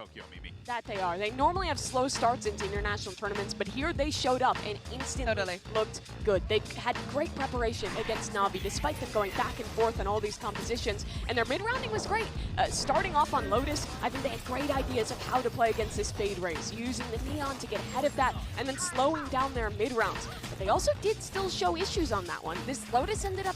Tokyo, Mimi. That they are. They normally have slow starts into international tournaments, but here they showed up and instantly looked good. They had great preparation against Navi, despite them going back and forth on all these compositions, and their mid-rounding was great. Starting off on Lotus, I think they had great ideas of how to play against this Fade race, using the Neon to get ahead of that, and then slowing down their mid-rounds. But they also did still show issues on that one. This Lotus ended up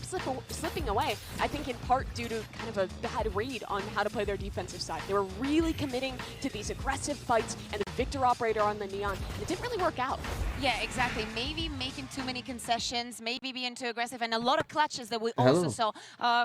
slipping away, I think in part due to kind of a bad read on how to play their defensive side. They were really committing to these aggressive fights and the Victor operator on the Neon. It didn't really work out. Yeah, exactly. Maybe making too many concessions, maybe being too aggressive, and a lot of clutches that we also saw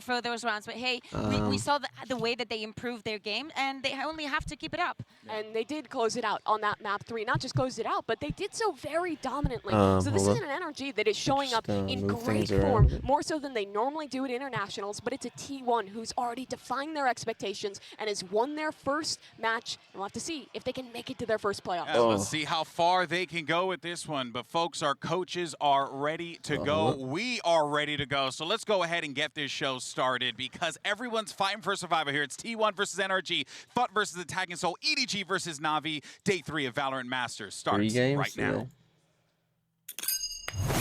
for those rounds. But hey, we saw the way that they improved their game, and they only have to keep it up. And they did close it out on that map 3. Not just closed it out, but they did so very dominantly. So this is an NRG that is showing up in great form, more so than they normally do at internationals, but it's a T1 who's already defined their expectations and has won their first match. And we'll have to see if they can make it to their first playoff. Yeah, let's see how far they can go with this one. But folks, our coaches are ready to go. We are ready to go. So let's go ahead and get this show started, because everyone's fighting for survival here. It's T1 versus NRG, FUT versus Attacking Soul, EDG versus Navi. Day 3 of Valorant Masters starts right now.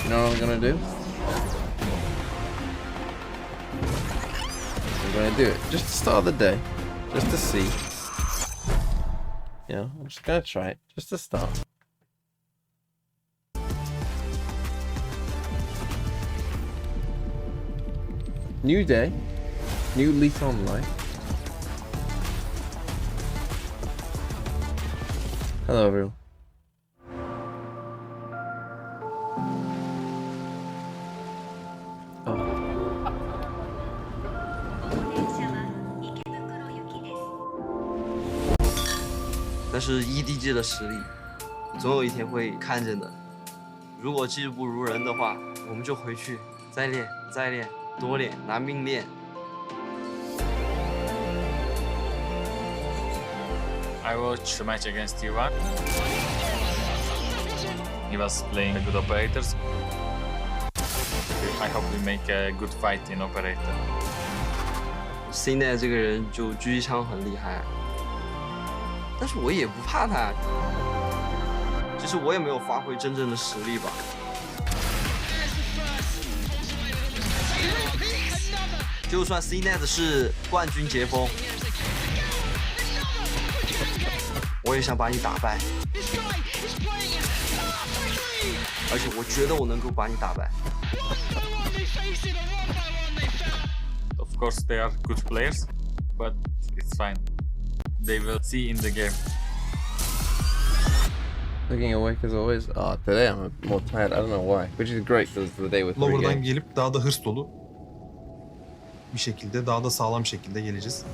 You know what I'm gonna do? I'm gonna do it just to start the day, just to see. Yeah, I'm just gonna try it, just to start. New day, new lease on life. Hello, everyone. Oh. 但是 EDG 的实力，总有一天会看见的。如果技不如人的话，我们就回去再练，再练，多练，拿命练。I watched the match against T1. He was playing good operators. I hope we make a good fight in operator. CNET 这个人就狙击枪很厉害，但是我也不怕他。其实我也没有发挥真正的实力吧。就算 CNET 是冠军截锋，我也想把你打败。而且我觉得我能够把你打败。Of course, they are good players, but it's fine. They will see in the game. Looking awake as always. Oh, today I'm more tired. I don't know why, which is great because the day with 3 Lower'dan games. gelip daha da hırs dolu bir şekilde, daha da sağlam şekilde geleceğiz.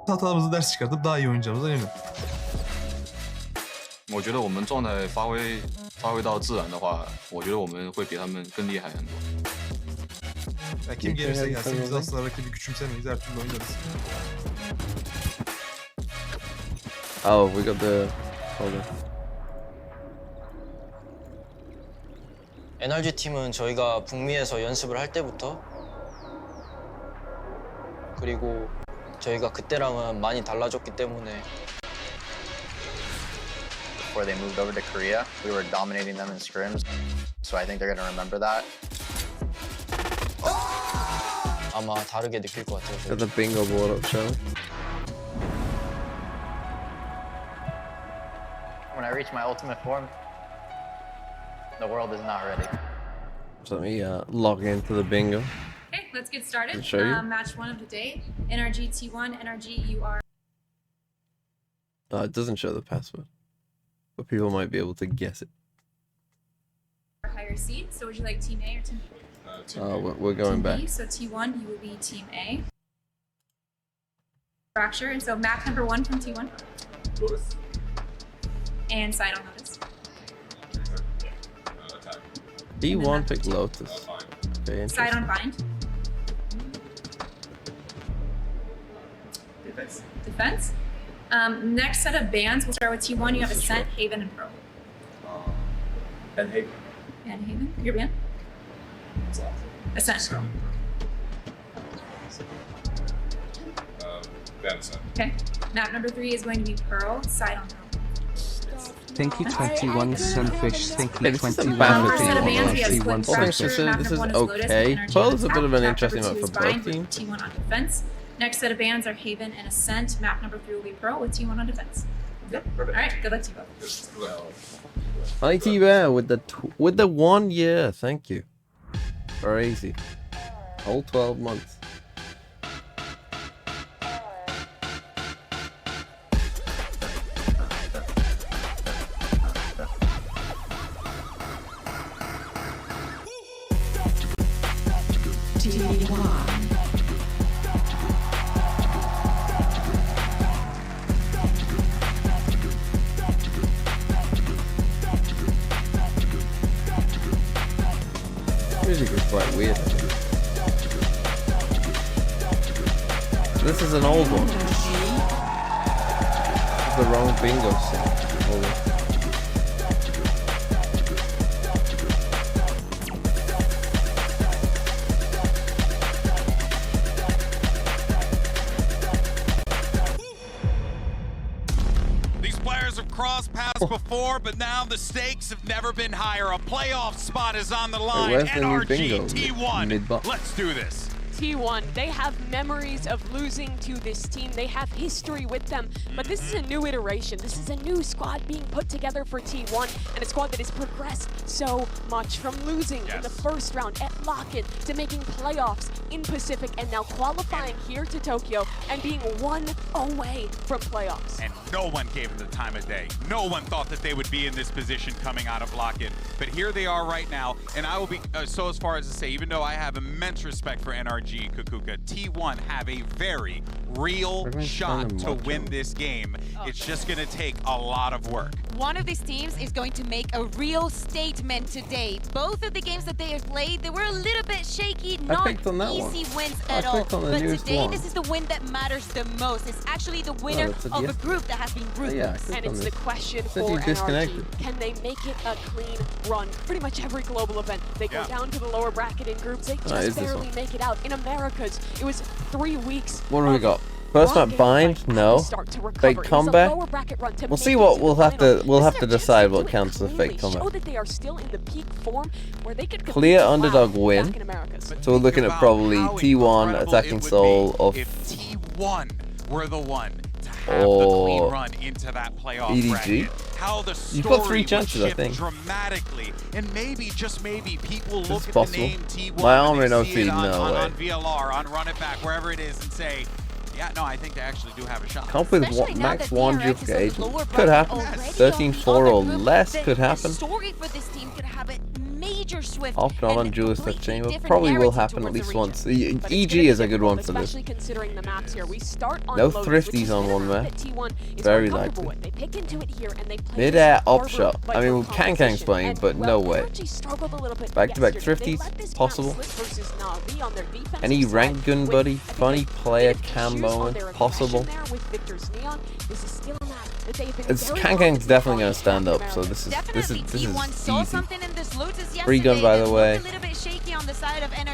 Hatamızı ders çıkartıp daha iyi oynayacağımıza eminim. 我觉得我们状态发挥到自然的话，我觉得我们会比他们更厉害很多。 Ya kim gelirse gelsin biz aslında rakibi küçümsemeyiz, her türlü oynarız. Oh, we got the folder. NRG 팀은 저희가 북미에서 연습을 할 때부터, 그리고 저희가 그때랑은 많이 달라졌기 때문에. Before they moved over to Korea, we were dominating them in scrims, so I think they're gonna remember that. 아마 다르게 느낄 것 같아요. Got the bingo board up, Charlie. When I reach my ultimate form, the world is not ready. So let me log into the bingo. Okay, let's get started. Show you. Match 1 of the day. NRG T1. NRG, you are. It doesn't show the password, but people might be able to guess it. Higher seed. So would you like Team A or Team B? We're going Team back. B, so T1, you will be Team A. Fracture, and so map number 1 from T1. Lotus. And side on Lotus. D1 pick Lotus. Okay, Side on Bind. Defense. Defense. Next set of bans, we'll start with T1. You have Ascent, Haven, and Pro. And Haven. And Haven, your ban? Ascent. Okay. Map number 3 is going to be Pearl, side on Pearl. Thank you, 21 Sunfish. Thank you, Hey, this isn't 21 bad for First set of bands, we have T1 Split Fracture. Fracture. Map This number is 1 is Lotus okay. with NRG Pearl on is a bit attack. of an Map interesting number map 2 for is Bind both with teams. T1 on defense. Next set of bands are Haven and Ascent. Map number 3 will be Pearl with T1 on defense. Yep. Alright, good luck to you both. Honey T-Bear with the 1 year. Thank you. Very easy. Whole 12 months. Music was quite weird. This is an old one. This is the wrong bingo set. Hold on. These players have crossed paths before, but now the stakes have never been higher. A playoff spot is on the line. where's the new NRG bingo? T1. Mid-box. Let's do this. T1, they have memories of losing to this team. They have history with them, but this is a new iteration. This is a new squad being put together for T1, and a squad that has progressed so much from losing in the first round at Lock-In to making playoffs in Pacific and now qualifying here to Tokyo and being 1 away from playoffs. And no one gave them the time of day. No one thought that they would be in this position coming out of Lock-In. But here they are right now, and I will be so as far as to say, even though I have immense respect for NRG, Kukuka, T1 have a very real shot to win this game. It's just going to take a lot of work. One of these teams is going to make a real statement today. Both of the games that they have played, they were a little bit shaky, not easy wins at all. But today, this is the win that matters the most. It's actually the winner of a group that has been ruthless. And it's the question for NRG. Can they make it a clean run? Pretty much every global event, they go down to the lower bracket in groups. They just barely make it out. In Americas, it was 3 weeks. What do we got? First map bind? No. Fake comeback? We'll see what we'll have to decide what counts as a fake comeback. Clear underdog win. So we're looking at probably T1 attacking Seoul of T1 were the one to have the clean run into that playoff EDG. How the You've got 3 chances, I shift think. dramatically, and maybe, just maybe, people look at possible. the name T1 My arm in and OC, see it no way. on VLR, on Run It Back, wherever it is, and say, yeah, no, I think they actually do have a shot. Come with max 1 duplication. Could happen. 13-4 or less could happen. Story for this team could have a major swift. Off not on duelist exchange, but probably will happen at least once. EG is a good one for this. Considering the maps here, we start on No thrifties on one map. Very likely. They pick into it here and they play Mid-air upshot. I mean, Kang's playing, but no way. Back-to-back thrifties, possible. Any rank gun buddy, funny player cam moment, possible. It's Kang's definitely gonna stand up, so this is easy. Free gun, by the way.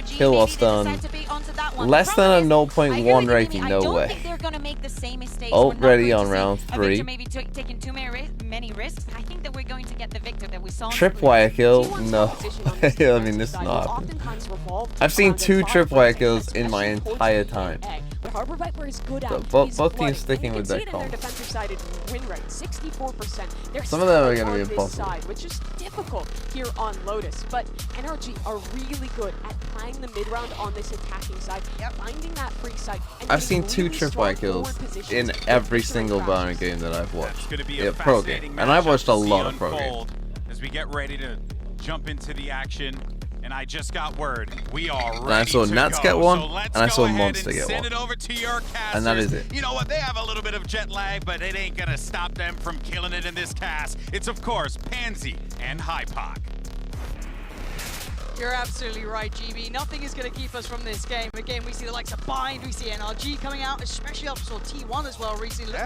Kill while stunned. Less than a 0.1 rating, no way. Ult ready on round 3. Tripwire kill? No. I mean, this is not happening. I've seen 2 tripwire kills in my entire time. Both teams sticking with that comp. Some of them are going to be impossible. Which is difficult here on Lotus, but NRG are really good at playing the mid round on this attacking side, finding that free side. I've seen 2 tripwire kills in every single Valorant game that I've watched. Yeah, pro game, and I've watched a lot of pro games. As we get ready to jump into the action. And I just got word we are ready. And I saw Nats get one, and I saw Monster get one. And that is it. You know what? They have a little bit of jet lag, but it ain't gonna stop them from killing it in this cast. It's of course Pansy and Hypoc. You're absolutely right, GB. Nothing is going to keep us from this game. Again, we see the likes of Bind, we see NRG coming out, especially after saw T1 as well recently.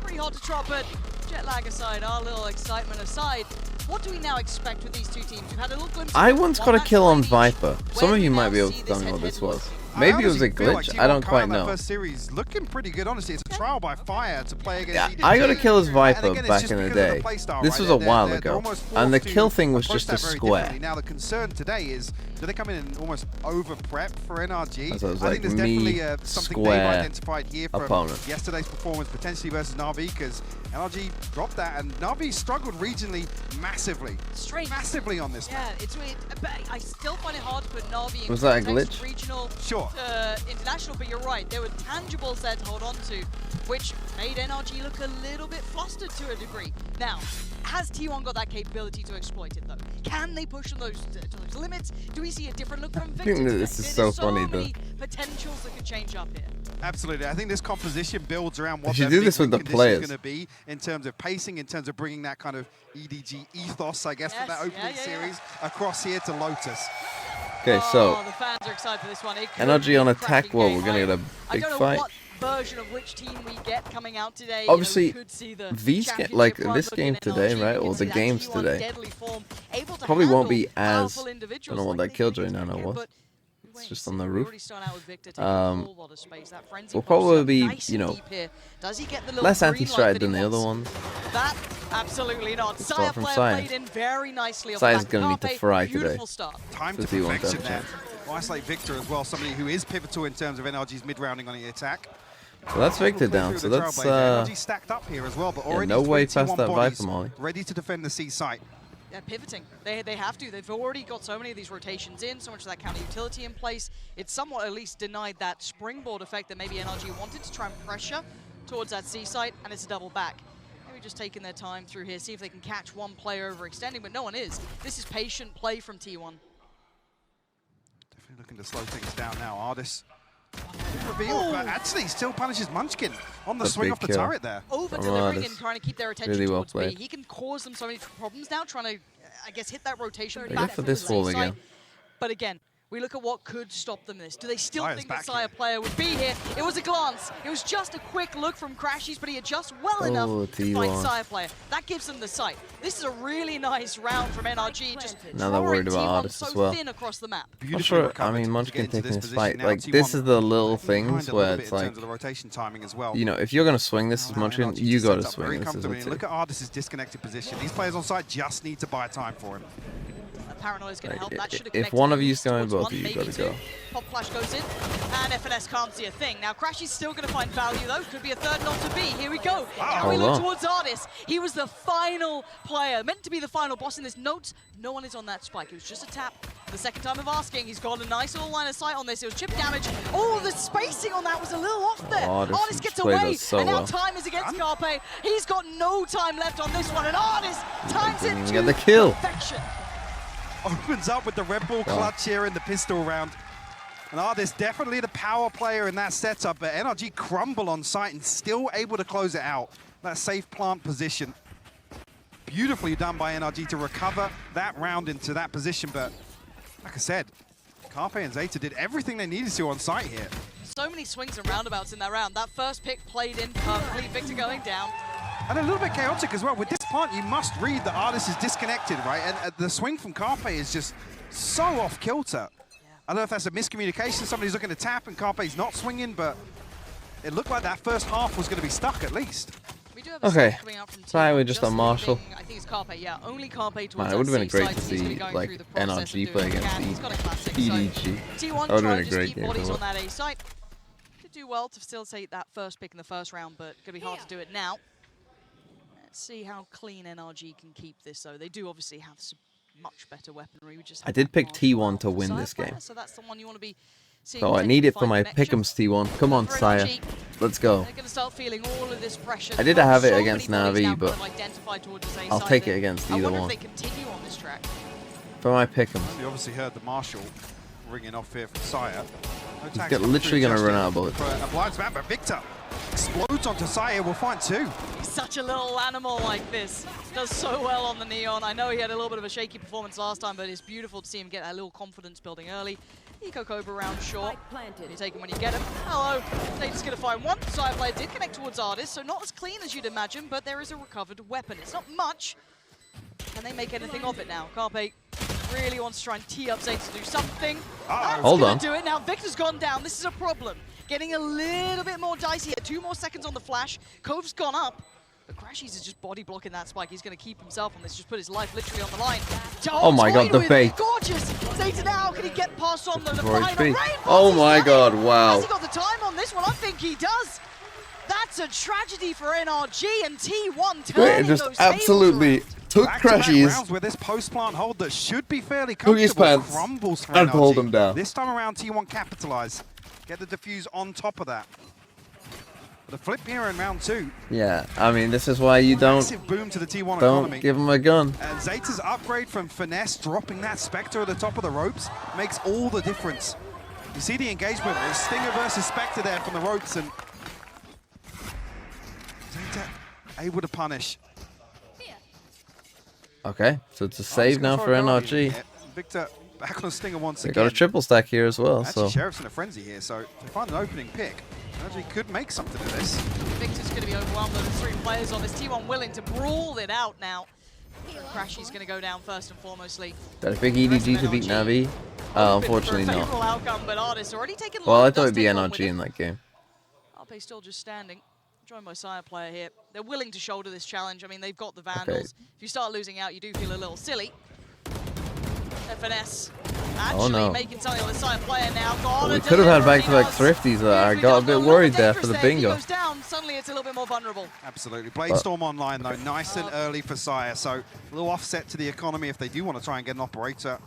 Pretty hard to trot, but jet lag aside, our little excitement aside, what do we now expect with these two teams? We've had a little glimpse. I once got a kill on Viper. Some of you might be able to tell me what this was. Maybe it was a glitch. I don't quite know. First series looking pretty good, honestly. It's a trial by fire to play against EDG. I got to kill his Viper back in the day. This was a while ago, and the kill thing was just a square. Now the concern today is, do they come in and almost over prep for NRG? So it was I like think there's definitely something they've square identified here from opponent. Yesterday's performance, potentially versus Navi, because NRG dropped that, and Navi struggled regionally massively. Strange. Massively on this. Yeah, it's weird. But I still find it hard to put Navi in Was that a context, glitch? regional, sure. International, but you're right. There were tangibles there to hold on to, which made NRG look a little bit flustered to a degree. Now, has T1 got that capability to exploit it, though? Can they push on those limits? Do we see a different look from Victor? I think this is so funny, though. Potentials that could change up here. Absolutely. I think this composition builds around what you their do this with the players, going to be in terms of pacing, in terms of bringing that kind of EDG ethos, I guess, from that opening series across here to Lotus. Okay, so the fans are excited for this one. NRG on attack. Well, we're gonna get a big I don't know fight. what version of which team we get coming out today. Obviously, the these like this game today, right, or the games today, probably won't be as. I don't know what that Killjoy Nano was. It's just on the roof. Will probably be, you know, less anti-stride than the other ones. That absolutely not. Saya from played in very nicely. Saya's gonna need to fry today. Time to perfection there. Isolate Victor as well, somebody who is pivotal in terms of NRG's mid-rounding on the attack. So that's Victor down. So that's NRG stacked up here as well, but already no way past that Viper Molly. Ready to defend the C site. They're pivoting. They have to. They've already got so many of these rotations in, so much of that counter utility in place. It's somewhat at least denied that springboard effect that maybe NRG wanted to try and pressure towards that C site, and it's a double back. Maybe just taking their time through here, see if they can catch one player overextending, but no one is. This is patient play from T1. Definitely looking to slow things down now. Ardis reveal, but actually still punishes Munchkin on the swing off the turret there. Over-delivering and trying to keep their attention really well towards B. He can cause them so many problems now, trying to, I guess, hit that rotation back for this wall again. But again, we look at what could stop them this. Do they still think the Saya player would be here? It was a glance. It was just a quick look from Crashies, but he adjusts well enough to find Saya player. That gives them the sight. This is a really nice round from NRG. Just now they're worried about Ardis as well. Thin across the map. Sure, I mean, Munchkin taking his fight. Like, this is the little things where it's like, you know, if you're going to swing this as Munchkin, you got to swing this as a Look at Ardis' disconnected position. These players on site just need to buy time for him. Paranoia is going to help. That should have if one of you's going, both of you got to go. Pop flash goes in, and FNS can't see a thing. Now Crashy's still going to find value though. Could be a third not to be. Here we go. Now we look towards Ardis. He was the final player, meant to be the final boss in this. Note, no one is on that spike. It was just a tap. The second time of asking, he's got a nice little line of sight on this. It was chip damage. Oh, the spacing on that was a little off there. Ardis gets away, and now time is against Carpe. He's got no time left on this one, and Ardis times it to the kill. Perfection. Opens up with the Red Bull clutch here in the pistol round. And Ardis definitely the power player in that setup, but NRG crumble on site and still able to close it out. That safe plant position. Beautifully done by NRG to recover that round into that position, but like I said, Carpe and Zeta did everything they needed to on site here. So many swings and roundabouts in that round. That first pick played in perfectly, Victor going down. And a little bit chaotic as well. With this plant, you must read that Ardis is disconnected, right? And the swing from Carpe is just so off kilter. I don't know if that's a miscommunication. Somebody's looking to tap and Carpe's not swinging, but it looked like that first half was going to be stuck at least. We do have okay, sorry, we're just on Marshall. I think it's Carpe, yeah. Only Carpe towards Man, it would have been great to see like NRG play against EDG. T1 trying to just keep bodies on that A site. Could do well to facilitate that first pick in the first round, but going to be hard to do it now. Let's see how clean NRG can keep this, though. They do obviously have some much better weaponry. We just I did pick T1 to win this game. So that's the one you want to be seeing. So I need it for my pick'ems T1. Come on, Saya. Let's go. They're going to start feeling all of this pressure. I did have it against Navi, but I'll take it against either one. If they continue on this track. For my pick'ems. You obviously heard the Marshall ringing off here from Saya. He's literally going to run out of bullets. A blind spam, but Victor explodes onto Saya. We'll find two. He's such a little animal like this. Does so well on the Neon. I know he had a little bit of a shaky performance last time, but it's beautiful to see him get that little confidence building early. Eco Cobra round short. You take him when you get him. Hello. They're just going to find one. Saya player did connect towards Ardis, so not as clean as you'd imagine, but there is a recovered weapon. It's not much. Can they make anything of it now? Carpe Really wants to try and tee up Zeta to do something. That's Hold gonna on. do it. Now Victor's gone down. This is a problem. Getting a little bit more dicey here. 2 more seconds on the flash. Cove's gone up. But Crashies is just body blocking that spike. He's going to keep himself on this. Just put his life literally on the line. Oh my god, the bait. Gorgeous. Zeta now, can he get past on the final HP. rain? Oh my god, wow. Has he got the time on this one? I think he does. That's a tragedy for NRG and T1 turning Just those absolutely took Crashies, rounds with this post-plant hold that should be fairly took his comfortable pants, crumbles for and NRG. pulled him down. This time around, T1 capitalize. Get the defuse on top of that. The flip here in round 2. Yeah, I mean, this is why you don't Boom to the T1 economy. give him a gun. And Zeta's upgrade from Finesse, dropping that Spectre at the top of the ropes, makes all the difference. You see the engagement, there's Stinger versus Spectre there from the ropes, and Zeta able to punish. Okay, so it's a save now for NRG. Victor back on Stinger once They again. got a triple stack here as well, Actually, so Sheriff's in a frenzy here, so if they find an opening pick, NRG could make something of this. Victor's going to be overwhelmed with the 3 players on this. T1 willing to brawl it out now. Crashy's going to go down first and foremostly. got a big EDG to beat Navi. Unfortunately For a not. favorable outcome, but Artist already taken Well, I long, thought does it'd be take one with NRG it. in that game. Arpe still just standing. Joined by Sire player here. They're willing to shoulder this challenge. I mean, they've got the Vandals. If you start losing out, you do feel a little silly. FNS actually making something of the Sire player now. Well, we could have had back-to-back thrifties there. I got a bit worried there for the bingo. Goes down, suddenly it's a little bit more vulnerable. Absolutely. Bladestorm online, though. Nice and early for Sire, so a little offset to the economy if they do want to try and get an operator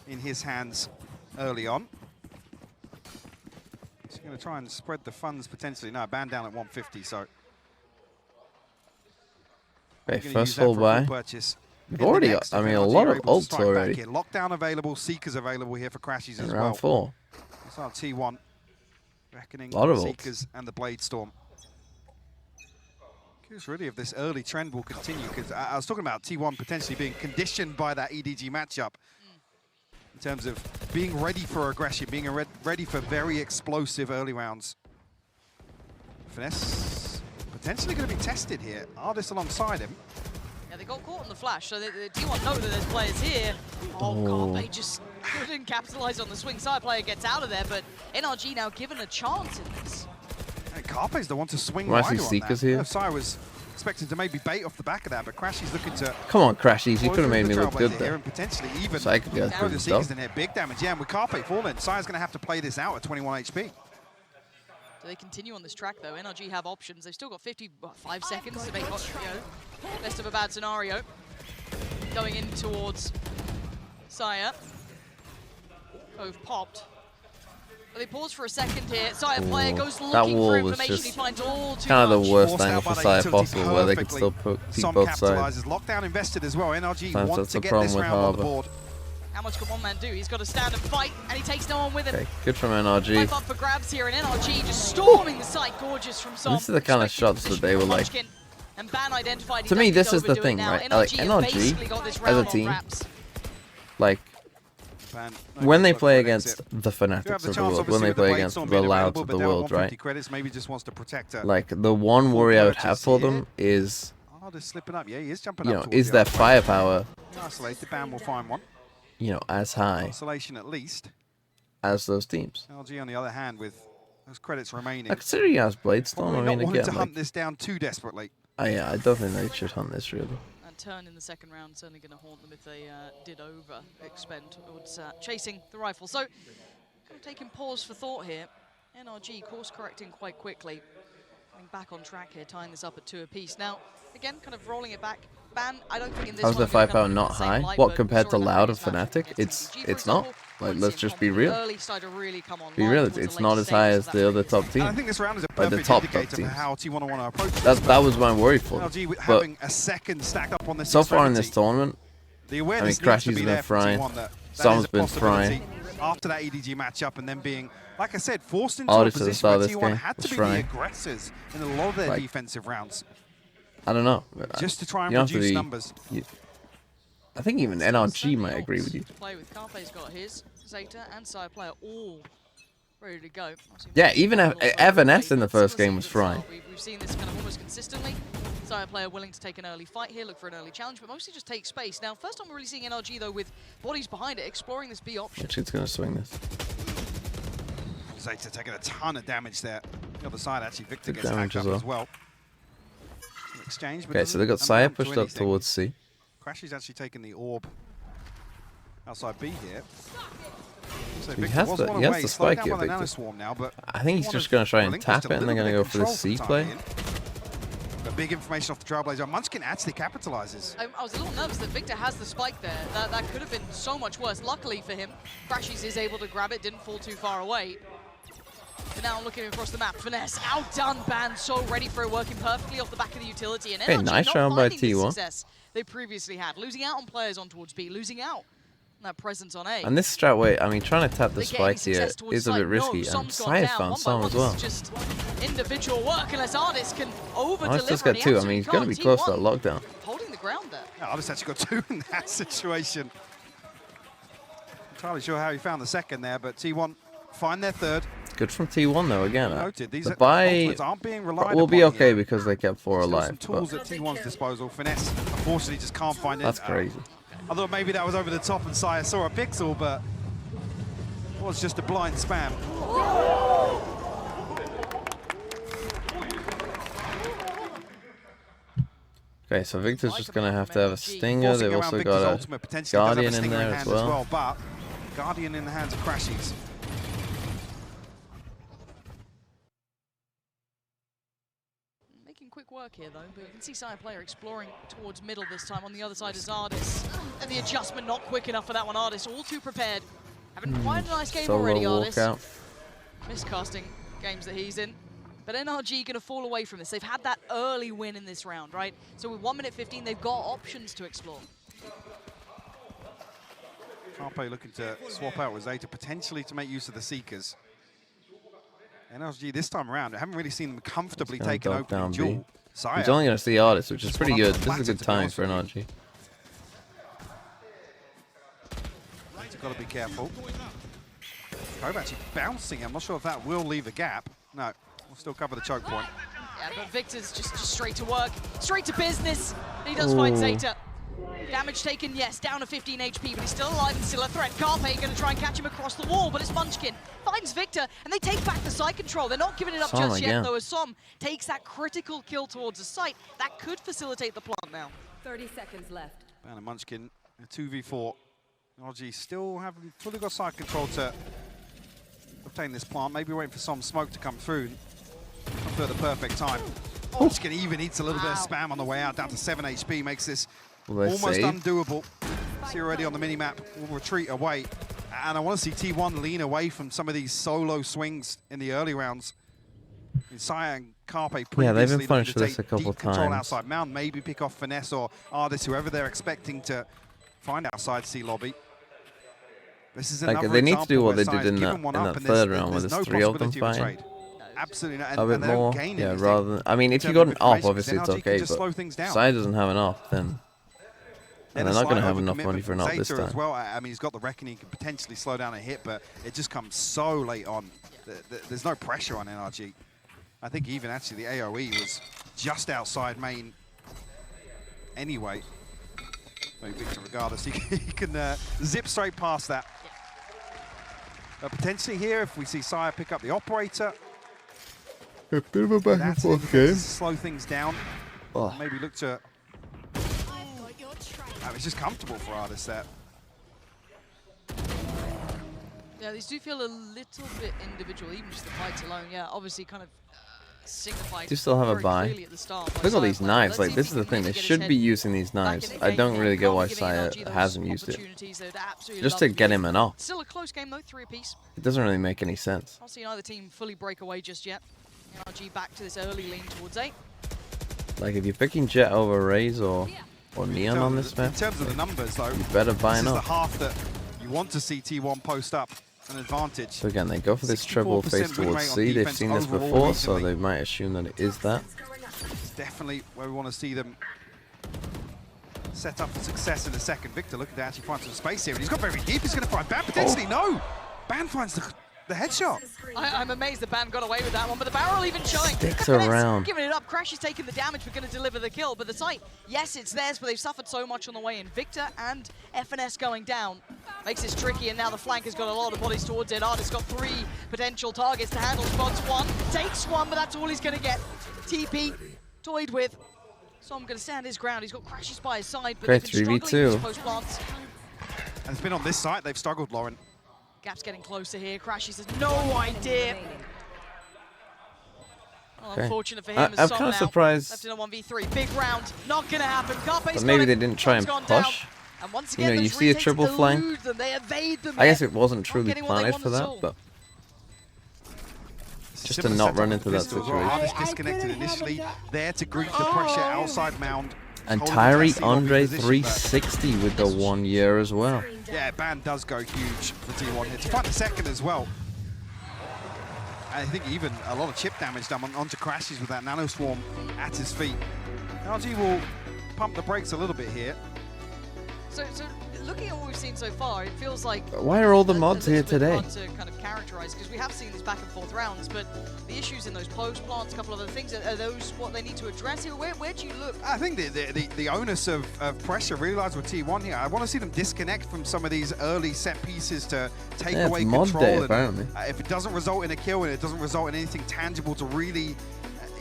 in his hands early on. He's going to try and spread the funds potentially. No, band down at 150, so... Okay, first full buy. We've already got, I mean, a lot of ults already. Lockdown available, Seekers available here for Crashies as well. Round 4. It's our T1. Reckoning, A lot of Seekers and the Bladestorm. Curious really if this early trend will continue, because I was talking about T1 potentially being conditioned by that EDG matchup in terms of being ready for aggression, being ready for very explosive early rounds. Finesse potentially going to be tested here. Artist alongside him. Yeah, they got caught on the flash, so the T1 know that there's players here. Oh god, they just couldn't capitalize on the swing. Side player gets out of there, but NRG now given a chance in this. And Carpe's the one to swing Well, I wider see on Seekers that. here. Sire was expecting to maybe bait off the back of that, but Crashy's looking to... Come on, Crashies, you blow could have through made the me look good Trailblazer there. here and potentially even So I could get throw the good Seekers stuff. in here. Big damage, yeah, and with Carpe falling, Sire's going to have to play this out at 21 HP. Do they continue on this track though? NRG have options. They've still got 55 seconds to make best of a bad scenario. Going in towards Sire. Cove popped. But they pause for a second here. Sire player goes looking for information. He finds all too kind of much. the worst angle for Sire possible, where they could still keep both sides. Lockdown invested as well. NRG Sometimes wants that's to the get problem this with round on the Harbour. board. How much can one man do? He's got to stand and fight, and he takes no one with him. Okay, good from NRG. Life up for grabs here, and NRG just storming the site. Gorgeous from Som. This is the kind of shots that they were like. And Ban identified. To me, this is the thing, right? Like NRG as a team, like when they play against the Fanatics of the world, when they play against the Louds of the world, right? Maybe just wants to protect her. Like the one worry I would have for them is, slipping up. Yeah, he is jumping you up know, is their firepower, isolated? Ban will find one. you know, as high Isolation at least. as those teams. LG on the other hand with those credits remaining. I consider he has Bladestorm. Probably I not mean, wanting again, to hunt like, this down too desperately. yeah, I don't think they should hunt this really. And turn in the second round certainly going to haunt them if they did over expend towards chasing the rifle. So, kind of taking pause for thought here. NRG course correcting quite quickly. Coming back on track here, tying this up at 2 apiece. Now, again, kind of rolling it back. Ban, I don't think in this How's one the firepower not high? What, compared to Loud and Fnatic? It's not. Like, let's just be real. Be real, it's not as high as the other top team. I think this round is a Like the perfect top indicator teams. for how T1 want to approach this. That was my worry for them. LG But having a second stacked up on this so far in extremity. this tournament, The I mean, awareness needs to Crashy's be been there for frying, T1 that Som's is a been possibility frying. after that EDG matchup, and then being, like I said, forced into Artist a at the position start where of this T1 game had to was be frying. the aggressors in a lot of their Like, defensive rounds. I don't know. Just to try and You have to reduce be- numbers. I think even NRG might agree with you. Play with Carpe's got his, Zeta and Sire player all ready to go. Yeah, even FNS in the first game was frying. We've seen this kind of almost consistently. Sire player willing to take an early fight here, look for an early challenge, but mostly just take space. Now, first time we're really seeing NRG, though, with bodies behind it, exploring this B option. Actually, it's going to swing this. Zeta taking a ton of damage there. The other side, actually, Victor Good gets hacked damage up as well. Exchange, but okay, so they got Sire pushed up towards C. Crashy's actually taking the orb outside B here. So he has the spike here, Victor. Now, but I think he's just going to try and tap it, and they're going to go for the C play. But big information off the Trailblazer. Munchkin actually capitalizes. I was a little nervous that Victor has the spike there. That could have been so much worse. Luckily for him, Crashies is able to grab it, didn't fall too far away. But now looking across the map, Finesse outdone, Ban so ready for it, working perfectly off the back of the utility. And okay, nice round by T1. Success they previously had, losing out on players on towards B, losing out that presence on A. And this strat way, I mean, trying to tap the spike here is a bit risky, and Sire found some as well. Just individual work, unless Artis can over-deliver. Artis just got 2. I mean, he's going to be close to that lockdown. Holding the ground there. Yeah, Artis actually got 2 in that situation. Not entirely sure how he found the second there, but T1 find their third. Good from T1 though. Again, the buy aren't being relied will be upon okay here. because they kept 4 alive. Some tools at T1's disposal. Finesse, unfortunately, just can't find it. That's crazy. I thought maybe that was over the top and Sire saw a pixel, but it was just a blind spam. Okay, so Victor's just going to have a Stinger. They've also got a Guardian in there as well. But Guardian in the hands of Crashies. Quick work here though, but you can see Sire player exploring towards middle this time. On the other side is Ardis, and the adjustment not quick enough for that one. Ardis all too prepared. Having quite a nice game already, Ardis. Miscasting games that he's in. But NRG gonna fall away from this. They've had that early win in this round, right? So with 1 minute 15, they've got options to explore. Carpe looking to swap out with Zeta, potentially to make use of the Seekers. NRG this time around, I haven't really seen them comfortably take an opening duel. He's only going to see Artis, which is pretty good. This is a good time for NRG. You've got to be careful. Kobe actually bouncing. I'm not sure if that will leave a gap. No, we'll still cover the choke point. Yeah, but Victor's just straight to work, straight to business. He does find Zeta. Damage taken, yes, down to 15 HP, but he's still alive and still a threat. Carpe going to try and catch him across the wall, but it's Munchkin. Finds Victor, and they take back the site control. They're not giving it up just yet, though, as Som takes that critical kill towards the site. That could facilitate the plant now. 30 seconds left. Ban and Munchkin, a 2v4. NRG still haven't fully got site control to obtain this plant. Maybe waiting for some smoke to come through. Come through at the perfect time. Munchkin even eats a little bit of spam on the way out, down to 7 HP, makes this almost undoable. See already on the mini-map, we'll retreat away. And I want to see T1 lean away from some of these solo swings in the early rounds. Sire and Carpe previously they've been punished for this a couple of control times. Outside Mound, maybe pick off Finesse or Ardis, whoever they're expecting to find outside C lobby. This is another they need to do what they did in that third round where there's 3 of them fighting. Absolutely not. A bit more, yeah, rather than... I mean, if you got an off, obviously it's okay, but Sire doesn't have an off, then... And they're not going to have enough money for an op this time. As well. I mean, he's got the Reckoning, can potentially slow down a hit, but it just comes so late on. There's no pressure on NRG. I think even actually the AoE was just outside main anyway. Maybe Victor, regardless, he can zip straight past that. But potentially here, if we see Sire pick up the Operator. A bit of a back and forth game. Slow things down. Oh. Maybe look to... it's just comfortable for Ardis there. Yeah, these do feel a little bit individual, even just the fights alone. Yeah, obviously kind of signified. Do still have a buy. Look at all these knives. Like, this is the thing. They should be using these knives. I don't really get why Sire hasn't used it. Just to get him an off. Still a close game though, 3 apiece. It doesn't really make any sense. I don't see either team fully break away just yet. NRG back to this early lean towards A. Like, if you're picking Jet over Raze or Neon on this map, in terms of the numbers, though, you better buy this an is off. the half that you want to see T1 post up an advantage. So again, they go for this triple face towards C. They've seen this before, so they might assume that it is that. It's definitely where we want to see them set up for success in the second. Victor looking to actually find some space here, and he's got very deep. He's going to find Ban potentially. No, Ban finds the the headshot. I'm amazed the Ban got away with that one, but the barrel even showing. Sticks around. Giving it up. Crash is taking the damage, but going to deliver the kill. But the site, yes, it's theirs, but they've suffered so much on the way in. Victor and FNS going down makes this tricky, and now the flank has got a lot of bodies towards it. Artist got 3 potential targets to handle. Spots 1, takes 1, but that's all he's going to get. TP toyed with. So I'm going to stand his ground. He's got Crashes by his side, but Great they've been struggling with 3v2. post plants. And it's been on this side, they've struggled, Lauren. Gap's getting closer here. Crashes has no idea. Well, Okay. unfortunate for him. I'm kind of surprised. Left in a 1v3. Big round. Not going to happen. But maybe they didn't try and push. And once You again, know, you those see a retakes triple flank. elude them. They evade them. I guess it wasn't truly getting what they planted for want at that, all. but just to Similar not setup run with into that pistol as well. situation. Artist disconnected initially, there to greet the pressure outside mound. And Holding Tyree Tessie on Andre position, but 360 with the 1 year as well. yeah, Ban does go huge for T1 here. To find the second as well. I think even a lot of chip damage done onto Crashes with that Nano Swarm at his feet. NRG will pump the brakes a little bit here. So looking at what we've seen so far, it feels like Why are all the mods here today? hard to kind of characterize, because we have seen these back and forth rounds, but the issues in those post plants, a couple of other things, are those what they need to address here? Where do you look? I think the onus of pressure really lies with T1 here. I want to see them disconnect from some of these early set pieces to take Yeah, it's away mod control. day, and, apparently. if it doesn't result in a kill and it doesn't result in anything tangible to really,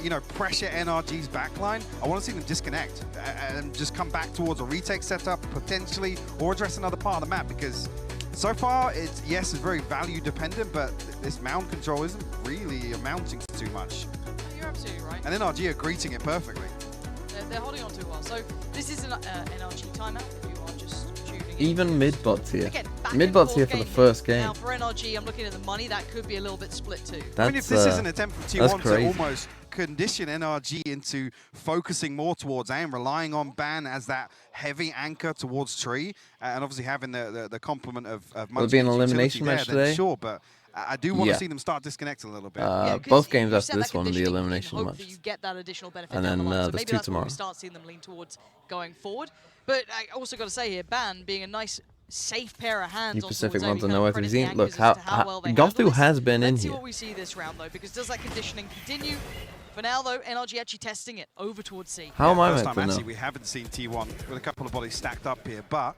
you know, pressure NRG's backline, I want to see them disconnect and just come back towards a retake setup potentially, or address another part of the map, because so far it's very value dependent, but this mound control isn't really amounting to too much. You're absolutely right. And NRG are greeting it perfectly. They're holding on too well. So this is an NRG timeout. If you are just tuning in. Even mid-bots here. Again, back Mid-bots and here forth for the game first game. Now for NRG, I'm looking at the money. That could be a little bit split too. I mean, if this is an That's, attempt from that's T1 to crazy. almost condition NRG into focusing more towards aim, relying on Ban as that heavy anchor towards Tree, and obviously having the complement of Will it be an Munchkin's elimination utility match there, then today? sure, but I do want to Yeah. see them start disconnecting a little bit. Both games after this one will be elimination Hope match. that you get that additional benefit And down then the line. So there's maybe 2 that's where tomorrow. we start seeing them lean towards going forward. But I also got to say here, Ban being a nice, safe pair of hands. You on Pacific towards want to Amy, know kind of if you've credit seen. the Look, anchors as to how well they handle Gothu this. has been in Let's see here. what we see this round though, because does that conditioning continue? For now though, NRG actually testing it over towards C. How am I First meant time to actually know? we haven't seen T1 with a couple of bodies stacked up here, but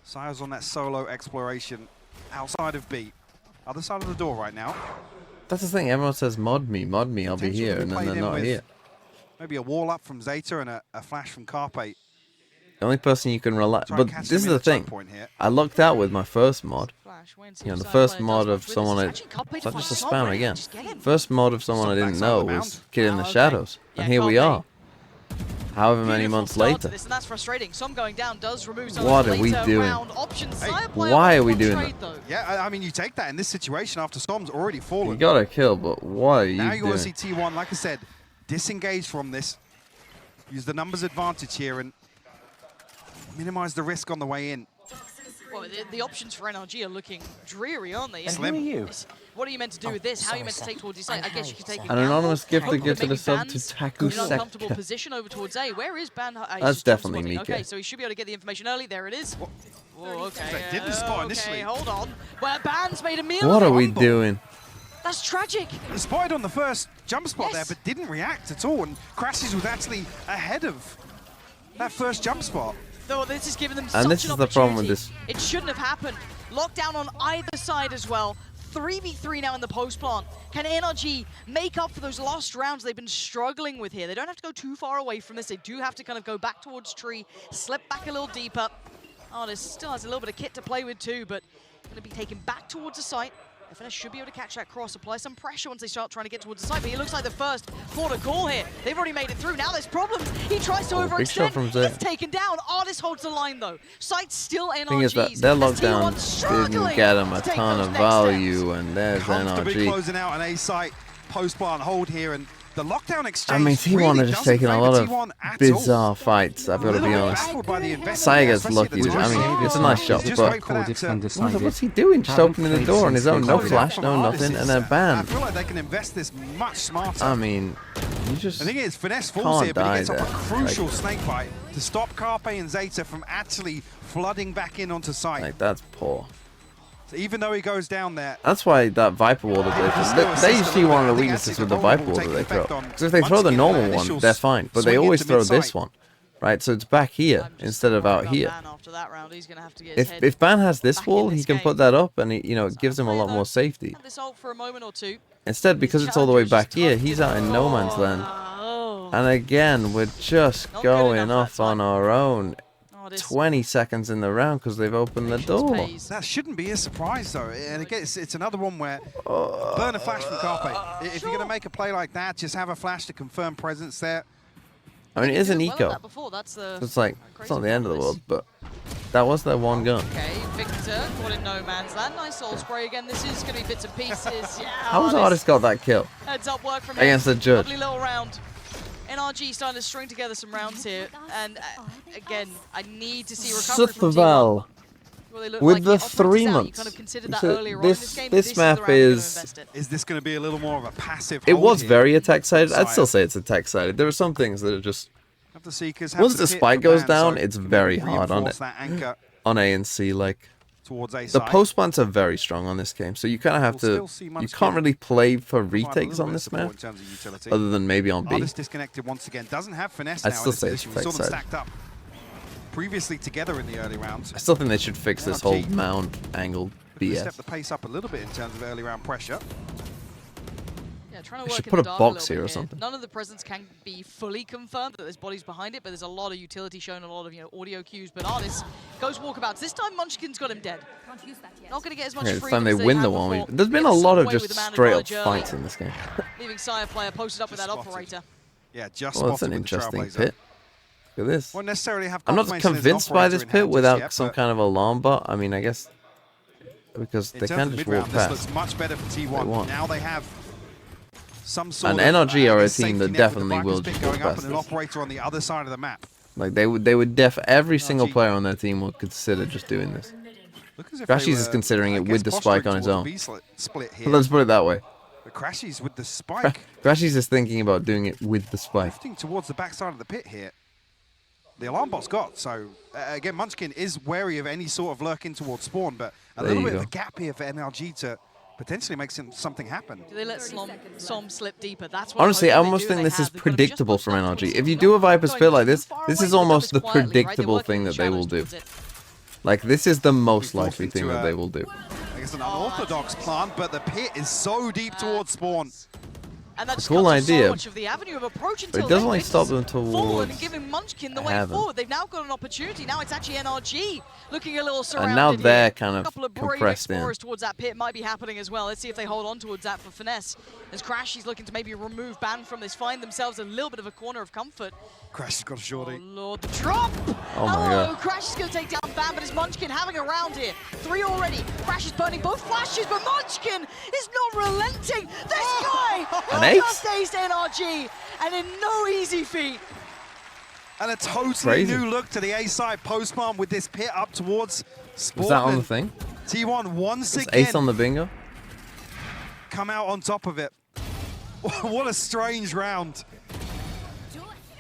Sire's on that solo exploration outside of B. Other side of the door right now. That's the thing. Everyone says mod me, I'll be Potential here, to be and then played they're in not with here. Maybe a wall up from Zeta and a flash from Carpe. The only person you can rely. Try and But catch this is them in the the choke thing. point here. I lucked out with my first mod. You know, the first mod of someone I. Actually, Carpe Such finds a Sombra. spam again. Just get him. First mod of someone I didn't know was Kid in the Shadows, and here we are. However many Beautiful months start to later. this, and that's frustrating. Some going down does remove some What of are the we later doing? round options. Hey, Sire player why are we wants doing trade, that? though. Yeah, I mean, you take that in this situation after Storm's already You fallen. got a kill, but what are you Now you want to doing? see T1, like I said, disengage from this. Use the numbers advantage here and minimize the risk on the way in. Well, the options for NRG are looking dreary, aren't they? Slim. What are you meant to do with this? How are you meant to take towards your site? I guess you can take An anonymous gifted Hope gift to maybe the sub to Ban's Taku in an uncomfortable Sekka. position over towards A. Where is Ban? He's That's just jump definitely spotting. Mika. Okay, so he should be able to get the information early. There it is. Whoa, okay. They didn't spot initially. Okay, hold on. Well, Ban's made a meal What of are it. we doing? That's tragic. He spotted on the first jump spot Yes. there, but didn't react at all, and Crashes was actually ahead of that first jump spot. Though this is giving them And such this an is the problem with opportunity. this. It shouldn't have happened. Lockdown on either side as well. 3v3 now in the post plant. Can NRG make up for those lost rounds they've been struggling with here? They don't have to go too far away from this. They do have to kind of go back towards Tree, slip back a little deeper. Artist still has a little bit of kit to play with too, but going to be taken back towards the site. FNS should be able to catch that cross, apply some pressure once they start trying to get towards the site, but he looks like the first port of call here. They've already made it through. Now there's problems. He tries to Big shot overextend. from Zay. He's taken down. Artist holds the line though. Site's still NRG's. Thing is that their as lockdown T1 struggling didn't get them a to take ton those of next steps. value, and there's Comfortably NRG. closing out an A site post plant hold here, and the lockdown exchange. I mean, T1 really are just doesn't taking a favour lot of T1 at all. bizarre fights, I've got to Little be bit honest. baffled by the investment Saya there, gets especially at lucky. the I mean, time. it's a nice shot, Just but wait for that to- what's he doing? Just opening the door on his own. No flash, no nothing, and then I bam. feel like they can invest this much smarter. I mean, you just The thing is, Finesse falls can't here, but he die gets off a there. crucial snake bite to stop Carpe and Zeta from actually flooding back in onto site. Like, that's poor. Even though he goes down there. That's why that Viper wall that they usually one of the weaknesses with the Viper wall that they throw. Because if they throw the normal one, they're fine. But they always throw this one. Right, so it's back here instead of out here. If Ban has this wall, he can put that up, and it gives him a lot more safety. Instead, because it's all the way back here, he's out in no man's land. And again, we're just going off on our own. 20 seconds in the round because they've opened the door. That shouldn't be a surprise though. And again, it's another one where burn a flash from Carpe. If you're going to make a play like that, just have a flash to confirm presence there. I mean, it is an eco. It's like, it's not the end of the world, but that was their one gun. Okay, Victor caught in no man's land. Nice soul spray again. This is going to be bits and pieces. Yeah, how has Artist got that kill? Heads up work from against the judge. Lovely little round. NRG starting to string together some rounds here, and again, I need to see recovery from T1. With the 3 months, this map is this going to be a little more of a passive? It was very attack-sided. I'd still say it's attack-sided. There are some things that are just once the spike goes down, it's very hard on it. On A and C, like the post plants are very strong on this game, so you kind of have to. You can't really play for retakes on this map, other than maybe on B. Disconnected once again. Doesn't have finesse I'd now still say it's attack-sided. Previously together in the early rounds. I still think they should fix this whole mound angled BS. Step the pace up a little bit in terms of early round pressure. Yeah, trying to I should work put a box here or something. None of the presence can be fully confirmed that there's bodies behind it, but there's a lot of utility shown, a lot of audio cues. But Artis goes walkabouts. This time Munchkin's got him dead. Not going to get as much This freedom time they as win the had one. before. There's been a lot of just straight up fights in this game. Leaving Sire player posted up with that operator. Yeah, just well, that's an interesting pit. Look at this. Won't necessarily have I'm not convinced by this pit without some kind of alarm bot. I mean, I guess because they can just walk past. This looks much better for T1. Now they have some sort and of NRG are a team that definitely will just walk past an operator on the other side of the map. Like they would every single player on their team would consider just doing this. Crashies is considering it with the spike on his own. Let's put it that way. Crashies with the spike. Crashies is thinking about doing it with the spike. Drifting towards the backside of the pit here. The alarm bot's got, so again, Munchkin is wary of any sort of lurking towards spawn, but a little bit of a gap here for NRG to potentially make something happen. Do they let Som slip deeper? That's what honestly, I almost think this is predictable from NRG. If you do a Viper's pit like this, this is almost the predictable thing that they will do. Like, this is the most likely thing that they will do. I guess an unorthodox plant, but the pit is so deep towards spawn. And that's a cool idea, so much of the avenue of approach until but it doesn't like stop them towards and giving Munchkin the way forward. They've now got an opportunity. Now it's actually NRG looking a little surrounded. And now they're kind of a couple of compressed in. Towards that pit might be happening as well. Let's see if they hold on towards that for finesse. As Crash is looking to maybe remove Ban from this, find themselves a little bit of a corner of comfort. Crash has got a shorty. Oh Lord, the drop! Oh my God. Crash is going to take down Ban, but it's Munchkin having a round here. 3 already. Crash is burning both flashes, but Munchkin is not relenting. This guy stays to NRG, and in no easy feat. And a totally new look to the A side post-bomb with this pit up towards spawn. Was that on the thing? T1 once again. Ace on the bingo? Come out on top of it. What a strange round.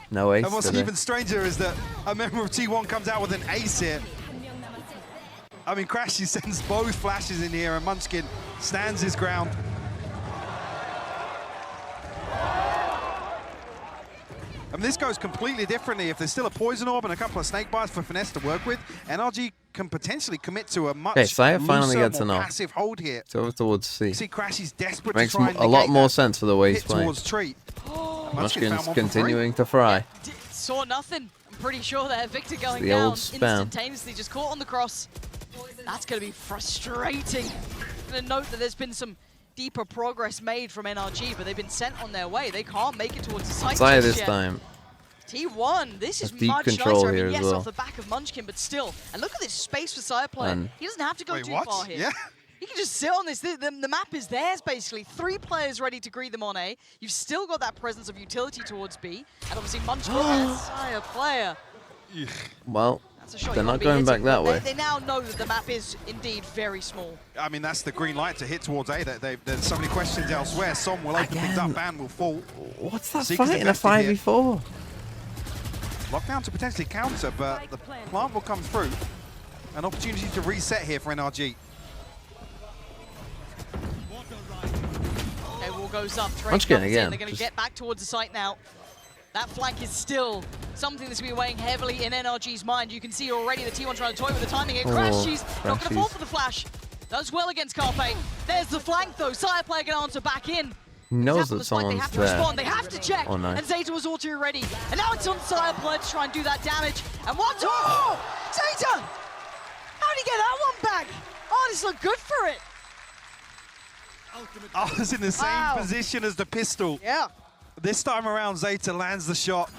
No ace. And what's even stranger is that a member of T1 comes out with an ace here. I mean, Crashy sends both flashes in here, and Munchkin stands his ground. I mean, this goes completely differently. If there's still a poison orb and a couple of snake bars for finesse to work with, NRG can potentially commit to a much Sire finally gets an passive hold here. It's over towards C. You see Crashy's desperate Makes to try and a lot more sense for the way he's playing. Towards Tree. Munchkin's continuing to fry. Saw nothing. I'm pretty sure that Victor going the down old spam. instantaneously, just caught on the cross. That's going to be frustrating. I'm going to note that there's been some deeper progress made from NRG, but they've been sent on their way. They can't make it towards the site Sire just this yet. time. T1, this is deep much control nicer. I mean, here yes, as well. off the back of Munchkin, but still. And look at this space for Sire player. He doesn't have to go too far here. Yeah. He can just sit on this. The map is theirs, basically. 3 players ready to greet them on A. You've still got that presence of utility towards B. And obviously Munchkin and Sire player. Well, they're not going back that way. They now know that the map is indeed very small. I mean, that's the green light to hit towards A. There's so many questions elsewhere. Som will open things up, Ban will fall. What's that fight in a 5v4? Lockdown to potentially counter, but the plant will come through. An opportunity to reset here for NRG. goes up. Munchkin again. They're going to get back towards the site now. That flank is still something that's going to be weighing heavily in NRG's mind. You can see already the T1 trying to toy with the timing. It crashes. Not going to fall for the flash. Does well against Carpe. There's the flank though. Sire player going to answer back in. He knows that They someone's have to there. respond. They have to check. Oh, nice. And Zeta was auto ready. And now it's on Sire player to try and do that damage. And one, two. Oh! Zeta! How'd he get that one back? Oh, this looked good for it. I was in the same position as the pistol. Yeah. This time around, Zeta lands the shot.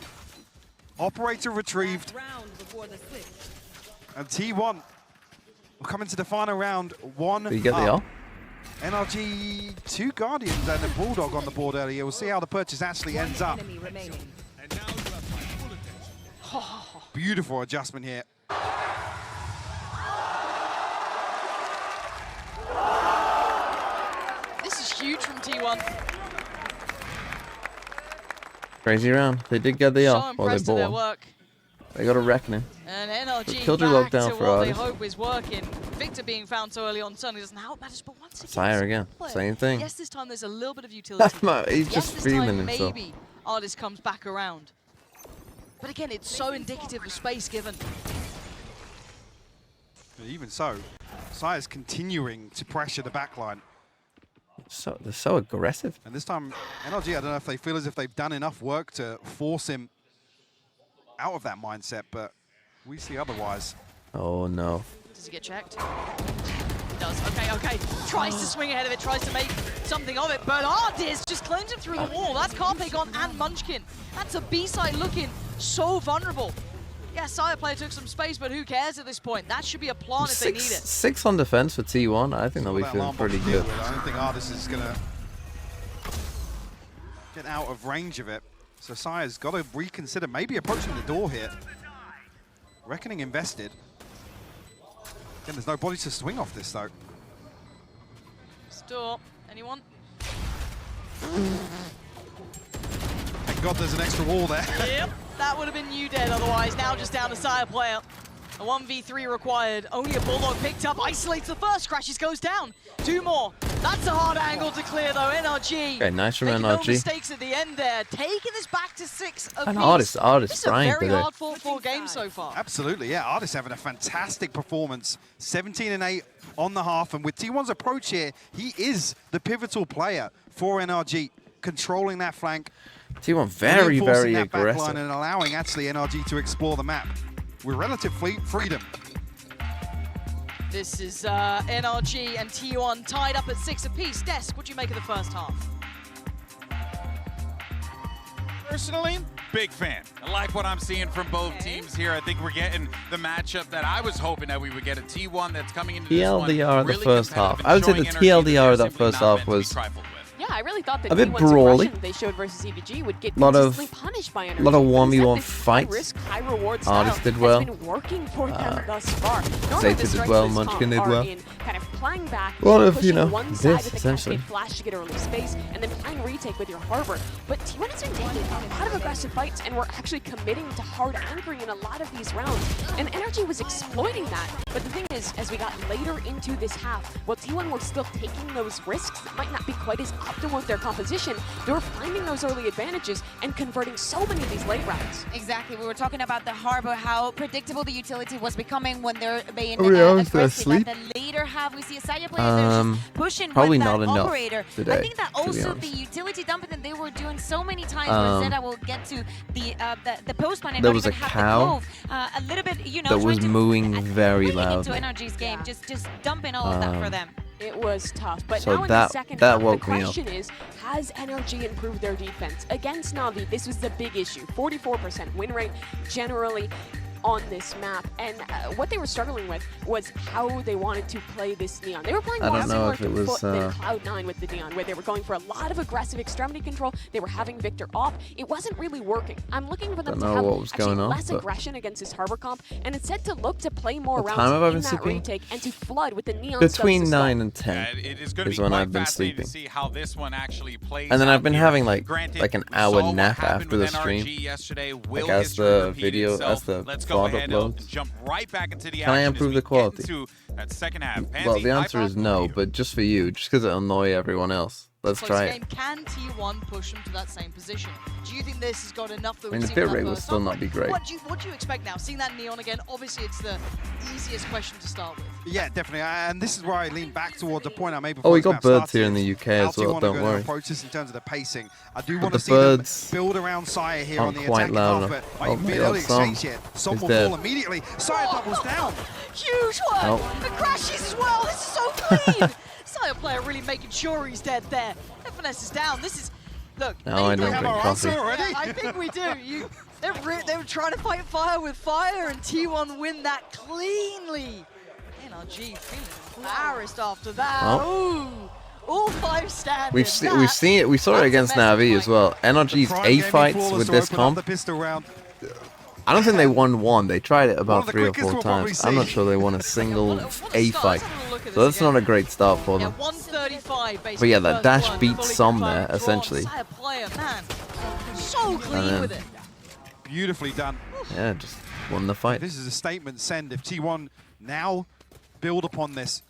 Operator retrieved. And T1 will come into the final round. Did you get the ult? NRG, 2 Guardians and a Bulldog on the board earlier. We'll see how the purchase actually ends up. Beautiful adjustment here. This is huge from T1. Crazy round. They did get the So ult. Well, they impressed with their bought. work. They got a reckoning. And NRG Killjoy back lockdown to for what they Artist. hope is working. Victor being found so early on certainly doesn't help matters, but once again, Sire again. Same thing. Yes, this time there's a little bit of utility. He's yes, just this feeling time himself. maybe Artist comes back around. But again, it's so indicative of space given. Even so, Sire's continuing to pressure the backline. So they're so aggressive. And this time, NRG, I don't know if they feel as if they've done enough work to force him out of that mindset, but we see otherwise. Oh no. Does he get checked? He does. Okay. Tries to swing ahead of it, tries to make something of it, but Artist just claims him through the wall. That's Carpegon and Munchkin. That's a B-side looking so vulnerable. Yeah, Sire player took some space, but who cares at this point? That should be a plant if they need it. 6 on defense for T1. I think they'll be feeling pretty good. I don't think Artist is going to get out of range of it. So Sire's got to reconsider maybe approaching the door here. Reckoning invested. Again, there's no body to swing off this, though. Store. Anyone? Thank God there's an extra wall there. Yep, that would have been you dead otherwise. Now just down to Sire player. A 1v3 required. Only a Bulldog picked up. Isolates the first. Crashes goes down. 2 more. That's a hard angle to clear, though. NRG. Okay, nice from making NRG. No mistakes at the end there. Taking this back to 6 apiece. And Artist This is a Brian very today. hard 4-4 game so far. Absolutely, yeah. Artist having a fantastic performance. 17 and 8 on the half. And with T1's approach here, he is the pivotal player for NRG, controlling that flank. T1 very, very that backline aggressive. and allowing actually NRG to explore the map with relative freedom. This is NRG and T1 tied up at 6 apiece. Desk, what do you make of the first half? Personally, big fan. I like what I'm seeing from both teams here. I think we're getting the matchup that I was hoping that we would get. A T1 that's coming into this one. TLDR the really first half. competitive I would say and the showing energy TLDR of that that they're first simply not half meant to be was trifled with. Yeah, I really thought that a bit T1's brawly. aggression they showed versus EDG would get Lot of- consistently punished by NRG. lot of But 1v1 instead, this fights. high-risk, high-reward style Artist did well. has been working for them thus far. Normally Zeta the did strengths well, of this Munchkin comp did are well. in kind of playing back, A lot of, pushing you know, one side this, with the essentially. cascade flash to get early space, and then playing retake with your harbor. But T1 has been taking a lot of aggressive fights, and we're actually committing to hard anchoring in a lot of these rounds. And NRG was exploiting that. But the thing is, as we got later into this half, while T1 were still taking those risks that might not be quite as optimal with their composition, they were finding those early advantages and converting so many of these late rounds. Exactly. We were talking about the harbor, how predictable the utility was becoming when they're being Oh, yeah, I was aggressive. asleep. At the later half, we see a Saya player that's just pushing Probably with not that enough operator. today, I think that to be also honest. the utility dumping that they were doing so many times where Zeta will get to the post line and There not was even a have cow the clove. A little bit, you know, that was trying to mooing very bring it into loudly. NRG's game, just dumping all of that for them. It was tough, but So now in that- the second that half, woke the me up. question is, has NRG improved their defense? Against Navi, this was the big issue. 44% win rate generally on this map, and what they were struggling with was how they wanted to play this Neon. They were playing I more don't know similar if to it was, FUT than Cloud9 with the Neon, where they were going for a lot of aggressive extremity control. They were having Victor off. It wasn't really working. I'm looking for them Don't to know have what was actually going on, less but- aggression against this Harbor comp, and instead to look to play more What rounds time have I in been that sleeping? retake and to flood with the Neon Between subs to 9 start. and 10 It is going to be when quite I've been fascinating sleeping. to see how this one actually plays And then out I've been here. having like Granted, an we hour saw what nap happened after with the NRG stream. yesterday. Like Will as history the repeat video, itself? as the Let's go VOD ahead and uploads. jump right back into the Can I action as improve we the get quality? into that second half. Well, Pansy, the answer high is five no, for you. but just for you, just because it'll annoy everyone else. Let's try it. Can T1 push them to that same position? Do you think this has got enough that I mean, the bit rate will still not be great. What do you expect now? Seeing that Neon again, obviously it's the easiest question to start with. Yeah, definitely. And this is where I lean back towards the point I made before. Oh, we got birds here in the UK as well, don't worry. Approach this in terms of the pacing. I do want to see them build around Sire here on the attacking half, but might be an early exchange here. Som will fall immediately. Sire doubles down. Huge one! The crashes as well. This is so clean. Sire player really making sure he's dead there. FNS is down. This is look. No, I don't drink coffee. Yeah, I think we do. They were trying to fight fire with fire, and T1 win that cleanly. NRG feeling embarrassed after that. Ooh, all 5 standing. We've seen it. We saw it against Navi as well. NRG's A fights with this comp. I don't think they won one. They tried it about 3 or 4 times. I'm not sure they won a single A fight. So that's not a great start for them. But yeah, that dash beats some there, essentially. So clean with it. Beautifully done. Yeah, just won the fight. This is a statement send. If T1 now build upon this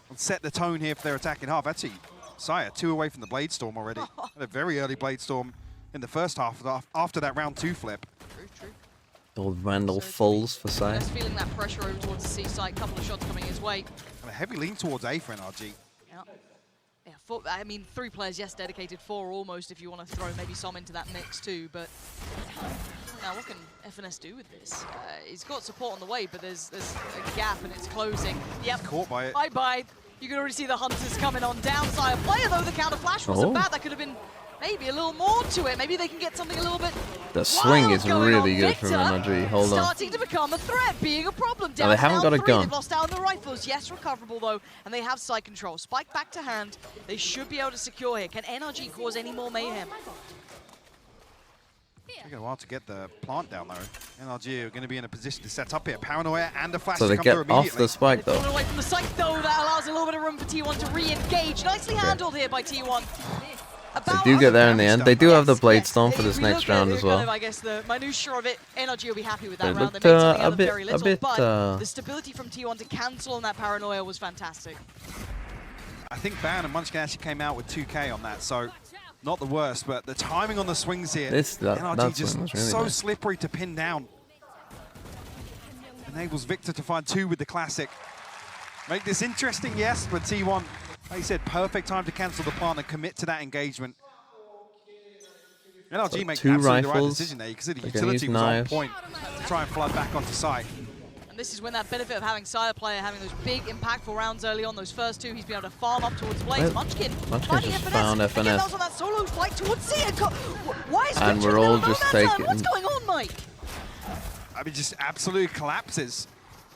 and set the tone here for their attacking half. Actually, Sire 2 away from the Blade Storm already. Had a very early Blade Storm in the first half after that round 2 flip. True. Old Vandal falls for Sire. Just feeling that pressure over towards the C side. Couple of shots coming his way. And a heavy lean towards A for NRG. Yeah, I mean, 3 players, yes, dedicated, 4 almost, if you want to throw maybe some into that mix too, but now what can FNS do with this? He's got support on the way, but there's a gap and it's closing. Yep. Caught by it. Bye-bye. You can already see the Hunters coming on downside. Player though, the counter flash wasn't bad. That could have been maybe a little more to it. Maybe they can get something a little bit. The swing is really good from NRG. Hold on. Starting to become a threat, being a problem. Now they haven't got a gun. They've lost out on the rifles. Yes, recoverable though, and they have side control. Spike back to hand. They should be able to secure here. Can NRG cause any more mayhem? Taking a while to get the plant down though. NRG are going to be in a position to set up here. Paranoia and a flash so to they come get through immediately. off the spike though. Away from the site though, that allows a little bit of room for T1 to re-engage. Nicely handled here by T1. They do get there in the end. They do have the Blade Storm for this next round as well. Kind of, I guess the minutiae of it, NRG will be happy with that It round. looked, They made something out of very little, but the the stability from T1 to cancel on that Paranoia was fantastic. I think Ban and Munchkin actually came out with 2K on that, so not the worst, but the timing on the swings here, NRG just really so nice. slippery to pin down. Enables Victor to find 2 with the classic. Make this interesting, yes, but T1, like you said, perfect time to cancel the plant and commit to that engagement. NRG So make 2 absolutely rifles. the right decision there. You can see the utility was on point to try and flood back onto site. And this is when that benefit of having Sire player having those big impactful rounds early on, those first 2, he's been able to farm up towards Blaze. Munchkin just found FNS. On that solo fight towards C. Why is And we're all just taking. What's going on, Mike? I mean, just absolutely collapses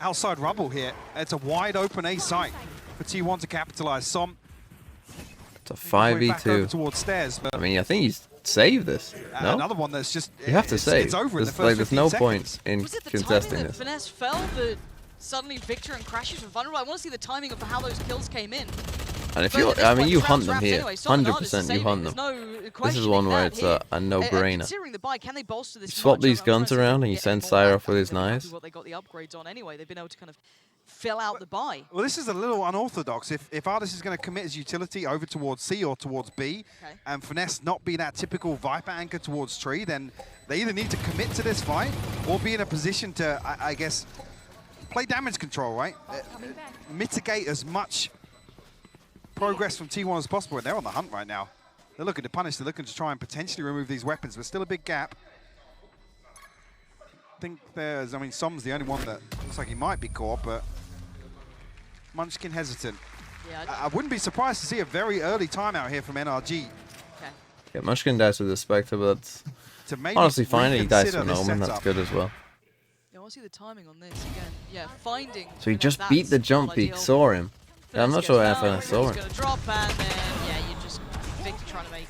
outside rubble here. It's a wide open A site for T1 to capitalize. Som. It's a 5v2. Towards stairs, but I mean, I think he's saved this. No? Another one that's just. You have to save. It's over in the There's, first no 15 point seconds. in Was it the contesting timing this. that Finesse fell that suddenly Victor and Crashes were vulnerable? I want to see the timing of how those kills came in. And if But you, at this I mean, point, you the hunt round's them wrapped here. anyway. Someone hard is 100% you saving. hunt There's them. no This is questioning one where that it's here. a no-brainer. Considering the buy, can they bolster this? Swap much? these I'm guns impressed around they and you get send more Sire back. off with his They're happy knives. What they got the upgrades on anyway. They've been able to kind of fill out the buy. Well, this is a little unorthodox. If Artis is going to commit his utility over towards C or towards B, and Finesse not be that typical Viper anchor towards Tree, then they either need to commit to this fight or be in a position to, I guess, play damage control, right? Mitigate as much progress from T1 as possible. And they're on the hunt right now. They're looking to punish. They're looking to try and potentially remove these weapons, but still a big gap. I think there's, I mean, Som's the only one that looks like he might be caught, but Munchkin hesitant. Yeah, I wouldn't be surprised to see a very early timeout here from NRG. Yeah, Munchkin dies with the Spectre, but that's To maybe honestly fine. He dies reconsider with this Omen, that's setup. good as well. I want to see the timing on this again. Yeah, finding. So he just beat the jump peak, saw him. Yeah, I'm not sure FNS saw He's him. going to drop, and then, yeah, you just Victor trying to make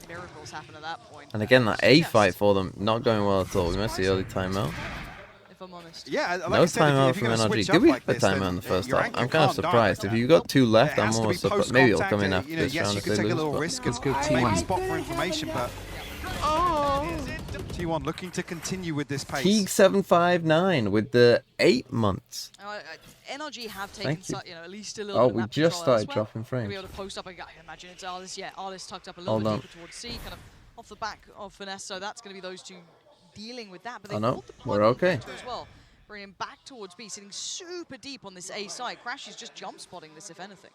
miracles happen at that point. And again, that A fight for them, not going well at all. We missed the early timeout. If I'm honest. Yeah, like No I said, timeout if from you're gonna NRG. switch Did up we like have a this, timeout then in the first your half? anchor I'm kind of can't die. surprised. If you've got 2 left, It I'm has to be almost surprised. Maybe it'll come in post-contact, after you know, this yes, round you if could they take a lose. little But risk Let's go of T1. maybe spot for information, but Oh. T1 looking to continue with this pace. Keeg759 with the 8 months. NRG have taken at least a little Oh, bit of we map just control started elsewhere. dropping frames. Be able to post up, I imagine it's Arlis. Yeah, Arlis tucked up a little bit deeper towards C, kind of off the back of Finesse, so that's going to be those two dealing with that. But they pulled the plug on Victor as well, bringing him back towards B, sitting super deep on this A side. Crash is just jump spotting this, if anything.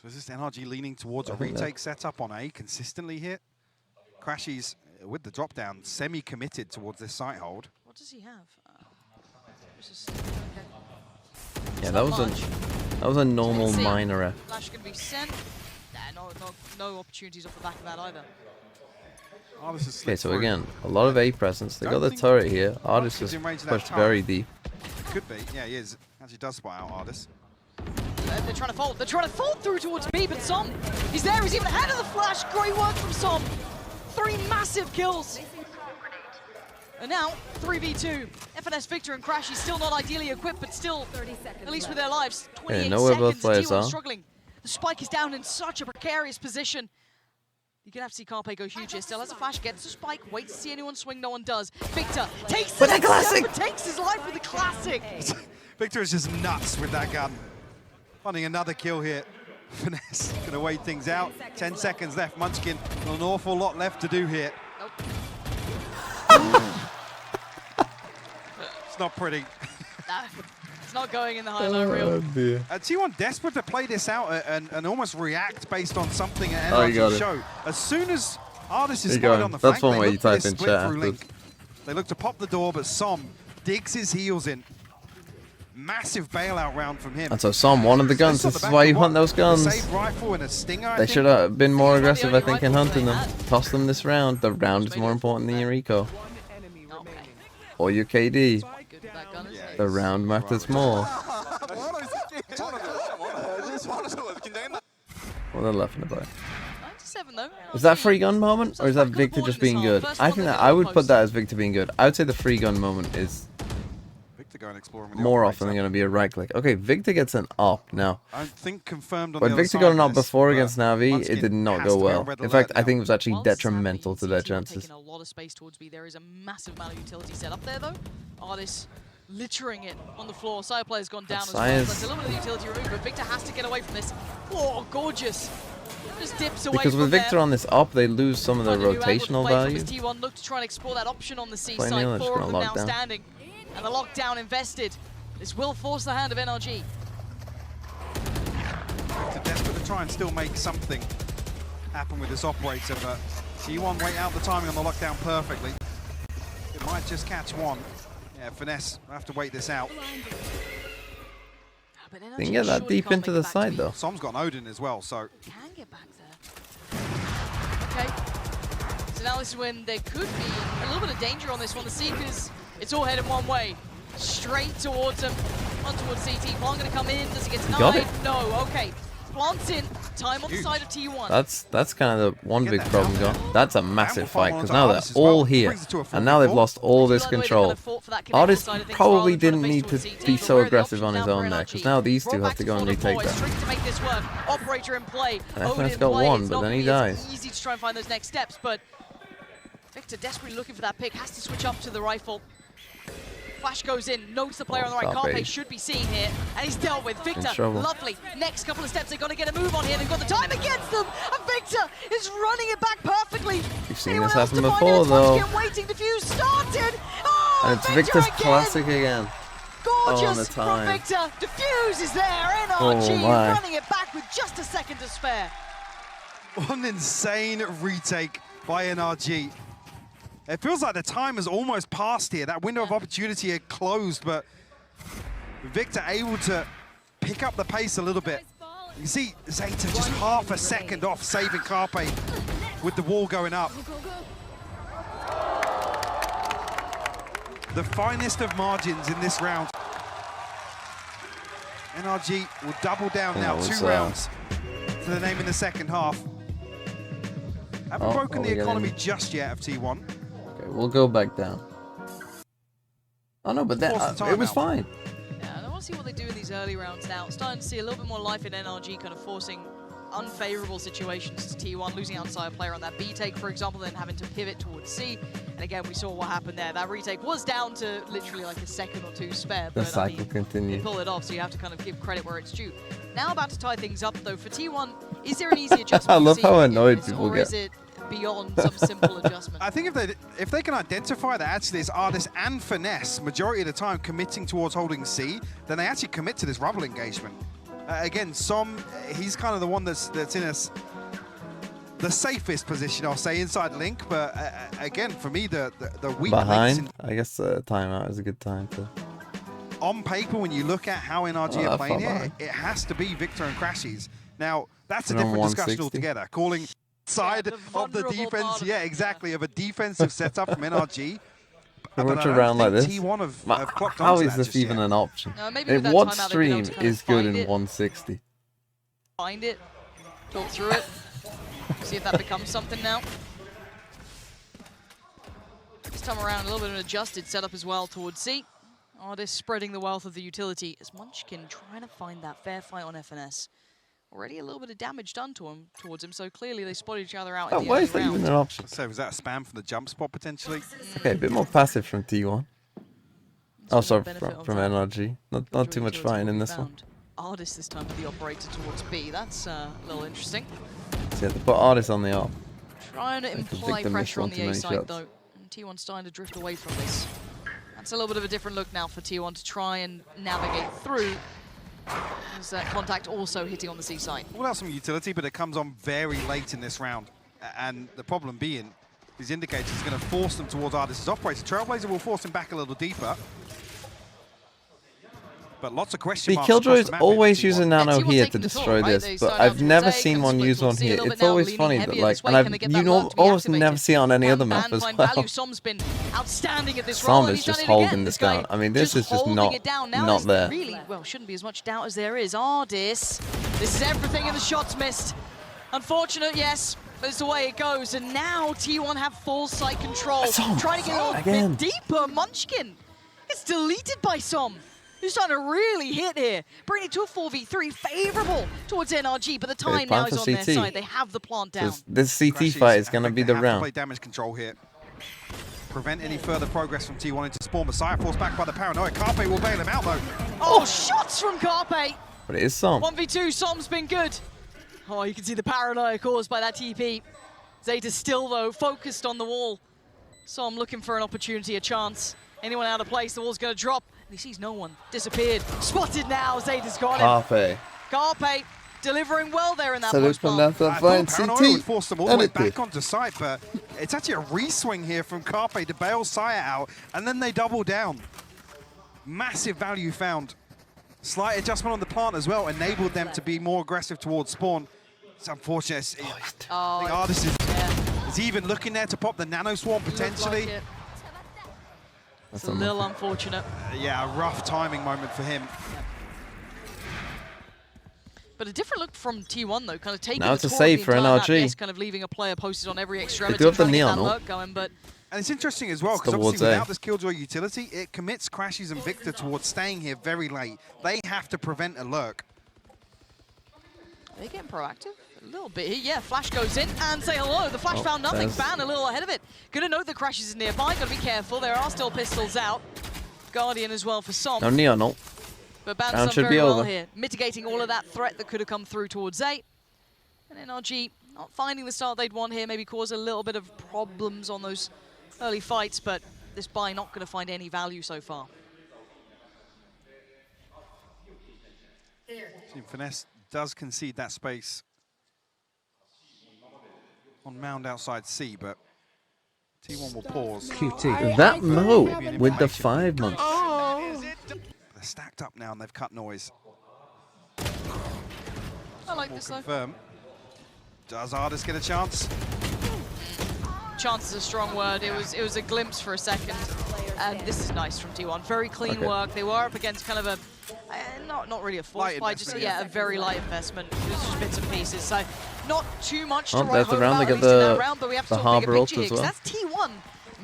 So is this NRG leaning towards a retake setup on A consistently here? Crashy's, with the drop down, semi-committed towards this site hold. What does he have? Yeah, that was a normal minor F. Flash going to be sent. No opportunities off the back of that either. Okay, so again, a lot of A presence. They got the turret here. Artis is pushed very deep. Could be, yeah, he is. Actually does spot out Artis. They're trying to fold. They're trying to fold through towards B, but Som, he's there. He's even ahead of the Flash. Great work from Som. 3 massive kills. And now, 3v2. FNS Victor and Crash, he's still not ideally equipped, but still, at least with their lives, 28 know where both seconds. players are. Struggling. The spike is down in such a precarious position. You're going to have to see Carpe go huge here. Still has a flash, gets the spike, waits to see anyone swing, no one does. Victor takes the next step, takes his life with the classic. Victor is just nuts with that gun. Finding another kill here. Finesse going to wait things out. 10 seconds left. Munchkin, an awful lot left to do here. Nope. It's not pretty. No, it's not going in the highlight reel. T1 desperate to play this out and almost react based on something at NRG show. As soon as Artis is spotted on the flank, That's one way you type in chat. They look to pop the door, but Som digs his heels in. Massive bailout round from him. And so Som, one of the guns. This is why you hunt those guns. Rifle and a stinger, they should have been more aggressive, I think, in hunting them. Toss them this round. The round is more important than your eco. Or your KD. The round matters more. What are they laughing about? 97 though. Is that free gun moment, or is that Victor just being good? I think that I would put that as Victor being good. I would say the free gun moment is more often going to be a right click. Okay, Victor gets an op now. I think confirmed on when Victor got an op before against Navi, it did not go well. In fact, I think it was actually detrimental to their chances. A lot of space towards B. There is a massive amount of utility set up there though. Artis littering it on the floor. Side player's gone down as well. That's a little bit of utility removed, but Victor has to get away from this. Oh, gorgeous. Just dips away because with Victor on this op, they lose some of their rotational value. T1 look to try and explore that option on the C side. 4 of them now standing. And the lockdown invested. This will force the hand of NRG. They're desperate to try and still make something happen with this operator, but T1 wait out the timing on the lockdown perfectly. It might just catch one. Yeah, Finesse will have to wait this out. They can get that deep into the side though. Som's got an Odin as well, so. Can get back there. Okay. So now this is when there could be a little bit of danger on this one. The Seekers, it's all headed one way. Straight towards him. On towards CT. Plant gonna come in. Does he get denied? No. Okay. Plant's in. Time on the side of T1. That's kind of the one big problem gone. That's a massive fight because now they're all here and now they've lost all this control. Artis probably didn't need to be so aggressive on his own there because now these two have to go and retake that. Operator in play. FNS got one, but then he dies. Easy to try and find those next steps, but Victor desperately looking for that pick, has to switch up to the rifle. Flash goes in, notes the player on the right. Carpe should be seen here, and he's dealt with. Victor, lovely. Next couple of steps, they've got to get a move on here. They've got the time against them, and Victor is running it back perfectly. We've seen this happen before, though. Waiting, defuse started. Oh, and it's Victor's classic again. Gorgeous from Victor. Defuse is there. NRG running it back with just a second to spare. What an insane retake by NRG. It feels like the time has almost passed here. That window of opportunity had closed, but Victor able to pick up the pace a little bit. You see Zeta just half a second off saving Carpe with the wall going up. The finest of margins in this round. NRG will double down now, 2 rounds to the name in the second half. Haven't broken the economy just yet of T1. Okay, we'll go back down. Oh no, but that it was fine. Yeah, I want to see what they do in these early rounds now. Starting to see a little bit more life in NRG, kind of forcing unfavorable situations to T1, losing outside player on that B take, for example, then having to pivot towards C. And again, we saw what happened there. That retake was down to literally like a second or two spare, The but cycle continues. pull it off, so you have to kind of give credit where it's due. Now about to tie things up, though, for T1, is there an easy adjustment? I love how annoyed people or get. Is it beyond some simple adjustment? I think if they can identify that actually it's Artist and Finesse majority of the time committing towards holding C, then they actually commit to this rubble engagement. Again, he's kind of the one that's in the safest position, I'll say, inside Link. But again, for me, the weak Behind, I guess timeout is a good time to. On paper, when you look at how NRG are playing here, it has to be Victor and Crashies. Now, that's a different discussion altogether. Calling side of the defense, yeah, exactly, of a defensive setup from NRG. Pretty much around like this. T1 have clocked How onto is that this just even yet. an option? Maybe with that What timeout, they've been stream able to kind of is good find in it. 160? Find it, talk through it, see if that becomes something now. This time around, a little bit of an adjusted setup as well towards C. Artist spreading the wealth of the utility as Munchkin trying to find that fair fight on FNS. Already a little bit of damage done towards him, so clearly they spotted each other out in the Why early is that even round. an option? So was that a spam from the jump spot potentially? Okay, a bit more passive from T1. Oh, sorry, benefit of from that. NRG. Not too much fighting in this one. Artist this time with the operator towards B. That's a little interesting. So yeah, they put Artist on the ARP. Trying to They can imply victim pressure on this the one A to side, many shots. though. And T1 starting to drift away from this. That's a little bit of a different look now for T1 to try and navigate through. As that contact also hitting on the C side. All out some utility, but it comes on very late in this round. And the problem being, these indicators is going to force them towards Artist's operator. Trailblazer will force him back a little deeper. But lots of question The marks across Killjoys the map always here use for a T1. nano T1 here to taking the destroy toll, right? this, They but start out I've from never A, seen comes one split use one towards C a here. little It's bit now, always leaning funny that heavier like, this way. and Can they get you that know, alert to be almost never activated? see it on any other Can map as find well. value. Som's been outstanding at this Som role, and is he's done just it holding again. this guy down. I mean, this is just holding not it down. Now not is there. Really, well, shouldn't be as much doubt as there is. Artist, this is everything, and the shot's missed. Unfortunate, yes. But it's the way it goes, and now T1 have full site control. Trying to get a little bit deeper. Munchkin gets deleted by Som, who's starting to really hit here. Bringing it to a 4v3, favorable towards NRG, but the time now is on their side. They have the plant down. This CT fight is going to be the Have to round. play damage control here. Prevent any further progress from T1 into spawn. Messiah forced back by the paranoia. Carpe will bail him out though. Oh, shots from Carpe. But it is Som. 1v2, Som's been good. Oh, you can see the paranoia caused by that TP. Zeta still, though, focused on the wall. Som looking for an opportunity, a chance. Anyone out of place, the wall's going to drop. And he sees no one. Disappeared. Spotted now. Zeta's got him. Carpe delivering well there in that post bomb. I thought Paranoia would force them all the way back onto site, but it's actually a re-swing here from Carpe to bail Saya out, and then they double down. Massive value found. Slight adjustment on the plant as well enabled them to be more aggressive towards spawn. It's unfortunate. The Artist is even looking there to pop the nano swarm potentially. Like it's a little unfortunate. Yeah, a rough timing moment for him. But a different look from T1 though, kind of taking Now the it's a tour of save the for entire NRG. map. Yes, kind of leaving a player posted on every extremity. do have the trying to get that neon, lurk going, but And it's interesting as well, because obviously without this Killjoy utility, it commits Crashies and Victor towards staying here very late. They have to prevent a lurk. Are they getting proactive? A little bit here. Yeah, Flash goes in and say hello. The Flash found nothing. Ban a little ahead of it. Gonna note the Crashies is nearby. Gotta be careful. There are still pistols out. Guardian as well for Som. No neon, no. But Ban's Round done should very be well over. here, mitigating all of that threat that could have come through towards A. And NRG not finding the start they'd want here, maybe cause a little bit of problems on those early fights, but this buy not going to find any value so far. Finesse does concede that space on mound outside C, but T1 will pause. QT. That Mo with the 5 months. They're stacked up now and they've cut noise. I like this though. Confirm. Does Artist get a chance? Chance is a strong word. It was a glimpse for a second, and this is nice from T1. Very clean work. They were up against kind of a not really a forced fight, just a very light investment. It was just bits and pieces. So not too much to write home about, at least in that round, but we have to talk bigger picture here, because that's T1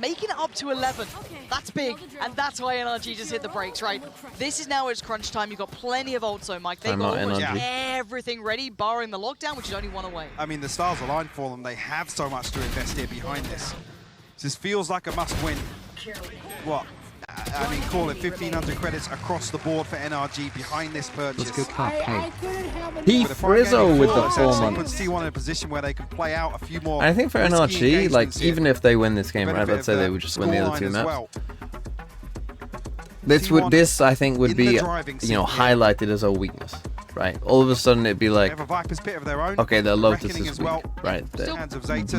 making it up to 11. That's big, and that's why NRG just hit the brakes, right? This is now it's crunch time. You've got plenty of ult zone, Mike. They've got almost everything ready, barring the lockdown, which is only one away. I mean, the stars aligned for them. They have so much to invest here behind this. This feels like a must-win. What? I mean, call it 1,500 credits across the board for NRG behind this purchase. Let's go Carpe. He Frizzo with the 4 months. Puts T1 in a position where they can play out a few more. I think for NRG, like, even if they win this game, right, let's say they would just win the other 2 maps. This I think would be, you know, highlighted as a weakness, right? All of a sudden it'd be like, okay, their Lotus is weak, right? They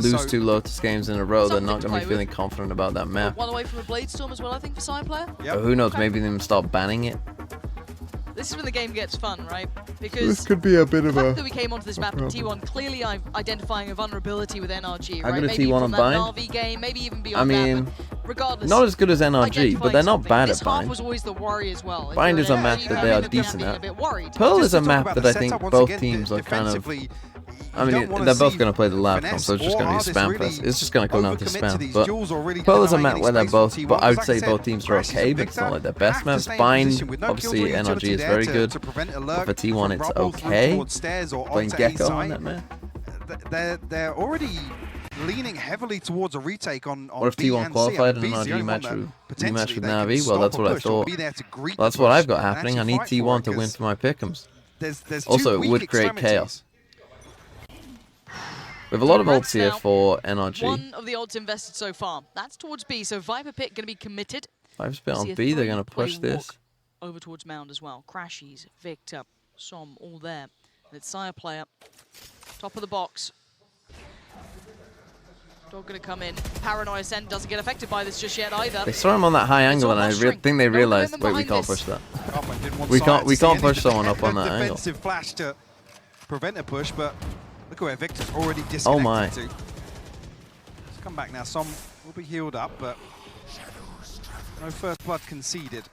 lose 2 Lotus games in a row, they're not going to be feeling confident about that map. One away from a Blade Storm as well, I think, for Side Player. But who knows, maybe they start banning it. This is when the game gets fun, right? Because this could be a bit of the fact that we came onto this map in T1 clearly identifying a vulnerability with NRG, right? Maybe T1 from on that bind. Navi game, maybe even beyond that, but regardless, not as good as NRG, but they're not bad at bind. bind. Was always the worry as well. Bind is a map that they are decent at. Pearl is a map that I think both teams are kind of... I mean, they're both going to play the lab comp, so it's just going to be a spam fest. It's just going to come down to spam. But Pearl is a map where they're both... But I would say both teams are okay, but it's not like their best maps. Bind, obviously, NRG is very good. But for T1, it's okay. Playing Gecko on that map. They're already leaning heavily towards a retake on what if T1 qualified in an NRG rematch with Navi? Well, that's what I thought. Well, that's what I've got happening. I need T1 to win for my pick'ems. Also, it would create chaos. We have a lot of ults here for NRG. One of the ults invested so far. That's towards B, so Viper Pit going to be committed. Viper's Pit on B, they're going to push this. Over towards Mound as well. Crashies, Victor, Som, all there. And it's Sire Player. Top of the box. Dog going to come in. Paranoia Ascent doesn't get affected by this just yet either. They saw him on that high angle, and I think they realized, wait, we can't push that. We can't push someone up on that angle. Defensive flash to prevent a push, but look at where Victor's already disconnected oh my. to. Let's come back now. Som will be healed up, but no first blood conceded.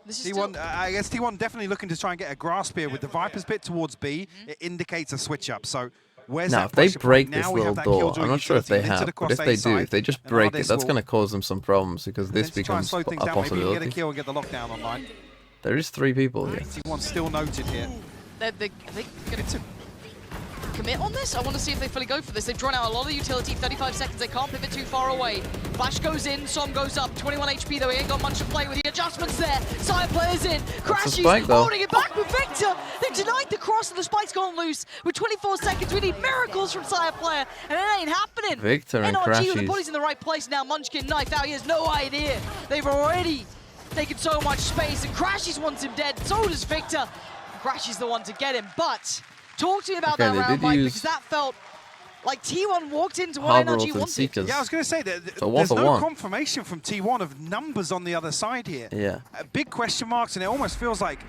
T1, I guess T1 definitely looking to try and get a grasp here with the Viper's Pit towards B. It indicates a switch up. So where's now, that if they break this little door, I'm not sure if they have, but if they do, if they just break it, that's going to cause them some problems because this becomes a possibility. Maybe get a kill and get the lockdown online. There is 3 people here. T1 still noted here. Are they going to commit on this? I want to see if they fully go for this. They've drawn out a lot of utility, 35 seconds. They can't pivot too far away. Flash goes in, Som goes up. 21 HP though, he ain't got much to play with. The adjustments there. Sire Player's in. Crashies holding it back with Victor. They've denied the cross and the spike's gone loose. With 24 seconds, we need miracles from Sire Player, and it ain't happening. Victor and NRG with the Crashies. body's in the right place now. Munchkin knifed out. He has no idea. They've already taken so much space, and Crashies wants him dead. So does Victor. Crashies the one to get him, but talk to me about that round, Mike, because that felt like T1 walked into what NRG wanted. Yeah, I was going to say that there's no confirmation from T1 of numbers on the other side here. Yeah. Big question marks, and it almost feels like,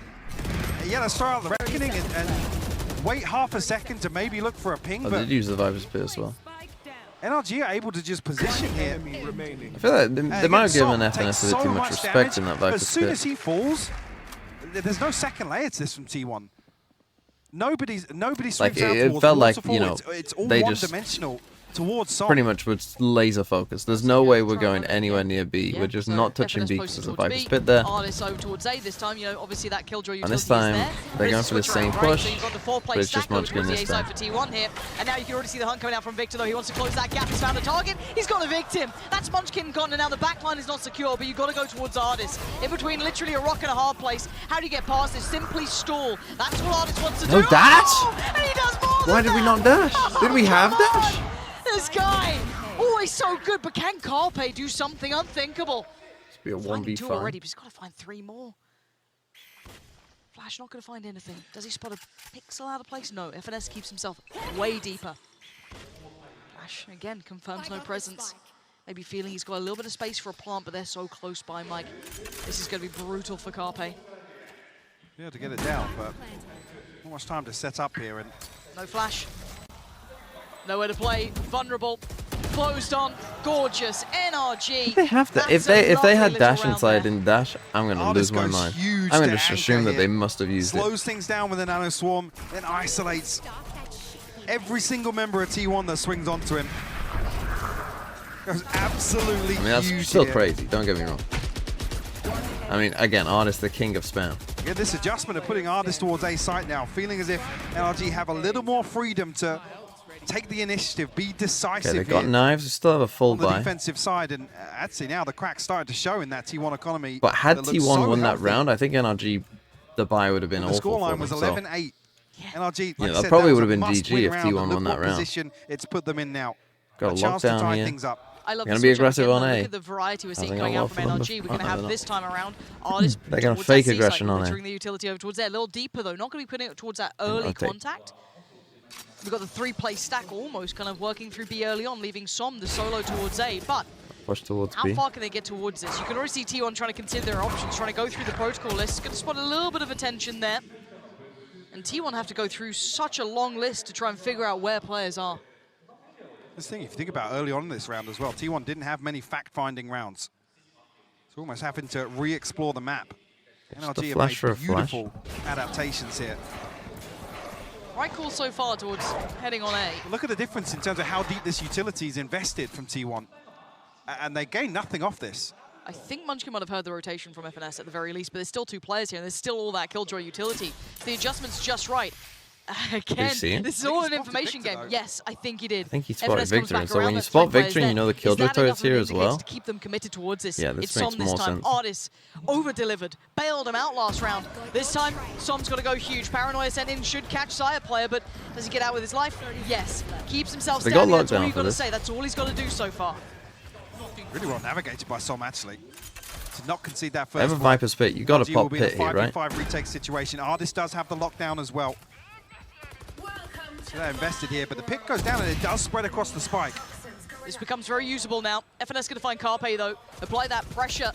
yeah, let's throw out the reckoning and wait half a second to maybe look for a ping. Oh, they did use the Viper's Pit as well. NRG are able to just position here. I feel like they might have given FNS a bit too much respect in that Viper's Pit. As soon as he falls, there's no second layer to this from T1. Nobody swims like out it felt like, you know, it's all they one-dimensional towards Som. pretty much was laser focused. There's no way we're going anywhere near B. We're just not touching B because of the Viper's Pit there. Artist over towards A this time, you know, obviously that killjoy And this time, they're going for the same push, but it's just Munchkin this time. For T1 here, and now you can already see the hunt coming out from Victor, though. He wants to close that gap. He's found a target. He's got a victim. That's Munchkin gone, and now the backline is not secure, but you've got to go towards Artist. In between literally a rock and a hard place. How do you get past this? Simply stall. That's what Artist wants to do. No dash! Oh, and he does more Why did we not dash? Did we have dash? This guy, always so good, but can Carpe do something unthinkable? It's be a 1v5 already, but he's got to find 3 more. Flash not going to find anything. Does he spot a pixel out of place? No, FNS keeps himself way deeper. Flash, again, confirms no presence. Maybe feeling he's got a little bit of space for a plant, but they're so close by, Mike. This is going to be brutal for Carpe. Yeah, to get it down, but not much time to set up here. And no flash. Nowhere to play. Vulnerable. Closed on. Gorgeous. NRG. They have to. If they had dash inside and dash, I'm gonna lose my mind. I'm gonna just assume that they must have used it. Slows things down with a nano swarm, then isolates every single member of T1 that swings onto him. That was absolutely I mean, that's huge still here. crazy. Don't get me wrong. I mean, again, Artist, the king of spam. Yeah, this adjustment of putting Artist towards A site now, feeling as if NRG have a little more freedom to take the initiative, be decisive. Okay, they've got knives. They still have a full on the buy. defensive side, and actually now the cracks started to show in that T1 economy. But had that T1 looks so won that healthy. round, I think NRG, the buy would have been The awful scoreline for was them, so. 11-8. NRG, like Yeah, I that said, probably that would was have a been must-win GG if round, T1 and look won that what round. position it's put them in now. Got a chance to lockdown tie here. things up. I love Gonna the be switch up aggressive again, on though. A. Look at the variety we're seeing think coming I'll out from offer them. NRG. We're going to I have don't this time around Artist They're gonna towards fake that C side, aggression on A. entering the utility over towards there. A little deeper, though. Not going to be putting it towards that early Okay. contact. We've got the 3-play stack almost kind of working through B early on, leaving Som the solo towards A. But Push towards how B. far can they get towards this? You can already see T1 trying to consider their options, trying to go through the protocol list. Going to spot a little bit of attention there. And T1 have to go through such a long list to try and figure out where players are. This thing, if you think about early on in this round as well, T1 didn't have many fact-finding rounds. It's almost having to re-explore the map. NRG have flash for a made beautiful adaptations here. Right call so far towards heading on A. But look at the difference in terms of how deep this utility is invested from T1. And they gain nothing off this. I think Munchkin might have heard the rotation from FNS at the very least, but there's still 2 players here, and there's still all that Killjoy utility. The adjustment's just right. Again, see him? this is all an information game. Yes, I think he did. I think he spotted FNS comes Victor, back and so around, when you that's spot 3 players Victor and you there. know the Is Killjoy that turret's enough of an here as indicator well? to keep them committed towards this? Yeah, this it's makes Som this more time. sense. Artist over-delivered, bailed him out last round. This time, Som's got to go huge. Paranoia sent in, should catch Sire player, but does he get out with his life? Yes. Keeps himself They got standing. That's all lockdown you've for got to this. say. That's all he's got to do so far. Really well navigated by Som, actually. To not concede that They have first a one. Viper's Pit. You got to NRG will pop be in a Pit here, right? 5v5 retake situation. Artist does have the lockdown as well. So they're invested here, but the pick goes down and it does spread across the spike. This becomes very usable now. FNS going to find Carpe, though. Apply that pressure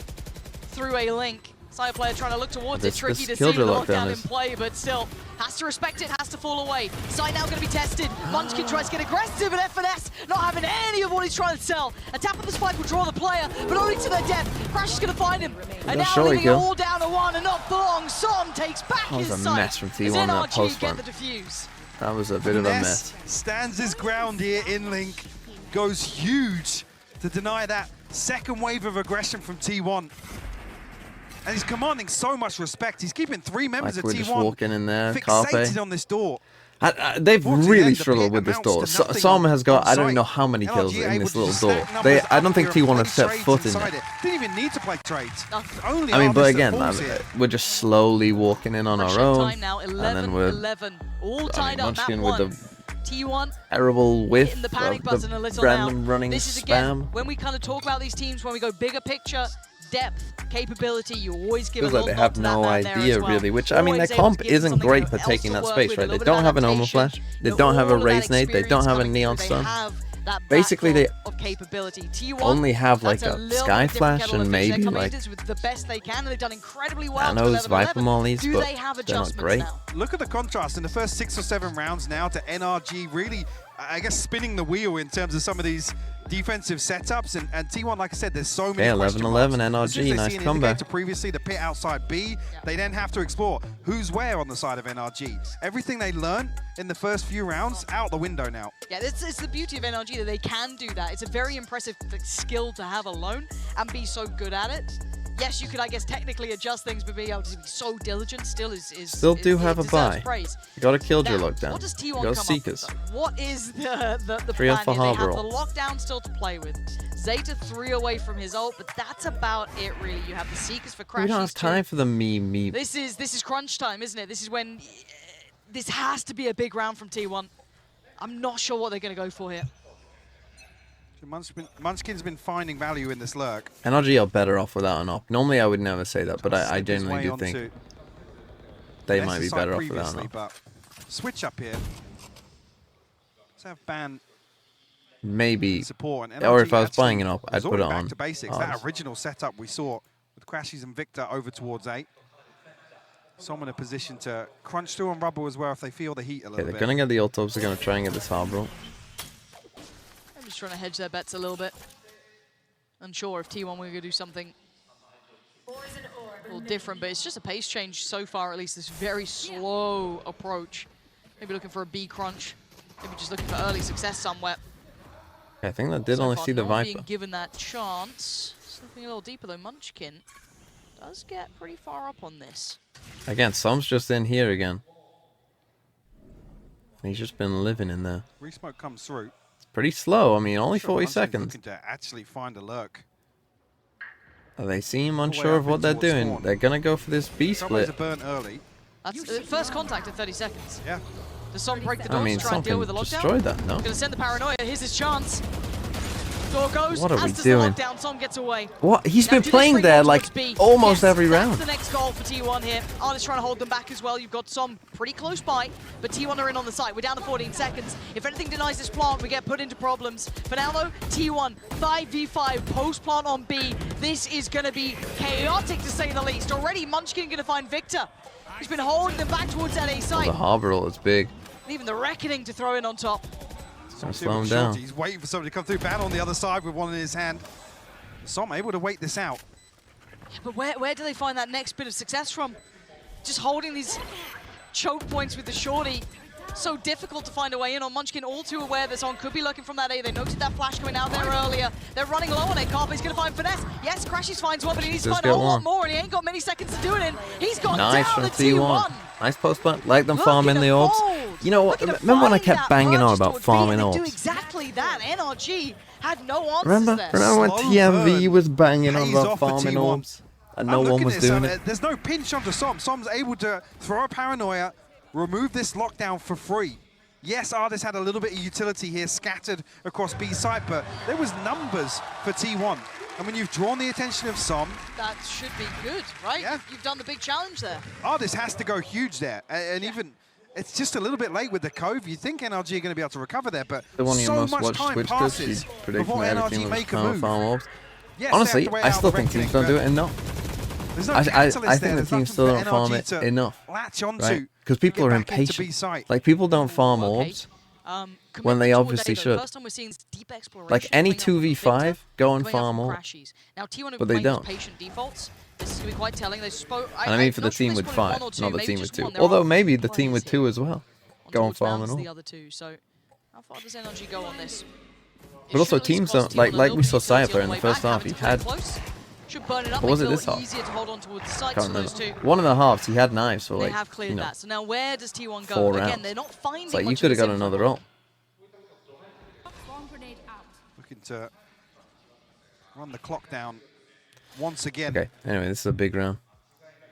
through a link. Sire player trying to look towards it. Tricky to see with the lockdown in play, but still has to respect it, has to fall away. Side now going to be tested. Munchkin tries to get aggressive, and FNS not having any of what he's trying to sell. A tap on the spike will draw the player, but only to their death. Crash is going to find him. And now leaving it all down to 1, and not for long. Som takes back his sight. That was a mess from T1, that NRG post get run. the defuse. That was a bit of a mess. Stands his ground here in Link. Goes huge to deny that second wave of aggression from T1. And he's commanding so much respect. He's keeping 3 members Like of we're just T1 walking in there, fixated Carpe. on this door. They've Unfortunately, really then the struggled pit with this amounts door. to nothing Som has got, on I don't site. know how many kills NRG in able this to little just door. stack numbers I don't think up here T1 and have set play foot in trades it. inside Didn't even need to play trades. Only I mean, but Artist that again, falls here. we're just slowly walking in on our Pressure own. time now, And then we're 11, all tied up, map Munchkin 1. with the T1 terrible whiff hitting the panic of button a the little random now. running This is again, spam. when we kind of talk about these teams, when we go bigger picture, depth, capability, you always give Feels a like little they have nod to no that man there idea as well. really, which I mean their Always able comp to give them isn't something great for else taking to that work space, with, right? a They little don't bit have an of Omen Flash, adaptation. they don't have a All of that Raise Nade, they don't have a experience Neon coming Stun. through. They have that Basically they backlog of capability. T1, only have like that's a little Sky bit different Flash kettle of and fish. They're maybe coming like into this with the best they can, and they've done incredibly well. to Nanos, 11-11. Viper Mollies, Do but they have they're not adjustments great. now? Look at the contrast in the first 6 or 7 rounds now to NRG really, I guess, spinning the wheel in terms of some of these defensive setups. And T1, like I said, there's so many question 11-11 marks. As soon as NRG, they nice see an comeback. indicator previously, the pit outside B, they then have to explore who's where on the side of NRG. Everything they learned in the first few rounds, out the window now. Yeah, it's the beauty of NRG that they can do that. It's a very impressive skill to have alone and be so good at it. Yes, you could, I guess, technically adjust things, but being able to be so diligent still Still do have a buy. Praise. You got a Killjoy Now, lockdown. What does T1 You come got up Seekers. with, though? What is the Free plan off for here? They have Harbor the ult. lockdown still to play with. Zeta 3 away from his ult, but that's about it, really. You have the Seekers for Crash. We don't have time for the meme. This is crunch time, isn't it? This is when this has to be a big round from T1. I'm not sure what they're going to go for here. Munchkin's been finding value in this lurk. NRG are better off without an op. Normally I would never say that, but I genuinely do think they might be better off without an op. But switch up here. Let's have ban Maybe. support. And Or if NRG I was actually buying an op, I'd was put it already on. back to basics. That original setup we saw with Crashies and Victor over towards 8. Some in a position to crunch through on rubble as well if they feel the heat a little Okay, they're bit. going to get the ult ups, they're going to try and get this Harbor ult. I'm just trying to hedge their bets a little bit. Unsure if T1 were going to do something a little different, but it's just a pace change so far, at least this very slow approach. Maybe looking for a B crunch. Maybe just looking for early success somewhere. I think that did so only far see the not Viper. being given that chance. Slipping a little deeper though, Munchkin does get pretty far up on this. Again, Som's just in here again. He's just been living in there. Resmoke comes through. It's pretty slow. I mean, only Sure, 40 Munchkin's seconds. looking to actually find a lurk. They seem All the way unsure up of what in they're towards doing. spawn. They're gonna go for this B Subways split. are burnt early. That's first contact in 30 seconds. Yeah. Does Som break the I door mean, to try and deal Som with the can lockdown? destroy that, no? Gonna send the paranoia. Here's his chance. Door goes. What are we as does doing? The lockdown. Som gets away. What? He's Now, been do they playing spring there more like towards B? almost Yes, every round. That's the next goal for T1 here. Artist trying to hold them back as well. You've got Som pretty close by, but T1 are in on the site. We're down to 14 seconds. If anything denies this plant, we get put into problems. For now though, T1 5v5 post plant on B. This is going to be chaotic to say the least. Already Munchkin going to find Victor. He's been holding them back towards that A site. The harbor roll is big. And even the Reckoning to throw in on top. Gonna slow him down. He's waiting for somebody to come through. Ban on the other side with one in his hand. Som able to wait this out. Yeah, but where do they find that next bit of success from? Just holding these choke points with the shorty. So difficult to find a way in on. Munchkin all too aware that Som could be looking from that A. They noted that flash coming out there earlier. They're running low on it. Carpe's going to find Finesse. Yes, Crashes finds one, but he needs to Does find a get whole lot one. more, and he ain't got many seconds to do it in. He's gone Nice down from the T1. T1. Nice post plant. Like them Look farming at the orbs. fold. You know what? Look at Remember when I find kept that banging on purchase about towards B, farming and they do orbs? exactly that. NRG had no answers Remember? there. Remember when Slow TMV burn was banging on pays about off for farming T1. orbs? And I'm no one looking was at this, doing it? There's no pinch onto Som. Som's able to throw a paranoia, remove this lockdown for free. Yes, Artist had a little bit of utility here scattered across B site, but there was numbers for T1. And when you've drawn the attention of Som, That should be good, right? Yeah. You've done the big challenge there. Artist has to go huge there. And even, it's just a little bit late with the Cove. You think NRG are going to be able to recover there, but The one of your so most much watched time Twitch clips, passes she's predicting before that NRG everything was make a farm move. orbs. Yes, Honestly, they have to wait I out still the think teams reckoning, don't do but it enough. there's no I catalyst think there. the There's teams nothing still for don't farm NRG it to enough. latch onto Right? Because to people get are back into impatient. B site. Like, people don't farm Okay. orbs Commitment when they toward obviously A, though. should. First time we're seeing this deep exploration Like, any coming up from 2v5, Victor, go and coming up farm from orbs. Crashies. Now T1 have But they played don't. patient defaults. This is going to be quite telling. They spoke. And I mean for the team with 5, not the team with 2. Although maybe the team with 2 as well. Go and farm and all. The other two. So how far does NRG go on this? But also teams don't, like we saw Cypher in the first half, he had, Should burn it up. what was makes it a this little half? easier to hold on towards the I sights can't for those remember. two. One and a half, he had knives for They like, have cleared you know, that. So now where does T1 go? 4 Again, rounds. they're not finding It's like you much could of have this got info. another ult. Looking to run the clock down once again. Okay, anyway, this is a big round.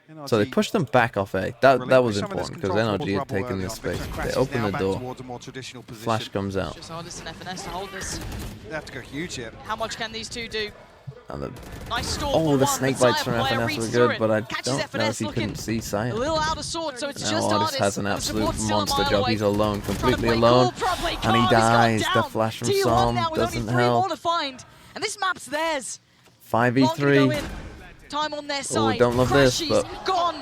NRG So they pushed them back off A. That was relinquished some of this important because control NRG towards had Rubble taken early this on. space. Victor They crashes open now the back door. towards a more traditional position. Flash comes out. Just Artist and FNS to hold this. They have to go huge here. How much can these two do? And the, Nice stall oh, for the one, snake but bites from Sire player FNS reads were through good, it. but I Catches don't know if FNS he looking couldn't see a Sire. little out of sorts, so it's Now just Artist has an The absolute support's still a monster mile job. away. He's alone, Trying to completely play alone, cool, probably and he can't. He's gone dies. The down. flash from T1 Som now with doesn't only 3 more help. to find, and this map's theirs. Long to go 5v3. in. Time on their Oh, side. don't love this, Crashies but gone.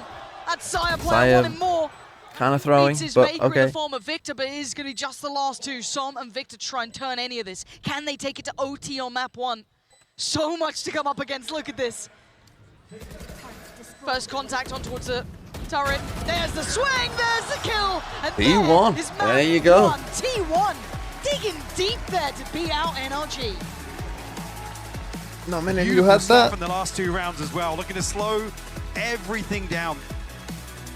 That Sire player Sire wanted more. kind of throwing, Beats his but maker in okay. the form of Victor, but it is going to be just the last two. Som and Victor try and turn any of this. Can they take it to OT on map 1? So much to come up against. Look at this. First contact on towards the turret. There's the swing. There's the kill. And T1. is map There you go. 1. T1 digging deep there to beat out NRG. Not many of you Beautiful had stuff that. in the last 2 rounds as well. Looking to slow everything down.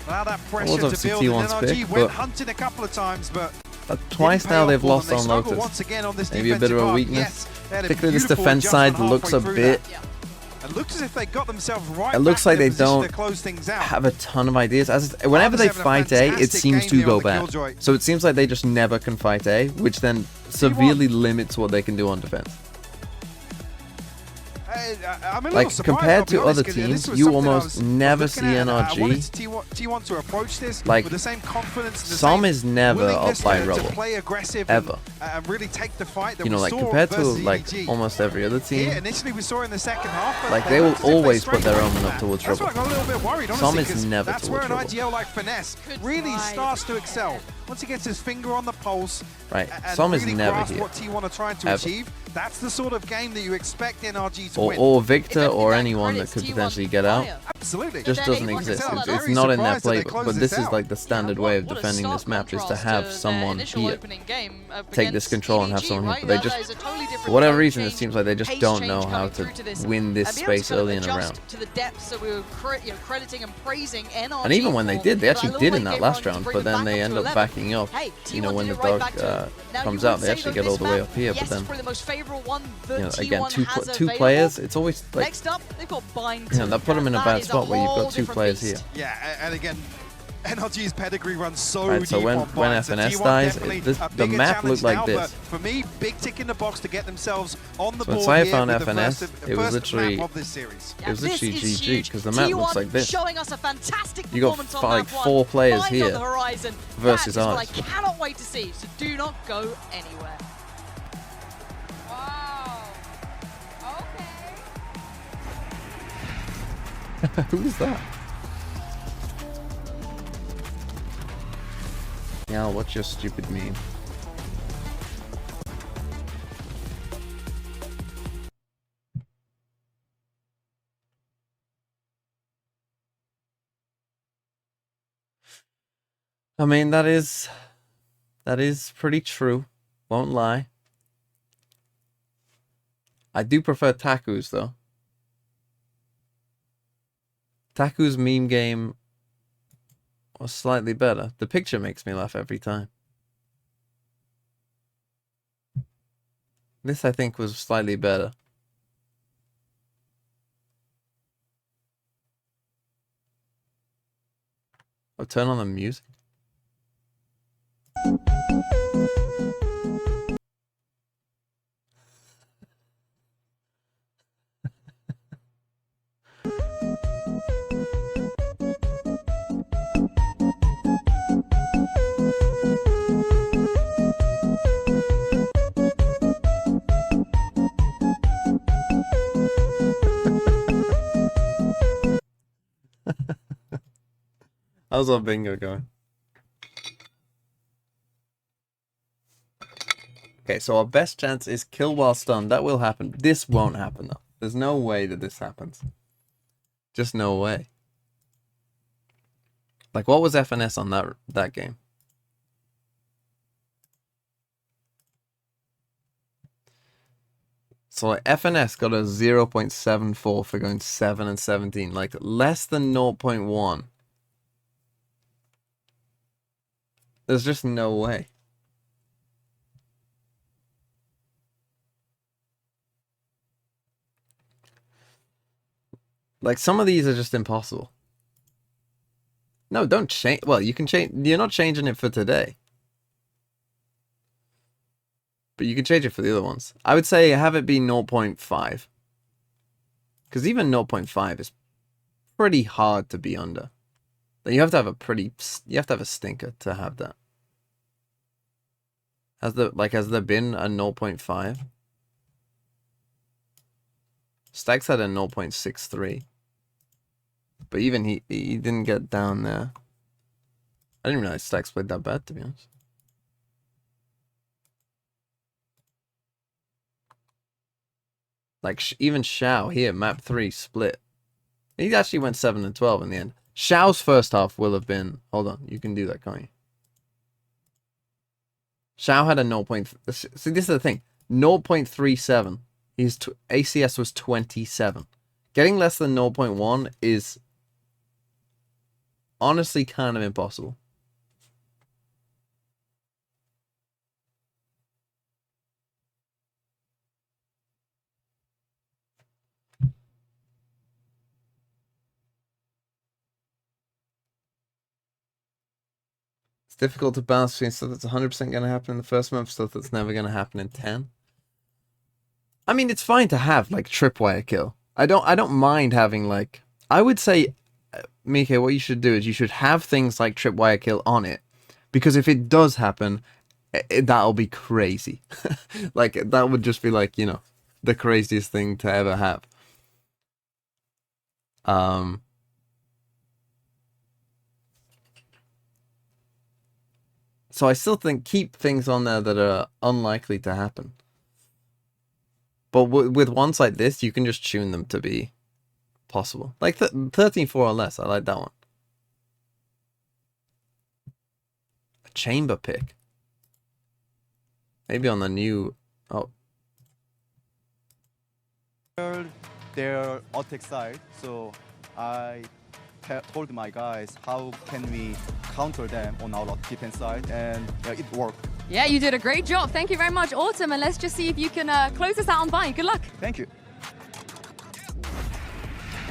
Allow that pressure to obviously build. And T1's NRG pick, went but hunting a couple of times, but twice didn't pay now off they've for them. lost They on struggle Lotus. once again on this Maybe a bit of a defensive arc. weakness. Yes, they had a Particularly this beautiful defense side adjustment looks a halfway through bit. that. It looks as if they got themselves right. It looks back like in a they position don't to close things out. have a ton of ideas. Whenever they having a fight A, it fantastic seems game to here go on the bad. Killjoy. So it seems like they just never can fight A, which then severely limits what they can do on defense. I'm a little Like, surprised, compared I'll be to honest, other 'cause teams, this was you something I almost was never looking see at. I wanted NRG. T1 to approach this Like, with the same confidence, the Som same is never up willingness by to Rubble. play aggressive Ever. and really take the fight that You know, we like, saw compared to versus like EDG. almost every other Here, team, initially we saw in the second half, but like they will looked as if always strayed put their away own from up that. towards That's Rubble. why I got a little bit worried, Som honestly, is 'cause never that's where towards an Rubble. IGL like Finesse really starts to excel. once he gets his finger on the pulse, Right. and Som is really never grasp here. what T1 are trying to achieve, that's the sort of game that you expect NRG to win. Or Victor or anyone that could potentially get out. Absolutely. Just doesn't exist. It's not in their playbook, but this is like the standard way of defending this map, is to have someone here take this control and have someone here. But they just, for whatever reason, it seems like they just don't know how to win this space early in a round. And even when they did, they actually did in that last round, but then they end up backing up. You know, when the dog comes out, they actually get all the way up here, but then, you know, again, two players, it's always like, you know, that put them in a bad spot where you've got two players here. Yeah, and again, NRG's pedigree runs so Right, deep so when FNS dies, the map looked like this. For me, big tick in the box to get themselves on the So when board Saya here found with the FNS, first it was map literally of this series. it was literally GG, because the map looks like this. Showing us a fantastic You got performance on like map 4 players Find here on the horizon. versus that is ours. what I cannot wait to see, so do not go anywhere. Who's that? Yeah, what's your stupid meme? I mean, that is pretty true. Won't lie. I do prefer Taku's though. Taku's meme game was slightly better. The picture makes me laugh every time. This, I think, was slightly better. Oh, turn on the music. How's our bingo going? Okay, so our best chance is kill while stunned. That will happen. This won't happen though. There's no way that this happens. Just no way. Like, what was FNS on that game? So like FNS got a 0.74 for going 7 and 17, like less than 0.1. There's just no way. Like, some of these are just impossible. No, don't change. Well, you can change. You're not changing it for today. But you can change it for the other ones. I would say have it be 0.5. Because even 0.5 is pretty hard to be under. But you have to have a pretty... You have to have a stinker to have that. Has there been a 0.5? Stacks had a 0.63. But even he didn't get down there. I didn't realize Stacks played that bad, to be honest. Like, even Xiao here, map 3, split. He actually went 7 and 12 in the end. Xiao's first half will have been... Hold on, you can do that, can't you? Xiao had a 0. See, this is the thing. 0.37. His ACS was 27. Getting less than 0.1 is honestly kind of impossible. It's difficult to balance between stuff that's 100% going to happen in the first month, stuff that's never going to happen in 10. I mean, it's fine to have like tripwire kill. I don't mind having like, I would say, Mike, what you should do is you should have things like tripwire kill on it, because if it does happen, that'll be crazy. Like, that would just be like, you know, the craziest thing to ever have. So I still think keep things on there that are unlikely to happen. But with ones like this, you can just tune them to be possible. Like 13-4 or less, I like that one. A chamber pick. Maybe on the new... Oh. Their attack side, so I told my guys how can we counter them on our defense side, and it worked. Yeah, you did a great job. Thank you very much, Autumn, and let's just see if you can close us out on Vine. Good luck. Thank you.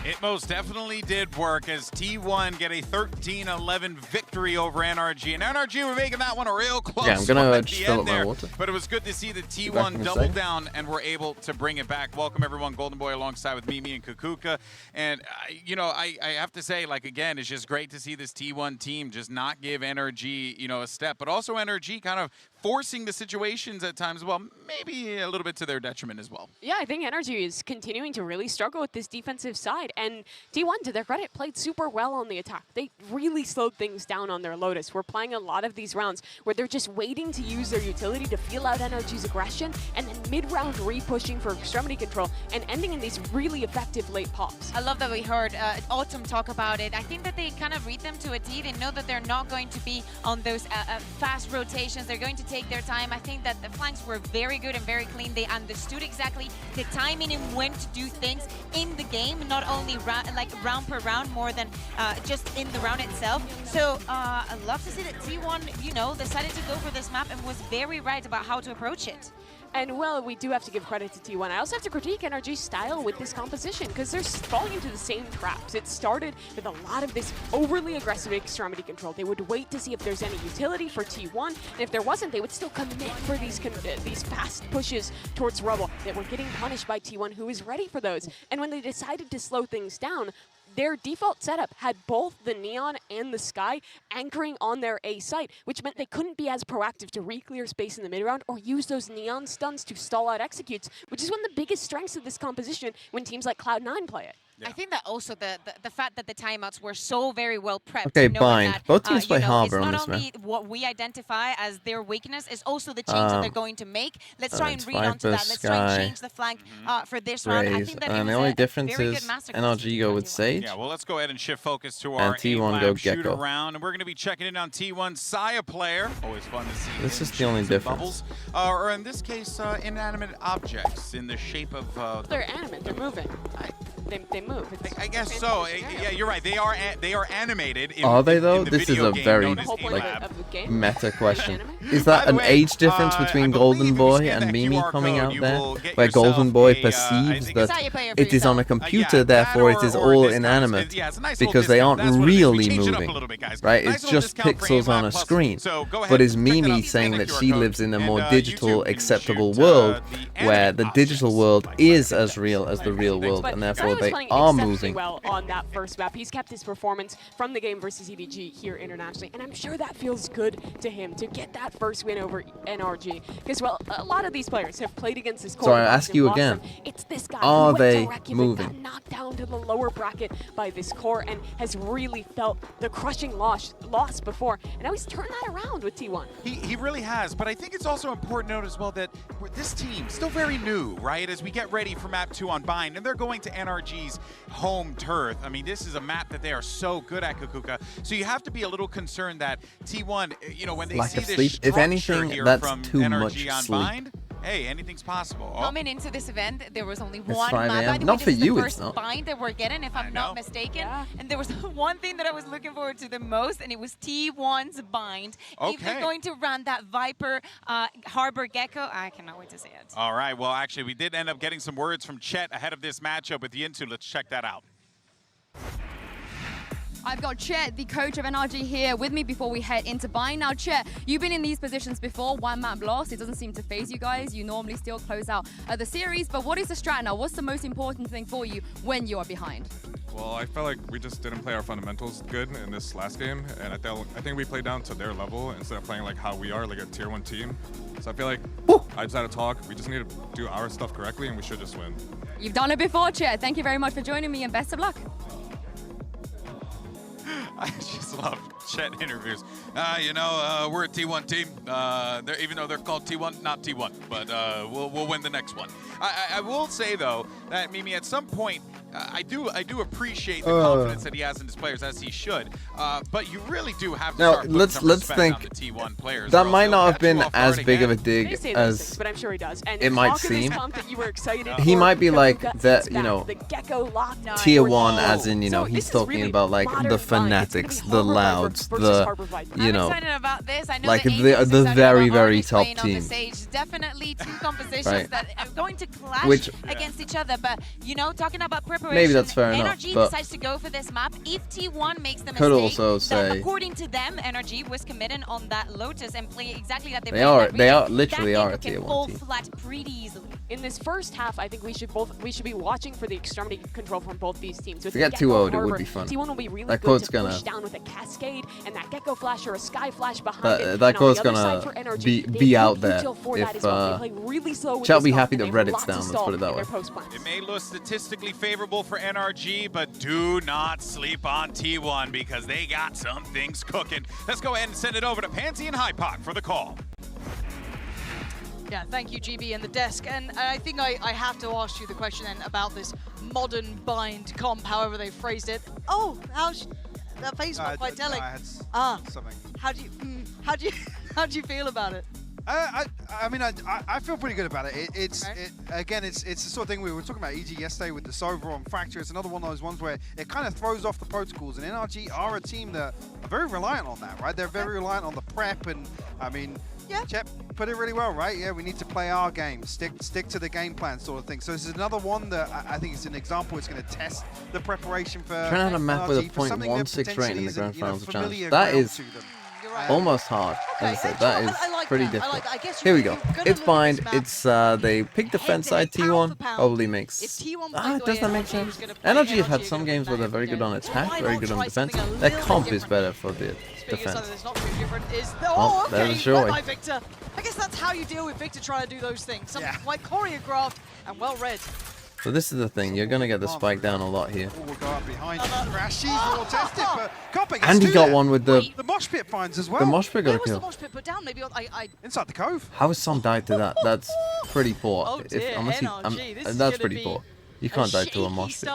It most definitely did work as T1 get a 13-11 victory over NRG. And NRG were making that one a real close I'm gonna one at just the fill end up my there. water. But it was good to see the T1 double down and were able to bring it back. Welcome, everyone. Golden Boy alongside with Mimi and Kukuka. And, you know, I have to say, like, again, it's just great to see this T1 team just not give NRG, you know, a step. But also NRG kind of forcing the situations at times, well, maybe a little bit to their detriment as well. Yeah, I think NRG is continuing to really struggle with this defensive side. And T1, to their credit, played super well on the attack. They really slowed things down on their Lotus. We're playing a lot of these rounds where they're just waiting to use their utility to feel out NRG's aggression, and then mid-round re-pushing for extremity control and ending in these really effective late pops. I love that we heard Autumn talk about it. I think that they kind of read them to a T. They know that they're not going to be on those fast rotations. They're going to take their time. I think that the flanks were very good and very clean. They understood exactly the timing and when to do things in the game, not only round per round, more than just in the round itself. So I love to see that T1, you know, decided to go for this map and was very right about how to approach it. And, well, we do have to give credit to T1. I also have to critique NRG's style with this composition because they're falling into the same traps. It started with a lot of this overly aggressive extremity control. They would wait to see if there's any utility for T1, and if there wasn't, they would still commit for these fast pushes towards Rubble that were getting punished by T1, who was ready for those. And when they decided to slow things down, their default setup had both the Neon and the Sky anchoring on their A site, which meant they couldn't be as proactive to re-clear space in the mid-round or use those Neon stuns to stall out executes, which is one of the biggest strengths of this composition when teams like Cloud9 play it. Yeah. I think that also the fact that the timeouts were so very well prepped. Okay, bind. That, both teams play Harbor on this, this map. It's not only what we identify as their weakness, it's also the change that they're going to make. Let's try and read onto that. Let's try and change the flank for this round. I think that and it was the only a difference very is good masterclass. NRG go with Sage. Yeah, well, let's go ahead and shift focus to our T1 go shoot Gecko. around, and we're going to be checking in on T1 Saya player. Always fun to see. This is the only difference. Bubbles, or in this case, inanimate objects in the shape of. They're animate. They're moving. They move. I guess so. Yeah, you're right. They are animated. Are they though? The this is a very meta question. Is that an age difference between Golden Boy and Mimi coming out there, where Golden Boy perceives that it is on a computer, therefore it is all inanimate because they aren't really moving, right? It's just pixels on a screen. But is Mimi saying that she lives in a more digital, acceptable world, where the digital world is as real as the real world, and therefore they are moving? Well on that first map. He's kept his performance from the game versus EDG here internationally, and I'm sure that feels good to him to get that first win over NRG. Because, well, a lot of these players have played against this core. So I ask you again, it's this guy are who they got moving? knocked down to the lower bracket by this core and has really felt the crushing loss before, and now he's turned that around with T1. He really has, but I think it's also important to note as well that this team still very new, right? As we get ready for map 2 on Bind, and they're going to NRG's home turf. I mean, this is a map that they are so good at, Kukuka. So you have to be a little concerned that T1, you know, when they see this structure if anything, here that's from too NRG much on sleep. Bind, hey, anything's possible. Coming into this event, there was only It's one 5 map. a.m. I think Not this for is you, the it's first not. bind that we're getting, if I'm not mistaken. Yeah. And there was one thing that I was looking forward to the most, and it was T1's bind. Okay. If they're going to run that Viper Harbor Gecko, I cannot wait to see it. All right, well, actually, we did end up getting some words from Chet ahead of this matchup with Yintu. Let's check that out. I've got Chet, the coach of NRG, here with me before we head into Bind. Now, Chet, you've been in these positions before, one map lost. It doesn't seem to phase you guys. You normally still close out the series, but what is the strat now? What's the most important thing for you when you are behind? Well, I felt like we just didn't play our fundamentals good in this last game, and I think we played down to their level instead of playing like how we are, like a tier 1 team. So I feel like I just had to talk. We just need to do our stuff correctly, and we should just win. You've done it before, Chet. Thank you very much for joining me, and best of luck. I just love Chet interviews. You know, we're a T1 team. Even though they're called T1, not T1, but we'll win the next one. I will say though that Mimi, at some point, I do appreciate the confidence that he has in his players, as he should. But you really do have to start putting some respect on the T1 players. That might not have been as big of a dig as things, but I'm sure he does. And it might seem. That you were excited He for, might be like that, you know, the Gecko lockdown tier 1, as in, you know, he's talking about like the fanatics, the louds, the, you know, like the very, very top teams. Definitely two compositions that are going to clash against each other. But, you know, talking about preparation, maybe that's fair enough. NRG but decides to go for this map. If T1 makes the could mistake, also say, that according to them, NRG was committed on that Lotus and play exactly that they are literally are a tier 1 team. Flat pretty easily. In this first half, I think we should be watching for the extremity control from both these teams. If we get 2-0'd, it would be fun. T1 will be really that good to push down with a cascade and that Gecko flash or a Sky flash behind it. That code's gonna be out there. If shall be happy that Reddit's down, let's put it that way. It may look statistically favorable for NRG, but do not sleep on T1 because they got some things cooking. Let's go ahead and send it over to Pansy and Hypoc for the call. Yeah, thank you, GB and the desk. And I think I have to ask you the question then about this modern bind comp, however they phrased it. Oh, that face not quite telling. Something. How do you feel about it? I mean, I feel pretty good about it. It's the sort of thing we were talking about EG yesterday with the Sova on Fracture. It's another one of those ones where it kind of throws off the protocols, and NRG are a team that are very reliant on that, right? They're very reliant on the prep, and I mean, Chet put it really well, right? Yeah, we need to play our game, stick to the game plan sort of thing. So this is another one that I think it's an example. It's going to test the preparation for trying out a map with a .16 rating in the Grand Finals of Challenge. That is almost hard. As I said, that is pretty difficult. Here we go. It's bind. It's they pick defense side T1. Probably makes. Does that make sense? NRG have had some games where they're very good on attack, very good on defense. Their comp is better for the defense. Oh, okay, sure. by Victor. I guess that's how you deal with Victor trying to do those things. Something quite choreographed and well read. So this is the thing, you're going to get the spike down a lot here. We'll go up behind will test it, but Kope and he got one with the mosh pit finds as well. The mosh pit got a Where was kill. the mosh pit put down? Maybe inside the cove. How has Som died to that? That's pretty poor. Oh dear, That's pretty poor. You can't die to a mosh pit.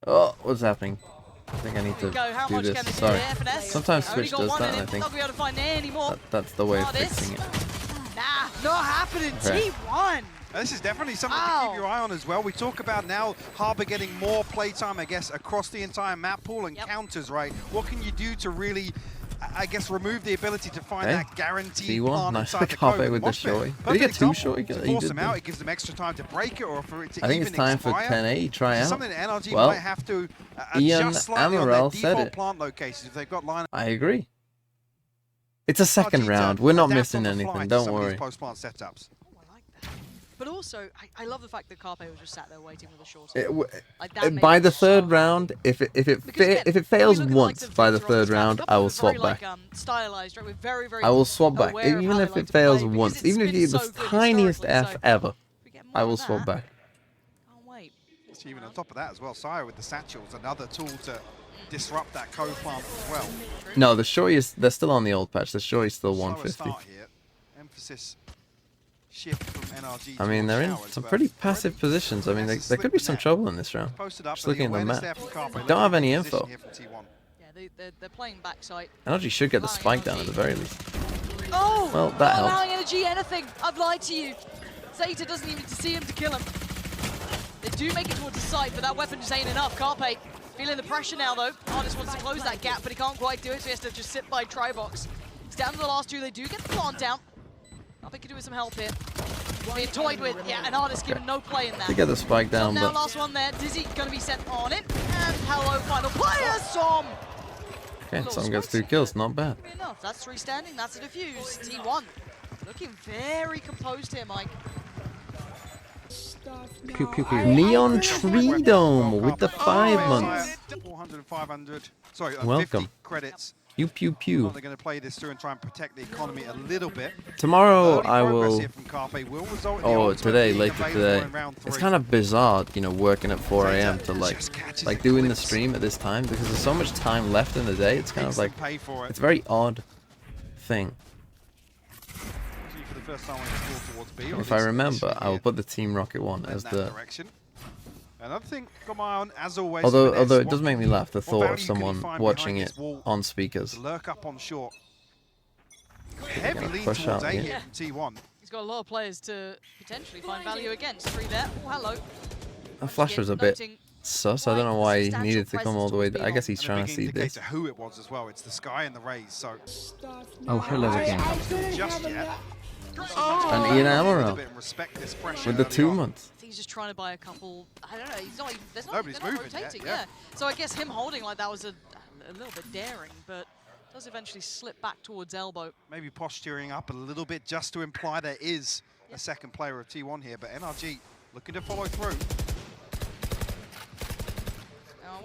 Oh, what's happening? I think I need to do this. Sorry. Sometimes Switch does that, I think. That's the way of fixing it. Nah, not happening. T1. This is definitely something to keep your eye on as well. We talk about now Harbor getting more playtime, I guess, across the entire map pool and counters, right? What can you do to really, I guess, remove the ability to find that guaranteed plant inside the cove? with the showy. Did he get too short? Force them out, it gives them extra time to break it or for it to I think it's time for 10A try out. Something that NRG well, might have to Ian adjust slightly on their Amaral said default it. plant locations if they've got line. I agree. It's a second round. We're not missing anything. Don't worry. Post-plant setups. But also, I love the fact that Carpe was just sat there waiting with a short. By the third round, if it fails once by the third round, I will swap back. Stylized, right? With very, very I will swap back, even if it fails once, even if you get the tiniest F ever, I will swap back. Even on top of that as well, Sire with the satchels, another tool to disrupt that cove plant as well. No, the Shoei is, they're still on the old patch. The Shoei is still 150. Emphasis shift from NRG. I mean, they're in some pretty passive positions. I mean, there could be some trouble in this round. Just looking at the map. Don't have any info. Yeah, they're playing backside. NRG should get the spike down at the very least. Oh! Well, that helps. Not allowing NRG anything. I've lied to you. Zeta doesn't even see him to kill him. They do make it towards the site, but that weapon just ain't enough. Carpe feeling the pressure now, though. Artist wants to close that gap, but he can't quite do it, so he has to just sit by Tribox. He's down to the last two. They do get the plant down. Nothing could do with some help here. Being toyed with, yeah, an Artist given no play in that. To get the spike down, now but last one there. Dizzy gonna be sent on it, and hello, final player, Som. okay, Som gets 2 kills, not bad. Enough. That's 3 standing. That's a defuse. T1 looking very composed here, Mike. Pew, pew, pew. Neon Tree Dome with the 5 months. 400 and 500. Sorry, welcome. 50 credits Pew pew pew. They're going to play this through and try and protect the economy a little bit. Tomorrow Early I progress will. here from Carpe will result in the Oh, ultimate today, being later available today. in round It's 3. kind of bizarre, you know, working at 4 a.m. to Just catches like the doing the clips. stream at this time because there's so much time left in the day. It's kind of like Pay for it. it's a very odd thing. For the first time on the score towards B, or If at I least remember, initially I will here. put the Team Rocket one In as that the. direction. Another thing, got my eye on, as always. Although Finesse, it does make me laugh, the what thought value of can he someone find watching behind it this wall on speakers. to lurk up on short. Heavy gonna lead push towards out A here. here from T1. He's got a lot of players to potentially find value against. 3 there. Oh, hello. The flash was a bit sus. I don't know why he needed to come all the way. I guess he's And a trying big to see this. indicator who it was as well. It's the Sky and the Rays. So Oh, hello again. just yet. And Ian Amaro Respect this pressure with the early 2 on. months. I think he's just trying to buy a couple. I don't know. He's not even. There's not, Nobody's they're not moving yet, rotating. yeah. So I guess him holding like that was a little bit daring, but does eventually slip back towards elbow. Maybe posturing up a little bit just to imply there is a second player of T1 here, but NRG looking to follow through.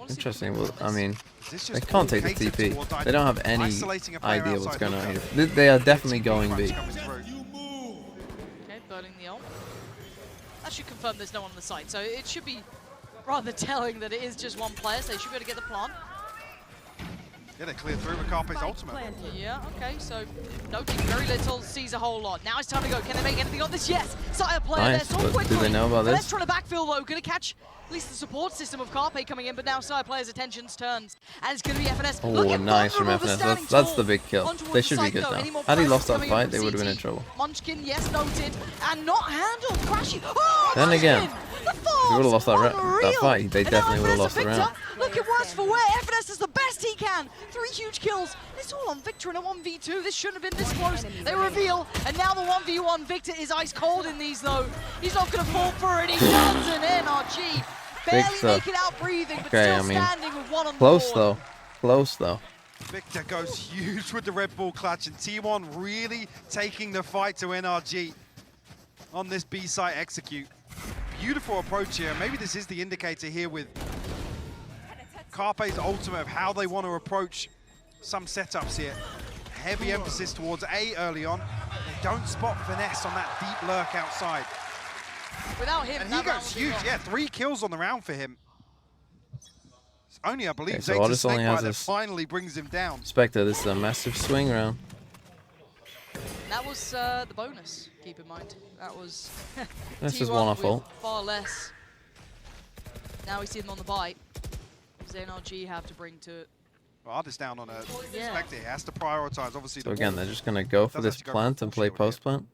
Interesting. Well, I mean, Is this they just can't all take the catered TP. towards They don't have any isolating a player idea what's outside going on hooker? here. They are definitely going B. Coming through. Okay, burning the ult. That should confirm there's no one on the side, so it should be rather telling that it is just one player, so they should be able to get the plant. Yeah, they cleared through with Carpe's ultimate. Yeah, okay, so noting very little, sees a whole lot. Now it's time to go. Can they make anything of this? Yes! Sire player Nice, there, so but quickly. do they know about Let's this? try to backfill though, gonna catch at least the support system of Carpe coming in, but now Sire player's attention's turns. And it's gonna be FNS. Oh, Looking nice from vulnerable, the FNS. standing That's tall. the big kill. On towards They the should be side, good though. now. Any more Had he pressure lost that coming in fight, from they would have been in CT? trouble. Munchkin, yes, noted. And not handled. Crashy. Oh, Then again, Munchkin! if he would have lost that fight, they definitely would have lost the round. Looking worse for wear. FNS is the best he can. 3 huge kills. It's all on Victor in a 1v2. This shouldn't have been this close. They reveal, and now the 1v1. Victor is ice cold in these though. He's not going to fall for it. He does an NRG. Barely Victor. make it out breathing, but Okay, still I mean, standing with one on close board. though. Close though. Victor goes huge with the Red Bull clutch, and T1 really taking the fight to NRG on this B site execute. Beautiful approach here. Maybe this is the indicator here with Carpe's ultimate of how they want to approach some setups here. Heavy emphasis towards A early on. They don't spot Finesse on that deep lurk outside. Without him, And he goes huge. Yeah, 3 kills on the round for him. It's only, I believe, Okay, so Zeta Otis only has Snakebite that this- finally brings him down. Spectre, this is a massive swing round. That was the bonus, keep in mind. That was This is T1 one-off with ult. far less. Now we see them on the bite. What does NRG have to bring to it? Well, Ardis down on a Yeah. Spectre. He has to prioritize, obviously, So the again, wall. they're just going to go for Does this have to go plant for and full play shield here. post-plant.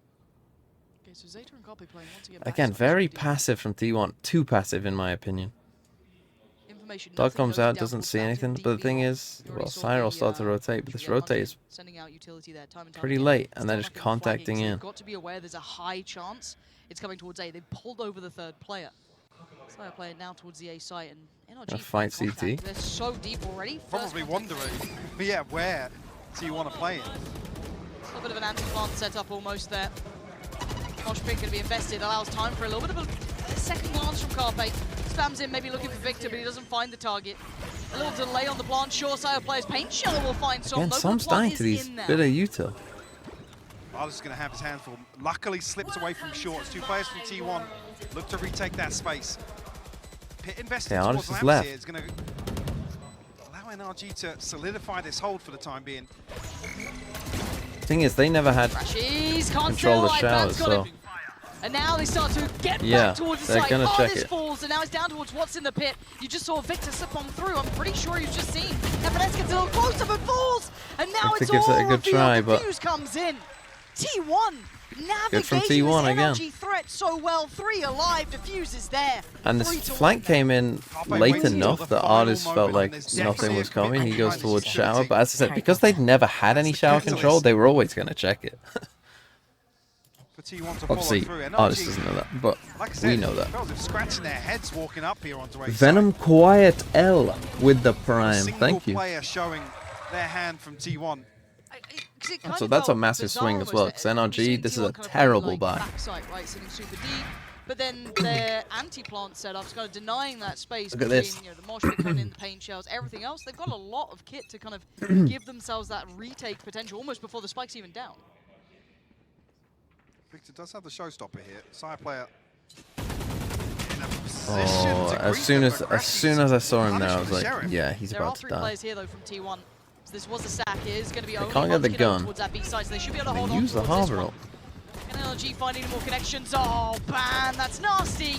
Okay, so Zeta and Carpe playing once again. Again, very passive from T1. Too passive, in my opinion. Information. Dog nothing comes goes out, down doesn't towards see that anything. deep But the lead. thing is, You already well, saw Sire will the, start to rotate, but this rotate is sending out utility there time and time pretty again. late, and Still they're just nothing flagging, contacting so in. They've got to be aware there's a high chance it's coming towards A. They've pulled over the third player. Sire player now towards the A site, and NRG Gonna fight contact. CT. They're so deep already. Probably wondering, yeah, where do you want to play it? A little bit of an anti-plant setup almost there. Mosh pit going to be invested, allows time for a little bit of a second glance from Carpe. Spams in, maybe looking for Victor, but he doesn't find the target. A little delay on the plant. Sure, Sire players paint shell will find some. Again, though, Sam's the plant dying is to these in now. bit of util. Ardis is going to have his hand full. Luckily slips away from shorts. 2 players from T1 look to retake that space. Pit investing Okay, towards Ardis is Lamps left. here is going to allow NRG to solidify this hold for the time being. Thing is, they never had Crashies, can't control the stay alive, showers, Bam's got so him. And now they start to get Yeah, back towards the they're site. gonna check This it. falls, and now it's down towards what's in the pit. You just saw Victor slip on through. I'm pretty sure you've just seen. FNS gets a little closer, but falls. And now Victor it's gives it all a good revealed. try, The but- fuse comes in. T1 Good from navigating T1 this again. NRG threat so well. 3 alive, diffuse is there. And this 3 to flank came in late enough that Ardis felt like nothing was coming. He goes towards shower, but as I said, because they'd never had any shower control, they were always going to check it. For T1 to follow Obviously, through. Ardis doesn't know that, but Like I said, we know that. it feels as if scratching their heads walking up here onto A Venom Quiet L with the prime. Thank you. player showing their hand from T1. So that's a massive swing as well, because NRG, this is a terrible buy. Backside, right, sitting super deep. but then their anti-plant setup's kind of denying that space Look at between this. you know, the mosh pit coming in, the paint shells, everything else. They've got a lot of kit to kind of give themselves that retake potential almost before the spike's even down. Victor does have the showstopper here. Side player. Oh, as soon as I saw him there, I was like, yeah, he's about to die. There are 3 players here though from T1. So this was a sack. It is going to be only can't get the Munchkin gun. towards that B side, so they should be able to They hold on use the towards this Harbor one. ult. NRG finding more connections. Oh, Ban, that's nasty.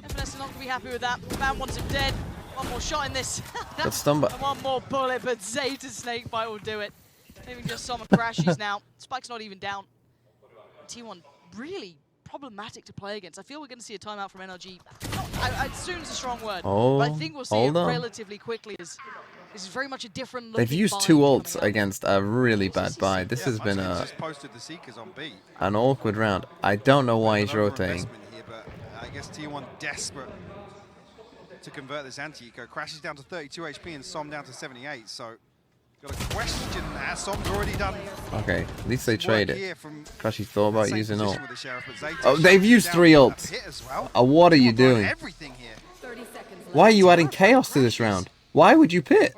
FNS is not going to be happy with that. Ban wants him dead. One more shot in this. But Stumba. And one more bullet, but Zeta Snakebite will do it. Even just some crashes now. Spike's not even down. T1 really problematic to play against. I feel we're going to see a timeout from NRG. Soon is a strong word, Oh, but I think we'll see it hold on. relatively quickly. As this is very much a different. They've used 2 ults against a really bad buy. This has been Just posted the Seekers on B. an awkward round. I don't know why he's rotating. Here, but I guess T1 desperate to convert this anti-eco. Crashes down to 32 HP and Som down to 78. So got a question there. Som's already done. Okay, at least they trade it. Crashy thought about using ult. With the Sheriff, but Zeta Oh, they've used 3 ults. hit as well. What are you doing? Everything here. Why are you adding chaos to this round? Why would you pit?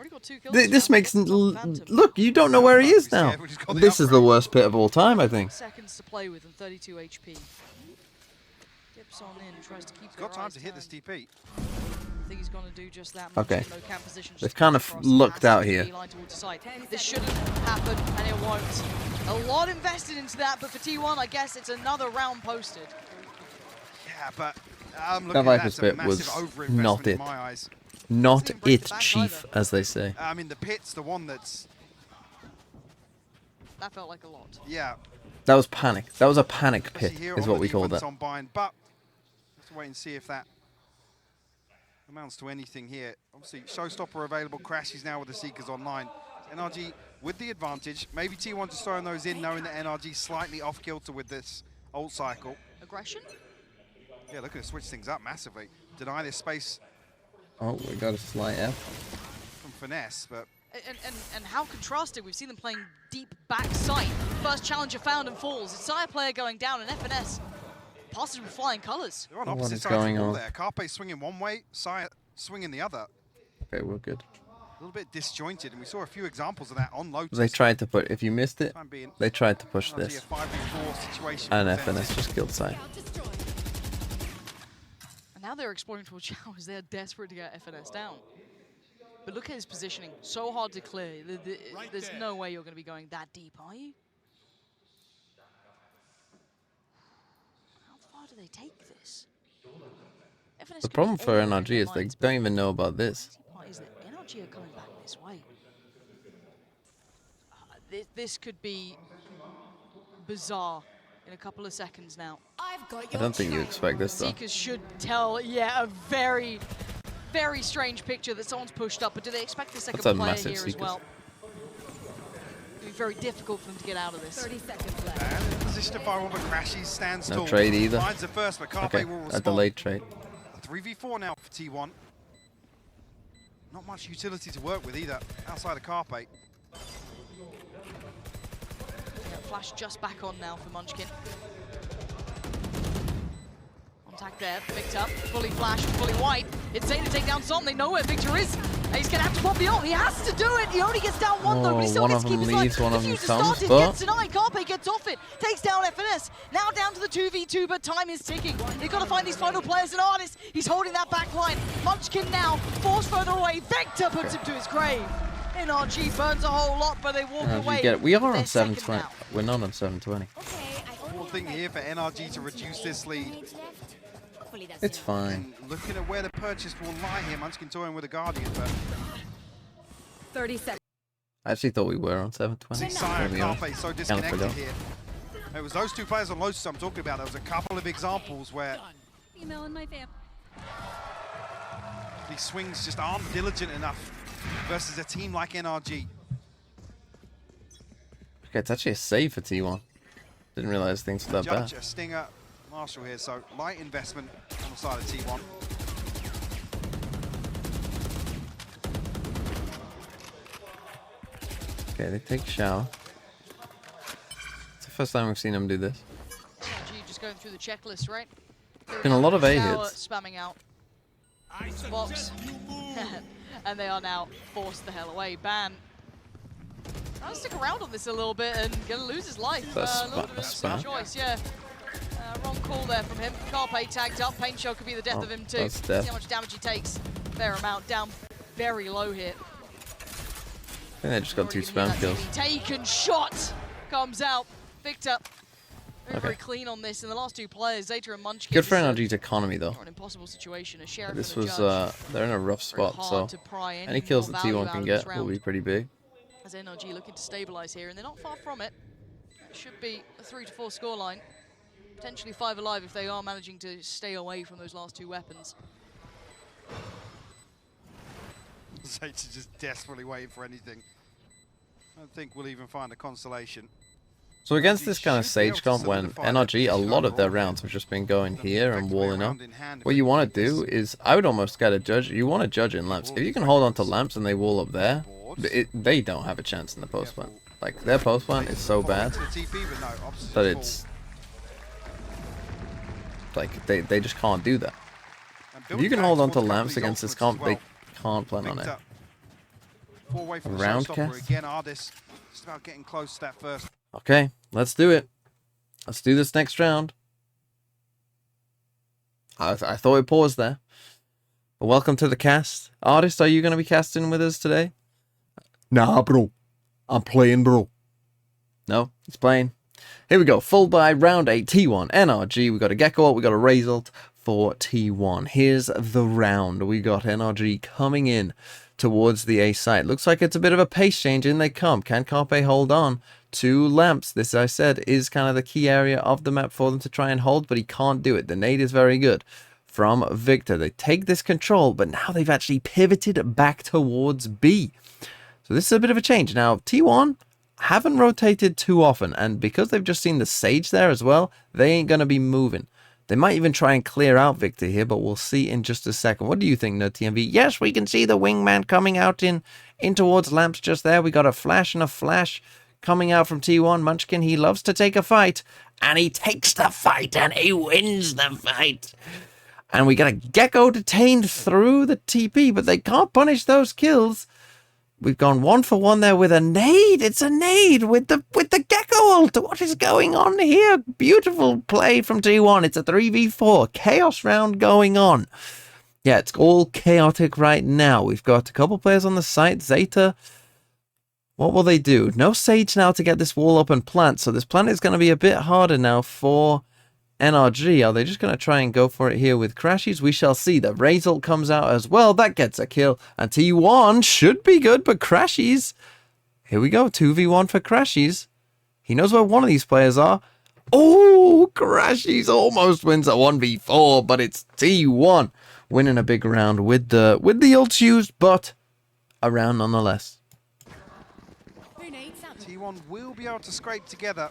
This makes... Look, you don't know where he is now. This is the worst pit of all time, I think. Seconds to play with and 32 HP. Dips on in, tries to keep. He's got time to hit this TP. I think he's going to do just that. Okay. No camp position, They've kind of looked out here. This shouldn't happen, and it won't. A lot invested into that, but for T1, I guess it's another round posted. Yeah, but I'm That looking at Viper's that's a bit was massive overinvestment not in it. my eyes. Not it, chief, as they say. I mean, the pit's the one that's... That felt like a lot. Yeah. That was panic. That was a panic pit, Here is on what the we called defense that. on Bind, but let's wait and see if that amounts to anything here. Obviously, showstopper available. Crashes now with the Seekers online. NRG with the advantage. Maybe T1 just throwing those in, knowing that NRG slightly off kilter with this ult cycle. Aggression? Yeah, looking to switch things up massively. Deny this space Oh, we got a slight F. from Finesse, but... And how contrasted. We've seen them playing deep backside. First challenger found and falls. It's Sire player going down, and FNS passes with flying colors. They're on opposite sides of the wall there. Carpe swinging one way, Sire swinging the other. Okay, we're good. A little bit disjointed, and we saw a few examples of that on Lotus. They tried to put, if you missed it, they tried to push this. And FNS just killed Sai. And now they're exploring towards showers. They're desperate to get FNS down. But look at his positioning. So hard to clear. There's no way you're going to be going that deep, are you? How far do they take this? FNS The problem for NRG is they don't even know about this. Is that NRG are coming back this way. This could be bizarre in a couple of seconds now. I don't think you expect this though. Seekers should tell, yeah, a very, very strange picture that someone's pushed up, but do they expect the second That's a player massive here Seekers. as well? It'll be very difficult for them to get out of this. 30 seconds left. And in position to fire one, but crashes, stands No tall. trade either. Finds the first, but Carpe Okay, will a respond. delayed trade. 3v4 now for T1. Not much utility to work with either, outside of Carpe. Flash just back on now for Munchkin. Contact there, picked up, fully flash, fully white. It's Zeta to take down Som, they know where Victor is. And he's gonna have to pop the ult, he has to do it! He only gets down one though, but he still one gets of to keep them his leaves, life. one The of them fuse has comes, started, but... gets denied, Carpe gets off it, takes down FNS. Now down to the 2v2, but time is ticking. They've got to find these final players and Artist. He's holding that back line. Munchkin now, forced further away. Victor puts him to his grave. NRG burns a whole lot, but they walk away. We are on They're second 720. now. We're not on 720. Important thing here for NRG to reduce this lead. It's fine. And looking at where the purchase will lie here, Munchkin toying with a Guardian, but... 30 seconds. I actually thought we were on 720. Sire and Carpe so Kinda disconnected forgot. here. It was those two players on Lotus I'm talking about. There was a couple of examples where Email in my fam. these swings just aren't diligent enough versus a team like NRG. Okay, it's actually a save for T1. Didn't realize things were that Judge, bad. a Stinger, Marshall here, so light investment on the side of T1. Okay, they take a shower. It's the first time we've seen them do this. NRG just going through the checklist, right? Been a lot of A Now, hits. spamming out. Box. And they are now forced the hell away. Ban. Trying to stick around on this a little bit and gonna lose his life. A little bit of a spam. choice, yeah. Wrong call there from him. Carpe tagged up. Pain Shell could be the death of him too. See how much damage he takes. Fair amount. Down very low here. I think they just got 2 spam kills. Taken shot comes out. Victor very clean on this. And the last 2 players, Zeta and Munchkin. Good for NRG's economy though. An impossible situation. A sheriff This and a was judge. They're in a rough spot, so any kills that T1 can get will be pretty big. As NRG looking to stabilize here, and they're not far from it. It should be a 3 to 4 scoreline. Potentially 5 alive if they are managing to stay away from those last 2 weapons. Zate's just desperately waiting for anything. I don't think we'll even find a consolation. So against this kind of Sage comp, when NRG, a lot of their rounds have just been going here and walling up, what you want to do is, I would almost get a judge, you want to judge in lamps. If you can hold on to lamps and they wall up there, they don't have a chance in the post plant. Like, their post plant is so bad that it's... like, they just can't do that. If you can hold on to lamps against this comp, they can't plan on it. Round cast? Just about getting close to that first. Okay, let's do it. Let's do this next round. I thought we paused there. But welcome to the cast. Artist, are you going to be casting with us today? Nah, bro. I'm playing, bro. No, he's playing. Here we go. Full buy, round 8, T1, NRG. We got a Gecko, we got a Result for T1. Here's the round. We got NRG coming in towards the A site. Looks like it's a bit of a pace change. In they come. Can Carpe hold on to lamps? This, I said, is kind of the key area of the map for them to try and hold, but he can't do it. The nade is very good from Victor. They take this control, but now they've actually pivoted back towards B. So this is a bit of a change. Now, T1 haven't rotated too often, and because they've just seen the Sage there as well, they ain't going to be moving. They might even try and clear out Victor here, but we'll see in just a second. What do you think, NoTMV? Yes, we can see the wingman coming out in towards lamps just there. We got a flash and a flash coming out from T1. Munchkin, he loves to take a fight, and he takes the fight, and he wins the fight. And we got a Gecko detained through the TP, but they can't punish those kills. We've gone 1 for 1 there with a nade. It's a nade with the Gecko ult. What is going on here? Beautiful play from T1. It's a 3v4 chaos round going on. Yeah, it's all chaotic right now. We've got a couple players on the site. Zeta, what will they do? No Sage now to get this wall up and plant. So this plant is going to be a bit harder now for NRG. Are they just going to try and go for it here with Crashies? We shall see. The Result comes out as well. That gets a kill. And T1 should be good, but Crashies. Here we go. 2v1 for Crashies. He knows where one of these players are. Oh, Crashies almost wins a 1v4, but it's T1 winning a big round with the ults used, but a round nonetheless. T1 will be able to scrape together.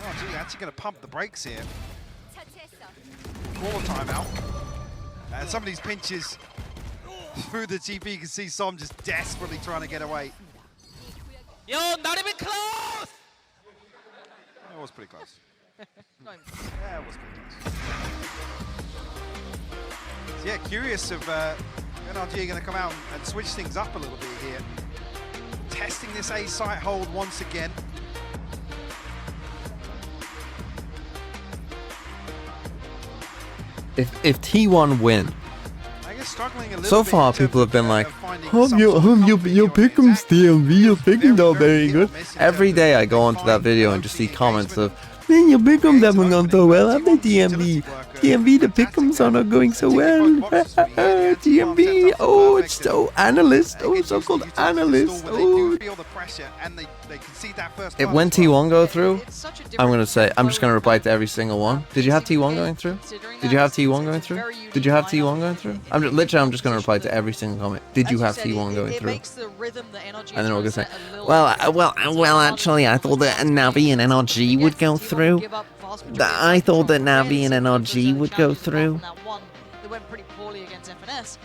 Oh, gee, actually going to pump the brakes here. Call a timeout. And some of these pinches through the TP, you can see Som just desperately trying to get away. Yo, not even close! It was pretty close. Yeah, it was pretty close. So yeah, curious if NRG are going to come out and switch things up a little bit here. Testing this A site hold once again. If T1 win, so far people have been like, your pick'em's TMV, your pick'em's not very good. Every day I go onto that video and just see comments of, man, your pick'em's haven't gone so well, have they, TMV? TMV, the pick'em's are not going so well. TMV, oh, it's so analyst, oh, so-called analyst, oh. When T1 go through, I'm just gonna reply to every single one. Did you have T1 going through? Did you have T1 going through? Did you have T1 going through? I'm just gonna reply to every single comment. Did you have T1 going through? And then we're gonna say, well, actually, I thought that Navi and NRG would go through. I thought that Navi and NRG would go through. It went pretty poorly against FNS.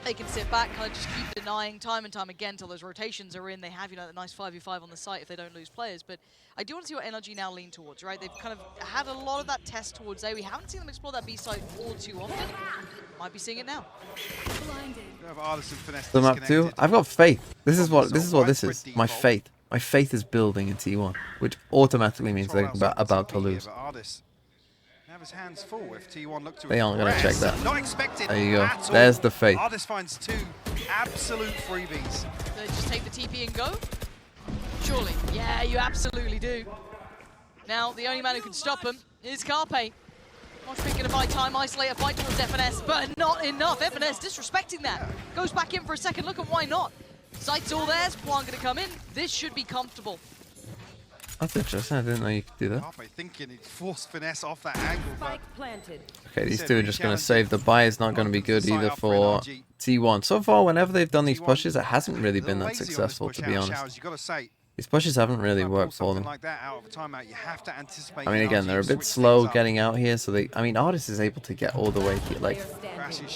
they can sit back, kind of just keep denying time and time again until those rotations are in. They have, you know, that nice 5v5 on the site if they don't lose players. But I do want to see what NRG now lean towards, right? They've kind of had a lot of that test towards A. We haven't seen them explore that B site all too often. Might be seeing it now. The map 2. I've got faith. This is what this is. My faith. My faith is building in T1, which automatically means they're about to lose. They aren't going to check that. There you go. There's the faith. Artist finds 2 absolute freebies. They just take the TP and go? Surely. Yeah, you absolutely do. Now, the only man who can stop him is Carpe. Moshpit going to buy time, isolate a fight towards FNS, but not enough. FNS disrespecting that. Goes back in for a second look, and why not? Sight's all theirs, Plan going to come in. This should be comfortable. That's interesting. I didn't know you could do that. Carpe thinking he'd force finesse off that angle, but... Okay, these two are just going to save. The buy is not going to be good either for T1. So far, whenever they've done these pushes, it hasn't really been that successful, to be honest. These pushes haven't really worked for them. I mean, again, they're a bit slow getting out here, so they... I mean, Artist is able to get all the way here. Like,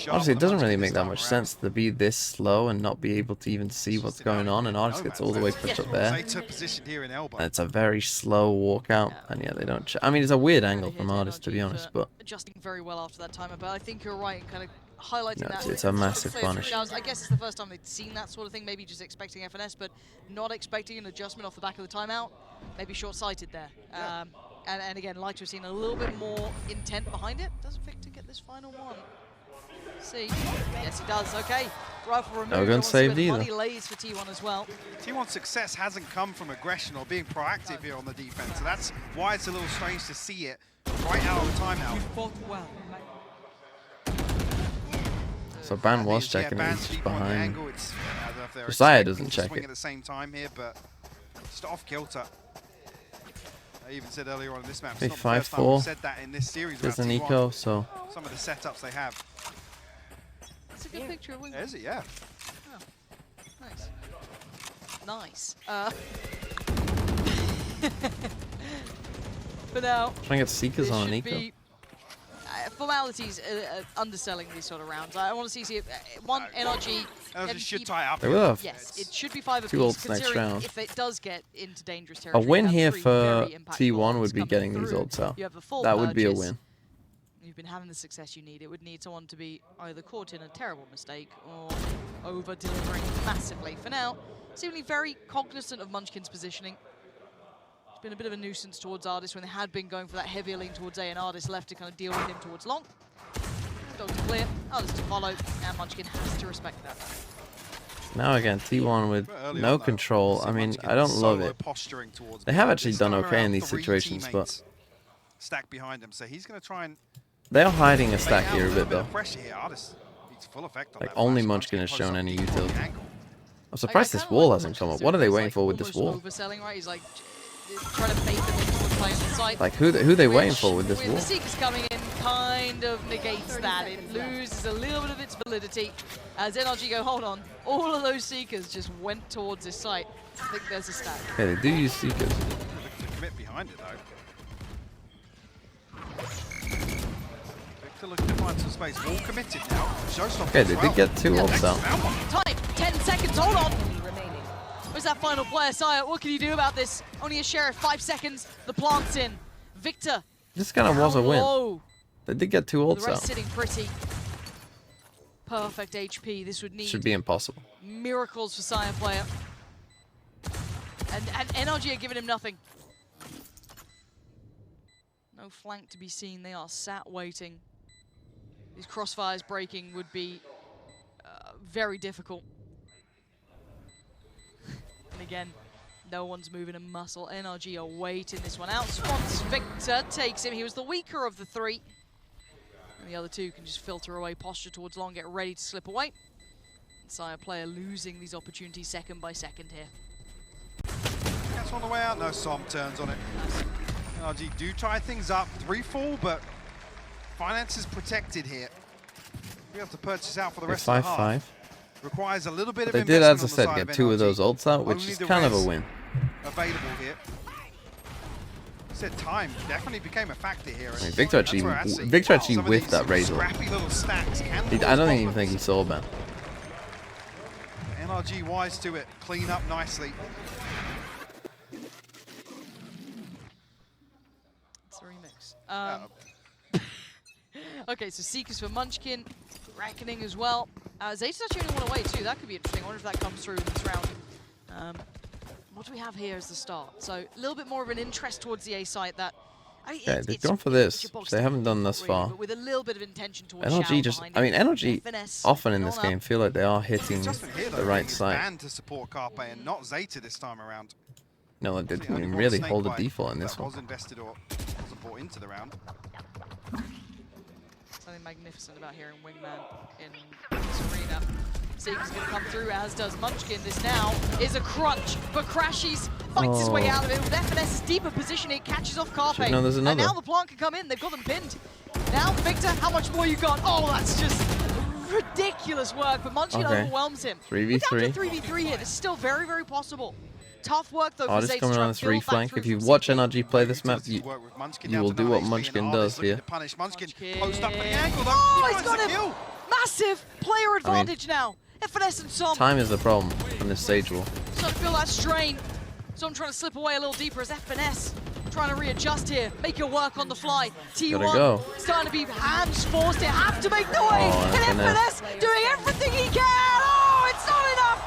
honestly, it doesn't really make that much sense to be this slow and not be able to even see what's going on, and Artist gets all the way pushed up there. And it's a very slow walkout, and yeah, they don't... I mean, it's a weird angle from Artist, to be honest, but... Adjusting very well after that timer, but I think you're right in kind of highlighting that. It's a massive punish. I guess it's the first time they'd seen that sort of thing, maybe just expecting FNS, but not expecting an adjustment off the back of the timeout. Maybe short-sighted there. And again, like to have seen a little bit more intent behind it. Does Victor get this final one? See. Yes, he does. Okay. Rifle removed. No gun saved either. Money lays for T1 as well. T1's success hasn't come from aggression or being proactive here on the defense, so that's why it's a little strange to see it right out of the timeout. Well. So Ban was checking it, he's just behind. Josiah doesn't check it. At the same time here, but just off kilter. I even said earlier on in this map, it's not the first time we've said that in this series. There's an eco, so some of the setups they have. That's a good picture of Wing. Is it? Yeah. Oh. Nice. But now trying to get Seekers on an eco. Formalities underselling these sort of rounds. I want to see if one NRG should tie up. They will have. Yes, it should be 5 2 apiece. ults next round. If it does get into dangerous territory, A win here for T1 would be getting these ults out. That would be a win. You've been having the success you need. It would need someone to be either caught in a terrible mistake or over-delivering massively. For now, seemingly very cognizant of Munchkin's positioning. It's been a bit of a nuisance towards Artist when they had been going for that heavier lean towards A, and Artist left to kind of deal with him towards long. Dog to clear, Artist to follow, and Munchkin has to respect that. Now again, T1 with no control. I mean, I don't love it. They have actually done okay in these situations, but stack behind him, so he's going to try and... They are hiding a stack here a bit, though. Like, only Munchkin has shown any utility. I'm surprised this wall hasn't come up. What are they waiting for with this wall? Overselling, right? He's like trying to bait them into playing the site. Like, who are they waiting for with this wall? The Seekers coming in kind of negates that. It loses a little bit of its validity. As NRG go, hold on. All of those Seekers just went towards this site. I think there's a stack. Yeah, they do use Seekers. To commit behind it, though. Victor looking to find some space. All committed now. Okay, they did get 2 ults out. Time, 10 seconds, hold on. Where's that final player? Sire, what can you do about this? Only a Sheriff, 5 seconds, the plant's in. Victor. This kind of was a win. They did get 2 ults the rest out. Sitting pretty. Perfect HP, this would need... Should be impossible. Miracles for Sire player. And NRG are giving him nothing. No flank to be seen, they are sat waiting. These crossfires breaking would be very difficult. And again, no one's moving a muscle. NRG are waiting this one out. Swans Victor takes him. He was the weaker of the 3. And the other 2 can just filter away, posture towards long, get ready to slip away. And Sire player losing these opportunities second by second here. That's on the way out. No, Som turns on it. NRG do tie things up. 3-4, but finance is protected here. Be able to purchase out for the rest of the half. Requires a little bit of investment. They did, as I said, get 2 of those ults out, which is kind of a win. Available here. Said time definitely became a factor here. I mean, Victor actually whiffed that Razor. I don't even think he saw Ben. NRG wise to it, clean up nicely. It's a remix. Okay, so Seekers for Munchkin, Reckoning as well. Zeta's actually only one away too. That could be interesting. I wonder if that comes through in this round. What do we have here as the start? So a little bit more of an interest towards the A site. That okay, they've gone for this, which they haven't done thus far. But with a little bit of intention towards NRG just, I mean, NRG often in this game feel like they are hitting the right side. To support Carpe and not Zeta this time around. No, they didn't even really hold a default in this one. Was invested or wasn't brought into the round. Something magnificent about hearing Wingman in this arena. Seekers going to come through, as does Munchkin. This now is a crunch, but Crashies fights his way out of it. With FNS's deeper position, it catches off Carpe. No, there's another. And now the plant can come in. They've got them pinned. Now, Victor, how much more you got? Oh, that's just ridiculous work, but Munchkin overwhelms him. 3v3. We're down to 3v3 here. This is still very, very possible. Tough work, though, for Zeta Zeta coming on this reflank. If you watch NRG play this map, you will do what Munchkin does here. Oh, he's got him! Massive player advantage now. FNS and Som. Time is the problem on this stage wall. Starting to feel that strain. Som trying to slip away a little deeper as FNS trying to readjust here, make it work on the fly. T1 starting to be hands forced here, have to make the way. And FNS doing everything he can. Oh, it's not enough.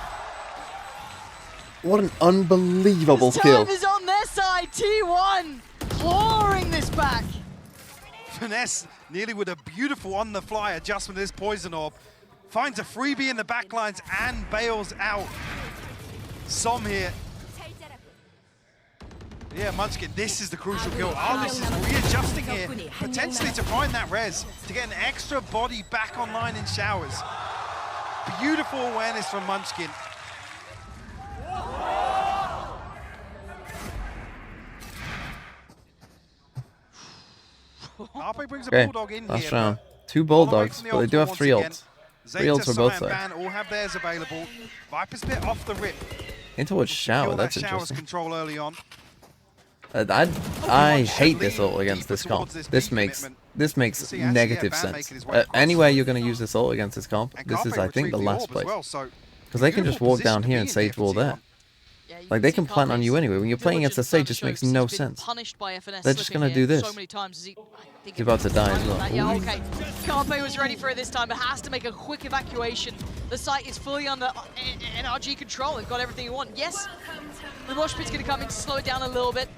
What an unbelievable kill. Time is on their side. T1 clawing this back. Finesse nearly with a beautiful on-the-fly adjustment of this Poison Orb. Finds a freebie in the backlines and bails out. Som here. Yeah, Munchkin, this is the crucial kill. Arlis is readjusting here, potentially to find that res, to get an extra body back online in showers. Beautiful awareness from Munchkin. Carpe brings a Bulldog in last here. round. 2 Bulldogs, but they do have 3 ults. 3 ults for both sides. All have theirs available. Viper's Pit off the rip. Into a shower, that's interesting. Control early on. I hate this ult against this comp. This makes negative sense. Anywhere you're going to use this ult against this comp, this is, I think, the last place. Because they can just walk down here and sage wall there. Like, they can plant on you anyway. When you're playing against the sage, it just makes no sense. They're just going to do this. He's about to die as well. Yeah, okay. Carpe was ready for it this time, but has to make a quick evacuation. The site is fully under NRG control. They've got everything you want. Yes, the mosh pit's going to come in to slow it down a little bit.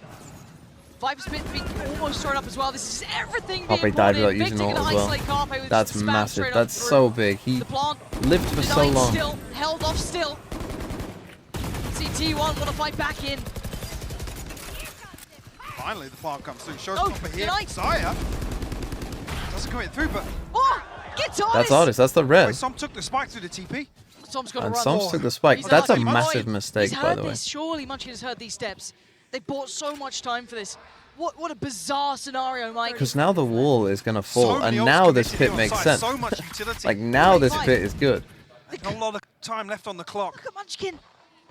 Viper's Pit being almost thrown up as well. This is everything being Carpe died without using ult as well. That's massive. That's so big. He lived for so long. Still, held off still. See T1 want to fight back in. Finally, the plant comes through. Shows Carpe here. Saya doesn't come through, but gets Artis. That's Artis. That's the res. Som took the spike through the TP. Som's got to and run. Som took the spike. That's a massive mistake, by the way. Surely Munchkin has heard these steps. They bought so much time for this. What a bizarre scenario, Mike. Because now the wall is going to fall, and now this pit makes sense. So much utility. Like, now this pit is good. Not a lot of time left on the clock. Look at Munchkin.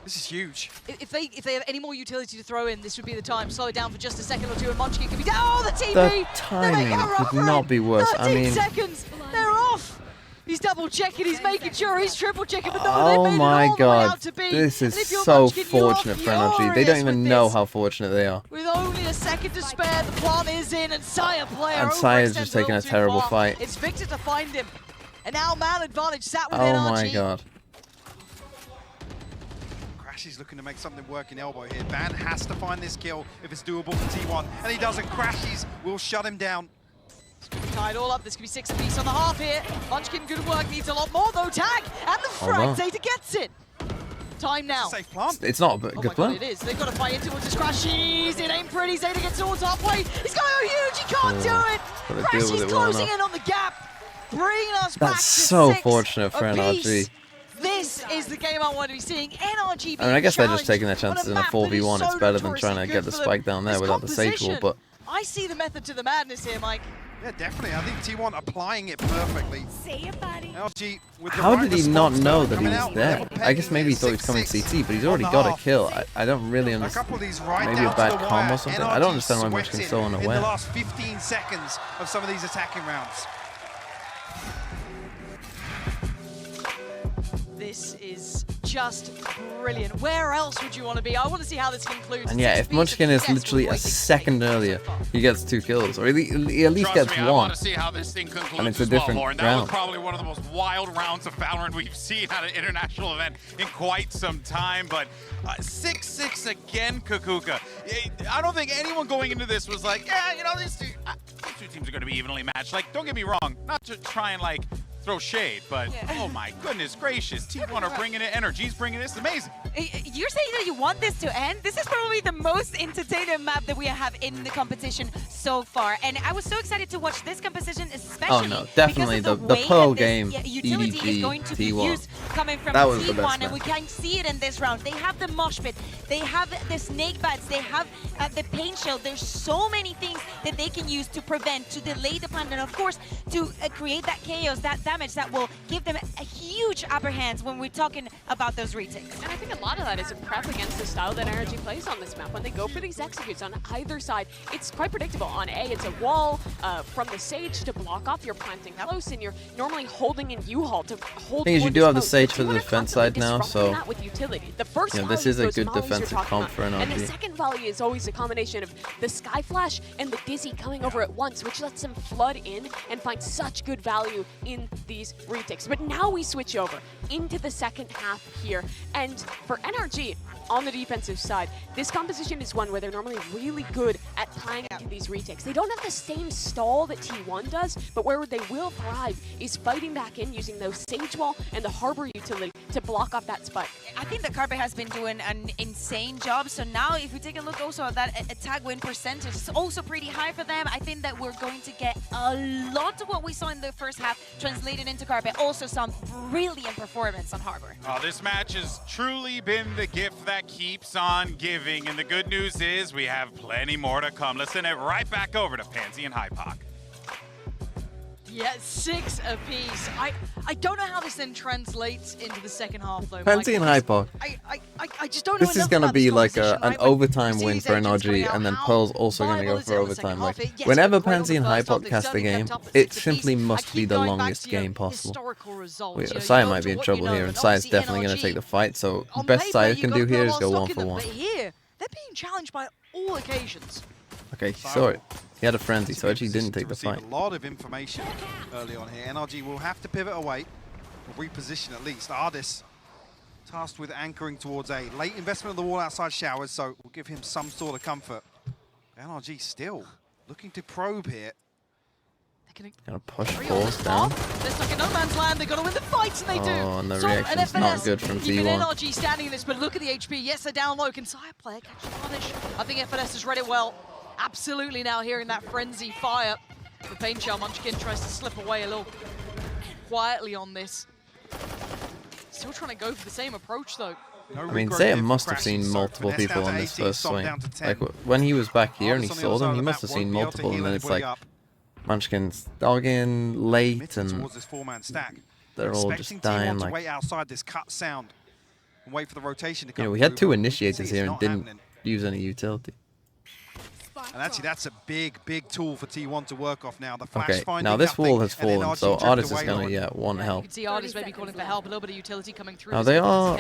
This is huge. If they have any more utility to throw in, this would be the time. Slow it down for just a second or two, and Munchkin can be down. Oh, the TP! The timing could not be worse. 13 seconds. They're off. He's double checking. He's making sure. He's triple checking. But no, oh they made my it all God! the way out to be. This is so Munchkin, fortunate for NRG. They don't even know how fortunate they are. With only a second to spare, the plant is in, and Saya player. And Saya's just taking a terrible fight. It's Victor to find him, and now man advantage sat with NRG. Oh my God! Crashy's looking to make something work in elbow here. Ban has to find this kill if it's doable for T1, and he doesn't. Crashy's will shut him down. Tie it all up. This could be 6 apiece on the half here. Munchkin, good work. Needs a lot more though. Tag and the frag. Zeta gets it. Time now. Safe plant. It's not a good plan. It is. They've got to fight into it. Crashies. It ain't pretty. Zeta gets towards halfway. He's got to go huge. He can't do it. Crashies closing in on the gap. Bringing us back to 6 so fortunate for NRG. This is the game I want to be seeing. NRG being I guess they're just taking their chances in a 4v1. It's better than trying to get the spike down there without the sage wall. But I see the method to the madness here, Mike. Yeah, definitely. I think T1 applying it perfectly. See you, buddy. LG with how did he not know that he was there? I guess maybe he thought he was coming CT, but he's already got a kill. I don't really understand. Maybe a bad comm or something. I don't understand why Munchkin's so unaware. In the last 15 seconds of some of these attacking rounds. This is just brilliant. Where else would you want to be? I want to see how this concludes. And yeah, if Munchkin is literally a second earlier, he gets 2 kills, or he at least gets 1. I want to see how this thing concludes and it's a as different well, Lauren. That round. was probably one of the most wild rounds of Valorant we've seen at an international event in quite some time. But 6-6 again, Kukuka. I don't think anyone going into this was like, yeah, you know, these two teams are going to be evenly matched. Like, don't get me wrong, not to try and like throw shade, but oh my goodness gracious, T1 are bringing it, NRG's bringing it. It's amazing. You're saying that you want this to end? This is probably the most entertaining map that we have in the competition so far, and I was so excited to watch this composition, especially definitely because of the Pearl this, game utility EDG is going to be T1. used coming from That was the T1, best and we can see it in this round. They have the mosh pit, they have the snake bats, they have the pain shield. There's so many things that they can use to prevent, to delay the plant, and of course to create that chaos, that damage that will give them a huge upper hand when we're talking about those retakes. And I think a lot of that is a prep against the style that NRG plays on this map. When they go for these executes on either side, it's quite predictable. On A, it's a wall from the Sage to block off. You're planting close, and you're normally holding in U-Haul to hold. The thing is, you do have the Sage for the defense side now, so with utility. The first this is a good defensive comp for NRG. And the second volley is always a combination of the Sky Flash and the Dizzy coming over at once, which lets them flood in and find such good value in these retakes. But now we switch over into the second half here, and for NRG on the defensive side, this composition is one where they're normally really good at playing into these retakes. They don't have the same stall that T1 does, but where they will thrive is fighting back in using those Sage Wall and the Harbor utility to block off that spike. I think the Carpe has been doing an insane job. So now if we take a look also at that attack win percentage, it's also pretty high for them. I think that we're going to get a lot of what we saw in the first half translated into Carpe. Also some brilliant performance on Harbor. Oh, this match has truly been the gift that keeps on giving. And the good news is we have plenty more to come. Let's send it right back over to Pansy and Hypoc. Yeah, 6 apiece. I don't know how this then translates into the second half, though. Pansy and Hypoc. I just don't know. This is going to be like an overtime win for NRG, and then Pearl's also going to go for overtime. Like, whenever Pansy and Hypoc cast the game, it simply must be the longest game possible. Sai might be in trouble here, and Sai is definitely going to take the fight, so the best Sai can do here is go 1 for 1. But here, they're being challenged by all occasions. Okay, he saw it. He had a frenzy, so actually didn't take the fight. A lot of information early on here. NRG will have to pivot away, or reposition at least. Ardis tasked with anchoring towards A. Late investment of the wall outside showers, so we'll give him some sort of comfort. NRG still looking to probe here. Gonna push force down. They're stuck in no man's land. They've got to win the fights, and they do. Oh, and the reaction's not good from Even T1. NRG standing in this, but look at the HP. Yes, they're down low. Can Sire player catch the punish? I think FNS has read it well. Absolutely now hearing that frenzy fire. The Pain Shell, Munchkin tries to slip away a little quietly on this. Still trying to go for the same approach, though. No I mean, Zaya must have seen multiple people on this first swing. Like, when he was back here and he saw them, he must have seen multiple, and then it's like, Munchkin's dogging late, and they're all just dying. Like, wait outside this cut sound and wait for the rotation to come. you know, we had 2 initiators here and didn't use any utility. And actually, that's a big tool for T1 to work off now. The flash okay, now this wall has fallen, so Ardis is going to, want help. You can see Ardis maybe calling for help, a little bit of utility coming through. Now they are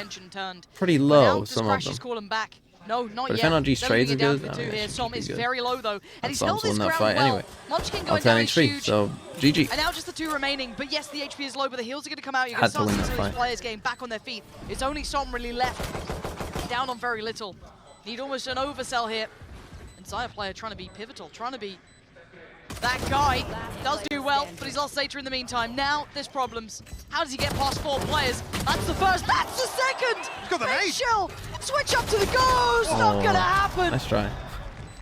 pretty low, some of them. Calling back. No, not but yet. if NRG's trades are good, Som is very low though, and he's Som's held this that ground fight well. anyway. Munchkin I'll going 10 down is HP, huge. so GG. And now just the 2 remaining, but yes, the HP is low, but the heals are going to come out. You're going Had to to start win seeing that some of fight. these players getting back on their feet. It's only Som really left, down on very little. Need almost an oversell here. And Zaya player trying to be pivotal, trying to be that guy. Does do well, but he's lost Sator in the meantime. Now there's problems. How does he get past 4 players? That's the first, that's the second! He's got the nade! Shell, switch up to the ghost, not gonna happen! Nice try.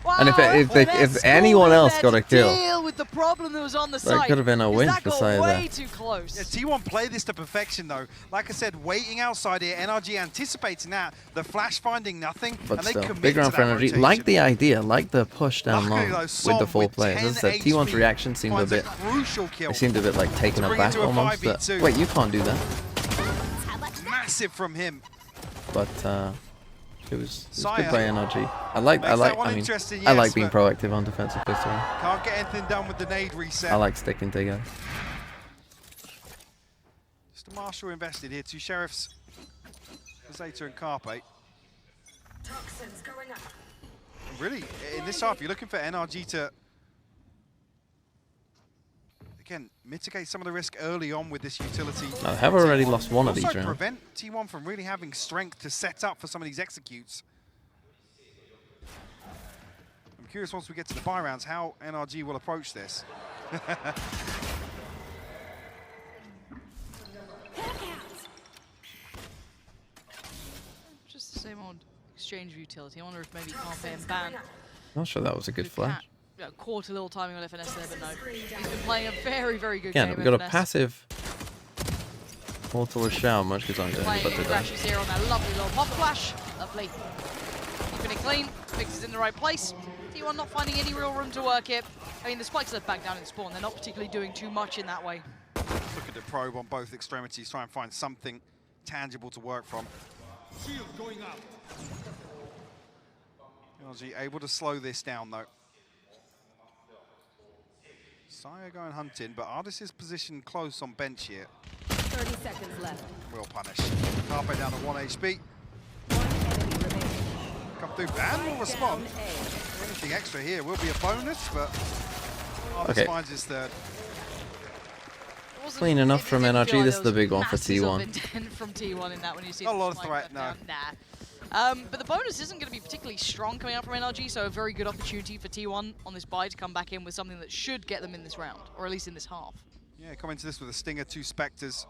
Wow, And if anyone else got a kill, deal with the problem that was on the that site, could have been a win for Saya way there. too close. Yeah, T1 played this to perfection though. Like I said, waiting outside here, NRG anticipating that, the flash finding nothing, But and they still, commit big round to for that energy. rotation. Like the idea, like the push down Luckily, long though, with Som the 4 with players. 10 As I said, T1's HP reaction seemed a finds bit. crucial kill. They seemed a bit like taken To bring it aback to a almost. 5v2. Wait, you can't do that. Massive from him. But it was good Saya by NRG. I like being proactive on defensive pistol. Can't get anything done with the nade reset. I like sticking together. Just a Marshall invested here, 2 Sheriffs. Zeta and Carpe. Really, in this half, you're looking for NRG to, again, mitigate some of the risk early on with this utility. No, they have already lost one of these rounds. Prevent T1 from really having strength to set up for some of these executes. I'm curious once we get to the buy rounds how NRG will approach this. Just the same old exchange of utility. I wonder if maybe Carpe and Ban. Not sure that was a good flash. Yeah, caught a little timing on FNS there, but no. He's been playing a very, very good Again, game. we've got FNS. a passive Mortal Shell, much because I'm going to put it down. Crashes here on that lovely little pop flash. Lovely. Keeping it clean. Fix is in the right place. T1 not finding any real room to work it. I mean, the spikes are back down in spawn. They're not particularly doing too much in that way. Look at the probe on both extremities, try and find something tangible to work from. Shield going up. NRG able to slow this down though. Saya going hunting, but Ardis is positioned close on bench here. 30 seconds left. Will punish. Carpe down to 1 HP. Come through, Ban will respond. Anything extra here will be a bonus, but Ardis finds his third. Clean enough from NRG. This is the big one for T1. From T1 in that when you see a lot of threat, no. But the bonus isn't going to be particularly strong coming out from NRG, so a very good opportunity for T1 on this buy to come back in with something that should get them in this round, or at least in this half. Yeah, come into this with a Stinger, 2 Spectres.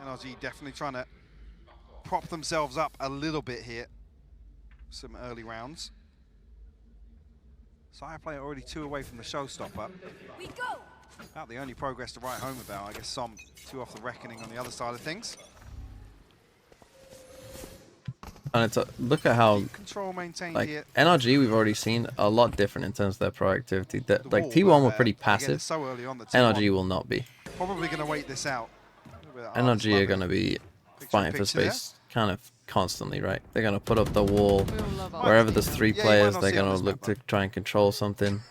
NRG definitely trying to prop themselves up a little bit here. Some early rounds. Saya player already 2 away from the showstopper. We go. About the only progress to write home about. I guess Som 2 off the reckoning on the other side of things. And it's look at how control maintained like here. NRG we've already seen a lot different in terms of their proactivity. Like T1 were pretty passive. Again, so early on that NRG will not be. Probably going to wait this out. NRG are going to be fighting for space kind of constantly, right? They're going to put up the wall wherever there's 3 players. They're going to look to try and control something.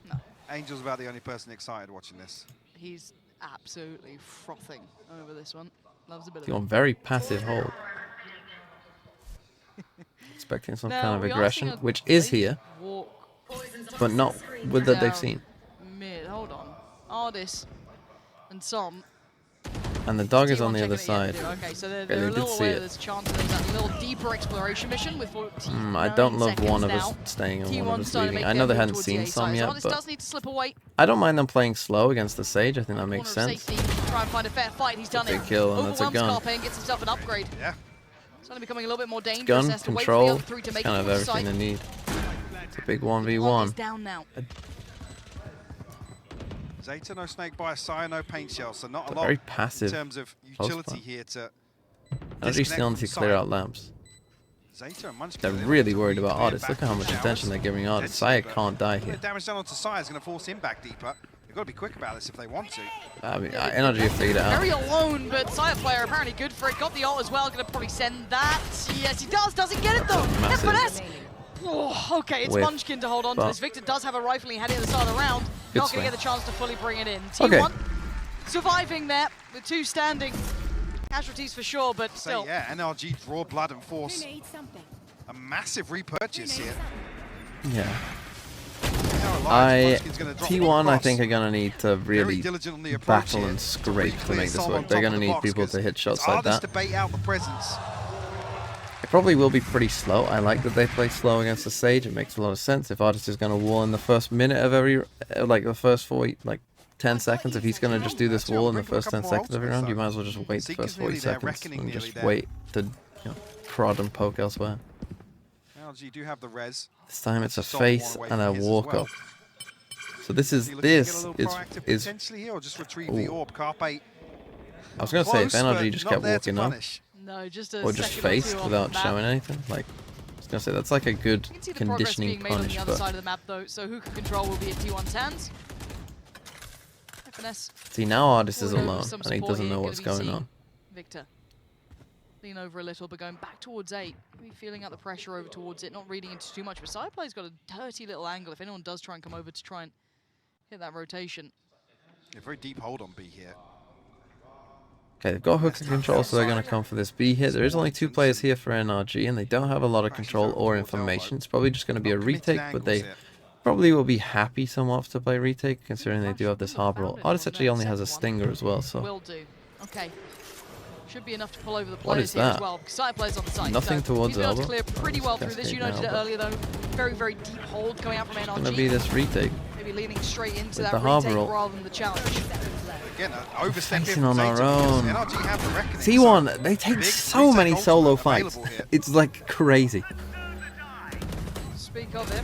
No. Angel's about the only person excited watching this. He's absolutely frothing over this one. Loves a bit of You're on very passive hold. Expecting some kind of aggression, which is here, but not with that they've seen. Mid, hold on. Ardis and Som. And the dog is on the other side. Okay, so they're a little aware there's a chance there's that little deeper exploration mission with 14 I don't love one of now. us staying and one of us T1's leaving. I know they hadn't seen some yet, Ardis does need to slip away. I don't mind them playing slow against the Sage. I think that makes sense. Safety, try and find a fair fight. He's done it. Big kill, and that's a gun. Carpe and gets himself an upgrade. Yeah. Suddenly becoming a little bit more dangerous. Gun, Has to wait control, for the other 3 to make kind of everything they need. It's a big 1v1. Is down now. Zeta no snake by Saya no paint shell, so not a lot very passive in terms of utility here to. NRG still need to clear out lamps. Zeta and They're really worried about Ardis. Look at how much attention they're giving Ardis. Saya can't die here. The damage done onto Saya is going to force him back deeper. They've got to be quick about this if they want to. I mean, NRG have figured it out. Very alone, but Saya player apparently good for it. Got the ult as well. Going to probably send that. Yes, he does. Doesn't get it though. FNS. Oh, okay, it's Munchkin to hold on to this. Victor does have a rifle. He had it at the start of the round. Not going to get the chance to fully bring it in. T1 surviving there with 2 standing. Casualties for sure, but still. So yeah, NRG draw blood and force. A massive repurchase here. Yeah. T1 I think are going to need to really battle and scrape to make this work. They're going to need people to hit shots like that. To bait out the presence. It probably will be pretty slow. I like that they play slow against the Sage. It makes a lot of sense. If Ardis is going to wall in the first minute of every, like the first 10 seconds, if he's going to just do this wall in the first 10 seconds of every round, you might as well just wait the first 40 seconds and just wait to prod and poke elsewhere. NRG do have the res. This time it's a face and a walk up. So this is potentially here or just retrieve the orb. Carpe. I was going to say if NRG just kept walking up. No, just or just faced without showing anything. Like, I was gonna say that's like a good conditioning punish. On the other side of the map, though, so who can control will be at T1's hands. FNS. See, now Ardis is alone and he doesn't know what's going on. Victor, lean over a little, but going back towards 8. Maybe feeling out the pressure over towards it, not reading into too much. But Sideplay's got a dirty little angle. If anyone does try and come over to try and hit that rotation. A very deep hold on B here. Okay, they've got hooks and control, so they're going to come for this B hit. There is only 2 players here for NRG, and they don't have a lot of control or information. It's probably just going to be a retake, but they probably will be happy somewhat to play retake, considering they do have this harbor roll. Artist actually only has a stinger as well, so... Will do. Okay. Should be enough to pull over the What players is here as that? well. Side players on the side. Nothing so towards he's been able to elbow. clear pretty well through this. You noted it Elbow. earlier though. Very, very deep hold coming out from NRG. It's going to be this retake. Maybe leaning straight into With that the harbor retake roll. rather than the challenge. Again, overstepping Facing on our own. NRG have the reckoning, T1, they take so many solo fights. It's like crazy. Speak of it.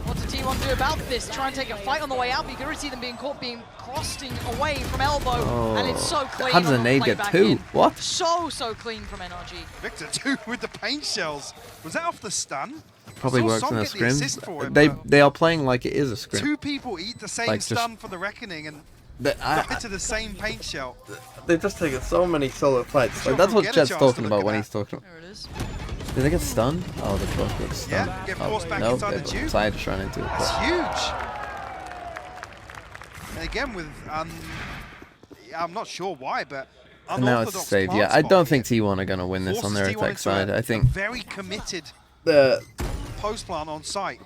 What did T1 do about this? Try and take a fight on the way out, but you can already see them being caught, being crossing away from elbow, and it's so clean. How does a nade get 2? What? So clean from NRG. Victor 2 with the paint shells. Was that off the stun? Probably Saw works Song in the get the assist for scrims. him, They but they are playing like it is a scrim. 2 people eat the same Like, just- stun for the reckoning and I- to the same paint shell. They've just taken so many solo fights. Sure, Like, that's we'll what get a Jed's chance to talking look about at when that. he's talking. There it is. Did they get stunned? Oh, they both got stunned. Yeah, get forced back no, inside the tube. Side just ran into it. That's but- huge. And again with, I'm not sure why, but And now it's unorthodox saved. plant Yeah, I spot don't think T1 are going to win this on forces their T1 attack into side. a I think very committed the post plant on site.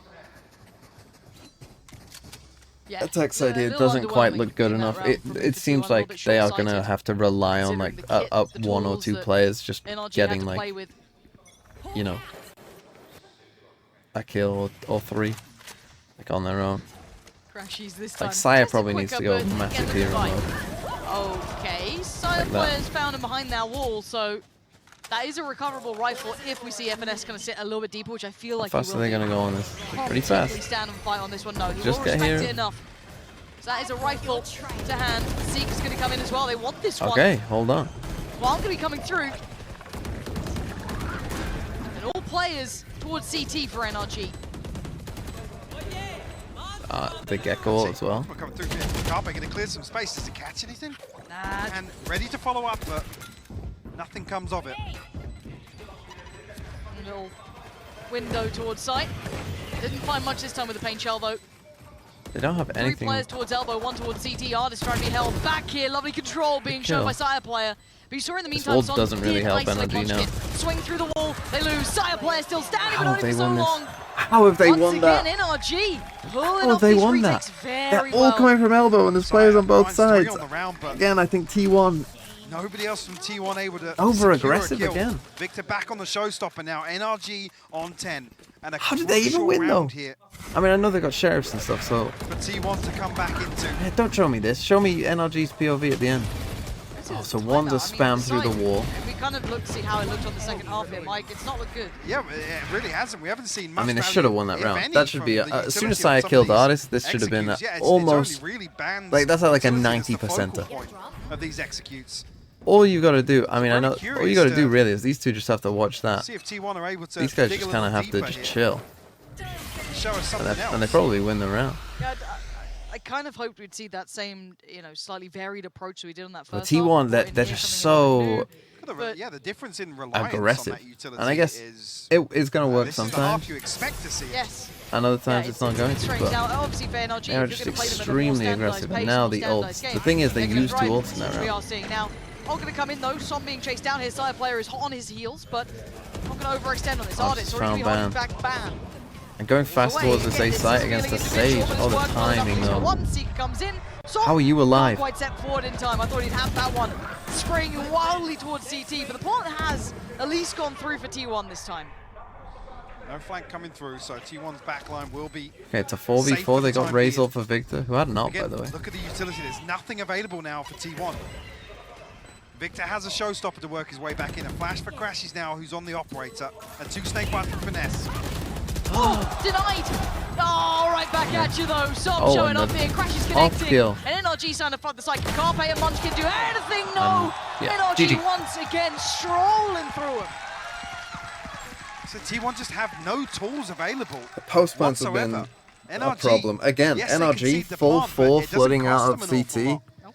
Yeah, attack side here doesn't quite look good enough. It seems like they are going to have to rely on like up 1 or 2 players just getting like, you know, a kill or 3 like on their own. Crashies this time. Like Saya Just a probably quick needs to go upper, massive get the hero fight. mode. Okay, Saya Like that. players found him behind that wall, so that is a recoverable rifle if we see FNS kind of sit a little bit deeper, which I feel How like fast he are will they do. going to go on this? Can't Pretty particularly fast. stand and fight on this one, no. He Just will get respect here. it enough. So that is a rifle to hand. Seek is going to come in as well. They want this one. Okay, hold on. Well, I'm going to be coming through. And all players towards CT for NRG. The Gecko as well. We're coming through here. Carpe going to clear some space. Does it catch anything? Nah. And ready to follow up, but nothing comes of it. A little window towards site. Didn't find much this time with the paint shell though. They don't have 3 anything. players towards elbow, 1 towards CT. Artist trying to be held back here. Lovely control being shown kill. by Saya player. But you saw in the This meantime, wall Son doesn't really did help isolate NRG now. Munchkin. Swing through the wall. They lose. Saya player still standing, How but have only they for so won this? long. How have they Once won again, that? NRG pulling How off have they these won retakes that? very They're all well. coming from elbow, and there's players on both finds 3 sides. on the round, but Again, I think T1 nobody else from T1 able to over secure a aggressive kill. again. Victor back on the showstopper now. NRG on 10. And a How did they even crucial win though? round here I mean, I know they got sheriffs and stuff, so for T1 to come back into. yeah, don't show me this. Show me NRG's POV at the end. Oh, so one just spam through the wall. We kind of looked to see how it looked on the second half here, Mike. It's not looked good. Yeah, but it really hasn't. We haven't seen much. I mean, they value, should have won that if round. any, That should from be the as soon utility as of Saya some of killed these Artist, this should have been executes. Yeah, it's almost only really Band's like that's at like a utility that's the 90%. focal point of these executes. All you got to do, I mean, I know, Very all you got to curious do to really is these two just have to watch that. See if T1 are able to. These guys dig just a kind of little have to deeper just here. chill, Show us something else. and they probably win the round. Yeah, I kind of hoped we'd see that same, you know, slightly varied approach that we did on that But first half. T1, Brought in they're here just something so But yeah, the difference in reliance aggressive, on that utility and I guess is it is going to work this is the sometimes. half you expect to see. Yes. And other times it's not going to. strange. But Now, obviously for NRG, they are if just you're going to play them at a more extremely standardized aggressive. pace, And now more the standardized ults. game, The thing is, they they're gonna used 2 drive ults in that which we round. are seeing now. All going to come in though. Son being chased down here. Side player is hot on his heels, but not going to overextend on this. Oh, Artist just already found holding back ban. And going fast Away. towards this Again, A this site is against the feeling individual, Sage. but Oh, it's the worked well enough. timing He's got though. one. Seeker comes in. Son How are you alive? Not quite step forward in time. I thought he'd have that one. Spraying wildly towards CT, but the plant has at least gone through for T1 this time. No flank coming through, so T1's backline will be. Okay, it's a safe for 4v4. They the got time Razor being. for Victor, who had an ult, by Again, the way. look at the utility. There's nothing available now for T1. Victor has a showstopper to work his way back in. A flash for Crashies now, who's on the operator. And 2 snake bites for Finesse. Oh, denied! Oh, right back at you though. Sob Oh, showing and up the here. Crashes off connecting. kill. And NRG signed up front the side. Carpe and Munch can do anything. No! yeah, NRG GG. once again strolling through him. So T1 just have no tools available. The post plants have been whatsoever. a NRG, problem. Again, yes, they NRG concede the full plant, but 4 it doesn't flooding cost out of them an awful CT lot.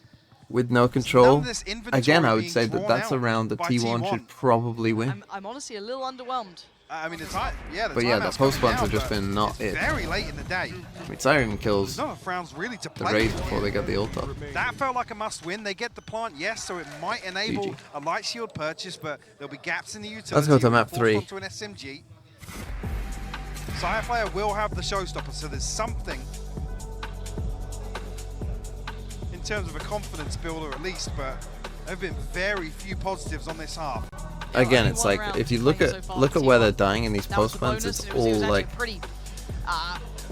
with no control. of this inventory Again, I would being say that drawn that's a out round that by T1 T1. should probably win. I'm honestly a little underwhelmed I mean, the time, yeah, But yeah, the post plants have just been not it. Very late in the day. I mean, Siren kills Not enough rounds really to the play raid for before they get the ult off. That felt like a must-win. They get the plant, yes, so it might enable GG. a light shield purchase, but there'll be gaps in the utility. Let's go to map Forced 3. onto an SMG. Sire player will have the showstopper, so there's something in terms of a confidence builder at least, but there have been very few positives on this half. Again, it's like if you look at where they're dying in these post plants, it's all like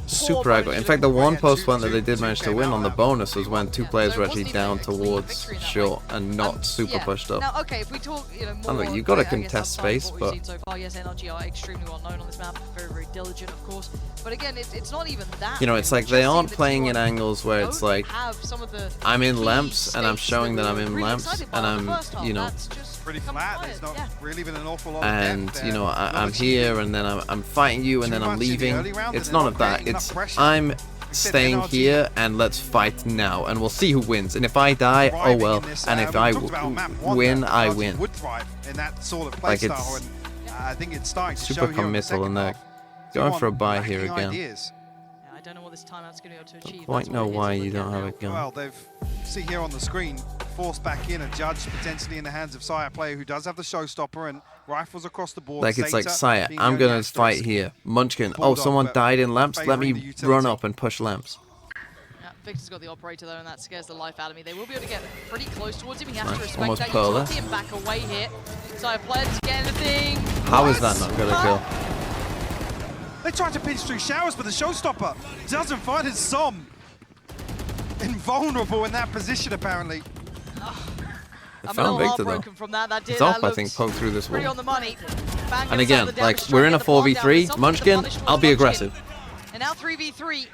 super aggro. In fact, the one post plant that they did manage to win on the bonus was when 2 players were actually down towards short and not super pushed up. Now, okay, if we talk, more And look, you've got to contest space, what but we've seen so far, yes, NRG are extremely well known on this map, very, very diligent, of course. But again, it's not even that. you know, it's like they aren't playing in angles where it's like I'm in lamps and I'm showing that I'm in lamps and I'm, you know, pretty flat. There's not really been an awful lot of and depth you there. know I'm here and then I'm fighting you and then I'm leaving. It's none of that. It's I'm staying here and let's fight now and we'll see who wins. And if I die, oh well. And if I win, I win. Like it's I think it's starting to super show here in the committal second and they're half. going for a buy here Lacking again. ideas. I don't know what this timeout's going to be able to achieve. Quite know why you don't have a gun. Well, they've see here on the screen, forced back in a judge potentially in the hands of Sire player who does have the showstopper and rifles across the board. Like it's like Zeta Sire, being I'm the gonna only fight asterisk. here. Munchkin, oh Bulldog, someone but died in lamps, let favouring me the utility. run up and push lamps. Yeah, Victor's got the operator though, and that scares the life out of me. They will be able to get pretty close towards him. He has to respect Almost that pearl utility and back away here. Sire player to get anything. How is that not gonna kill? They tried to pinch through showers, but the showstopper doesn't find his Som. Invulnerable in that position, apparently. They found Victor though. From that His ult, I think, poked through this pretty wall. on the money. Bang And inside again, the like damage, we're in a trying to get the 4v3. block down. Munchkin, Something to I'll be punish aggressive. And now 3v3.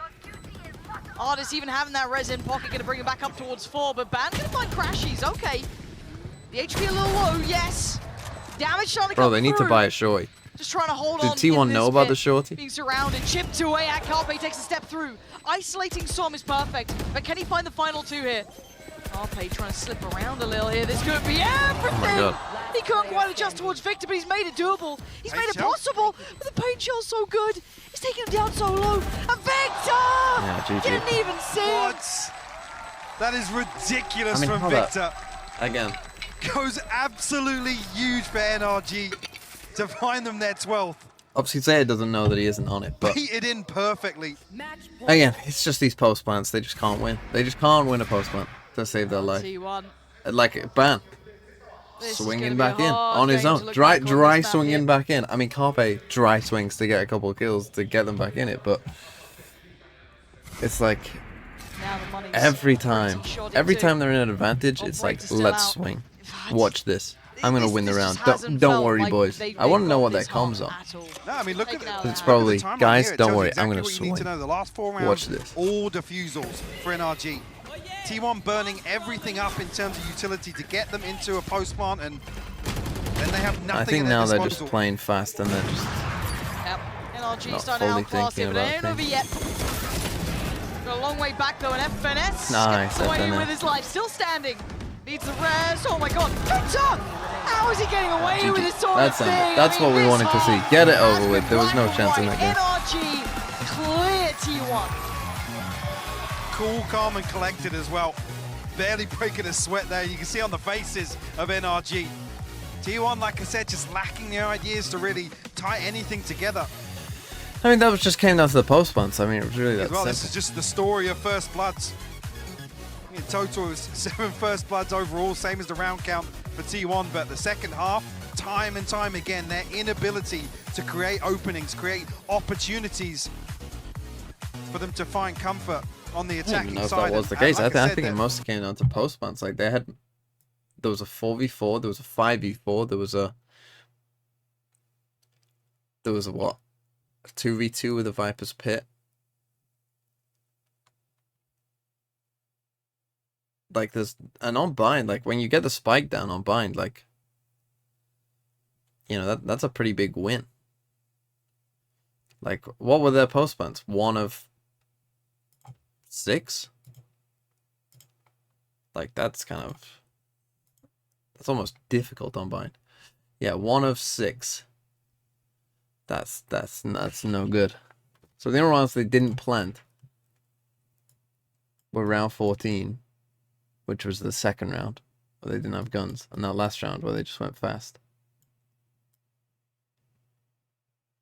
Artis even having that res in pocket, gonna bring him back up towards 4, but Ban gonna find crashies. Okay. The HP a little low, yes. Damage trying to come Bro, they need to through. buy a shorty. Just trying to hold Did on. T1 in know this about pit. the shorty? Being surrounded, chipped away at Carpe, takes a step through. Isolating Som is perfect, but can he find the final 2 here? Carpe trying to slip around a little here. This could be everything. Oh my God. He can't quite adjust towards Victor, but he's made it doable. He's made it possible. But the paint shell's so good. He's taking him down so low. And Victor! Yeah, GG. Didn't even see him. What? That is ridiculous I mean, from hold up. Victor. Again. Goes absolutely huge for NRG to find them their 12th. Obviously, Zaya doesn't know that he isn't on it, but Beat it in perfectly. again, it's just these post plants. They just can't win. They just can't win a post plant to save their life. T1. Like Ban, This is swinging gonna back be a in hard on his game to own. look Dry back on this map swinging here. back in. I mean, Carpe dry swings to get a couple of kills to get them back in it, but it's like Now the money's every time they're in an advantage, it's like Operator's still let's out. swing. Watch this. I'm gonna win the round. just hasn't Don't felt worry, like boys. they've I want to know got what this their comms are. at all. No, I mean, look at Taken It's out. probably, the timeline guys, here, it don't tells you worry. exactly I'm gonna what you need to swing. know. The last 4 rounds, Watch this. all defusals for NRG. T1 burning everything up in terms of utility to get them into a post plant, and then they have nothing I think at their now they're disposal. just playing fast and they're just Yep. NRG not starting to fully outclass thinking it, but it about ain't over things. yet. Got a long way back though, and FNS Nice, gets away FNS. with his life, still standing. Needs the res. Oh my God, Victor! How is he getting away with this sort That's of it. thing? That's I mean, what we this wanted to see. half Get it has over with. been There was no black and chance in white. that game. NRG clear T1. Cool, calm, and collected as well. Barely breaking a sweat there. You can see on the faces of NRG. T1, like I said, just lacking the ideas to really tie anything together. I mean, that was just came down to the post plants. I mean, it was really that As well, this simple. is just the story of First Bloods. In total, it was 7 First Bloods overall, same as the round count for T1, but the second half, time and time again, their inability to create openings, create opportunities for them to find comfort on the I don't even attacking know if side. that was the And case. like I said, think it mostly came down to post plants. Like there was a 4v4, there was a 5v4, there was a what? A 2v2 with a Viper's Pit. Like there's an on bind, like when you get the spike down on bind, like you know that's a pretty big win. Like what were their post plants? 1 of 6? Like that's almost difficult on bind. Yeah, 1 of 6. That's no good. So the only rounds they didn't plant were round 14, which was the second round, where they didn't have guns, and that last round where they just went fast.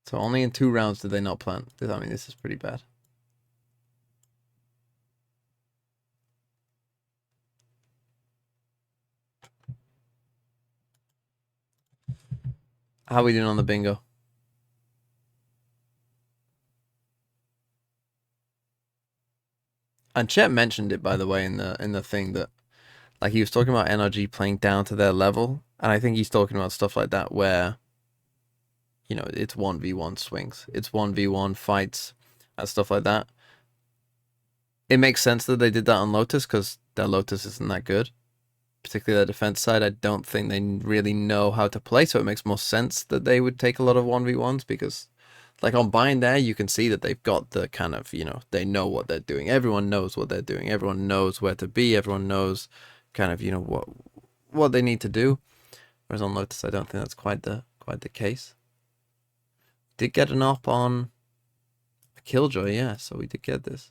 So only in 2 rounds did they not plant. I mean, this is pretty bad. How are we doing on the bingo? And Chet mentioned it, by the way, in the thing that, like, he was talking about NRG playing down to their level, and I think he's talking about stuff like that where, you know, it's 1v1 swings, it's 1v1 fights, and stuff like that. It makes sense that they did that on Lotus, because their Lotus isn't that good. Particularly their defense side, I don't think they really know how to play, so it makes more sense that they would take a lot of 1v1s, because, like, on Bind there, you can see that they've got the kind of, you know, they know what they're doing. Everyone knows what they're doing. Everyone knows where to be. Everyone knows kind of, you know, what they need to do. Whereas on Lotus, I don't think that's quite the case. Did get an op on a Killjoy, yeah, so we did get this.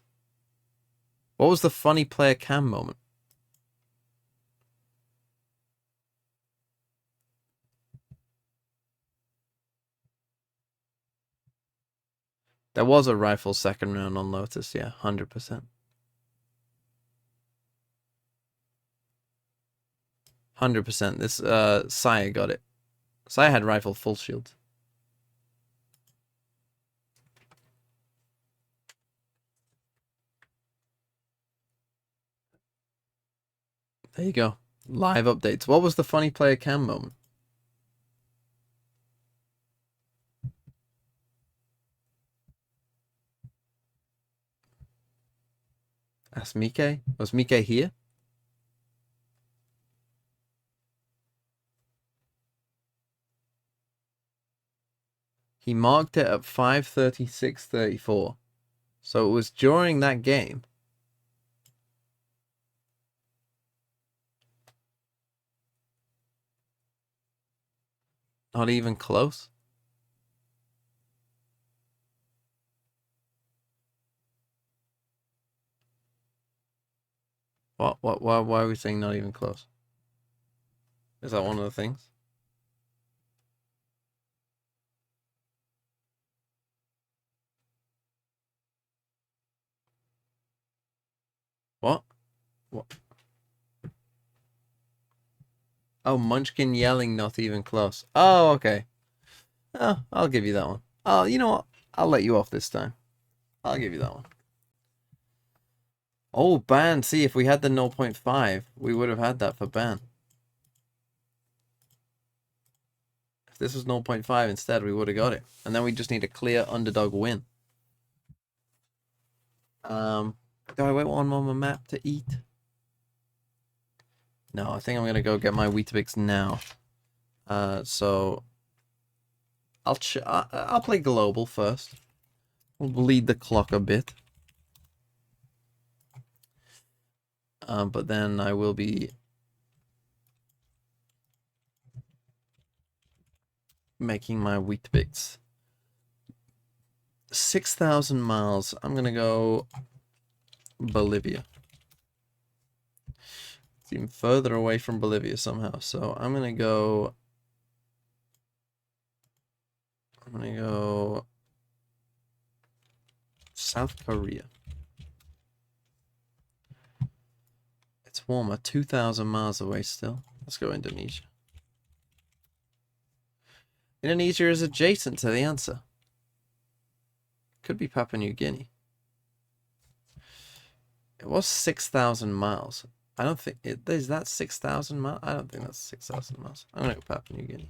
What was the funny player cam moment? There was a rifle second round on Lotus, yeah, 100%. 100%. This, Saya got it. Saya had rifle full shield. There you go. Live updates. What was the funny player cam moment? Ask Mike. Was Mike here? He marked it at 5:36:34. So it was during that game. Not even close. Why are we saying not even close? Is that one of the things? What? Oh, Munchkin yelling not even close. Oh, okay. Oh, I'll give you that one. Oh, you know what? I'll let you off this time. I'll give you that one. Oh, ban. See, if we had the 0.5, we would have had that for ban. If this was 0.5 instead, we would have got it. And then we just need a clear underdog win. Do I wait one more map to eat? No, I think I'm gonna go get my Weetabix now. So I'll play global first. We'll bleed the clock a bit. But then I will be making my Weetabix. 6,000 miles. I'm gonna go Bolivia. It's even further away from Bolivia somehow. So I'm gonna go South Korea. It's warmer, 2,000 miles away still. Let's go Indonesia. Indonesia is adjacent to the answer. Could be Papua New Guinea. It was 6,000 miles. I don't think is that 6,000 miles? I don't think that's 6,000 miles. I'm gonna go Papua New Guinea.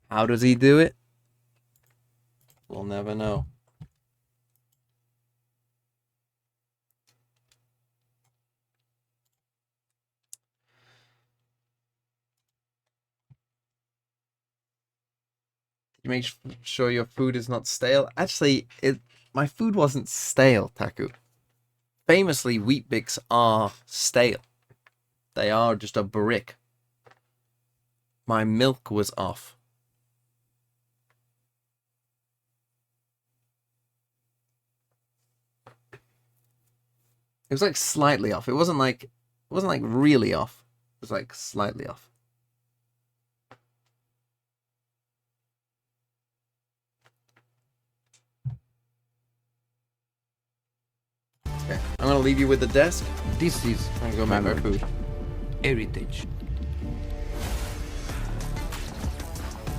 How does he do it? We'll never know. You make sure your food is not stale. Actually, my food wasn't stale, Taku. Famously, Weet-Bix are stale. They are just a brick. My milk was off. It was like slightly off. It wasn't like really off. It was like slightly off. Okay, I'm gonna leave you with the desk. This is I'm gonna go make my food. heritage.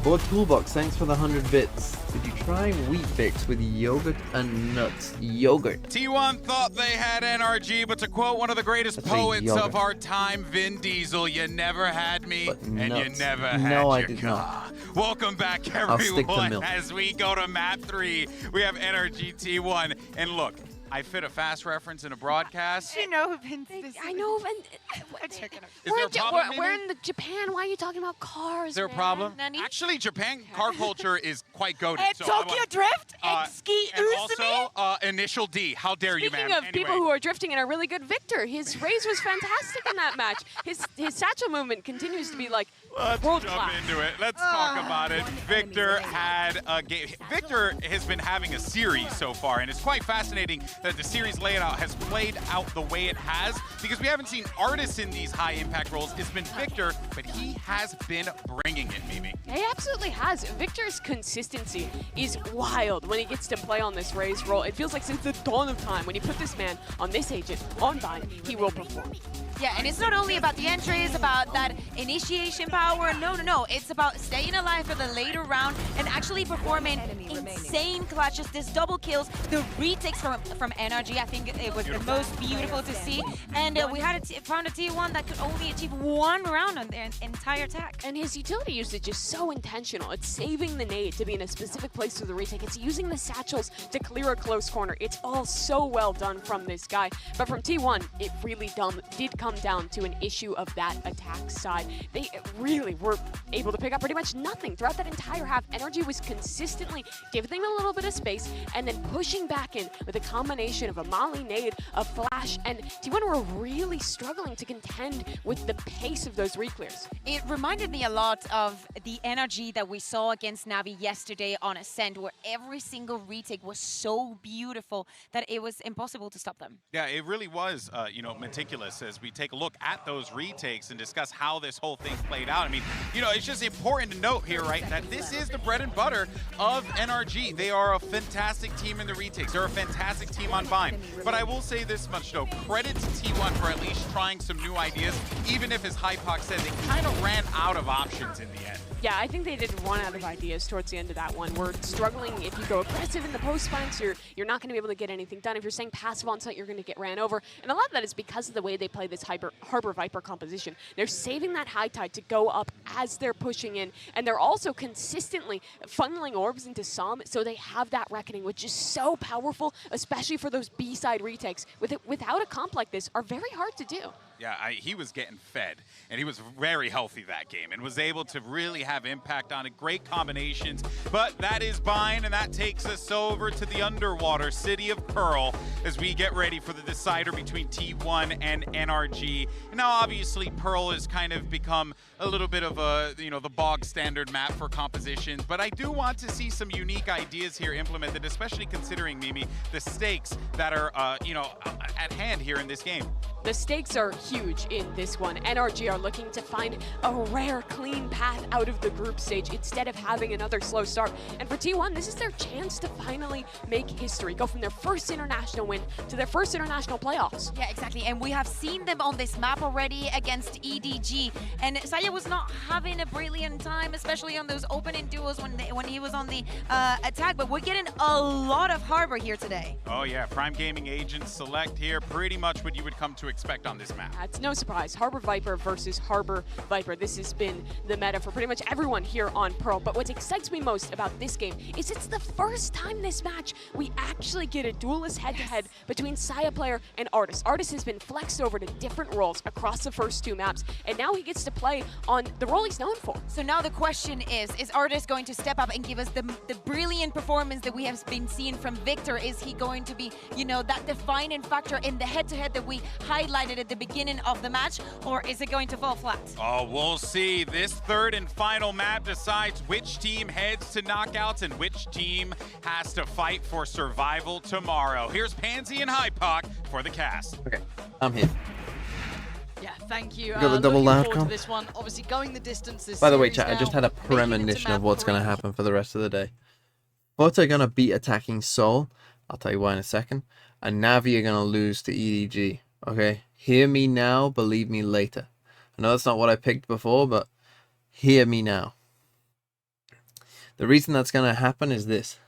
Board Toolbox, thanks for the 100 bits. Did you try Wheat Bix with yogurt and nuts? Yogurt. T1 thought they had NRG, but to quote one of the greatest poets of our time, Vin Diesel, you never had me, and you never had your car. Welcome back, everyone, as we go to map 3. We have NRG T1, and look, I fit a fast reference in a broadcast. You know Vin Diesel. I know Vin. We're in Japan. Why are you talking about cars? Is there a problem? Actually, Japan car culture is quite goated. And Tokyo Drift, Ski and also Initial D. How dare you, man? Speaking of people who are drifting and are really good, Victor, his raise was fantastic in that match. His satchel movement continues to be like world class. Let's jump into it. Let's talk about it. Victor had a game. Victor has been having a series so far, and it's quite fascinating that the series layout has played out the way it has, because we haven't seen artists in these high impact roles. It's been Victor, but he has been bringing it, Mimi. He absolutely has. Victor's consistency is wild when he gets to play on this raise role. It feels like since the dawn of time, when you put this man on this agent, on Vine, he will perform. Yeah, and it's not only about the entry, it's about that initiation power. No. It's about staying alive for the later round and actually performing insane clutches, this double kills, the retakes from NRG. I think it was the most beautiful to see. And we had found a T1 that could only achieve 1 round on their entire attack. And his utility usage is so intentional. It's saving the nade to be in a specific place for the retake. It's using the satchels to clear a close corner. It's all so well done from this guy. But from T1, it really did come down to an issue of that attack side. They really were able to pick up pretty much nothing throughout that entire half. NRG was consistently giving them a little bit of space and then pushing back in with a combination of a Molly nade, a flash, and T1 were really struggling to contend with the pace of those reclears. It reminded me a lot of the NRG that we saw against Navi yesterday on Ascent, where every single retake was so beautiful that it was impossible to stop them. Yeah, it really was, meticulous as we take a look at those retakes and discuss how this whole thing played out. I mean, it's just important to note here, right, that this is the bread and butter of NRG. They are a fantastic team in the retakes. They're a fantastic team on Vine. But I will say this much, though. Credit to T1 for at least trying some new ideas, even if, as Hypox said, they kind of ran out of options in the end. Yeah, I think they did run out of ideas towards the end of that one. We're struggling. If you go aggressive in the post flanks, you're not going to be able to get anything done. If you're staying passive on site, you're going to get ran over. And a lot of that is because of the way they play this Harbor Viper composition. They're saving that high tide to go up as they're pushing in, and they're also consistently funneling orbs into Som, so they have that reckoning, which is so powerful, especially for those B-side retakes. Without a comp like this, are very hard to do. Yeah, he was getting fed, and he was very healthy that game and was able to really have impact on it. Great combinations, but that is Vine, and that takes us over to the underwater city of Pearl as we get ready for the decider between T1 and NRG. And now, obviously, Pearl has kind of become a little bit of a, the bog standard map for compositions, but I do want to see some unique ideas here implemented, especially considering, Mimi, the stakes that are, at hand here in this game. The stakes are huge in this one. NRG are looking to find a rare, clean path out of the group stage instead of having another slow start. And for T1, this is their chance to finally make history, go from their first international win to their first international playoffs. Yeah, exactly. And we have seen them on this map already against EDG. And Saya was not having a brilliant time, especially on those opening duels when he was on the attack. But we're getting a lot of Harbor here today. Oh yeah, Prime Gaming Agents Select here, pretty much what you would come to expect on this map. It's no surprise. Harbor Viper versus Harbor Viper. This has been the meta for pretty much everyone here on Pearl. But what excites me most about this game is it's the first time this match we actually get a duelist head-to-head between Saya player and Artis. Artis has been flexed over to different roles across the first 2 maps, and now he gets to play on the role he's known for. So now the question is Artis going to step up and give us the brilliant performance that we have been seeing from Victor? Is he going to be, that defining factor in the head-to-head that we highly highlighted at the beginning of the match, or is it going to fall flat? Oh, we'll see. This third and final map decides which team heads to knockouts and which team has to fight for survival tomorrow. Here's Pansy and Hypoc for the cast. Okay, I'm here. Yeah, thank you. Got the double looking loud forward to com. this one. Obviously, going the distance this By the way, series chat, I just now, had a making it into premonition of map what's going to 3. happen for the rest of the day. FUT are going to beat attacking Seoul. I'll tell you why in a second. And Navi are going to lose to EDG. Okay? Hear me now, believe me later. I know that's not what I picked before, but hear me now. The reason that's going to happen is this.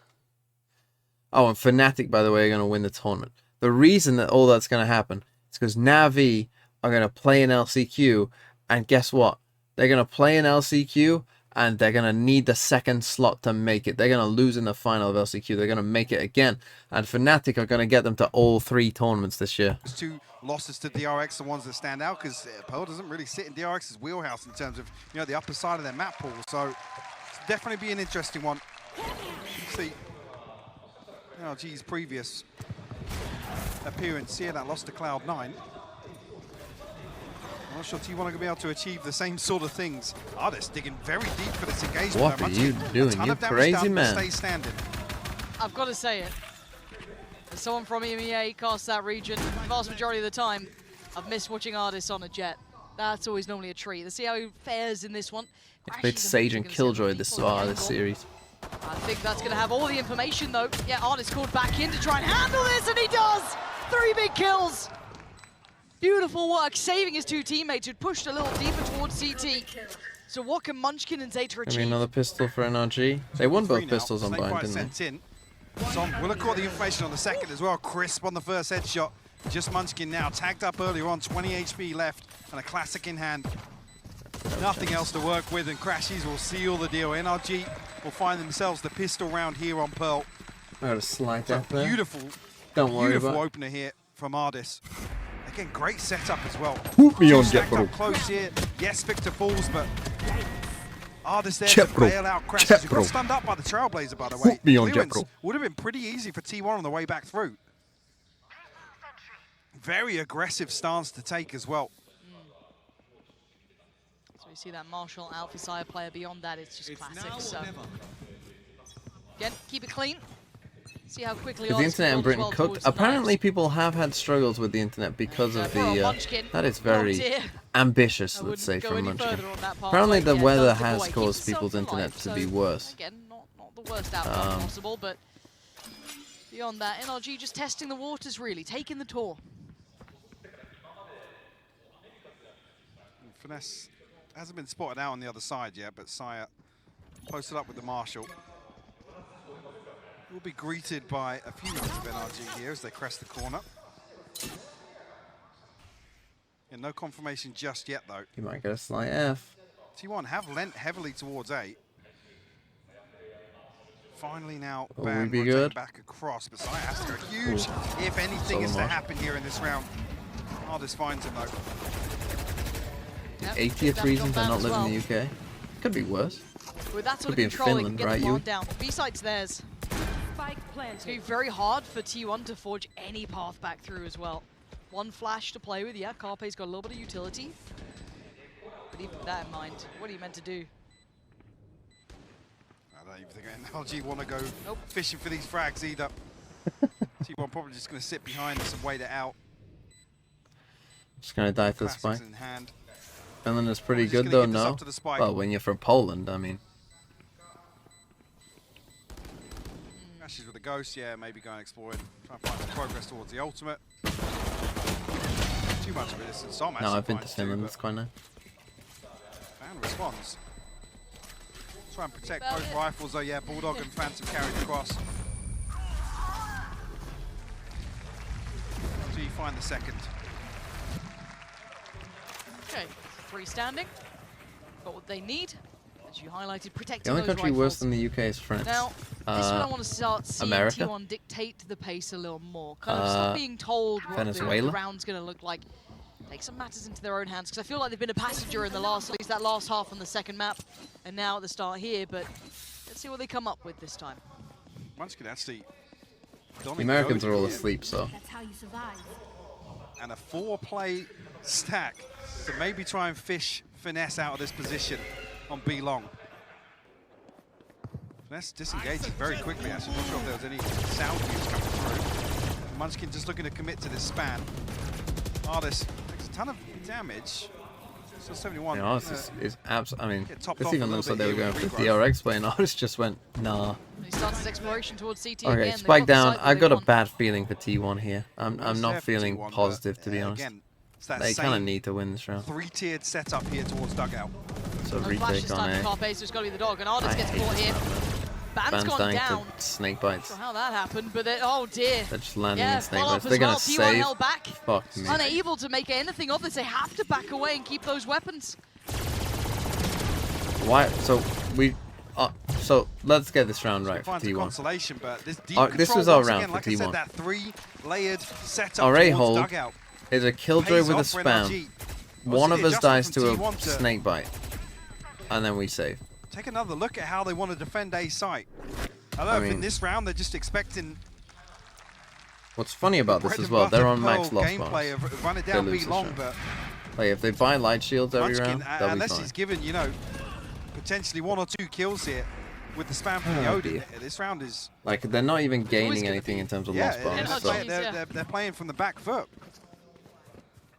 Oh, and Fnatic, by the way, are going to win the tournament. The reason that all that's going to happen is because Navi are going to play in LCQ, and guess what? They're going to play in LCQ, and they're going to need the second slot to make it. They're going to lose in the final of LCQ. They're going to make it again, and Fnatic are going to get them to all 3 tournaments this year. There's 2 losses to DRX, the ones that stand out, because Pearl doesn't really sit in DRX's wheelhouse in terms of, you know, the upper side of their map pool. So it's definitely be an interesting one. See, NRG's previous appearance here, that loss to Cloud9. I'm not sure T1 are going to be able to achieve the same sort of things. Artist digging very deep for this engagement. What are you doing, you crazy man? Stay standing. I've got to say it. As someone from EMEA casts that region, the vast majority of the time, I've missed watching Artist on a Jet. That's always normally a treat. Let's see how he fares in this one. It's played Sage and Killjoy this series. I think that's going to have all the information, though. Yeah, Artist called back in to try and handle this, and he does! 3 big kills! Beautiful work, saving his 2 teammates who'd pushed a little deeper towards CT. So what can Munchkin and Zeta achieve? Maybe another pistol for NRG. They won both pistols on Bind, didn't they? So we'll have caught the information on the second as well. Crisp on the first headshot. Just Munchkin now, tagged up earlier on, 20 HP left, and a classic in hand. Nothing else to work with, and Crashies will seal the deal. NRG will find themselves the pistol round here on Pearl. I got a slide there. Beautiful, Don't worry beautiful about opener here from Ardis. Again, great setup as well. Whoop me on Stacked Jet, up close here. Yes, Victor falls, but Ardis there to bail out Crashies, who got stunned up by the Trailblazer, by the way. Whoop me on Jet, Clearance bro. would have been pretty easy for T1 on the way back through. Very aggressive stance to take as well. So we see that Marshall Alpha Sire player. Beyond that, it's just classic. So again, keep it clean. See how quickly the internet in Britain cooked. Apparently, people have had struggles with the internet because of the. That is very ambitious, let's say, from Munchkin. Apparently, the weather has caused people's internet to be worse. Again, not the worst outcome possible, but beyond that, NRG just testing the waters, really, taking the tour. Finesse hasn't been spotted out on the other side yet, but Sire posted up with the Marshall. Will be greeted by a few members of NRG here as they crest the corner. And no confirmation just yet, though. You might get a slight F. T1 have lent heavily towards A. Finally now, Will Ban we be rotating good? back across, but Sire has to go huge if anything is to happen here in this round. Ardis finds him, though. The 80th reason to not live in the UK. Could be worse. With that sort Could be of in control, Finland, they can right? get the You. plant down. B-side's theirs. It's going to be very hard for T1 to forge any path back through as well. One flash to play with. Yeah, Carpe's got a little bit of utility. But even with that in mind, what are you meant to do? I don't even think NRG want to go fishing for these frags either. T1 probably just going to sit behind this and wait it out. Just gonna die to the Classics spike. in hand. Finland is pretty Just good gonna though, give this no? up to the spike. Well, when you're from Poland, I mean. Ashes with a ghost, yeah, maybe go and explore it. Try and find some progress towards the ultimate. Too much of it, it's some No, I've been to Finland, it's quite nice. Fan responds. Try and protect both rifles though, yeah, Bulldog and Phantom carried across. So you find the second. Okay, freestanding. Got what they need. As you highlighted, The protecting only those country rifles. worse than the UK is France. Now, this is what I want to start seeing America? T1 dictate the pace a little more. Kind of stop being told what the Venezuela? round's going to look like. Take some matters into their own hands, because I feel like they've been a passenger in the last, at least that last half on the second map, and now at the start here, but let's see what they come up with this time. Munchkin actually. The Americans are all asleep, so. That's how you survive. and a 4-play stack to maybe try and fish Finesse out of this position on B long. Finesse disengaged very quickly, actually. Not sure if there was any sound cues coming through. Munchkin just looking to commit to this span. Artist takes a ton of damage. So 71. Yeah, Artist is absolutely. I mean, topped this off even a looks little like they bit were going here for with DRX play, and Artist just went, nah. He starts his exploration towards CT Okay, again. spike down. I got a want. bad feeling for T1 here. I'm not there for feeling T1, positive, to be but, honest. again, it's that They kind of same need to win this round. 3-tiered setup here towards dugout. So No flash this retake on time A. for Carpe, so it's got to be the dog. And Artist I gets hate caught this here. map, Ban's Ban's gone dying down. to snake bites. Not sure how that happened, but oh dear. They're just landing Yeah, in snake follow-up bites. as They're well. gonna T1 save. held back. Fuck me. Unable to make anything of this. They have to back away and keep those weapons. Why? So we. So let's get this round right for Finds a T1. consolation, but this deep This control was our once round again, for like I said, T1. that 3-layered setup Our A towards hold dugout. is a killjoy Pays with a off for spam. NRG. One of the us dies to adjustment from a T1 to snake bite, and then we save. Take another look at how they want to defend A site. I don't know if in this round they're just expecting What's funny about this bread as and well, butter they're on max Pearl loss gameplay bars. of run it They down lose B this long, round. but Like if they buy light shields every Munchkin, round, they'll be unless fine. he's given, you know, potentially 1 or 2 kills here with the spam from the Oh, Odin, dear. this round is... Like they're not even always gaining gonna anything be- in terms of yeah, loss bars. So. they're playing from the back foot.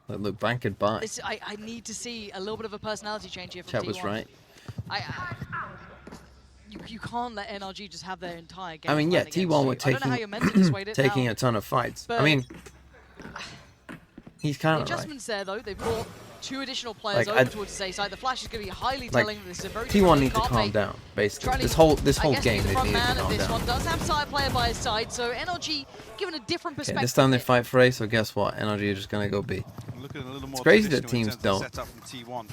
Like, look, Bank could buy. I need to see a little bit of a personality change here from Chat T1. was right. You can't let NRG just have their entire game. I mean, yeah, plan against T1 you. were I don't know how you're meant to dissuade it taking now, a ton of fights. I but mean, he's the kind of right. adjustments there, though, they brought 2 additional players Like, over towards the A side. The flash is going to be highly Like, telling that this is a very T1 need to different calm Carpe. down, basically. Trying to, This whole I guess, game be the they front need to man of calm this down. one does have side player by his side, so NRG given a different Okay, perspective. this time they fight for A, so guess what? NRG are just gonna go B. Looking a little more It's crazy that traditional in teams terms of don't. setup from T1.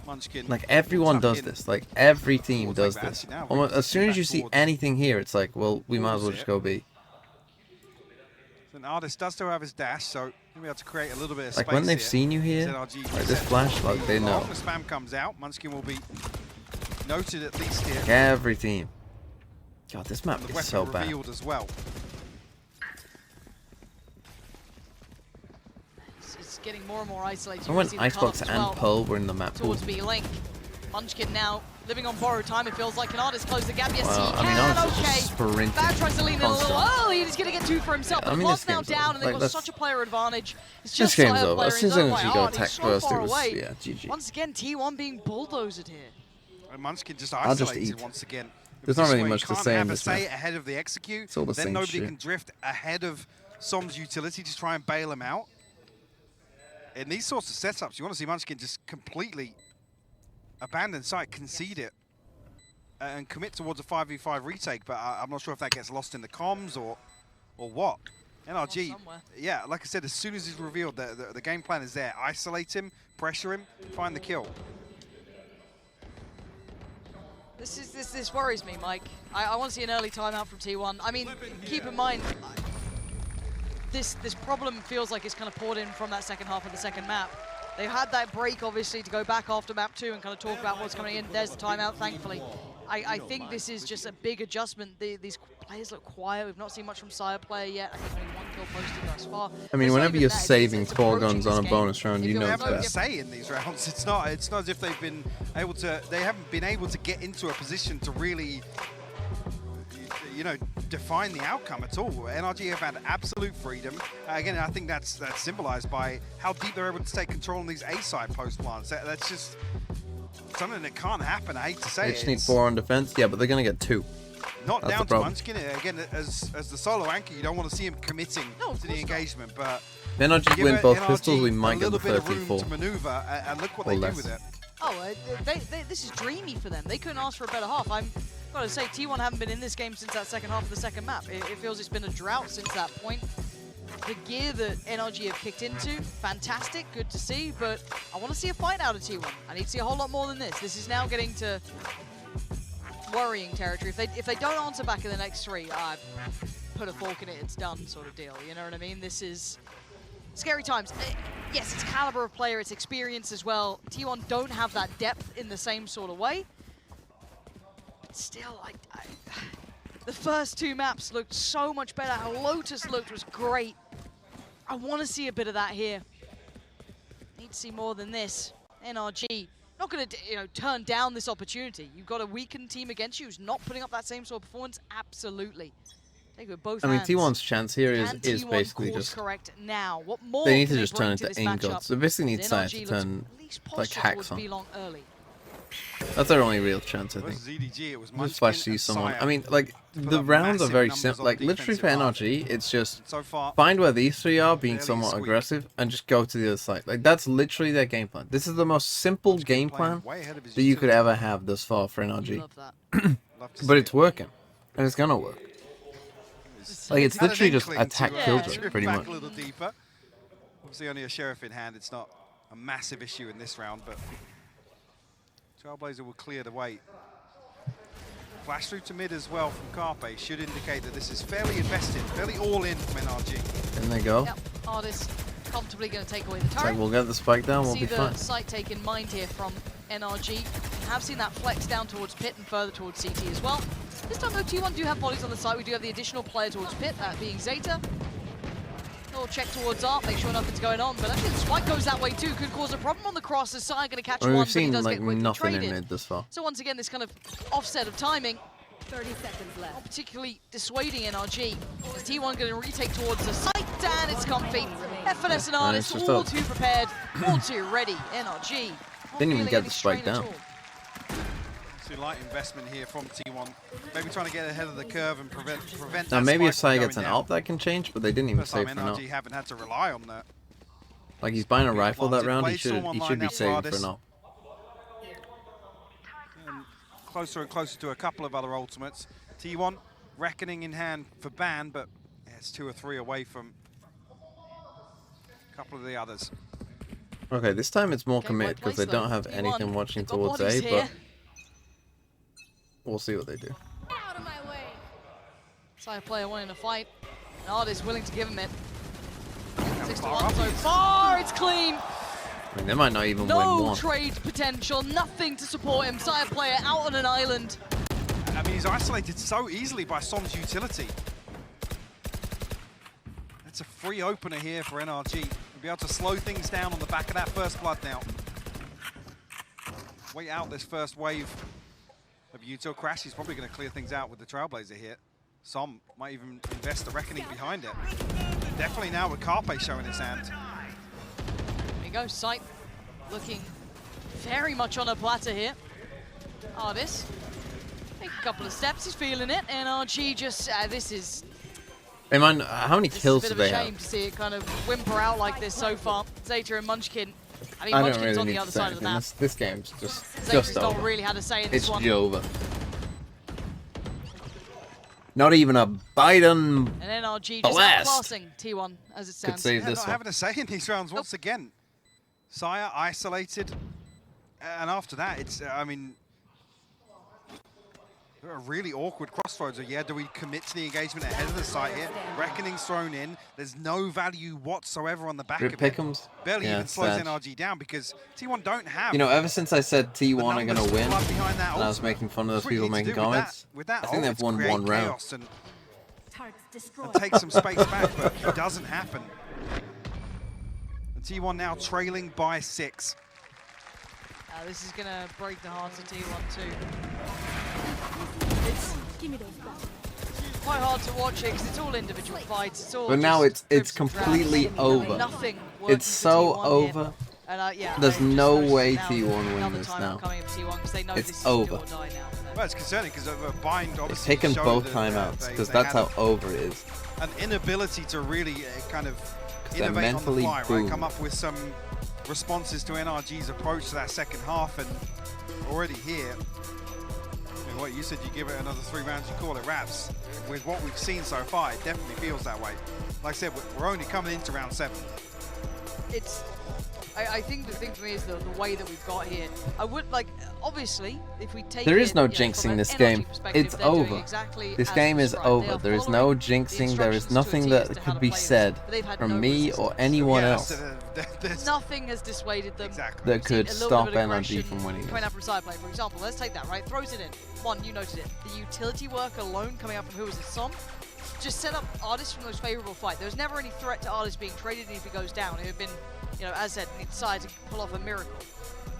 Munchkin Like everyone tuck does in. this. Like every team We'll does take that. this. Actually, now Almost, we're as soon as you back see towards- anything here, it's like, well, we might as well towards just it. go B. An artist does still have his dash, so he'll be able to create a little bit of Like space when they've here. seen you here, NRG like this set flash, like they know. The spam comes out. Munchkin will be noted at least here. Like every team. God, this map The is weapon so bad. revealed as well. It's getting more and more isolated. And You when can see the Icebox cut-off as and well Pearl were in the map pool. towards B-Link. Munchkin now living on borrowed time. It feels like an artist close the gap. Yes, Well, he I mean, can. Artist is Okay. just sprinting Bad tries to lean in a little. constantly. Oh, he's going to get 2 for himself. Yeah, I But mean, the this clock's now game's down, over. and they've Like, got that's- such a player advantage. It's This just game's Sire over. player As in soon his as own NRG way. go Oh, and attack he's so first, it far was, away. yeah, GG. Once again, T1 being bulldozed here. And Munchkin just I'll just isolated eat. once again. There's This not is really where much you to can't say in have a this say map. ahead of the execute. It's all the then same nobody shit. can drift ahead of Som's utility to try and bail him out. In these sorts of setups, you want to see Munchkin just completely abandon site, concede it, and commit towards a 5v5 retake. But I'm not sure if that gets lost in the comms or what. NRG, yeah, like I said, as soon as he's revealed, the game plan is there. Isolate him, pressure him, find the kill. This worries me, Mike. I want to see an early timeout from T1. I mean, keep in mind, this problem feels like it's kind of poured in from that second half of the second map. They had that break, obviously, to go back after map 2 and kind of talk about what's coming in. There's the timeout, thankfully. I think this is just a big adjustment. These players look quiet. We've not seen much from Sire player yet. I think only 1 kill posted thus far. I mean, It's not whenever even you're that, it's saving approaching 4 guns this on a game. bonus round, you They know have it's no bad. say in these rounds. It's not as if they've been able to. They haven't been able to get into a position to really, you know, define the outcome at all. NRG have had absolute freedom. Again, I think that's symbolized by how deep they're able to take control in these A-side post plants. That's just something that can't happen. I hate to say They it. just need It's 4 on defense. Yeah, but they're gonna get 2. not That's down the to problem. Munchkin. Again, as the solo anchor, you don't want to see him committing to the engagement. But If NRG give win it both NRG pistols, we might a get the little bit of room 34. to maneuver, and look what Or they less. do with it. Oh, this is dreamy for them. They couldn't ask for a better half. I'm got to say, T1 haven't been in this game since that second half of the second map. It feels it's been a drought since that point. The gear that NRG have kicked into, fantastic, good to see, but I want to see a fight out of T1. I need to see a whole lot more than this. This is now getting to worrying territory. If they don't answer back in the next 3, put a fork in it, it's done sort of deal. You know what I mean? This is scary times. Yes, it's caliber of player, it's experience as well. T1 don't have that depth in the same sort of way. But still, the first 2 maps looked so much better. How Lotus looked was great. I want to see a bit of that here. Need to see more than this. NRG not going to turn down this opportunity. You've got a weakened team against you who's not putting up that same sort of performance. Absolutely. Take it with both hands. I mean, T1's chance here is basically just correct now. What more they need to just turn into ingots. They basically need Sai to turn like hacks on. That's their only real chance, I think. Just flash see someone. I mean, like, the rounds are very simple. Like, literally for NRG, it's just find where these three are, being somewhat aggressive, and just go to the other side. Like, that's literally their game plan. This is the most simple game plan that you could ever have thus far for NRG. But it's working. And it's gonna work. Like, it's literally just attack killjoy, pretty much. A little deeper. Obviously, only a sheriff in hand. It's not a massive issue in this round, but Trailblazer will clear the way. Flash through to mid as well from Carpe should indicate that this is fairly invested, fairly all in from NRG. And they go. Yep, Artist comfortably going to take away the turret. Like, we'll get the spike down, we'll be fine. See the site take in mind here from NRG. We have seen that flex down towards Pit and further towards CT as well. This time though, T1 do have bodies on the site. We do have the additional player towards Pit, that being Zeta. Little check towards Art, make sure nothing's going on, but actually the spike goes that way too, could cause a problem on the cross as Sai going to catch one, we've but seen he does like get quickly nothing traded. in mid this far. So once again, this kind of offset of timing, 30 seconds left. not particularly dissuading NRG. As T1 going to retake towards the site, and it's comfy. FNS and Artist all too prepared, all too ready. NRG didn't even get the spike down. Light investment here from T1. Maybe trying to get ahead of the curve and prevent now maybe if Sai gets an down. AWP that can change, but they didn't even save for an NRG haven't had to rely on that. Like, he's buying a rifle that round, he should be saving for an AWP. Closer and closer to a couple of other ultimates. T1 reckoning in hand for ban, but it's 2 or 3 away from a couple of the others. Okay, this time it's more commit because they don't have anything watching towards A, but we'll see what they do. Out of my way. Side player wanting to fight. An Artist willing to give him it. 6 to 1 so far, it's clean. I mean, they might not even win No one. trade potential, nothing to support him. Side player out on an island. I mean, he's isolated so easily by Som's utility. That's a free opener here for NRG. We'll be able to slow things down on the back of that first blood now. Wait out this first wave of util crash. He's probably going to clear things out with the Trailblazer here. Som might even invest the reckoning behind it. Definitely now with Carpe showing his hand. There you go, Sight looking very much on a platter here. Artist, take a couple of steps, he's feeling it. NRG just, this is... Hey man, how many kills do they have? It's a bit of a shame to see it kind of whimper out like this so far. Zeta and Munchkin. I mean, I don't Munchkin's really on need the to other say side of the map. this game's just Zeta's over. not really had a say in this one. It's over. Not even a Biden And NRG just outclassing T1 as it stands. Could save this not one. having a say in these rounds once again. Sire isolated, and after that, it's, I mean, a really awkward crossroads. Yeah, do we commit to the engagement ahead of the site here? Reckoning's thrown in. There's no value whatsoever on the back of it. Pick'ems? Barely Yeah, even slows sad. NRG down because T1 don't have. You know, ever since I said T1 are going to win, blood behind that and I was ultimate. making fun of those That's what you people need to making do comments, with that I think they've won create one round. chaos and take some space back, but it doesn't happen. And T1 now trailing by 6. This is going to break the hearts of T1 too. It's quite hard to watch it because it's all individual fights. It's all But now just it's dribs and completely drabs. over. Nothing It's so over. And, yeah, There's I just no noticed way now T1 win another this time now. coming up T1 because they know It's this is over. do or die now. Well, it's concerning because Bind They've obviously taken showed both that, timeouts because they that's had how over it is. an inability to really kind of they're innovate on the mentally fly, right? boomed. Come up with some responses to NRG's approach to that second half, and already here, I mean, what you said, you give it another 3 rounds, you call it wraps. With what we've seen so far, it definitely feels that way. Like I said, we're only coming into round 7. It's, I think the thing for me is the way that we've got here. I would like, obviously, if we take There is it, no you know, from jinxing an this NRG game. perspective, It's they're doing over. exactly This as game is prescribed. They over. are There is no following the jinxing. There is instructions to a nothing T that as to how could to be play this, said but they've had from no me or resistance. anyone Yeah, else there's Nothing has dissuaded them. Exactly. that could We've seen a stop little bit of NRG aggression from winning coming this. out from side play, for example. Let's take that, right? Throws it in. One, you noted it. The utility work alone coming out from who was it? Som? just set up Artist from the most favorable fight. There was never any threat to Artist being traded if he goes down. It had been, you know, as said, he decided to pull off a miracle.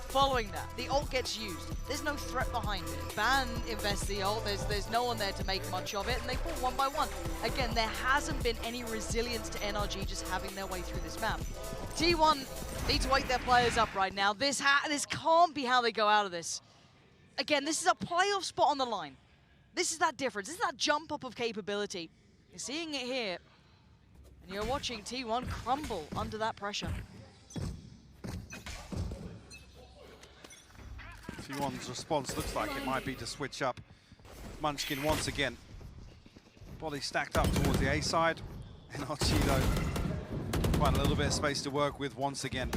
Following that, the ult gets used. There's no threat behind it. Ban invests the ult. There's no one there to make much of it, and they fall one by one. Again, there hasn't been any resilience to NRG just having their way through this map. T1 need to wake their players up right now. This can't be how they go out of this. Again, this is a playoff spot on the line. This is that difference. This is that jump up of capability. You're seeing it here, and you're watching T1 crumble under that pressure. T1's response looks like it might be to switch up Munchkin once again. Body stacked up towards the A side. NRG though, find a little bit of space to work with once again.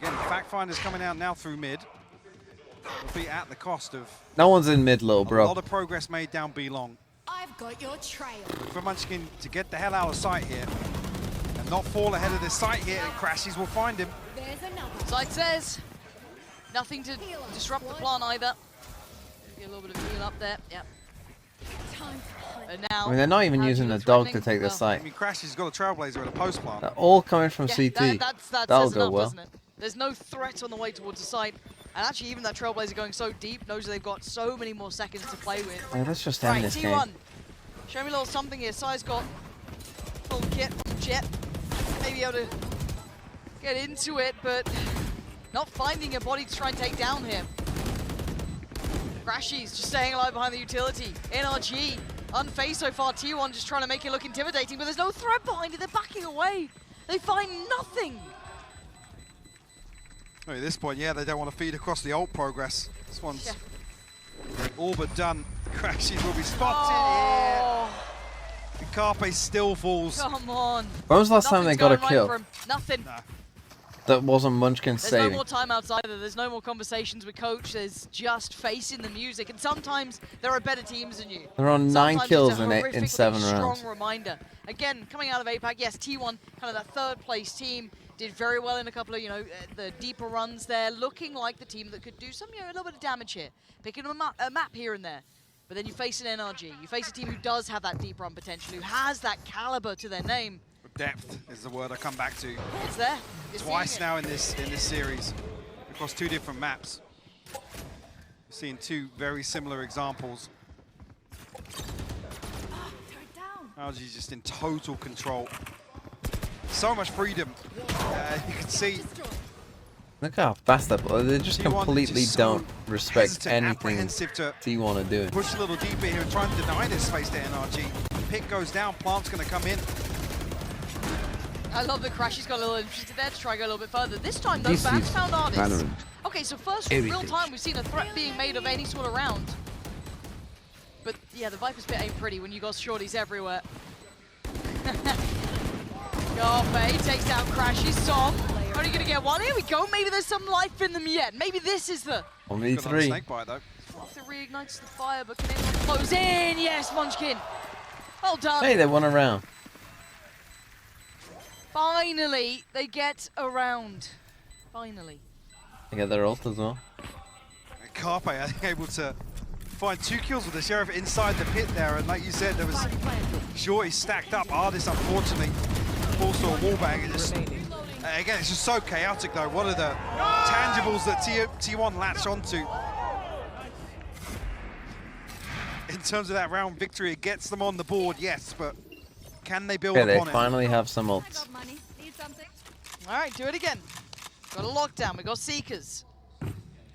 Again, the Fact Finder's coming out now through mid. Will be at the cost of... No one's in mid low, A bro. lot of progress made down B long. I've got your trail. For Munchkin to get the hell out of sight here and not fall ahead of this site here, and Crashies will find him. There's another. Side says, nothing to disrupt the plan either. Get a little bit of heal up there, yep. And now, I mean, they're not even using the dog to take the site. I mean, Crashies got a Trailblazer at a post plant. They're all coming from CT. That That'll says go enough, well. doesn't it? There's no threat on the way towards the site. And actually, even that Trailblazer going so deep knows they've got so many more seconds to play with. Yeah, let's just end this T1. game. Show me a little something here. Sai's got full kit from Jet. Maybe able to get into it, but not finding a body to try and take down here. Crashies just staying alive behind the utility. NRG unfazed so far. T1 just trying to make it look intimidating, but there's no threat behind it. They're backing away. They find nothing. Oh, at this point, yeah, they don't want to feed across the ult progress. This one's all but done. Crashies will be spotted here. Carpe still falls. Come on. When was the last time they got a kill? Right nothing. That wasn't Munchkin There's saving. no more timeouts either. There's no more conversations with coach. There's just facing the music. And sometimes there are better teams than you. They're on 9 Sometimes kills it's a in horrifically 7 rounds. Strong reminder. Again, coming out of APAC, yes, T1, kind of that third place team, did very well in a couple of, the deeper runs there, looking like the team that could do some, a little bit of damage here, picking a map here and there. But then you face an NRG. You face a team who does have that deep run potential, who has that caliber to their name. Depth is the word I come back to. It's there. Twice now in this series, across 2 different maps. We're seeing 2 very similar examples. NRG's just in total control. So much freedom. You can see. Look how fast they just T1 completely just so don't respect anything apprehensive to T1 are doing. push a little deeper here and try and deny this space to NRG. Pick goes down, Plant's going to come in. I love that Crashies got a little interested there to try and go a little bit further. This time, though, Bans found Artists. Okay, so first real time we've seen a threat being made of any sort of round. But yeah, the Viper's bit ain't pretty when you got shorties everywhere. Garfe takes down Crashies. Som, only going to get one. Here we go. Maybe there's some life in them yet. Maybe this is the... 1v3. Snake bite, though. After reignites the fire, but can anyone close in? Yes, Munchkin. Well done. Hey, they won a round. Finally, they get around. Finally. They get their ult as well. Carpe, I think, able to find 2 kills with the Sheriff inside the pit there, and like you said, there was Shorty stacked up. Artist, unfortunately, also a wallbang. Again, it's just so chaotic, though. What are the tangibles that T1 latch onto? In terms of that round victory, it gets them on the board, yes, but can they build Okay, they upon it? finally have some ults. All right, do it again. Got a lockdown. We got Seekers.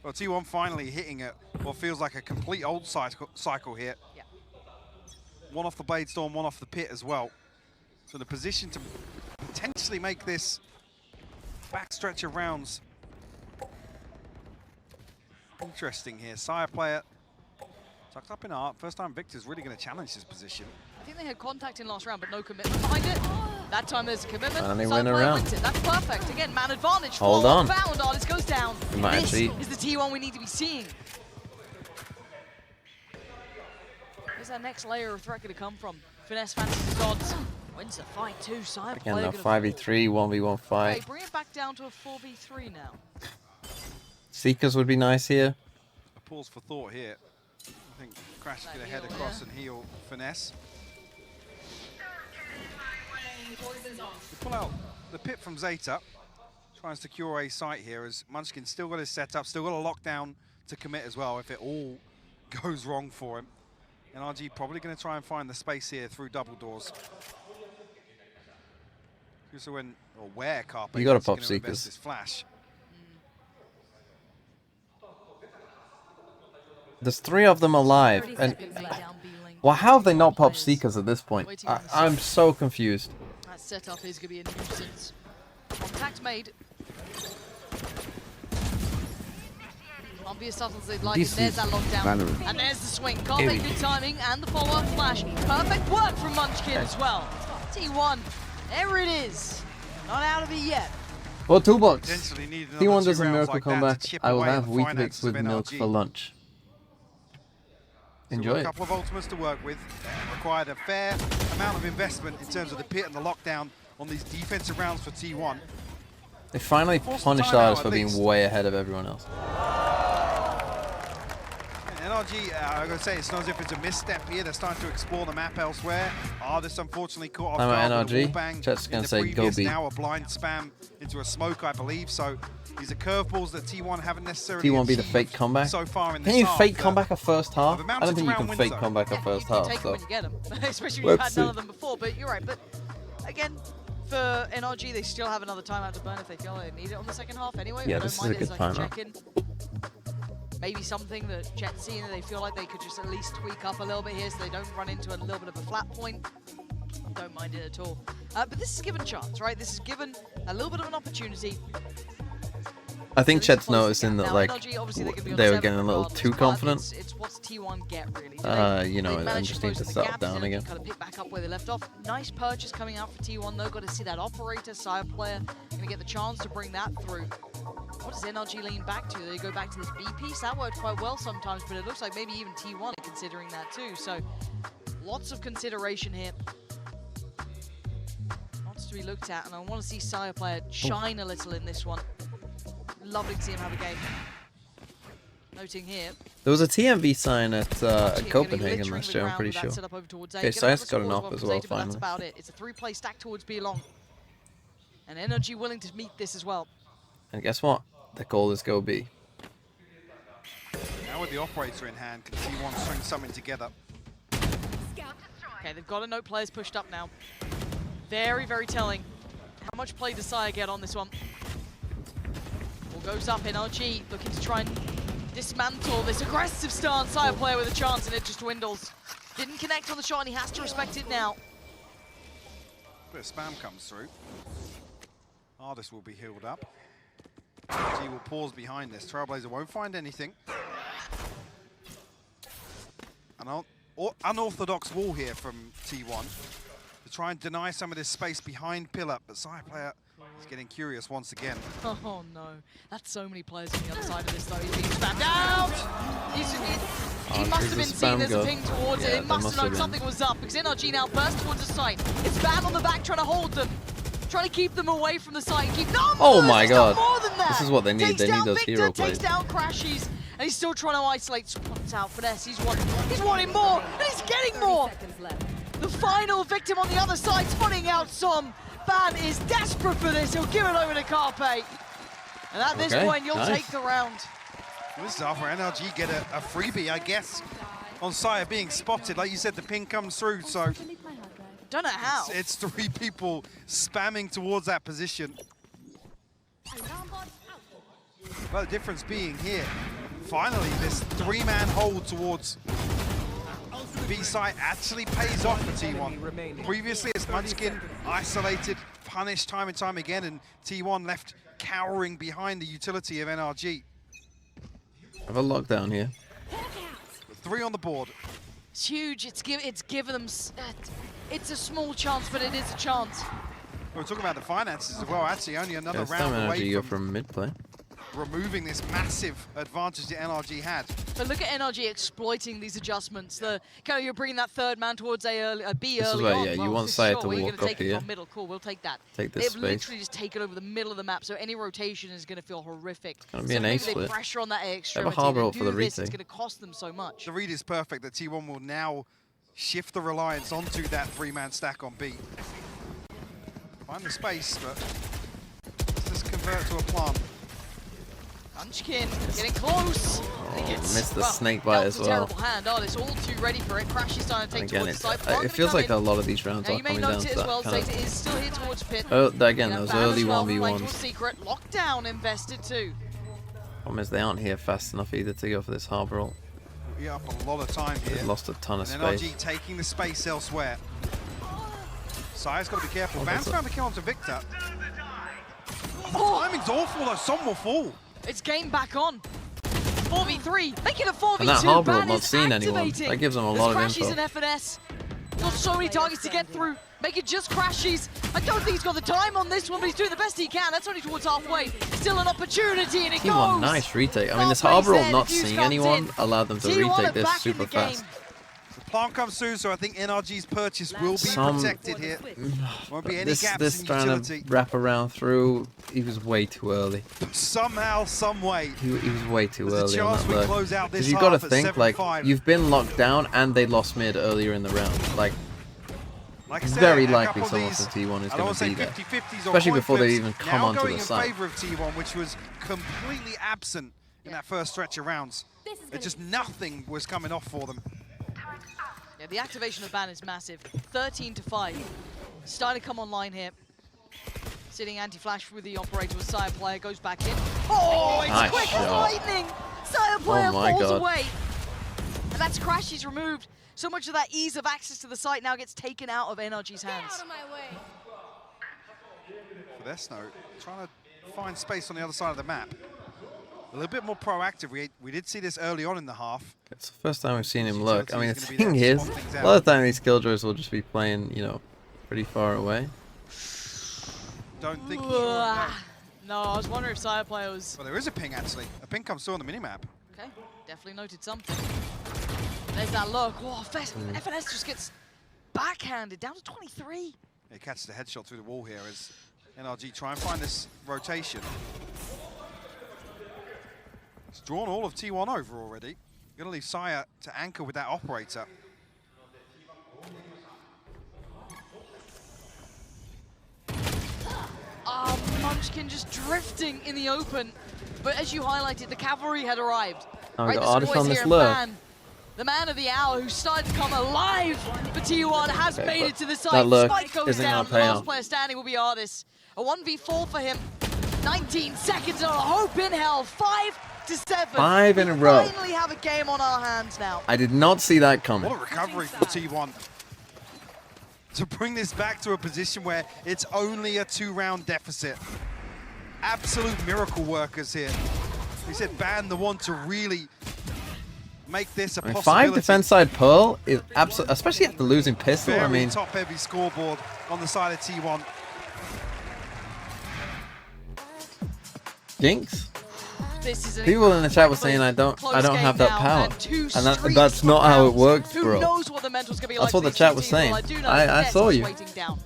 Well, T1 finally hitting it what feels like a complete ult cycle here. Yeah. 1 off the Blade Storm, 1 off the pit as well. So the position to potentially make this backstretch of rounds interesting here. Sire player tucked up in art. First time Victor's really going to challenge his position. I think they had contact in last round, but no commitment behind it. That time there's a commitment. And they Side win a player round. wins it. That's perfect. Again, man advantage. Hold on. Found. Artist goes down. We might This actually- is the T1 we need to be seeing. Where's that next layer of threat going to come from? Finesse Fantasy's odds. Wins the fight too. Side Again, player the gonna 5v3, 1v1 Okay, fight. bring it back down to a 4v3 now. Seekers would be nice here. A pause for thought here. I think Crash is going to head across and heal Finesse. Pull out the pit from Zeta. Try and secure a site here as Munchkin still got his setup, still got a lockdown to commit as well if it all goes wrong for him. NRG probably going to try and find the space here through double doors. So when or where Carpe You gotta is pop going to invest Seekers. this flash. There's 3 of them alive, and well, how have they not popped Seekers at this point? I'm so confused. That setup is going to be a nuisance. Contact made. Can't be as subtle as they'd like. And there's that lockdown. And there's the swing. Carpe, good timing, and the follow-up flash. Perfect work from Munchkin as well. T1, there it is. Not out of it yet. Well, $2. Potentially need another T1 2 does a rounds miracle like that comeback. to chip I will away at have the Weetabix finances with of milk NRG. for lunch. So Enjoy we've got it. a couple of ultimates to work with. Required a fair amount of investment in terms of the pit and the lockdown on these defensive rounds for T1. They finally punished Artis for being way ahead of everyone else. And NRG, I'm going to say, it's not as if it's a misstep here. They're starting to explore the map elsewhere. Artis unfortunately caught off I'm at guard with a NRG. wall bang Chet's in gonna the say, go previous, B. now a blind spam into a smoke, I believe. So these are curveballs that T1 haven't necessarily T1 be the achieved fake comeback. so far in this Can you half. fake comeback a first half? I've I don't think you can amounted to fake round comeback a first half. Take them So when you get them, especially when you've Let's had none see. of them before. But you're right. But again, for NRG, they still have another timeout to burn if they feel they need it on the second half anyway. Yeah, I don't this is mind a it as good like a timeout. check-in. Maybe something that Chet's seen that they feel like they could just at least tweak up a little bit here so they don't run into a little bit of a flat point. Don't mind it at all. But this is given a chance, right? This is given a little bit of an opportunity. I think So this Chet's closes the noticing gap. that Now, like NRG, obviously, they're gonna be on they were 7 getting a little regardless, too but confident. It's what's T1 get, really. Do You know, they and manage just to need to close the settle gap? down Does again. Kind of pick back up where they left off. Nice purchase coming out for T1 though. Got to see that operator, side player, gonna get the chance to bring that through. What does NRG lean back to? They go back to this B piece. That worked quite well sometimes, but it looks like maybe even T1 are considering that too. So lots of consideration here. Lots to be looked at, and I want to see Sire player shine a little in this one. Lovely to see him have a game. Noting here. There was a TMV sign at Actually, Copenhagen littering last the year, I'm ground pretty with that sure. setup over towards A. Okay, Gonna have Sice the got an scores op as for well, Zeta, but that's finally. about it. It's a 3-play stack towards B long. And NRG willing to meet this as well. And guess what? The goal is go B. Now with the operator in hand, can T1 string something together? Okay, they've got a note players pushed up now. Very, very telling. How much play does Sire get on this one? Ball goes up, NRG looking to try and dismantle this aggressive stance. Sire player with a chance, and it just dwindles. Didn't connect on the shot, and he has to respect it now. Bit of spam comes through. Artis will be healed up. G will pause behind this. Trailblazer won't find anything. An unorthodox wall here from T1 to try and deny some of this space behind Pillar, but Sire player is getting curious once again. Oh no, that's so many players on the other side of this though. He's being spammed out! He must have been seen as a ping towards it. It must have known something was up because NRG now burst towards the site. It's Bam on the back trying to hold them. Trying to keep them away from the site and keep Oh my god. more than that. This is what they need. Takes They need down those Victor, hero takes plays. down Crashies, and he's still trying to isolate. Spots out Finesse. He's wanting more, and he's getting more. The final victim on the other side, spotting out Som. Ban is desperate for this. He'll give it over to Carpe. And at this point, you'll take the round. This is after NRG get a freebie, I guess, on Sire being spotted. Like you said, the ping comes through, so don't know how. It's 3 people spamming towards that position. But the difference being here, finally, this 3-man hold towards B site actually pays off for T1. Previously, it's Munchkin isolated, punished time and time again, and T1 left cowering behind the utility of NRG. I have a lockdown here. 3 on the board. It's huge. It's given them. It's a small chance, but it is a chance. We're talking about the finances as well. Actually, only another It's round time away NRG go from from mid play. removing this massive advantage that NRG had. But look at NRG exploiting these adjustments. You're bringing that third man towards a B This is early where, on. yeah, you Well, want for Sire sure, to we're walk gonna up take it here. from middle. Cool, we'll take that. Take this They've space. literally just taken over the middle of the map, so any rotation is going to feel horrific. Gonna be so an maybe ace they split. pressure on that They have a extremity. harbor They ult for do the this, it's retake. going to cost them so much. The read is perfect that T1 will now shift the reliance onto that 3-man stack on B. Find the space, but does this convert to a plant? Munchkin getting close. Missed the snake bite as well. Terrible hand. Oh, it's all too ready for it. Crash is starting to take Again, towards the side. it feels like a lot of these rounds are coming down to that kind of... is still here towards pit. Oh, again, those early 1v1s. Secret lockdown invested too. Problem is they aren't here fast enough either to go for this harbor ult. We up a lot of time here. They've lost a ton of NRG space. taking the space elsewhere. Sire's got to be careful. Van's found the kill onto Victor. Oh, timing's awful though. Some will fall. It's game back on. 4v3, making a 4v2. And that harbor ult not seeing anyone. That gives them a lot of info. Crashies and FNS. Got so many targets to get through. Make it just Crashies. I don't think he's got the time on this one, but he's doing the best he can. That's only towards halfway. Still an opportunity, and it T1, goes. Nice retake. I mean, this harbor ult not seeing anyone allowed them to retake this super fast. The plant comes through, so I think NRG's purchase will be protected here. Won't be any gaps this in trying utility. to wrap around through, he was way too early. Somehow, some way. He was way too early on that we look. close out this Because you've got to half at think, like, 7-5. you've been locked down and they lost mid earlier in the round. Like I said, very a likely couple someone of from these, T1 is I going don't to be say there. 50-50s Especially or before they coin even flips, come now onto going the in site. favor of T1, which was completely absent in that first stretch of rounds. Just nothing was coming off for them. Yeah, the activation of ban is massive. 13-5. Starting to come online here. Sitting anti-flash with the operator with Sire player, goes back in. Oh, it's Nice quick as shot. lightning! Sire player my falls God. away. And that's Crashies removed. So much of that ease of access to the site now gets taken out of NRG's hands. For this note, trying to find space on the other side of the map. A little bit more proactive. We did see this early on in the half. It's the first time we've seen him look. I mean, the thing is, a lot of the time these killjoys will just be playing, you know, pretty far away. Don't think he's No, I was wondering if Sire player was... Well, there is a ping, actually. A ping comes through on the minimap. Okay, definitely noted something. There's that look. Oh, FNS just gets backhanded down to 23. He catches the headshot through the wall here as NRG try and find this rotation. It's drawn all of T1 over already. Gonna leave Sire to anchor with that operator. Munchkin just drifting in the open. But as you highlighted, the cavalry had arrived. Oh, right, got this artist boy's on this here, lurk. Van, the man of the hour who started to come alive for T1, has made it to the site. that lurk Spike goes isn't down. gonna The pay last off. player standing will be Artis. A 1v4 for him. 19 seconds on a hope in hell. 5-7. 5 in a row. We finally have a game on our hands now. I did not see that coming. What a recovery for T1. To bring this back to a position where it's only a 2-round deficit. Absolute miracle workers here. He said ban the one to really make this a I mean, possibility. 5 defense side Pearl is absolutely, especially after losing pistol. Very I mean, top-heavy scoreboard on the side of T1. Jinx. This is an People in the chat were saying I don't have that power, and that's not how it works, bro. Who knows what the mental's gonna be That's like what the for chat these was two saying. teams? Well, I saw you, waiting down.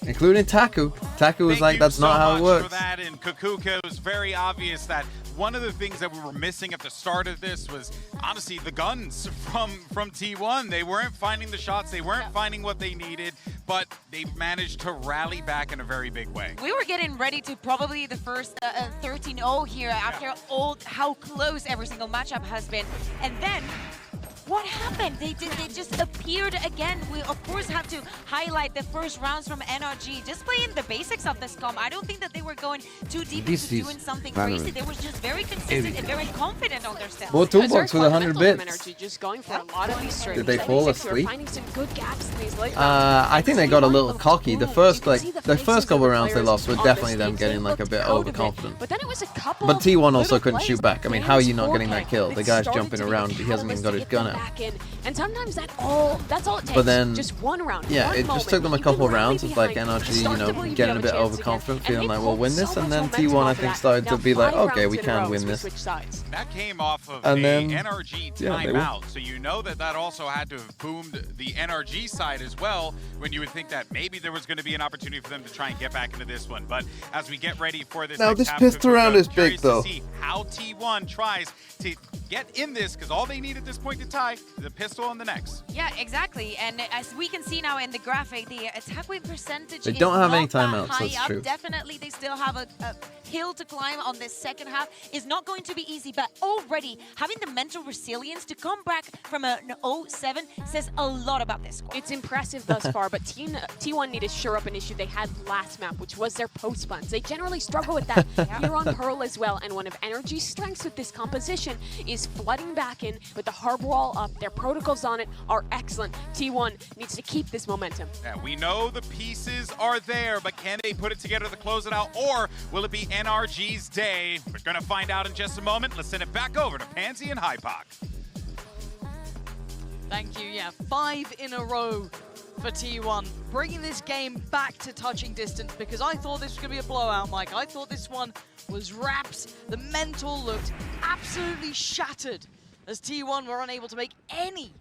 including Taku. Taku was like, that's not how it for works. that, and Kukuka, it was very obvious that one of the things that we were missing at the start of this was honestly the guns from T1. They weren't finding the shots, they weren't finding what they needed, but they managed to rally back in a very big way. We were getting ready to probably the first 13-0 here after all how close every single matchup has been, and then what happened? They just appeared again. We of course have to highlight the first rounds from NRG. Just playing the basics of this comp. I don't think that they were going too deep into doing something crazy. They were just very consistent and very confident on their steps. Well, toolbox with 100 bits. Just going for a lot of these Did they fall asleep? Finding some good gaps in these late I think they got a little cocky. The first couple of rounds they lost were definitely them getting like a bit overconfident. But then it was a couple. But T1 also couldn't shoot back. I mean, how are you not getting that kill? The guy's jumping around. He hasn't even got his gun out. And sometimes that's all it takes. But then, just one round. yeah, one it just moment. took them a You couple can rally rounds of like behind, NRG, start you to know, believe getting a you bit have a chance overconfident, again. feeling And like they we'll win pulled this, so and then much T1 I momentum think off started that. to be like, Now, 5 okay, we rounds in a can row win as we this. switch sides. That came off of And a then, NRG yeah, they won. timeout, so you know that also had to have boomed the NRG side as well, when you would think that maybe there was going to be an opportunity for them to try and get back into this one. But as we get ready for this Now next this half, pistol round is curious big though. to see how T1 tries to get in this, because all they need at this point to tie is the pistol on the next. Yeah, exactly. And as we can see now in the graphic, the attack win percentage They is don't have not any timeouts, that high that's up. true. Definitely, they still have a hill to climb on this second half. It's not going to be easy, but already having the mental resilience to come back from an 0-7 says a lot about this squad. It's impressive thus far, but T1 need to shore up an issue they had last map, which was their post buns. They generally struggle with that here on Pearl as well, and one of NRG's strengths with this composition is flooding back in with the hard wall up. Their protocols on it are excellent. T1 needs to keep this momentum. Yeah, we know the pieces are there, but can they put it together to close it out, or will it be NRG's day? We're going to find out in just a moment. Let's send it back over to Pansy and Hypoc. Thank you. Yeah, 5 in a row for T1, bringing this game back to touching distance, because I thought this was going to be a blowout, Mike. I thought this one was wraps. The mental looked absolutely shattered as T1 were unable to make any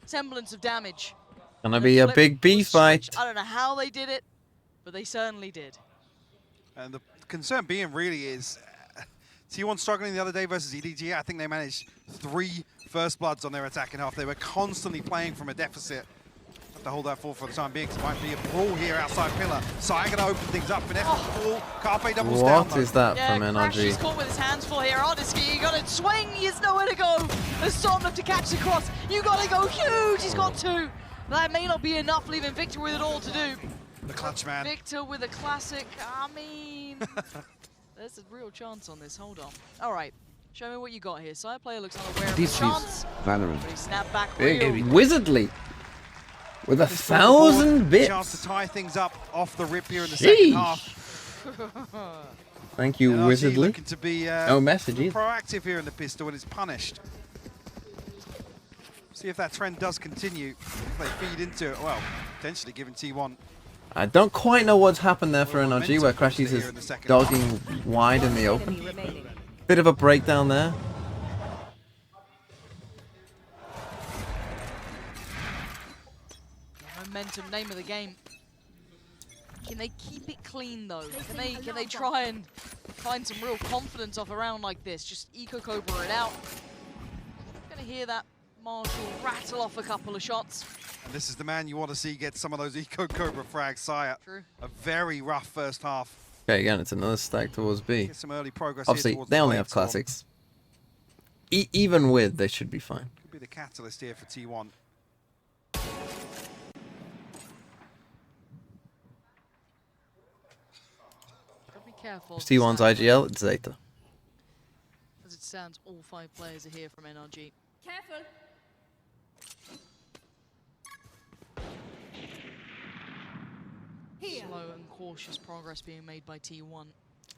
semblance of damage. Gonna be a big B fight. I don't know how they did it, but they certainly did. And the concern being really is T1 struggling the other day versus EDG. I think they managed 3 first bloods on their attacking half. They were constantly playing from a deficit. Have to hold that fort for the time being, because it might be a brawl here outside Pillar. Sai gonna open things up. Finesse ball. Carpe doubles down. What is that from Crash is NRG? caught with his hands full here. Ardiski, you got to swing. He has nowhere to go. There's Somnum to catch the cross. You got to go huge. He's got 2. That may not be enough, leaving Victor with it all to do. The clutch man. Victor with a classic. I mean, there's a real chance on this. Hold on. All right. Show me what you got here. Side player looks unaware of the This chance. is Valorant. But he snapped back Big real. wizardly. With a This 1,000 bits. Chance to tie things up off the rip here in the second half. Thank you, NRG wizardly. looking to be No message either. proactive here in the pistol, and it's punished. See if that trend does continue. If they feed into it, well, potentially giving T1. I don't quite know what's happened there for NRG, where Crashies is dogging wide in the open. Bit of a breakdown there. Momentum, name of the game. Can they keep it clean though? Can they try and find some real confidence off a round like this? Just Eco Cobra it out. Gonna hear that Marshall rattle off a couple of shots. And this is the man you want to see get some of those Eco Cobra frags. Saya, True. a very rough first half. Okay, again, it's another stack towards B. Get some early progress Obviously, here towards they the only late have storm. classics. Even with, they should be fine. Could be the catalyst here for T1. Gotta be careful. It's T1's IGL, it's Zeta. As it stands, all 5 players are here from NRG. Careful. Slow and cautious progress being made by T1.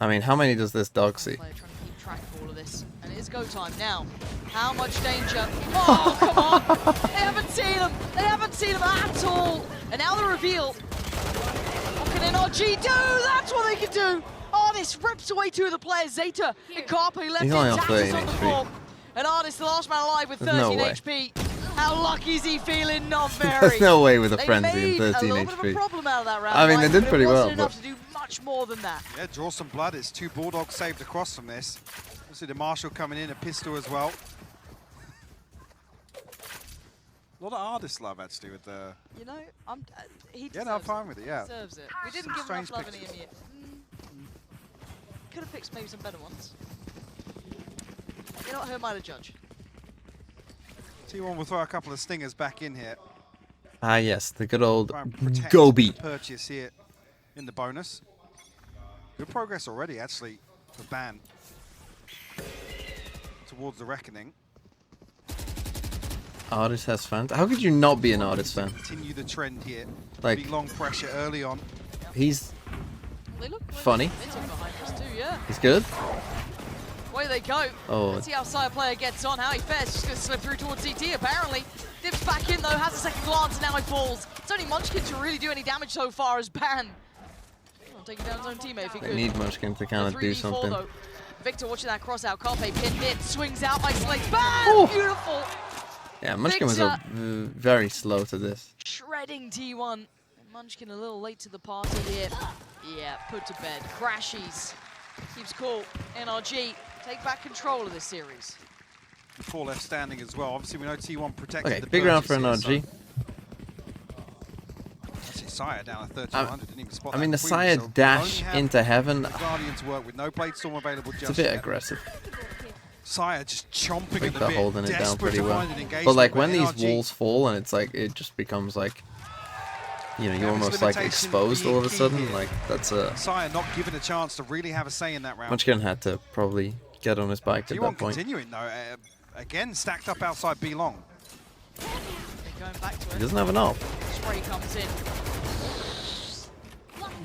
I mean, how many does this dog see? Player trying to keep track of all of this. And it is go time now. How much danger? Oh, come on! They haven't seen him! They haven't seen him at all! And now the reveal. What can NRG do? That's what they can do! Artist rips away 2 of the players. Zeta and Carpe left He's in only on tatters 13 on the HP. floor. And Artist, the last man alive with There's no 13 way. HP. How lucky is he feeling? Not very. There's no way with a They frenzy and made 13 a little bit of a HP. problem out of that round. I mean, they Mike, did but pretty it well, wasn't enough but- to do much more than that. Yeah, draw some blood. It's 2 Bulldogs saved across from this. See the Marshall coming in, a pistol as well. A lot of artist love actually with the. You know, he Yeah, deserves no, I'm fine with it. Yeah. He deserves it. We didn't give Strange enough love in pictures. him yet. Could have picked maybe some better ones. You know what? Who am I to judge? T1 will throw a couple of stingers back in here. Ah, yes, the good old Try and protect Gobi. the purchase here in the bonus. Good progress already, actually, for Ban. Towards the Reckoning. Artist has fans. How could you not be an artist fan? Continue the trend here. Like- Big long pressure early on. He's They look funny. momentum behind us too, yeah. He's good. Away they go. Oh. Let's see how Sire player gets on, how he fares. Just going to slip through towards CT, apparently. Dips back in, though, has a second glance, and now he falls. It's only Munchkin to really do any damage so far as Ban. Taking down his own teammate if he They could. need Munchkin to kind of do 3v4 something. though. Victor watching that cross out. Carpe pinned it, swings out, isolates. Ban! Beautiful! Yeah, Munchkin was very slow to this. Shredding T1. And Munchkin a little late to the party here. Yeah, put to bed. Crashies. Keeps cool. NRG take back control of this series. 4 left standing as well. Obviously, we know T1 protected Okay, the big round for purchase here, NRG. Actually, Sire down at 1300, didn't even spot I mean, the that Sire so dash we only have into heaven. the Guardian to work with. No Blade Storm available just It's a bit yet. aggressive. Sire just chomping at the But bit, holding it down desperate pretty to well. find an engagement. But like when these NRG, walls fall and it's like it just becomes like, you know, you're Damage almost like limitation exposed being all of a key sudden. here. Like that's a Sire not given a chance to really have a say in that round. Munchkin had to probably get on his bike at T1 that point. continuing though, again stacked up outside B long. Going back to it. He doesn't have an ult. Spray comes in.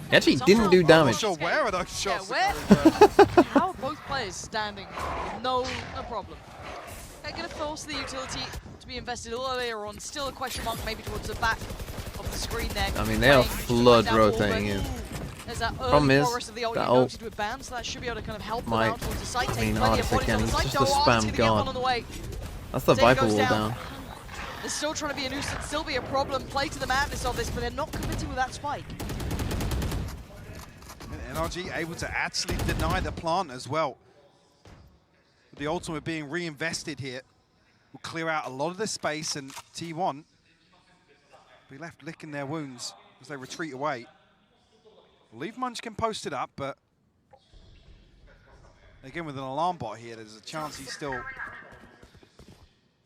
He actually didn't do I'm damage. not sure where are those shots. Yeah, where? How are both players standing with no problem? They're going to force the utility to be invested a little earlier on. Still a question mark maybe towards the back of the screen there. I mean, they are flood rotating in. There's that Problem early is, progress of the ult that you ult noted with Bam, so that should be able to kind of help them might out towards the site. mean Take plenty of Artis bodies again. on the He's site. just a Artis spam gonna get one god. on the way. That's the Zeta Viper goes wall down. They're still trying to be a nuisance, still be a problem. Play to the madness of this, but they're not committing with that spike. And NRG able to actually deny the plant as well. With the ultimate being reinvested here, will clear out a lot of the space, and T1 will be left licking their wounds as they retreat away. Leave Munchkin posted up, but again with an alarm bot here, there's a chance he's still going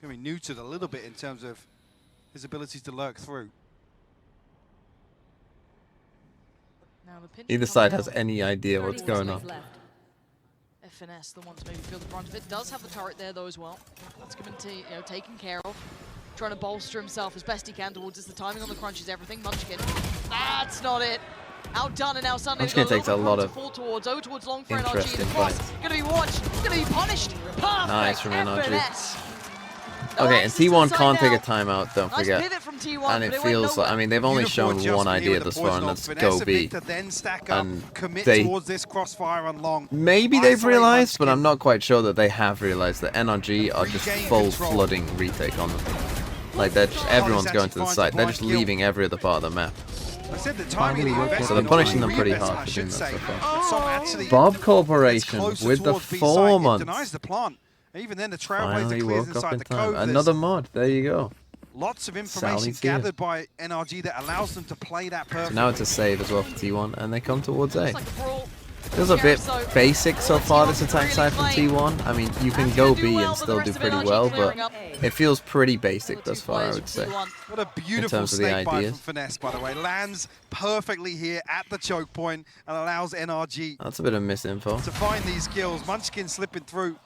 to be neutered a little bit in terms of his abilities to lurk through. Now the pinch Either side has any idea what's going on. FNS, the one to maybe feel the brunt of it, does have the turret there though as well. That's going to be taken care of. Trying to bolster himself as best he can towards this. The timing on the crunch is everything. Munchkin, that's not it. Outdone, and now suddenly Munchkin takes a lot of towards long for NRG. interesting The cross fights. going to be watched, going to be punished. Perfect. Nice from NRG. FNS. Okay, and T1 can't take a timeout, don't Nice forget. pivot from T1, And it but it went feels like, I mean, they've only Beautiful shown one adjustment here idea with the thus far, and poison that's ult. go Vanessa B. Victor then stack up, And commit they, towards this crossfire on long. maybe they've Isolate realized, but Munchkin. I'm not quite sure that they have realized that NRG are just Regain full control. flooding retake on them. Like, they're just, everyone's going to the site. They're just leaving every other part of the map. I said the timing Finally, investment So they're punishing them or pretty reinvestment, hard I for doing should that say. so far. Some actually Bob gets Corporation closer with the towards B 4 site. It months. denies the plant. Even then, the Finally Trailblazer clears woke up inside in the time. cove. There's Another mod. There you go. lots of information Sally's here. gathered by NRG that allows them to play that So perfectly. now it's a save as well for T1, and they come towards A. Looks like a brawl. Feels a bit So, basic so far, this T1's attack really side from playing. T1. I mean, you can That's go gonna do B well, and but the still rest do of pretty NRG well, but clearing up. it feels pretty basic thus far, I Players would from say. T1. What a beautiful terms of the snake bite ideas. from Finesse, by the way. Lands perfectly here at the choke point and allows NRG That's a bit of misinfo. to find these kills. Munchkin slipping through.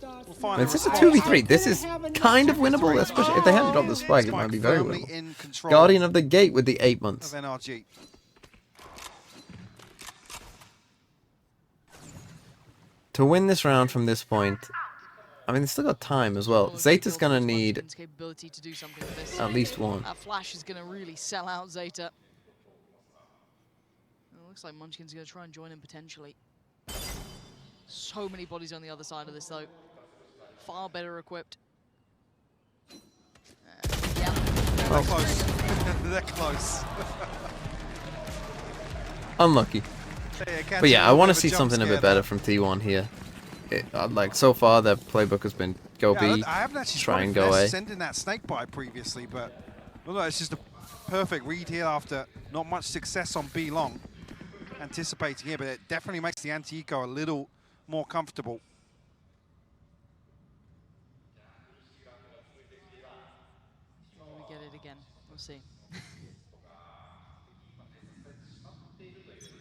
We'll find It's just a response. 2v3. This is kind of winnable, especially if they hadn't dropped the spike, it might be very firmly winnable. in control Guardian of the Gate with the 8 months. of NRG. To win this round from this point, I mean, they still got time as well. Zeta's going to need Munchkin's capability to do something with this. at least one. That flash is going to really sell out Zeta. It looks like Munchkin's going to try and join him potentially. So many bodies on the other side of this, though. Far better equipped. Yeah. They're close. They're close. Unlucky. Yeah, But yeah, I want to bit of see jump something a scare bit better from T1 here. Like, so far, their playbook has been go Yeah, B, I haven't actually try and spotted go Finesse A. sending that snake bite previously, but well, it's just a perfect read here after not much success on B long. Anticipating here, but it definitely makes the anti-eco a little more comfortable. Will we get it again? We'll see.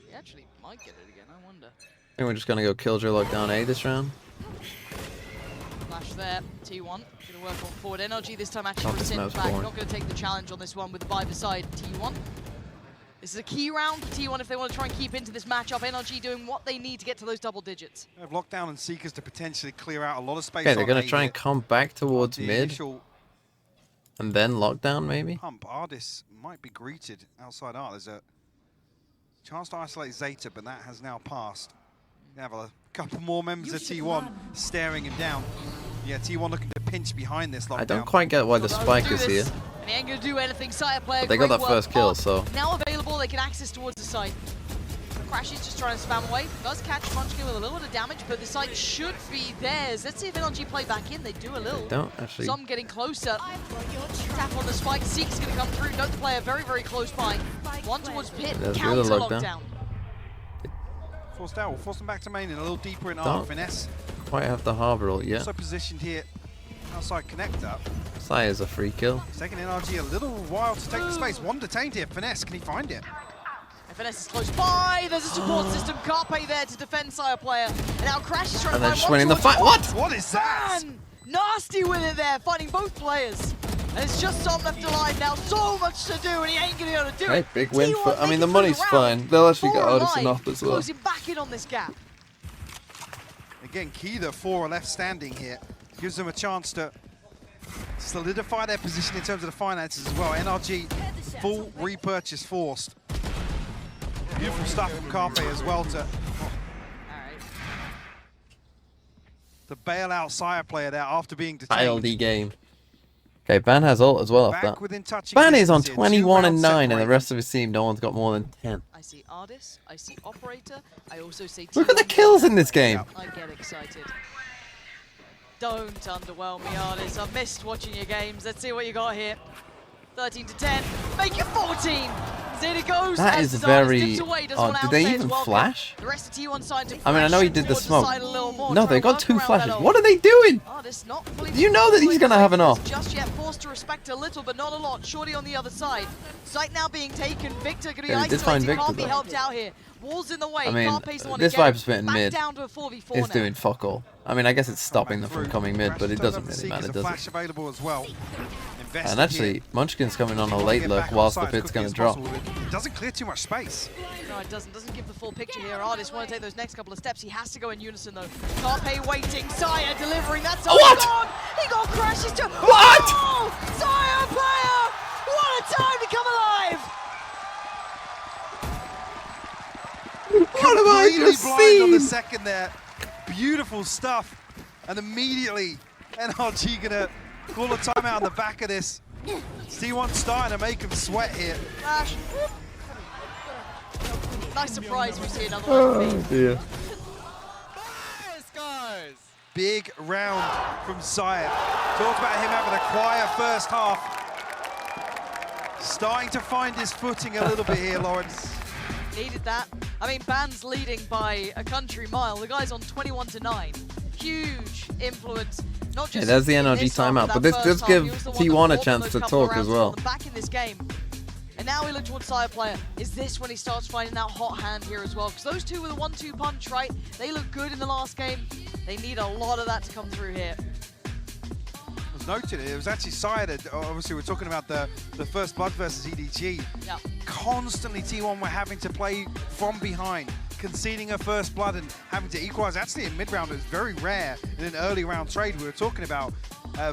He actually might get it again, I wonder. I think we're just going to go Killjoy lockdown A this round. Flash there, T1, going to work on forward. NRG this time actually Oh, this resent map's back, boring. not going to take the challenge on this one with the buy beside T1. This is a key round for T1 if they want to try and keep into this matchup. NRG doing what they need to get to those double digits. They have lockdown and Seekers to potentially clear out a lot of space. Okay, they're on going A to try here. and come back towards The mid, initial and then lockdown, maybe? pump. Ardis might be greeted outside Art. There's a chance to isolate Zeta, but that has now passed. They have a couple more members of T1 staring him down. Yeah, T1 looking to pinch behind this lockdown. I don't quite get why the spike is here. And he ain't going to do anything. Sire player, But they got great that first work. kill, Pop so... now available, they can access towards the site. Crashes just trying to spam away. Does catch Munchkin with a little bit of damage, but the site should be theirs. Let's see if NRG play back in. They do a little. They don't actually. Some getting closer. Tap on the spike. Seek's going to come through. Note the player very, very close by. One towards Pit. Counter lockdown. Forced out. We'll force them back to main and a little deeper in arc. Finesse. Quite have the harbor ult yet. Also positioned here outside connector. Sire's a free kill. It's taking NRG a little while to take the space. One detained here. Finesse, can he find it? Finesse is close by. There's a support system. Carpe there to defend Sire player. And now Crash is trying to find just winning the fight. What? What is that? Man, nasty with it there, fighting both players. And it's just Som left alive now. So much to do, and he ain't going to be able to do it. Hey, big win for. I mean, the money's fine. They'll actually get Artisan off as well. Closing back in on this gap. Again, key that 4 are left standing here. Gives them a chance to solidify their position in terms of the finances as well. NRG, full repurchase forced. Beautiful stuff from Carpe as well to bail out Sire player there after being detained. ILD game. Okay, Ban has ult as well. Back within touching Ban is on distance here, 21 and 9, separated. and the rest of his team, no one's got more than 10. I see Ardis, I see Operator, I also see Look at the kills in this game. I get excited. Don't underwhelm me, Ardis. I've missed watching your games. Let's see what you got here. 13 to 10. Make it 14. Zeta goes. That is very odd. Did they even flash? The rest of T1 signed to I mean, I know he did the smoke. More, no, they got 2 flashes. What are they doing? You know that he's going to have an off. Just yet forced to respect a little, but not a lot. Shorty on the other side. Site now being taken. Victor going to be isolated. Can't be helped out here. Walls in the way. I mean, this Viper's spitting mid. It's doing fuck all. I mean, I guess it's stopping them from coming mid, but it doesn't really matter, does it? Available as well. And actually, Munchkin's coming on a late lurk whilst the pit's going to drop. It doesn't clear too much space. No, it doesn't. Doesn't give the full picture here. Artists want to take those next couple of steps. He has to go in unison, though. Carpe waiting. Sire delivering. That's all gone. He got crashes too. What? Oh, Sire player! What a time to come alive! What have I just seen? On the second there. Beautiful stuff. And immediately, NRG gonna call a timeout on the back of this. T1 starting to make him sweat here. Flash. Nice surprise we see another Oh one. dear. Big round from Sire. Talked about him having a quiet first half. Starting to find his footing a little bit here, Lawrence. Needed that. I mean, Ban's leading by a country mile. The guy's on 21 to 9. Huge influence. Not just there's the NRG timeout, but this does give T1 a chance to talk as well. Back in this game. And now we look towards Sire player. Is this when he starts finding that hot hand here as well? Because those two with a 1-2 punch, right? They look good in the last game. They need a lot of that to come through here. Was noted, it was actually Sire that, obviously we're talking about the first blood versus EDG. Yeah. Constantly T1 were having to play from behind, conceding a first blood and having to equalize. Actually in mid-round, it was very rare in an early round trade we were talking about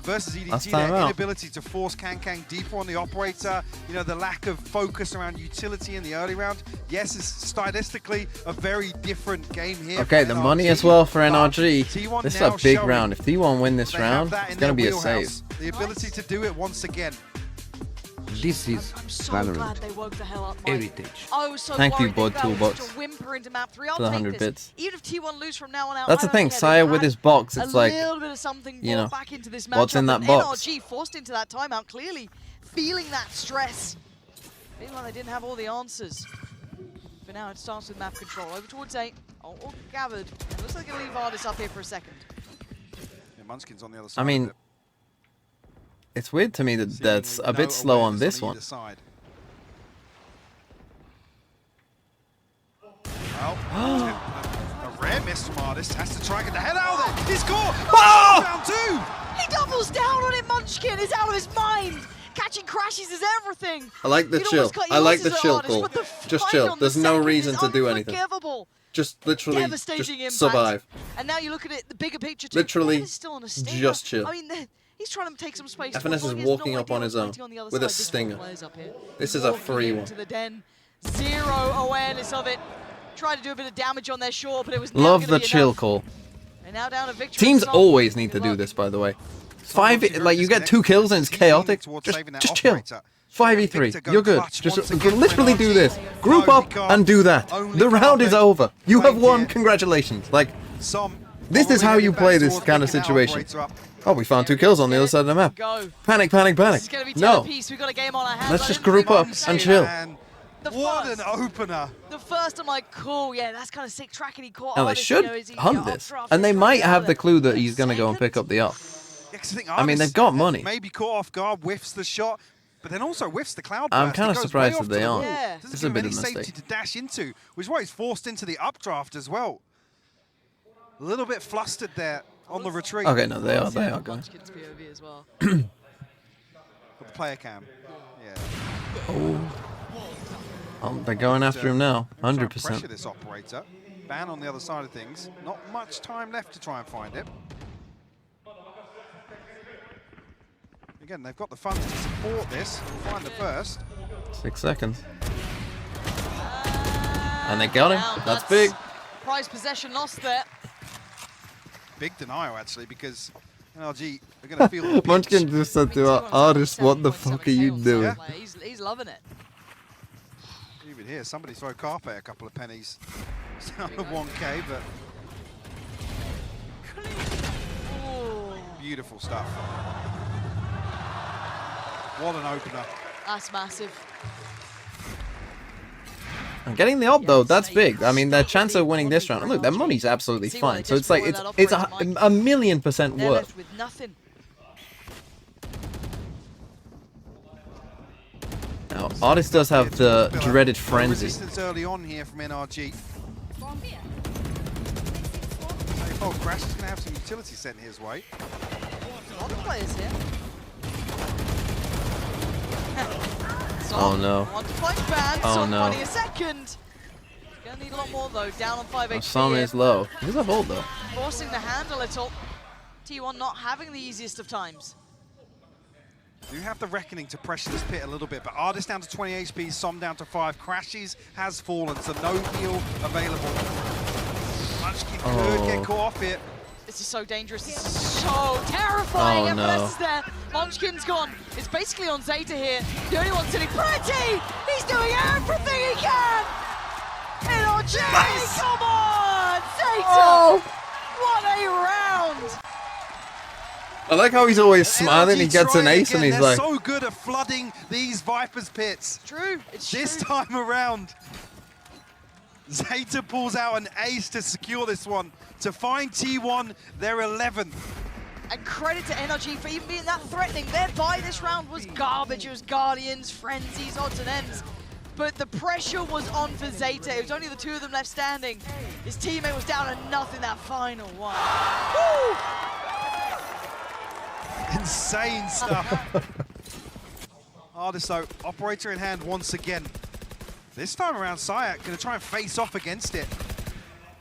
versus EDG, their inability to force Kang deeper on the operator, you know, the lack of focus around utility in the early round. Yes, it's stylistically a very different game here. Okay, the money as well for NRG. This is a big round. If T1 win this round, it's going to be a save. The ability to do it once again. This is Valorant. Heritage. Thank you, Bod Toolbox, for the 100 bits. Even if T1 lose from now on out, that's the thing, Sire with his box, it's like, little bit of something you know, back into this what's in that matchup, box? NRG forced into that timeout, clearly feeling that stress. Feeling like they didn't have all the answers. For now, it starts with map control. Over towards 8. All gathered. It looks like they're going to leave Ardis up here for a second. Yeah, Munchkin's on the other side. I mean, it's weird to me that that's a bit slow on this one. Well, a rare miss from Ardis. Has to try and get the head out of it. He's caught! Oh! Round 2! He doubles down on it, Munchkin is out of his mind! Catching crashes is everything! I like the chill. I like the chill call. Just chill. There's no reason to do anything. Just literally just survive. And now you look at it, the bigger picture too. Literally still on a stinger. just chill. I mean, he's trying to take some space. FNS is walking up on his own with a stinger. This is a free one. To the den. Zero awareness of it. Tried to do a bit of damage on their shore, but it was love the chill call. And now down to victory. Teams always need to do this, by the way. 5, like you get 2 kills and it's chaotic. Just chill. 5v3. You're good. Just literally do this. Group up and do that. The round is over. You have won. Congratulations. Like, this is how you play this kind of situation. Oh, we found 2 kills on the other side of the map. Panic, panic, panic. No. Let's just group up and chill. What an opener. The first, I'm like, cool, yeah, that's kind of sick tracking. He caught And they should hunt this. And they might have the clue that he's going to go and pick up the up. I mean, they've got money. Maybe caught off guard, whiffs the shot, but then also whiffs the cloud burst. I'm kind of surprised that they aren't. It's a bit of a mistake to dash into, which is why he's forced into the updraft as well. A little bit flustered there on the retreat. Okay, no, they are going. The player cam. Yeah. Oh, they're going after him now, 100%. Pressure this operator. Ban on the other side of things. Not much time left to try and find it. Again, they've got the funds to support this. We'll find the first. 6 seconds. And they got him. That's big. Prize possession lost there. Big denial, actually, because NRG are going to feel the Munchkin just said to our artist, what the fuck are you doing? Yeah. He's loving it. Even here, somebody throw Carpe a couple of pennies. It's down to 1K, but... Beautiful stuff. What an opener. That's massive. And getting the up though, that's big. I mean, their chance of winning this round, and look, their money's absolutely fine. So it's like it's a 1,000,000% worth. With nothing. Now, Artist does have the dreaded frenzy. Resistance early on here from NRG. Oh, Crash is going to have some utility sent his way. A lot of players here. Oh no. Want to fight Ban, oh no. A second. Gonna need a lot more though, down on 5 HP. Some is low. He's a hold though. Forcing the hand a little. T1 not having the easiest of times. Do have the Reckoning to pressure this pit a little bit, but Artist down to 20 HP, Som down to 5. Crashes has fallen, so no heal available. Munchkin could get caught off here. This is so dangerous. This is so terrifying. Oh, no. Is there. Munchkin's gone. It's basically on Zeta here. The only one sitting pretty. He's doing everything he can. NRG, yes. Come on, Zeta. Oh. What a round. I like how he's always smiling. He gets an ace, and he's like, so good at flooding these Vipers pits. True. It's this time around. Zeta pulls out an ace to secure this one. To find T1, they're 11th. And credit to NRG for even being that threatening. Their buy this round was garbage. It was Guardians, Frenzies, odds and ends. But the pressure was on for Zeta. It was only the 2 of them left standing. His teammate was down to nothing that final one. Woo! Insane stuff. Artist though, operator in hand once again. This time around, Syak going to try and face off against it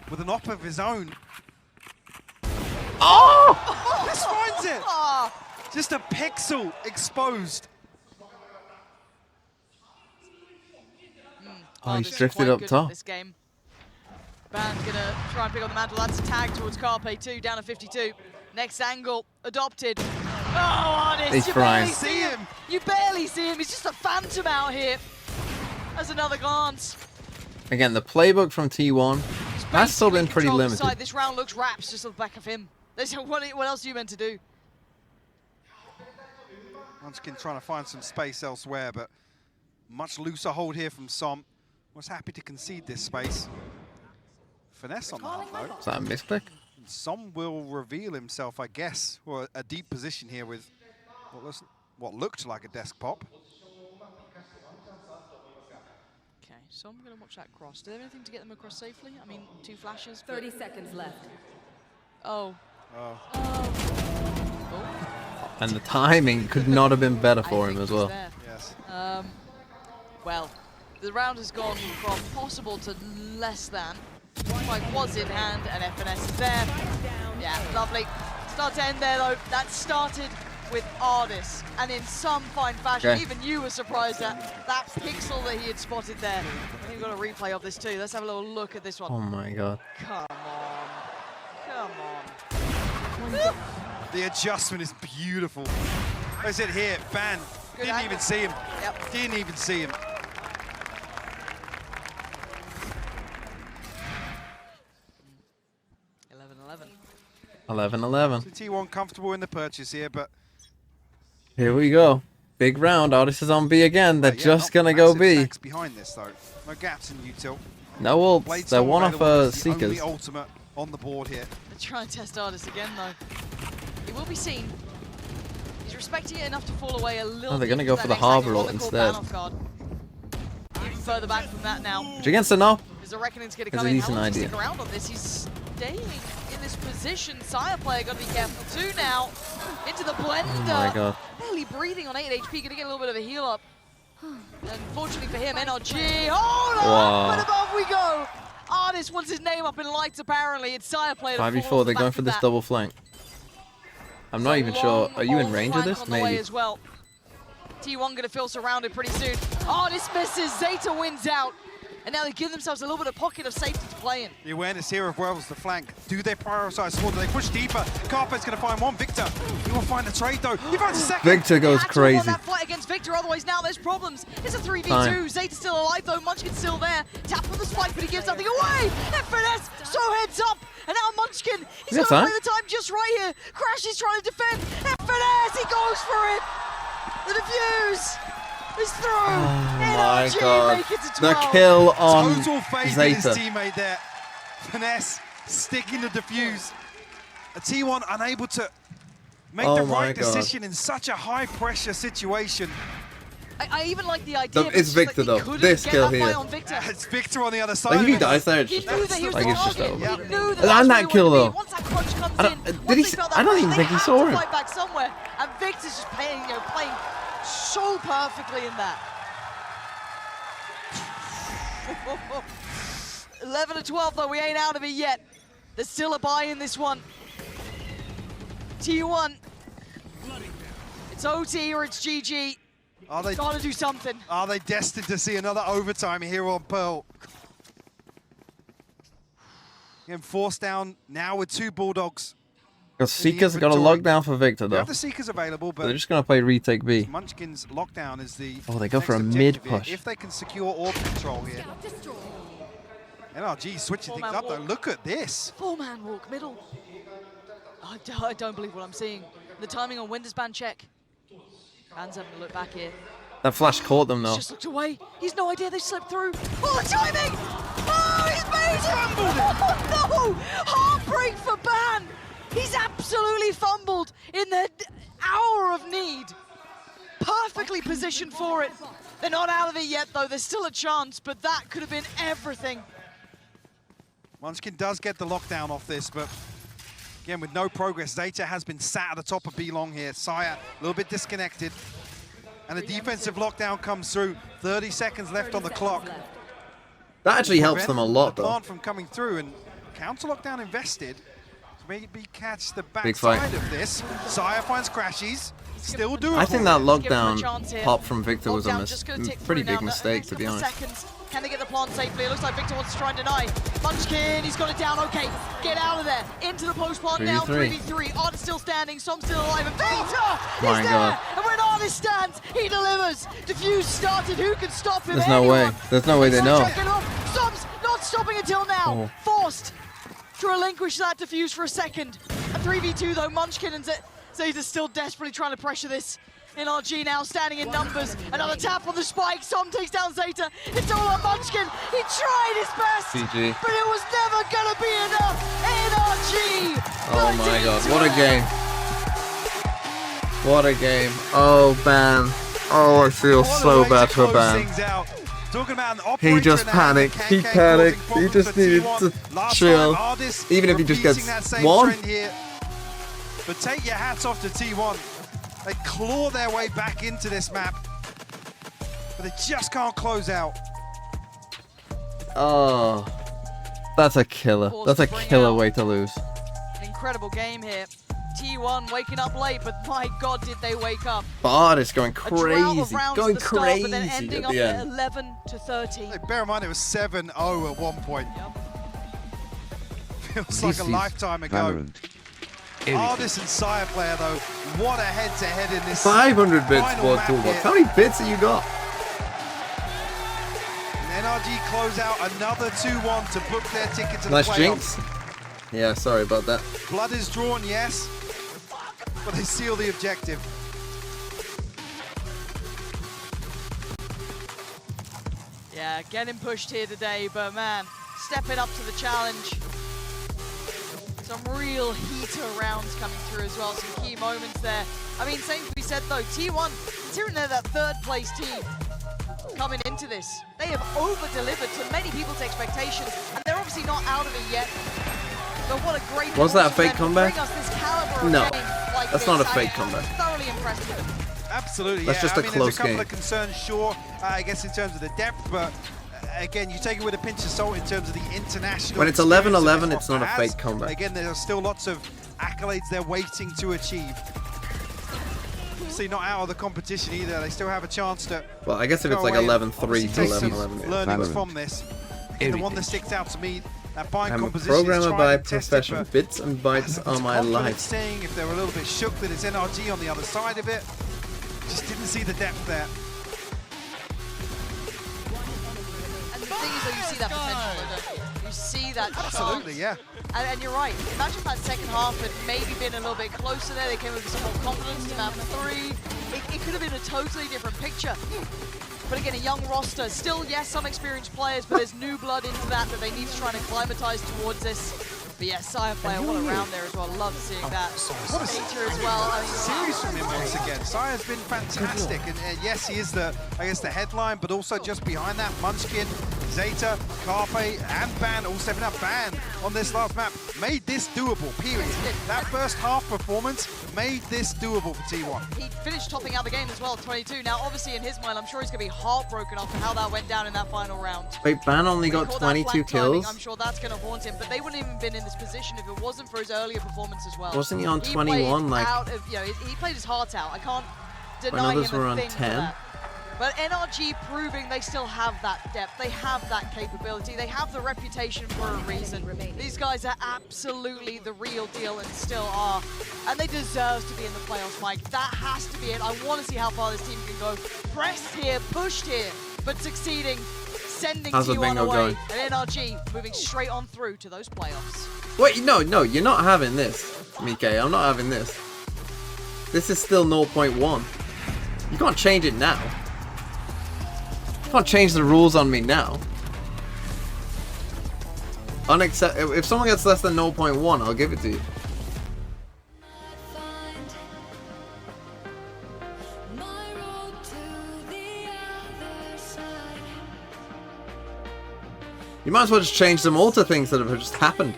with an op of his own. Oh! This finds it! Just a pixel exposed. Oh, he's drifted up top. This game. Ban's going to try and pick up the mantle. That's a tag towards Carpe 2, down to 52. Next angle, adopted. Oh, Artist, he's you frying. barely see him. You barely see him. He's just a phantom out here. That's another glance. Again, the playbook from T1, that's still been pretty limited. Side. This round looks wraps just on the back of him. What else are you meant to do? Munchkin trying to find some space elsewhere, but much looser hold here from Som. Was happy to concede this space. Finesse on that, though. Is that a misclick? And Som will reveal himself, I guess, or a deep position here with what looked like a desk pop. Okay, so I'm going to watch that cross. Do they have anything to get them across safely? I mean, 2 flashes. 30 seconds left. Oh. Oh. And the timing could not have been better for him as well. Yes. Well, the round has gone from possible to less than. Fight was in hand, and FNS is there. Yeah, lovely. Start to end there, though. That started with Artist, and in some fine fashion, even you were surprised at that pixel that he had spotted there. I think we've got a replay of this too. Let's have a little look at this one. Oh my god. Come on. Come on. The adjustment is beautiful. As it here, Ban Didn't even see him. Yep. Didn't even see him. $11-11. So T1 comfortable in the purchase here, but here we go. Big round. Artist is on B again. They're just gonna go B. Behind this though. No gaps in util. No ults. They're one off Seekers. Only ultimate on the board here. They're trying to test Artist again though. He will be seen. He's respecting it enough to fall away a little. Oh, they're gonna go for the Harbor ult instead. Even further back from that now. Against the no. There's a reckoning's gonna It's come a in. decent How long does he idea. stick around on this? He's staying in this position. Sire player gotta be careful too now. Into the blender. Oh my god. Barely breathing on 8 HP, gonna get a little bit of a heal up. Unfortunately for him, NRG. Oh no! Wow. Up and above we go. Artist wants his name up in lights apparently. It's Sire player. 5v4. They're going for this double flank. I'm not even sure. Are you in range of this? Maybe. As well. T1 gonna feel surrounded pretty soon. Artist misses. Zeta wins out. And now they give themselves a little bit of pocket of safety to play in. The awareness here of where was the flank. Do they prioritize small? Do they push deeper? Carpet's going to find one. Victor, he will find the trade though. He finds a second. Victor goes crazy. That fight against Victor, otherwise now there's problems. It's a 3v2. Time. Zeta's still alive though. Munchkin's still there. Tap for the spike, but he gives nothing away. FNS so heads up. And now Munchkin, he's going to play the time just right here. Crash is trying to defend. FNS, he goes for it. The defuse. Is through. Oh my NRG god. make it to 12. The kill on Total faith in his Zeta. teammate there. Finesse sticking the defuse. A T1 unable to make the right decision in such a high pressure situation. I even like the idea. It's Victor though. This kill here. It's Victor on the other side. Like if he of it. dies there, it's He just knew that he was like the it's just target. over. He knew that And that's that kill where he though. wanted to be. Once that crunch comes I in, don't, once did they he? felt that I don't rush, even they think he have saw to him. fight back somewhere, and Victor's just playing so perfectly in that. 11-12 though, we ain't out of it yet. There's still a buy in this one. T1. It's OT or it's GG. Are they gotta do something? Are they destined to see another overtime here on Pearl? Getting forced down now with 2 Bulldogs. Because Seekers got a lockdown for Victor They though. have the Seekers available, but They're just gonna play retake B. Munchkin's lockdown is the Oh, they go next for a objective mid push. here. If they can secure orb control here. NRG switching things up though. Look at this. 4-man walk middle. I don't believe what I'm seeing. The timing on Windows ban check. Hands having a look back here. That flash caught them though. He's just looked away. He's no idea they slipped through. Oh, the timing! Oh, he's made it! Oh, no! Heartbreak for Ban! He's absolutely fumbled in the hour of need. Perfectly positioned for it. They're not out of it yet, though. There's still a chance, but that could have been everything. Munchkin does get the lockdown off this, but again, with no progress, Zeta has been sat at the top of B-Long here. Sire, a little bit disconnected. And the defensive lockdown comes through. 30 seconds left on the clock. That actually helps them a lot though. Plant from coming through, and counter lockdown invested to maybe catch the Big fight. backside of this. Sire finds Crashies. Still doable. I think that Give him a lockdown chance here. pop from Victor was a Lockdown just gonna tick pretty through big now. mistake, The to be next honest. couple seconds. Can they get the plant safely? It looks like Victor wants to try and deny. Munchkin, he's got it down. Okay, get out of there. Into the post plant now. 3v3. Artist still standing. Som's still alive. And Victor My is there. God. And when Artist stands, he delivers. Diffuse started. Who can stop him? There's no way. There's no way they know. Som's not stopping until now. Forced to relinquish that diffuse for a second. A 3v2 though. Munchkin and Zeta's still desperately trying to pressure this. NRG now standing in numbers. Another tap on the spike. Som takes down Zeta. It's all on Munchkin. He tried his best, GG. but it was never gonna be enough. NRG. Oh my god, what a game. What a game. Oh, Ban. Oh, I feel so bad for Ban. He just panicked. He panicked. He just needed to chill. Even if he just gets one. But take your hats off to T1. They claw their way back into this map, but they just can't close out. Oh, that's a killer. That's a killer way to lose. An incredible game here. T1 waking up late, but my God, did they wake up. Bard is going A drought of crazy. rounds Going at the start, crazy but then at ending up the at end. 11-13. Hey, bear in mind it was 7-0 at one point. Feels This like a is lifetime ago. Valorant. Artist and Sire player though, what a head-to-head in this 500 bits final for map toolbox. here. How many bits have you got? And NRG close out another 2-1 to book their ticket to the Nice playoffs. jinx. Yeah, sorry about that. Blood is drawn, yes, but they seal the objective. Yeah, getting pushed here today, but man, stepping up to the challenge. Some real heater rounds coming through as well, some key moments there. I mean, same as we said though, T1, considering they're that third place team coming into this, they have over-delivered to many people's expectations, and they're obviously not out of it yet. But what a great Was that a fake performance from them to comeback? bring us this caliber of No, game like that's this. not a I fake am comeback. thoroughly impressed with them. Absolutely, That's yeah. just I a mean, close there's a couple game. of concerns, sure, I guess in terms of the depth, but again, you take it with a pinch of salt in terms of the international. When it's experience 11-11, that it's not a has. fake comeback. Again, there are still lots of accolades they're waiting to achieve. See, not out of the competition either. They still have a chance to. Well, I guess if go it's like away and 11-3 obviously to take some 11-11. learnings from this. The one that sticks out to me, that bind I'm a composition is programmer tried by and tested, profession. but Bits and bytes are my confidence life. Saying if they're a little bit shook that it's NRG on the other side of it, just didn't see the depth there. And the thing is that you see that potential, though, don't you? You see that Absolutely, chance. yeah. And you're right. Imagine if that second half had maybe been a little bit closer there. They came with some more confidence to map 3. It could have been a totally different picture. But again, a young roster. Still, yes, some experienced players, but there's new blood into that they need to try and acclimatize towards this. But yeah, Sire player, what a round there as well. Love seeing that. What a Nature as well. I mean, series from him once again. Sire's been fantastic, and yes, he is the, I guess, the headline, but also just behind that, Munchkin, Zeta, Carpe, and Ban all stepping up. Ban on this last map made this doable. Period. That first half performance made this doable for T1. He finished topping out the game as well, 22. Now, obviously, in his mind, I'm sure he's going to be heartbroken after how that went down in that final round. Wait, Ban only got Recall that 22 flank timing, kills? I'm sure that's going to haunt him, but they wouldn't even been in this position if it wasn't for his earlier performance as well. Wasn't he on played 21, like- out of, you know, he played his heart out. I can't When deny others him were a on thing for 10? that. But NRG proving they still have that depth, they have that capability, they have the reputation for a reason. These guys are absolutely the real deal and still are. And they deserve to be in the playoffs, Mike. That has to be it. I want to see how far this team can go. Pressed here, pushed here, but succeeding, sending How's the T1 bingo away. going? And NRG moving straight on through to those playoffs. Wait, no, you're not having this, Mike. I'm not having this. This is still 0.1. You can't change it now. You can't change the rules on me now. If someone gets less than 0.1, I'll give it to you. You might as well just change them all to things that have just happened.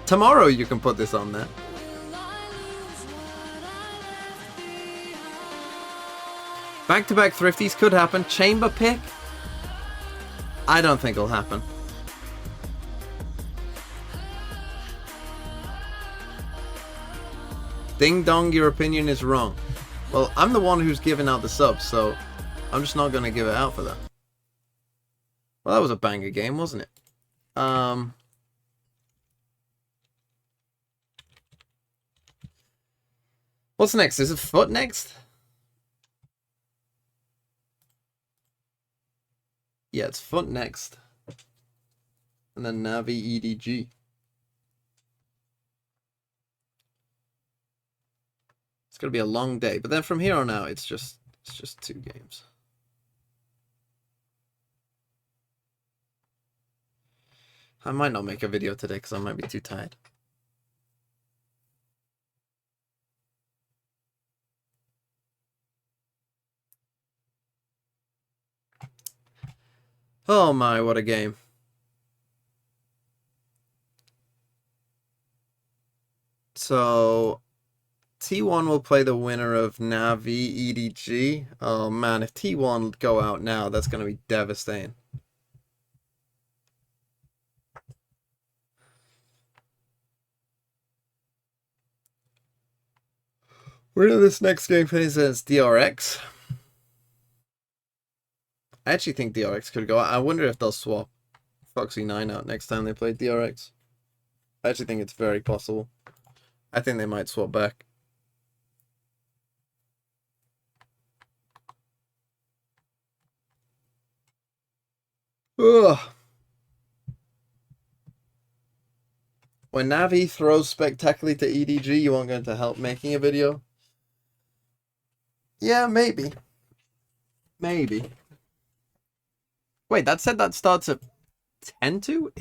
Tomorrow you can put this on there. Back-to-back thrifties could happen. Chamber pick? I don't think it'll happen. Ding dong, your opinion is wrong. Well, I'm the one who's giving out the subs, so I'm just not going to give it out for that. Well, that was a banger game, wasn't it? What's next? Is it FUT next? Yeah, it's FUT next. And then Navi EDG. It's gonna be a long day, but then from here on out, it's just 2 games. I might not make a video today because I might be too tired. Oh my, what a game. So, T1 will play the winner of Navi EDG. Oh man, if T1 go out now, that's going to be devastating. Where did this next game finish as DRX? I actually think DRX could go out. I wonder if they'll swap Foxy 9 out next time they play DRX. I actually think it's very possible. I think they might swap back. Ugh. When Navi throws spectacularly to EDG, you aren't going to help making a video? Yeah, maybe. Maybe. Wait, that said that starts at 10 to?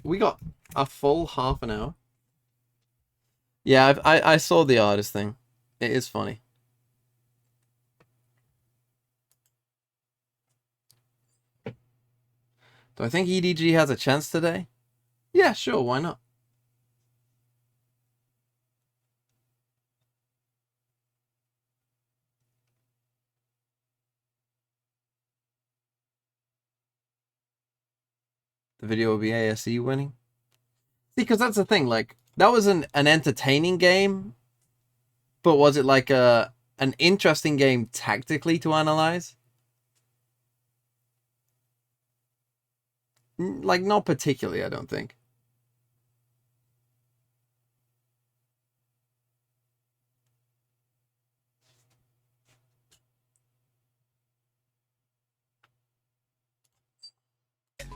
We got a full half an hour. Yeah, I saw the artist thing. It is funny. Do I think EDG has a chance today? Yeah, sure, why not? The video will be ASE winning. See, because that's the thing, like, that was an entertaining game, but was it like an interesting game tactically to analyze? Like, not particularly, I don't think.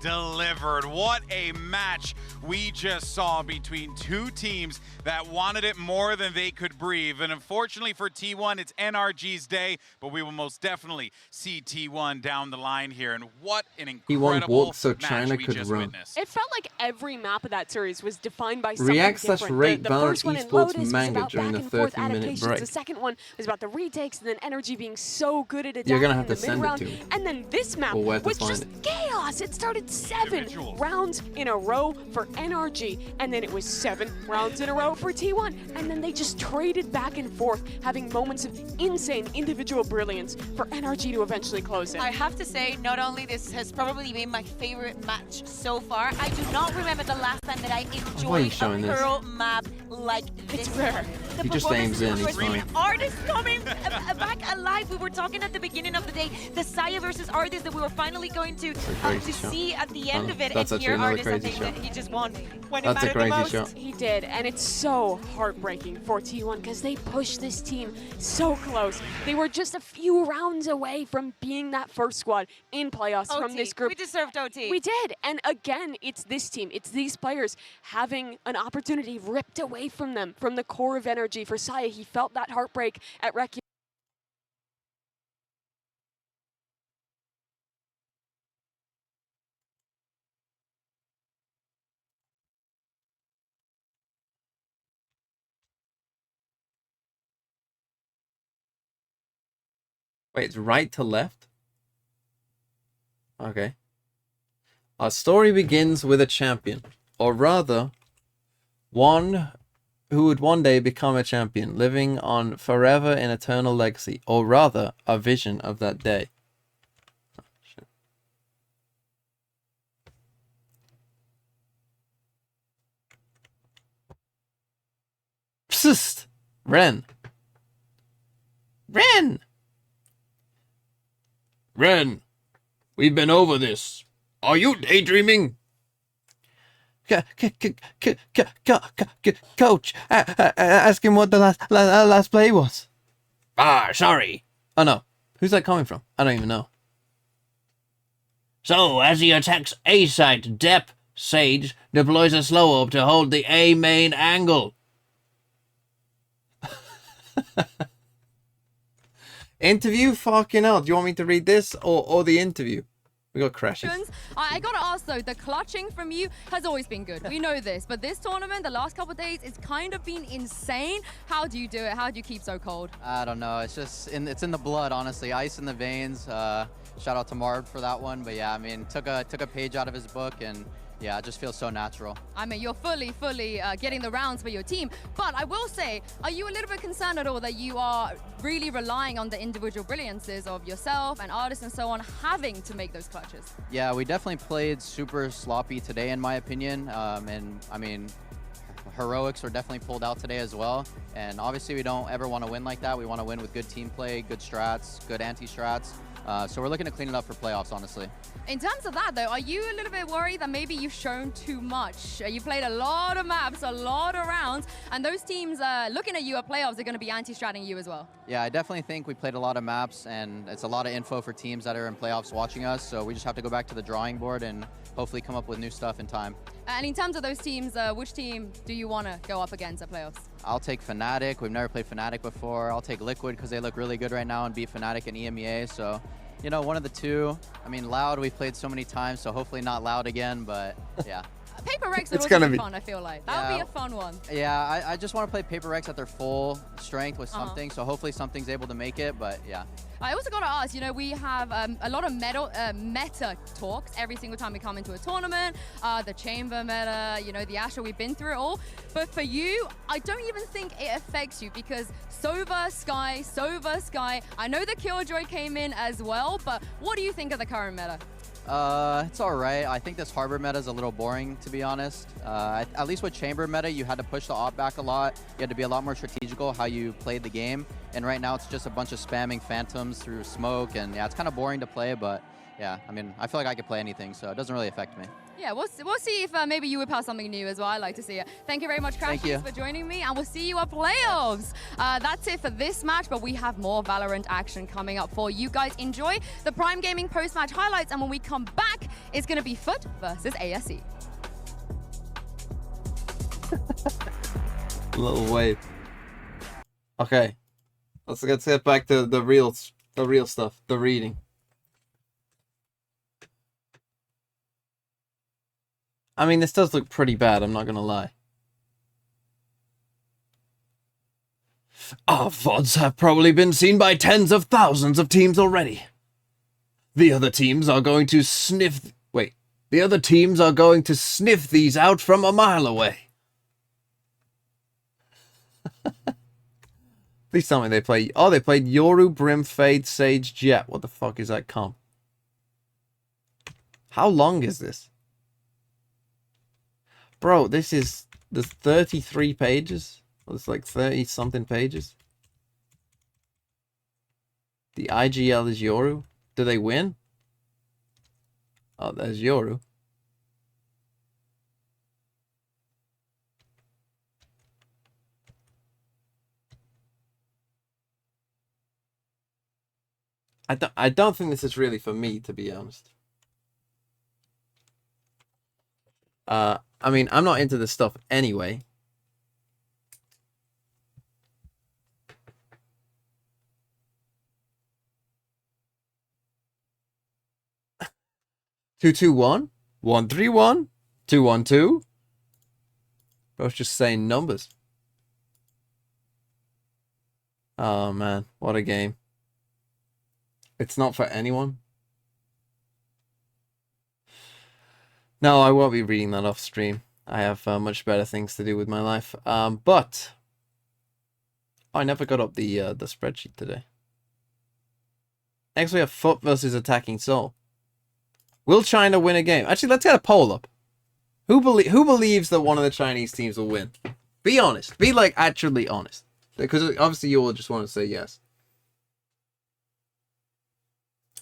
Delivered. What a match we just saw between two teams that wanted it more than they could breathe. And unfortunately for T1, it's NRG's day, but we will most definitely see T1 down the line here. And what an incredible walked so match China we could just run. witnessed. It felt like every map of that series was defined by something different. React/rate The Valorant first one in esports Lotus was manga about during back the and forth 30-minute adaptations. break. The second one was about the retakes, and then NRG being so good at You're adapting gonna in have the to send it mid-round. to me. And then this map Or where to was find just it. chaos. It started 7 rounds in a row for NRG, and then it was 7 rounds in a row for T1, and then they just traded back and forth, having moments of insane individual brilliance for NRG to eventually close it. I have to say, not only this has probably been my favorite match so far, I do not remember the last time that I Why are you enjoyed showing a this? Pearl map like this. It's rare. He just aims in, he's fine. Artists coming back alive. We were talking at the beginning of the day, the Saya versus Artists that we were finally going to see at the end of it. That's and here actually another Artists, I crazy think shot. that he just won when That's it a mattered crazy the most. shot. He did, and it's so heartbreaking for T1 because they pushed this team so close. They were just a few rounds away from being that first squad in playoffs from this group. We deserved OT. We did, and again, it's this team, it's these players having an opportunity ripped away from them, from the core of energy. For Saya, he felt that heartbreak at Rec. Wait, it's right to left? Okay. Our story begins with a champion, or rather, one who would one day become a champion, living on forever in eternal legacy, or rather, a vision of that day. Oh, shit. Psst! Ren! Ren! Ren! We've been over this. Are you daydreaming? Coach, ask him what the last play was. Ah, sorry. Oh no, who's that coming from? I don't even know. So, as he attacks A site, Dep, Sage deploys a slow orb to hold the A main angle. Interview? Fucking hell. Do you want me to read this or the interview? We got crashes. I gotta ask though, the clutching from you has always been good. We know this, but this tournament, the last couple of days, it's kind of been insane. How do you do it? How do you keep so cold? I don't know. It's just it's in the blood, honestly. Ice in the veins. Shout out to Marv for that one. But yeah, I mean, took a page out of his book, and yeah, it just feels so natural. I mean, you're fully getting the rounds for your team. But I will say, are you a little bit concerned at all that you are really relying on the individual brilliances of yourself and artists and so on, having to make those clutches? Yeah, we definitely played super sloppy today, in my opinion. And I mean, heroics were definitely pulled out today as well. And obviously, we don't ever want to win like that. We want to win with good team play, good strats, good anti-strats. So we're looking to clean it up for playoffs, honestly. In terms of that, though, are you a little bit worried that maybe you've shown too much? You played a lot of maps, a lot of rounds, and those teams looking at you at playoffs are going to be anti-stratting you as well. Yeah, I definitely think we played a lot of maps, and it's a lot of info for teams that are in playoffs watching us, so we just have to go back to the drawing board and hopefully come up with new stuff in time. And in terms of those teams, which team do you want to go up against at playoffs? I'll take Fnatic. We've never played Fnatic before. I'll take Liquid because they look really good right now and beat Fnatic and EMEA, so you know, one of the two. I mean, Loud we've played so many times, so hopefully not Loud again, but yeah. Paper Rex would also be fun, I feel like. That would be a fun one. Yeah, I just want to play Paper Rex at their full strength with something, so hopefully something's able to make it, but yeah. I also got to ask, you know, we have a lot of meta talks every single time we come into a tournament, the Chamber meta, you know, the Asher, we've been through it all. But for you, I don't even think it affects you because Sova, Sky, I know the Killjoy came in as well, but what do you think of the current meta? It's all right. I think this Harbor meta is a little boring, to be honest. At least with Chamber meta, you had to push the op back a lot. You had to be a lot more strategical how you played the game. And right now, it's just a bunch of spamming phantoms through smoke. And yeah, it's kind of boring to play, but yeah, I mean, I feel like I could play anything, so it doesn't really affect me. Yeah, we'll see if maybe you would pass something new as well. I like to see it. Thank you very much, Crashies, for joining me, and we'll see you at playoffs. That's it for this match, but we have more Valorant action coming up for you guys. Enjoy the Prime Gaming post-match highlights, and when we come back, it's going to be FUT versus ASE. Little wave. Okay, let's get back to the real stuff, the reading. I mean, this does look pretty bad, I'm not gonna lie. Our VODs have probably been seen by tens of thousands of teams already. The other teams are going to sniff... Wait. The other teams are going to sniff these out from a mile away. Please tell me they play... Oh, they played Yoru, Brim, Fade, Sage, Jet. What the fuck is that comp? How long is this? Bro, this is... There's 33 pages? It's like 30-something pages. The IGL is Yoru. Do they win? Oh, there's Yoru. I don't think this is really for me, to be honest. I mean, I'm not into this stuff anyway. Two, 2-1, 1-3-1, 2-1-2. I was just saying numbers. Oh man, what a game. It's not for anyone. No, I won't be reading that off stream. I have much better things to do with my life. But I never got up the spreadsheet today. Next we have FUT versus Attacking Soul. Will China win a game? Actually, let's get a poll up. Who believes that one of the Chinese teams will win? Be honest. Be like actually honest. Because obviously you all just want to say yes.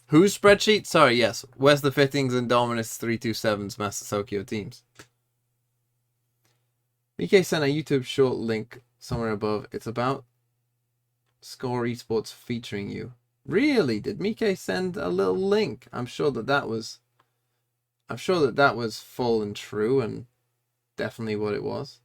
Whose spreadsheet? Sorry, yes. Where's the Fittings and Dominus 327's Master Tokyo teams? BK sent a YouTube short link somewhere above. It's about Score Esports featuring you. Really? Did Mike send a little link? I'm sure that was full and true and definitely what it was.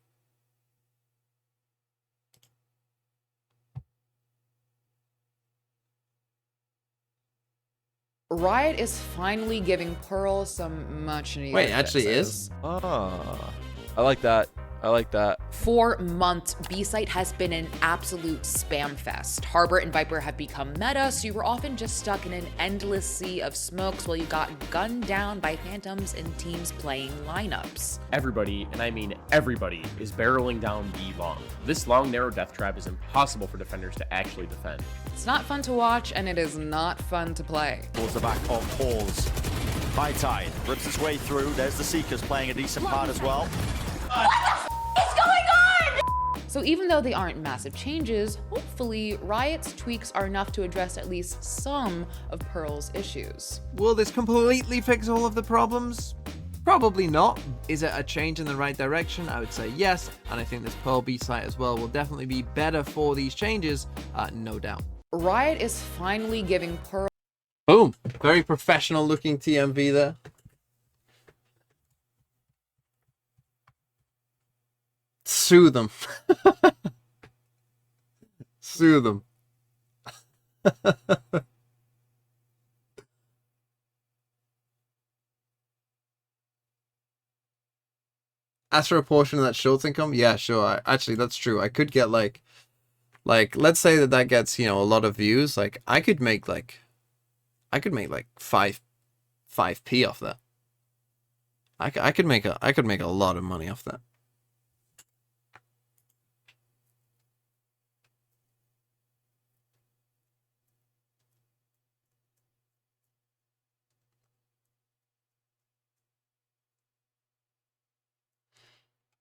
Riot is finally giving Pearl some much needed Wait, actually fixes. is? Ah, I like that. I like that. For months, B-Site has been an absolute spam fest. Harbor and Viper have become meta, so you were often just stuck in an endless sea of smokes while you got gunned down by phantoms and teams playing lineups. Everybody, and I mean everybody, is barreling down B long. This long, narrow death trap is impossible for defenders to actually defend. It's not fun to watch, and it is not fun to play. Towards the back of Halls. High Tide rips its way through. There's the Seekers playing a decent part as well. What the f is going on? So even though they aren't massive changes, hopefully Riot's tweaks are enough to address at least some of Pearl's issues. Will this completely fix all of the problems? Probably not. Is it a change in the right direction? I would say yes, and I think this Pearl B site as well will definitely be better for these changes, no doubt. Riot is finally giving Pearl... Boom! Very professional looking TMV there. Sue them. Sue them. As for a portion of that shorts income, yeah, sure. Actually, that's true. I could get like, let's say that gets, you know, a lot of views. Like, I could make like 5p off that. I could make a lot of money off that.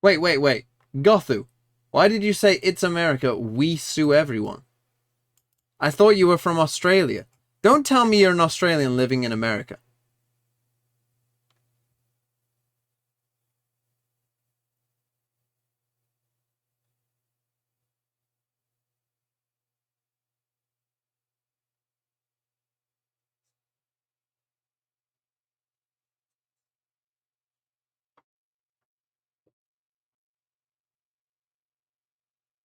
Wait. Gothu, why did you say it's America, we sue everyone? I thought you were from Australia. Don't tell me you're an Australian living in America.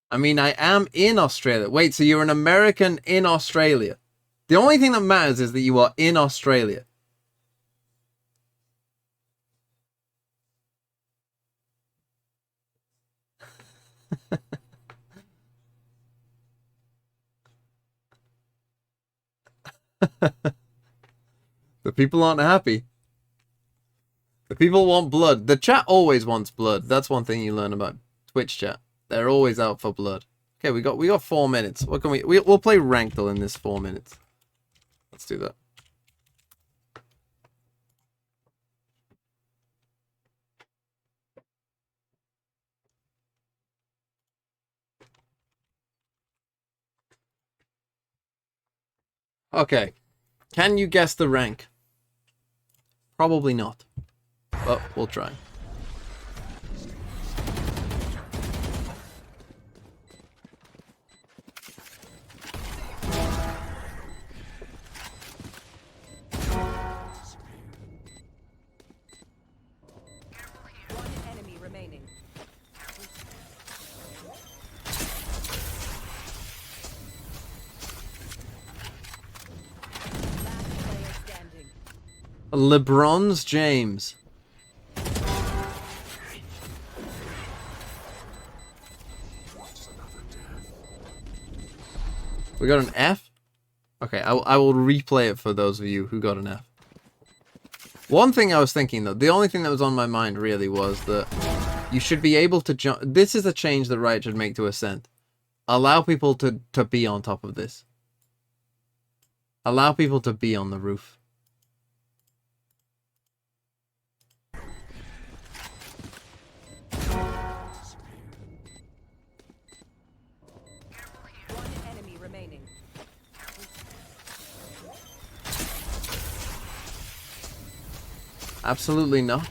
I mean, I am in Australia. Wait, so you're an American in Australia? The only thing that matters is that you are in Australia. The people aren't happy. The people want blood. The chat always wants blood. That's one thing you learn about Twitch chat. They're always out for blood. Okay, we got 4 minutes. What can we'll play Ranked in this 4 minutes. Let's do that. Okay. Can you guess the rank? Probably not. But we'll try. LeBron's James. We got an F? Okay, I will replay it for those of you who got an F. One thing I was thinking though, the only thing that was on my mind really was that you should be able to jump. This is a change that Riot should make to Ascent. Allow people to be on top of this. Allow people to be on the roof. Absolutely not.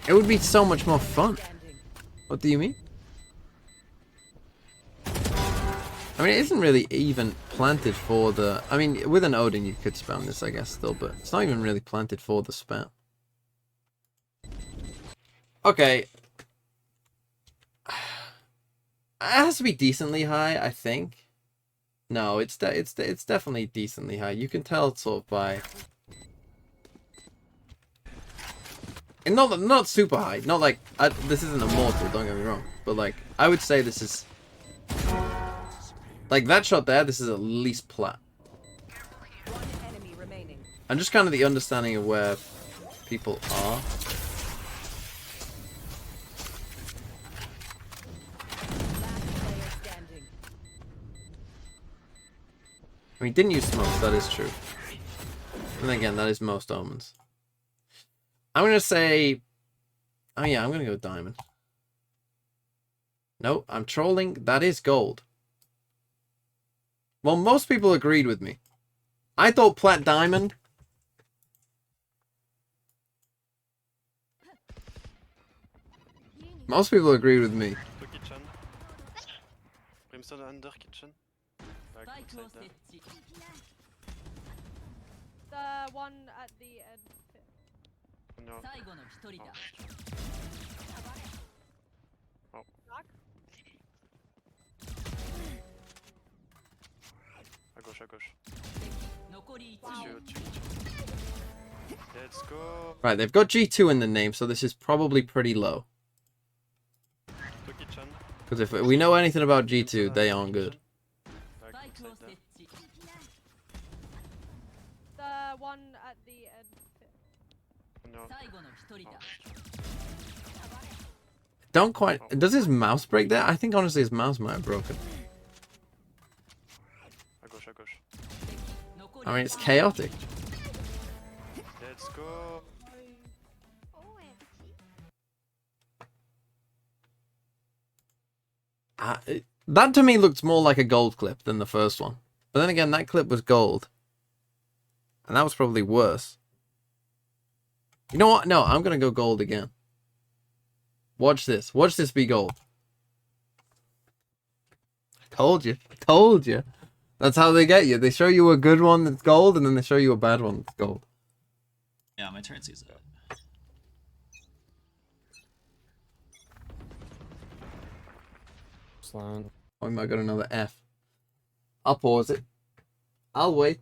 It would be so much more fun. What do you mean? I mean, it isn't really even planted for the... I mean, with an Odin you could spam this, I guess, still, but it's not even really planted for the spam. Okay. It has to be decently high, I think. No, it's definitely decently high. You can tell sort of by... And not super high, not like, this isn't immortal, don't get me wrong, but like, I would say this is, like that shot there, this is at least plat. And just kind of the understanding of where people are. I mean, didn't use smokes, that is true. And again, that is most omens. I'm going to say... Oh yeah, I'm going to go diamond. No, I'm trolling. That is gold. Well, most people agreed with me. I thought Plat Diamond. Most people agreed with me. Kitchen. Brimstone under kitchen. Back inside there. The one at the end. No. Oh. À gauche, à gauche. Let's go. Right, they've got G2 in the name, so this is probably pretty low. Because if we know anything about G2, they aren't good. The one at the end. No. Don't quite... Does his mouse break there? I think honestly his mouse might have broken. À gauche, à gauche. I mean, it's chaotic. Let's go. That to me looked more like a gold clip than the first one. But then again, that clip was gold. And that was probably worse. You know what? No, I'm going to go gold again. Watch this. Watch this be gold. Told you. Told you. That's how they get you. They show you a good one that's gold, and then they show you a bad one that's gold. Yeah, my turn sees it. Oh, we might got another F. I'll pause it. I'll wait.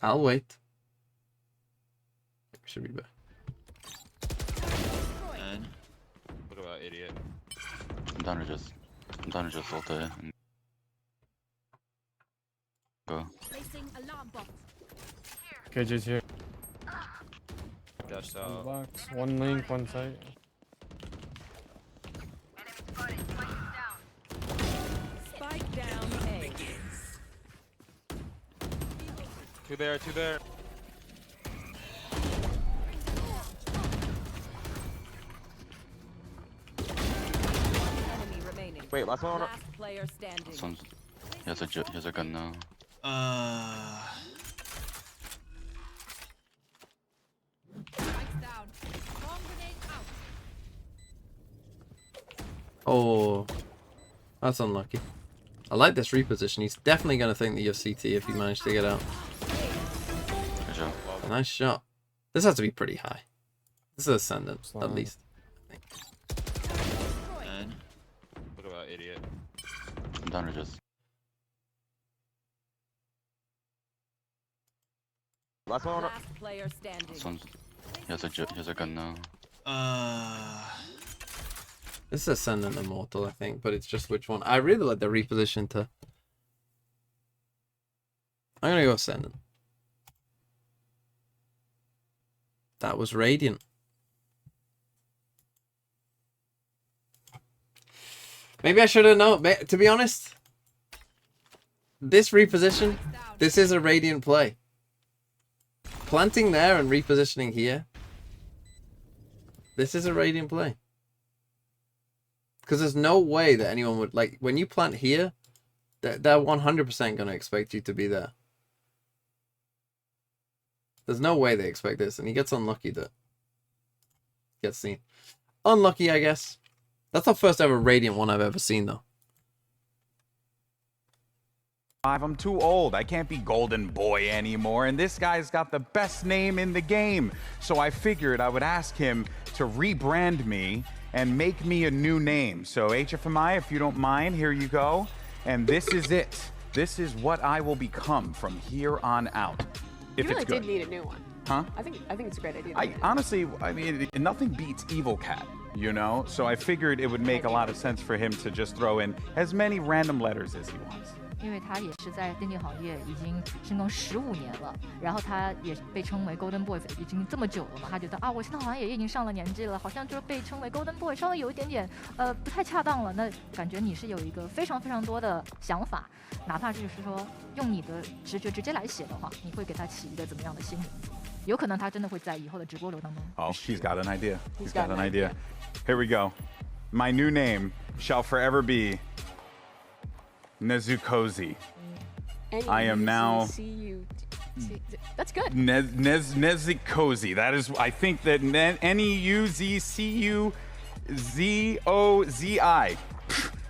I'll wait. Should be back. What about idiot? I'm down to just ult it and go. KJ's here. Dash One out. box, one link, one site. Spike down A. Two there, two there. Enemy remaining. Wait, last one. Last player standing. Here's a gun now. Oh, that's unlucky. I like this reposition. He's definitely going to think that you're CT if you manage to get out. Nice shot. This has to be pretty high. This is Ascendant, at least. I think. What about idiot? I'm down to just. Last one. Last player standing. Here's a gun now. This is Ascendant Immortal, I think, but it's just which one. I really like the reposition to... I'm gonna go Ascendant. That was Radiant. Maybe I should have known. To be honest, this reposition, this is a Radiant play. Planting there and repositioning here. This is a Radiant play. Because there's no way that anyone would, like, when you plant here, they're 100% going to expect you to be there. There's no way they expect this, and he gets unlucky that gets seen. Unlucky, I guess. That's the first ever Radiant one I've ever seen, though. I'm too old. I can't be Golden Boy anymore, and this guy's got the best name in the game. So I figured I would ask him to rebrand me and make me a new name. So HFMI, if you don't mind, here you go. And this is it. This is what I will become from here on out. If You really it's good. did need a new one. Huh? I think it's a great idea. Honestly, I mean, nothing beats Evil Cat, you know? So I figured it would make a lot of sense for him to just throw in as many random letters as he wants. 因为他也是在电竞行业已经深耕15年了，然后他也被称为 Golden Boy 已经这么久了嘛，他觉得啊，我现在好像也已经上了年纪了，好像就被称为 Golden Boy 稍微有一点点不太恰当了。那感觉你是有一个非常非常多的想法，哪怕就是说用你的直觉直接来写的话，你会给他起一个怎么样的新名字？有可能他真的会在以后的直播流当中。Oh, he's got an idea. He's got an idea. Here we go. My new name shall forever be Nezukozy. I am now. That's good. Nezukozy. That is, I think that Neuzcuzi.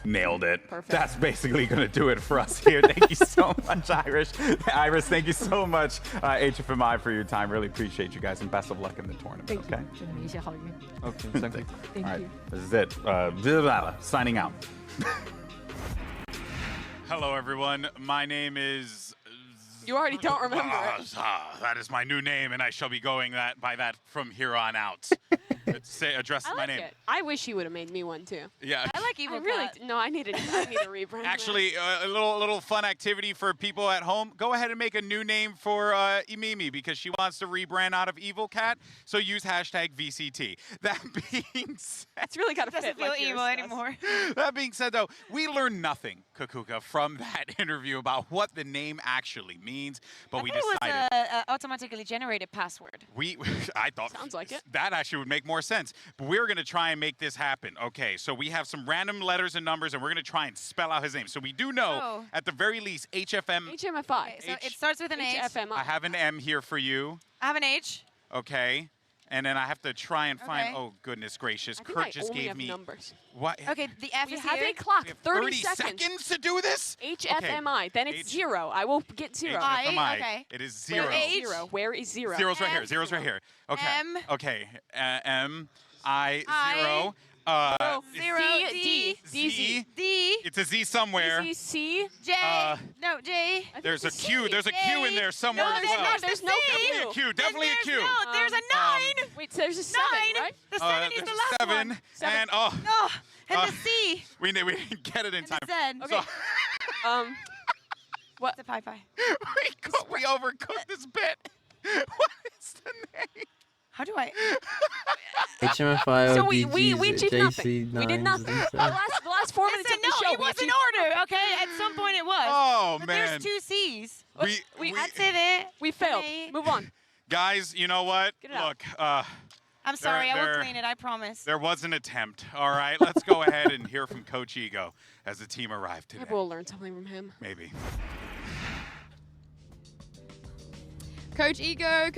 Nailed it. Perfect. That's basically going to do it for us here. Thank you so much, Iris. Iris, thank you so much, HFMI, for your time. Really appreciate you guys, and best of luck in the tournament. Thank okay? you. Okay. Thank you. Thank All right. you. This is it. Signing out. Hello, everyone. My name is. You already don't remember it. That is my new name, and I shall be going by that from here on out. Address I my like name. it. I wish you would have made me one too. Yeah. I like Evil Cat. No, I need a rebrand. Actually, a little fun activity for people at home. Go ahead and make a new name for Imimi because she wants to rebrand out of Evil Cat. So use hashtag VCT. That being said, it's really got to doesn't fit feel like evil anymore. That being said, though, we learned nothing, Kakuka, from that interview about what the name actually means. But we decided it was an automatically generated password. I thought sounds like it. That actually would make more sense. But we're going to try and make this happen. Okay, so we have some random letters and numbers, and we're going to try and spell out his name. So we do know, at the very least, HFM. HMFI. Okay, so it starts with an H. HFMI. I have an M here for you. I have an H. Okay. And then I have to try and find. Oh, goodness gracious. Kurt just gave me. Numbers. What? Okay, the F we is have here. a clock. We have 30 seconds to do this? HFMI. Okay. Then it's 0. I will get 0. HFMI. Okay. It is 0. Where is 0? Where is 0? Zero's right here. Zero's right here. Okay. M. Okay. M. I. 0. Zero. D. Z. D. It's a Z somewhere. D. C. J. No, J. There's a Q. There's a Q in there somewhere No, as there's well. not. There's no Definitely a Q. Definitely a Q. No, there's a 9. Wait, so there's a 7, right? The 7 is there's the a last 7, one. and and the C. We didn't get it in time. And the Z. So, What? The Pi. we overcooked this bit. What is the name? How do I? HMFI, So we ODGs, achieved nothing. We did JC9s, nothing. and The last 4 minutes of the show. It was in order, okay? At some point it was. Oh, but man. There's 2 C's. That's it. We failed. Move on. Guys, you know what? Get it out. Look, I'm sorry. I will clean it. I promise. there was an attempt. All right, let's go ahead and hear from Coach Ego as the team arrived today. Maybe we'll learn something from him. Maybe. Coach Ego,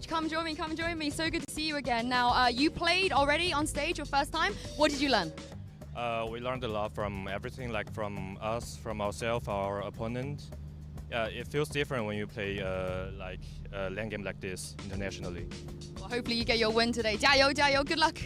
come join me. So good to see you again. Now, you played already on stage your first time. What did you learn? We learned a lot from everything, like from us, from ourselves, our opponent. It feels different when you play like a LAN game like this internationally. Well, hopefully you get your win today. 加油, good luck.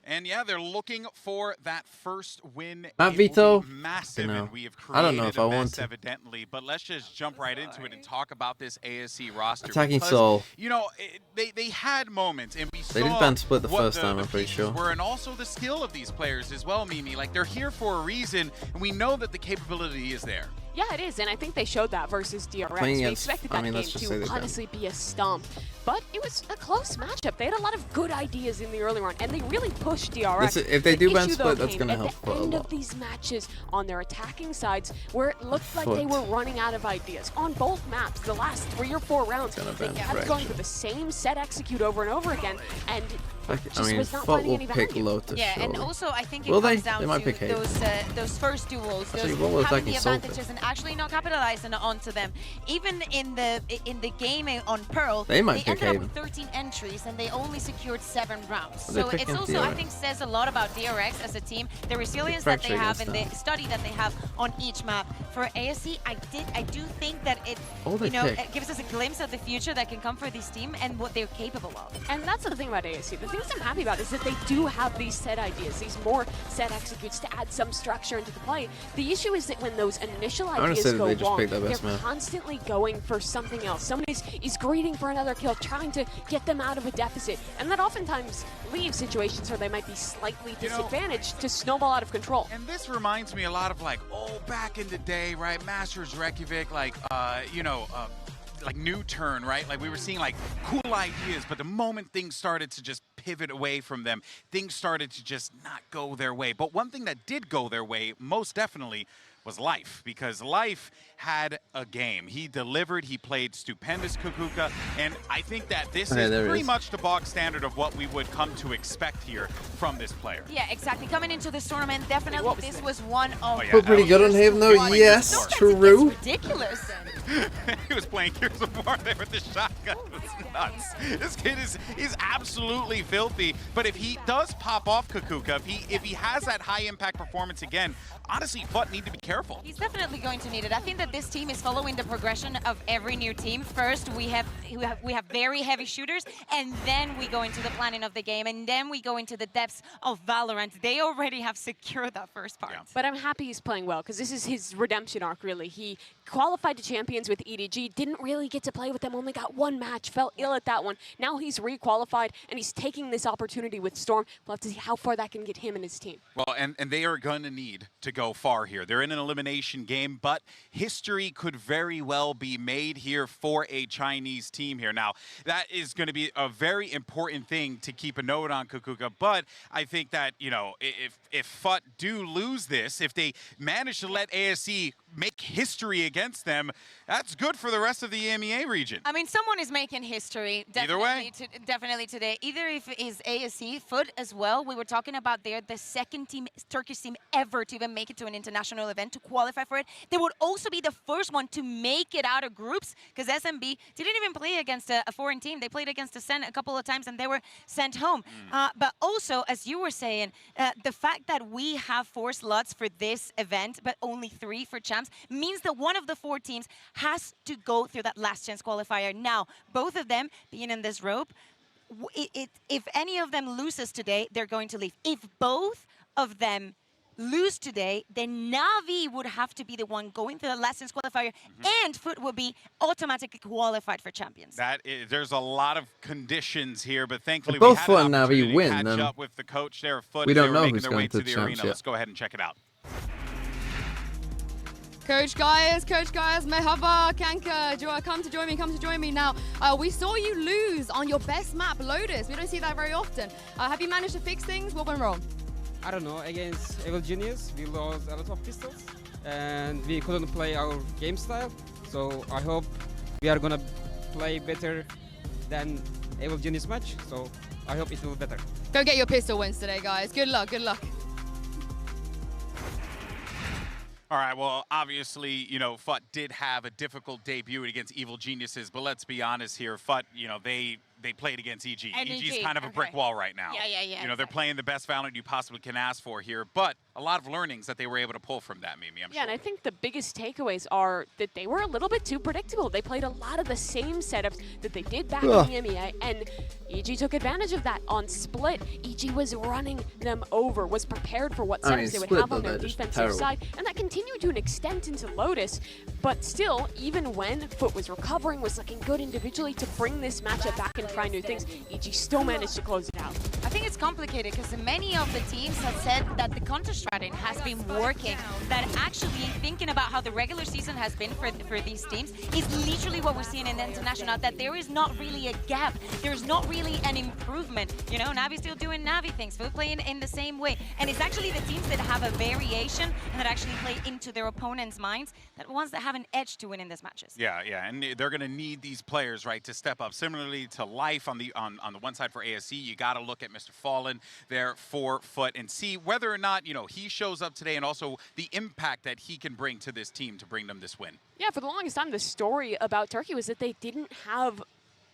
And yeah, they're looking for that first win. Matt It Vito? will be massive, You know, and we have created I don't know if a I mess, want to. evidently. But let's just jump right into it and talk about this ASE roster. Attacking because, Soul. You know, they had moments, and we They saw did ban split the what first time, I'm pretty pieces sure. were, and also the skill of these players as well, Mimi. Like, they're here for a reason, and we know that the capability is there. Yeah, it is, and I think they showed that versus DRX. Playing We against- expected I that mean, game let's just say to they can. honestly be a stomp, but it was a close matchup. They had a lot of good ideas in the early run, and they really pushed DRX. If they The do ban issue, split, though, that's came going to at help the a end lot. of these matches on their attacking sides, where it looked like they FUT. were running out of ideas on both maps. The last 3 or 4 rounds, Gonna they ban kept Fracture. going for the same set execute over and over again, and I just mean, was not FUT finding will any pick value. Lotus. Yeah, and surely. also I think it Will comes they? down They might to pick Haven. those first duels, Actually, those what was having the attacking Soul advantages and actually not capitalizing onto them. Even in the game on Pearl, They might pick ended up Haven. with 13 entries and they only secured 7 rounds. Well, they So picked it's him also I DRX. think says a lot about DRX as a team, the resilience that they Fracture have and against the study that they have on each map. For ASE, I do think that it Oh, they pick. it gives us a glimpse of the future that can come for this team and what they're capable of. And that's the thing about ASE. The things I'm happy about is that they do have these set ideas, these more set executes to add some structure into the play. The issue is that when those initial I wanna ideas say that go they just wrong, picked their they're best man. constantly going for something else. Somebody is greeting for another kill, trying to get them out of a deficit. And that oftentimes leaves situations where they might be slightly disadvantaged to snowball out of control. And this reminds me a lot of like, back in the day, right? Masters Reykjavik, like, like New Turn, right? Like we were seeing like cool ideas, but the moment things started to just pivot away from them, things started to just not go their way. But one thing that did go their way, most definitely, was Life, because Life had a game. He delivered, he played stupendous Kukuka, and I think that this is pretty much the bog standard of what we would come to expect here from this player. Yeah, exactly. Coming into this tournament, definitely this was one of Put pretty good on him though, yes, true. Ridiculous. He was playing Gears of War there with the shotgun. It's nuts. This kid is absolutely filthy. But if he does pop off Kukuka, if he has that high impact performance again, honestly, FUT need to be careful. He's definitely going to need it. I think that this team is following the progression of every new team. First, we have very heavy shooters, and then we go into the planning of the game, and then we go into the depths of Valorant. They already have secured that first part. Yeah. But I'm happy he's playing well, because this is his redemption arc, really. He qualified to Champions with EDG, didn't really get to play with them, only got one match, felt ill at that one. Now he's re-qualified, and he's taking this opportunity with Storm. We'll have to see how far that can get him and his team. Well, and they are going to need to go far here. They're in an elimination game, but history could very well be made here for a Chinese team here. Now, that is going to be a very important thing to keep a note on, Kukuka, but I think that, you know, if FUT do lose this, if they manage to let ASE make history against them, that's good for the rest of the EMEA region. I mean, someone is making history. Either way. Definitely today. Either if it is ASE, FUT as well. We were talking about they're the second team, Turkish team ever to even make it to an international event, to qualify for it. They would also be the first one to make it out of groups, because SMB didn't even play against a foreign team. They played against Ascent a couple of times and they were sent home. But also, as you were saying, the fact that we have 4 slots for this event, but only 3 for champs, means that one of the 4 teams has to go through that last chance qualifier. Now, both of them being in this rope, if any of them loses today, they're going to leave. If both of them lose today, then Navi would have to be the one going through the last chance qualifier, and FUT would be automatically qualified for champions. There's a lot of conditions here, but thankfully both we FUT had and an Navi opportunity win, to catch then up with the coach there of FUT. we don't they were know making who's their going way to to the champs arena. yet. Let's go ahead and check it out. Coach guys, Mehaba, Kanka, come to join me now. We saw you lose on your best map, Lotus. We don't see that very often. Have you managed to fix things? What went wrong? I don't know, against Evil Genius, we lost a lot of pistols and we couldn't play our game style. So I hope we are gonna play better than Evil Genius match. So I hope it will be better. Go get your pistol wins today, guys. Good luck, good luck. All right, well, obviously, you know, FUT did have a difficult debut against Evil Geniuses, but let's be honest here, FUT, you know, they played against EG. EG's kind of a brick wall right now. Yeah. You know, they're playing the best Valorant you possibly can ask for here, but a lot of learnings that they were able to pull from that, Mimi, I'm sure. And I think the biggest takeaways are that they were a little bit too predictable. They played a lot of the same setups that they did back in the EMEA, and EG took advantage of that on Split. EG was running them over, was prepared for what setups they would have on their defensive side, and that continued to an extent into Lotus. But still, even when FUT was recovering, was looking good individually to bring this matchup back and try new things, EG still managed to close it out. I think it's complicated because many of the teams have said that the counter-strategy has been working, that actually thinking about how the regular season has been for these teams is literally what we're seeing in the international, that there is not really a gap, there's not really an improvement. You know, Navi's still doing Navi things, FUT playing in the same way, and it's actually the teams that have a variation and that actually play into their opponents' minds, that ones that have an edge to win in these matches. Yeah, and they're going to need these players, right, to step up. Similarly to Life on the one side for ASE, you got to look at Mr. Fallen there for FUT and see whether or not, you know, he shows up today, and also the impact that he can bring to this team to bring them this win. Yeah, for the longest time, the story about Turkey was that they didn't have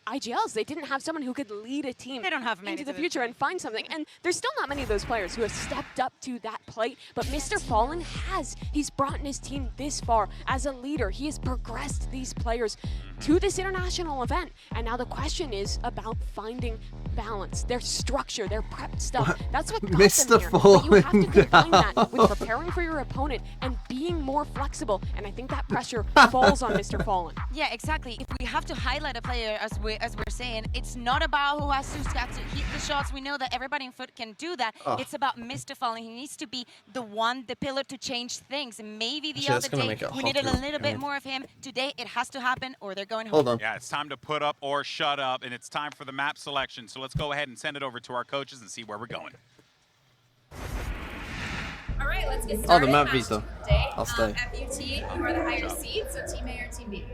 IGLs. They didn't have someone who could lead a team into the future and find something. And there's still not many of those players who have stepped up to that plate. But Mr. Fallen has. He's brought his team this far as a leader. He has progressed these players to this international event. And now the question is about finding balance, their structure, their prep stuff. That's what got Mr. them here. Fallen, but you have to combine that with preparing for your opponent and being more flexible. And I think that pressure falls on Mr. Fallen. Yeah, exactly. If we have to highlight a player, as we as we're saying, it's not about who has to hit the shots. We know that everybody in FUT can do that. It's about Mr. He needs to be the one, the pillar to change things. And maybe the other day we needed a little bit more of him. Today it has to happen or they're going home. Hold on. Yeah, it's time to put up or shut up, and it's time for the map selection. So let's go ahead and send it over to our coaches and see where we're going. All right, let's get started. Oh, the map Vito. I'll stay. FUT, you are the higher seed, so Team A or Team B?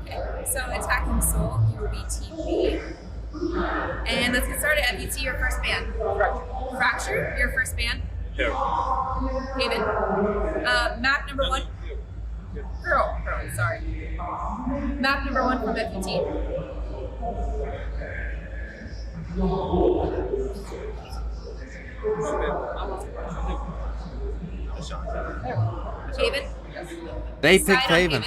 Okay, so attacking Soul, you will be Team B. And let's get started. FUT, your first ban. Fracture, your first ban. Haven. Map number 1. Pearl, sorry. Map number 1 from FUT. Haven. They picked Haven.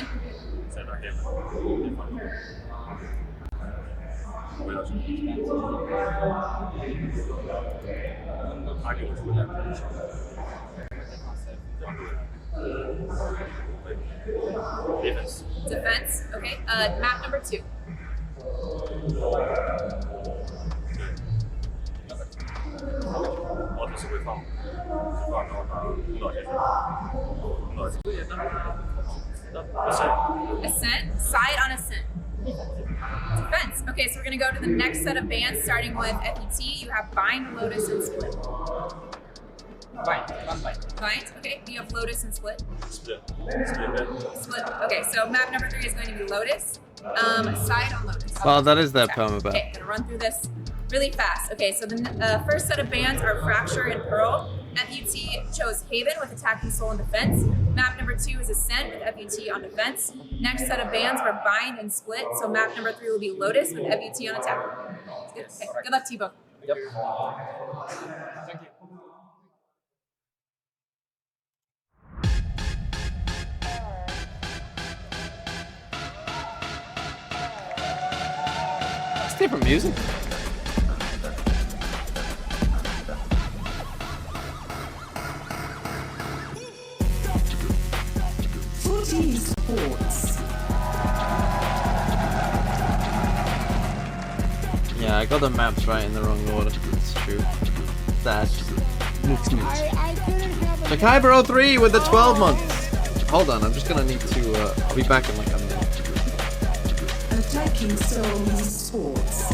Defense. Okay. Map number 2. Ascent. Side on Ascent. Defense. Okay, so we're gonna go to the next set of bans, starting with FUT. You have Bind, Lotus, and Split. Bind. Okay. You have Lotus and Split. Split. Okay, so map number 3 is going to be Lotus. Side on Lotus. Well, that is their permaban. Okay, gonna run through this really fast. Okay, so the first set of bans are Fracture and Pearl. FUT chose Haven with Attacking Soul and Defense. Map number 2 is Ascent with FUT on Defense. Next set of bans were Bind and Split. So map number 3 will be Lotus with FUT on Attack. Good. Okay. Good luck, T-Bo. Yep. Thank you. It's different music. FUT Sports. Yeah, I got the maps right in the wrong order. It's true. That's just so Kyber 03 with the 12 months. Hold on, I'm just gonna need to. I'll be back in like a minute. Attacking Soul Sports.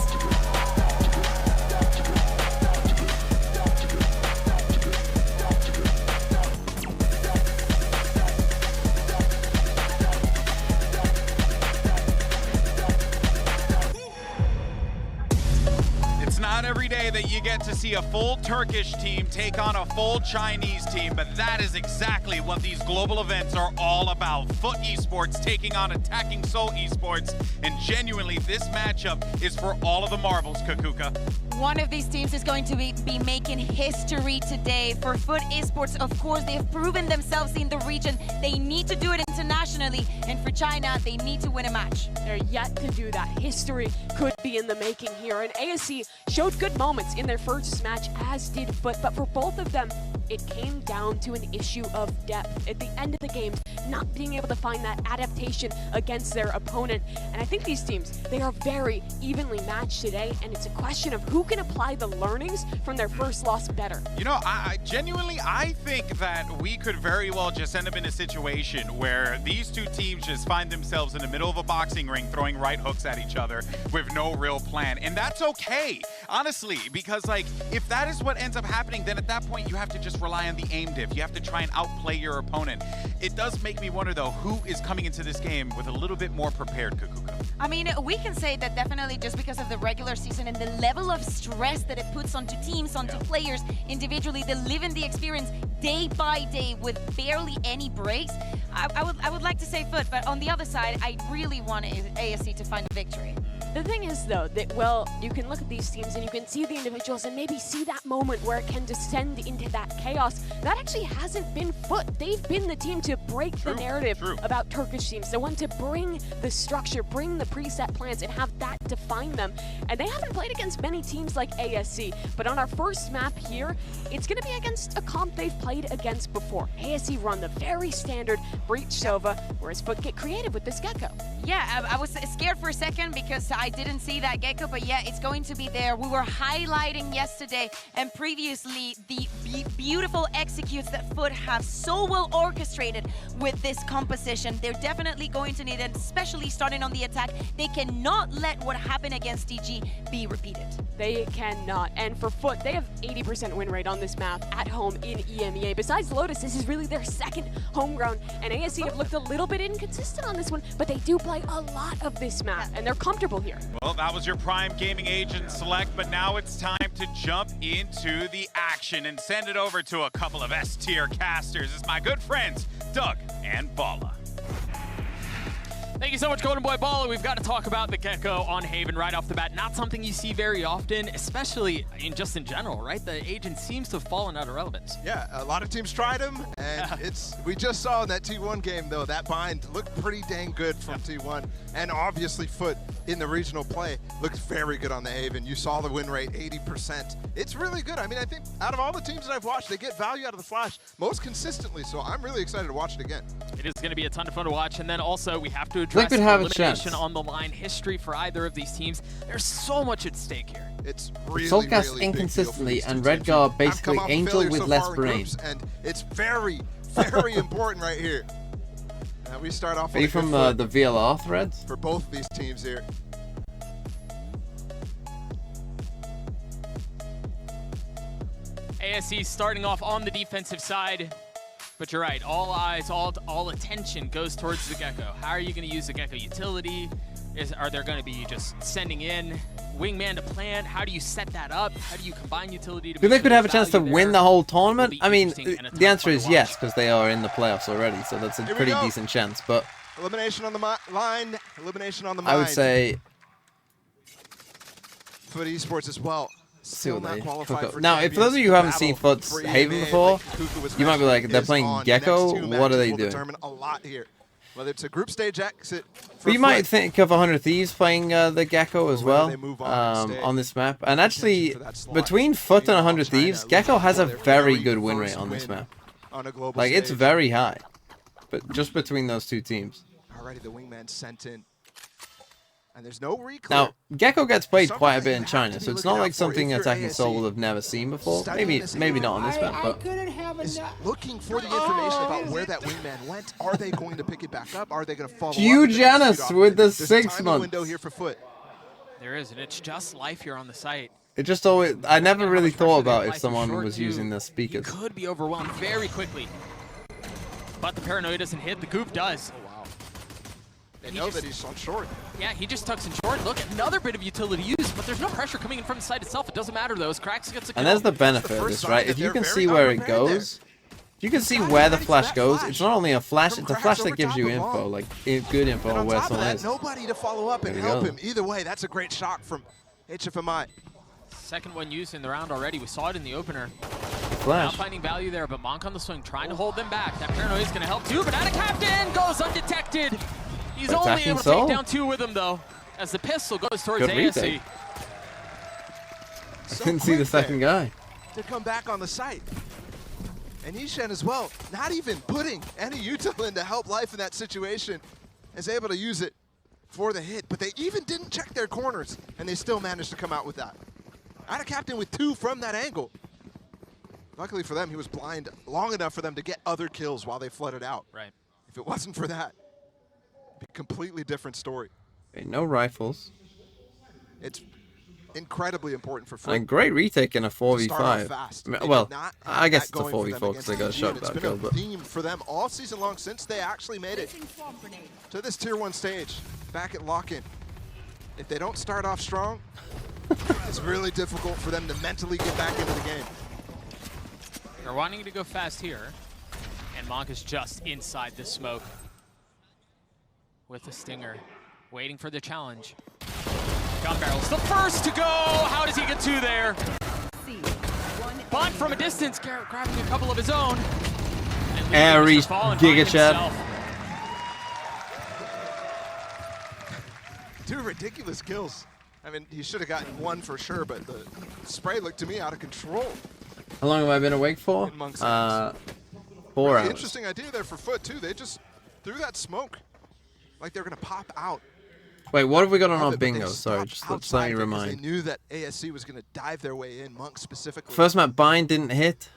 Not every day that you get to see a full Turkish team take on a full Chinese team, but that is exactly what these global events are all about. FUT Esports taking on Attacking Soul Esports, and genuinely this matchup is for all of the marbles, Kakuka. One of these teams is going to be making history today. For FUT Esports, of course, they have proven themselves in the region. They need to do it internationally, and for China, they need to win a match. They're yet to do that. History could be in the making here, and ASE showed good moments in their first match, as did FUT, but for both of them, it came down to an issue of depth. At the end of the game, not being able to find that adaptation against their opponent. And I think these teams, they are very evenly matched today, and it's a question of who can apply the learnings from their first loss better. You know, I genuinely think that we could very well just end up in a situation where these two teams just find themselves in the middle of a boxing ring throwing right hooks at each other with no real plan. And that's okay, honestly, because like if that is what ends up happening, then at that point you have to just rely on the aim diff. You have to try and outplay your opponent. It does make me wonder though, who is coming into this game with a little bit more prepared, Kakuka? I mean, we can say that definitely just because of the regular season and the level of stress that it puts onto teams, onto players individually, they live in the experience day by day with barely any breaks. I would like to say FUT, but on the other side, I really want ASE to find a victory. The thing is, though, that, well, you can look at these teams and you can see the individuals and maybe see that moment where it can descend into that chaos. That actually hasn't been FUT. They've been the team to break the narrative about Turkish teams, the one to bring the structure, bring the preset plans, and have that to find them. And they haven't played against many teams like ASE, but on our first map here, it's going to be against a comp they've played against before. ASE run the very standard Breach Sova, whereas FUT get creative with this Gecko. Yeah, I was scared for a second because I didn't see that Gecko, but yeah, it's going to be there. We were highlighting yesterday and previously the beautiful executes that FUT have so well orchestrated with this composition. They're definitely going to need it, especially starting on the attack. They cannot let what happened against DG be repeated. They cannot. And for FUT, they have 80% win rate on this map at home in EMEA. Besides Lotus, this is really their second homegrown, and ASE have looked a little bit inconsistent on this one, but they do play a lot of this map, and they're comfortable here. Well, that was your Prime Gaming Agent Select, but now it's time to jump into the action and send it over to a couple of S-tier casters. It's my good friends, Doug and Bala. Thank you so much, Golden Boy Bala. We've got to talk about the Gecko on Haven right off the bat. Not something you see very often, especially just in general, right? The agent seems to have fallen out of relevance. Yeah, a lot of teams tried him, and we just saw in that T1 game, though, that bind looked pretty dang good from T1. And obviously, FUT in the regional play looked very good on the Haven. You saw the win rate, 80%. It's really good. I mean, I think out of all the teams that I've watched, they get value out of the Flash most consistently, so I'm really excited to watch it again. It is going to be a ton of fun to watch, and then also we have to Liquid address have a elimination chance. on the line history for either of these teams. There's so much at stake here. It's really, Soulcast really inconsistently, and Redguard basically Angel with less brain. Groups, and it's very, very important right here. We start off Are you from the VLR threads? For both of these teams here. ASE starting off on the defensive side. But you're right, all eyes, all attention goes towards the Gecko. How are you going to use the Gecko utility? Are there going to be just sending in wingman to plant? How do you set that up? How do you combine utility to Do they could have a chance to win the whole tournament? I mean, and the answer is yes, because they are in the playoffs already, so that's a pretty decent chance. But elimination on the line, elimination on the mind. I would say FUT Esports as well. Still not qualified for now, if those of you who haven't seen FUT's Haven before, you might be like, they're playing Gecko? What are they doing? A lot here. Whether it's a group stage exit. But you might think of 100 Thieves playing the Gecko as well on this map. And actually, between FUT and 100 Thieves, Gecko has a very good win rate on this map. Like, it's very high. But just between those two teams. Already the wingman sent in. And there's no reclaim. Now, Gecko gets played quite a bit in China, so it's not like something Attacking Soul will have never seen before. Maybe not on this map, but is looking for the information about where that wingman went. Are they going to pick it back up? Are they going to follow Huge Janus with the 6 months. Window here for FUT. There is, and it's just life here on the site. It just always, I never really thought about if someone was using the speakers. He could be overwhelmed very quickly. But the paranoia doesn't hit, the goop does. They know that he's on short. Yeah, he just tucks in short. Look, another bit of utility use, but there's no pressure coming in from the site itself. It doesn't matter though. Cracks gets a kill. And there's the benefit of this, right? If you can see where it goes, if you can see where the flash goes, it's not only a flash, it's a flash that gives you info, like good info on where someone is. Nobody to follow up and help him. Either way, that's a great shot from HFMI. Second one used in the round already. We saw it in the opener. Flash. Not finding value there, but Monk on the swing, trying to hold them back. That paranoia is going to help too, but Captain goes undetected. He's only able to take down 2 with him, though, as the pistol goes towards ASE. I didn't see the second guy. To come back on the site. And Ishan as well, not even putting any util in to help life in that situation, is able to use it for the hit. But they even didn't check their corners, and they still managed to come out with that. Captain with 2 from that angle. Luckily for them, he was blind long enough for them to get other kills while they flooded out. Right. If it wasn't for that, it'd be a completely different story. Okay, no rifles. It's incredibly important for FUT. And great retake in a 4v5. Fast. Well, I guess it's a 4v4 because they got a shot It's that been kill, a but theme for them all season long since they actually made it to this tier 1 stage back at lock-in. If they don't start off strong, it's really difficult for them to mentally get back into the game. They're wanting to go fast here, and Monk is just inside the smoke with the stinger, waiting for the challenge. Gun barrel's the first to go. How does he get 2 there? Bond from a distance, grabbing a couple of his own. Aries Giga Chad. 2 ridiculous kills. I mean, he should have gotten one for sure, but the spray looked to me out of control. How long have I been awake for? 4 really hours. Interesting idea there for FUT too. They just threw that smoke like they're gonna pop out. Wait, what have we got on our bingo? Sorry, just let me remind. They knew that ASE was gonna dive their way in, Monk specifically. First map bind didn't hit.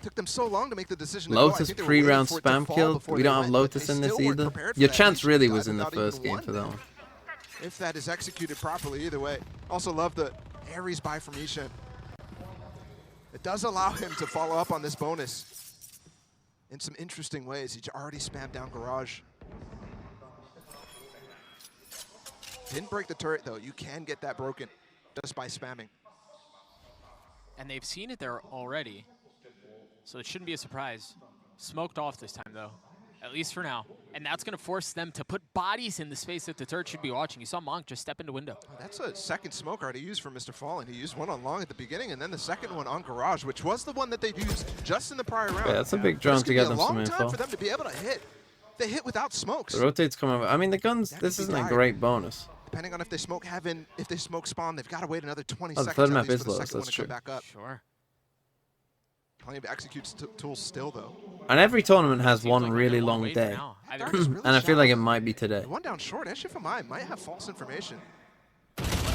Took them so long to make the decision. Lotus pre-round spam kill. We don't have Lotus in this either. Your chance really was in the first game for that one. If that is executed properly, either way. Also love the Ares buy from Ishan. It does allow him to follow up on this bonus in some interesting ways. He already spammed down Garage. Didn't break the turret though. You can get that broken just by spamming. And they've seen it there already, so it shouldn't be a surprise. Smoked off this time though, at least for now. And that's going to force them to put bodies in the space that the turret should be watching. You saw Monk just step into window. That's a second smoke already used for Mr. Fallen. He used one on long at the beginning, and then the second one on Garage, which was the one that they used just in the prior round. Yeah, that's a big drone to get them some info. It's a long time for them to be able to hit. They hit without smokes. The rotates come over. I mean, the guns. This isn't a great bonus. Depending on if they smoke heaven, if they smoke spawn, they've got to wait another 20 the seconds third at map least is for the low, second one that's to true. come back up. Sure. Plenty of execute tools still though. And every tournament has one really long day. And I feel like it might be today. The one down short, SFMI might have false information.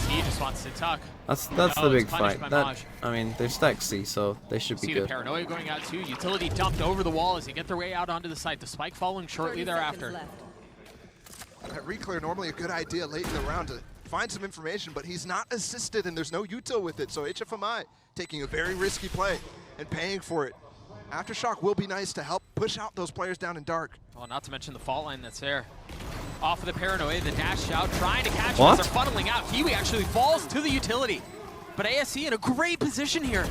He just wants to tuck. That's the big fight. I mean, they're stacked C, so they should be See good. the paranoia going out too. Utility dumped over the wall as they get their way out onto the site. The spike following shortly thereafter. That reclear normally a good idea late in the round to find some information, but he's not assisted and there's no util with it. So HFMI taking a very risky play and paying for it. Aftershock will be nice to help push out those players down in dark. Well, not to mention the fault line that's there. Off of the paranoia, the dash out, trying to catch him What? as they're funneling out. Kiwi actually falls to the utility. But ASE in a great position here.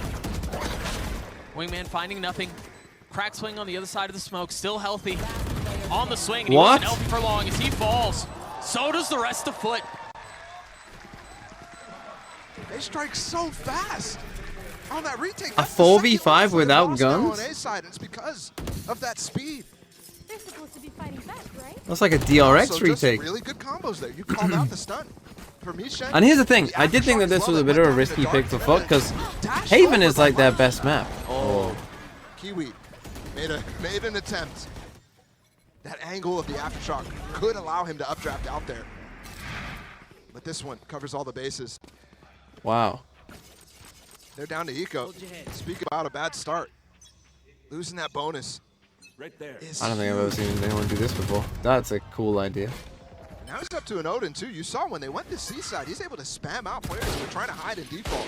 Wingman finding nothing. Crack swing on the other side of the smoke, still healthy. On the swing, and he wasn't healthy for long as he falls. So does the rest of FUT. They strike so fast. On that retake, A 4v5 without guns? On A side, and it's because of that speed. They're supposed to be fighting back, right? That's like a DRX Also, retake. Just really good combos there. You called out the stun. For Mishan, And here's the thing, I did think that this was a bit of a risky pick for FUT because Haven is like their best map. Oh. Kiwi made an attempt. That angle of the aftershock could allow him to updraft out there. But this one covers all the bases. Wow. They're down to Eco. Speak about a bad start. Losing that bonus. Right there. I don't think I've ever seen anyone do this before. That's a cool idea. Now he's up to an Odin too. You saw when they went to C-side, he's able to spam out players who are trying to hide in default.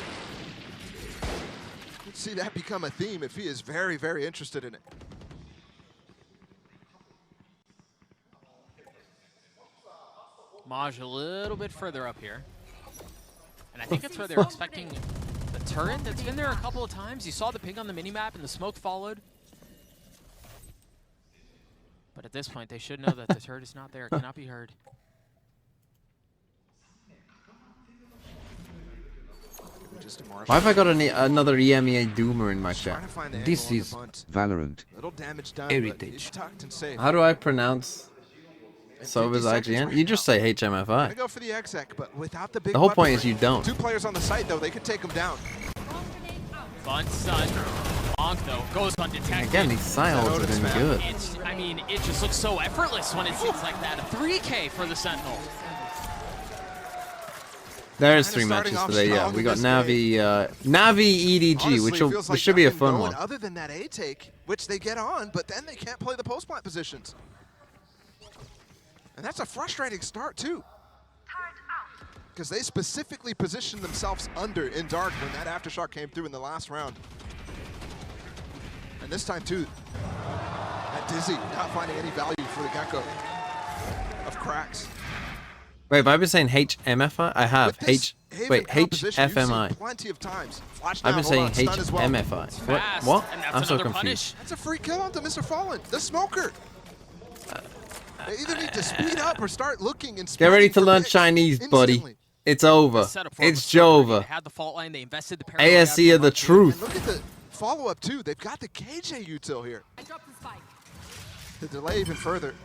You'd see that become a theme if he is very, very interested in it. Maj a little bit further up here. And I think that's where they're expecting the turret that's been there a couple of times. You saw the ping on the minimap and the smoke followed. But at this point, they should know that the turret is not there. It cannot be heard. Why have I got another EMEA Doomer in my chat? This is Valorant Heritage. How do I pronounce Sova's IGN? You just say HMFI. Go for the exec, but without the big The whole point weaponry. is you don't. 2 players on the site though, they could take him down. Fun stun. Monk though goes undetected. Again, these silos have been good. I mean, it just looks so effortless when it seems like that. A 3K for the Sentinel. There's 3 matches today, yeah. We got Navi, Navi EDG, which should be a fun one. Other than that A take, which they get on, but then they can't play the post plant positions. And that's a frustrating start too. Because they specifically positioned themselves under in dark when that aftershock came through in the last round. And this time too, that Dizzy not finding any value for the Gecko of cracks. Wait, have I been saying HMFI? I have. HFMI. Plenty of times. I've been saying HMFI. What? I'm so confused. That's a free kill onto Mr. Fallen, the smoker. They either need to speed up or start looking and get ready to learn Chinese, buddy. It's over. It's Jova. ASE are the truth. And look at the follow-up too. They've got the KJ util here. To delay even further.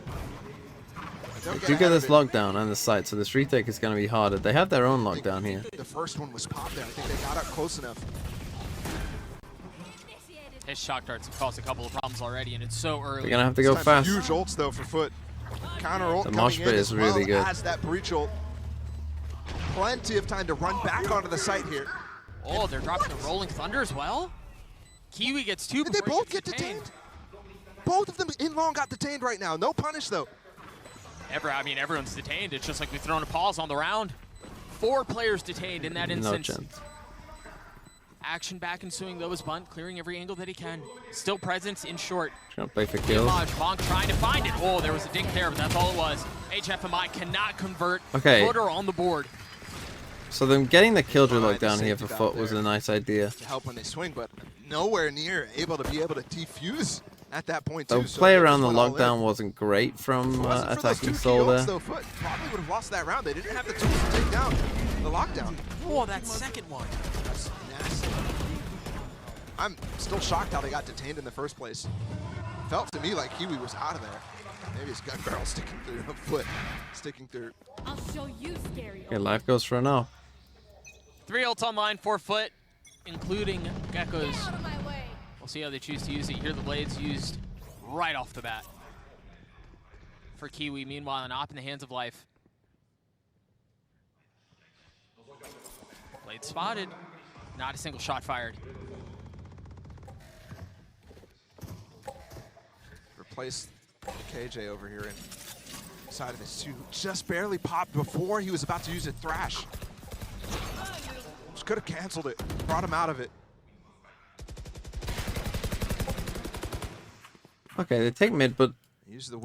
They do get this lockdown on the site, so this retake is going to be harder. They have their own lockdown here. The first one was popped there. I think they got up close enough. His shock darts have caused a couple of problems already, and it's so early. They're going to have to go fast. Huge ults, though, for FUT. Counter ult The coming mosh in pit as is really well good. as that breach ult. Plenty of time to run back onto the site here. Oh, they're dropping the Rolling Thunder as well? Kiwi gets 2 Did they before he both get gets detained? Both of them in long got detained right now. No punish, though. I mean, everyone's detained. It's just like we've thrown a pause on the round. 4 players detained in that instance. No chance. Action back ensuing though as Bunt, clearing every angle that he can. Still presence in short. Trying to play for kills. Monk trying to find it. Oh, there was a dink there, but that's all it was. HFMI cannot convert. Okay. Footer on the board. So them getting the Killjoy lockdown here for FUT was a nice idea. To help when they swing, but nowhere near able to defuse at that point, too. The play around the lockdown wasn't great from attacking Soul there. Though, FUT probably would have lost that round. They didn't have the tools to take down the lockdown. Oh, that second one. That's nasty. I'm still shocked how they got detained in the first place. Felt to me like Kiwi was out of there. Maybe his gun barrel sticking through a FUT, sticking through. I'll show you scary. Okay, life goes for now. 3 ults online for FUT, including Gecko's. We'll see how they choose to use it. You hear the blades used right off the bat for Kiwi. Meanwhile, an op in the hands of Life. Blade spotted. Not a single shot fired. Replace the KJ over here inside of this too. Just barely popped before he was about to use a thrash. Just could have canceled it, brought him out of it. Okay, they take mid, but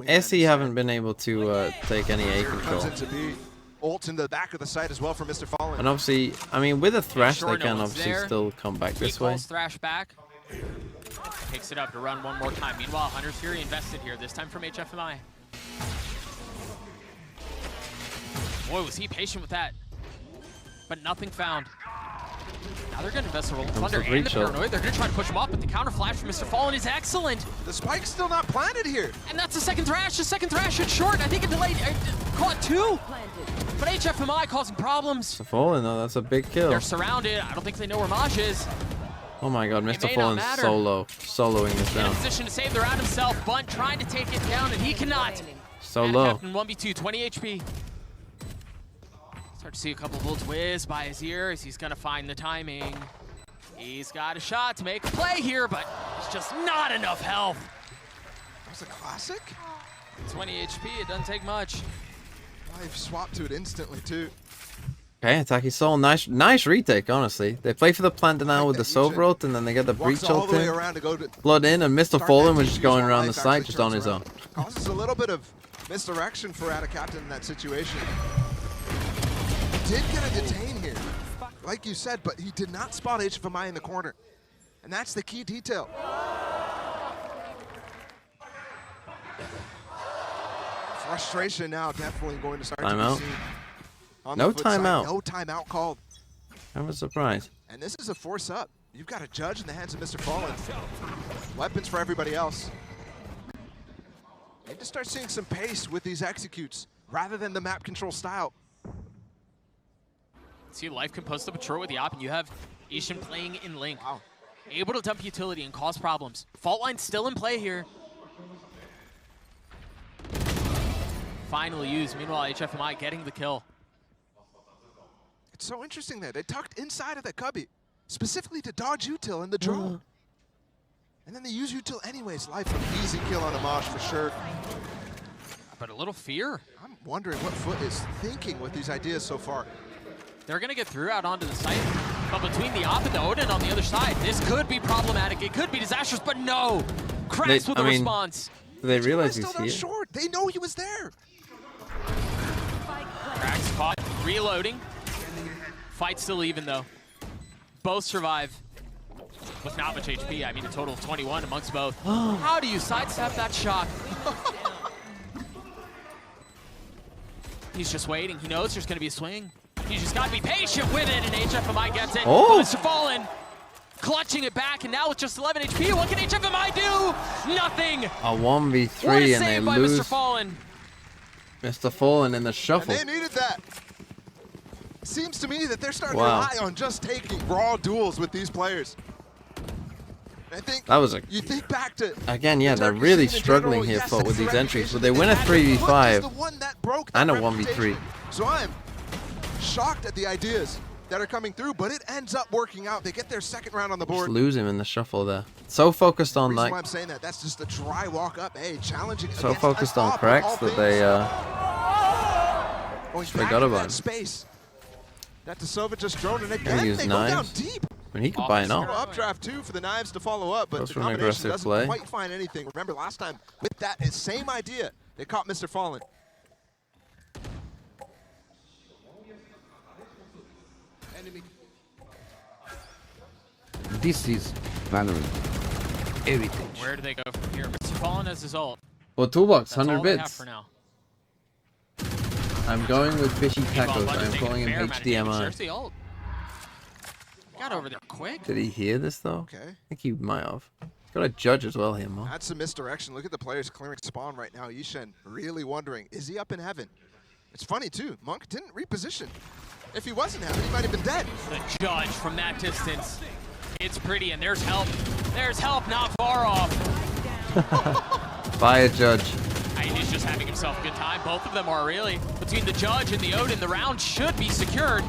ASE haven't been able to take any A control. Comes into B. Ult in the back of the site as well for Mr. Fallen. And obviously, I mean, with a thrash, Sure, they can no one's obviously there. still come back He this way. calls Thrash back. Picks it up to run one more time. Meanwhile, Hunter's Fury invested here, this time from HFMI. Boy, was he patient with that. But nothing found. Now they're going to invest the Rolling Thunder and the Paranoid. They're going to try to push him up, but the counter flash from Mr. Fallen is excellent. The spike's still not planted here. And that's the second thrash. The second thrash hit short. I think it delayed. Caught 2. But HFMI causing problems. Mr. Fallen, though, that's a big kill. They're surrounded. I don't think they know where Maj is. Oh my god, Mr. may Fallen's not matter. soloing this In a down. position to save the round himself. Bunt trying to take it down, and he cannot. So And low. Captain 1v2, 20 HP. Start to see a couple bullets whiz by his ears. He's going to find the timing. He's got a shot to make a play here, but it's just not enough health. That was a classic. 20 HP, it doesn't take much. Life swapped to it instantly, too. Okay, attacking Soul, nice retake, honestly. They play for the plant now with the Silver ult, and then they get the breach all ult the way in. around to go to Blood in, and Mr. start Fallen that was just defuse going while around the Life site actually just on turns his own. around. Causes a little bit of misdirection for Captain in that situation. He did get a detain here, like you said, but he did not spot HFMI in the corner. And that's the key detail. Frustration now definitely going to start to Timeout. be seen. On No the FUT side. timeout. No timeout called. I'm surprised. And this is a force up. You've got a judge in the hands of Mr. Fallen. Weapons for everybody else. Need to start seeing some pace with these executes rather than the map control style. See, Life can post up a chore with the op, and you have Ishin playing in link. Wow. Able to dump utility and cause problems. Fault line's still in play here. Finally used. Meanwhile, HFMI getting the kill. It's so interesting there. They tucked inside of the cubby, specifically to dodge util in the drone. And then they use util anyways. Life an easy kill on Amaj for sure. But a little fear. I'm wondering what FUT is thinking with these ideas so far. They're going to get through out onto the site. But between the op and the Odin on the other side, this could be problematic. It could be disastrous, but no. Cracks with the response. Do they realize he's still here? not short. They know he was there. Cracks caught. Reloading. Fight still even, though. Both survive. With not much HP. I mean, a total of 21 amongst both. How do you sidestep that shot? He's just waiting. He knows there's going to be a swing. You just got to be patient with it, and HFMI gets it. Oh. Mr. Fallen clutching it back, and now with just 11 HP, what can HFMI do? Nothing. A 1v3 What a and they save by lose. Mr. Fallen. Mr. Fallen in the shuffle. And they needed that. Seems to me that they're starting Wow. to rely on just taking raw duels with these players. I think That was a... You think back to... Again, yeah, they're really struggling here FUT with these entries, but they win a 3v5 and a 1v3. So I'm shocked at the ideas that are coming through, but it ends up working out. They get their second round on the board. Just lose him in the shuffle there. So focused on Why like... I'm saying that's just a dry walk up, challenging. So focused on cracks that they forgot about him. Space. That Tasova just drone, and again, Use they go down knives. deep. I mean, he could buy an ult. Updraft too for the knives to follow up, but Goes the for an combination aggressive doesn't play. quite find anything. Remember last time with that same idea, they caught Mr. Fallen. Enemy. This is Valorant. Heritage. Where do they go from here? Mr. Fallen has his ult. Well, toolbox, That's 100 all they have bits. for now. I'm going with fishy tacos. Meanwhile, I'm taking calling a him fair amount of damage. HDMI. There's the ult. Got over there quick. Did he hear this though? Okay. I think he might have. He's got a judge as well here, Mo. That's some misdirection. Look at the players clearing spawn right now. Yishen really wondering, is he up in heaven? It's funny too, Monk didn't reposition. If he wasn't heaven, he might have been dead. The judge from that distance. It's pretty, and there's help. There's help not far off. By a judge. He's just having himself a good time. Both of them are really. Between the judge and the Odin, the round should be secured.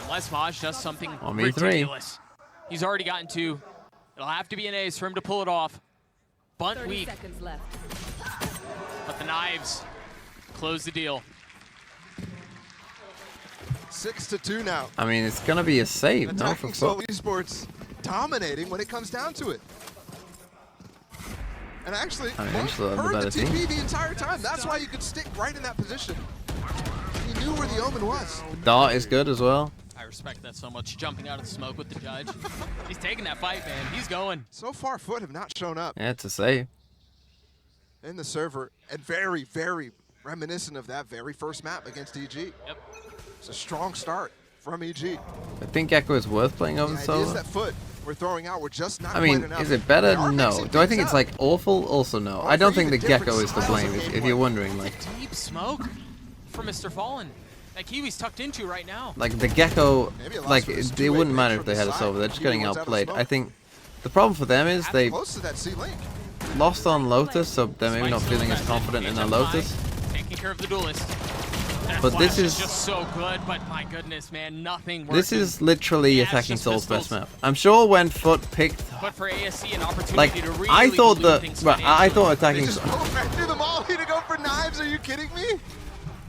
Unless Maj does something ridiculous. He's already gotten two. It'll have to be an ace for him to pull it off. Bunt weak. But the knives close the deal. 6-2 now. I mean, it's gonna be a save, no, for Soul FUT. Esports dominating when it comes down to it. And actually, I mean, Monk Angela, the heard better the TP team. the entire time. That's why you could stick right in that position. He knew where the omen was. Dart is good as well. I respect that so much. Jumping out of the smoke with the judge. He's taking that fight, man. He's going. So far, FUT have not shown up Yeah, it's a save. in the server, and very, very reminiscent of that very first map against EG. Yep. It's a strong start from EG. I think Echo is worth playing over The ideas solo. that FUT we're throwing out were just not I mean, quite enough. is it better? They are No. mixing Do I think things it's up. like awful? Also no. I don't think the Gecko is to blame if you're wondering. Like Smoke for Mr. Fallen. That Kiwi's tucked into right now. Like the Gecko, Maybe it like lasts for it two wouldn't way matter pitch if they from had the us side. over. They're just Kiwi getting wants out of outplayed. smoke. I think the problem for them is they Close to that C link. lost on Lotus, so they're maybe not feeling as confident in their Lotus. Taking care of the duelist. That But this flash is- just so good, but my goodness, man, nothing This working. is literally Yeah, it's Attacking just Soul's best pistols. map. I'm sure when FUT picked, But for ASE, an opportunity like to really I thought balloon that, things right, I thought financially. Attacking. Just pulled right through the molly to go for knives. Are you kidding me?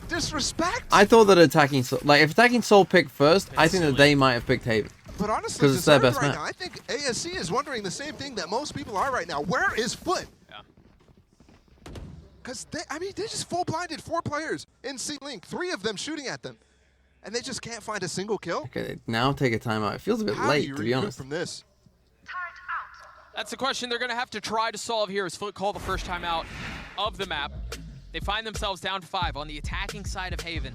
Disrespect. I thought that Attacking Soul, like if Attacking Soul picked first, I think that they might have picked Haven. But honestly, because it's their deserved best right map. now. I think ASE is wondering the same thing that most people are right now. Where is FUT? Yeah. Because they just full blinded 4 players in C link, 3 of them shooting at them, and they just can't find a single kill. Okay, now take a timeout. It feels a bit How late, do you to be recoup honest. from this? That's the question they're going to have to try to solve here as FUT call the first time out of the map. They find themselves down 5 on the attacking side of Haven.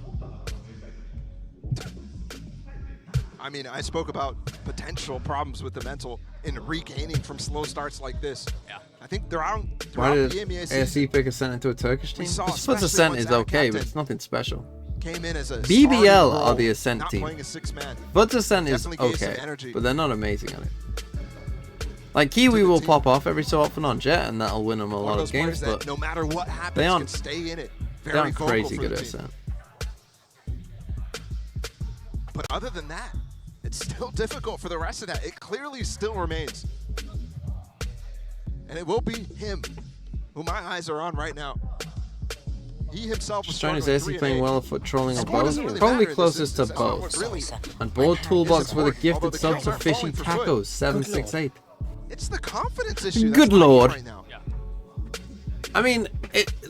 I mean, I spoke about potential problems with the mental in regaining from slow starts like this. Yeah. I think they're out Why throughout did the EMEA ASE season. pick Ascent into a Turkish team? We saw, Because FUT's especially Ascent once is that okay, but captain it's nothing special. Came in as a BBL starting are role, the Ascent not team. playing a 6-man. FUT's Ascent is Definitely gave some okay, energy. but they're not amazing at it. Like Kiwi will pop off every so often on Jet, and that'll win them a One lot of of those games, players but that no matter what happens they can aren't, stay in it. they Very aren't vocal crazy for good the at team. Ascent. But other than that, it's still difficult for the rest of that. It clearly still remains. And it will be him who my eyes are on right now. He himself was Strange is struggling ASE playing 3-8. well at FUT trolling on Score both. doesn't really Probably matter in this closest to instance. That's not what both. really On board Toolbox with a important, although gifted the sub kills to aren't Fishy falling for FUT. Tacos 768. It's the confidence issue. Good that's lacking lord. Right now. I mean,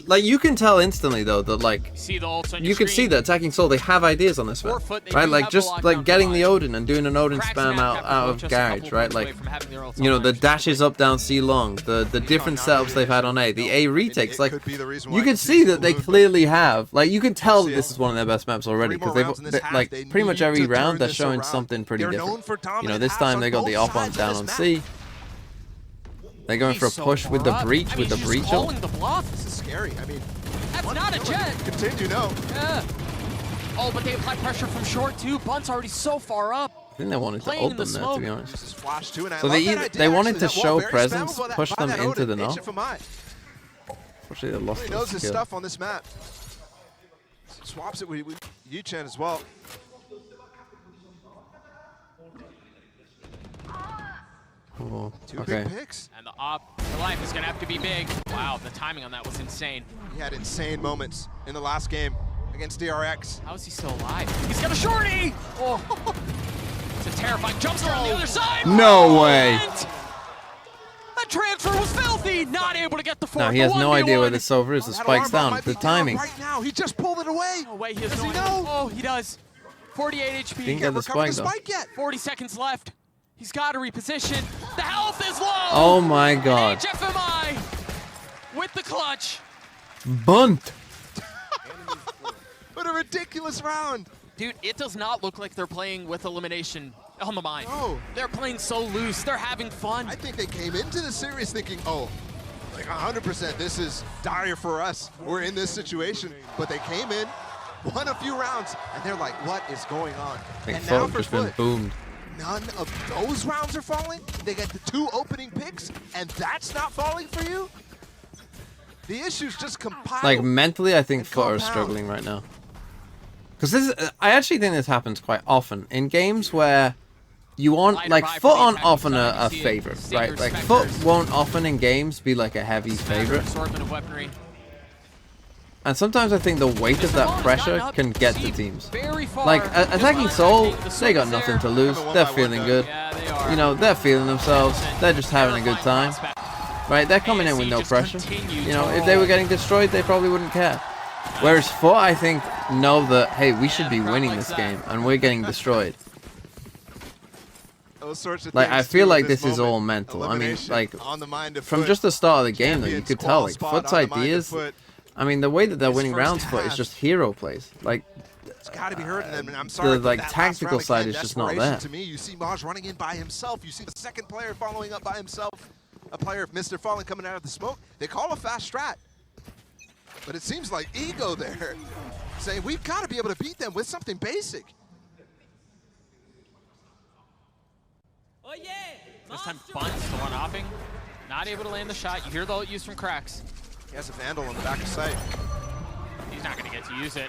like you can tell instantly though that like See the ults on your you can see screen. that Attacking Soul they have ideas on this map, FUT, they right? do Like have just the like lockdown getting the provided. Odin and doing an Odin Cracks spam map out have of just a couple Garage, right? points away Like from having their ults you know on the there. dashes up down C long, the different setups they've had on A, the A retakes. Like could be the reason you why can it's see that they ballooned, but clearly have. Like you can tell that see this it. is one of their best maps already 3 more because rounds in this they've half. like They pretty much need every to round turn they're this showing around. something pretty They're known different. for You know, dominant this halves time on they got the both op on sides of down this on map. C. They're going for a He's so push with the far up. breach I mean, with the she's breacher. calling the bluff. This is scary. I mean, That's not a jet. Continue, no. Yeah. Oh, but they apply pressure from short too. Bunt's already so far up. I think they wanted to open that, to be honest. Flash too, and So they wanted to show presence, push them into the knock. Unfortunately, they lost He the knows his skill. stuff on this map. Swaps it with Yu-Chen as well. Oh, Two okay. big picks. And the op for life is going to have to be big. Wow, the timing on that was insane. He had insane moments in the last game against DRX. How is he still alive? He's got a shorty! Oh. It's a terrifying jumpster on the other side. No way. That transfer was filthy. Not able to get the fourth. No, he has no idea where the this. silver is. The spike's down. The timing. Right now, he just pulled it away. No way, he has Does no he idea. know? Oh, he does. 48 HP. Didn't get the spike though. Yet. 40 seconds left. He's got to reposition. The health is low. Oh my god. HFMI with the clutch. Bunt. What a ridiculous round. Dude, it does not look like they're playing with elimination on the mind. No. They're playing so loose. They're having fun. I think they came into the series thinking, oh, like 100%, this is dire for us. We're in this situation. But they came in, won a few rounds, and they're like, what is going on? I think And now FUT for just been FUT, boomed. none of those rounds are falling. They got the 2 opening picks, and that's not falling for you? The issues just compile. Like mentally, I think and FUT are compound. struggling right now. Because this, I actually think this happens quite often in games where you want, like, FUT aren't often a favorite, right? Like, FUT won't often in games be like a heavy favorite. Assortment of weaponry. And sometimes I think the weight of that pressure can get to teams. Very far. Like, attacking Seoul, they got nothing to lose. They're feeling good. Yeah, they are. You know, they're feeling themselves. They're just having a good time. Right? They're coming in with no pressure. You know, if they were getting destroyed, they probably wouldn't care. Whereas FUT, I think, know that, hey, we should be winning this game, and we're getting destroyed. Those sorts of Like, things I feel too like in this is all moment. mental. I mean, Elimination like, on the mind of from FUT. just the start of the game, though, you Champions, could tell, like, qual FUT's spot on the mind of ideas, FUT. I mean, the way that they're This winning first rounds FUT is half. just hero plays. Like, It's got to be hurt, and I'm sorry. but like, that last tactical round, side again, is just not desperation there. To me, you see Maj running in by himself. You see the second player following up by himself. A player of Mr. Fallen coming out of the smoke. They call a fast strat, but it seems like ego there, saying we've got to be able to beat them with something basic. Oh yeah! This time Bunt's the one hopping. Not able to land the shot. You hear the ult use from Cracks. He has a Vandal on the back of sight. He's not going to get to use it.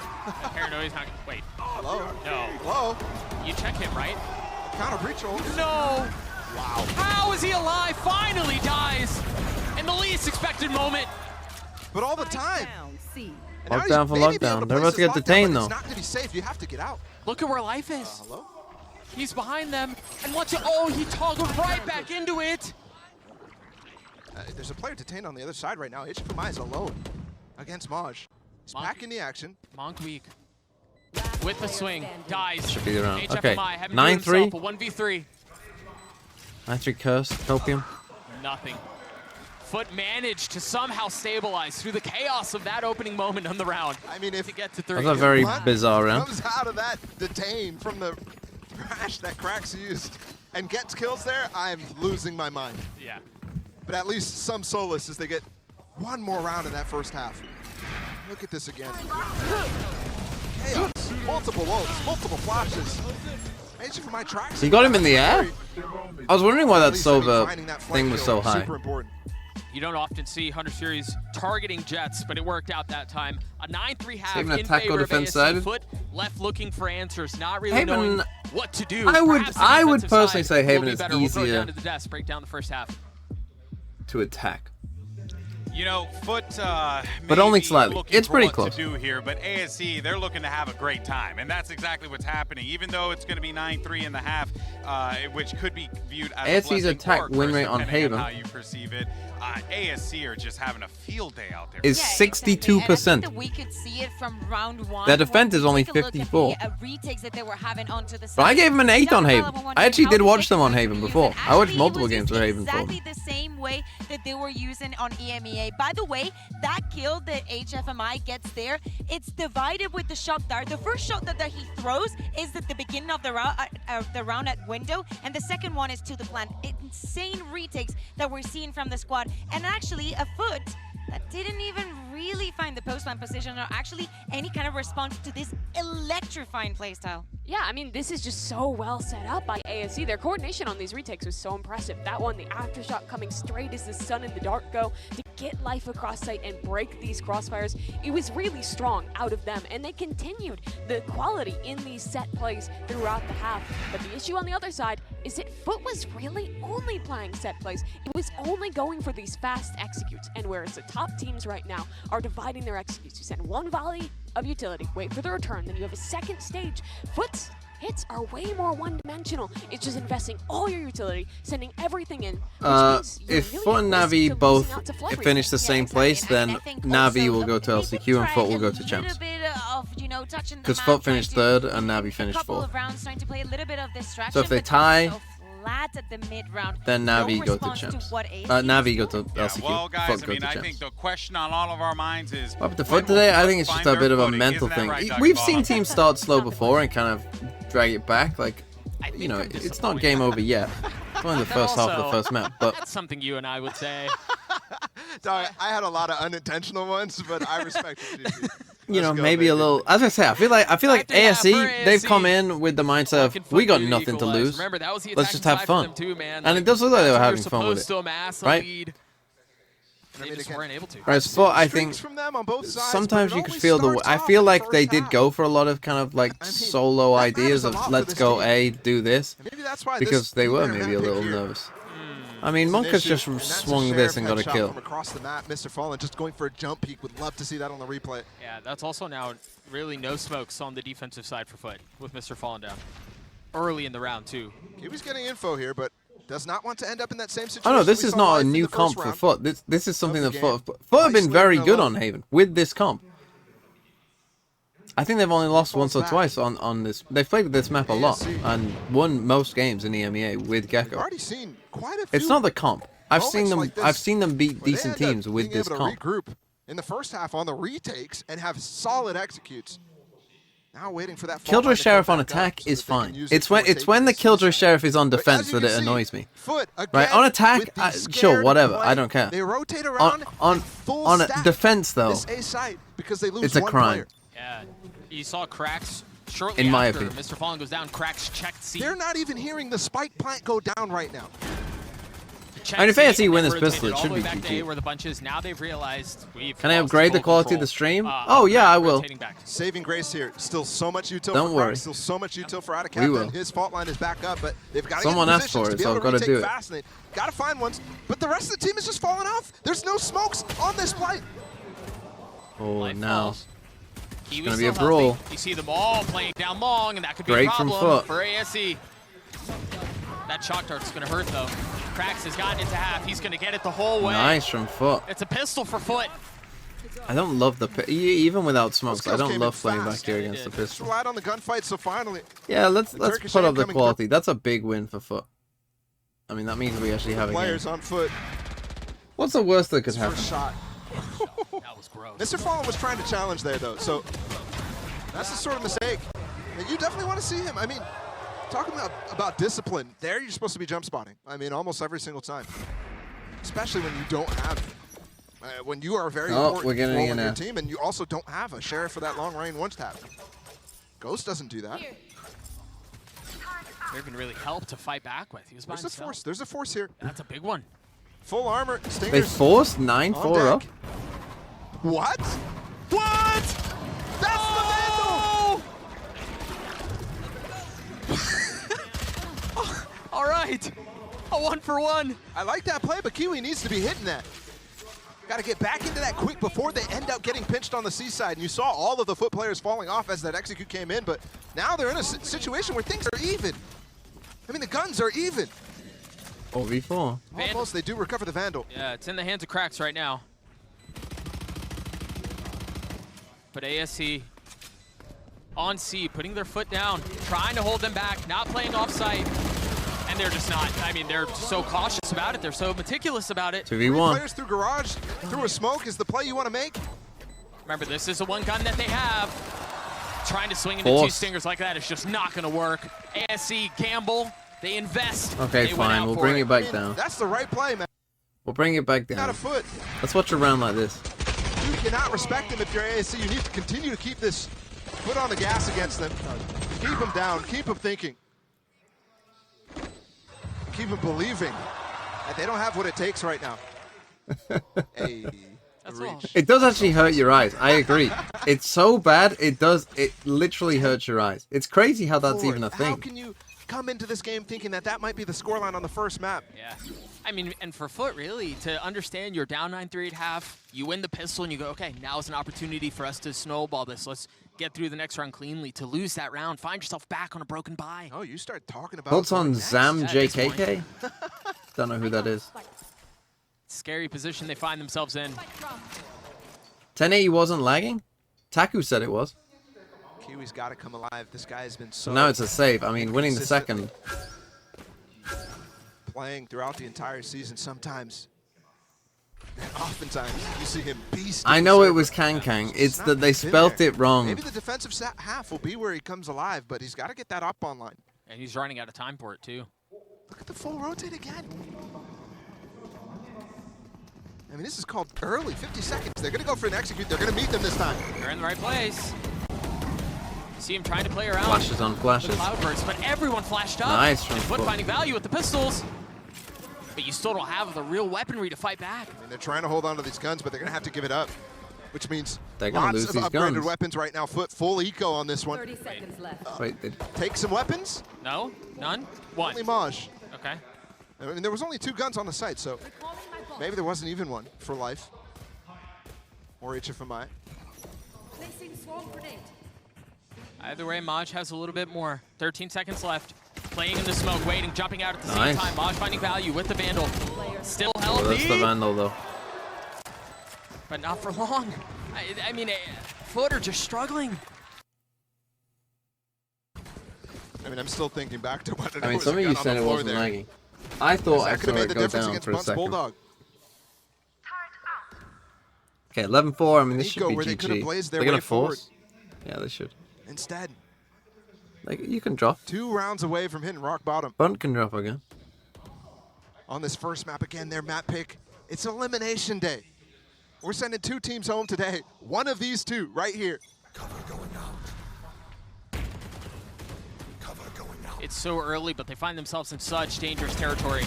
Paranoia's not. Wait. Hello? No. Hello? You check him, right? Counter breach ult. No! Wow. How is he alive? Finally dies in the least expected moment. But all the time. lockdown for lockdown. They're about to get detained, though. It's not going to be safe. You have to get out. Look at where life is. Hello? He's behind them. And watch it. Oh, he toggled right back into it. There's a player detained on the other side right now. HFMI is alone against Maj. He's back in the action. Monk weak. With the swing. Dies. Should be the round. HFMI Okay. having to do 9-3. himself a 1v3. 9-3 curse. Copium. Nothing. FUT managed to somehow stabilize through the chaos of that opening moment on the round. I mean, if to get to 3. That's a very bizarre round. Comes out of that detain from the crash that Cracks used and gets kills there, I'm losing my mind. Yeah. But at least some solace as they get one more round in that first half. Look at this again. Chaos. Multiple ults, multiple flashes. Major for my tracks. He got him in the air? I was wondering why that silver finding that thing was so high. Super important. You don't often see Hunter Series targeting Jets, but it worked out that time. A 9-3 half Saving in attack favor or of defense ASE. sided? FUT left looking for answers, not really Haven, knowing what to do. I would Perhaps the personally defensive say side Haven will be is better. We'll throw it easier down to the desk, break down the first half. to attack. You know, FUT But only slightly. looking It's for pretty what close. to do here, but ASE, they're looking to have a great time, and that's exactly what's happening. Even though it's going to be 9-3 in the half, which could be viewed as ASE's a blessing attack or a win curse, rate on depending Haven how you perceive it. ASE are just having a field day out there. Is 62%. We could see it from round 1. Their defense is only Take a look at 54. the retakes that they were having onto the side. But I gave him an 8 on Haven. I actually did watch them on Haven before. I watched Actually, multiple it was games for Haven for them. exactly the same way that they were using on EMEA. By the way, that kill that HFMI gets there, it's divided with the shot dart. The first shot that he throws is at the beginning of the round at window, and the second one is to the plant. Insane retakes that we're seeing from the squad, and actually a FUT that didn't even really find the post line position or actually any kind of response to this electrifying playstyle. Yeah, I mean, this is just so well set up by ASE. Their coordination on these retakes was so impressive. That one, the aftershock coming straight as the sun and the dark go to get life across site and break these crossfires. It was really strong out of them, and they continued the quality in these set plays throughout the half. But the issue on the other side is that FUT was really only playing set plays. It was only going for these fast executes, and whereas the top teams right now are dividing their executes. You send one volley of utility, wait for the return, then you have a second stage. FUT's hits are way more one-dimensional. It's just investing all your utility, sending everything in. If FUT and Navi both finish the same place, then Navi will go to LCQ and FUT will go to Champs. Because FUT finished third and Navi finished fourth. So if they tie, then Navi go to Champs. Navi go to LCQ. Well, guys, FUT go to I Champs. think the question on all of our minds is... What happened to FUT today? I think it's just a bit of a mental thing. We've seen teams start slow before and kind of drag it back. Like, you know, it's not game over yet. It's only the first half of the first map, but that's something you and I would say. Dog, I had a lot of unintentional ones, but I respect it. you know, maybe a little. As I say, I feel like ASE, they've come in with the mindset of we got nothing to lose. Let's just have fun, and it does look like they were having fun with it, right? They just weren't able to. Whereas FUT, I think sometimes you could feel the. I feel like they did go for a lot of kind of like solo ideas of let's go A, do this, because they were maybe a little nervous. I mean, Monka's just swung this and got a kill. From across the map, Mr. Fallen just going for a jump peek. Would love to see that on the replay. Yeah, that's also now really no smokes on the defensive side for FUT with Mr. Fallen down. Early in the round, too. He was getting info here, but does not want to end up in that same situation. Oh no, this is not a new comp for FUT. This is something that FUT have been very good on Haven with this comp. I think they've only lost once or twice on this. They've played this map a lot and won most games in EMEA with Gecko. Already seen quite a few. It's not the comp. I've seen them beat decent teams with this comp. Regroup in the first half on the retakes and have solid executes. Now waiting for that. Killjoy Sheriff on attack is fine. It's when the Killjoy Sheriff is on defense that it annoys me. Right, on attack, sure, whatever, I don't care. They rotate around on defense though, it's a crime. Yeah, you saw cracks shortly in my after opinion. Mr. Fallen goes down. Cracks checked C. They're not even hearing the spike plant go down right now. I mean, if ASE win this pistol, it should be GG. Where the bunches, now they've realized Can I upgrade the quality of the stream? Oh yeah, I will. Saving grace here. Still so much util. Don't worry. Still so much util for We will. His fault line is back up, but they've got to Someone get asked for it, to be so able I've to got to do it. fast. Got to find ones, but the rest of the team is just falling off. There's no smokes on this plate. Oh, now. It's Kiwi's going to be a still brawl. healthy. You see them all playing down long, and that could be Great a from problem FUT. for ASE. That shock dart's going to hurt, though. Cracks has gotten into half. He's going to get it the whole way. Nice from FUT. It's a pistol for FUT. I don't love the even without smokes. I don't love playing back here against the pistol. Relied on the gunfight, so finally. Yeah, let's put up the quality. That's a big win for FUT. I mean, that means we actually have a game. Players on FUT. What's the worst that could happen? First shot. That was gross. Mr. Fallen was trying to challenge there, though, so that's the sort of mistake. And you definitely want to see him. I mean, talking about discipline, there you're supposed to be jump spotting. I mean, almost every single time. Especially when you don't have, when you are very important we're getting role in in your team, and you also don't have a sheriff for that long range one tap. Ghost doesn't do that. They've been really helped to fight back with. He was by There's a himself. force. There's a force here. That's a big one. Full armor. Stingers. They forced 9-4 up. What? What? That's the Vandal! All right. A 1-for-1. I like that play, but Kiwi needs to be hitting that. Got to get back into that quick before they end up getting pinched on the seaside. And you saw all of the FUT players falling off as that execute came in, but now they're in a situation where things are even. I mean, the guns are even. 4v4. Almost, they do recover the Vandal. Yeah, it's in the hands of Cracks right now. But ASE on C, putting their foot down, trying to hold them back, not playing off-site. And they're just not, I mean, they're so cautious about it. They're so meticulous about it. 2v1. Players through garage, through a smoke is the play you want to make. Remember, this is the one gun that they have. Trying to swing into two stingers like that is just not going to work. ASE gamble, they invest. Okay, they fine. We'll bring it back down. That's the right play, man. We'll bring it back down. Not a foot. Let's watch a round like this. cannot respect him if you're ASE. You need to continue to keep this foot on the gas against them. Keep them down, keep them thinking. Keep them believing that they don't have what it takes right now. Hey, it does actually hurt your eyes. I agree. It's so bad, it literally hurts your eyes. It's crazy how that's even a thing. How can you come into this game thinking that that might be the scoreline on the first map? Yeah. I mean, and for FUT, really, to understand you're down 9-3 at half, you win the pistol, and you go, okay, now is an opportunity for us to snowball this. Let's get through the next round cleanly. To lose that round, find yourself back on a broken bye. Oh, you start talking about Thoughts on Zam JKK? Don't know who that is. Scary position they find themselves in. 1080 wasn't lagging? Taku said it was. Kiwi's got to come alive. This guy has been so... Now it's a save. I mean, winning the second. Playing throughout the entire season sometimes. And oftentimes, you see him beast. I know it was Kang. It's that they spelt it wrong. Maybe the defensive half will be where he comes alive, but he's got to get that up online. And he's running out of time for it, too. Look at the full rotate again. I mean, this is called early, 50 seconds. They're going to go for an execute. They're going to meet them this time. They're in the right place. See him trying to play around. Flashes on flashes. Cloudburst, but everyone flashed up. Nice from FUT finding value with the pistols. But you still don't have the real weaponry to fight back. I mean, they're trying to hold on to these guns, but they're going to have to give it up. Which means they're gonna lose lots these of upgraded guns. Weapons right now. FUT full eco on this one. 30 seconds left. Wait, take some weapons? No, none. One. Only Maj. Okay. I mean, there was only 2 guns on the site, so maybe there wasn't even one for life. Or HFMI. Placing swarm grenade. Either way, Maj has a little bit more. 13 seconds left. Playing in the smoke, waiting, jumping out at the Nice. same time. Maj finding value with the Vandal. Still Oh, healthy. that's the Vandal, though. But not for long. I mean, FUT are just struggling. I mean, I'm still thinking back to what it was. I mean, some of you said it wasn't lagging. I thought I saw it go down for a second. Bulldog. Okay, 11-4. I mean, this should Nico, be where they could have GG. blazed their They're gonna way forward. force. Yeah, they should. Instead, Like, you can drop. 2 rounds away from hitting rock bottom. Bunt can drop again. On this first map, again, their map pick. It's elimination day. We're sending 2 teams home today. One of these 2 right here. It's so early, but they find themselves in such dangerous territory.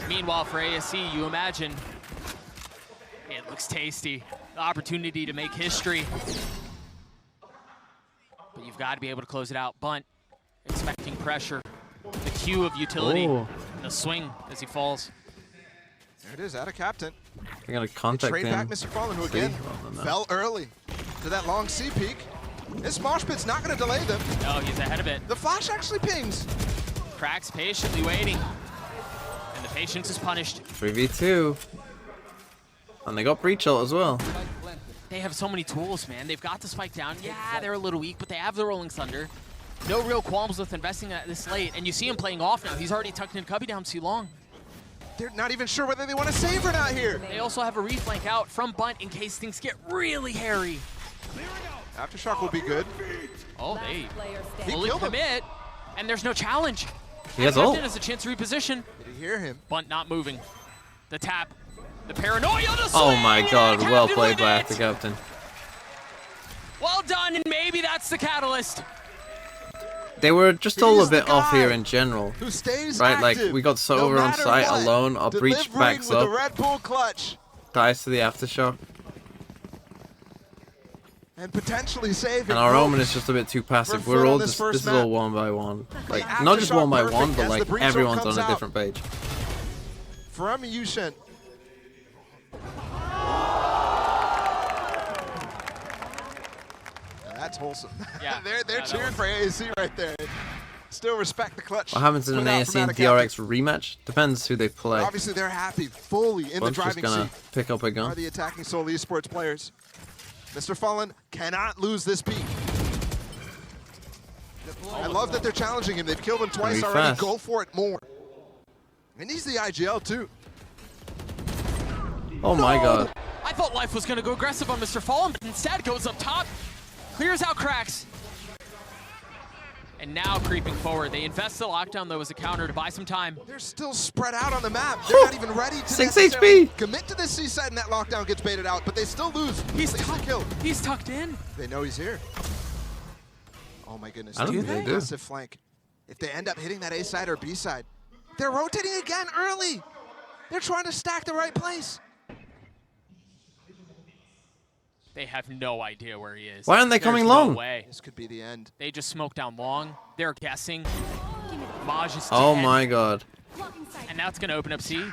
Meanwhile, for ASE, you imagine it looks tasty. The opportunity to make history. But you've got to be able to close it out. Bunt, expecting pressure. The cue of utility. Oh. The swing as he falls. There it is, out of captain. They're gonna contact Trade him. back Mr. Fallen, who again fell early to that long C peak. This mosh pit's not going to delay them. No, he's ahead of it. The flash actually pings. Cracks patiently waiting. And the patience is punished. 3v2. And they got breach ult as well. They have so many tools, man. They've got the spike down. Yeah, they're a little weak, but they have the Rolling Thunder. No real qualms with investing at this late. And you see him playing off now. He's already tucked in Cubby down too long. They're not even sure whether they want to save or not here. They also have a reflank out from Bunt in case things get really hairy. Aftershock will be good. Oh, they He fully killed him. commit, and there's no challenge. He has Captain ult. has a chance to reposition. Did you hear him? Bunt not moving. The tap, the paranoia, the Oh swing, my god, and well Captain played with by it. the captain. Well done, and maybe that's the catalyst. They were just all a He's the bit off guy here in general. Who stays Right, like, active we got no Silver on matter site what. alone. Our breach Delivering backs with up. the Red Bull clutch. Dies to the aftershock. And potentially saving. And our Roach. Omen is just a bit too passive. For We're FUT all on this just, first this is map. all one by one. Like, Aftershock not just one by perfect one, but as the like breach everyone's comes on a out. different page. From Yushen. That's wholesome. Yeah. they're cheering for ASE right there. Still respect the clutch. What happens in an put out ASE from and out of captain. DRX rematch? Depends who they play. Obviously, they're happy, fully in the Bunch just driving gonna seat. pick up a Are gun. the attacking Seoul esports players. Mr. Fallen cannot lose this peak. I love that they're challenging him. They've killed him twice Very already. fast. Go for it more. And he's the IGL too. Oh my god. I thought Life was going to go aggressive on Mr. Fallen, but instead goes up top, clears out cracks. And now creeping forward. They invest the lockdown, though, as a counter to buy some time. They're still spread out on the map. They're not even ready to 6 necessarily HP. commit to this C side, and that lockdown gets baited out, but they still lose. He's tucked in. They know he's here. Oh my goodness. I don't think they do. Massive flank. If they end up hitting that A side or B side, they're rotating again early. They're trying to stack the right place. They have no idea where he is. Why aren't they coming There's long? No way. This could be the end. They just smoked down long. They're guessing. Maj is Oh dead. my god. And now it's going to open up C.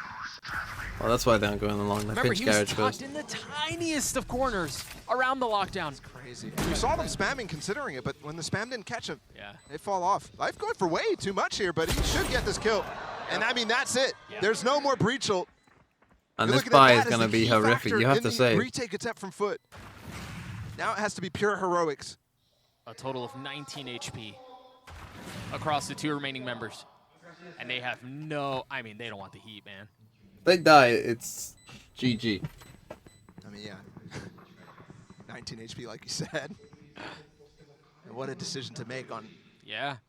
Well, that's why they aren't going along. They Remember, pitch he was garage tucked first. in the tiniest of corners around the lockdown. Crazy. We saw them spamming considering it, but when the spam didn't catch him, yeah, they fall off. Life going for way too much here, but he should get this kill. And I mean, that's it. There's no more breachel. And this buy is going to be horrific, you have to say. Retake attempt from FUT. Now it has to be pure heroics. A total of 19 HP across the 2 remaining members. And they have no, I mean, they don't want the heat, man. They die, it's GG. I mean, yeah. 19 HP, like you said. And what a decision to make on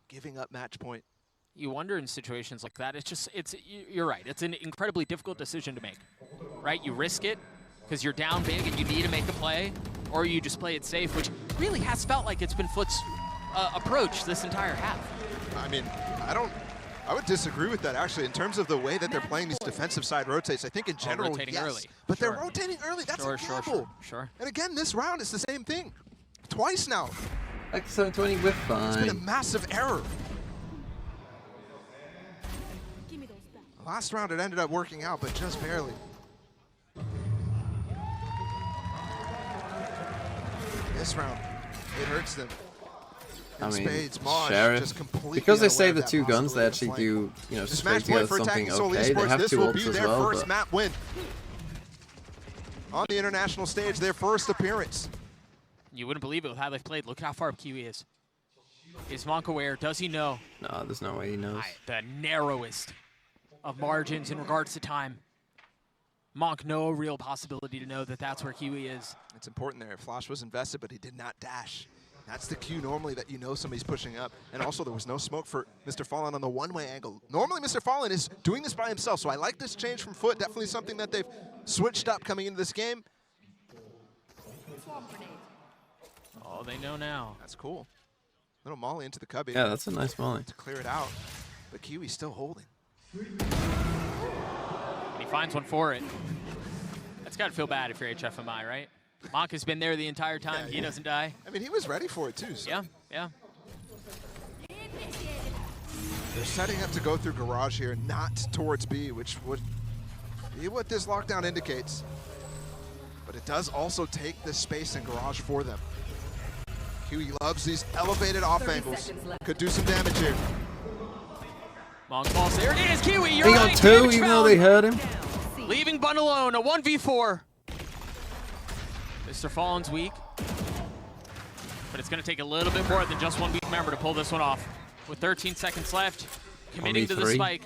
giving up match point. You wonder in situations like that, you're right. It's an incredibly difficult decision to make, right? You risk it because you're down big and you need to make a play, or you just play it safe, which really has felt like it's been FUT's approach this entire half. I mean, I would disagree with that, actually, in terms of the way that they're playing these defensive side rotates. I think in general, rotating early. But they're rotating early. That's a gamble. Sure. And again, this round, it's the same thing. Twice now. Like 720 with fine. It's been a massive error. Last round, it ended up working out, but just barely. This round, it hurts them. I mean, Spades, Maj, Sheriff, just completely because they unaware save of the that 2 guns, they possibility actually of do, you know, This straight match together point for something Attacking Soul okay. They Esports, have this 2 will be ults as their well, first but map win. On the international stage, their first appearance. You wouldn't believe it with how they've played. Look how far up Kiwi is. Is Monk aware? Does he know? no, there's no way he knows. The narrowest of margins in regards to time. Monk, no real possibility to know that that's where Kiwi is. It's important there. Flash was invested, but he did not dash. That's the cue normally that you know somebody's pushing up. And also there was no smoke for Mr. Fallen on the one-way angle. Normally Mr. Fallen is doing this by himself, so I like this change from FUT. Definitely something that they've switched up coming into this game. Oh, they know now. That's cool. Little molly into the cubby. Yeah, that's a nice molly. To clear it out. But Kiwi's still holding. And he finds one for it. That's got to feel bad if you're HFMI, right? Monk has been there the entire time. He doesn't die. I mean, he was ready for it, too. So. Yeah. They're setting up to go through garage here, not towards B, which would be what this lockdown indicates. But it does also take this space in garage for them. Kiwi loves these elevated off angles. Could do some damage here. Monk falls. There it is, Kiwi. You're He right. got 2, even though they hurt him. Leaving Bun alone, a 1v4. Mr. Fallen's weak. But it's going to take a little bit more than just one weak member to pull this one off. With 13 seconds left, committing to the spike.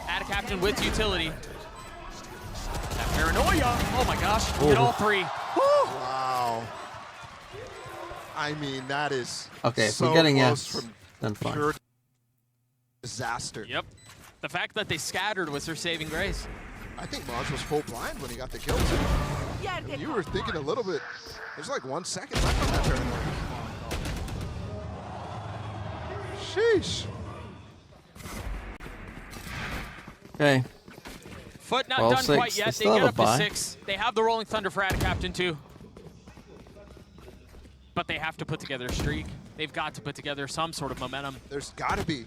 Add a captain with utility. That paranoia. Oh my gosh, hit all 3. Woo! Wow. I mean, that is Okay, if so we're getting close Fs, from then fine. pure disaster. Yep. The fact that they scattered was their saving grace. I think Maj was full blind when he got the kill, too. I mean, you were thinking a little bit. There's like 1 second left on that turn. Sheesh. Okay. FUT not 12, done 6. quite yet. They still get have up a to bye. 6. They have the Rolling Thunder for Atta Captain too. But they have to put together a streak. They've got to put together some sort of momentum. There's got to be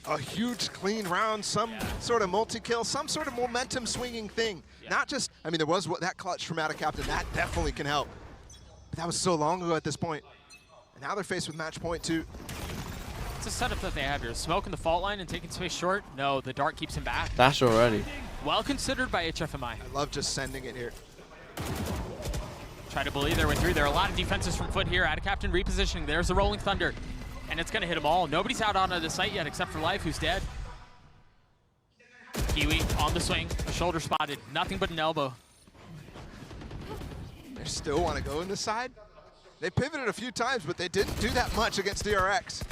a huge clean round, some sort of multi-kill, some sort of momentum swinging thing. Not just, I mean, there was that clutch from Atta Captain. That definitely can help. But that was so long ago at this point. And now they're faced with match point 2. It's a setup that they have here. Smoking the fault line and taking space short. No, the dart keeps him back. Dash already. Well considered by HFMI. I love just sending it here. Try to believe their way through. There are a lot of defenses from FUT here. Atta Captain repositioning. There's the Rolling Thunder. And it's going to hit them all. Nobody's out onto the site yet except for Life, who's dead. Kiwi on the swing. Shoulder spotted. Nothing but an elbow. They still want to go in the side. They pivoted a few times, but they didn't do that much against DRX.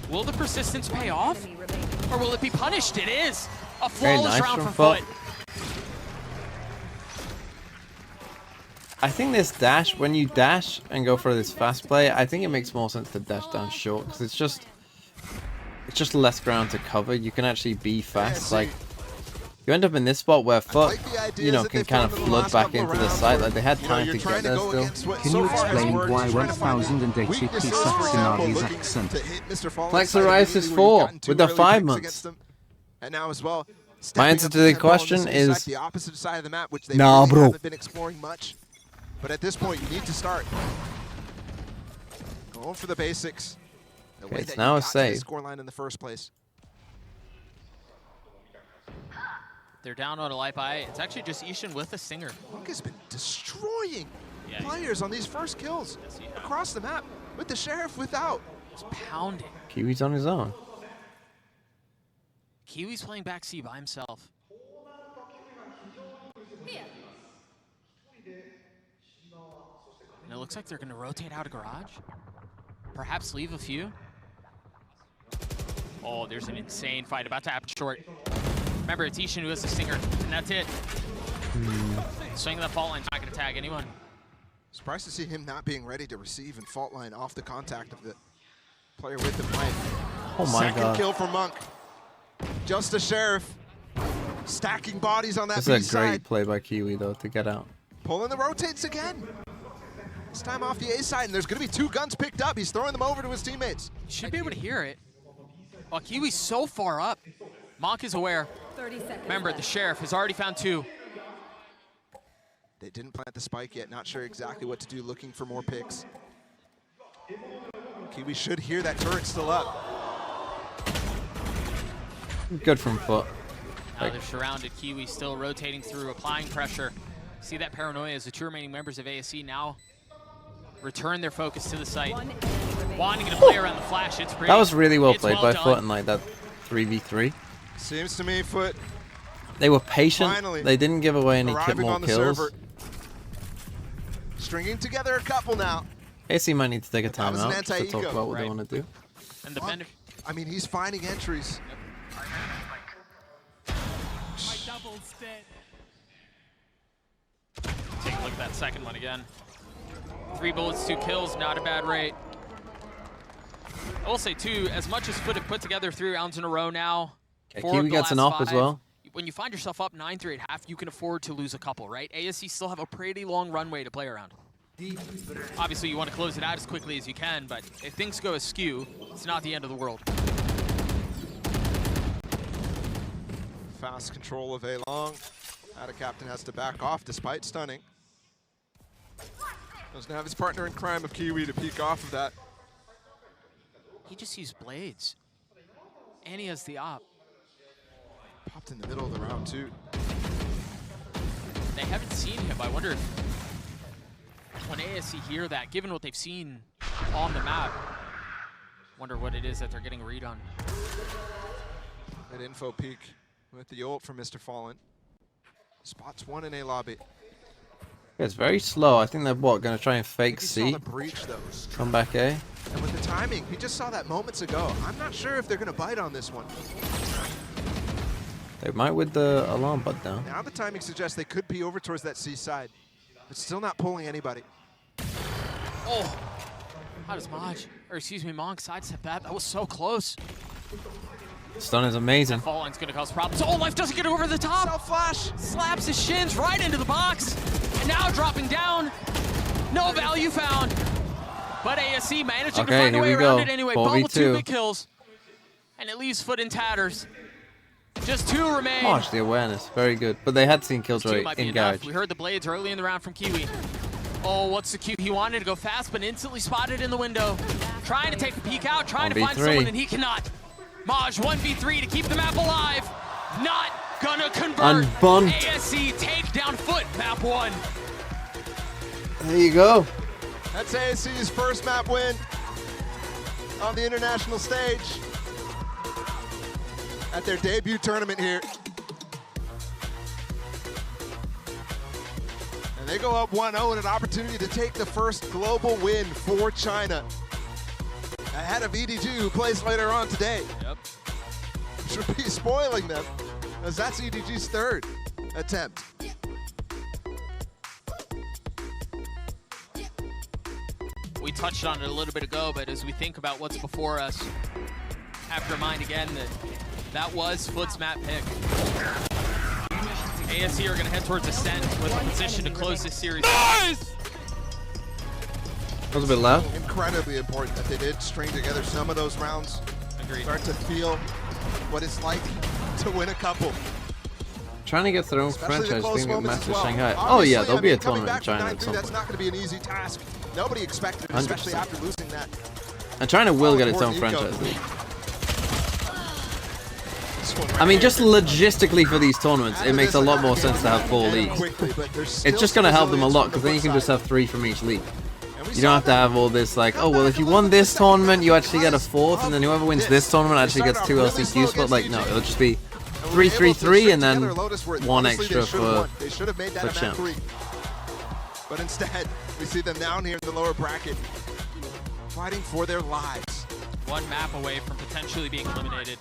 Will the persistence pay off? Or will it be punished? It is! A flawless round from FUT. I think this dash, when you dash and go for this fast play, I think it makes more sense to dash down short because it's just less ground to cover. You can actually be fast. Like you end up in this spot where FUT, you know, can kind of flood back into the site. Like they had time to get there still. Can you explain why 1080p sucks in Navi's accent? Flexorisis 4 with the 5 months. And now as well. My answer to the question is the opposite side of the map, which they nah, really bro. haven't been exploring much. But at this point, you need to start going for the basics. The way It's that now you a got to save. the scoreline in the first place. They're down on a light by. It's actually just Ishin with a stinger. Monk has been destroying players on these first kills across the map with the Sheriff without. He's pounding. Kiwi's on his own. Kiwi's playing back C by himself. And it looks like they're going to rotate out a garage. Perhaps leave a few. Oh, there's an insane fight about to happen short. Remember, it's Ishin who has the stinger, and that's it. Swinging the fault line's not going to tag anyone. Surprised to see him not being ready to receive and fault line off the contact of the player with the knife. Oh my Second god. kill for Monk. Just a Sheriff. Stacking bodies on that This is a B-side. great play by Kiwi though to get out. Pulling the rotates again. This time off the A side, and there's going to be 2 guns picked up. He's throwing them over to his teammates. Should be able to hear it. Oh, Kiwi's so far up. Monk is aware. 30 seconds. Remember, the Sheriff has already found 2. They didn't plant the spike yet. Not sure exactly what to do. Looking for more picks. Kiwi should hear that turret still up. Good from FUT. Now they're surrounded. Kiwi still rotating through, applying pressure. See that paranoia as the 2 remaining members of ASE now return their focus to the site. Wanting to play around the flash. It's pretty. That was really well played by done. FUT in like that 3v3. Seems to me, FUT. They were patient. Finally They didn't give away any arriving more on the kills. server. Stringing together a couple now. AC might need to take a That was an timeout to talk anti-ego. about what they want to do. And the Bender. I mean, he's finding entries. Take a look at that second one again. 3 bullets, 2 kills, not a bad rate. I will say too, as much as FUT have put together 3 rounds in a row now, Okay, 4 Kiwi of the gets an last op as 5, well. When you find yourself up 9-3 at half, you can afford to lose a couple, right? ASE still have a pretty long runway to play around. Obviously, you want to close it out as quickly as you can, but if things go askew, it's not the end of the world. Fast control of A-Long. Ada Captain has to back off despite stunning. Doesn't have his partner in crime of Kiwi to peek off of that. He just used blades. And he has the op. Popped in the middle of the round too. They haven't seen him. I wonder if when ASE hear that, given what they've seen on the map, wonder what it is that they're getting a read on. That info peek with the ult from Mr. Fallen. Spots 1 in A lobby. It's very slow. I think they're what going to try and fake C. The breach though. Come back A. And with the timing, we just saw that moments ago. I'm not sure if they're going to bite on this one. They might with the alarm bot down. Now the timing suggests they could be over towards that C side, but still not pulling anybody. Oh, how does Maj, or excuse me, Monk sidestep that? That was so close. Stun is amazing. That fall line's gonna cause problems. Oh, Life doesn't get over the top. Self-flash. Slaps his shins right into the box. And now dropping down. No value found. But ASE managing to find a way around it anyway. Bubble 2 big kills. And it leaves FUT in tatters. Just 2 remain. Gosh, the awareness. Very good. But they had seen Killjoy engage. We heard the blades early in the round from Kiwi. Oh, what's the cue? He wanted to go fast, but instantly spotted in the window. Trying to take a peek out, trying to find someone, and he cannot. Maj 1v3 to keep the map alive. Not gonna convert. Unbunt. ASE take down FUT, map 1. There you go. That's ASE's first map win on the international stage at their debut tournament here. And they go up 1-0 and an opportunity to take the first global win for China ahead of EDG, who plays later on today. Yep. Should be spoiling them, as that's EDG's third attempt. We touched on it a little bit ago, but as we think about what's before us, have to remind again that that was FUT's map pick. ASE are going to head towards Ascent with a position to close this series. Nice! That was a bit loud. Incredibly important that they did string together some of those rounds. Agreed. Start to feel what it's like to win a couple. Trying to get their own Especially the franchise close thing with moments Master as well. Shanghai. Oh Obviously, yeah, there'll be a coming tournament in back from China at 9-3, some that's point. not going to be an easy task. Nobody expected it, especially 100%. after losing that. And China will get its own franchise league. I mean, just logistically for these tournaments, it makes a lot more sense to have 4 leagues. It's just going to help them a lot, because then you can just have 3 from each league. You don't have to have all this like, oh, well, if you won this tournament, you actually get a 4th, and then whoever wins this tournament actually gets 2 LCQs. But like, no, it'll just be 3-3-3, and then 1 extra for champ. But instead, we see them down here in the lower bracket, fighting for their lives. One map away from potentially being eliminated.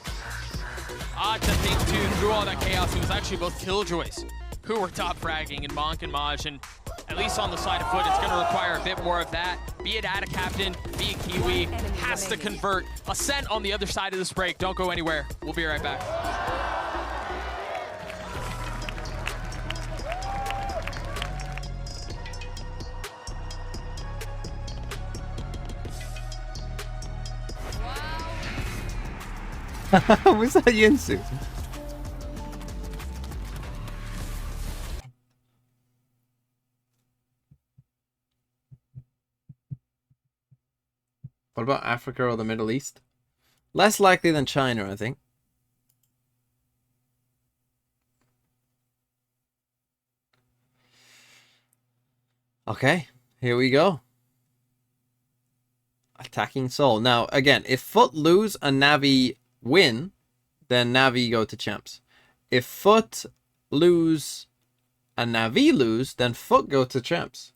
Odd to think, too, through all that chaos, it was actually both Killjoys who were top fragging, and Monk and Maj, and at least on the side of FUT, it's going to require a bit more of that. Be it Ada Captain, be it Kiwi, has to convert. Ascent on the other side of this break. Don't go anywhere. We'll be right back. Was that Yinsu? What about Africa or the Middle East? Less likely than China, I think. Okay, here we go. Attacking Seoul. Now, again, if FUT lose and Navi win, then Navi go to champs. If FUT lose and Navi lose, then FUT go to champs.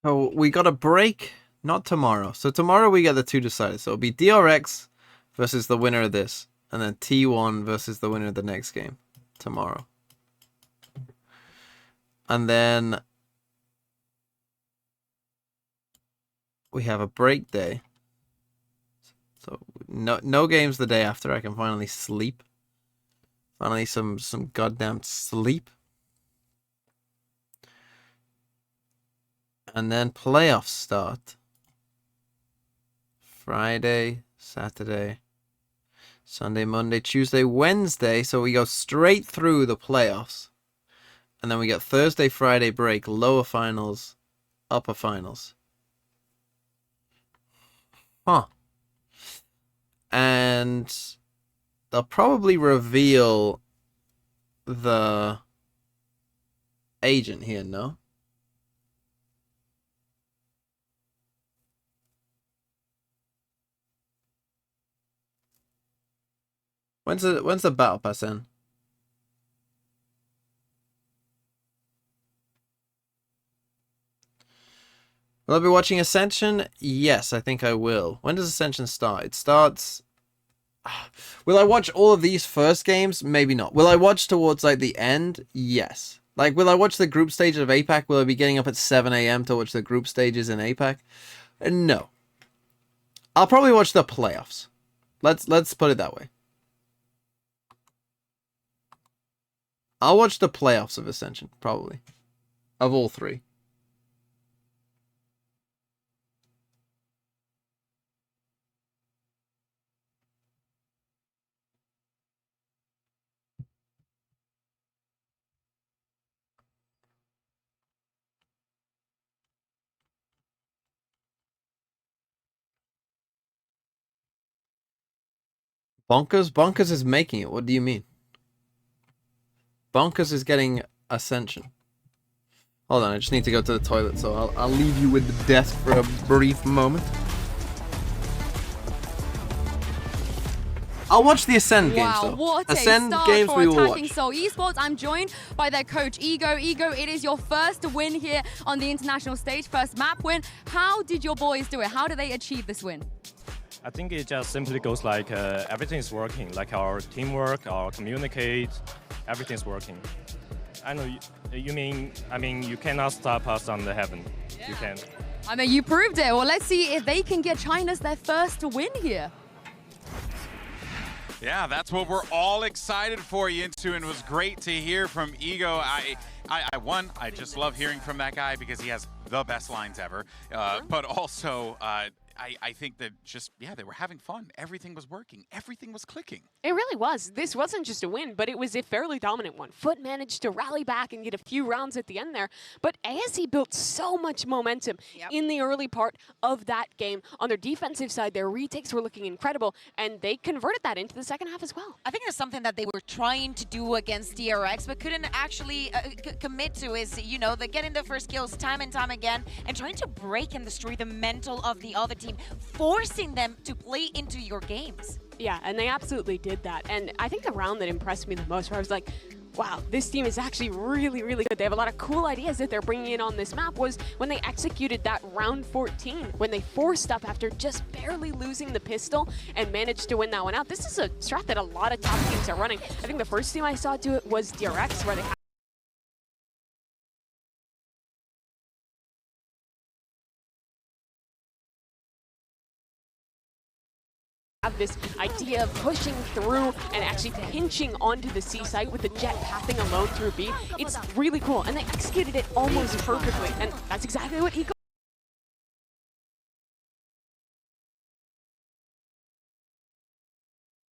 So we got a break, not tomorrow. So tomorrow we get the 2 decided. So it'll be DRX versus the winner of this, and then T1 versus the winner of the next game tomorrow. And then we have a break day. So no games the day after. I can finally sleep. Finally some goddamn sleep. And then playoffs start. Friday, Saturday, Sunday, Monday, Tuesday, Wednesday. So we go straight through the playoffs. And then we get Thursday, Friday break, lower finals, upper finals. Huh. And they'll probably reveal the agent here, no? When's the battle pass in? Will I be watching Ascension? Yes, I think I will. When does Ascension start? It starts... Will I watch all of these first games? Maybe not. Will I watch towards like the end? Yes. Like, will I watch the group stages of APAC? Will I be getting up at 7 AM to watch the group stages in APAC? No. I'll probably watch the playoffs. Let's put it that way. I'll watch the playoffs of Ascension, probably. Of all 3. Bonkers? Bonkers is making it. What do you mean? Bonkers is getting Ascension. Hold on, I just need to go to the toilet, so I'll leave you with the desk for a brief moment. I'll watch the Ascend games though. Wow, what a Ascend start games for we will Attacking watch. Soul Esports. I'm joined by their coach, Ego. Ego, it is your first win here on the international stage, first map win. How did your boys do it? How did they achieve this win? I think it just simply goes like everything is working, like our teamwork, our communicate, everything's working. I know you mean, you cannot stop us on the heaven. Yeah. You can. I mean, you proved it. Well, let's see if they can get China's their first win here. Yeah, that's what we're all excited for, Yinsu, and it was great to hear from Ego. I just love hearing from that guy because he has the best lines ever. But also, I think that they were having fun. Everything was working. Everything was clicking. It really was. This wasn't just a win, but it was a fairly dominant one. FUT managed to rally back and get a few rounds at the end there, but ASE built so much momentum in the early part of that game. On their defensive side, their retakes were looking incredible, and they converted that into the second half as well. I think it's something that they were trying to do against DRX, but couldn't actually commit to is, they're getting the first kills time and time again, and trying to break and destroy the mental of the other team, forcing them to play into your games. Yeah, and they absolutely did that. And I think the round that impressed me the most, where I was like, wow, this team is actually really, really good. They have a lot of cool ideas that they're bringing in on this map, was when they executed that round 14, when they forced up after just barely losing the pistol and managed to win that one out. This is a strat that a lot of top teams are running. I think the first team I saw do it was DRX, where they have this idea of pushing through and actually pinching onto the C site with the jet pathing alone through B. It's really cool, and they executed it almost perfectly, and that's exactly what Ego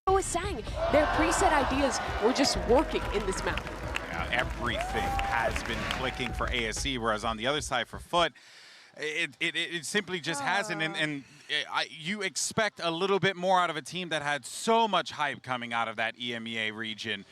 was saying. Their preset ideas were just working in this map. Yeah, everything has been clicking for ASE, whereas on the other side for FUT, it simply just hasn't, and you expect a little bit more out of a team that had so much hype coming out of that EMEA region.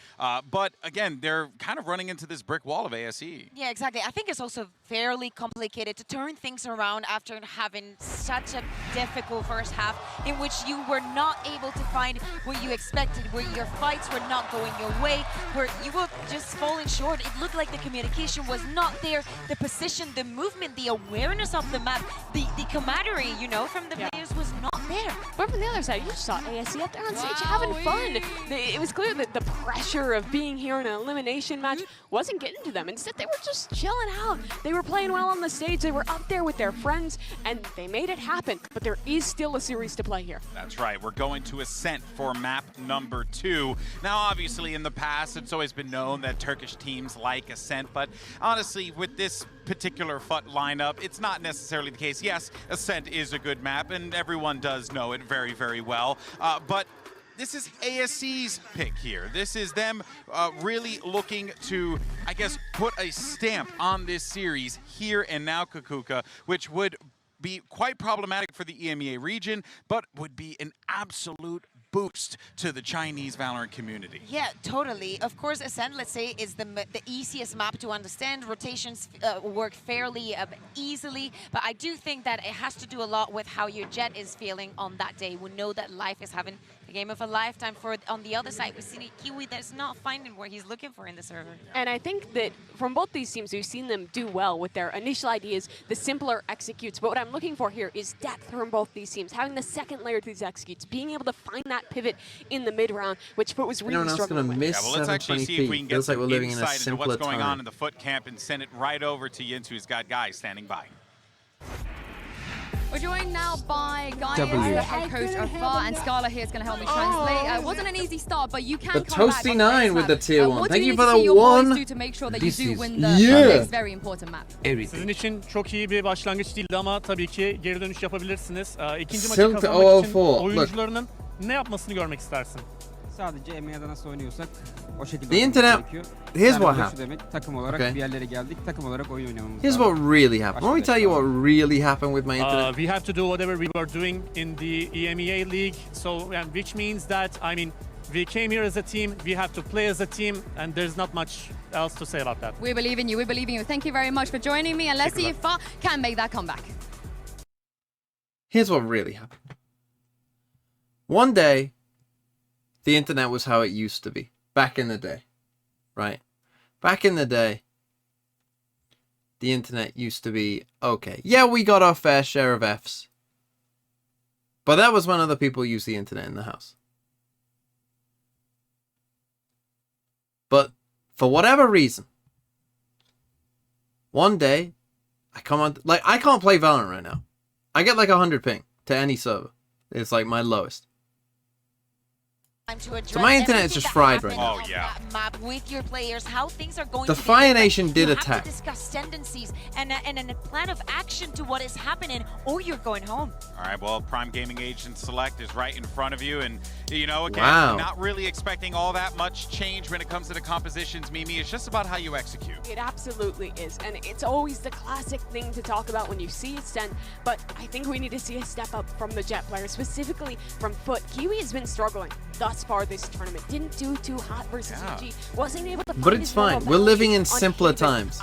But again, they're kind of running into this brick wall of ASE. Yeah, exactly. I think it's also fairly complicated to turn things around after having such a difficult first half in which you were not able to find what you expected, where your fights were not going your way, where you were just falling short. It looked like the communication was not there, the position, the movement, the awareness of the map, the camaraderie, from the players was not there. But from the other side, you just saw ASE up there on stage having fun. It was clear that the pressure of being here in an elimination match wasn't getting to them. Instead, they were just chilling out. They were playing well on the stage. They were up there with their friends, and they made it happen. But there is still a series to play here. That's right. We're going to Ascent for map number 2. Now, obviously, in the past, it's always been known that Turkish teams like Ascent, but honestly, with this particular FUT lineup, it's not necessarily the case. Yes, Ascent is a good map, and everyone does know it very, very well. But this is ASE's pick here. This is them really looking to, I guess, put a stamp on this series here and now, Kukuka, which would be quite problematic for the EMEA region, but would be an absolute boost to the Chinese Valorant community. Yeah, totally. Of course, Ascent, let's say, is the easiest map to understand. Rotations work fairly easily, but I do think that it has to do a lot with how your Jet is feeling on that day. We know that Life is having a game of a lifetime. On the other side, we've seen a Kiwi that's not finding what he's looking for in the server. And I think that from both these teams, we've seen them do well with their initial ideas, the simpler executes. But what I'm looking for here is depth from both these teams, having the second layer to these executes, being able to find that pivot in the mid round, which FUT was really struggling with. Yeah, well, let's actually see if we can get some insight into what's going on in the FUT camp and send it right over to Yinsu, who's got guys standing by. We're joined now by Guy, the head coach of FUT, and Scala here is going to help me translate. It wasn't an easy start, but you can come back. The Toasty9 with the tier 1. Thank you for the one. Do to make sure that you do win the next very important map. Sizin için çok iyi bir başlangıç değildi ama tabii ki geri dönüş yapabilirsiniz. İkinci maçı kazanmak için oyuncularının ne yapmasını görmek istersin? Sadece emeğe nasıl oynuyorsak o şekilde The internet. gerekiyor. Here's Yani what bu da şu happened. demek, takım olarak Okay. bir yerlere geldik. Takım olarak oyun oynamamız Here's lazım. what really happened. Let me tell you what really happened with my internet. We have to do whatever we were doing in the EMEA league. So, which means that, I mean, we came here as a team, we have to play as a team, and there's not much else to say about that. We believe in you. We believe in you. Thank you very much for joining me, and let's see if FUT can make that comeback. Here's what really happened. One day, the internet was how it used to be. Back in the day. Right? Back in the day, the internet used to be, okay, yeah, we got our fair share of Fs. But that was when other people used the internet in the house. But for whatever reason, one day, I come on, like, I can't play Valorant right now. I get like 100 ping to any server. It's like my lowest. So my internet is just fried right now. Oh yeah. Map with your players, how things are going The to be Fire different. Nation did you attack. have to discuss tendencies and a plan of action to what is happening, or you're going home. All right, well, Prime Gaming Agent Select is right in front of you, and you know, again, Wow. not really expecting all that much change when it comes to the compositions, Mimi. It's just about how you execute. It absolutely is, and it's always the classic thing to talk about when you see a Ascent, but I think we need to see a step up from the Jet players, specifically from FUT. Kiwi has been struggling thus far this tournament. Didn't do too hot versus EDG. Wasn't able to But it's fine. We're living in simpler times.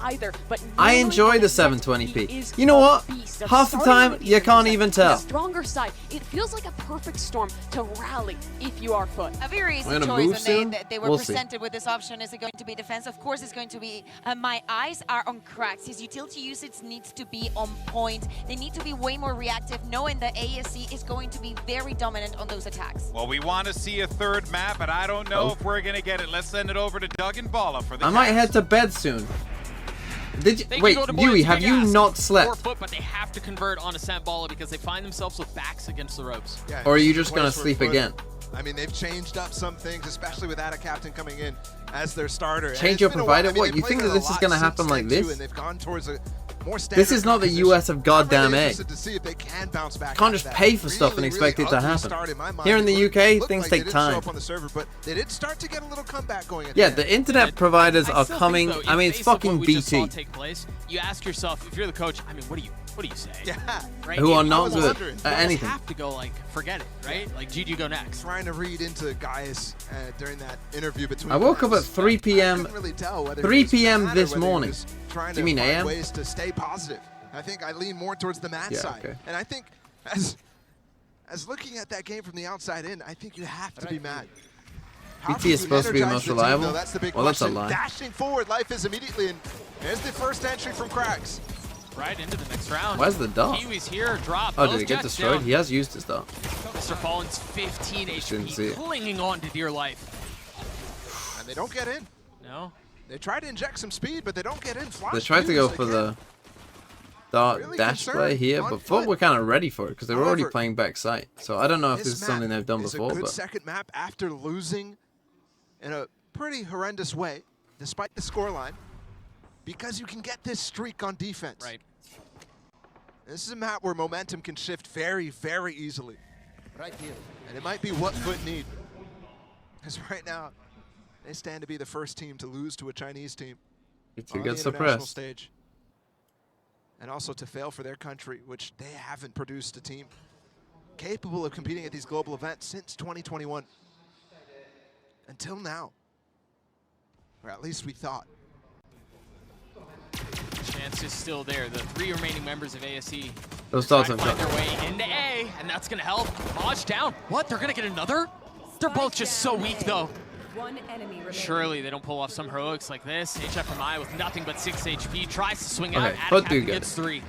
I enjoy the 720p. You know what? Half the time, you can't even tell. Stronger side. It feels like a perfect storm to rally if you are FUT. A very easy We're gonna choice move when soon? they were We'll see. presented with this option. Is it going to be defense? Of course it's going to be. My eyes are on cracks. His utility usage needs to be on point. They need to be way more reactive, knowing that ASE is going to be very dominant on those attacks. Well, we want to see a third map, but I don't know if we're going to get it. Let's send it over to Doug and Bala for the I might Cats. head to bed soon. Did you, They can wait, go to Yui, boards, have big you ass. not 4 slept? foot, but they have to convert on Ascent Bala because they find themselves with backs against the ropes. Yeah, Or are you this is just a gonna place where sleep FUT- again? I mean, they've changed up some things, especially with Ada Captain coming in as their starter. And Change it's your been a while. provider? I mean, What, they you played think it that a this is lot gonna since happen like Set this? 2, and they've gone towards a more This is not the standard US of goddamn I'm really A. interested to see if they can bounce back Can't after just that pay for stuff and really, expect really it to ugly happen. start in my mind. Here in the It UK, looked things like they take didn't show time. up on the server, but they did start to get a little comeback going. at Yeah, the the end. internet providers are still coming. think, though, I in mean, it's face of what fucking we just saw BT. take place, you ask yourself, if you're the coach, I mean, what do you say? Yeah. Right? Who are You not almost good wonder, at you anything. have to go like, forget it, right? Like, GG go next. Trying to read into Gaius during that interview between. I woke up at players. 3 p.m. I couldn't really tell whether 3 he was p.m. mad or this whether he morning. was trying Do you to mean find AM? ways to stay positive. I think I lean more towards the mad Yeah, side. okay. And I think as looking at that game from the outside in, I think you have to be mad. How BT can is you supposed to be the energize most team, reliable? though? That's the big Well, that's a question. lie. Dashing forward, life is immediately, and there's the first entry from Cracks. Right into the next round. Where's the dart? Kiwi's here, drop. Oh, Both did it get Jets destroyed? down. He has used his dart. Mr. Fallen's 15 Just didn't see HP, it. clinging on to dear life. And they don't get in. No. They try to inject some speed, but they don't get in. Flash They tried to views, go they for can't. the dart Really dash concerned play here, on but foot. FUT were kind of ready for it because they were already However, playing backside. So I don't know if this is map something they've done is before, a good but second map after losing in a pretty horrendous way, despite the scoreline, because you can get this streak on defense. Right. This is a map where momentum can shift very, very easily. Right here. And it might be what FUT need. Because right now, they stand to be the first team to lose to a Chinese team BT on the gets international suppressed. stage. And also to fail for their country, which they haven't produced a team capable of competing at these global events since 2021. Until now. Or at least we thought. Chance is still there. The 3 remaining members of ASE Those trying darts to have find got. their way into A, and that's going to help. Maj down. What? They're going to get another? They're both just so weak, though. One enemy remaining. Surely they don't pull off some heroics like this. HFMI with nothing but 6 HP tries to swing Okay, out. FUT do Adacap get gets it. 3.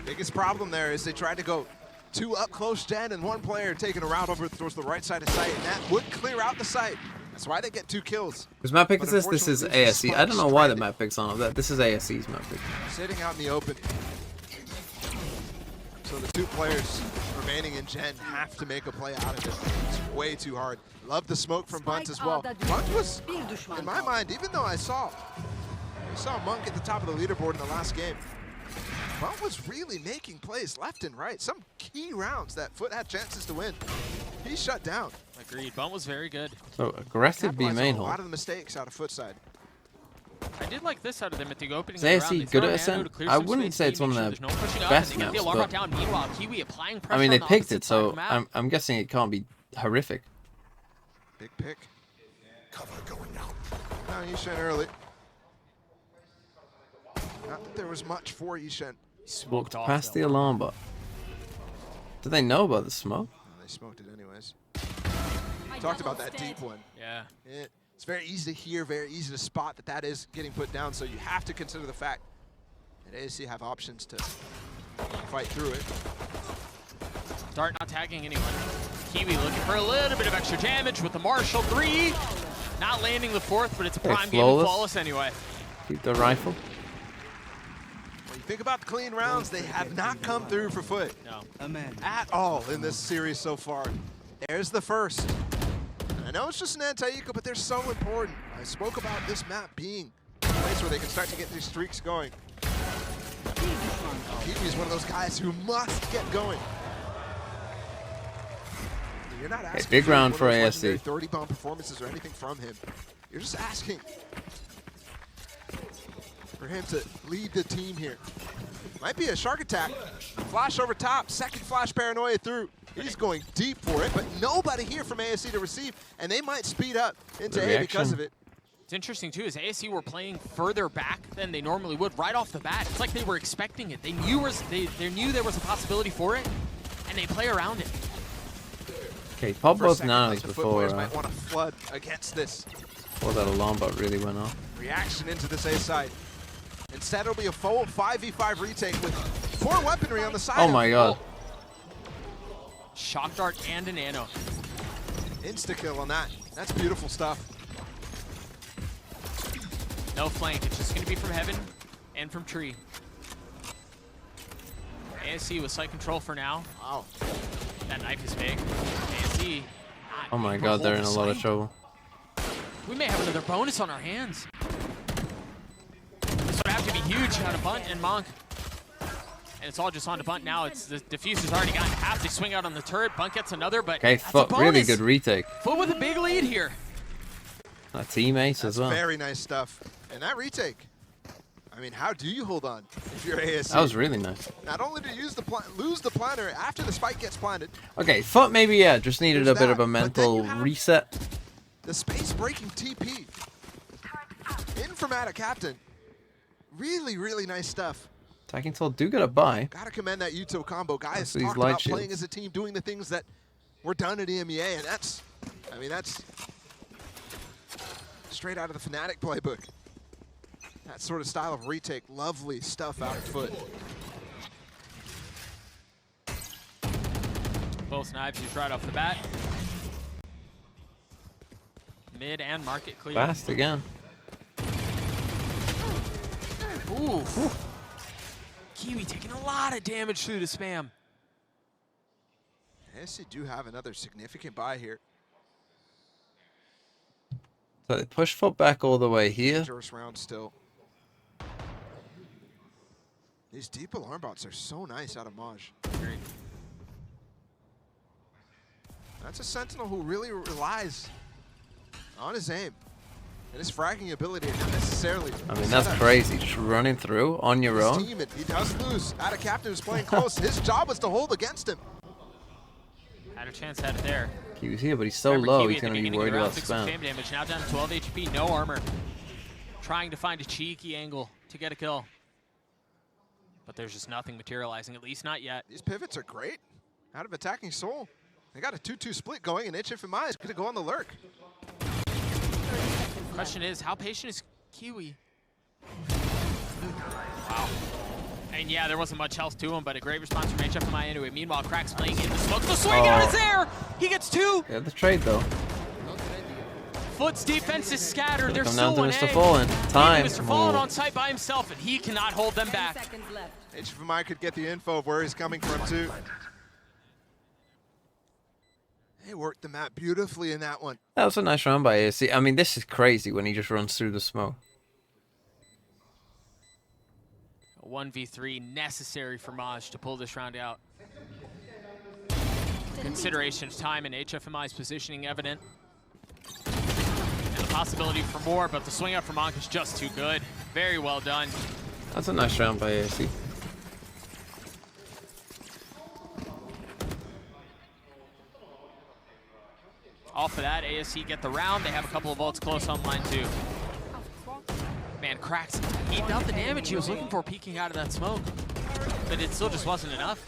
Biggest problem there is they tried to go 2 up close gen and 1 player taking a route over towards the right side of site, and that would clear out the site. That's why they get 2 kills. Whose map pick But is this? This is unfortunately, ASE. I don't know why the map pick's on that. This is ASE's map pick. Sitting out in the open. So the 2 players remaining in gen have to make a play out of it. It's way too hard. Love the smoke from Bunt as well. Bunt was, in my mind, even though I saw Monk at the top of the leaderboard in the last game, Bunt was really making plays left and right. Some key rounds that FUT had chances to win. He's shut down. Agreed. Bunt was very good. So aggressive B main a hole. lot of the mistakes out of foot side. I did like this out of them at the opening. Is ASE good at Ascent? I wouldn't say it's one of their best maps, but I mean they picked it, so I'm guessing it can't be horrific. Big pick. Cover going out. Now Yishen early. Not that there was much for Yishen. Smoked past the alarm bot. Did they know about the smoke? They smoked it anyways. Talked about that deep one. Yeah. It's very easy to hear, very easy to spot that is getting put down, so you have to consider the fact that ASE have options to fight through it. Dart not tagging anyone. Kiwi looking for a little bit of extra damage with the Marshall 3. Not landing the 4th, but it's a prime game and flawless anyway. Keep the rifle. When you think about the clean rounds, they have not come through for Foot. No. At all in this series so far. There's the first. I know it's just an anti-eco, but they're so important. I spoke about this map being a place where they can start to get these streaks going. Kiwi is one of those guys who must get going. You're not asking big round for ASE. 30 bomb performances or anything from him. You're just asking for him to lead the team here. Might be a shark attack. Flash over top, second flash paranoia through. He's going deep for it, but nobody here from ASE to receive, and they might speed up into A because of it. It's interesting too, is ASE were playing further back than they normally would right off the bat. It's like they were expecting it. They knew there was a possibility for it, and they play around it. Okay, pop both nanos before might want to flood against this. Before that alarm bot really went off. Reaction into this A side. Instead, it'll be a full 5v5 retake with 4 weaponry on the side. Oh my god. Shock dart and a nano. Insta-kill on that. That's beautiful stuff. No flank. It's just going to be from heaven and from tree. ASE with site control for now. Wow. That knife is big. ASE. Oh my god, they're in a lot of trouble. We may have another bonus on our hands. This would have to be huge out of Bunt and Monk. And it's all just on to Bunt now. It's the diffuser's already gotten half. They swing out on the turret. Bunt gets another, but okay, FUT, really good retake. FUT with a big lead here. A teammate as well. Very nice stuff. And that retake. I mean, how do you hold on if you're ASE? That was really nice. Not only to lose the planter after the spike gets planted. Okay, FUT maybe, yeah, just needed a bit of a mental reset. The space-breaking TP. In from Ada Captain. Really, really nice stuff. Attacking Soul do get a buy. Gotta commend that Yuto combo. Guys these talked light about shields. playing as a team, doing the things that were done at EMEA, and that's straight out of the Fnatic playbook. That sort of style of retake, lovely stuff out of FUT. Both knives used right off the bat. Mid and market clear. Fast again. Ooh. Kiwi taking a lot of damage through the spam. ASE do have another significant buy here. So they push FUT back all the way here. Dangerous round still. These deep alarm bots are so nice out of Maj. Great. That's a Sentinel who really relies on his aim and his fragging ability, and not necessarily. I mean, that's crazy. Just running through on your own. Team, he does lose. Ada Captain is playing close. His job was to hold against him. Had a chance at it there. He was here, but he's so low, he's going to be worried about spam. Spam damage. Now down to 12 HP, no armor. Trying to find a cheeky angle to get a kill. But there's just nothing materializing, at least not yet. These pivots are great. Out of attacking Soul. They got a 2-2 split going, and HFMI is going to go on the lurk. Question is, how patient is Kiwi? Wow. And yeah, there wasn't much health to him, but a great response from HFMI into it. Meanwhile, Crack's playing in the smoke. The swing out is there! He gets 2! Yeah, the trade though. FUT's defense is scattered. They're Come still down in to Mr. A. Fallen. Time. Mr. Fallen on site by himself, and he cannot hold them back. HFMI could get the info of where he's coming from, too. They worked the map beautifully in that one. That was a nice round by ASE. I mean, this is crazy when he just runs through the smoke. A 1v3 necessary for Maj to pull this round out. consideration of time and HFMI's positioning evident. And the possibility for more, but the swing out from Monk is just too good. Very well done. That's a nice round by ASE. Off of that, ASE get the round. They have a couple of ults close online too. Man, Cracks, he got the damage he was looking for peeking out of that smoke, but it still just wasn't enough.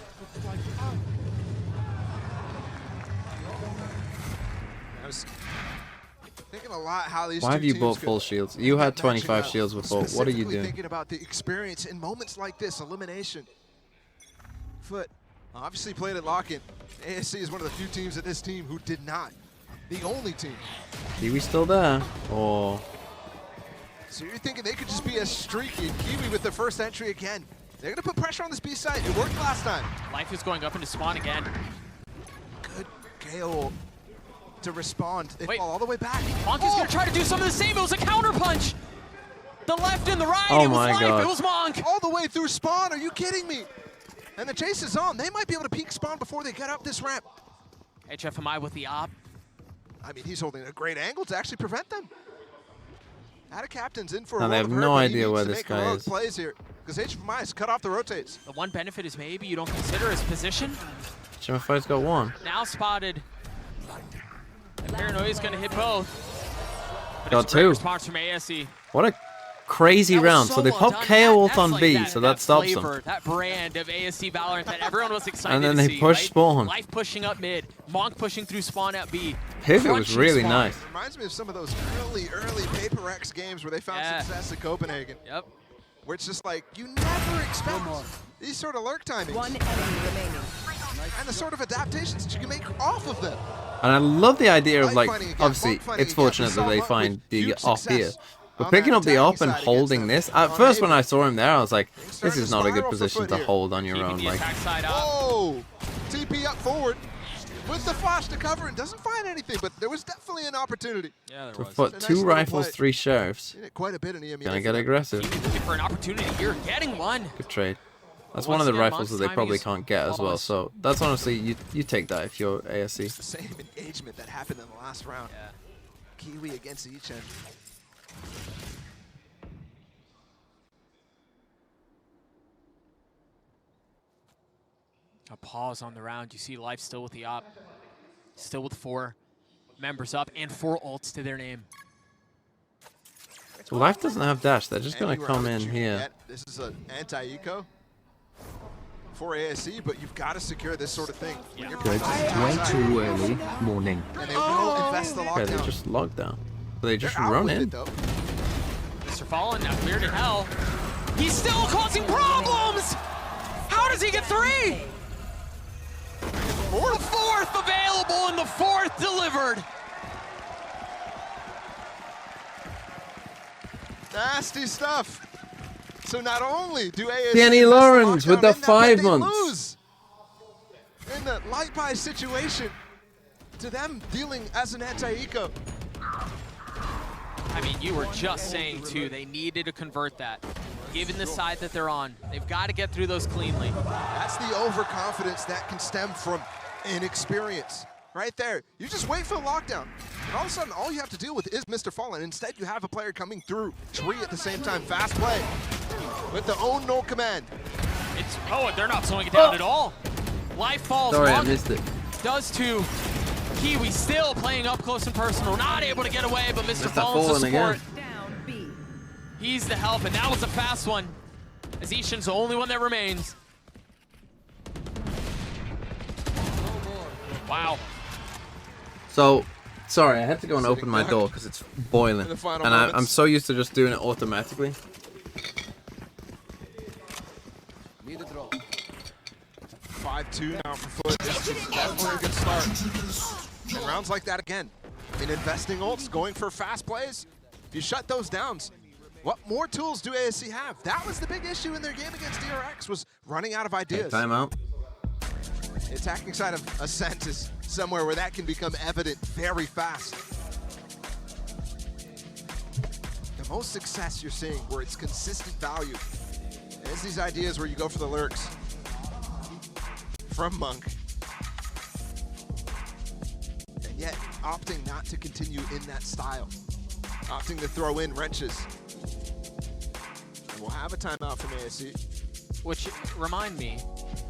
I was thinking a lot how these Why have you bought full shields? You had 25 shields before. What are you doing? Thinking about the experience in moments like this, elimination. FUT obviously played at lock-in. ASE is one of the few teams at this team who did not. The only team. Kiwi still there? Or so you're thinking they could just be as streaky, and Kiwi with the first entry again. They're gonna put pressure on this B side. It worked last time. Life is going up into spawn again. Good KO to respond. They fall all the way back. Monk is gonna try to do some of the same. It was a counter punch. The left and the right. Oh it was my Life. God. It was Monk. All the way through spawn. Are you kidding me? And the chase is on. They might be able to peek spawn before they get up this ramp. HFMI with the op. I mean, he's holding a great angle to actually prevent them. Out of captain's in for a no, they world have of hurt, no but he idea needs where to this make guy heroic is. plays here because HFMI has cut off the rotates. The one benefit is maybe you don't consider his position. HMFI's got one. Now spotted. And Paranoia is going to hit both. But Got it's a great two. response from ASE. What a crazy round. So they well pop done. KO ult That's on like B, that- so that stops flavor, them. That brand of ASE Valorant that everyone was excited And then to they see, push right? spawn. Life pushing up mid. Monk pushing through spawn at B. Pivot was Crunching really spawn. nice. Reminds me of some of those early Paper X games where they found success in Copenhagen. Yep. Where it's just like, you never expect these sort of lurk timings. One enemy remaining. And the sort of adaptations that you can make off of them. And I love the idea of, like, Light finding again, obviously, monk finding it's again. fortunate We that saw they Monk find with the huge off here. success But on picking that up the attacking op and side holding against this, them at on first when Haven. I saw him there, I was like, this starting is to not a good spiral for position FUT to here. hold on your Keeping own. the Like, attack side up. Oh! TP up forward with the flash to cover and doesn't find anything, but there was definitely an opportunity. Yeah, there to was. put It's a two nice little rifles, play. 3 sheriffs. Seen it quite a bit in EMEA. Gonna get aggressive. Looking for an opportunity here, getting one. Good trade. That's Once one of the again, rifles Monk's that they timing probably is can't get as well. flawless. So that's honestly, you take that if you're ASE. The same engagement that happened in the last round. Yeah. Kiwi against each end. A pause on the round. You see Life still with the op. Still with 4 members up and 4 ults to their name. So Life doesn't have dash. They're just gonna Any come round in that you here. get, this is an anti-eco for ASE, but you've got to secure this sort of thing. When you're Good. pressing Way outside, too early. Morning. and they will invest the Okay, they lockdown. just logged down. So they just They're out run with in. it, though. Mr. Fallen now cleared in hell. He's still causing problems! How does he get 3? The 4th available and the 4th delivered. Nasty stuff. So not only do ASE Danny invest the Lawrence with lockdown the in that, but 5 they months. lose in the light buy situation to them dealing as an anti-eco. I mean, you were just saying, too, they needed to convert that. Given the side that they're on, they've got to get through those cleanly. That's the overconfidence that can stem from inexperience. Right there. You just wait for the lockdown. And all of a sudden, all you have to deal with is Mr. Fallen. Instead, you have a player coming through tree at the same time. Fast play with the own null command. They're not slowing it down at all. Life falls. Sorry, I Monk missed it. does too. Kiwi still playing up close and personal. Not able to get away, but Mr. Fallen's the support. He's the help, and that was a fast one. As Ishan's the only one that remains. Wow. So, sorry, I had to go and open my door because it's boiling. And I'm so used to just doing it automatically. 5-2 now for FUT. This is definitely a good start. And rounds like that again. In investing ults, going for fast plays. If you shut those down, what more tools do ASE have? That was the big issue in their game against DRX, was running out of ideas. Timeout. The attacking side of Ascent is somewhere where that can become evident very fast. The most success you're seeing where it's consistent value is these ideas where you go for the lurks from Monk. opting not to continue in that style, opting to throw in wrenches. And we'll have a timeout from ASE. Which, remind me,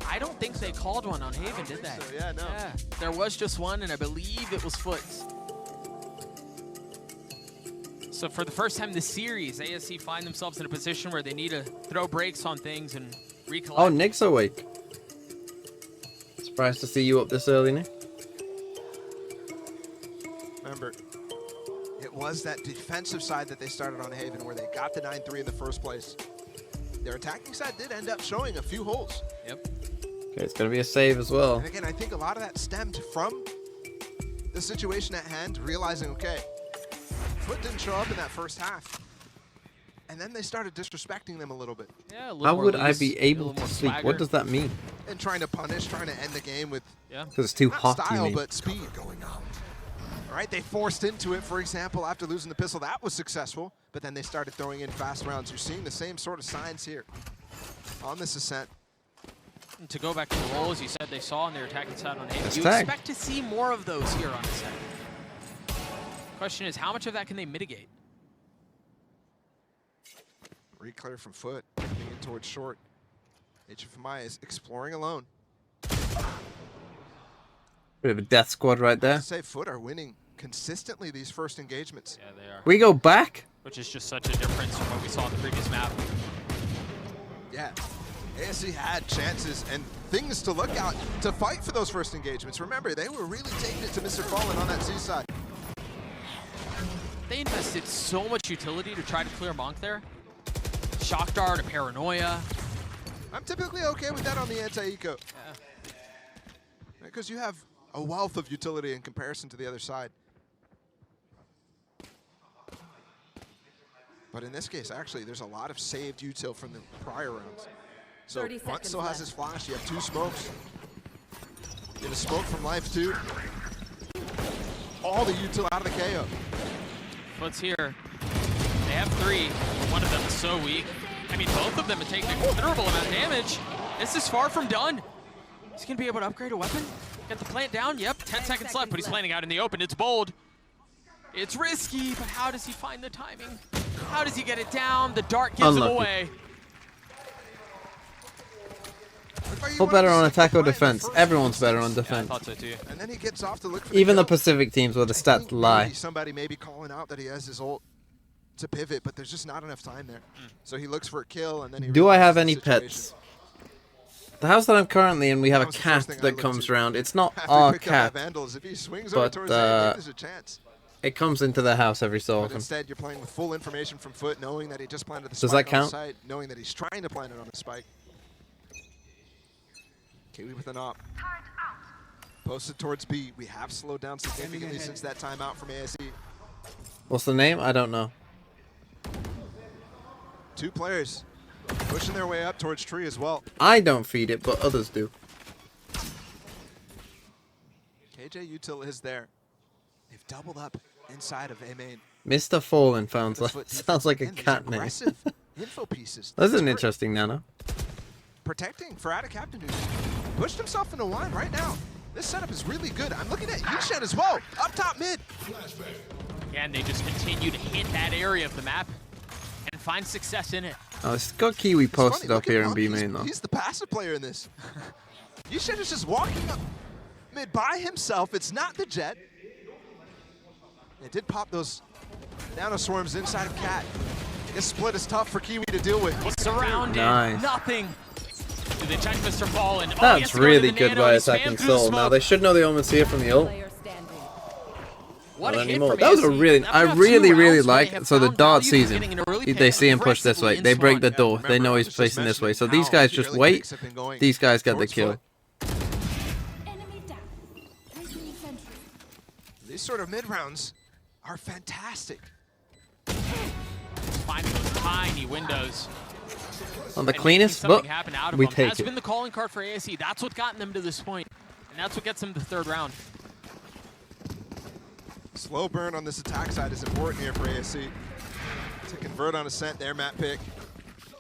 I don't think they called one on Haven, did they? So, yeah, no. Yeah, there was just one, and I believe it was FUT. So for the first time this series, ASE find themselves in a position where they need to throw brakes on things and recollect. Oh, Nick's awake. Surprised to see you up this early, Nick. Remember, it was that defensive side that they started on Haven where they got the 9-3 in the first place. Their attacking side did end up showing a few holes. Yep. Okay, it's going to be a save as well. And again, I think a lot of that stemmed from the situation at hand, realizing, okay, FUT didn't show up in that first half. And then they started disrespecting them a little bit. Yeah, How would I be able to sleep? What does that mean? And trying to punish, trying to end the game with Because it's too hot, style, you mean? but speed. All right, they forced into it, for example, after losing the pistol. That was successful, but then they started throwing in fast rounds. You're seeing the same sort of signs here on this ascent. And to go back to the roles you said they saw on their attacking side on Haven, That's you tag. expect to see more of those here on Ascent. Question is, how much of that can they mitigate? Reclear from FUT, coming in towards short. HFMI is exploring alone. Bit of a death squad right there. I say FUT are winning consistently these first engagements. Yeah, they are. We go back? Which is just such a difference from what we saw in the previous map. Yeah, ASE had chances and things to look out to fight for those first engagements. Remember, they were really taking it to Mr. Fallen on that C side. They invested so much utility to try to clear Monk there. Shock Dart, a Paranoia. I'm typically okay with that on the anti-eco. Yeah. Because you have a wealth of utility in comparison to the other side. But in this case, actually, there's a lot of saved util from the prior rounds. So Bunt still has his flash. You have 2 smokes. You have a smoke from Life 2. All the util out of the KO. FUT's here. They have 3. One of them is so weak. I mean, both of them have taken a considerable amount of damage. This is far from done. He's going to be able to upgrade a weapon. Get the plant down. Yep, 10 seconds left, but he's planting out in the open. It's bold. It's risky, but how does he find the timing? How does he get it down? The dart gives him away. Who's better on attack or defense? Everyone's better on defense. Yeah, I thought so too. And then he gets off to look for Even the kill. Pacific teams where the stats lie. Somebody may be calling out that he has his ult to pivot, but there's just not enough time there. So he looks for a kill, and then he Do I have realizes any the situation. pets? The house that I'm currently in, we have a cat that comes around. It's not our cat, If he swings over but towards that, there's a chance. it comes into the house every so But often. instead, you're playing with full information from FUT, knowing that he just planted the Does spike that count? on the site, knowing that he's trying to plant it on the spike. Kiwi with an op. Posted towards B. We have slowed down significantly since that timeout from ASE. What's the name? I don't know. 2 players pushing their way up towards tree as well. I don't feed it, but others do. KJ Util is there. They've doubled up inside of A main. Mr. Fallen sounds This like, FUT sounds like a defense, cat there's name. aggressive info pieces. That's an It's interesting nano. protecting for Ada Captain, who's pushed himself into one right now. This setup is really good. I'm looking at Yishen as well, up top mid. Again, they just continue to hit that area of the map and find success in it. Oh, it's got Kiwi posted up here in B Monkey. main though. He's the passive player in this. Yishen is just walking up mid by himself. It's not the Jet. It did pop those nano swarms inside of Cat. This split is tough for Kiwi to deal with. He's surrounded. Nice. Nothing. Do they check Mr. Fallen? That's really good by attacking Soul. Now they should know the Omen's here from the ult. What Not a hit anymore. from That was a ASE. really, After I about really, 2 really rounds where they like. have So the found dart value, season, getting in a really they see him push this aggressively way. They in break the spawn. door. They know he's facing this way. So these guys just wait. These guys get the kill. These sort of mid rounds are fantastic. Finding those tiny windows. On the and cleanest, making something but happen out of we them. take That's it. been the calling card for ASE. That's what gotten them to this point. And that's what gets them to the 3rd round. Slow burn on this attack side is important here for ASE. To convert on Ascent, their map pick.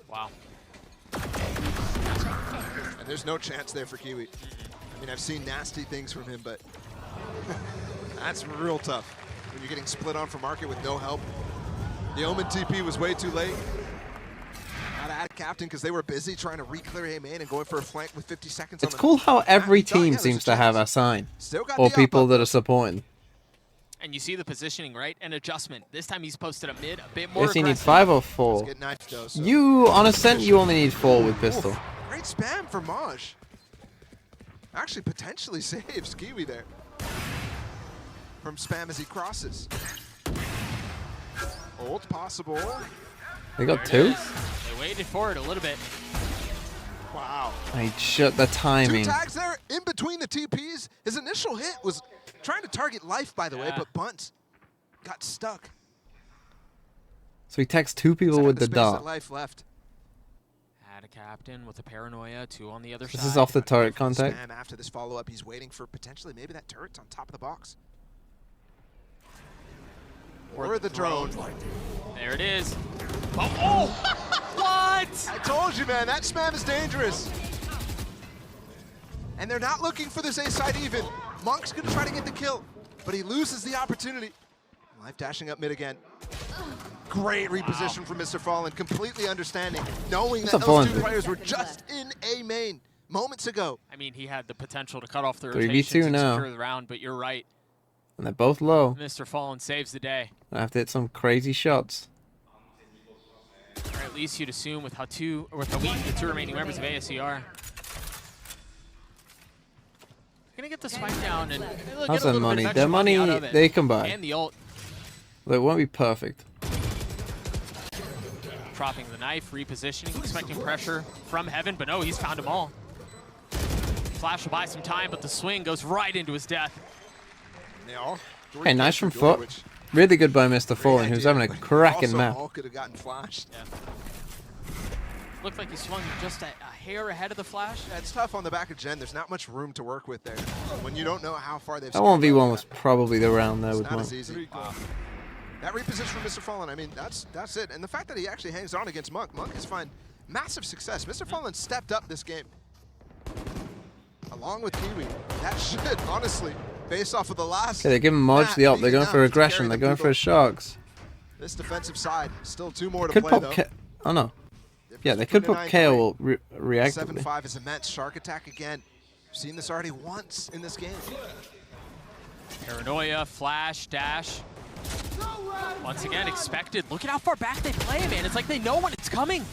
Wow. And there's no chance there for Kiwi. I mean, I've seen nasty things from him, but That's real tough when you're getting split on for market with no help. The Omen TP was way too late. Not add captain because they were busy trying to re-clear A main and going for a flank with 50 seconds on It's the cool how every team yeah, seems to have a sign. Still got Or the people up. that are supporting. And you see the positioning, right? An adjustment. This time he's posted a mid, a bit more Yes, you need aggressive. 5 or 4. Get knifed, though, so. You, on Ascent, you only need 4 with pistol. Oof, great spam for Maj. Actually, potentially saves Kiwi there from spam as he crosses. Ult possible. They got There it 2? is. They waited for it a little bit. Wow. I shut the timing. 2 tags there in between the TPs. His initial hit was trying to target Life, by the way, but Bunt got stuck. So he tags 2 people with the space dart. that Life left. Had a captain with a paranoia, 2 on the other side. This is off the turret contact. Spam after this follow-up, he's waiting for potentially maybe that turret on top of the box. Or the drone. There it is. Oh! What? I told you, man, that spam is dangerous. And they're not looking for this A side even. Monk's gonna try to get the kill, but he loses the opportunity. Life dashing up mid again. Great reposition from Mr. Fallen, completely understanding, knowing that those 2 players were just in A main moments ago. I mean, he had the potential to cut off the 3v2 rotation to now. secure the round, but you're right. And they're both low. Mr. Fallen saves the day. I have to hit some crazy shots. Or at least you'd assume with how the 2 remaining members of ASE are. Gonna get the spike down and they'll How's get a their little money? bit of Their extra money, out of it. they can buy. And the ult. But it won't be perfect. Dropping the knife, repositioning, expecting pressure from Heaven, but no, he's found them all. Flash will buy some time, but the swing goes right into his death. Hey, nice from FUT. Really good by Mr. Fallen, who's having a cracking map. All could have gotten flashed. Yeah. Looked like he swung just a hair ahead of the flash. Yeah, it's tough on the back of Gen. There's not much room to work with there. When you don't know how far they've That 1v1 was probably the round there with not Monk. as easy. That reposition from Mr. Fallen, I mean, that's it. And the fact that he actually hangs on against Monk has found massive success. Mr. Fallen stepped up this game. Along with Kiwi. That should, honestly, based off of the last... Okay, they're giving Moj the up. They're going for aggression. They're going for sharks. This defensive side, still 2 more to Could play, pop though. oh, no. Yeah, they could put KO reactively. 7-5 is immense. Shark attack again. We've seen this already once in this game. Paranoia, flash, dash. Once again, expected. Look at how far back they play, man. It's like they know when it's coming.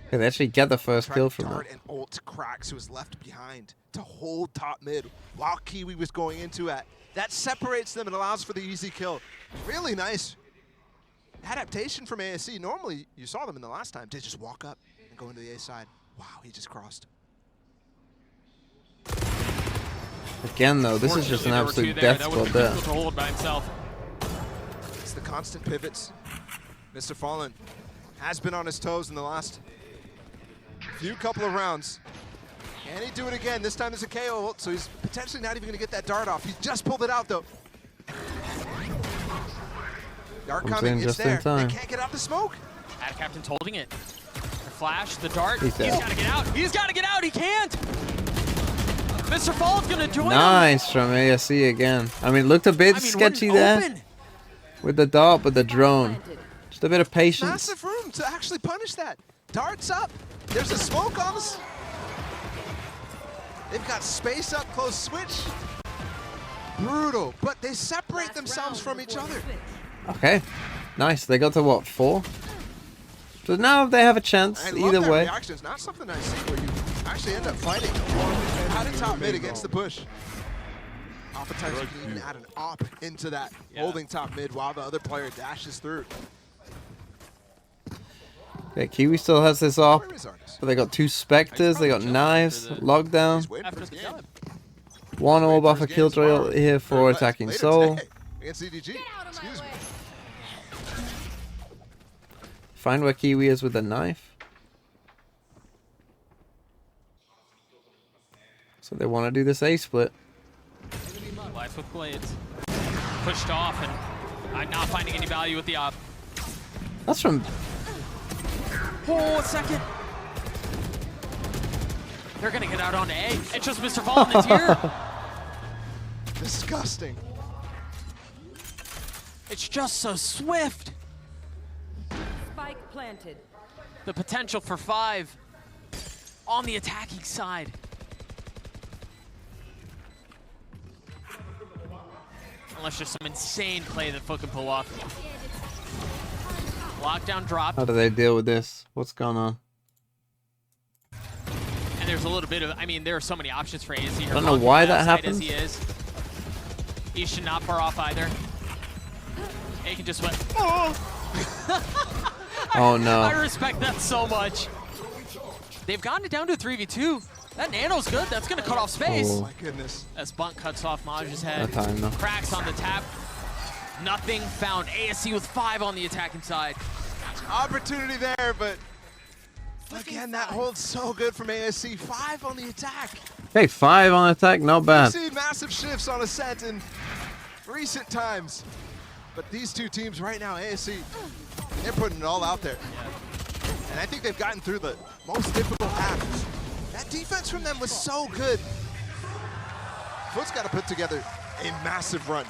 Okay, they actually get the first kill from Dart that. and ult Cracks, who was left behind to hold top mid while Kiwi was going into it. That separates them and allows for the easy kill. Really nice adaptation from ASE. Normally, you saw them in the last time. They just walk up and go into the A side. Wow, he just crossed. Again, though, this is just an absolute death spot there. To hold by himself. It's the constant pivots. Mr. Fallen has been on his toes in the last couple of rounds. Can he do it again? This time there's a KO ult, so he's potentially not even going to get that dart off. He just pulled it out, though. Dart coming, it's there. They can't get out the smoke. Ad Captain's holding it. The flash, the dart. He's got to get out. He's got to get out. He can't. Mr. Fall's going to join him. Nice from ASE again. I mean, looked a bit sketchy there with the dart, but the drone. Just a bit of patience. Massive room to actually punish that. Darts up. There's a smoke on us. They've got space up close switch. Brutal, but they separate themselves from each other. Okay, nice. They got to what, 4? So now they have a chance either way. Reaction is not something I see where you actually end up fighting out of top mid against the push. Oftentimes you can even add an op into that, holding top mid while the other player dashes through. Okay, Kiwi still has this off, but they got 2 Spectres, they got knives, lockdown. 1 orb off a Killjoy here for attacking Soul. Against EDG. Excuse me. Find where Kiwi is with the knife. So they want to do this A split. Life with blades. Pushed off and I'm not finding any value with the op. That's from... Oh, a second. They're going to get out on A. It's just Mr. Fallen is here. Disgusting. It's just so swift. Spike planted. The potential for 5 on the attacking side. Unless there's some insane play that FUT can pull off. Lockdown drop. How do they deal with this? What's going on? And there's a little bit of, I mean, there are so many options for ASE. I don't know why that happens. He should not far off either. He can just went, Oh no. I respect that so much. They've gotten it down to a 3v2. That nano's good. That's going to cut off space. Oh. My goodness. As Bunt cuts off Maj's head. That time, no. Cracks on the tap. Nothing found. ASE with 5 on the attacking side. Opportunity there, but again, that holds so good from ASE. 5 on the attack. Hey, 5 on attack, not bad. We've seen massive shifts on Ascent in recent times. But these two teams right now, ASE, they're putting it all out there. And I think they've gotten through the most difficult half. That defense from them was so good. FUT's got to put together a massive run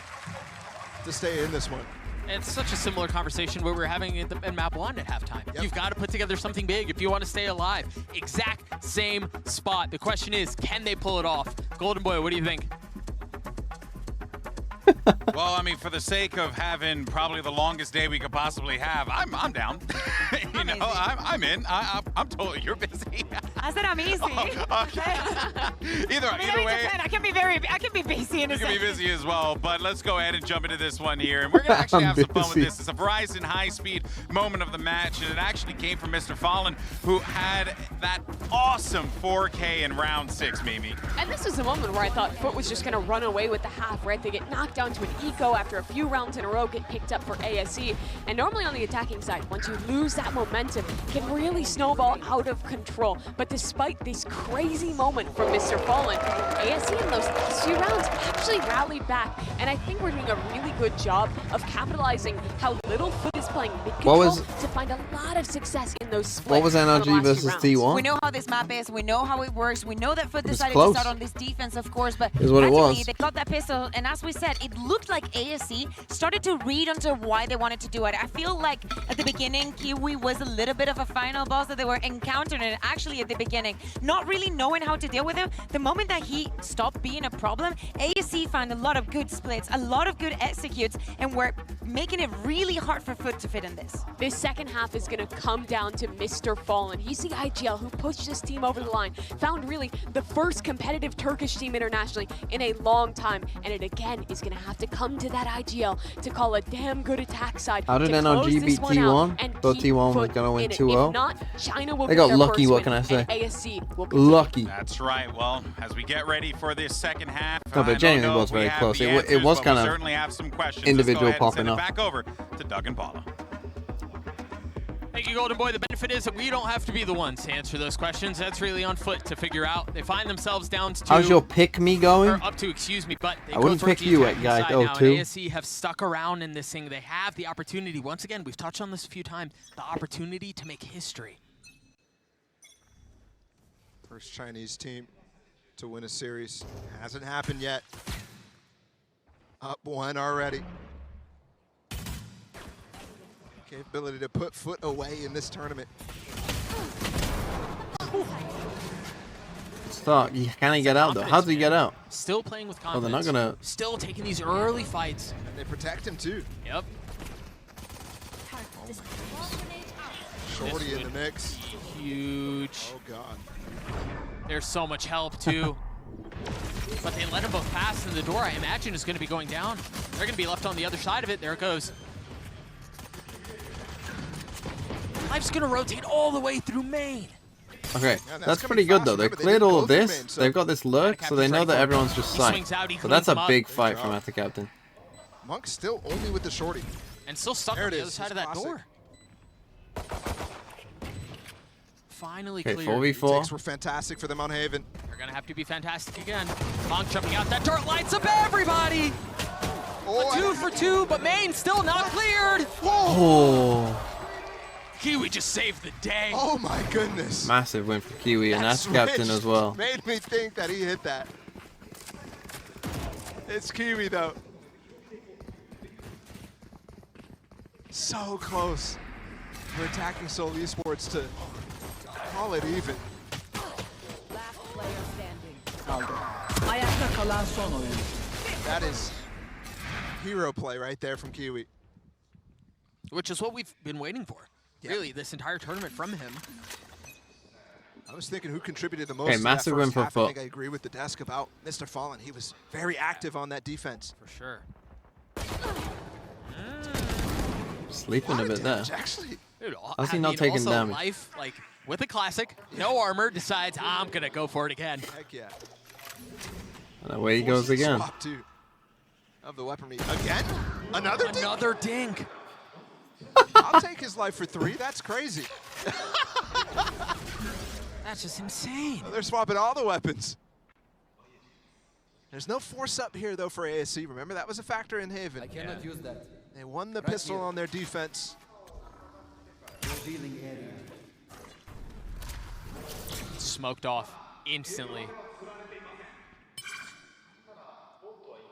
to stay in this one. It's such a similar conversation we were having in map 1 at halftime. Yep. You've got to put together something big if you want to stay alive. Exact same spot. The question is, can they pull it off? Golden Boy, what do you think? Well, I mean, for the sake of having probably the longest day we could possibly have, I'm down. You know, I'm in. I'm totally. You're busy. I said I'm easy. Either way, I can be busy in a you can be second. busy as well. But let's go ahead and jump into this one here, and we're gonna actually have some fun with this. It's a Verizon high-speed moment of the match, and it actually came from Mr. Fallen, who had that awesome 4K in round 6, Mimi. And this was a moment where I thought FUT was just going to run away with the half, right? They get knocked down to an eco after a few rounds in a row, get picked up for ASE. And normally on the attacking side, once you lose that momentum, it can really snowball out of control. But despite this crazy moment from Mr. Fallen, ASE in those last few rounds actually rallied back. And I think we're doing a really good job of capitalizing how little FUT is playing mid-control to find a lot of success in those splits. What was NRG versus T1? We know how this map is. We know how it works. We know that FUT decided to start on this defense, of course, but is what it was. They got that pistol, and as we said, it looked like ASE started to read onto why they wanted to do it. I feel like at the beginning, Kiwi was a little bit of a final boss that they were encountering, and actually at the beginning, not really knowing how to deal with him. The moment that he stopped being a problem, ASE found a lot of good splits, a lot of good executes, and we're making it really hard for FUT to fit in this. This second half is going to come down to Mr. Fallen. He's the IGL who pushed this team over the line, found really the first competitive Turkish team internationally in a long time, and it again is going to have to come to that IGL to call a damn good attack side. How did NRG beat T1? Thought T1 was going to win 2-0. If not, China will they got get lucky, their what first can I say? win, and ASE will Lucky. That's right. Well, as we get ready for this second half, No, but genuinely was very close. It was kind of certainly have some questions. individual popping up. Back over to Doug and Paula. Thank you, Golden Boy. The benefit is that we don't have to be the ones to answer those questions. That's really on FUT to figure out. They find themselves down to... How's your pick me going? Or up to, excuse me, but they I wouldn't pick you at guy 02. ASE have stuck around in this thing. They have the opportunity. Once again, we've touched on this a few times. The opportunity to make history. First Chinese team to win a series. Hasn't happened yet. Up 1 already. Capability to put FUT away in this tournament. Stop. Can he get out though? How does he get out? Still playing with confidence. Oh, they're not gonna. Still taking these early fights. And they protect him too. Yep. Shorty in the mix. Huge. Oh god. There's so much help too. But they let them both pass in the door. I imagine is going to be going down. They're going to be left on the other side of it. There it goes. Life's going to rotate all the way through main. Okay, that's pretty good though. They cleared all of this. They've got this lurk, so they know that everyone's just sight. So that's a big fight from Attic Captain. Monk still only with the shorty. And still stuck on the other side of that door. Finally cleared. 4v4. Takes were fantastic for them on Haven. They're going to have to be fantastic again. Monk jumping out. That dart lights up everybody. Oh, 2 for 2, but main still not cleared. Oh. Kiwi just saved the day. Oh my goodness. Massive win for Kiwi and Attic Captain as well. Made me think that he hit that. It's Kiwi though. So close for Attacking Soul Esports to call it even. Last player standing. That is hero play right there from Kiwi. Which is what we've been waiting for. Yep. Really, this entire tournament from him. I was thinking who contributed the most. Okay, to massive that win first for half. FUT. I think I agree with the desk about Mr. Fallen. He was very active on that defense. For sure. Sleeping a bit there. Actually. Dude, How's he not taking also damage? Life, like, with a classic, no armor, decides, I'm going to go for it again. Heck yeah. And away he goes again. Swap too of the weaponry. Again? Another dink. I'll take his life for 3. That's crazy. That's just insane. They're swapping all the weapons. There's no force up here, though, for ASE. Remember, that was a factor in Haven. I cannot use that. They won the Right pistol here. on their defense. Revealing area. Smoked off instantly.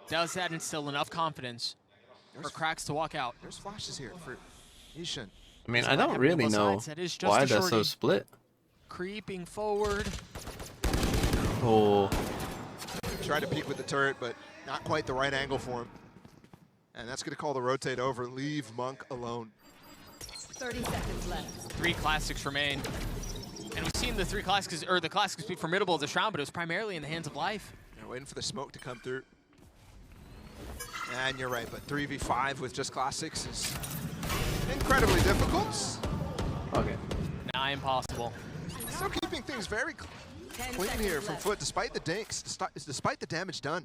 Does that instill enough confidence for Cracks to walk out? There's flashes here for Ishan. I mean, I don't really know why they're so split. Creeping forward. Oh. Tried to peek with the turret, but not quite the right angle for him. And that's going to call the rotate over. Leave Monk alone. 30 seconds left. 3 classics remain. And we've seen the 3 classics, or the classics be formidable this round, but it was primarily in the hands of Life. They're waiting for the smoke to come through. And you're right, but 3v5 with just classics is incredibly difficult. Okay. Nigh impossible. Still keeping things very clean here from FUT, despite the dinks, despite the damage done.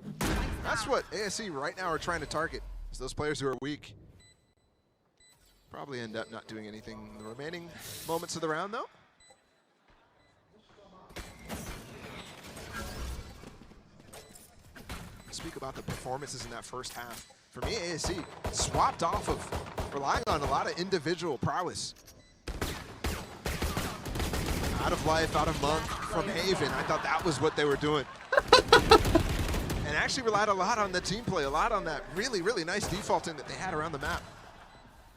That's what ASE right now are trying to target, is those players who are weak. Probably end up not doing anything in the remaining moments of the round, though. Speak about the performances in that first half. For me, ASE swapped off of relying on a lot of individual prowess. Out of Life, out of Monk, from Haven. I thought that was what they were doing. And actually relied a lot on the team play, a lot on that really, really nice defaulting that they had around the map.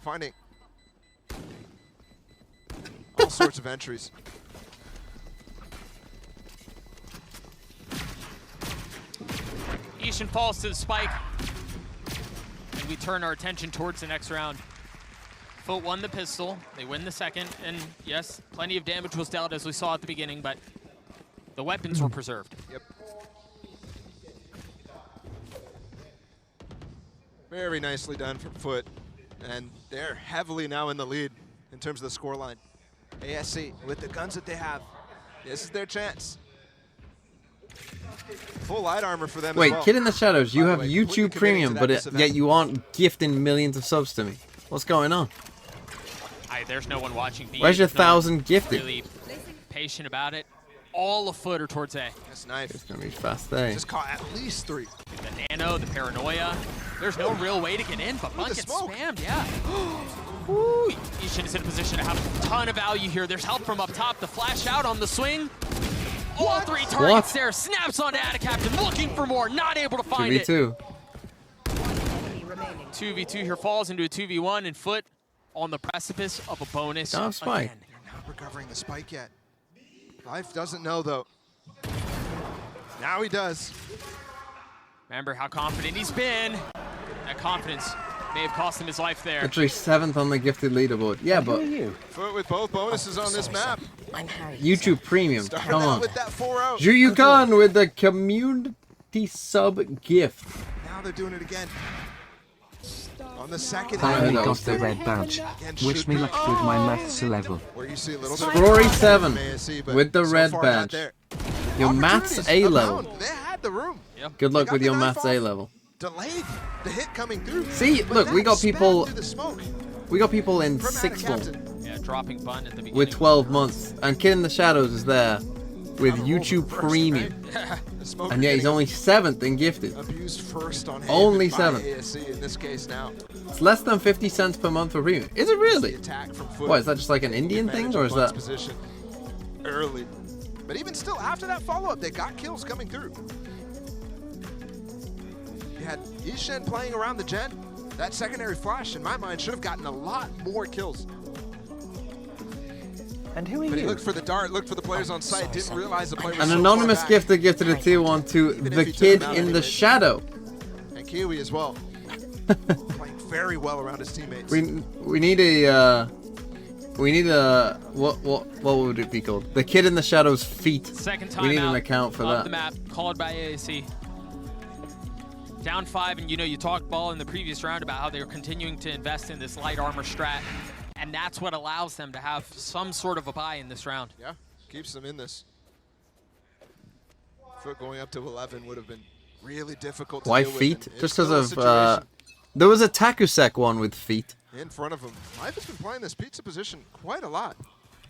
Finding all sorts of entries. Ishan falls to the spike. And we turn our attention towards the next round. FUT won the pistol, they win the second, and yes, plenty of damage was dealt as we saw at the beginning, but the weapons were preserved. Yep. Very nicely done from FUT, and they're heavily now in the lead in terms of the scoreline. ASE, with the guns that they have, this is their chance. Full light armor for them. Wait, as well. Kid in the Shadows, you By have the way, YouTube completely Premium, committed to but this event. yet you aren't gifting millions of subs to me. What's going on? There's no one watching B. Where's your There's no one 1,000 gifted? Really patient about it. All a FUT are towards A. That's nice. It's gonna be fast day. Just caught at least 3. The nano, the paranoia. There's no real way to get in, but Monk gets spammed, yeah. Woo! Ishan is in a position to have a ton of value here. There's help from up top. The flash out on the swing. All 3 targets there. Snaps onto Attacaptain, looking for more. Not able to find it. 2v2. 2v2 here falls into a 2v1, and FUT on the precipice of a bonus. Don't have spike. Again. They're not recovering the spike yet. Life doesn't know, though. Now he does. Remember how confident he's been. That confidence may have cost him his life there. Literally 7th on the gifted leaderboard. Yeah, but FUT with both bonuses on this map. YouTube Premium. Started Come out on. with that 4-0. Juyukan with the community sub gift. Now they're doing it again. On the second Finally angle. got the red badge. Wish me luck with my maths level. Where you see a little bit of Rory progress 7 from ASE, but with the so red far not badge. there. Your maths Opportunities A level. abound. They had the room. Good luck They with got your the knife maths A off. level. Delayed the hit coming through. See, But look, we that got sped people. through the smoke We got people in from 6th form Attacaptain. Yeah, dropping bun at the beginning. with 12 months, and Kid in the Shadows is there with YouTube First Premium, event. The smoke and yeah, he's getting only 7th in gifted. abused first on Only Haven by 7th. ASE in this case now. It's less than 50 cents per month for Premium. Is it really? Attack from FUT. What, is that just like an Indian thing, or is Advantage of that? Bunt's position early? But even still, after that follow-up, they got kills coming through. You had Ishen playing around the Jet. That secondary flash, in my mind, should have gotten a lot more kills. And who are But you? he looked for the dart, looked for the players on site, didn't realize the player was An so anonymous far back. gifter gifted a tier 1 to the kid in the shadow. And Kiwi as well. Playing very well around his teammates. We need a what would it be called? The kid in the shadow's feet. Second time we need an out account for of that. the map called by ASE. Down 5, and you talked ball in the previous round about how they were continuing to invest in this light armor strat, and that's what allows them to have some sort of a buy in this round. Yeah, keeps them in this. FUT going up to 11 would have been really difficult to Why deal with, feet? and Just it's because still a of situation there was a Takusek one with feet. in front of him. Life has been playing this pizza position quite a lot.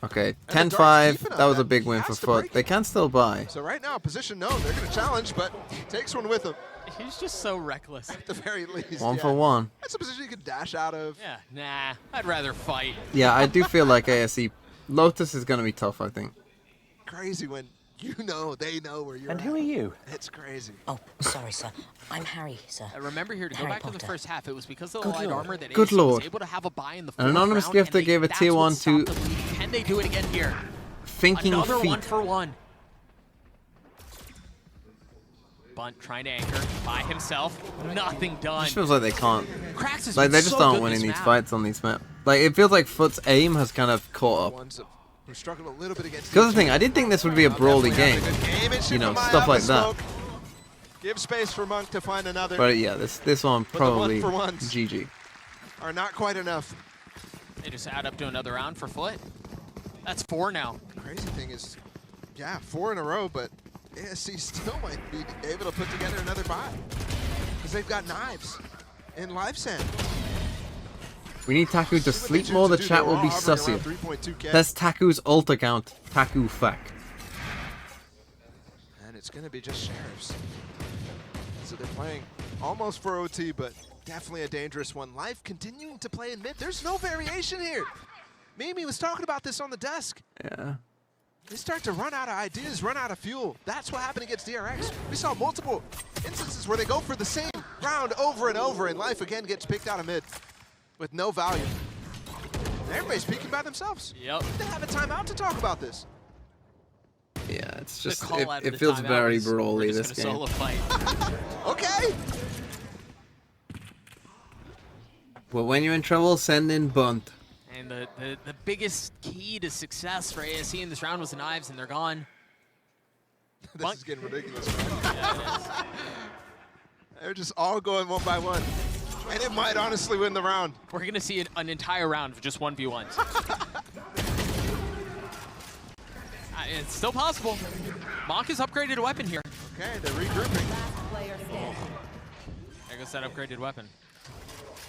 Okay, And the 10-5. keeping up That was a that. big He win has for to FUT. break They can still buy. So right now, position known. They're going to challenge, but takes one with him. He's just so reckless. At the very least. One yeah. for one. That's a position you could dash out of. Yeah, nah, I'd rather fight. Yeah, I do feel like ASE Lotus is going to be tough, I think. Crazy when you know they know where you're And at. who are you? It's crazy. Oh, sorry, sir. I'm Harry, sir. Remember here, to go Harry back to the Potter. first half, it was because of the Good light lord. armor that Good ASE lord. was able to have a buy in the An fourth anonymous round, gifter and gave a that's tier what 1 stopped to the bleed. Can they do it again here? Thinking Another Feet. 1 for 1. Bunt trying to anchor by himself. Nothing It done. just feels like they can't. Cracks has Like been they just so aren't good winning this these map. fights on these maps. Like it feels like FUT's aim has kind of caught up. Ones who struggled a little bit against Because the thing, I did think this would be a brawly game. You know, stuff like that. Give space for Monk to find another. But yeah, this one But the probably 1-for-ones GG. are not quite enough. They just add up to another round for FUT. That's 4 now. Crazy thing is, yeah, 4 in a row, but ASC still might be able to put together another buy. Because they've got knives in live sand. We need Taku to sleep more, the chat will be sussier. That's Taku's ult account, Taku fact. And it's going to be just Sheriffs. So they're playing almost for OT, but definitely a dangerous one. Life continuing to play in mid. There's no variation here. Mimi was talking about this on the desk. Yeah. They start to run out of ideas, run out of fuel. That's what happened against DRX. We saw multiple instances where they go for the same round over and over, and Life again gets picked out of mid with no value. And everybody's peeking by themselves. Yep. They have a timeout to talk about this. Yeah, it's just, The call out of it the feels timeout very was, brawly, we're this just gonna game. solo fight. Okay. Well, when you're in trouble, send in Bunt. And the biggest key to success for ASE in this round was the knives, and they're gone. This is getting ridiculous. Yeah, it is. They're just all going one by one. And it might honestly win the round. We're going to see an entire round of just 1v1s. It's still possible. Monk has upgraded a weapon here. Okay, they're regrouping. There goes that upgraded weapon.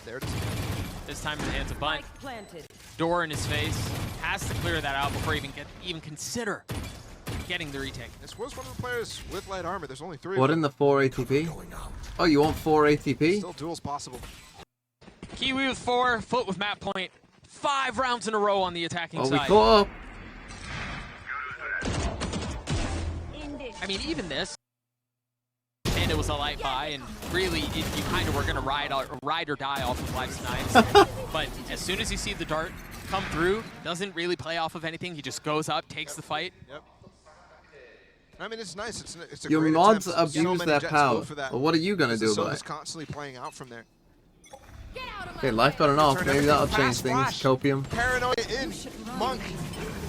There it is. This time in the hands of Bunt. Planted. Door in his face. Has to clear that out before he even consider getting the retake. This was one of the players with light armor. There's only 3 What of in them. the 4 ATP? Oh, you want 4 ATP? Still duels possible. Kiwi with 4, FUT with map point. 5 rounds in a row on the attacking Oh, side. we caught up. I mean, even this, and it was a light buy, and really, you kind of were going to ride or die off of Life's knives. But as soon as you see the dart come through, doesn't really play off of anything. He just goes up, takes the fight. Yep. I mean, it's nice. It's a Your great mods attempt. So abuse many their Jets power. go for that. Well, what are you going to do about Sova's it? constantly playing out from there. Okay, Life got an off. Turn Maybe everything that'll change fast things. flash. Copium. Paranoia in. Monk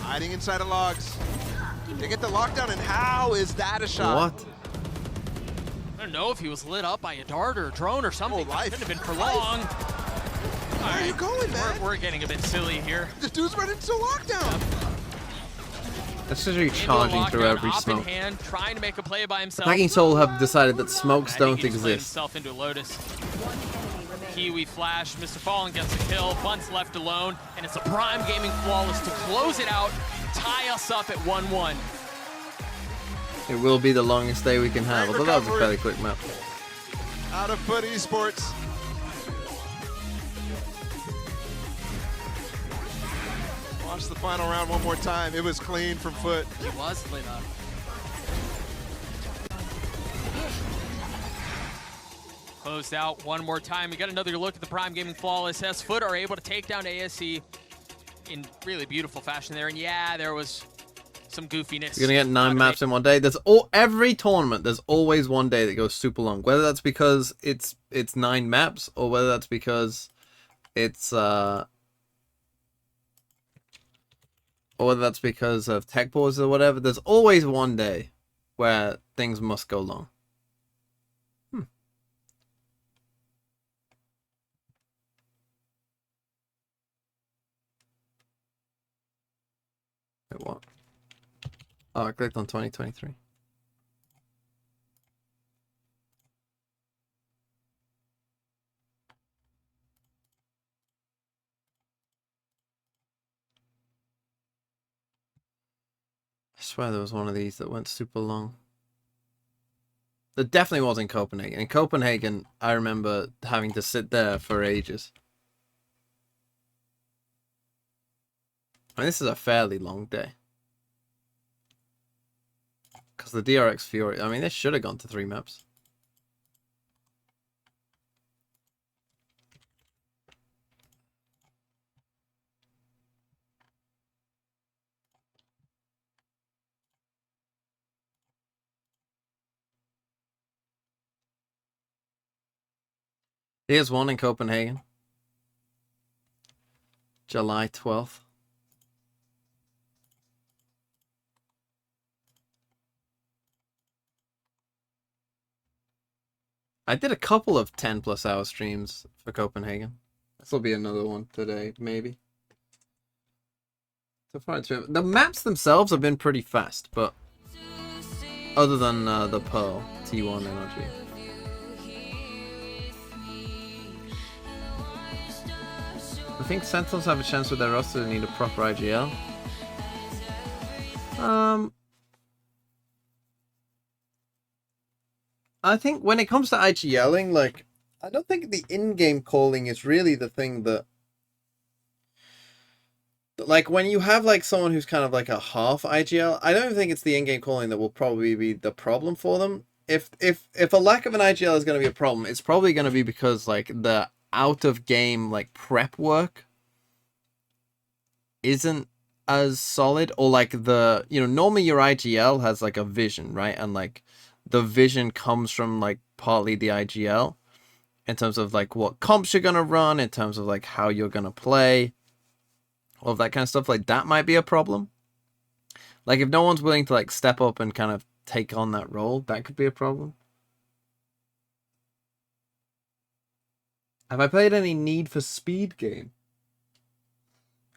hiding inside of logs. They get the lockdown, and how is that a shot? What? I don't know if he was lit up by a dart or a drone or something. It couldn't have been for long. Where are you going, man? We're getting a bit silly here. The dude's running into lockdown. That's literally Into a charging through lockdown, every op in smoke. hand, trying to make a play by himself. Attacking Soul have decided that smokes I think don't he just played exist. himself into a Lotus. Kiwi flash, Mr. Fallen gets a kill, Bunt's left alone, and it's a Prime Gaming Flawless to close it out, tie us up at 1-1. It will be the longest day we can have, although that was a fairly quick map. Out of FUT Esports. Watch the final round one more time. It was clean from FUT. He was lit up. Closed out one more time. We got another look at the Prime Gaming Flawless. FUT are able to take down ASE in really beautiful fashion there. And yeah, there was some goofiness. You're gonna get 9 maps in one day. There's every tournament. There's always one day that goes super long. Whether that's because it's 9 maps, or whether that's because it's or whether that's because of tech pauses or whatever. There's always one day where things must go long. Wait, what? Oh, I clicked on 2023. I swear there was one of these that went super long. There definitely was in Copenhagen. In Copenhagen, I remember having to sit there for ages. I mean, this is a fairly long day. Because the DRX Fury, I mean, this should have gone to 3 maps. Here's one in Copenhagen. July 12th. I did a couple of 10+ hour streams for Copenhagen. This will be another one today, maybe. So far, the maps themselves have been pretty fast, but other than the Pearl T1 NRG. I think Sentinels have a chance with their roster to need a proper IGL. I think when it comes to IGLing, like, I don't think the in-game calling is really the thing that... Like, when you have, like, someone who's kind of like a half IGL, I don't think it's the in-game calling that will probably be the problem for them. If a lack of an IGL is going to be a problem, it's probably going to be because, like, the out-of-game, like, prep work isn't as solid, or, like, the... You know, normally your IGL has, like, a vision, right? And, like, the vision comes from, like, partly the IGL in terms of, like, what comps you're going to run, in terms of, like, how you're going to play, all of that kind of stuff. Like, that might be a problem. Like, if no one's willing to, like, step up and kind of take on that role, that could be a problem. Have I played any Need for Speed game?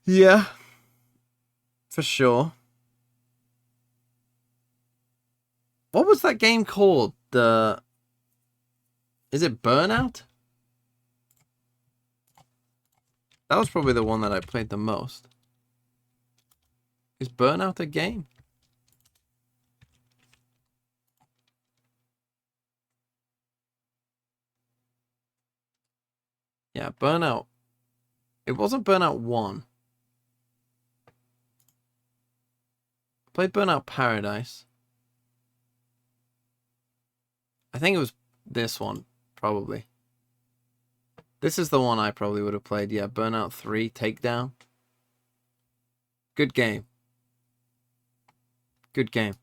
Yeah. For sure. What was that game called? Is it Burnout? That was probably the one that I played the most. Is Burnout a game? Yeah, Burnout. It wasn't Burnout 1. I played Burnout Paradise. I think it was this one, probably. This is the one I probably would have played. Yeah, Burnout 3, Takedown. Good game. Good game.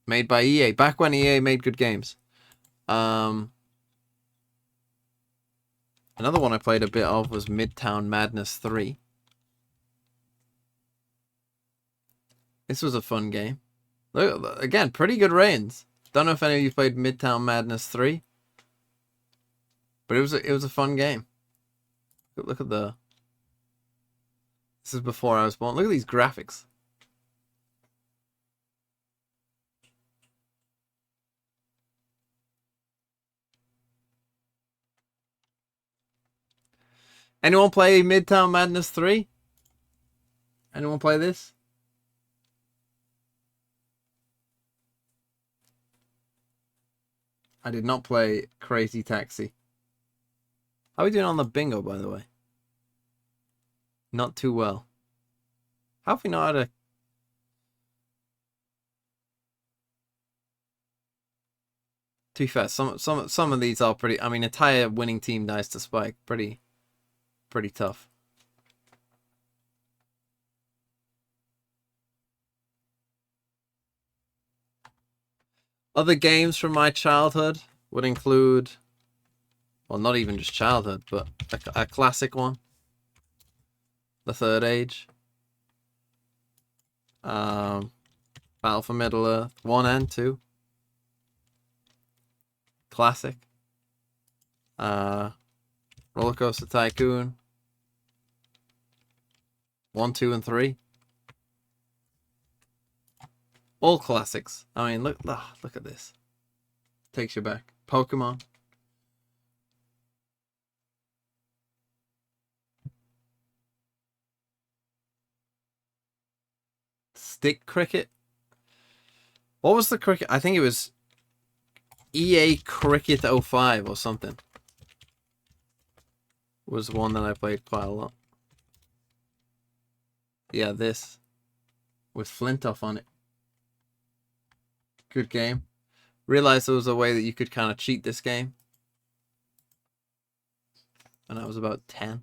Made by EA. Back when EA made good games. Another one I played a bit of was Midtown Madness 3. This was a fun game. Look, again, pretty good reigns. Don't know if any of you played Midtown Madness 3. But it was a fun game. Look at the... This is before I was born. Look at these graphics. Anyone play Midtown Madness 3? Anyone play this? I did not play Crazy Taxi. How are we doing on the bingo, by the way? Not too well. How have we not had a... To be fair, some of these are pretty. I mean, entire winning team dies to Spike. Pretty tough. Other games from my childhood would include, well, not even just childhood, but a classic one. The Third Age. Battle for Middle-earth 1 and 2. Classic. Roller Coaster Tycoon 1, 2, and 3. All classics. I mean, look at this. Takes you back. Pokemon. Stick Cricket. What was the cricket? I think it was EA Cricket 05 or something. Was one that I played quite a lot. Yeah, this. With Flintoff on it. Good game. Realized there was a way that you could kind of cheat this game. And I was about 10.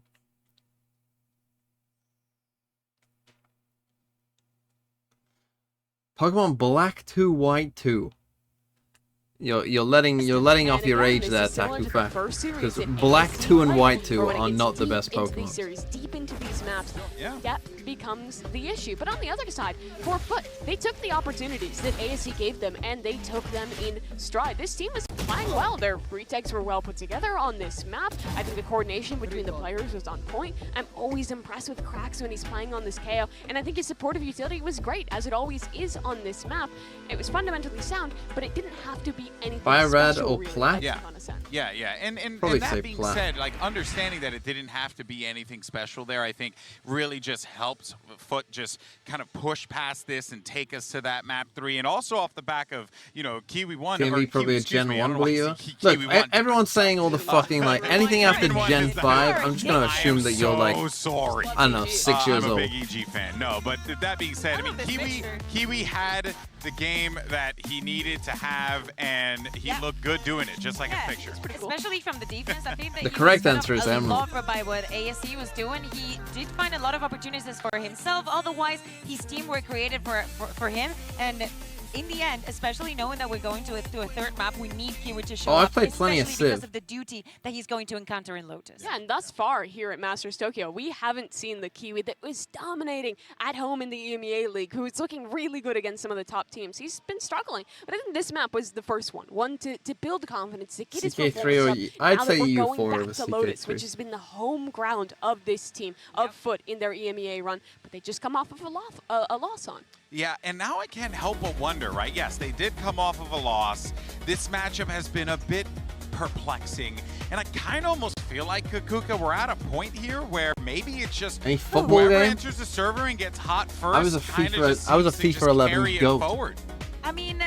Pokemon Black 2, White 2. You're letting off your age there, Takufa, because Black 2 and White 2 are not the best Pokemon. Deep into these maps, that becomes the issue. But on the other side, for FUT, they took the opportunities that ASE gave them and they took them in stride. This team was playing well. Their retakes were well put together on this map. I think the coordination between the players was on point. I'm always impressed with Krax when he's playing on this KO, and I think his supportive utility was great, as it always is on this map. It was fundamentally sound, but it didn't have to be anything Fire Red special, or really. Plat? Yeah. And that being said, like, understanding that it didn't have to be anything special there, I think really just helps FUT just kind of push past this and take us to that map 3. And also off the back of, you know, Kiwi 1. Kiwi probably a Gen 1 believer. Look, Kiwi 1. everyone's saying all the fucking, like, anything after Gen 5, I'm just going to assume that you're, like, sorry. I don't know, 6 years I'm old. a big EG fan. No, but that being said, I mean, Kiwi had the game that he needed to have, and he looked good doing it, just like a picture. Especially from the defense, I think that The correct answer is a Emerald. lot by what ASE was doing. He did find a lot of opportunities for himself. Otherwise, his team were created for him. And in the end, especially knowing that we're going to a third map, we need Kiwi to show up. I've played plenty of especially because Civ. of the duty that he's going to encounter in Lotus. Yeah, and thus far here at Masters Tokyo, we haven't seen the Kiwi that was dominating at home in the EMEA League, who is looking really good against some of the top teams. He's been struggling, but I think this map was the first one to build confidence, to get his performance up. I'd say now that we're U4 going over back to Lotus, CK3. which has been the home ground of this team, of FUT in their EMEA run, but they just come off of a loss on. Yeah, and now I can't help but wonder, right? Yes, they did come off of a loss. This matchup has been a bit perplexing, and I kind of almost feel like, Kakuka, we're at a point here where maybe it's just Any football whoever game? enters the server and gets hot first. I was a FIFA 11 goat. I mean,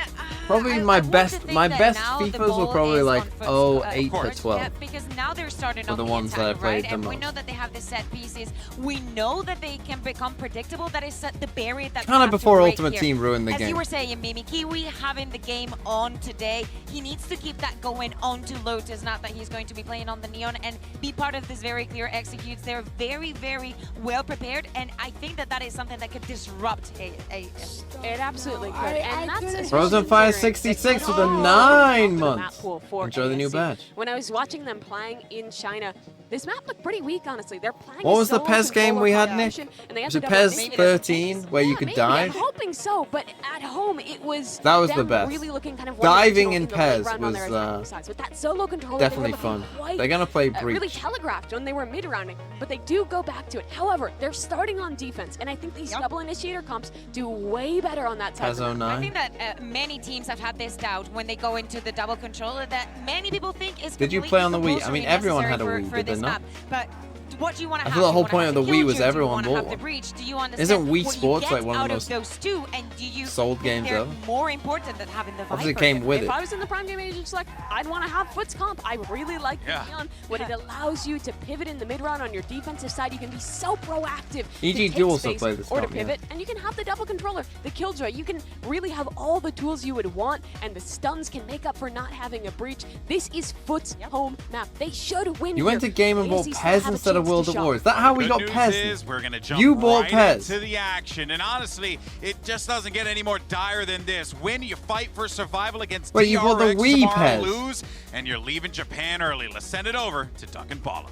Probably my best FIFAs were probably like 08 to 12. Yeah, because now they're starting Were on the the ones attack, that I played right? the And we most. know that they have the set pieces. We know that they can become predictable. That is the barrier that Kinda we have before to break Ultimate here. Team ruined the As game. you were saying, Mimi, Kiwi having the game on today, he needs to keep that going on to Lotus, not that he's going to be playing on the Neon, and be part of this very clear executes. They're very, very well prepared, and I think that that is something that could disrupt AS. It absolutely could, and that's Frozen Fire 66 with a 9 months. Enjoy the new badge. When I was watching them playing in China, this map looked pretty weak, honestly. They're playing What was the solo PES game we had, Nick? option, and they Was it ended up PES making it 13 where you could maybe. I'm dive? hoping so, but at home it was That was the them best. really looking kind of Diving in one-dimensional the late PES round on their attacking was sides. With that solo controller, definitely they were looking fun. quite, They're gonna play really Breach. telegraphed when they were mid-rounding, but they do go back to it. However, they're starting on defense, and I think these double initiator comps do way better on that side. PES of the map. 09. I think that many teams have had this doubt when they go into the double controller that many people think is Did you play on the Wii? I mean, completely everyone had a necessary Wii, for did they this not? map. But what do you want to I have? thought the whole Do you point of wanna the have Wii the was Killjoy? everyone Do you bought want to have the one. Breach? Do you understand Isn't Wii what you Sports get like one of out the most those two, and do you sold think games they're ever? more important than having the Viper? Obviously it came with If it. I was in the Prime Game Agent Select, I'd want to have FUT's comp. I really like the Neon. What it allows you to pivot in the mid-round on your defensive side. You can be so proactive EG to do take also space play this or to comp, yeah. pivot, and you can have the double controller, the Killjoy. You can really have all the tools you would want, and the stuns can make up for not having a breach. This is FUT's home map. They should win. You went to Game and bought Pez instead of World of War. Is that how we got Good Pez? news is we're gonna jump You bought right Pez. into the action, and honestly, it just doesn't get any more dire than this. Win, you fight for survival against Wait, you bought the DRX, Wii tomorrow Pez. lose, and you're leaving Japan early. Let's send it over to Duncan Bala.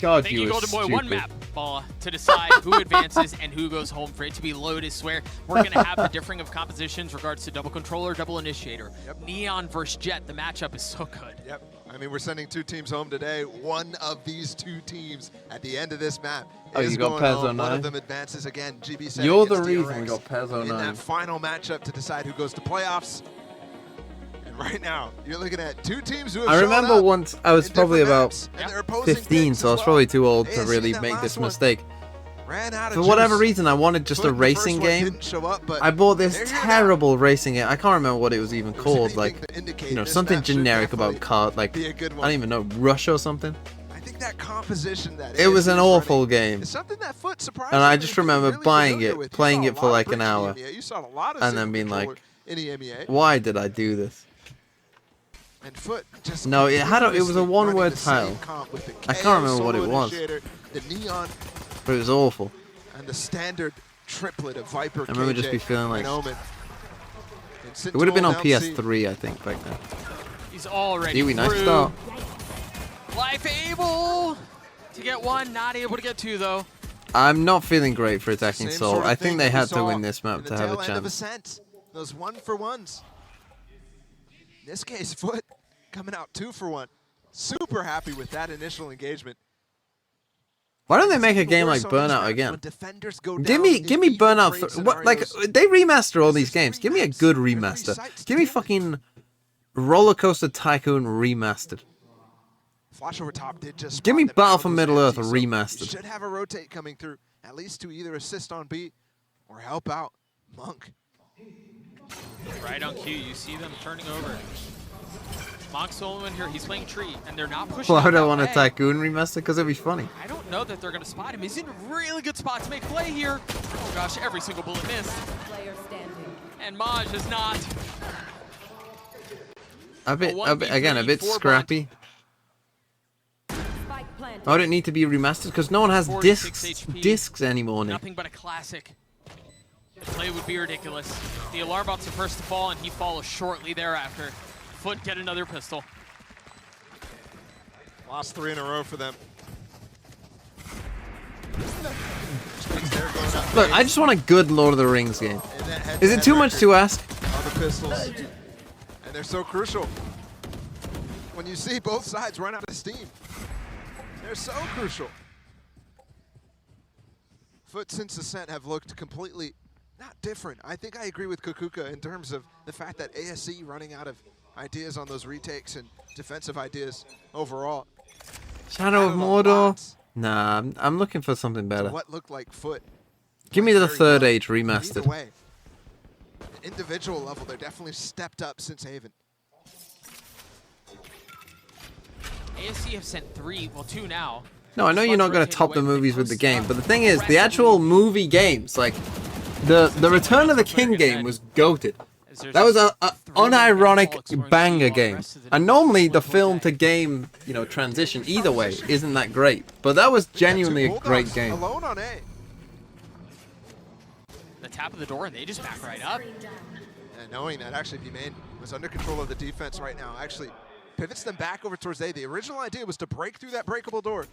God, Thank you you, were Golden Boy. stupid. One map, Bala, to decide who advances and who goes home. For it to be Lotus, where we're going to have the differing of compositions regards to double controller, double initiator. Neon versus Jet, the matchup is so good. Yep. I mean, we're sending 2 teams home today. One of these 2 teams at the end of this map is you got going Pez home. One 09? of them advances again. GB7 You're the against reason DRX we got Pez in 09. that final matchup to decide who goes to playoffs. And right now, you're looking at 2 teams who have I shown remember up once I was in probably different about maps, and their opposing 15, picks so I was as probably well. too old to ASE really that make last this one mistake. ran out of For whatever juice. reason, I wanted just a Foot in the racing first one game. didn't show up, but I bought this they're here now. terrible racing game. I can't remember what it was even called. Like, indicate you know, this something map should generic about definitely car. Like, be a good I one. don't even know, Rush or something. I think that composition that It was ASE an is awful running game. is something that Foot And surprisingly I just is remember really buying familiar it, with. You playing saw it a for lot like of an breach in hour, EMEA. You saw a lot of and then single being like, controller in EMEA. why did I do this? And Foot just No, it had a, it was a continuously one-word running the same title. comp with the I KO can't remember what solo it was, initiator, the Neon, but it was awful. and the standard triplet of Viper, I remember KJ, just be feeling like and Omen. it would have been on Sentinel and LC. PS3, I think, back then. He's already Kiwi, nice through. start. Life able to get 1, not able to get 2 though. I'm not feeling great for attacking Same Soul. sort of I thing think they that we had to saw win this map in to the have tail a end of chance. Ascent. Those 1-for-1s. In this case, Foot coming out 2-for-1. Super happy with that initial engagement. Why don't they make a game like Burnout again? Give me Burnout. What, like, they remaster all these games. Give me a good remaster. Give me fucking Roller Coaster Tycoon remastered. Flash over top did just Give me spot them Battle out for with Middle those Earth antis, so remastered. you should have a rotate coming through, at least to either assist on B or help out Monk. Right on cue, you see them turning over. Monk Solomon here, he's playing tree, and they're not pushing. Why would I that want a way. Tycoon remaster? Because it'd be funny. I don't know that they're going to spot him. He's in a really good spot to make play here. Oh gosh, every single bullet missed. Player standing. And Maj is not. A bit, again, a bit for scrappy. Spike planted. Oh, I don't need to be remastered because no one has 46 discs HP. discs anymore, Nick. Nothing but a classic. The play would be ridiculous. The alarm bots are first to fall, and he follows shortly thereafter. Foot get another pistol. Lost 3 in a row for them. Look, I just want a good Lord of the Rings game. Is it too much to ask? On the pistols. And they're so crucial. When you see both sides run out of steam, they're so crucial. Foot since Ascent have looked completely not different. I think I agree with Kukuka in terms of the fact that ASE running out of ideas on those retakes and defensive ideas overall. Shadow of Mordor? Nah, I'm looking for something better. What looked like Foot. Give me the very Third well. Age remastered. Either way, at individual level, they're definitely stepped up since Haven. ASC have sent 3, well 2 now. No, I know you're not going to top the movies with the game, but the thing is, the actual movie games, like, the Return of the King game was goated. That was a unironic banger game. And normally the film to game, you know, transition either way isn't that great. But that was genuinely a great game. Alone on A. The tap of the door, and they just back right up. And knowing that actually B-Main was under control of the defense right now, actually pivots them back over towards A. The original idea was to break through that breakable door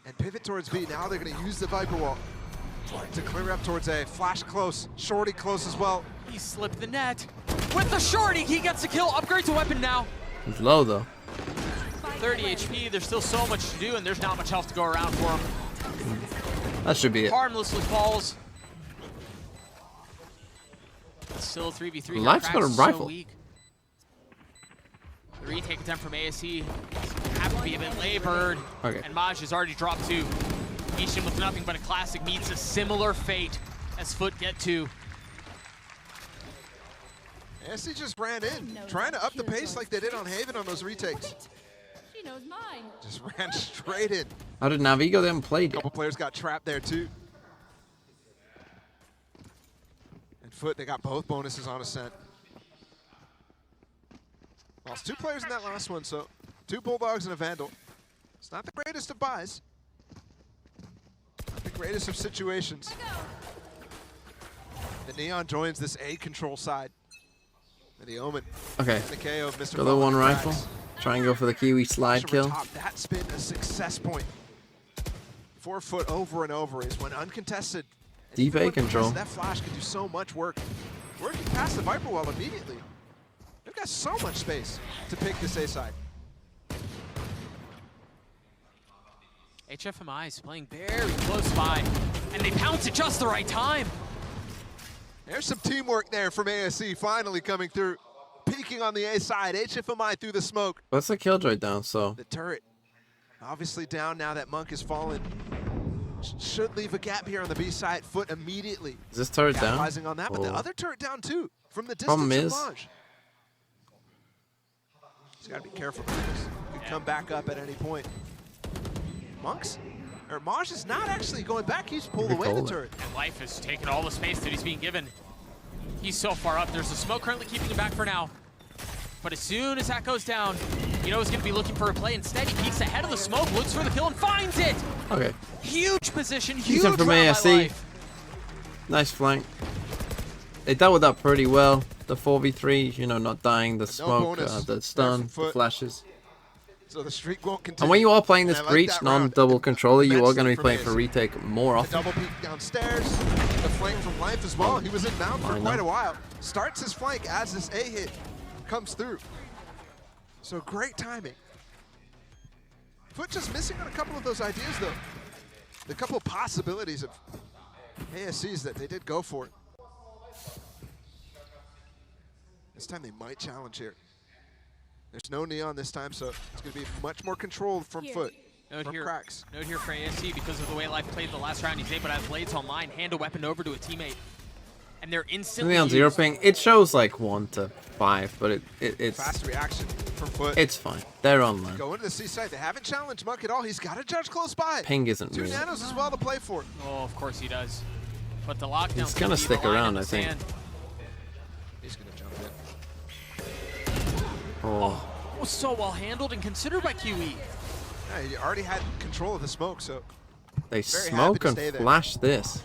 and pivot towards B. Now they're going to use the Viper Wall to clear up towards A. Flash close, Shorty close as well. He slipped the net. With the Shorty, he gets the kill. Upgrade to weapon now. He's low, though. 30 HP, there's still so much to do, and there's not much health to go around for him. That should be it. Harmlessly falls. It's still a 3v3. Life's got a rifle. So weak. The retake attempt from ASE have to be a bit labored. Okay. And Maj has already dropped 2. Ishin with nothing but a classic meets a similar fate as FUT get 2. ASE just ran in, trying to up the pace like they did on Haven on those retakes. She knows mine. Just ran straight in. How did Navi go there and play? A couple players got trapped there too. And FUT, they got both bonuses on Ascent. Lost 2 players in that last one, so 2 Bulldogs and a Vandal. It's not the greatest of buys. Not the greatest of situations. The Neon joins this A control side. And the Omen. Okay. The KO of Mr. Go the one rifle. Try and go for the Kiwi slide kill. That's been a success point for FUT over and over, is when uncontested. Deep A control. That flash can do so much work. Working past the Viper Wall immediately. They've got so much space to pick this A side. HFMI is playing very close by, and they pounce at just the right time. There's some teamwork there from ASE finally coming through. Peeking on the A side, HFMI through the smoke. What's the killjoy down, so? The turret obviously down now that Monk has fallen. Should leave a gap here on the B side. FUT immediately. Is this turret down? Capitalizing on that, but the Oh. other turret down too, from the distance Problem of is, Maj. He's got to be careful. Could come back up at any point. Maj is not actually going back. He's pulled away the turret. And Life has taken all the space that he's being given. He's so far up. There's a smoke currently keeping him back for now. But as soon as that goes down, you know he's going to be looking for a play. Instead, he peeks ahead of the smoke, looks for the kill, and finds it. Okay. Huge position, huge Decent from round by ASE. Life. Nice flank. They dealt with that pretty well. The 4v3, you know, not dying, the smoke, the stun, the flashes. So the streak won't continue. And when you are playing this And I like breach that round non-double controller, you are immensely going to be from playing ASE. for retake more The often. double peek downstairs, the flank from Life as well. He was in mount for quite a while. Starts his flank as this A hit comes through. So great timing. FUT just missing on a couple of those ideas though. The couple of possibilities of ASCs that they did go for. This time they might challenge here. There's no Neon this time, so it's going to be much more controlled from FUT. Note from here, Cracks. note here for ASE, because of the way Life played the last round, he's able to have blades online, hand a weapon over to a teammate, and they're instantly On zero ping, it shows like 1 to 5, but it's fast reaction from FUT. It's fine. They're online. Go into the C side. They haven't challenged Monk at all. He's got a judge close by. Ping isn't 2 real. nanos as well to play for. Oh, of course he does. But the lockdown. He's gonna stick around, I think. He's gonna jump in. Oh. Was so well handled and considered by QE. Yeah, he already had control of the smoke, so They very smoke happy to and stay there. flash this.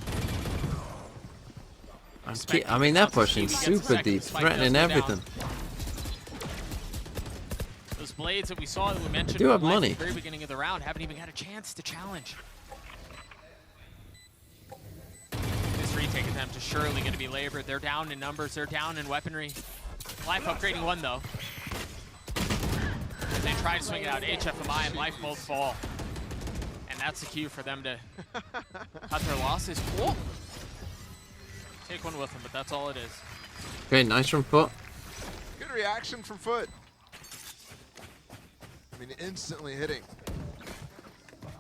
I mean, they're pushing super deep, threatening everything. Those blades that we saw that we mentioned They do have from Life money. at the very beginning of the round haven't even had a chance to challenge. This retake attempt is surely going to be labored. They're down in numbers, they're down in weaponry. Life upgrading 1 though. They try to swing it out. HFMI and Life both fall. And that's the cue for them to cut their losses. Cool. Take 1 with them, but that's all it is. Okay, nice from FUT. good reaction from FUT. I mean, instantly hitting.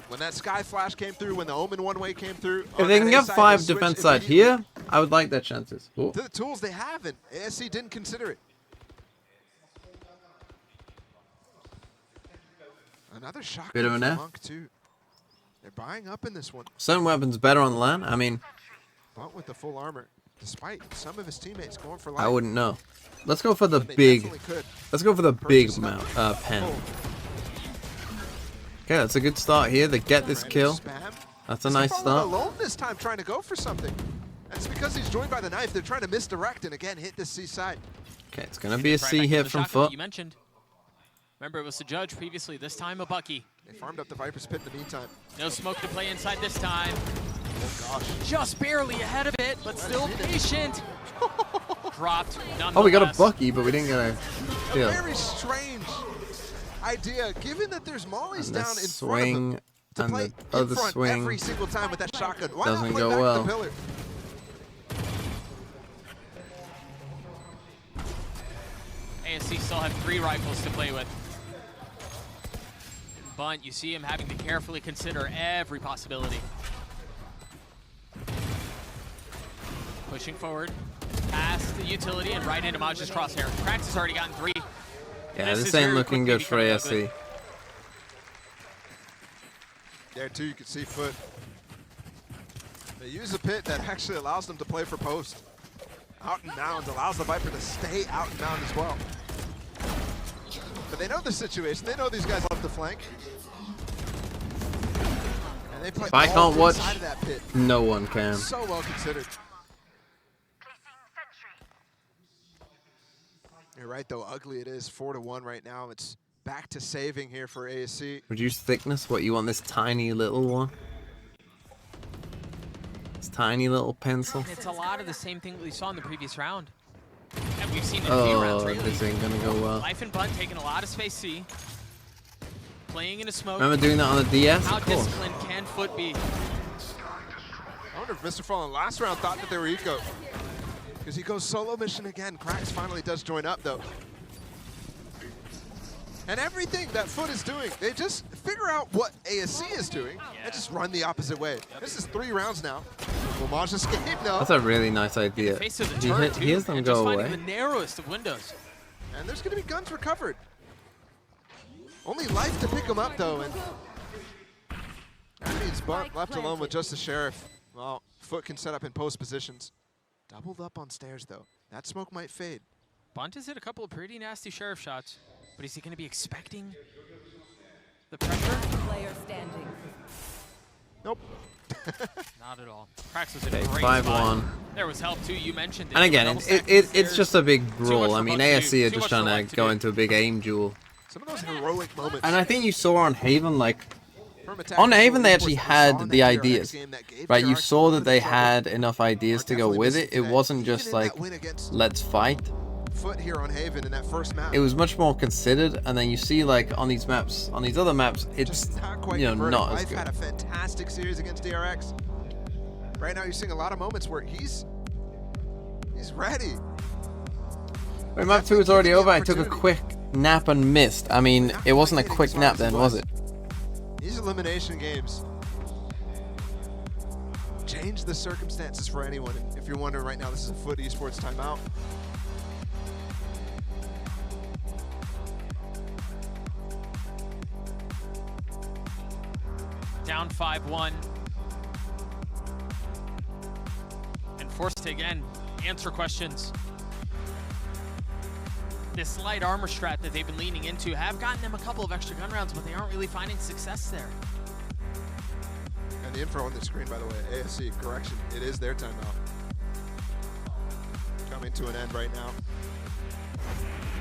When that Sky Flash came through, when the Omen one-way came through. If they can get 5 defense side here, I would like their chances. Ooh. To the tools they have, and ASE didn't consider it. Another shot Bit of an from F. Monk too. They're buying up in this one. Some weapons better on land. I mean, Bunt with the full armor, despite some of his teammates going for life. I wouldn't know. Let's go for the They big. definitely could. Let's go for the big Purchase mount, up. pen. Oh. Okay, that's a good start here. They get this kill. Spam. That's a nice Fallen start. alone this time, trying to go for something. And it's because he's joined by the knife. They're trying to misdirect and again hit the C side. Okay, it's gonna be a Right C back to hit the from shotgun that FUT. You mentioned. Remember, it was the judge previously. This time, a Bucky. They farmed up the Viper's Pit in the meantime. No smoke to play inside this time. Oh gosh. Just barely ahead of it, but still patient. Dropped. Oh, we got a nonetheless. Bucky, but we didn't get a kill. Very strange idea, given that there's mollies And the down in front of swing him. To and play the in other front swing every single time with that shotgun. Why doesn't not play go back well. the pillar? ASE still have 3 rifles to play with. Bunt, you see him having to carefully consider every possibility. Pushing forward, past the utility and right into Maj's crosshair. Krax has already gotten 3. Yeah, this ain't looking good for ASE. There too, you can see FUT. They use a pit that actually allows them to play for post. Out and bounds, allows the Viper to stay out and bound as well. But they know the situation, they know these guys love the flank. And they play If I all can't watch, inside of that pit. no one can. So well considered. You're right though, ugly it is. 4-1 right now. It's back to saving here for ASE. Reduce thickness, what you want, this tiny little one? This tiny little pencil? It's a lot of the same thing that we saw in the previous round. And we've seen it in a few rounds, really. This ain't gonna go well. Life and Bunt taking a lot of space C. Playing in a smoke. Remember doing that on the DS? How Of course. disciplined can FUT be? I wonder if Mr. Fallen last round thought that they were eco. Because he goes solo mission again. Krax finally does join up though. And everything that FUT is doing, they just figure out what ASE is doing and just run the opposite way. This is 3 rounds now. Will Maj escape? No. That's a really nice idea. He hears them go away. The narrowest of windows. And there's going to be guns recovered. Only life to pick them up though. And that means Bunt left alone with just the Sheriff. Well, FUT can set up in post positions. Doubled up on stairs though. That smoke might fade. Bunt has hit a couple of pretty nasty Sheriff shots. But is he going to be expecting the pressure? Player standing. Nope. Not at all. Krax was in a great 5-1. spot. There was help too, you mentioned it. And again, it's just a big brawl. I mean, ASE are just trying to go into a big aim duel. Some of those heroic moments. And I think you saw on Haven, like, on Haven they actually had the ideas, right? You saw that they had enough ideas to go with it. It wasn't just like, let's fight. FUT here on Haven in that first map. It was much more considered, and then you see like on these maps, on these other maps, it's not quite not as I've good. had a fantastic series against DRX. Right now you're seeing a lot of moments where he's ready. Wait, map 2 is already over. I took a quick nap and missed. I mean, it wasn't a quick nap then, was it? These elimination games change the circumstances for anyone. And if you're wondering right now, this is a FUT esports timeout. Down 5-1. And forced to again answer questions. This light armor strat that they've been leaning into have gotten them a couple of extra gun rounds, but they aren't really finding success there. And the info on the screen, by the way, ASE, correction, it is their timeout. Coming to an end right now.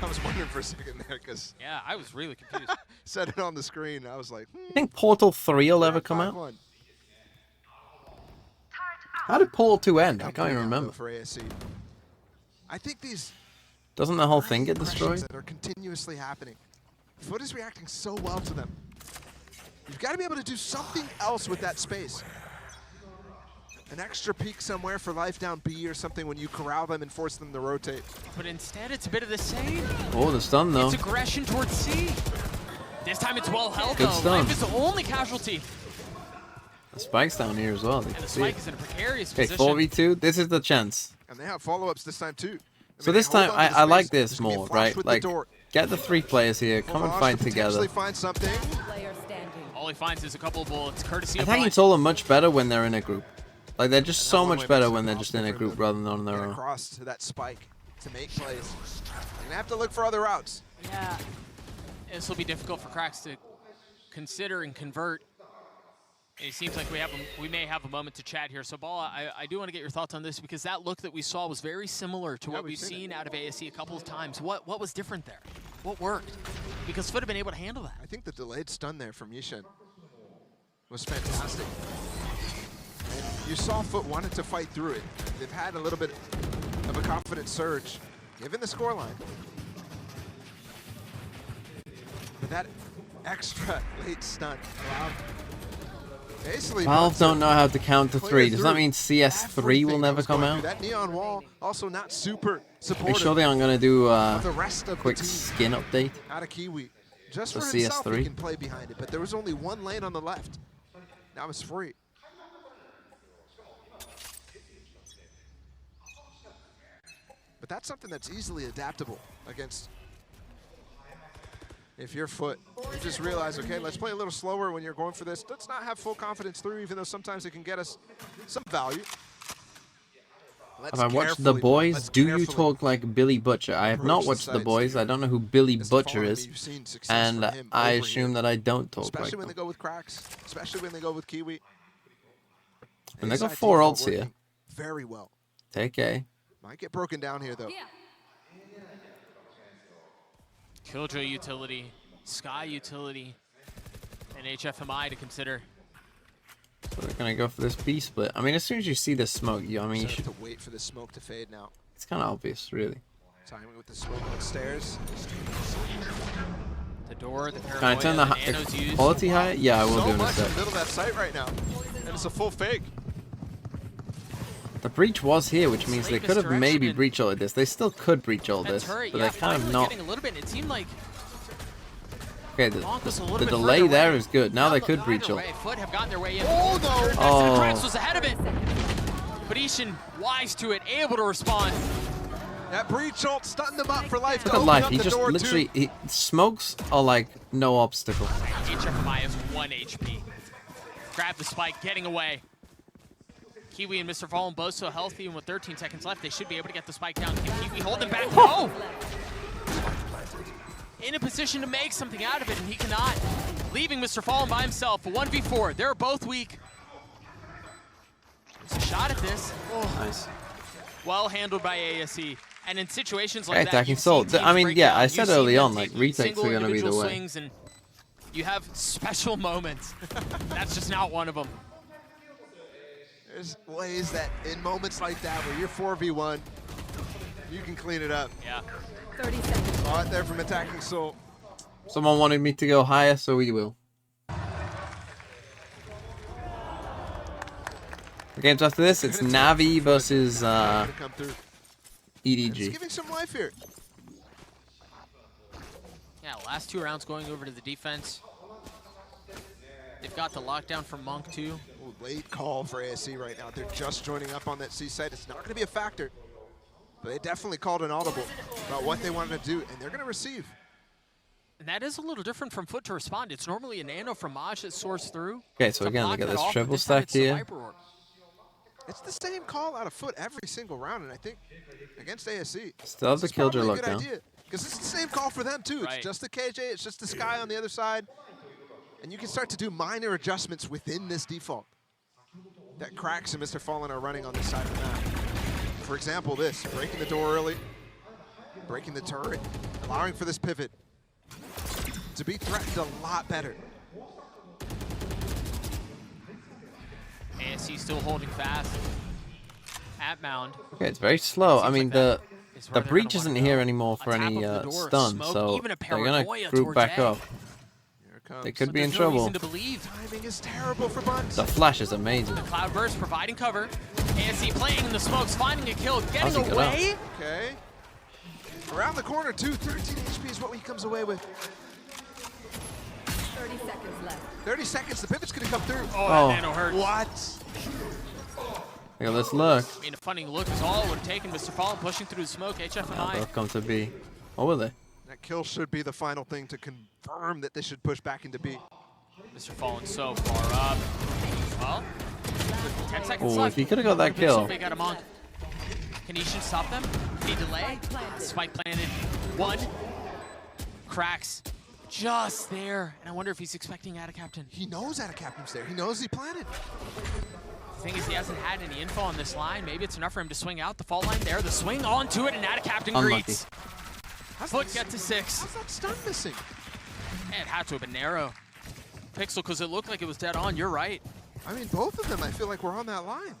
I was wondering for a second there, because... Yeah, I was really confused. Said it on the screen, I was like, You think Portal 3 will ever come out? How did Portal 2 end? I can't even remember. For ASE. I think these... Doesn't the whole thing get destroyed? That are continuously happening. FUT is reacting so well to them. You've got to be able to do something else with that space. An extra peek somewhere for life down B or something when you corral them and force them to rotate. But instead, it's a bit of the same. Oh, the stun though. It's aggression towards C. This time it's well held Good though. stun. Life is the only casualty. The spike's down here as well. And the spike is in a precarious Okay, position. 4v2. This is the chance. And they have follow-ups this time too. So this time, I like this more, right? Like, get the 3 players here, come and fight together. Find something. All he finds is a couple of bullets, courtesy I of think Bunt. it's all much better when they're in a group. Like, they're just so much better when they're just in a group rather than on their own. Across to that spike to make plays. You're gonna have to look for other routes. Yeah. This will be difficult for Krax to consider and convert. It seems like we may have a moment to chat here. So, Ball, I do want to get your thoughts on this because that look that we saw was very similar to what we've seen out of ASE a couple of times. What was different there? What worked? Because FUT have been able to handle that. I think the delayed stun there from Yishen was fantastic. And you saw FUT wanted to fight through it. They've had a little bit of a confident surge, given the scoreline. But that extra late stun allowed Valve don't know how to count to 3. Does that mean CS3 will never come out? That neon wall also not super Are you supportive. sure they aren't going to do of the rest of quick the team. skin update? Out of Kiwi. Just for The himself, he CS3. can play behind it, but there was only one lane on the left. Now it's free. But that's something that's easily adaptable against. If you're FUT, you just realize, okay, let's play a little slower when you're going for this. Let's not have full confidence through, even though sometimes it can get us some value. Have I watched The Boys? Do you talk like Billy Butcher? I have not watched The Boys. I don't know who Billy Butcher is, and I assume that I don't talk like especially when them. they go with cracks, especially when they go with Kiwi. And they got ASE 4 default ults here. working very well. Take A. Might get broken down here though. Killjoy utility, Sky utility, and HFMI to consider. So they're gonna go for this B split. I mean, as soon as you see the smoke, you You have to wait for the smoke to fade now. It's kind of obvious, really. Timing with the smoke on the stairs. The door, the Can I paranoia, turn the Nano's used. quality high? Yeah, I will So do in a much in sec. the middle of that site right now, and it's a full fake. The breach was here, which means they could have maybe breach ulted this. They still could breach ult this, but they're kind of not. Getting a little bit. It seemed like Okay, the delay there is good. Now they could breach ult. FUT have gotten their way in. Oh no! Oh. Krax was ahead of it. But Ishin, wise to it, able to respond. That breach ult stunned them up for life. Look at life. He just literally smokes are like no obstacle. HFMI has 1 HP. Grab the spike, getting away. Kiwi and Mr. Fallen both so healthy, and with 13 seconds left, they should be able to get the spike down. Can Kiwi hold them back? No! In a position to make something out of it, and he cannot. Leaving Mr. Fallen by himself, a 1v4. They're both weak. There's a shot at this. Oh. Nice. Well handled by ASE. And in situations like Okay, that, attacking you see soul. teams I mean, break yeah, down. I You said see early them on, like, take retakes single are going to be the individual way. swings, and you have special moments. That's just not one of them. There's ways that in moments like that where you're 4v1, you can clean it up. Yeah. 30 seconds. Saw it there from attacking soul. Someone wanted me to go higher, so we will. The games after this, it's Navi versus EDG. It's giving some life here. Yeah, last 2 rounds going over to the defense. They've got the lockdown from Monk too. Ooh, late call for ASE right now. They're just joining up on that C site. It's not going to be a factor, but they definitely called an audible about what they wanted to do, and they're going to receive. And that is a little different from FUT to respond. It's normally a nano from Maj that soars through. Okay, so again, they got this triple stack here. It's the same call out of FUT every single round, and I think against ASE. Still have the Killjoy lockdown. Because it's the same call for them too. Right. It's just the KJ, it's just the Sky on the other side. And you can start to do minor adjustments within this default that Krax and Mr. Fallen are running on this side of the map. For example, this, breaking the door early, breaking the turret, allowing for this pivot to be threatened a lot better. ASE still holding fast at Mound. Okay, it's very slow. I mean, the breach isn't here anymore for any stun, so they're gonna group back up. They could be in trouble. Timing is terrible for Buns. The flash is amazing. The Cloudburst providing cover. ASE playing in the smokes, finding a kill, getting away. Okay. Around the corner too. 13 HP is what he comes away with. 30 seconds left. 30 seconds. The pivot's gonna come through. Oh, that nano hurts. What? Okay, let's look. I mean, a funny look is all it would have taken. Mr. Fallen pushing through the smoke. HFMI. They'll come to B. What were they? That kill should be the final thing to confirm that they should push back into B. Mr. Fallen so far up. Well, 10 seconds Oh, left. if he could have got that kill. They got him on. Can Ishin stop them? Can he delay? Spike planted. 1. Krax just there. And I wonder if he's expecting Ada Captain. He knows Ada Captain's there. He knows he planted. The thing is, he hasn't had any info on this line. Maybe it's enough for him to swing out the fault line there. The swing onto it, and Ada Captain greets. FUT get to 6. How's that stun missing? It had to have been narrow. Pixel, because it looked like it was dead on. You're right. I mean, both of them, I feel like, were on that line.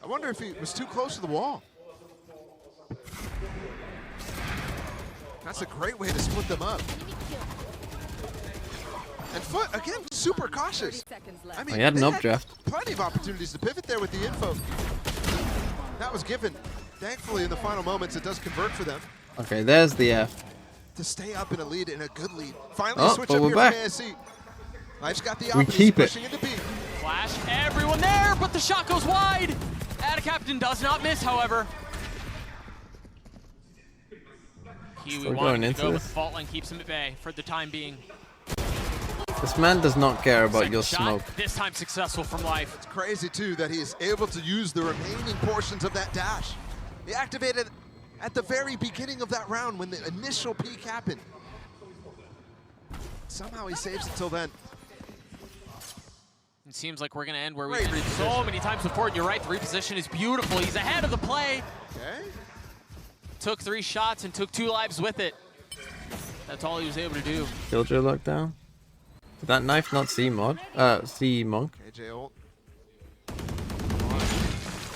I wonder if he was too close to the wall. That's a great way to split them up. And FUT, again, super cautious. I mean, he had an updraft. Plenty of opportunities to pivot there with the info. That was given. Thankfully, in the final moments, it does convert for them. Okay, there's the F. to stay up in a lead, in a good lead. Finally, switch up we're here back. from ASE. Life's got the We keep it. pushing into B. Flash, everyone there, but the shot goes wide. Captain does not miss, however. Kiwi wanting to go, but Fault Line keeps him at bay for the time being. This man does not care about your smoke. This time successful from Life. It's crazy, too, that he is able to use the remaining portions of that dash. He activated at the very beginning of that round when the initial peak happened. Somehow he saves it till then. It seems like we're going to end where we've ended so many times before. And you're right, the reposition is beautiful. He's ahead of the play. Okay. Took 3 shots and took 2 lives with it. That's all he was able to do. Killjoy lockdown. Did that knife not see Monk? KJ ult.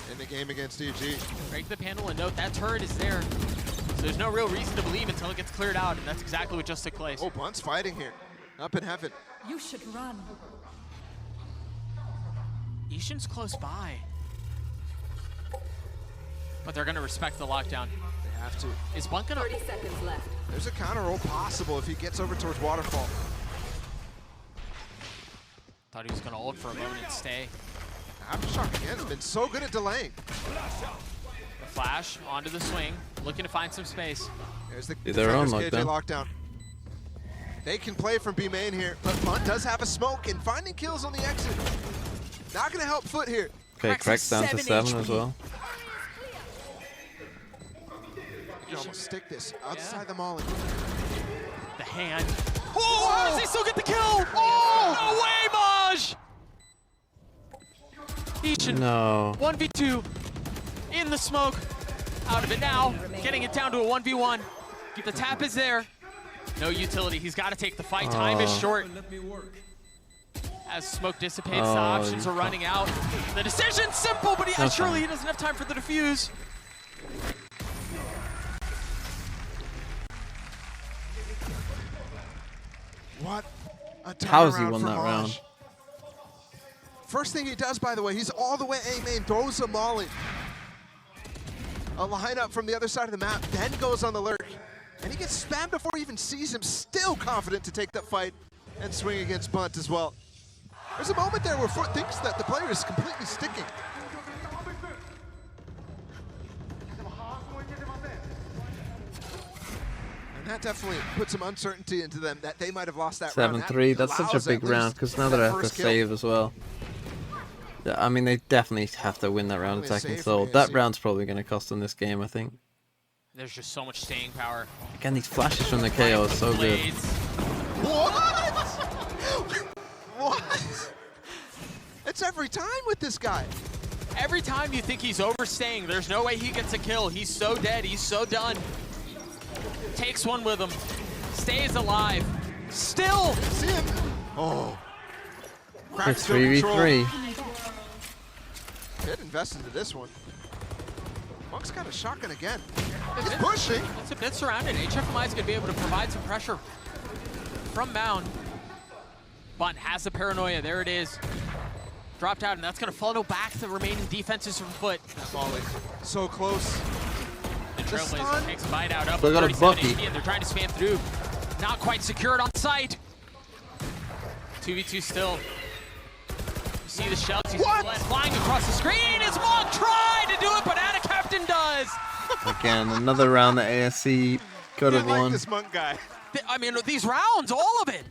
In the game against EDG. Break the panel and note that turret is there. So there's no real reason to believe until it gets cleared out, and that's exactly what just took place. Oh, Bunt's fighting here. Up in heaven. You should run. Ishin's close by. But they're going to respect the lockdown. They have to. Is Bunt going to... 30 seconds left. There's a counter ult possible if he gets over towards Waterfall. Thought he was going to ult for a moment and stay. Aftershock again has been so good at delaying. The flash onto the swing, looking to find some space. There's the KJ lockdown. They can play from B main here, but Bunt does have a smoke and finding kills on the exit. Not going to help FUT here. Okay, Crack's down to 7 as well. You can almost stick this outside the molly. The hand. Oh, how does he still get the kill? Oh, no way, Maj! Ishin, no. 1v2 in the smoke. Out of it now, getting it down to a 1v1. The tap is there. No utility, he's got to take the fight. Time is short. As smoke dissipates, the options are running out. The decision's simple, but surely he doesn't have time for the defuse. What a turnaround. How has he won that round? First thing he does, by the way, he's all the way A main, throws a molly. A lineup from the other side of the map, then goes on the lurk. And he gets spammed before he even sees him, still confident to take that fight and swing against Bunt as well. There's a moment there where FUT thinks that the player is completely sticking. And that definitely put some uncertainty into them that they might have lost that round. 7-3, that's such a big round because now they have to save as well. Yeah, I mean, they definitely have to win that round attacking soul. That round's probably going to cost them this game, I think. There's just so much staying power. Again, these flashes from the KO are so good. What? What? It's every time with this guy. Every time you think he's overstaying, there's no way he gets a kill. He's so dead, he's so done. Takes one with him, stays alive. Still! See him? Oh. It's 3v3. Did invest into this one. Monk's got a shotgun again. He's pushing. It's a bit surrounded. HFMI is going to be able to provide some pressure from Mound. Bunt has the paranoia. There it is. Dropped out, and that's going to funnel back the remaining defenses from FUT. Molly. So close. The Trailblazer takes a bite out. Up They got a 37 bucky. HP, and they're trying to spam through. Not quite secured on site. 2v2 still. You see the shells. He's flying across the screen. As Monk tried to do it, but Captain does. Again, another round that ASE could have won. Like this Monk guy. I mean, these rounds, all of it.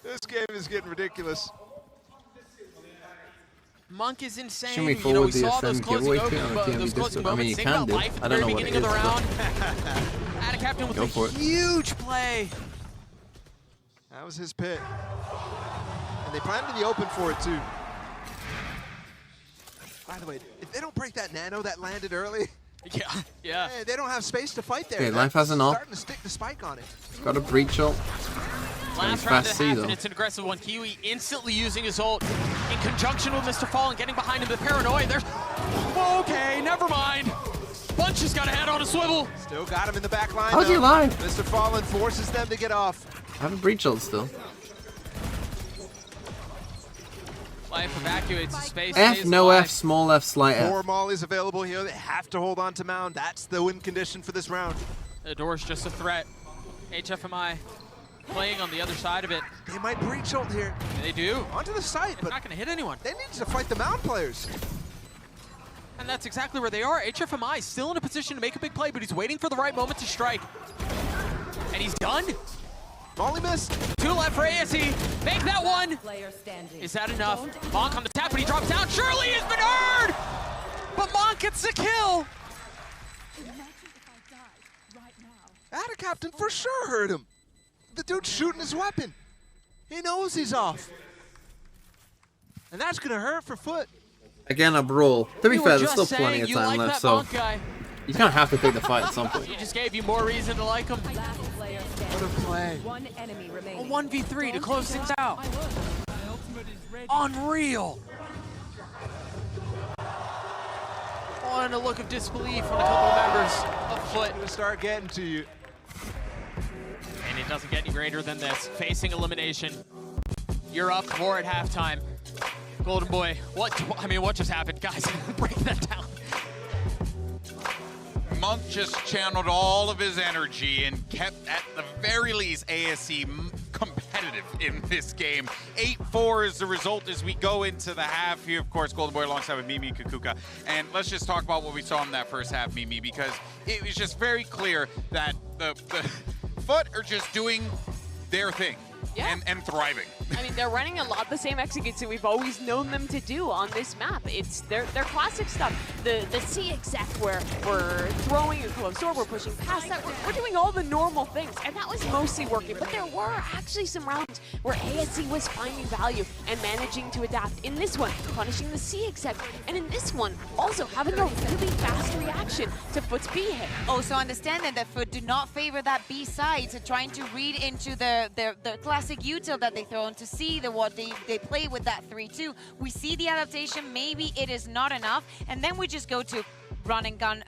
This game is getting ridiculous. Monk is insane. Should we forward the saw those SM closing giveaway? moments. I mean, you Think can about do. Life at I the don't very know what it beginning of is. the round. Captain with Go a huge play. That was his pit. And they planned in the open for it, too. By the way, if they don't break that nano that landed early, yeah. Hey, they don't have space to fight there. Okay, Life has an ult. Starting to stick the spike on it. Got a breach ult. Last round and a half, and it's an aggressive one. Kiwi instantly using his ult in conjunction with Mr. Fallen, getting behind him. The paranoia. There's okay, never mind. Bunch has got a head on a swivel. Still got him in the back line. How's he alive? Mr. Fallen forces them to get off. I have a breach ult still. Life evacuates the space. F, no F, small F, slight F. 4 mollies available here. They have to hold on to Mound. That's the win condition for this round. The door's just a threat. HFMI playing on the other side of it. They might breach ult here. They do. Onto the site, but not going to hit anyone. They need to fight the mound players. And that's exactly where they are. HFMI is still in a position to make a big play, but he's waiting for the right moment to strike. And he's done. Molly missed. 2 left for ASE. Make that one. Is that enough? Monk on the tap, but he drops down. Surely has been earned! But Monk gets the kill. Ada Captain for sure heard him. The dude's shooting his weapon. He knows he's off. And that's going to hurt for FUT. Again, a brawl. To be fair, there's still plenty of time left, so you kind of have to take the fight at some point. He just gave you more reason to like him. What a play. One enemy A 1v3 to close things out. Unreal. Oh, and a look of disbelief on a couple of members of FUT. Going to start getting to you. And it doesn't get any greater than this. Facing elimination. You're up 4 at halftime. Golden Boy, what just happened? Guys, break that down. Monk just channeled all of his energy and kept, at the very least, ASE competitive in this game. 8-4 is the result as we go into the half here. Of course, Golden Boy alongside with Mimi Kukuka. And let's just talk about what we saw in that first half, Mimi, because it was just very clear that the FUT are just doing their thing. Yeah. And thriving. I mean, they're running a lot the same executes that we've always known them to do on this map. It's their classic stuff. The C exec where we're throwing a close door, we're pushing past that. We're doing all the normal things, and that was mostly working. But there were actually some rounds where ASE was finding value and managing to adapt. In this one, punishing the C exec, and in this one, also having a really fast reaction to FUT's B hit. Also understanding that FUT do not favor that B side, so trying to read into the classic util that they throw into C, what they play with that 3-2. We see the adaptation, maybe it is not enough, and then we just go to run and gun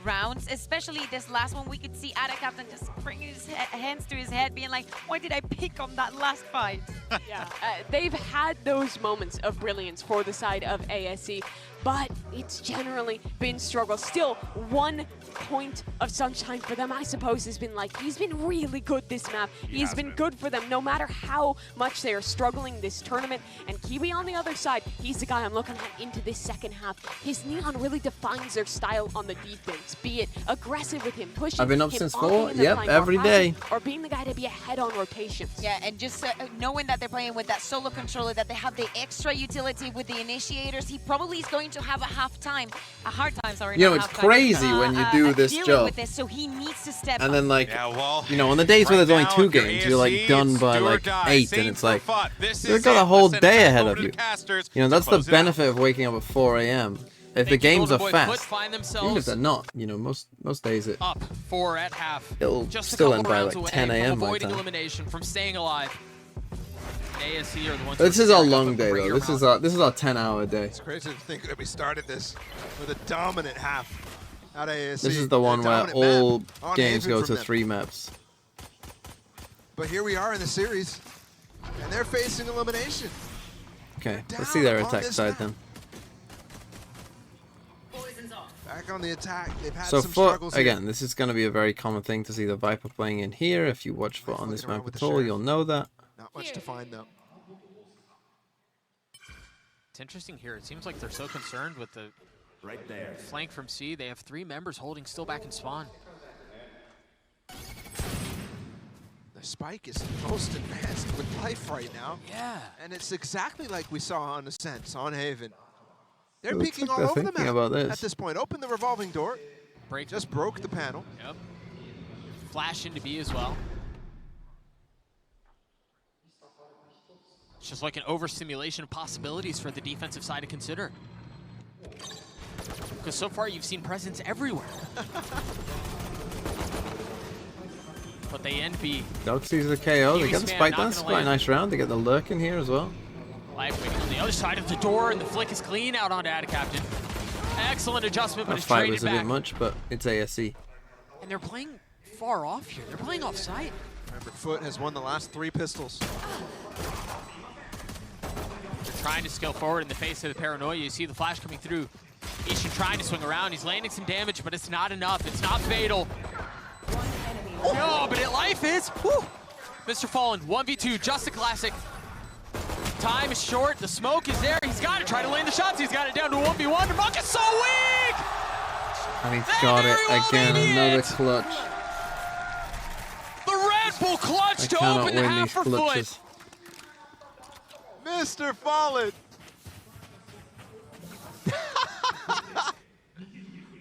rounds, especially this last one. We could see Ada Captain just bringing his hands to his head, being like, why did I pick on that last fight? Yeah, they've had those moments of brilliance for the side of ASE, but it's generally been struggle. Still, 1 point of sunshine for them, I suppose, has been like, he's been really good this map. He's been good for them no matter how much they are struggling this tournament. And Kiwi on the other side, he's the guy I'm looking at into this second half. His Neon really defines their style on the defense, be it aggressive with him, pushing I've been up him since on 4, in the yep, line, every or day. passing, or being the guy to be ahead on rotations. Yeah, and just knowing that they're playing with that solo controller, that they have the extra utility with the initiators, he probably is going to have a hard time, sorry. You know, it's crazy when you do this job. With this, so he needs to step and then, like, well, you know, on the days where there's only 2 games, you're like done by like 8, and it's like you've got a whole day ahead of you. You know, that's the benefit of waking up at 4 a.m. If the games are fast, even if they're not, you know, most days it up 4 at half. It'll just still end by like 10 a.m. my avoiding time. elimination, from staying alive. ASE are the ones. This is our long day though. This is our 10-hour day. It's crazy to think that we started this with a dominant half out of ASE. This is the one where all games go to 3 maps. But here we are in the series, and they're facing elimination. Okay, let's see their attack side then. Back on the attack, they've had So some struggles again, here. this is going to be a very common thing to see the Viper playing in here. If you watch FUT on this map at all, you'll know that. Not much to find though. It's interesting here. It seems like they're so concerned with the flank from C. They have 3 members holding still back in spawn. The spike is most advanced with life right now. Yeah. And it's exactly like we saw on Ascent, on Haven. They're It looks peeking like all they're over the thinking map about this. at this point. Open the revolving door. Break. Just broke the panel. Yep. Flash into B as well. It's just like an overstimulation of possibilities for the defensive side to consider. Because so far you've seen presence everywhere. But they end B. Dog sees the KO. They get the spike down. It's quite a nice round. They get the lurk in here as well. Life waiting on the other side of the door, and the flick is clean out onto Ada Captain. Excellent adjustment, but That it's fight traded was a back. bit much, but it's ASE. And they're playing far off here. They're playing off site. Remember, FUT has won the last 3 pistols. They're trying to scale forward in the face of the paranoia. You see the flash coming through. Ishin trying to swing around. He's landing some damage, but it's not enough. It's not fatal. No, but life is. Whew. Mr. Fallen, 1v2, just a classic. Time is short, the smoke is there. He's got to try to land the shots. He's got it down to 1v1. Monk is so weak! And he's got it again, another clutch. The Red Bull clutch to open the half for FUT. Mr. Fallen.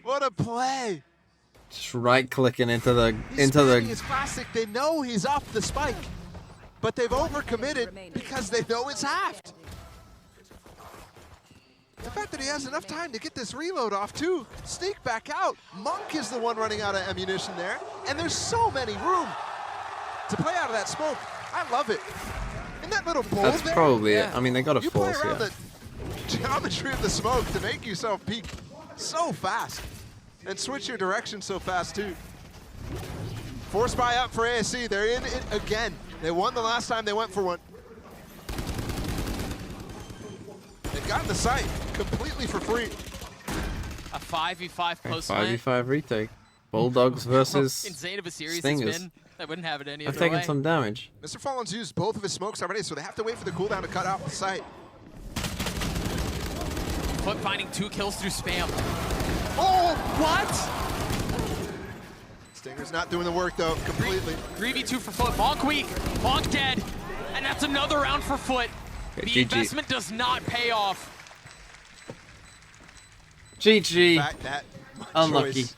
What a play. Just right-clicking into the His classic. They know he's off the spike, but they've overcommitted because they know it's halved. The fact that he has enough time to get this reload off too, sneak back out. Monk is the one running out of ammunition there, and there's so many room to play out of that smoke. I love it. In that little bowl That's there, probably it. I mean, they got to you play force around here. the geometry of the smoke to make yourself peak so fast and switch your direction so fast too. Force buy up for ASE. They're in it again. They won the last time they went for one. They've gotten the site completely for free. A 5v5 post 5v5 retake. Bulldogs versus insane of a series Stingers. It's been. I wouldn't have it any I've other way. taken some damage. Mr. Fallen's used both of his smokes already, so they have to wait for the cooldown to cut off the site. FUT finding 2 kills through spam. Oh, what? Stinger's not doing the work though, completely. 3v2 for FUT. Monk weak. Monk dead. And that's another round for FUT. The GG. investment does not pay off. GG. In fact, that Unlucky. choice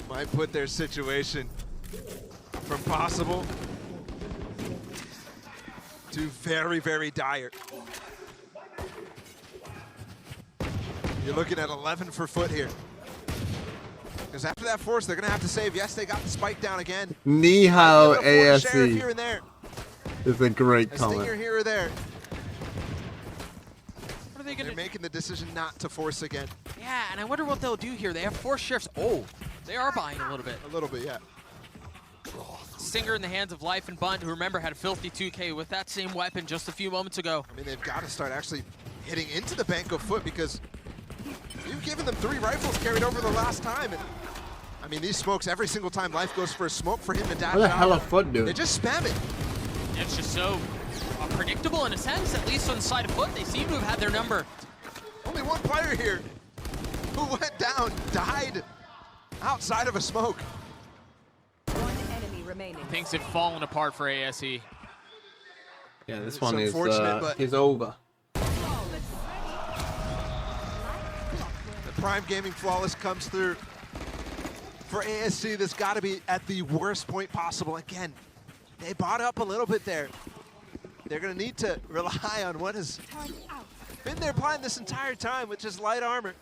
might put their situation from possible to very, very dire. You're looking at 11 for FUT here. Because after that force, they're going to have to save. Yes, they got the spike down again. Ni hao ASE Here and there. is a great A stinger comment. here or there. What are they going to They're making the decision not to force again. Yeah, and I wonder what they'll do here. They have 4 shifts. Oh, they are buying a little bit. A little bit, yeah. Stinger in the hands of Life and Bund, who remember had a filthy 2K with that same weapon just a few moments ago. I mean, they've got to start actually hitting into the bank of FUT because you've given them 3 rifles carried over the last time. And, I mean, these smokes, every single time Life goes for a smoke for him to dash What the out, hell are FUT doing? they just spam it. It's just so predictable in a sense, at least on the side of FUT. They seem to have had their number. Only one player here who went down, died outside of a smoke. One enemy remaining. Things have fallen apart for ASE. Yeah, this It's one unfortunate, but is over. the Prime Gaming Flawless comes through. For ASE, this got to be at the worst point possible. Again, they bought up a little bit there. They're going to need to rely on what has been their plan this entire time, which is light armor.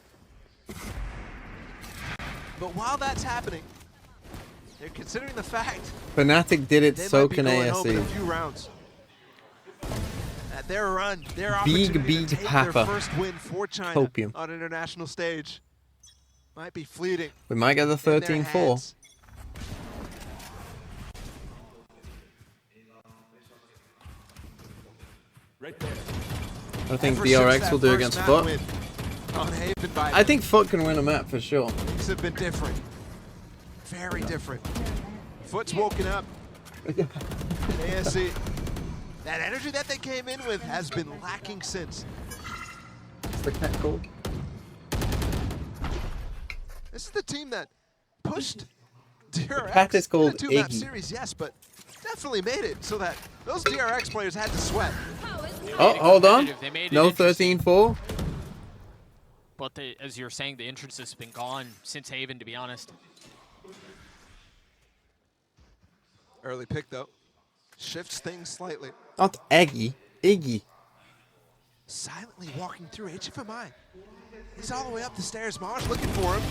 But while that's happening, they're considering the fact Fnatic did it, they so might be can going home in a ASE. few rounds. At their run, their opportunity Big to take Papa. their first win for China Hopium. on international stage might be fleeting. We might get the in their 13-4. hands. I think Ever since DRX that will do first against map FUT. win on Haven by I think FUT can win a map for sure. things have been different. Very different. FUT's woken up. ASE. That energy that they came in with has been lacking since. It's the cat called. This is the team that pushed DRX cat is called in a 2-map Iggy. series, yes, but definitely made it so that those DRX players had to sweat. Oh, hold on. They made it No interesting. 13-4. But as you're saying, the interest has been gone since Haven, to be honest. Early pick, though. Shifts things slightly. Not Eggy. Iggy. Silently walking through HFMI. He's all the way up the stairs. Maj looking for him.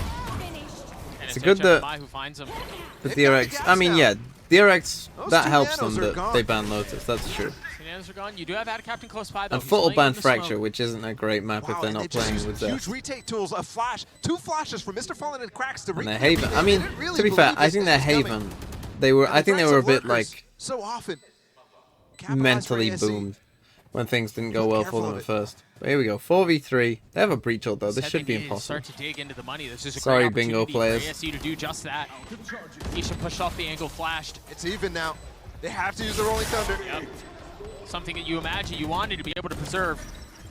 And It's good that HFMI who finds him. the They've got the DRX. gas I mean, now. yeah, DRX. Those That two helps nanos them are that gone. they ban Lotus. That's true. Bananas are gone. You do have Ad Captain close by, though. And He's FUT will laying ban in the Fracture, smoke. which isn't a great map if Wow, they're and they not just playing used with huge Zest. retake tools. A flash. 2 flashes from Mr. Fallen and Cracks to And retake. they're Haven. I mean, really to be fair, believe I this think they're is coming. Haven. They were. And I the think they threats were a of bit lurkers like so often capitalize mentally for ASE. boomed. when things didn't go well for them at first. But here we go, 4v3. They have a breach ult though. This should be impossible. Start to dig into the money. This is a Sorry, great bingo players. for ASE to do just that. Isha pushed off the angle, flashed. It's even now. They have to use the Rolling Thunder. Yep. Something that you imagine you wanted to be able to preserve.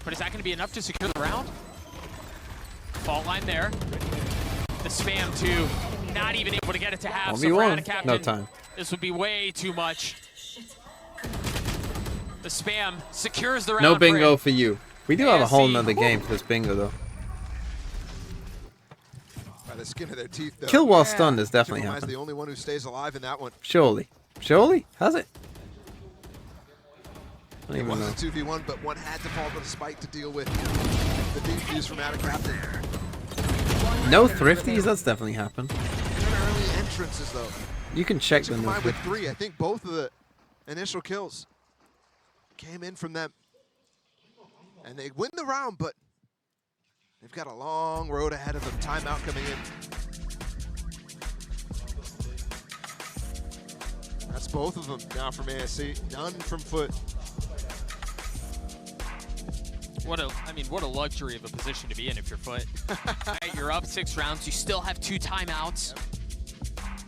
But is that going to be enough to secure the round? Fault line there. The spam too. Not even able to get it to half. So for Captain, no time. This would be way too much. The spam secures the round. No bingo for you. We do have a whole nother game for this bingo though. By the skin of their teeth, though. Kill while stunned has definitely Is happened. the only one who stays alive in that one. Surely. Surely? Has it? I don't It even was know. a 2v1, but one had to fall to the spike to deal with the defuse from out of Captain. No thrifties? That's definitely happened. Early entrances, though. You can check them. Combined with 3, I think both of the initial kills came in from them. And they win the round, but they've got a long road ahead of them. Timeout coming in. That's both of them now from ASE, none from FUT. What a luxury of a position to be in if you're FUT. Right, you're up 6 rounds. You still have 2 timeouts.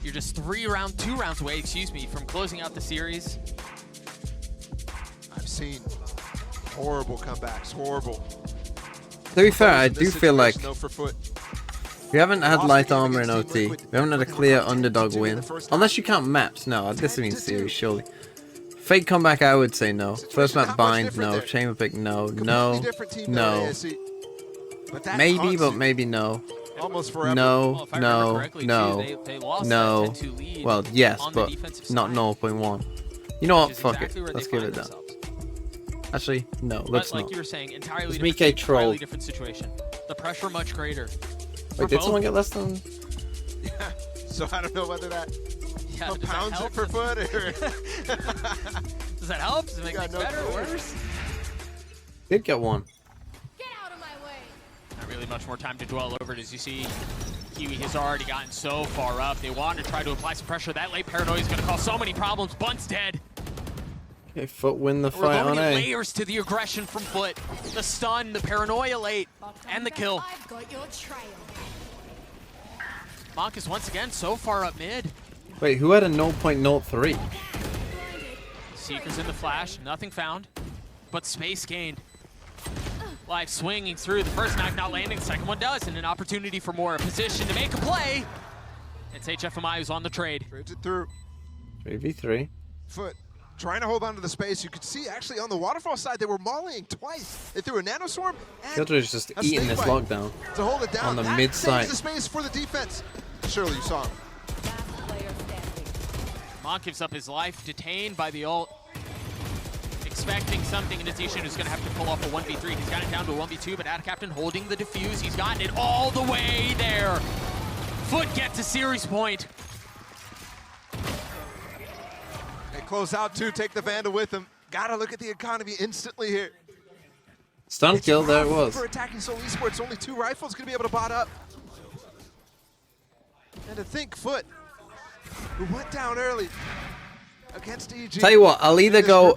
You're just 2 rounds away, excuse me, from closing out the series. I've seen horrible comebacks, horrible. To be fair, I do feel like no for FUT. we haven't had light armor in OT. We haven't had a clear underdog win. Unless you count maps. No, this means series, surely. Fake comeback, I would say no. First map bind, no. Chamber pick, no. No. No. Maybe, but maybe no. Almost forever. No, no, no, no. Well, yes, but not 0.1. You know what? Fuck it. Let's give it down. Actually, no, let's not. Like you were saying, entirely different situation. The pressure much greater. Wait, did someone get less than? Yeah. So I don't know whether that compounds it for FUT or. Does that help? Does it make things better or worse? Did get one. Not really much more time to dwell over it. As you see, Kiwi has already gotten so far up. They want to try to apply some pressure. That late paranoia is going to cause so many problems. Bunt's dead. Okay, FUT win the We're fight on loading A. layers to the aggression from FUT. The stun, the paranoia late, and the kill. Monk is once again so far up mid. Wait, who had a 0.03? Seeker's in the flash, nothing found, but space gained. Live swinging through. The first knock not landing, the second one does, and an opportunity for more. A position to make a play. It's HFMI who's on the trade. Trades it through. 3v3. FUT trying to hold on to the space. You could see actually on the waterfall side they were mollying twice. They threw a nanoswarm and Killjoy's just eating this lockdown to hold it down on the that mid side. saves the space for the defense. Surely you saw him. Monk gives up his life, detained by the ult. Expecting something, and Natishan is going to have to pull off a 1v3. He's got it down to a 1v2, but Captain holding the defuse. He's gotten it all the way there. FUT get to series point. They close out 2, take the Vandal with them. Gotta look at the economy instantly here. Stun kill, there it was. For attacking Seoul Esports, only 2 rifles gonna be able to bot up. And to think FUT, who went down early against EDG. Tell you what, I'll either go.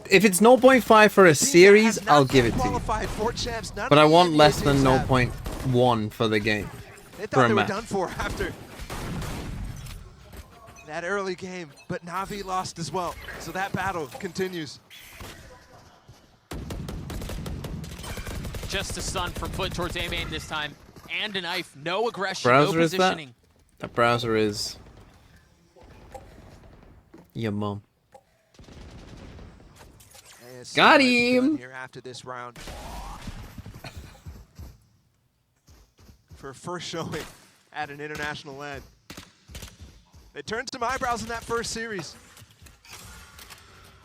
If it's 0.5 for a series, I'll give it to you. But I want less than 0.1 for the game. They thought they were done for after that early game, but Navi lost as well. So that battle continues. Just a stun from FUT towards A main this time, and a knife. No aggression, Browser no is that? positioning. That browser is your mom. Got him! Here after this round. For a first showing at an international LAN. They turned some eyebrows in that first series.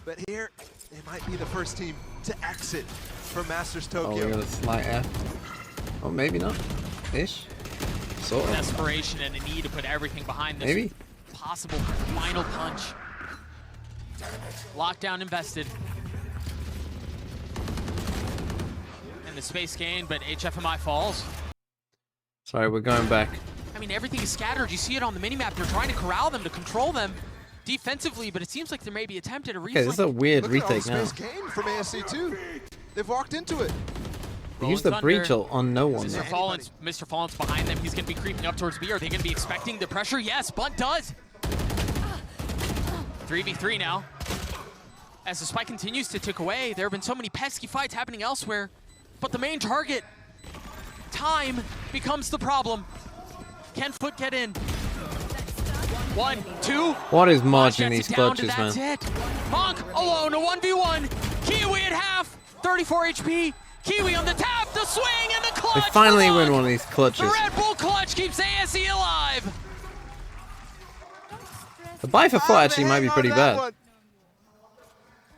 But here, they might be the first team to exit from Masters Tokyo. Oh, we got a slight F. Oh, maybe not. Ish. Sort of. Desperation and a need to put everything behind this Maybe. possible final punch. Lockdown invested. And the space gain, but HFMI falls. Sorry, we're going back. I mean, everything is scattered. You see it on the minimap. They're trying to corral them, to control them. defensively, but it seems like there may be attempt at a reflect. Okay, this is a weird Look at all retake the now. space gained from ASE too. They've walked into it. They use the breach on no one. Mr. Fallen's behind them. He's going to be creeping up towards B. Are they going to be expecting the pressure? Yes, Bunt does. 3v3 now. As the spike continues to tick away, there have been so many pesky fights happening elsewhere, but the main target, time, becomes the problem. Can FUT get in? 1, 2. What is marching these clutches, man? That's it. Monk alone, a 1v1. Kiwi at half, 34 HP. Kiwi on the tap, the swing, and the clutch. They finally win one of these clutches. The Red Bull clutch keeps ASE alive. The buy for FUT actually might be pretty bad.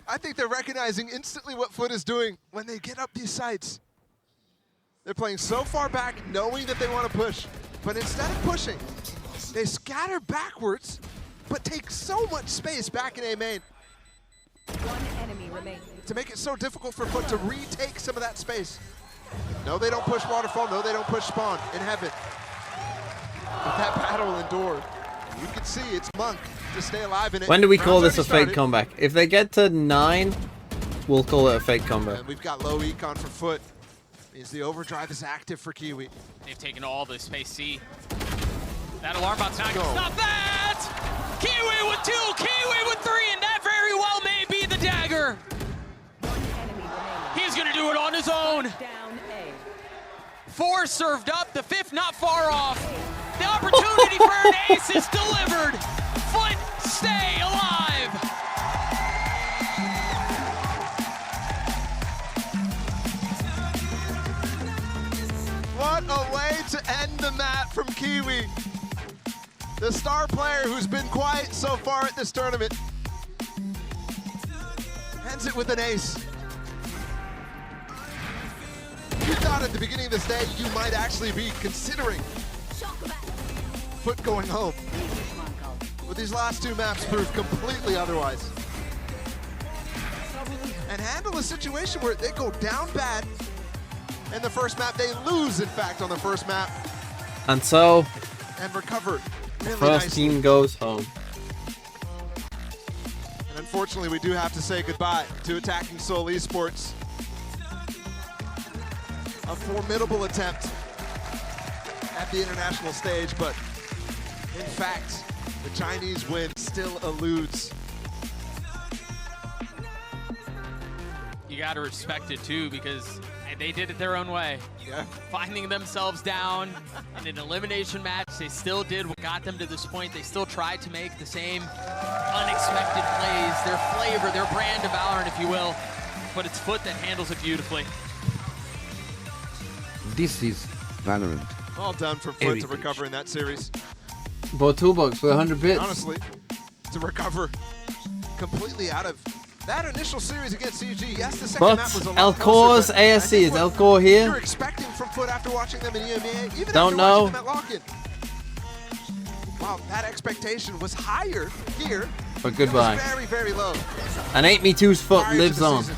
I think they're recognizing instantly what FUT is doing when they get up these sites. They're playing so far back, knowing that they want to push. But instead of pushing, they scatter backwards, but take so much space back in A main. One enemy remaining. To make it so difficult for FUT to retake some of that space. No, they don't push Waterfall. No, they don't push Spawn in Heaven. But that battle endured. You can see it's Monk to stay alive in it. When do we call this a started. fake comeback? If they get to 9, we'll call it a fake comeback. And we've got low econ for FUT. Means the overdrive is active for Kiwi. They've taken all the space C. That alarm bot's not going to stop that! Kiwi with 2, Kiwi with 3, and that very well may be the dagger. He's going to do it on his own. 4 served up, the 5th not far off. The opportunity for an ace is delivered. FUT, stay alive. What a way to end the map from Kiwi. The star player who's been quiet so far at this tournament ends it with an ace. You thought at the beginning of this day you might actually be considering FUT going home. But these last 2 maps proved completely otherwise. And handle a situation where they go down bad in the first map. They lose, in fact, on the first map. And so, and recover really first nicely. team goes home. And unfortunately, we do have to say goodbye to Attacking Soul Esports. A formidable attempt at the international stage, but in fact, the Chinese win still eludes. You got to respect it too, because they did it their own way. Yeah. Finding themselves down in an elimination match, they still did what got them to this point. They still tried to make the same unexpected plays, their flavor, their brand of Valorant, if you will. But it's FUT that handles it beautifully. This is Valorant. Well done for FUT to recover in that series. Bought $2 for 100 bits. Honestly, to recover completely out of that initial series against EDG. Yes, the second map was a lot Elcor's closer, ASE, is Elcor here? You're expecting from FUT after watching them in EMEA, even Don't after know. watching them at Lock-In. Wow, that expectation was higher here. But goodbye. It was very, very low. And 8me2's FUT Prior lives to the on. season.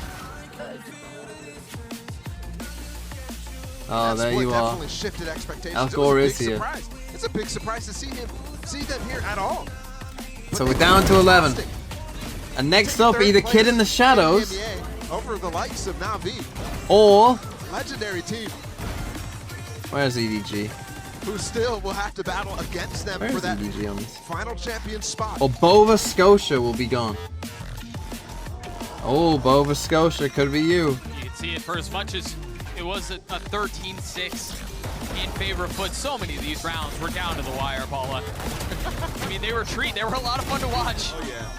Oh, That there split you are. definitely shifted expectations. Elcor It was is a big here. surprise. It's a big surprise to see them here at all. So we're down to 11. And next up, either Kid in the Shadows over the likes of Navi, or legendary team, where's EDG? who still will have to battle against them Where's for that EDG on this? final champion spot. Or Bova Scotia will be gone. Oh, Bova Scotia could be you. You can see it for as much as it was a 13-6 in favor of FUT. So many of these rounds were down to the wire, Paula. I mean, they were a treat. They were a lot of fun to watch. Oh, yeah.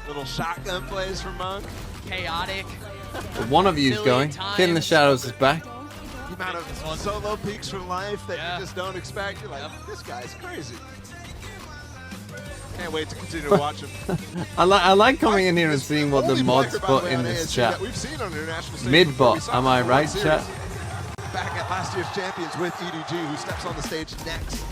Little shotgun plays from Monk. Chaotic. But one of you's going. Kid in the Shadows is back. The amount of solo peaks from life that you just don't expect. You're like, this guy's crazy. Can't wait to continue to watch him. I like coming in here and seeing what the mods put in this chat. We've seen on international stage Midbot, am I right, chat? Back at last year's champions with EDG, who steps on the stage next.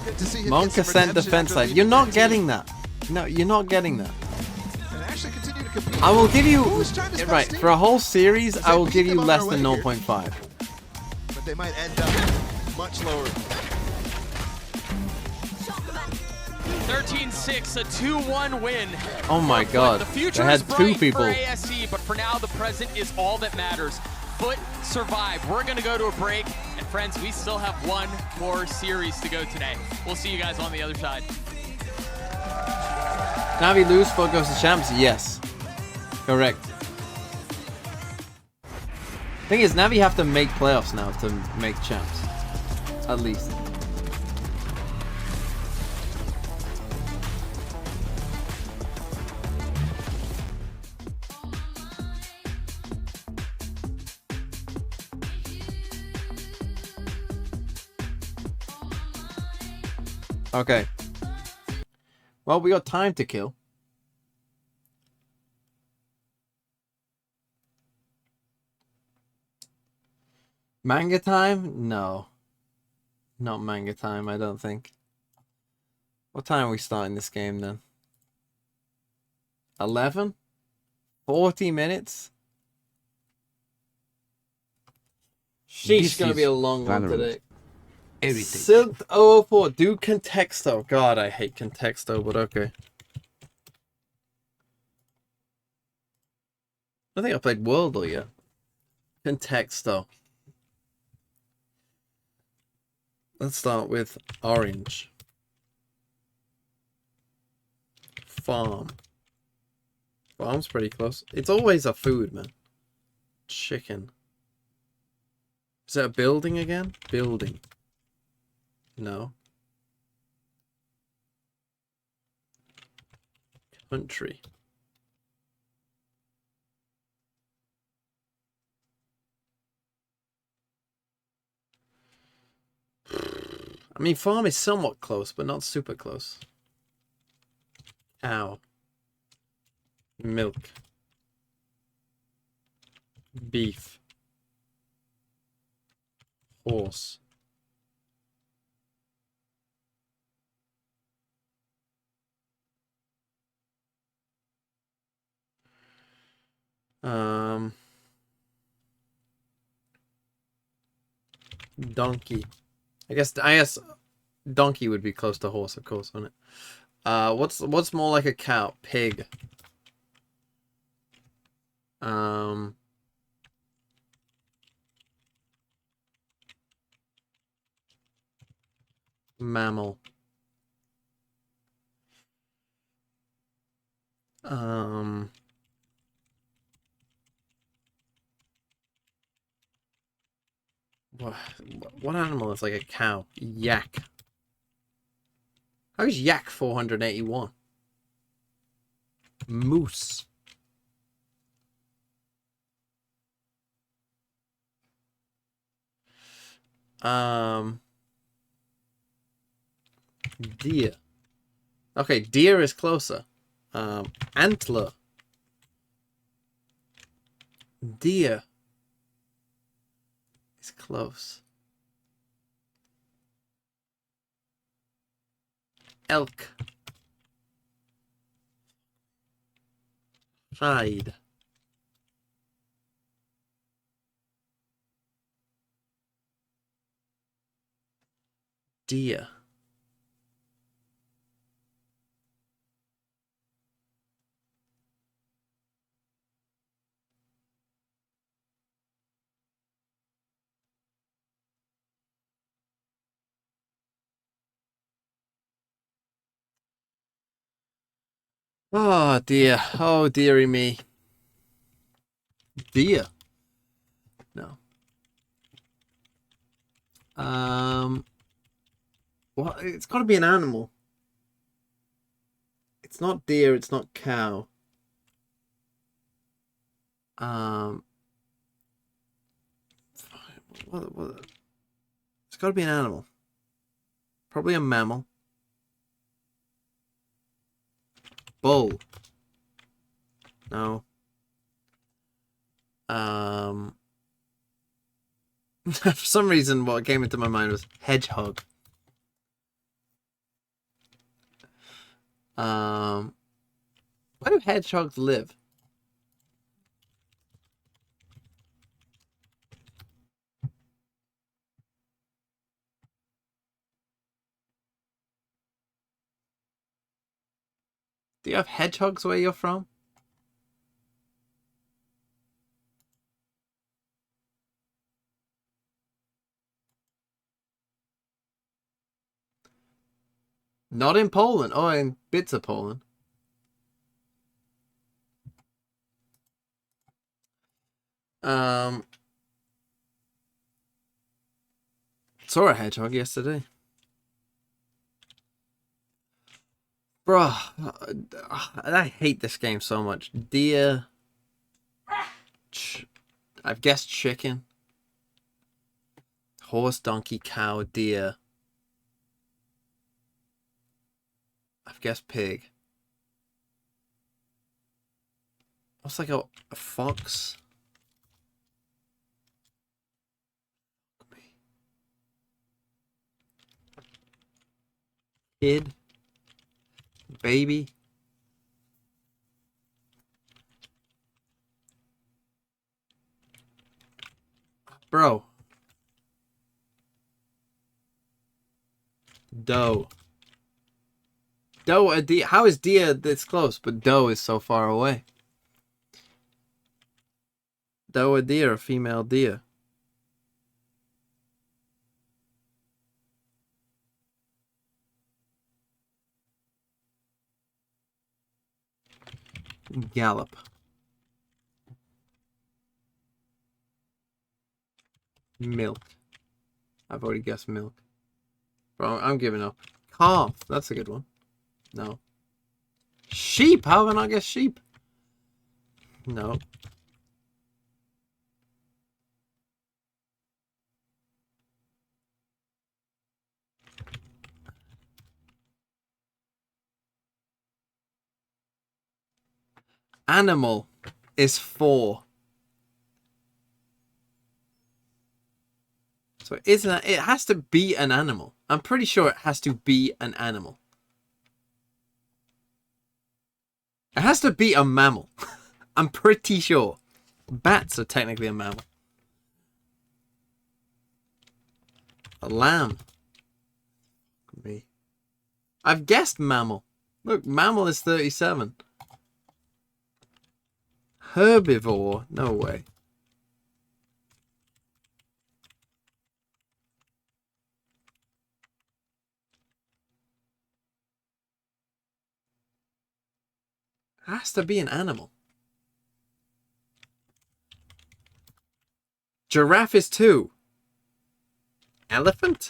Good to see him Monk get some Ascent redemption defense after side. leaving You're not that getting that. No, you're not getting that. team and actually continue to compete. I will give you, Who's China's best right, team? for a whole series, Because I they will beat give them you on less their than way here. 0.5. But they might end up much lower. 13-6, a 2-1 win. Oh my god. The future they had is bright two people. for ASE, but for now, the present is all that matters. FUT survived. We're going to go to a break. And friends, we still have one more series to go today. We'll see you guys on the other side. Navi lose, FUT goes to champs? Yes. Correct. Thing is, Navi have to make playoffs now to make champs. At least. Okay. Well, we got time to kill. Manga time? No. Not manga time, I don't think. What time are we starting this game then? 11? 40 minutes? Sheesh, gonna be a long one today. Everything. Synth 004, do Contexto. God, I hate Contexto, but okay. I don't think I played World yet. Contexto. Let's start with orange. Farm. Farm's pretty close. It's always a food, man. Chicken. Is that a building again? Building. No. Country. I mean, farm is somewhat close, but not super close. Cow. Milk. Beef. Horse. Donkey. I guess donkey would be close to horse, of course, wouldn't it? What's more like a cow? Pig. Mammal. What animal is like a cow? Yak. How is yak 481? Moose. Deer. Okay, deer is closer. Antler. Deer is close. Elk. Hide. Deer. Oh dear. Oh dearie me. Deer. No. Well, it's got to be an animal. It's not deer, it's not cow. What? It's got to be an animal. Probably a mammal. Bull. No. For some reason, what came into my mind was hedgehog. Where do hedgehogs live? Do you have hedgehogs where you're from? Not in Poland. Oh, in bits of Poland. Saw a hedgehog yesterday. Bro, I hate this game so much. Deer. I've guessed chicken. Horse, donkey, cow, deer. I've guessed pig. What's like a fox? Kid. Baby. Bro. Doe. Doe, a deer. How is deer this close, but doe is so far away? Doe, a deer, a female deer. Gallop. Milk. I've already guessed milk. Bro, I'm giving up. Calf. That's a good one. No. Sheep. How can I guess sheep? No. Animal is 4. So isn't that, it has to be an animal. I'm pretty sure it has to be an animal. It has to be a mammal. I'm pretty sure. Bats are technically a mammal. A lamb. Me. I've guessed mammal. Look, mammal is 37. Herbivore? No way. Has to be an animal. Giraffe is 2. Elephant?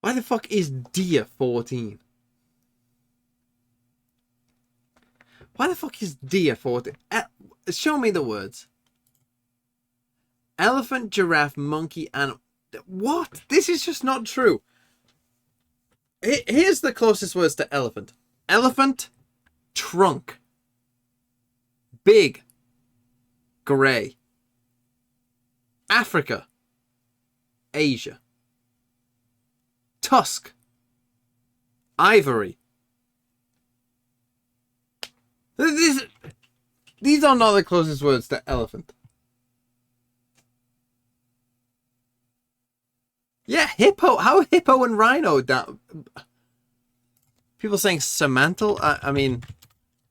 Why the fuck is deer 14? Why the fuck is deer 14? Show me the words. Elephant, giraffe, monkey, and... What? This is just not true. Here's the closest words to elephant. Elephant, trunk. Big, grey. Africa, Asia. Tusk, ivory. These are not the closest words to elephant. Yeah, hippo. How hippo and rhino down? People saying Samantal? I mean,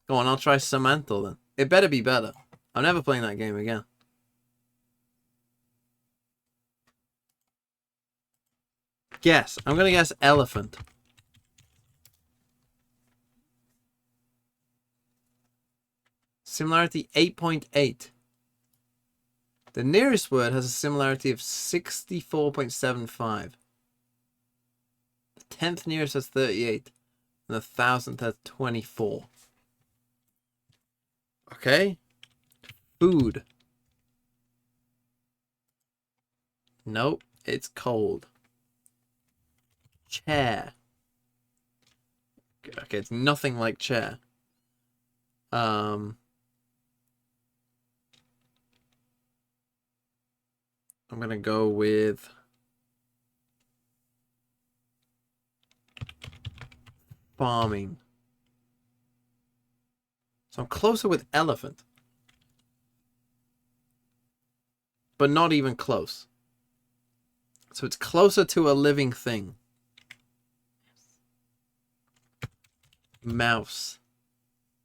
go on, I'll try Samantal then. It better be better. I'm never playing that game again. Guess. I'm going to guess elephant. Similarity 8.8. The nearest word has a similarity of 64.75. The 10th nearest has 38. And the 1000th has 24. Okay. Food. Nope. It's cold. Chair. Okay, it's nothing like chair. I'm gonna go with farming. So I'm closer with elephant. But not even close. So it's closer to a living thing. Mouse.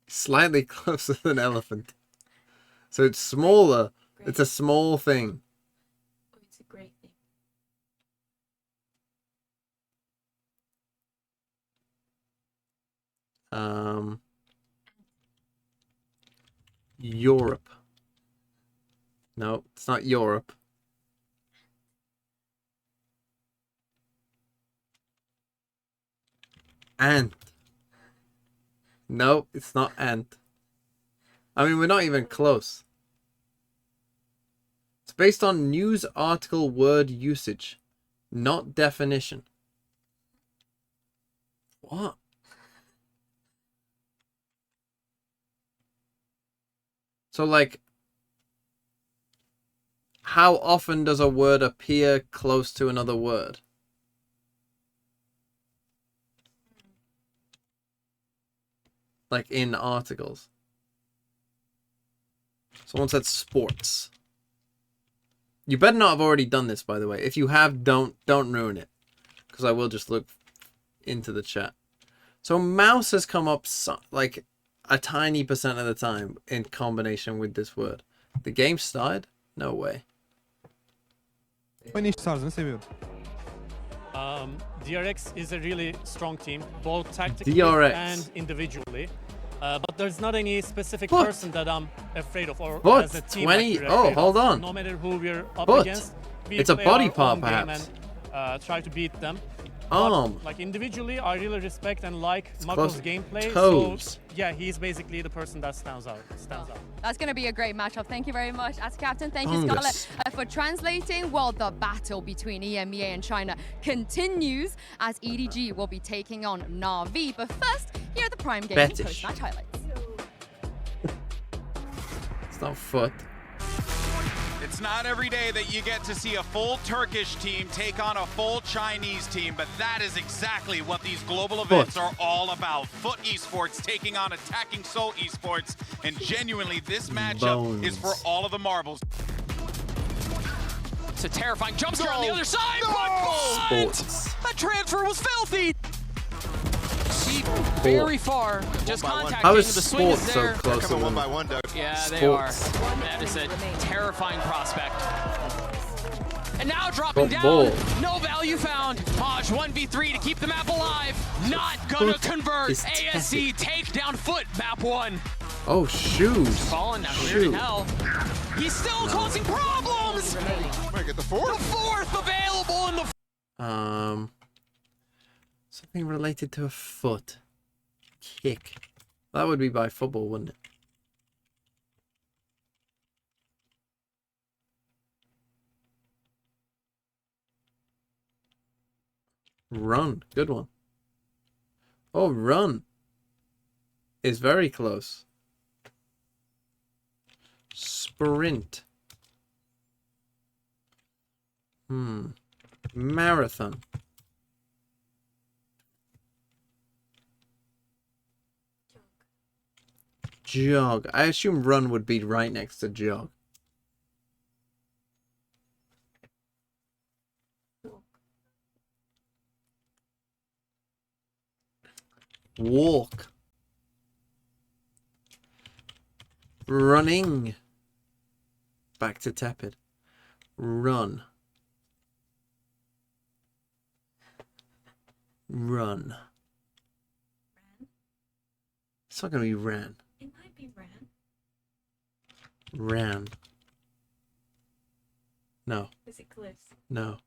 Slightly closer than elephant. So it's smaller. Great. It's a small thing. Oh, it's a great thing. Europe. No, it's not Europe. Ant. No, it's not ant. I mean, we're not even close. It's based on news article word usage, not definition. What? So, like, how often does a word appear close to another word? Like in articles. Someone said sports. You better not have already done this, by the way. If you have, don't ruin it, because I will just look into the chat. So mouse has come up like a tiny percent of the time in combination with this word. The game started? No way. Oynayış tarzını seviyorum. DRX is a really strong team, both tactically DRX. and individually. But there's not any specific FUT. person that I'm afraid of, or FUT, as a team 20. that we're Oh, afraid hold of. on. No matter who we're up FUT. against, we It's a play body our part, own game perhaps. and try to beat them. But, like individually, I really respect and like Mako's gameplay. Toes. So yeah, he's basically the person that stands out. That's going to be a great matchup. Thank you very much, as captain. Thank you, Fungus. Scarlett, for translating. Well, the battle between EMEA and China continues as EDG will be taking on Navi. But first, here are the Prime Gaming Fetish. post-match highlights. It's not FUT. It's not every day that you get to see a full Turkish team take on a full Chinese team, but that is exactly what these global events are all about. FUT Esports taking on Attacking Soul Esports, and genuinely this matchup is for all of the marbles. It's a terrifying jump scare on the other side, Sports. that transfer was filthy. See very far, just contacting How is the swing is sports so there. close to one by one, Doug. Yeah, they are. Sports. That is a terrifying prospect. And now dropping Football. down, no value found. Maj 1v3 to keep the map alive. Not gonna convert. is ASE take down FUT, map 1. Oh, shoes. Fallen now, cleared in Shoot. hell. He's still causing problems. Might get the fourth. The fourth available in the. Something related to a foot. Kick. That would be by football, wouldn't it? Run. Good one. Oh, run is very close. Sprint. Marathon. Jog. I assume run would be right next to jog. Walk. Running. Back to tepid. Run. Run. It's not gonna be ran. It might be ran. Ran. No. Is it cliffs? No.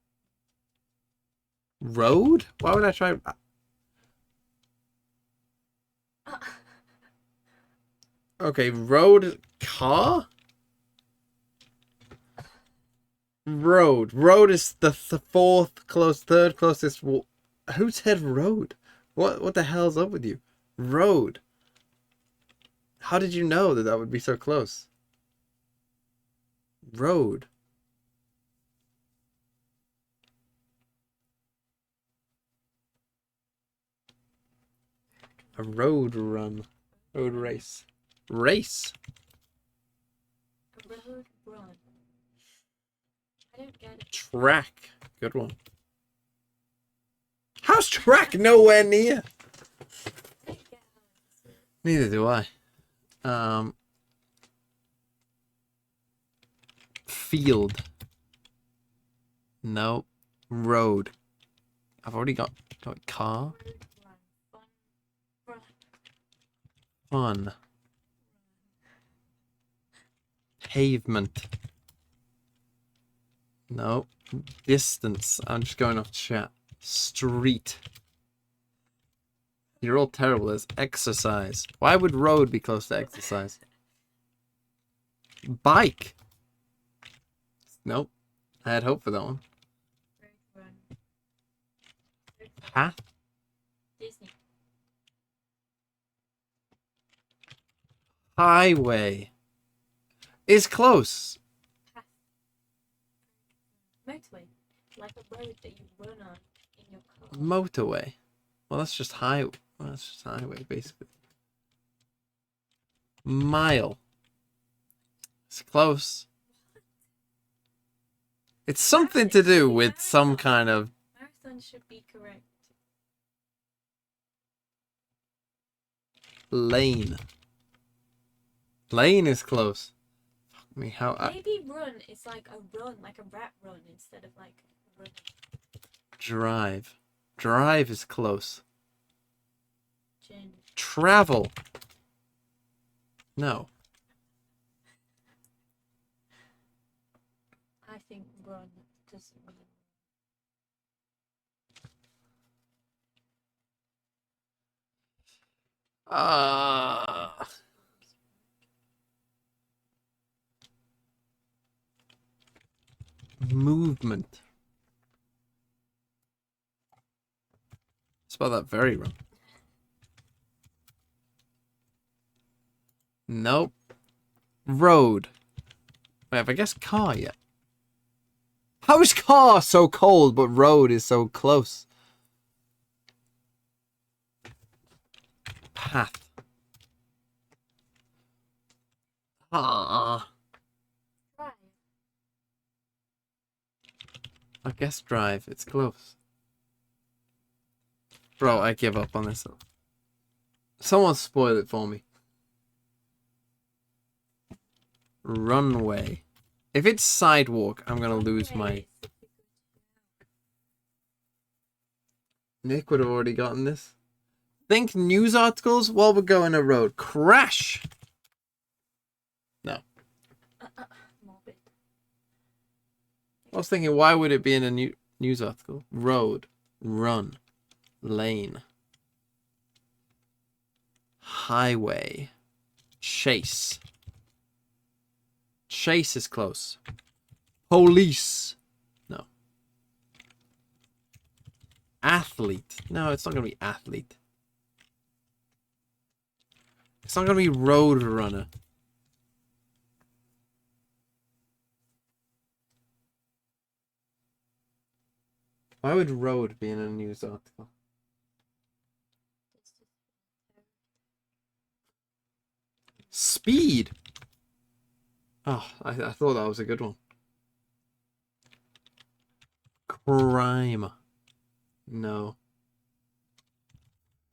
Road? Why would I try? Okay, road car? Road. Road is the third closest. Who said road? What the hell's up with you? Road. How did you know that that would be so close? Road. A road run. Road race. Race. A road run. I don't get it. Track. Good one. How's track nowhere near? Neither do I. Field. No. Road. I've already got car. Fun. Pavement. No. Distance. I'm just going off chat. Street. You're all terrible. There's exercise. Why would road be close to exercise? Bike. Nope. I had hope for that one. Path. Disney. Highway. Is close. Motorway. Like a road that you run on in your car. Motorway. Well, that's just highway. Well, that's just highway, basically. Mile. It's close. It's something to do with some kind of... Marathon should be correct. Lane. Lane is close. Fuck me, how... Maybe run is like a run, like a rat run instead of like run. Drive. Drive is close. Gin. Travel. No. I think run doesn't really. Movement. Spell that very wrong. Nope. Road. Wait, have I guessed car yet? How is car so cold, but road is so close? Path. Ah. I guess drive. It's close. Bro, I give up on this. Someone spoil it for me. Runway. If it's sidewalk, I'm gonna lose my... Nick would have already gotten this. Think news articles while we're going a road. Crash! No. I was thinking, why would it be in a news article? Road. Run. Lane. Highway. Chase. Chase is close. Police. No. Athlete. No, it's not going to be athlete. It's not going to be road runner. Why would road be in a news article? Speed. Oh, I thought that was a good one. Crime. No.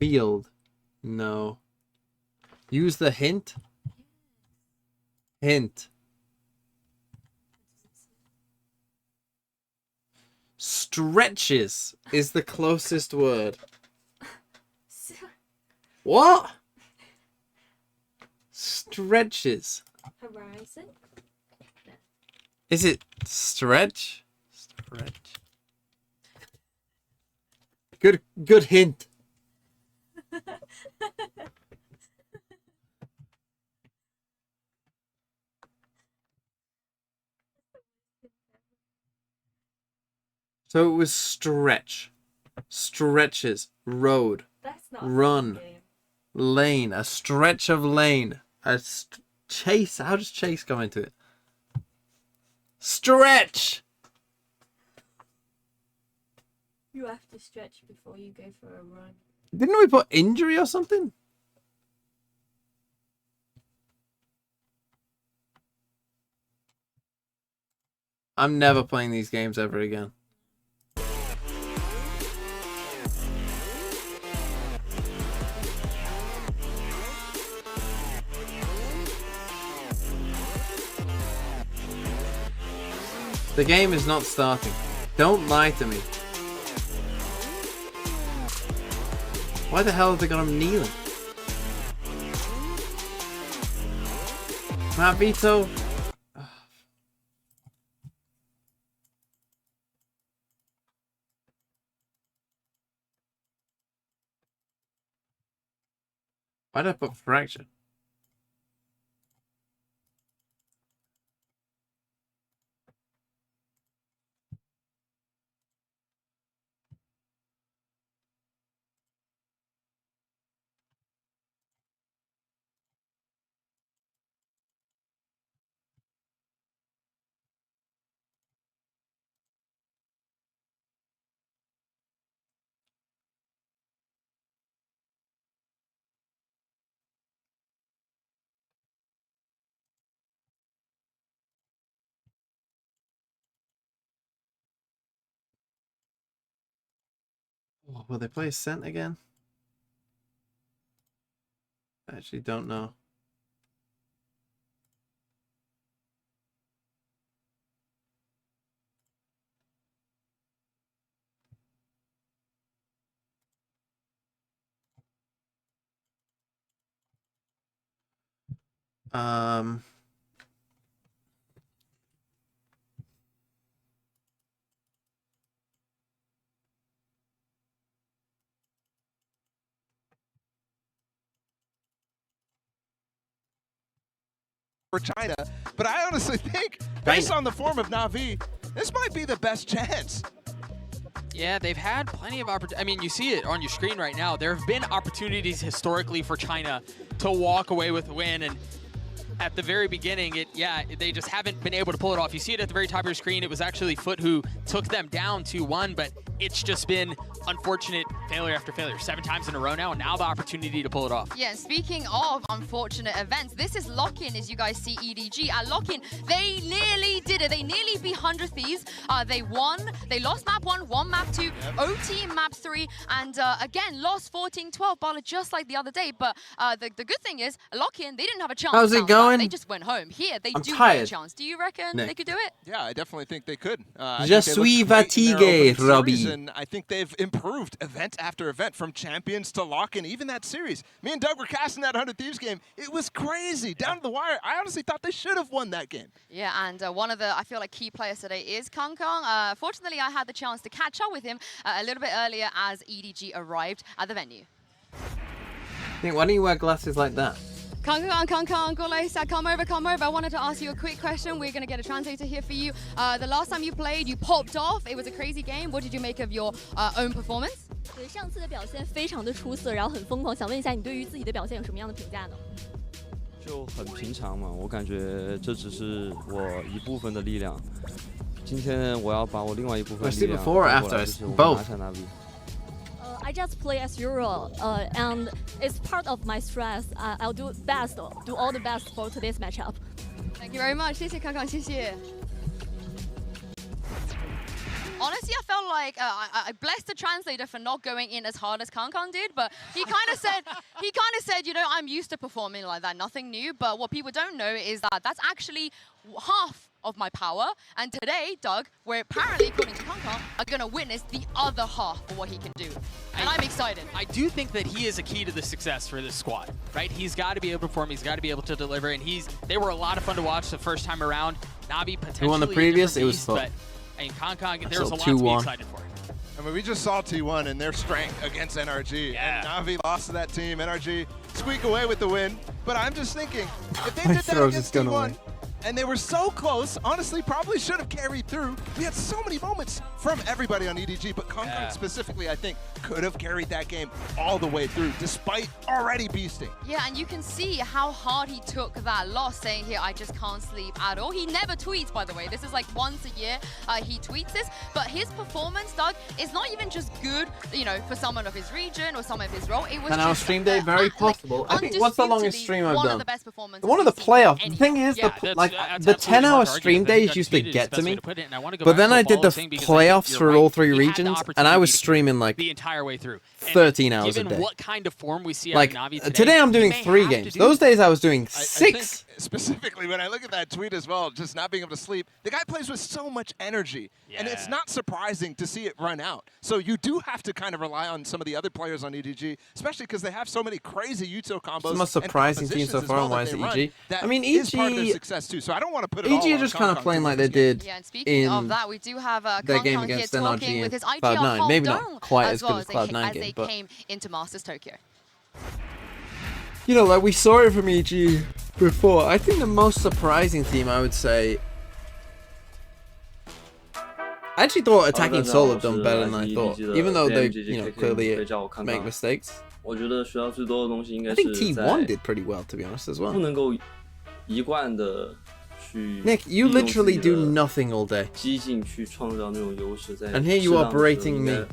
Field. No. Use the hint. Hint. Stretches is the closest word. What? Stretches. Horizon? Is it stretch? Stretch. Good hint. So it was stretch. Stretches. Road. That's not run. Lane. A stretch of lane. A chase. How does chase come into it? Stretch! You have to stretch before you go for a run. Didn't we put injury or something? I'm never playing these games ever again. The game is not starting. Don't lie to me. Why the hell have they got him kneeling? Matt Vito. Why did I put fracture? Oh, will they play Ascent again? I actually don't know. For China, but I honestly think, based on the form of Navi, this might be the best chance. Yeah, they've had plenty of opportunities. I mean, you see it on your screen right now. There have been opportunities historically for China to walk away with a win, and at the very beginning, they just haven't been able to pull it off. You see it at the very top of your screen. It was actually FUT who took them down 2-1, but it's just been unfortunate failure after failure. 7 times in a row now, and now the opportunity to pull it off. Yeah, and speaking of unfortunate events, this is Lock-In, as you guys see EDG. At Lock-In, they nearly did it. They nearly beat 100 Thieves. They won. They lost map 1, won map 2, OT map 3, and again, lost 14-12, Bala, just like the other day. But the good thing is, Lock-In, they didn't have a chance. How's it going? They just went home. Here, they do tired. have a chance. Do you reckon they could do it? Yeah, I definitely think they could. Je suis fatigué, Robbie. And I think they've improved event after event, from Champions to Lock-In, even that series. Me and Doug were casting that 100 Thieves game. It was crazy, down to the wire. I honestly thought they should have won that game. Yeah, and one of the, I feel like, key players today is Kong Kong. Fortunately, I had the chance to catch up with him a little bit earlier as EDG arrived at the venue. Why don't you wear glasses like that? Kong, come over. I wanted to ask you a quick question. We're going to get a translator here for you. The last time you played, you popped off. It was a crazy game. What did you make of your own performance? 对，上次的表现非常的出色，然后很疯狂。想问一下，你对于自己的表现有什么样的评价呢？就很平常嘛，我感觉这只是我一部分的力量。今天我要把我另外一部分力量带过来，就是我们拿下 Navi。 I just play as usual, and it's part of my stress. I'll do all the best for today's matchup. Thank you very much. 谢谢康康，谢谢。 Honestly, I felt like I blessed the translator for not going in as hard as Kong Kong did, but he kind of said, you know, I'm used to performing like that, nothing new. But what people don't know is that that's actually half of my power. And today, Doug, we're apparently, according to Kong Kong, are going to witness the other half of what he can do. And I'm excited. I do think that he is a key to the success for this squad, right? He's got to be able to perform. He's got to be able to deliver. And they were a lot of fun to watch the first time around. Navi potentially. Who won the previous? It was FUT. And Kong Kong, there's a lot to be excited for. I mean, we just saw T1 and their strength against NRG. Yeah. And Navi lost to that team. NRG squeak away with the win. But I'm just thinking, if they did that against T1, and they were so close, honestly, probably should have carried through. We had so many moments from everybody on EDG, but Kong Kong specifically, I think, could have carried that game all the way through, despite already beasting. Yeah, and you can see how hard he took that loss, saying here, I just can't sleep at all. He never tweets, by the way. This is like once a year he tweets this. But his performance, Doug, is not even just good, you know, for someone of his region or someone of his role. It was and our stream day, very possible. I think, what's the longest stream I've done? One of the best performances. One of the playoffs. The thing is, the 10-hour stream days used to get to me, but then I did the playoffs for all 3 regions, and I was streaming like the entire way through. 13 hours a day. Given what kind of form we see like out of Navi today I'm doing 3 games. Those days I was doing 6. specifically when I look at that tweet as well, just not being able to sleep, the guy plays with so much energy, and it's not surprising to see it run out. So you do have to kind of rely on some of the other players on EDG, especially because they have so many crazy util combos. It's the most surprising team so far on EDG. I mean, EDG is part of their success too. So I don't want to put it EDG all are on just kind of playing like they did in that, we do have their game against NRG and Cloud9. Maybe not quite as good as Cloud9 game, but came into Masters Tokyo. You know, like we saw it from EG before. I think the most surprising team, I would say, I actually thought Attacking Soul have done better than I thought, even though they, you know, clearly make mistakes. I think T1 did pretty well, to be honest, as well. Nick, you literally do nothing all day, and here you are berating me.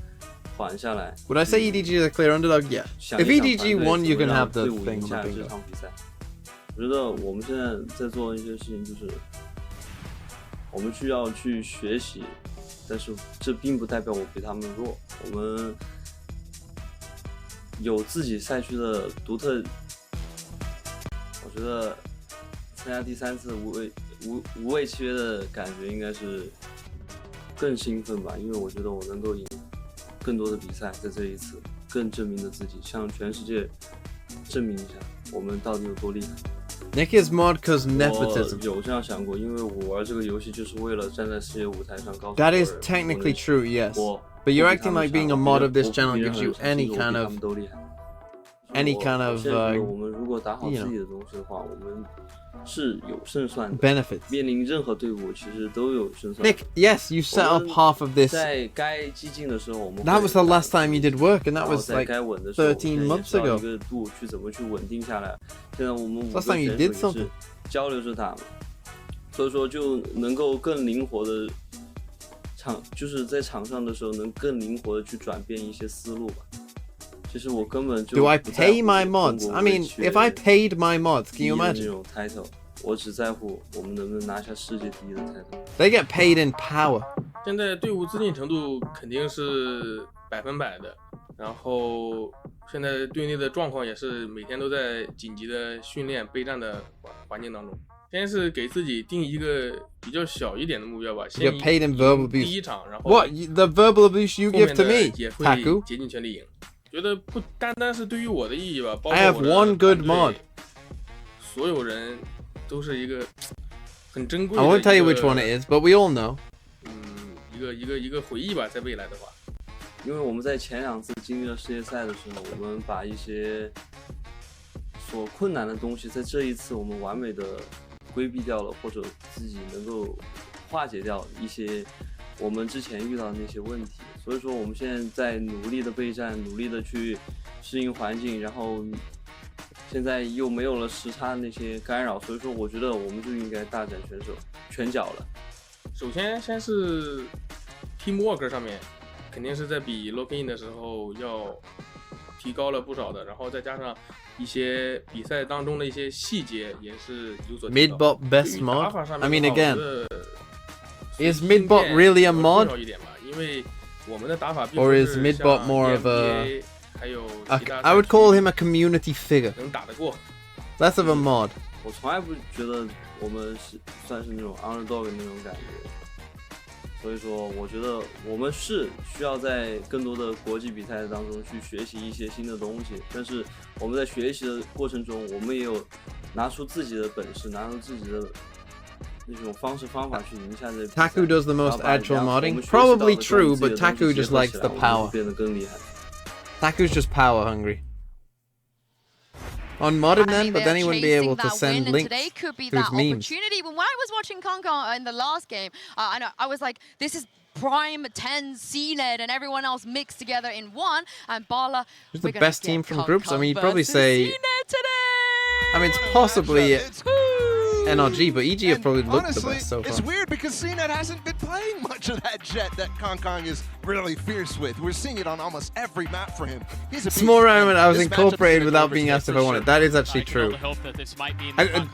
Would I say EDG is a clear underdog? Yeah. If EDG won, you can have the thing on the bingo. 我觉得我们现在在做的一些事情，就是我们需要去学习，但是这并不代表我比他们弱。我们有自己赛区的独特，我觉得参加第3次无畏契约的感觉应该是更兴奋吧，因为我觉得我能够赢更多的比赛，在这一次更证明了自己，向全世界证明一下我们到底有多厉害。Nick is mod because nepotism. 我有这样想过，因为我玩这个游戏就是为了站在世界舞台上告诉。That is technically true, yes. But you're acting like being a mod of this channel gives you any kind of,我们如果打好自己的东西的话，我们是有胜算的。benefits. 面临任何队伍其实都有胜算。Nick, yes, you set up half of this. 在该激进的时候，我们 That was the last time you did work, and that was like 13 months ago. 一个度去怎么去稳定下来。现在我们5个 Last time you did something. 交流着打嘛，所以说就能够更灵活的就是在场上的时候能更灵活的去转变一些思路吧。其实我根本就 Do I pay my mods? I mean, if I paid my mods, can you imagine? 这种 title， 我只在乎我们能不能拿下世界第一的 title。 They get paid in power. 现在队伍自信程度肯定是100%的，然后现在队内的状况也是每天都在紧急的训练备战的环境当中。先是给自己定一个比较小一点的目标吧，先赢第一场，然后 What the verbal abuse you give to me, 也会 Taku? 竭尽全力赢。觉得不单单是对于我的意义吧，包括 I have one good mod. 所有人都是一个很珍贵的。 I won't tell you which one it is, but we all know. 一个回忆吧，在未来的话。因为我们在前2次经历了世界赛的时候，我们把一些所困难的东西，在这一次我们完美的规避掉了，或者自己能够化解掉一些我们之前遇到的那些问题。所以说我们现在在努力的备战，努力的去适应环境，然后现在又没有了时差的那些干扰，所以说我觉得我们就应该大展拳脚了。首先是 teamwork 上面肯定是在比 lock in 的时候要提高了不少的，然后再加上一些比赛当中的一些细节也是有所提高。Midbot best mod? I mean, again, is Midbot really a mod? 因为我们的打法 Or is Midbot more of a... I would call him a community figure. 能打得过 Less of a mod. 我从来不觉得我们算是那种 underdog 那种感觉，所以说我觉得我们是需要在更多的国际比赛当中去学习一些新的东西，但是我们在学习的过程中，我们也有拿出自己的本事，拿出自己的那种方式方法去赢下这。Taku does the most actual modding. Probably true, but Taku just likes the power. 变得更厉害。Taku's just power hungry. On modded then, but then he wouldn't be able to send links today could be to his that memes. Opportunity. When I was watching Kankan in the last game, I was like, this is prime 10 CNED and everyone else mixed together in one. And Bala, who's the best team from groups? I mean, you'd probably say. I mean, it's possibly NRG, but EG have probably looked the best so far. It's weird because because CNET hasn't been playing much of that jet that Kong is really fierce with. We're seeing it on almost every map for him. He's a Small round I was This incorporated matchup is without gonna being be asked if I for wanted. sure. That is actually true.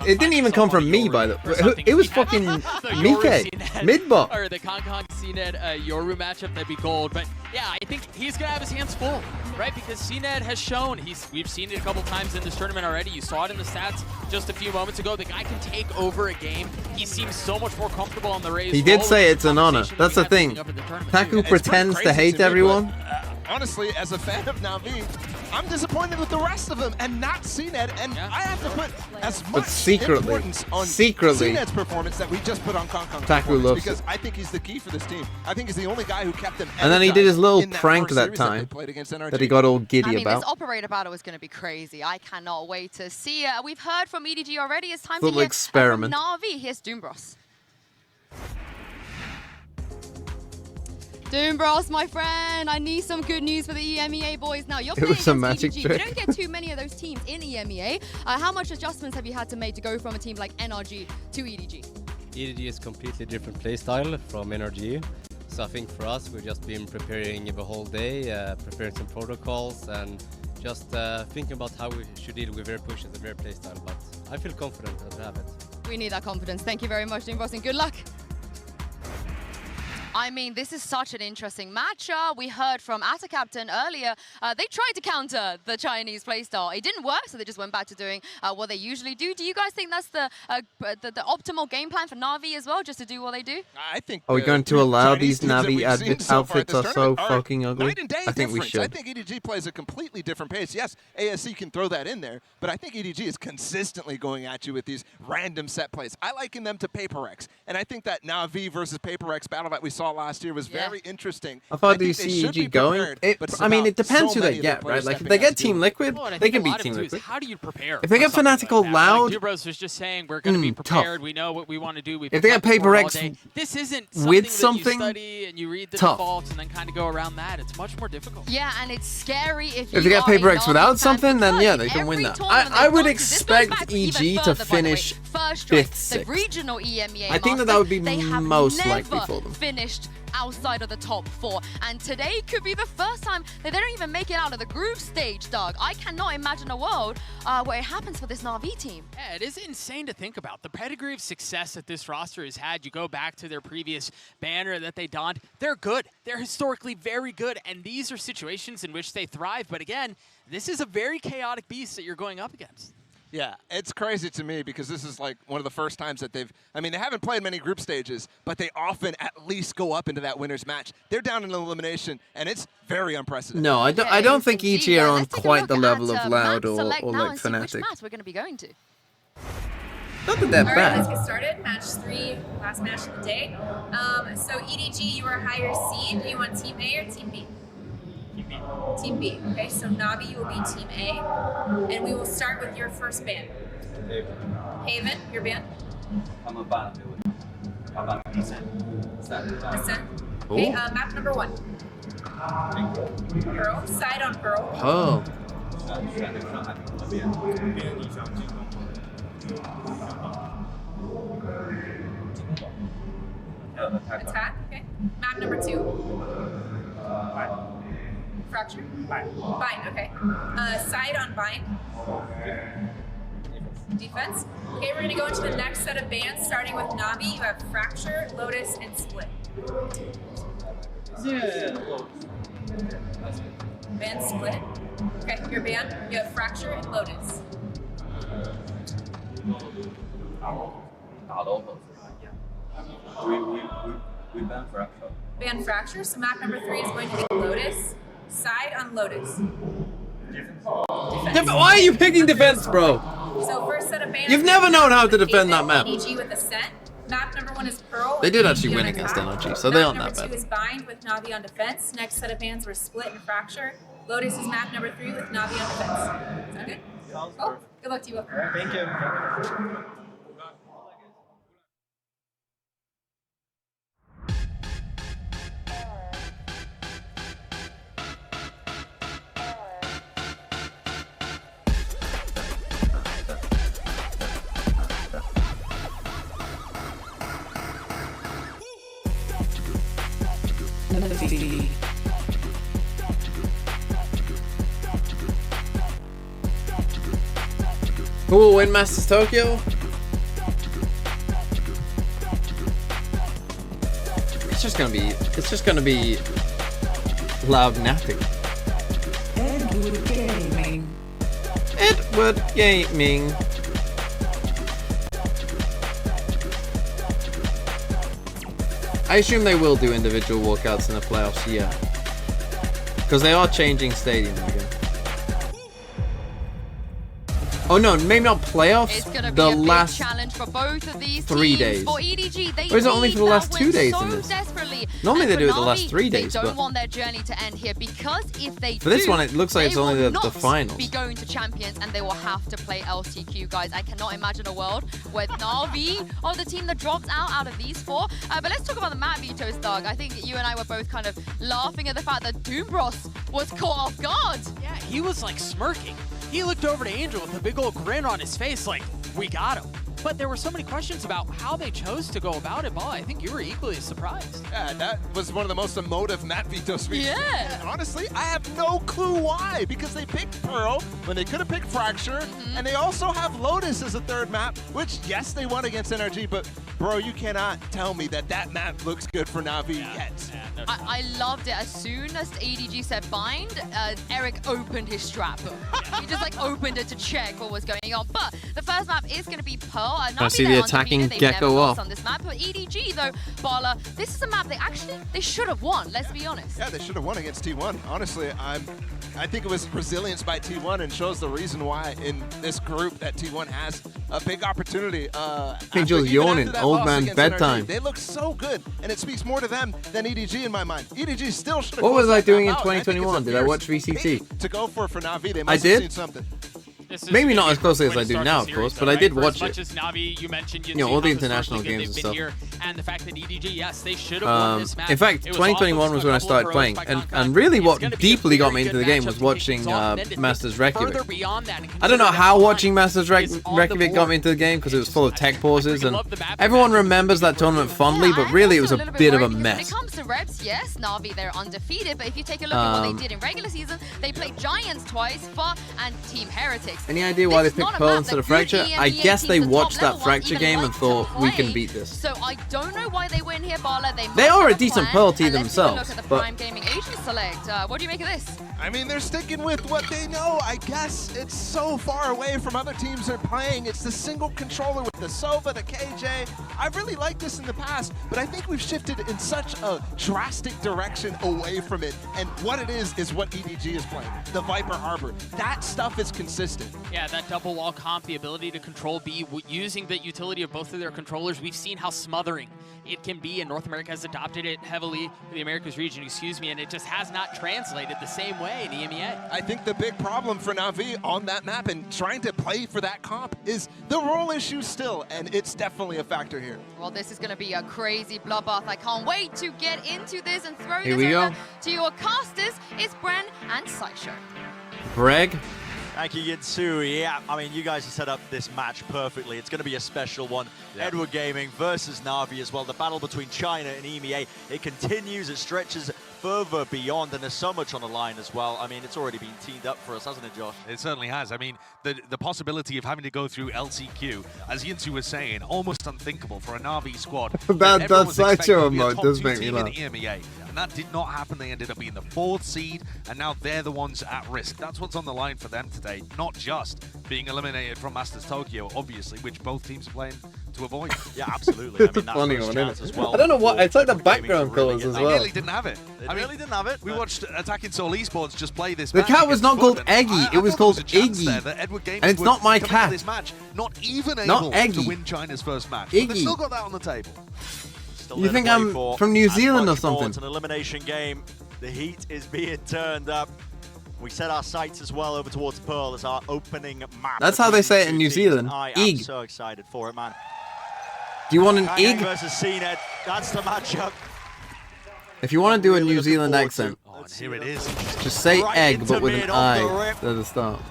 It didn't even come from me, by the way. It was fucking Mike, Midbot. Or the Kong CNET Yoru matchup, that'd be gold. But yeah, I think he's gonna have his hands full, right? Because CNET has shown we've seen it a couple times in this tournament already. You saw it in the stats just a few moments ago. The guy can take over a game. He seems so much more comfortable on the Raze. He did say it's an honor. That's the thing. Taku pretends to hate everyone. Honestly, as a fan of Navi, I'm disappointed with the rest of them and not CNET, and I have to put as much importance on CNET's performance that we just put on Kong Taku loves because I think he's the key for this team. I think he's the only guy who kept them. And then he did his little prank that time that he got all giddy about. This operator battle is going to be crazy. I cannot wait to see. We've heard from EDG already. It's time to hear from Navi. Here's Doombros. Doombros, my friend, I need some good news for the EMEA boys now. You're playing against magic EDG. trick. You don't get too many of those teams in EMEA. How much adjustments have you had to make to go from a team like NRG to EDG? EDG is completely different playstyle from NRG. So I think for us, we've just been preparing the whole day, preparing some protocols and just thinking about how we should deal with their pushes and their playstyle. But I feel confident that we have it. We need that confidence. Thank you very much, Doombros, and good luck. I mean, this is such an interesting match. We heard from Ata Captain earlier. They tried to counter the Chinese playstyle. It didn't work, so they just went back to doing what they usually do. Do you guys think that's the optimal game plan for Navi as well, just to do what they do? I think. Are we going to allow these Navi outfits are so fucking ugly? Night and day I think we should. I think EDG plays a completely different pace. Yes, ASE can throw that in there, but I think EDG is consistently going at you with these random set plays. I liken them to Paper X, and I think that Navi versus Paper X battle that we saw last year was very interesting. I thought you see EG going. I mean, it depends who they get, right? Like, if they get Team Liquid, they can beat Team Liquid. How do you prepare? If they get Fanatical Loud, Doombros was just saying we're going to be prepared. We know what we want to do. If they get Paper X this isn't with something that you study and you read the defaults and then kind of go around that. It's much more difficult. Yeah, and it's scary if they get Paper X without something, then yeah, they can win that. I would expect EG to finish 5th, 6th. The regional EMEA I think that would be most likely for them. Finished outside of the top 4, and today could be the first time that they don't even make it out of the group stage, Doug. I cannot imagine a world where it happens for this Navi team. Yeah, it is insane to think about. The pedigree of success that this roster has had, you go back to their previous banner that they donned, they're good. They're historically very good, and these are situations in which they thrive. But again, this is a very chaotic beast that you're going up against. Yeah, it's crazy to me because this is like one of the first times that they haven't played many group stages, but they often at least go up into that winner's match. They're down in elimination, and it's very unprecedented. No, I don't think EG are on quite the level of Loud or like Fnatic. Which match we're going to be going to. Not that they're All right, bad. let's get started. Match 3, last match of the day. So EDG, you are higher seed. Do you want Team A or Team B? Team B. Okay, so Navi will be Team A, and we will start with your first ban. Haven, your ban. Descent. Okay, map number 1. Pearl, side on Pearl. Oh. Attack, okay. Map number 2. Fracture? Bind, okay. Side on Bind. Defense. Okay, we're going to go into the next set of bans, starting with Navi. You have Fracture, Lotus, and Split. Ban Split. Okay, your ban. You have Fracture and Lotus. We ban Fracture. Ban Fracture, so map number 3 is going to be Lotus. Side on Lotus. Why are you picking defense, bro? So first set of bans. You've never known how to defend that map. EDG with Ascent. Map number 1 is Pearl. They did actually win against NRG, so they aren't that bad. Map number 2 is Bind with Navi on defense. Next set of bans were Split and Fracture. Lotus is map number 3 with Navi on defense. Sound good? Oh, good luck to you both. Thank you. Who will win Masters Tokyo? It's just gonna be Loud napping. Edward Gaming. Edward Gaming. I assume they will do individual walkouts in the playoffs, yeah. Because they are changing stadium again. Oh no, maybe not playoffs. It's gonna be the a big last challenge for both of these 3 teams. days. For EDG, they or is it only for the last 2 days so in this? Desperately. Normally and they do it for the last Navi, 3 days, they don't but want their journey to end here, because if they for this one it looks like it's only the not finals. Be going to champions and they will have to play LCQ, guys. I cannot imagine a world where Navi are the team that drops out of these 4. But let's talk about the map vetoes, Doug. I think you and I were both kind of laughing at the fact that Doombros was caught off guard. Yeah, he was like smirking. He looked over to Angel with a big old grin on his face like, we got him. But there were so many questions about how they chose to go about it, Ball. I think you were equally surprised. Yeah, that was one of the most emotive map vetoes we've seen. Yeah. And honestly, I have no clue why, because they picked Pearl when they could have picked Fracture, and they also have Lotus as a third map, which, yes, they won against NRG, but bro, you cannot tell me that that map looks good for Navi yet. Yeah, no I loved it. As soon as EDG said bind, Eric opened his strap. He just like opened it to check what was going on. But the first map is going to be Pearl. I see the attacking Gecko off on this map. But EDG though, Bala, this is a map they should have won. Let's be honest. Yeah, they should have won against T1. Honestly, I think it was resilience by T1 and shows the reason why in this group that T1 has a big opportunity. Angel's yawning. Old man bedtime. NRG, they look so good, and it speaks more to them than EDG in my mind. EDG still should have. What was I doing in 2021? Did I watch VCT? To go for Navi, they must have seen something. Maybe not as closely as I do now, of course, but I did watch it. As Navi, you mentioned, all the international games and stuff. And the fact that EDG, yes, they should have won this match. In fact, 2021 was when I started playing, and really what deeply got me into the game was watching Masters Reykjavik. I don't know how watching Masters Reykjavik got me into the game, because it was full of tech pauses, and everyone remembers that tournament fondly, but really it was a bit of a mess. When it comes to reps, yes, Navi, they're undefeated, but if you take a look at what they did in regular season, they played Giants twice, FUT, and Team Heretics. Any idea why they picked Pearl instead of Fracture? I guess they watched that Fracture game and thought, we can beat this. So I don't know why they win here, Bala. They are a decent Pearl team themselves. Look at the but Prime Gaming Agent Select. What do you make of this? I mean, they're sticking with what they know. I guess it's so far away from other teams they're playing. It's the single controller with the Sova, the KJ. I really liked this in the past, but I think we've shifted in such a drastic direction away from it. And what it is what EDG is playing. The Viper Harbor. That stuff is consistent. Yeah, that double wall comp, the ability to control B, using the utility of both of their controllers. We've seen how smothering it can be, and North America has adopted it heavily, the Americas region, excuse me, and it just has not translated the same way in EMEA. I think the big problem for Navi on that map and trying to play for that comp is the role issue still, and it's definitely a factor here. Well, this is going to be a crazy bloodbath. I can't wait to get into this and throw Here this we over go. to your casters. It's Bren and Sideshow. Greg? Thank you, Yinsu. Yeah, I mean, you guys have set up this match perfectly. It's going to be a special one. Yeah. Edward Gaming versus Navi as well. The battle between China and EMEA, it continues, it stretches further beyond, and there's so much on the line as well. I mean, it's already been teamed up for us, hasn't it, Josh? It certainly has. I mean, the possibility of having to go through LCQ, as Yinsu was saying, almost unthinkable for a Navi squad. that Sideshow mode does make me laugh. EMEA, and that did not happen. They ended up being the 4th seed, and now they're the ones at risk. That's what's on the line for them today, not just being eliminated from Masters Tokyo, obviously, which both teams are playing to avoid. Yeah, absolutely. I mean, that's funny one, isn't it? As well. I don't know what, it's like the background colours as They well. nearly didn't have it. They really didn't have it. We watched Attacking Soul Esports just play this The match cat was not called Eggy, it was called Iggy. And it's not my cat. This match, not even Not able Eggy. to win China's first match. Iggy. But they've still got that on the table. Still You there to think play I'm for, from New and Zealand or much more. something? It's an elimination game. The heat is being turned up. We set our sights as well over towards Pearl as our opening map. That's how they say it in New Zealand. I am Ig. so excited for it, man. Do you want an Kang Ig? versus CNED. That's the matchup. If you want to do a New Zealand accent, Here it is. just say Right egg, into but with mid an off the I rip. at the start.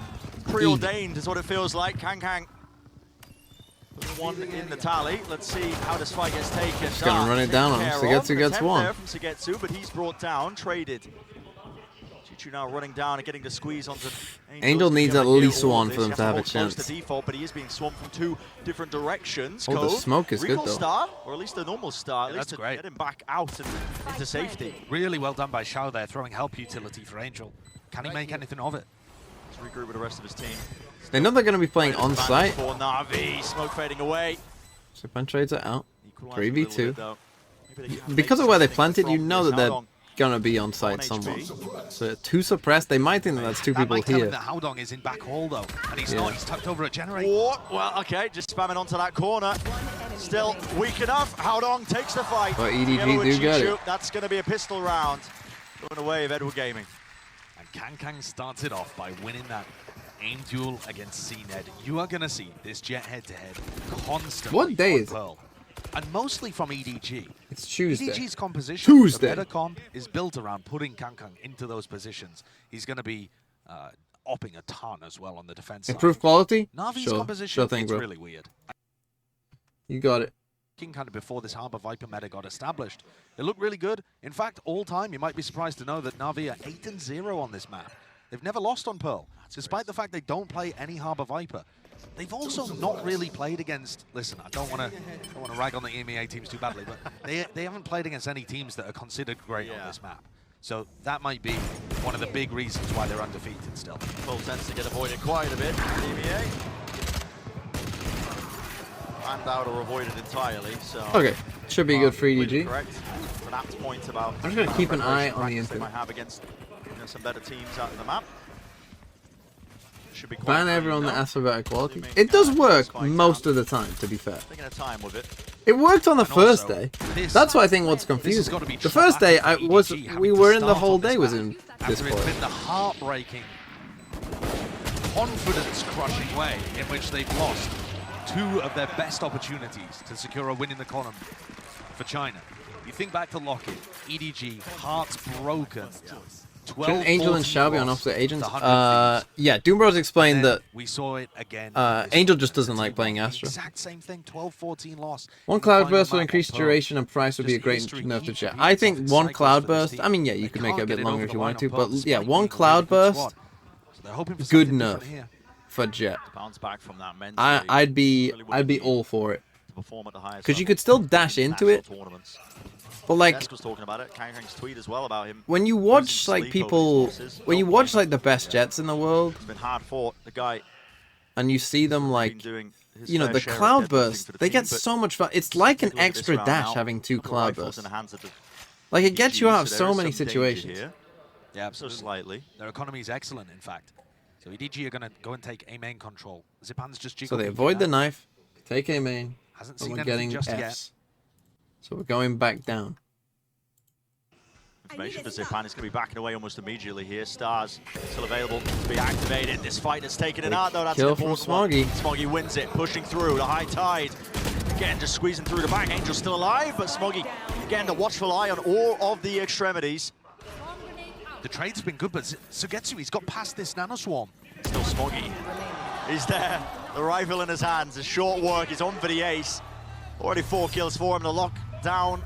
Preordained is what it feels like. Kang. One in the tally. Let's see how this fight gets taken. Just gonna run it down on him. Sugetsu gets one. There from Sugetsu, but he's brought down, traded. Chichu now running down and getting the squeeze onto Angel needs at least one for them to have a chance. The default, but he is being swamped from 2 different directions. Oh, the smoke is good though. Star, or at least the normal star, at least to get him back out and into safety. Really well done by Xiao there, throwing help utility for Angel. Can he make anything of it? Let's regroup with the rest of his team. They know they're going to be playing on site. For Navi, smoke fading away. So punch trades are out. 3v2. Because of where they planted, you know that they're going to be on site somewhere. So 2 suppressed. They might think that that's 2 people here. That Haodong is in back hall though, and he's not. He's tucked over a generator. Well, okay, just spamming onto that corner. Still weak enough. Haodong takes the fight. But EDG do get it. That's going to be a pistol round. Going away of Edward Gaming. And Kang starts it off by winning that aim duel against CNED. You are going to see this Jet head-to-head constantly. What day is it? And mostly from EDG. It's Tuesday. EDG's composition, the meta comp, is built around putting Kang into those positions. He's going to be opping a ton as well on the defense side. Improved quality? Navi's composition, it's really weird. You got it. Kind of before this Harbor Viper meta got established. It looked really good. In fact, all time, you might be surprised to know that Navi are 8-0 on this map. They've never lost on Pearl, despite the fact they don't play any Harbor Viper. They've also not really played against, listen, I don't want to rag on the EMEA teams too badly, but they haven't played against any teams that are considered great on this map. So that might be one of the big reasons why they're undefeated still. Pearl tends to get avoided quite a bit in the EMEA. And out or avoided entirely, so... Okay, should be good for EDG. Correct. An apt point about... I'm just going to keep an eye on the they might have against some better teams out in the map. Should be quite ban everyone that asks for better quality. It does work most of the time, to be fair. Taking a time with it. It worked on the first day. That's why I think what's confusing. The first day, we were in the whole day was in this point. It's been the heartbreaking, confidence-crushing way in which they've lost 2 of their best opportunities to secure a win in the column for China. You think back to Lockett, EDG, hearts broken. Shouldn't Angel and Xiao be on opposite agents? Yeah, Doombros explained that we saw it again. Angel just doesn't like playing Astra. Exact same thing, 12-14 loss. One cloudburst will increase duration and price would be a great nerf to Jet. I think one cloudburst, I mean, yeah, you could make it a bit longer if you wanted to, but yeah, one cloudburst, good nerf for Jet. Bounce back from that mentally. I'd be all for it. Because you could still dash into it. But like, was talking about it. Kang's tweet as well about him. When you watch like people, when you watch like the best Jets in the world, it's been hard fought. The guy, and you see them like, you know, the cloudburst, they get so much fun. It's like an extra dash having 2 cloudbursts. Like it gets you out of so many situations. Yeah, so slightly. Their economy is excellent, in fact. So EDG are going to go and take A main control. Zipan's just jiggling. So they avoid the knife, take A main, hasn't and seen we're getting just Fs. Yet. So we're going back down. Information for Zipan is going to be backing away almost immediately here. Stars still available to be activated. This fight has taken it out though. That's kill an from important Smoggy. one. Smoggy wins it, pushing through the high tide. Again, just squeezing through the back. Angel's still alive, but Smoggy, again, the watchful eye on all of the extremities. The trade's been good, but Sugetsu, he's got past this nanoswarm. Still Smoggy. He's there. The rifle in his hands. A short work. He's on for the ace. Already 4 kills for him. The lockdown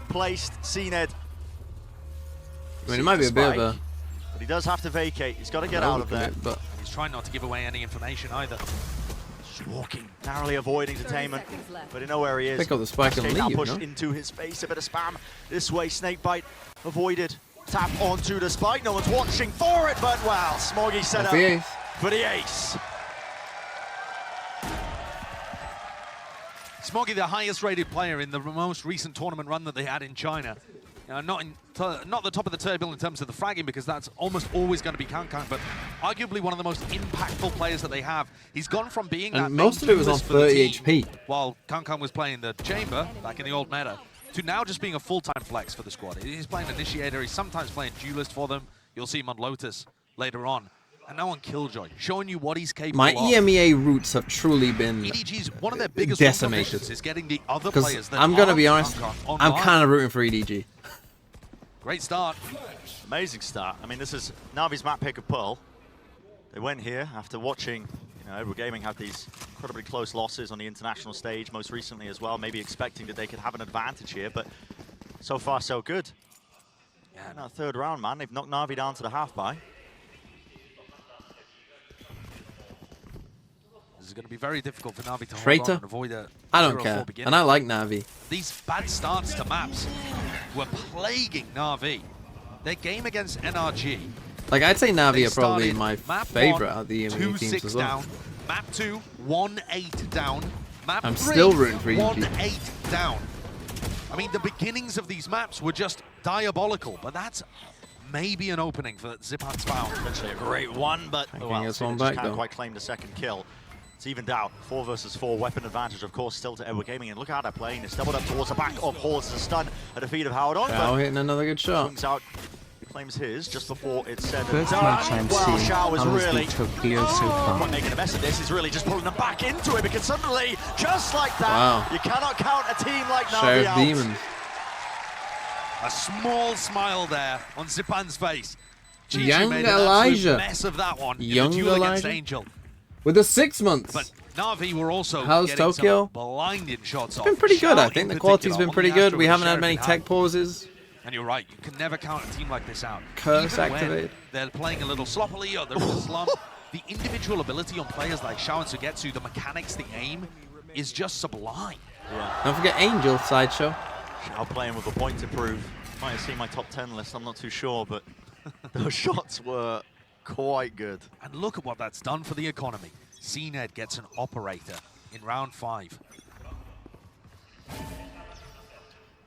placed. CNED. I mean, it might be a bit of a... But he does have to vacate. He's got to get out of there. But he's trying not to give away any information either. Just walking, narrowly avoiding detainment, but you know where he is. Pick up the spike and leave, pushed into his face. A bit of spam this way. Snakebite avoided. Tap onto the spike. No one's watching for it, but wow, Smoggy set up for the ace. Smoggy, the highest rated player in the most recent tournament run that they had in China. Not the top of the table in terms of the fragging, because that's almost always going to be Kang, but arguably one of the most impactful players that they have. He's gone from being and that most of it was on 30 HP while Kang was playing the chamber back in the old meta, to now just being a full-time flex for the squad. He's playing Initiator, he's sometimes playing Duelist for them. You'll see him on Lotus later on. And now on Killjoy, showing you what he's capable my of. EMEA roots have truly been EDG's one of their biggest decimated. Is getting the other players that I'm going to be honest, I'm kind of rooting for EDG. Great start. Amazing start. I mean, this is Navi's map pick of Pearl. They went here after watching You know, Edward Gaming had these incredibly close losses on the international stage most recently as well, maybe expecting that they could have an advantage here, but so far so good. Yeah, in that third round, man, they've knocked Navi down to the half by. This is going to be very difficult for Navi to Traitor? hold on and avoid a I don't 0-4 care. beginning. And I like Navi. These bad starts to maps were plaguing Navi. Their game against NRG. Like, I'd say Navi are probably started my map favorite 1, out of the EME teams 2-6 as well. down. Map 2, 1-8 down. Map I'm 3, still rooting for EDG. 1-8 down. I mean, the beginnings of these maps were just diabolical, but that's maybe an opening for Zipan's found. Essentially a great one, but well, gets Sweden one just back, can't though. quite claim the second kill. It's evened out. 4 versus 4 weapon advantage, of course, still to Edward Gaming. And look how they're playing. It's doubled up towards the back of Horse. A stun at the feet of Howard on. Shao hitting another good shot. Swings out, claims his just before it's said. First match I'm seeing Shao is really Tokyo so far. not making a mess of this. He's really just pulling them back into it because suddenly, just like that, Wow. you cannot count a team like Navi Sheriff out. Demon. A small smile there on Zipan's face. GG Young made an absolute Elijah. mess of that one Young in the duel against Elijah. Angel. With the 6 months. But Navi were also How's getting Tokyo? some blinding shots It's off. been pretty good, Shao I think. in The quality's particular been on pretty the good. Astra We with haven't had Sheriff many in tech hand. pauses. And you're right, you can never count a team like this out. Curse Even when activated. they're playing a little sloppily or they're in a slump, the individual ability on players like Shao and Sugetsu, the mechanics, the aim, is just sublime. Yeah. Don't forget Angel, Sideshow. Shao playing with a point to prove. Might have seen my top 10 list, I'm not too sure, but those shots were quite good. And look at what that's done for the economy. CNED gets an operator in round 5.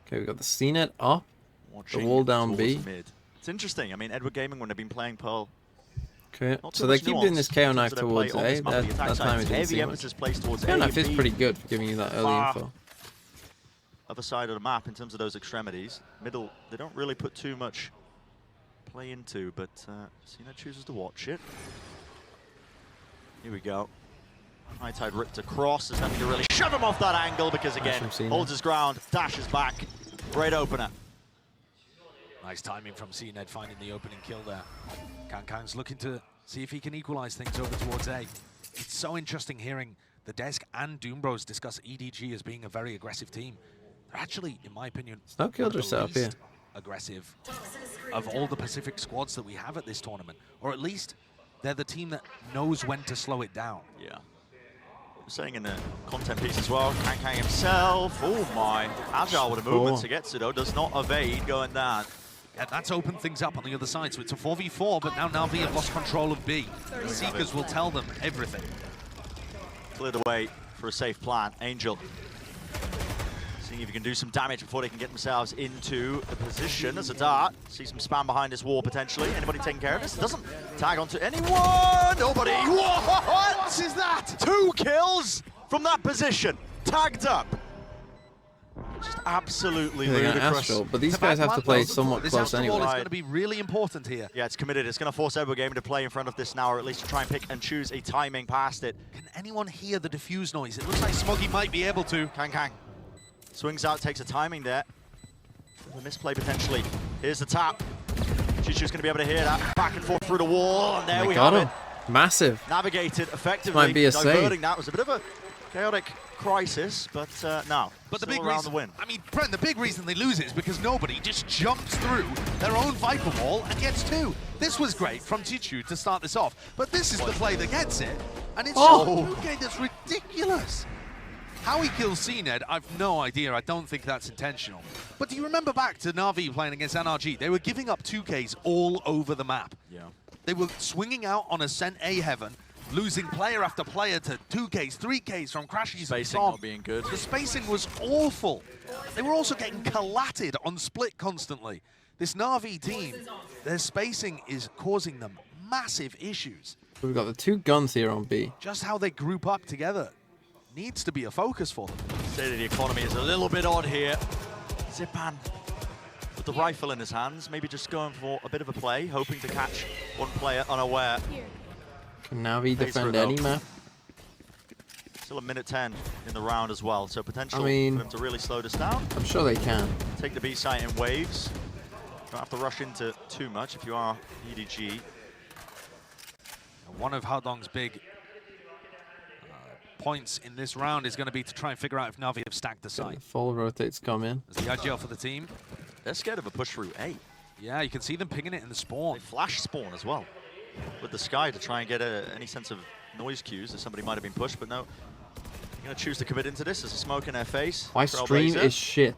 Okay, we got the CNET up. The Watching wall down towards B. mid. It's interesting. I mean, Edward Gaming, when they've been playing Pearl, Okay, not so too they much keep doing nuance this KO in knife terms of their play towards on A. this map on That the attack time side. it didn't Heavy seem much. emphasis placed towards KO A knife and is B. pretty good for giving you that early info. Other side of the map in terms of those extremities. Middle, they don't really put too much play into, but Cena chooses to watch it. Here we go. High Tide ripped across, is having to really shove him off that angle because again, holds his ground, dashes back. Great opener. Nice timing from CNED finding the opening kill there. Kankang's looking to see if he can equalize things over towards A. It's so interesting hearing the Desk and Doombros discuss EDG as being a very aggressive team. They're actually, in my opinion, No Killjoy set up here. aggressive of all the Pacific squads that we have at this tournament. Or at least they're the team that knows when to slow it down. Yeah. Saying in the content piece as well, Kankang himself, oh my, agile with a movement to get to though, does not evade going down. Yeah, that's opened things up on the other side, so it's a 4v4, but now Navi have lost control of B. The Seekers will tell them everything. Clear the way for a safe plan. Angel seeing if he can do some damage before they can get themselves into the position as a dart. See some spam behind this wall potentially. Anybody taking care of this? Doesn't tag onto anyone. Nobody. What is that? 2 kills from that position. Tagged up. Just absolutely ludicrous. Astral, but these guys have to play somewhat This close Astral anyway. wall is going to be really important here. Yeah, it's committed. It's going to force Edward Gaming to play in front of this now, or at least to try and pick and choose a timing past it. Can anyone hear the diffuse noise? It looks like Smoggy might be able to. Kang. Swings out, takes a timing there. A misplay potentially. Here's the tap. Chichu's going to be able to hear that. Back and forth through the wall, and there we have it. Massive. Navigated effectively. Might be a diverting save. that was a bit of a chaotic crisis, but no. But the still big around reason, the win. I mean, Brent, the big reason they lose it is because nobody just jumps through their own Viper wall and gets 2. This was great from Chichu to start this off, but this is the play that gets it. And it's just okay, that's ridiculous. How he kills CNED, I've no idea. I don't think that's intentional. But do you remember back to Navi playing against NRG? They were giving up 2Ks all over the map. Yeah. They were swinging out on Ascent A heaven, losing player after player to 2Ks, 3Ks from crashes. Spacing not being good. The spacing was awful. They were also getting collatted on split constantly. This Navi team, their spacing is causing them massive issues. We've got the 2 guns here on B. Just how they group up together needs to be a focus for them. State of the economy is a little bit odd here. Zipan with the rifle in his hands, maybe just going for a bit of a play, hoping to catch one player unaware. Can Navi Pays for defend it, any though. map? Still a minute 10 in the round as well, so potential I mean, for them to really slow this down. I'm sure they can. Take the B site in waves. Don't have to rush into too much if you are EDG. One of Haodong's big points in this round is going to be to try and figure out if Navi have stacked the site. Full rotates come in. As the IGL for the team. They're scared of a push through A. Yeah, you can see them pinging it in the spawn. They flash spawn as well with the sky to try and get any sense of noise cues that somebody might have been pushed, but no. They're going to choose to commit into this. There's a smoke in their face. My stream is shit.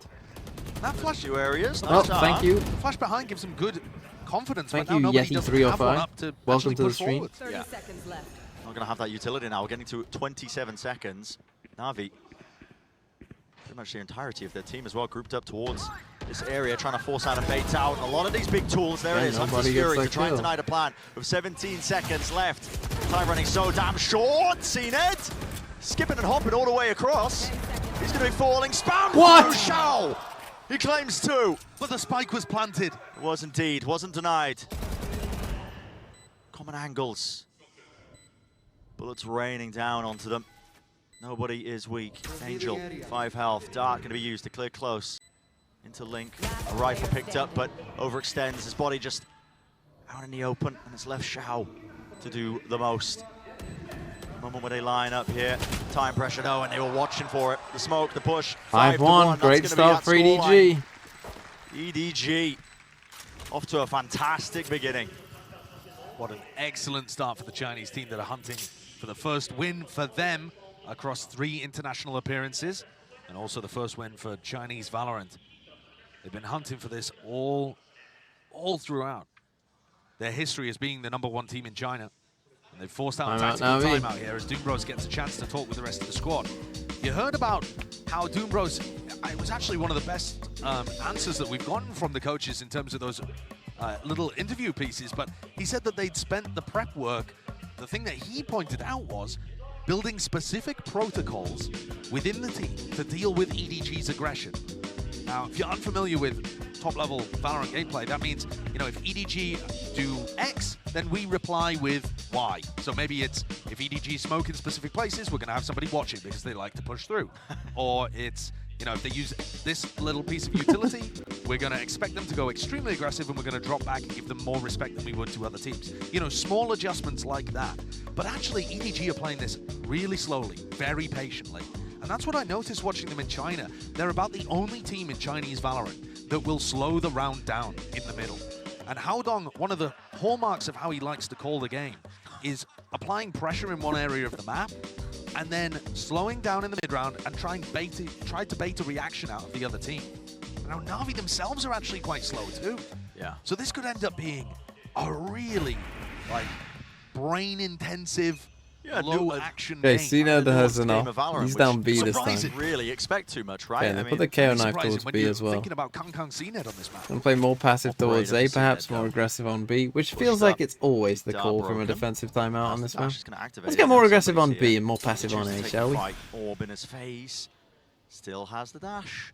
That flash few areas. Oh, thank you. The flash behind gives them good confidence. Thank but now you, nobody doesn't have one up to Welcome to the push stream. forward. 30 seconds left. Not going to have that utility now. We're getting to 27 seconds. Navi, pretty much the entirety of their team as well, grouped up towards this area, trying to force out a bait out. A lot of these big tools, there it is. Hunter's Fury to try and deny the plan with 17 seconds left. Time running so damn short. Seen it. Skipping and hopping all the way across. He's going to be falling. Spam! What? Shao! He claims 2. But the spike was planted. It was indeed. Wasn't denied. Common angles. Bullets raining down onto them. Nobody is weak. Angel, 5 health. Dart going to be used to clear close. Into Link. A rifle picked up, but overextends. His body just out in the open, and it's left Shao to do the most. Moment where they line up here. Time pressure, no, and they were watching for it. The smoke, the push. 5-1. Great start for EDG. EDG off to a fantastic beginning. What an excellent start for the Chinese team that are hunting for the first win for them across 3 international appearances, and also the first win for Chinese Valorant. They've been hunting for this all throughout their history as being the #1 team in China. And they've forced out a tactical timeout here as Doombros gets a chance to talk with the rest of the squad. You heard about how Doombros, it was actually one of the best answers that we've gotten from the coaches in terms of those little interview pieces, but he said that they'd spent the prep work. The thing that he pointed out was building specific protocols within the team to deal with EDG's aggression. Now, if you're unfamiliar with top-level Valorant gameplay, that means, you know, if EDG do X, then we reply with Y. So maybe it's, if EDG smoke in specific places, we're going to have somebody watching because they like to push through. Or it's, you know, if they use this little piece of utility, we're going to expect them to go extremely aggressive and we're going to drop back and give them more respect than we would to other teams. You know, small adjustments like that. But actually, EDG are playing this really slowly, very patiently. And that's what I noticed watching them in China. They're about the only team in Chinese Valorant that will slow the round down in the middle. And Haodong, one of the hallmarks of how he likes to call the game, is applying pressure in one area of the map and then slowing down in the mid-round and try to bait a reaction out of the other team. Now, Navi themselves are actually quite slow too. Yeah. So this could end up being a really, like, brain-intensive, low-action game. Okay, Cena has enough. He's down B this time. Didn't really expect too much, right? Okay, they put the KO knife towards B as well. Thinking about Kang CNET on this map. Gonna play more passive towards A, perhaps more aggressive on B, which feels like it's always the call from a defensive timeout on this map. Let's get more aggressive on B and more passive on A, shall we? Orb in his face. Still has the dash.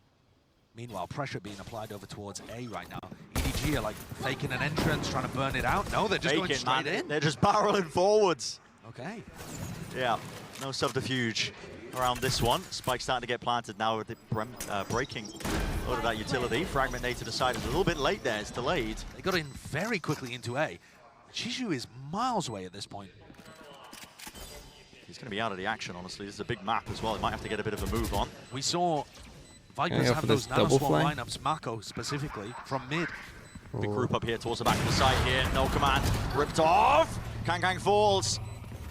Meanwhile, pressure being applied over towards A right now. EDG are like faking an entrance, trying to burn it out. No, they're just going straight in. They're just barreling forwards. Okay. Yeah, no subterfuge around this one. Spike starting to get planted now with the breaking out of that utility. Fragment A to the side is a little bit late there. It's delayed. They got in very quickly into A. Shishu is miles away at this point. He's going to be out of the action, honestly. This is a big map as well. He might have to get a bit of a move on. We saw Vipers have those nano swap lineups, Mako specifically, from mid. Big group up here towards the back of the site here. No command. Ripped off. Kang falls.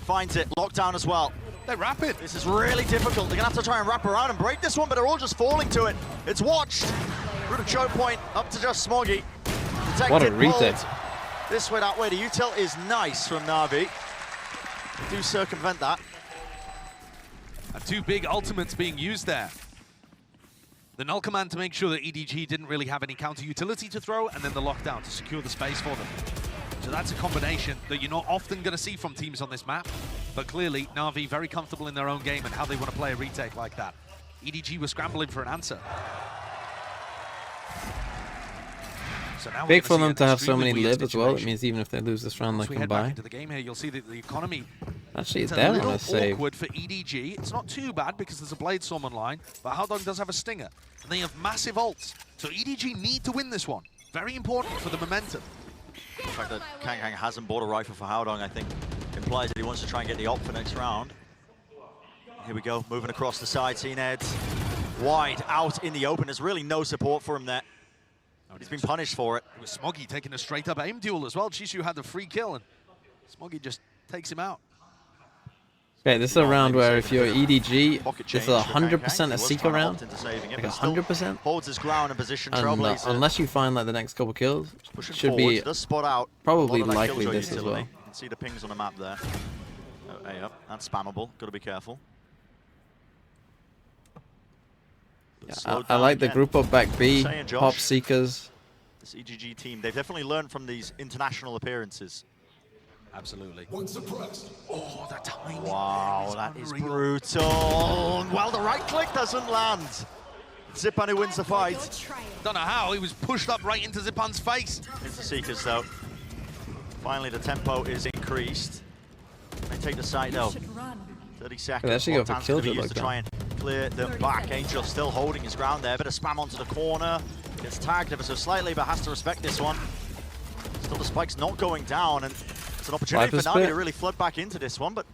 Finds it. Lockdown as well. They wrap it. This is really difficult. They're going to have to try and wrap around and break this one, but they're all just falling to it. It's watched. Through the choke point. Up to just Smoggy. Protected, what a retake. This way, that way. The util is nice from Navi. Do circumvent that. And 2 big ultimates being used there. The null command to make sure that EDG didn't really have any counter utility to throw, and then the lockdown to secure the space for them. So that's a combination that you're not often going to see from teams on this map, but clearly Navi very comfortable in their own game and how they want to play a retake like that. EDG was scrambling for an answer. So now big for them to have so many live as well. It means even if they lose this round, they can buy. Into the game here, you'll see that the economy actually is there on a save. Awkward for EDG. It's not too bad because there's a Blade Storm online, but Haodong does have a Stinger, and they have massive ults. So EDG need to win this one. Very important for the momentum. The fact that Kang hasn't bought a rifle for Haodong, I think, implies that he wants to try and get the ult for next round. Here we go, moving across the side. CNED wide out in the open. There's really no support for him there. He's been punished for it. It was Smoggy taking a straight up aim duel as well. Chishu had the free kill and Smoggy just takes him out. Okay, this is a round where if you're EDG, this is 100% a Seeker round. Like 100%. Holds his ground and position. And unless you find like the next couple kills, should be probably likely this as well. You can see the pings on the map there. Oh, yep, that's spammable. Got to be careful. Yeah, I like the group up back B, Pop Seekers. This EDG team, they've definitely learned from these international appearances. Absolutely. Oh, that timing. Wow, that is brutal. Well, the right click doesn't land. Zipan who wins the fight. Don't know how, he was pushed up right into Zipan's face. Into Seekers though. Finally, the tempo is increased. They take the side though. 30 seconds. They actually go for Killjoy like to try and clear them back. Angel still holding his ground there. Bit of spam onto the corner. Gets tagged ever so slightly, but has to respect this one. Still, the spike's not going down, and it's an opportunity for Navi to really flood back into this one. But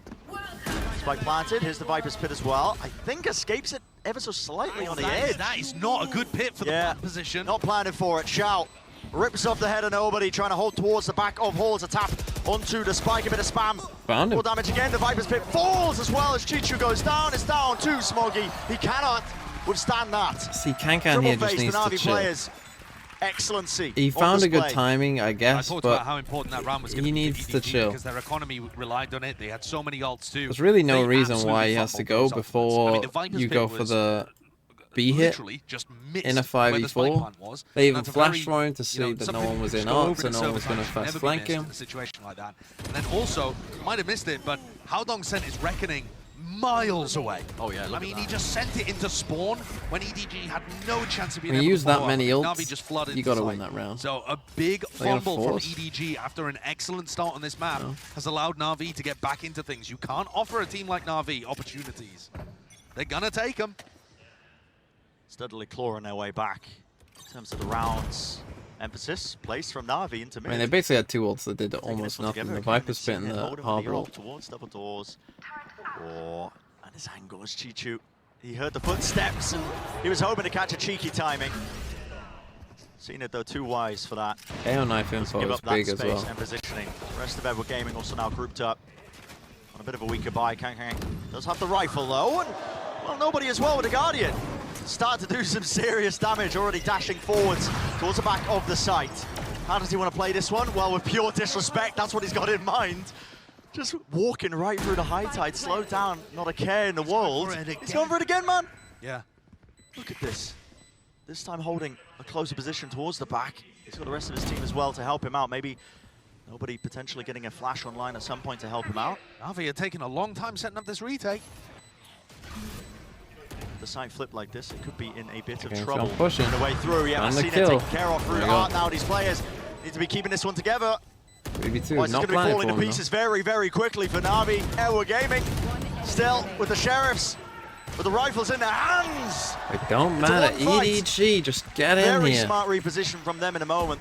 spike planted. Here's the Viper's pit as well. I think escapes it ever so slightly on the edge. That is not a good pit for the position. Not planning for it. Shout rips off the head of nobody, trying to hold towards the back of Hall as a tap onto the spike. A bit of spam. Found him. More damage again. The Viper's pit falls as well as Chichu goes down. It's down to Smoggy. He cannot withstand that. See, Kankan here just needs to chill. Players. Excellency. He found a good timing, I guess, I talked but about how important that round was he needs to chill. Because their economy relied on it. They had so many ults too. There's really no reason why he has to go before you go for the B hit in a 5v4. They even flashed for him to see that no one was in art, so no one was going to fast flank him. A situation like that. And then also, might have missed it, but Haodong sent his Reckoning miles away. Oh yeah, I mean, he just sent it into spawn when EDG had no chance of being when able you use to that follow many up. ults, Navi just flooded you got to win that round. So a big fumble from EDG after an excellent start on this map has allowed Navi to get back into things. You can't offer a team like Navi opportunities. They're gonna take them. Steadily clawing their way back in terms of the rounds. Emphasis placed from Navi into mid. I mean, they basically had two ults that did almost nothing. The Viper's spit and the Harbor ult. Towards double doors. And his angles, Chichu. He heard the footsteps and he was hoping to catch a cheeky timing. Seen it though, too wise for that. AO knife info is big as well. And positioning. The rest of Edward Gaming also now grouped up on a bit of a weaker buy. Kankan does have the rifle though, and well, nobody as well with the Guardian. Start to do some serious damage, already dashing forwards towards the back of the site. How does he want to play this one? Well, with pure disrespect, that's what he's got in mind. Just walking right through the high tide, slow down, not a care in the world. He's going for it again, man. Yeah. Look at this. This time holding a closer position towards the back. He's got the rest of his team as well to help him out. Maybe nobody potentially getting a flash online at some point to help him out. Navi are taking a long time setting up this retake. The side flip like this, it could be in a bit of Okay, trouble. pushing. The way through, yeah, And I've the seen it kill. taken care of through art now. These players need to be keeping this one together. 3v2, Well, it's not going to be planning falling for to him, pieces very, very quickly for Navi. Edward Gaming still with the Sheriffs, with the rifles in their hands. It don't matter, EDG, just get in Very here. smart reposition from them in a moment.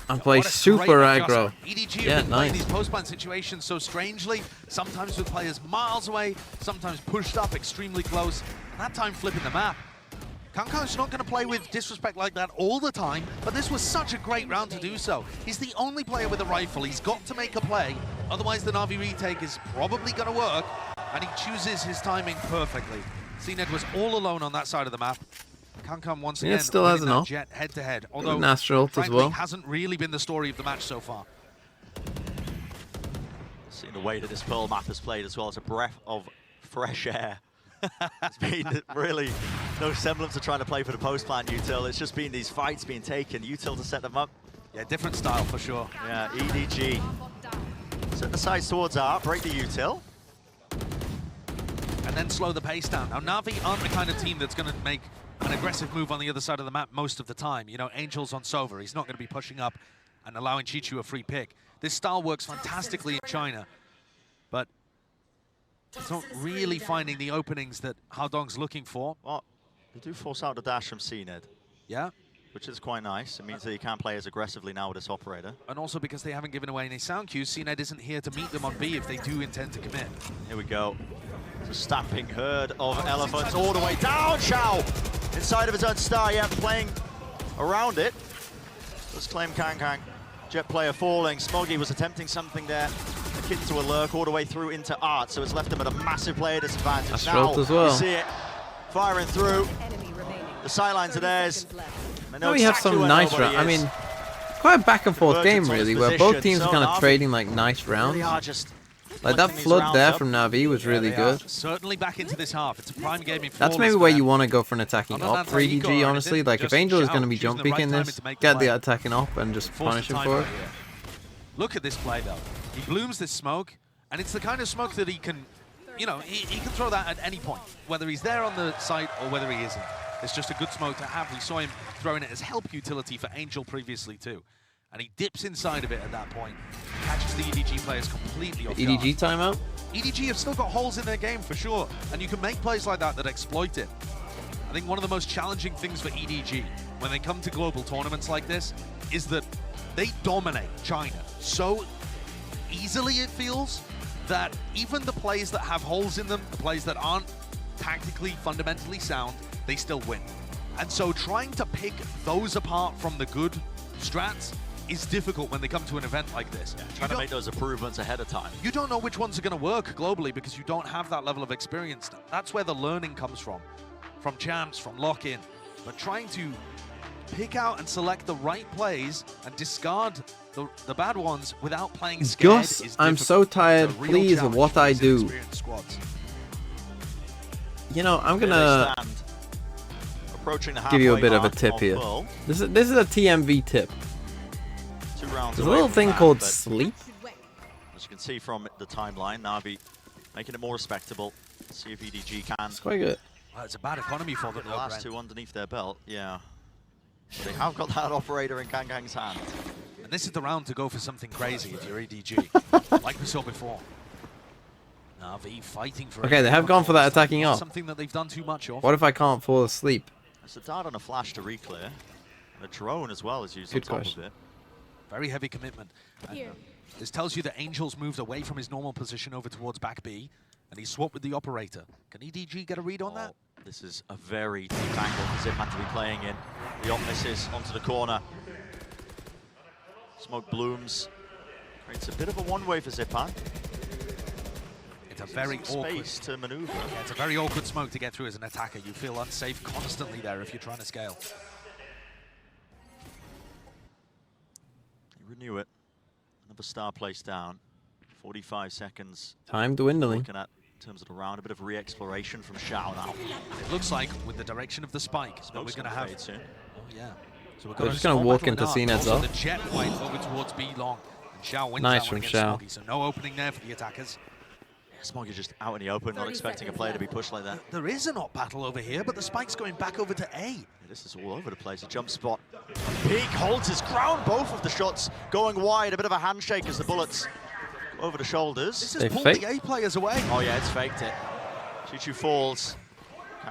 And play super aggro. EDG Yeah, have been playing nice. these post-ban situations so strangely, sometimes with players miles away, sometimes pushed up extremely close, and that time flipping the map. Kankan's not going to play with disrespect like that all the time, but this was such a great round to do so. He's the only player with a rifle. He's got to make a play, otherwise the Navi retake is probably going to work, and he chooses his timing perfectly. CNED was all alone on that side of the map. Kankan once again still has an ult. Jet head-to-head, although Astro ult as frankly, well. hasn't really been the story of the match so far. Seeing the way that this Pearl map has played as well, it's a breath of fresh air. It's been really no semblance of trying to play for the post-plant util. It's just been these fights being taken, util to set them up. Yeah, different style for sure. Yeah, EDG. Set the sides towards art, break the util. And then slow the pace down. Now, Navi aren't the kind of team that's going to make an aggressive move on the other side of the map most of the time. You know, Angel's on Sova. He's not going to be pushing up and allowing Chichu a free pick. This style works fantastically in China, but it's not really finding the openings that Haodong's looking for. Well, they do force out the dash from CNED. Yeah. Which is quite nice. It means that you can't play as aggressively now with this operator. And also because they haven't given away any sound cues, CNED isn't here to meet them on B if they do intend to commit. Here we go. Stamping herd of elephants all the way down. Xiao inside of his own star, yeah, playing around it. Let's claim Kang. Jet player falling. Smoggy was attempting something there, akin to a lurk all the way through into Art, so it's left him at a massive player disadvantage. That's now as well. you see it firing through. The sidelines are theirs. Now we have some nice rounds. I mean, quite a back and forth game really, where both teams are kind of trading like nice rounds. Like that flood there from Navi was really good. Certainly back into this half. It's a prime game. That's maybe where you want to go for an attacking op for EDG, honestly. Like if Angel is going to be jump peeking this, get the attacking op and just punish him for it. Look at this play though. He blooms this smoke, and it's the kind of smoke that he can, you know, he can throw that at any point, whether he's there on the site or whether he isn't. It's just a good smoke to have. We saw him throwing it as help utility for Angel previously too. And he dips inside of it at that point. Catches the EDG players completely off guard. EDG timeout? EDG have still got holes in their game for sure. And you can make plays like that exploit it. I think one of the most challenging things for EDG when they come to global tournaments like this is that they dominate China so easily, it feels, that even the plays that have holes in them, the plays that aren't tactically, fundamentally sound, they still win. And so trying to pick those apart from the good strats is difficult when they come to an event like this. Yeah, trying to make those improvements ahead of time. You don't know which ones are going to work globally because you don't have that level of experience. That's where the learning comes from champs, from lock-in. But trying to pick out and select the right plays and discard the bad ones without playing scared is difficult. I'm so tired. Please, what I do. You know, I'm gonna give you a bit of a tip here. This is a TMV tip. There's a little thing called sleep. As you can see from the timeline, Navi making it more respectable. Let's see if EDG can. It's quite good. Well, it's a bad economy for them. The last two underneath their belt, yeah. They have got that operator in Kang's hand. And this is the round to go for something crazy if you're EDG, like we saw before. Navi fighting for. Okay, they have gone for that attacking op. Something that they've done too much of. What if I can't fall asleep? It's a dart and a flash to reclear. And a drone as well is used on top of it. Very heavy commitment. And, this tells you that Angel's moved away from his normal position over towards back B, and he swapped with the operator. Can EDG get a read on that? This is a very deep angle for Zipan to be playing in. The op misses onto the corner. Smoke blooms. Creates a bit of a one-way for Zipan. It's a very awkward space to maneuver. Yeah, it's a very awkward smoke to get through as an attacker. You feel unsafe constantly there if you're trying to scale. Renew it. Another star placed down. 45 seconds. Time dwindling. Looking at in terms of the round, a bit of re-exploration from Xiao now. It looks like with the direction of the spike that we're going to have. Soon. Oh yeah. So we're just going to walk into CNED's off. The jet fight over towards B long. And Xiao wins nice that from one Xiao. Smoggy, so no opening there for the attackers. Yeah, Smoggy just out in the open, not expecting a player to be pushed like that. There is an op battle over here, but the spike's going back over to A. Yeah, this is all over the place. A jump spot. Peak holds his ground. Both of the shots going wide. A bit of a handshake as the bullets go over the shoulders. This has pulled the A players away. Oh yeah, it's faked it. Choo-Choo falls.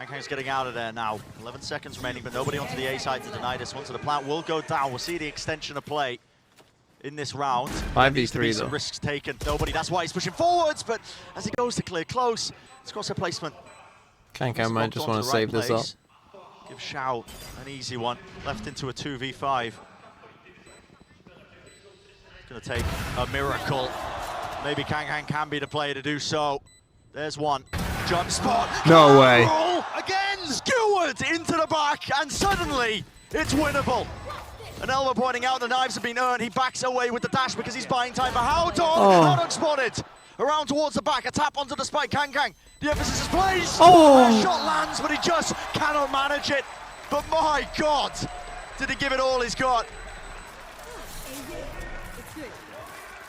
Kang's getting out of there now. 11 seconds remaining, but nobody onto the A side to deny this one. So the plant will go down. We'll see the extension of play in this round. 5v3 some risks taken. Nobody, that's why he's pushing forwards, but as he goes to clear close, it's crosshair placement. Kang might just want to save this up. Give Xiao an easy one. Left into a 2v5. It's going to take a miracle. Maybe Kang can be the player to do so. There's one. Jump spot. No way. Again, skewered into the back, and suddenly it's winnable. And Elva pointing out the knives have been earned. He backs away with the dash because he's buying time for Howdong. Howdong spotted. Around towards the back, a tap onto the spike. Kang. The emphasis is placed. The shot lands, but he just cannot manage it. But my God, did he give it all he's got?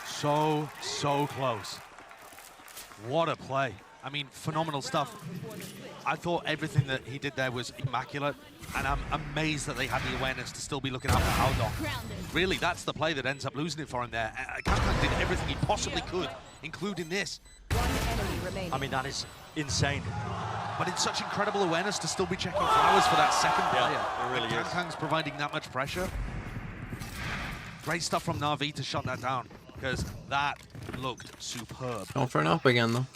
So close. What a play. I mean, phenomenal stuff. I thought everything that he did there was immaculate, and I'm amazed that they had the awareness to still be looking out for Howdong. Really, that's the play that ends up losing it for him there. Kang did everything he possibly could, including this. I mean, that is insane. But it's such incredible awareness to still be checking flowers for that second player. Yeah, it really is. Kang's providing that much pressure. Great stuff from Navi to shut that down, because that looked superb. Going for an up again, though.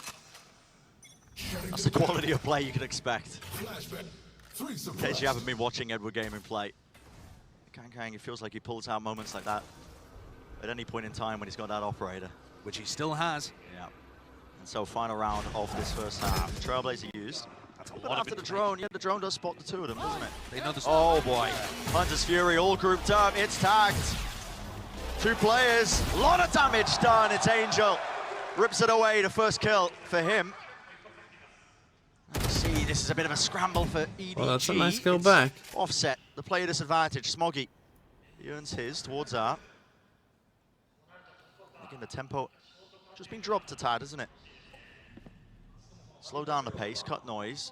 That's the quality of play you can expect. In case you haven't been watching Edward Gaming play. Kang, it feels like he pulls out moments like that at any point in time when he's got that operator. Which he still has. Yeah. And so final round of this first half. Trailblazer used. That's a But lot after of the drone, yeah, the drone does spot the two of them, doesn't it? They know the oh boy. Hunter's Fury all grouped up. It's tagged. 2 players. A lot of damage done. It's Angel. Rips it away. The first kill for him. Let's see. This is a bit of a scramble for EDG. Well, that's a nice kill It's back. Offset. The player disadvantage. Smoggy. He earns his towards R. Again, the tempo just been dropped a tad, isn't it? Slow down the pace, cut noise.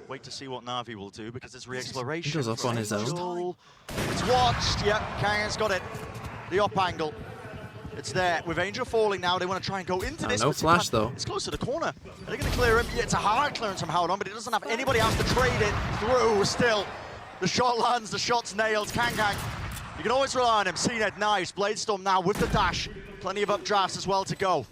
Wait to see what Navi will do because it's re-exploration. He goes off on his own. It's watched. Yep, Kang's got it. The op angle. It's there. With Angel falling now, they want to try and go into this. No flash though. It's close to the corner. Are they going to clear him? Yeah, it's a hard clearance from Howdon, but he doesn't have anybody else to trade it through still. The shot lands, the shot's nailed. Kang. You can always rely on him. CNED, nice. Bladestorm now with the dash. Plenty of updrafts as well to go.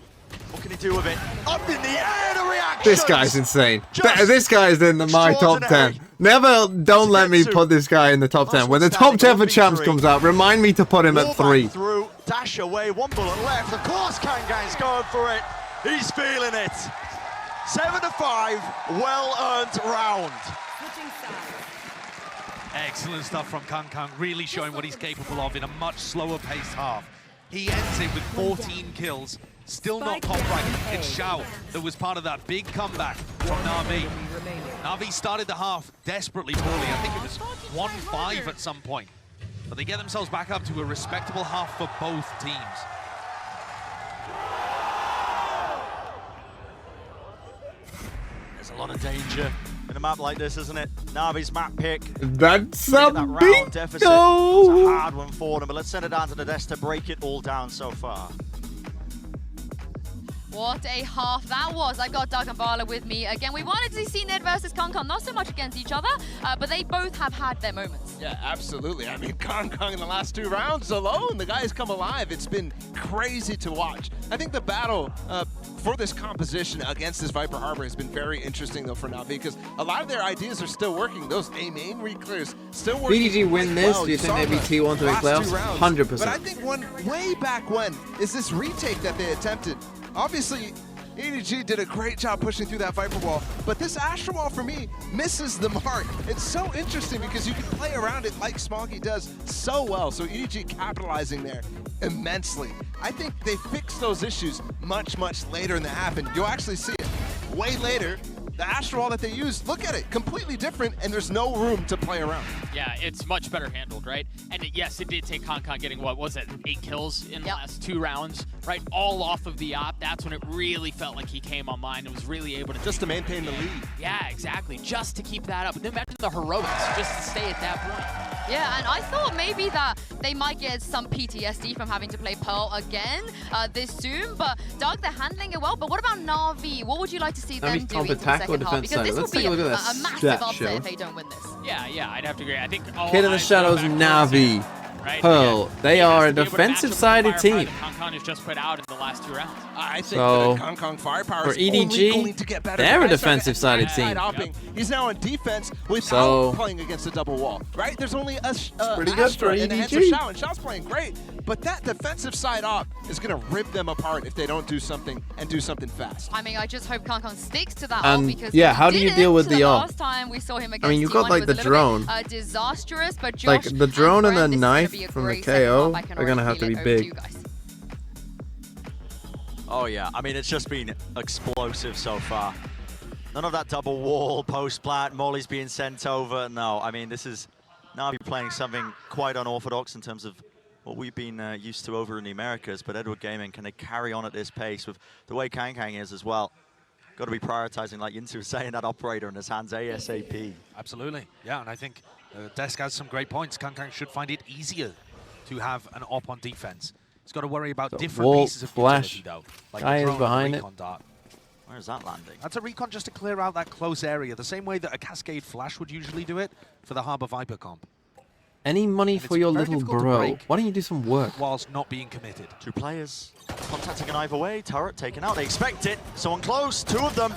What can he do with it? Up in the air, the reaction! This guy's insane. This guy is in my top 10. Never, don't let me put this guy in the top 10. When the top 10 for champs comes out, remind me to put him at 3. Through, dash away, 1 bullet left. Of course, Kang's going for it. He's feeling it. 7-5, well-earned round. Excellent stuff from Kang, really showing what he's capable of in a much slower paced half. He ends it with 14 kills, still not top rank. It's Xiao that was part of that big comeback from Navi. Navi started the half desperately poorly. I think it was 1-5 at some point. But they get themselves back up to a respectable half for both teams. There's a lot of danger in a map like this, isn't it? Navi's map pick. That's a round deficit. bingo! It's a hard one for them, but let's send it down to the desk to break it all down so far. What a half that was. I got Doug and Bala with me again. We wanted to see Ned versus Kong, not so much against each other, but they both have had their moments. Yeah, absolutely. I mean, Kong in the last 2 rounds alone, the guy's come alive. It's been crazy to watch. I think the battle for this composition against this Viper Harbor has been very interesting, though, for Navi, because a lot of their ideas are still working. Those A-main reclears still working. EDG win this? Well. Do you think they'd be T1 to the playoffs? 100%. But I think one way back when is this retake that they attempted. Obviously, EDG did a great job pushing through that Viper wall, but this Astra wall, for me, misses the mark. It's so interesting because you can play around it like Smoggy does so well, so EDG capitalizing there immensely. I think they fixed those issues much, much later in the half, and you'll actually see it way later. The Astra wall that they used, look at it, completely different, and there's no room to play around. Yeah, it's much better handled, right? And yes, it did take Kong getting, what was it, 8 kills in the last 2 rounds, right? All off of the op. That's when it really felt like he came online and was really able to... Just to maintain the lead. Yeah, exactly. Just to keep that up. But then imagine the heroics, just to stay at that point. Yeah, and I thought maybe that they might get some PTSD from having to play Pearl again this soon, but Doug, they're handling it well. But what about Na'Vi? What would you like to see them do into the second half? Because this will be a massive upset if they don't win this. Yeah, I'd have to agree. I think Kid in the Shadows, Navi, Pearl. They are a defensive-sided team. Kong has just put out in the last 2 rounds. I think So, that Kong firepower for is only going to get EDG, better. they're a defensive-sided team. Yep. He's now on defense without So, playing against a double wall, right? There's only a pretty good Astra for in the hands of EDG. Xiao, and Xiao's playing great. But that defensive side op is going to rip them apart if they don't do something and do something fast. I mean, I just hope Kong sticks to that And, op because yeah, he how do you didn't deal with the op? last time we saw him against I mean, you got T1, like it the was a little drone. bit, disastrous, but Like Josh the drone and the Brent, this is gonna knife be a from the great second KO half. I can are gonna already have to feel be it. Over to big. you guys. Oh yeah, I mean, it's just been explosive so far. None of that double wall, post-plant, Molly's being sent over. No, I mean, this is Navi playing something quite unorthodox in terms of what we've been used to over in the Americas, but Edward Gaming, can they carry on at this pace with the way Kang is as well? Got to be prioritizing, like Yinsu was saying, that operator in his hands ASAP. Absolutely, yeah, and I think Desk has some great points. Kang should find it easier to have an op on defense. He's got to worry about So different wall pieces of flash. utility, though. Like Guy the is drone and behind the it. recon dart. Where is that landing? That's a recon just to clear out that close area, the same way that a Cascade Flash would usually do it for the Harbor Viper comp. Any money And for it's your very little difficult to bro? break. Why don't you do some work? Whilst not being committed. 2 players contacting an either way. Turret taken out. They expect it. Someone close. 2 of them.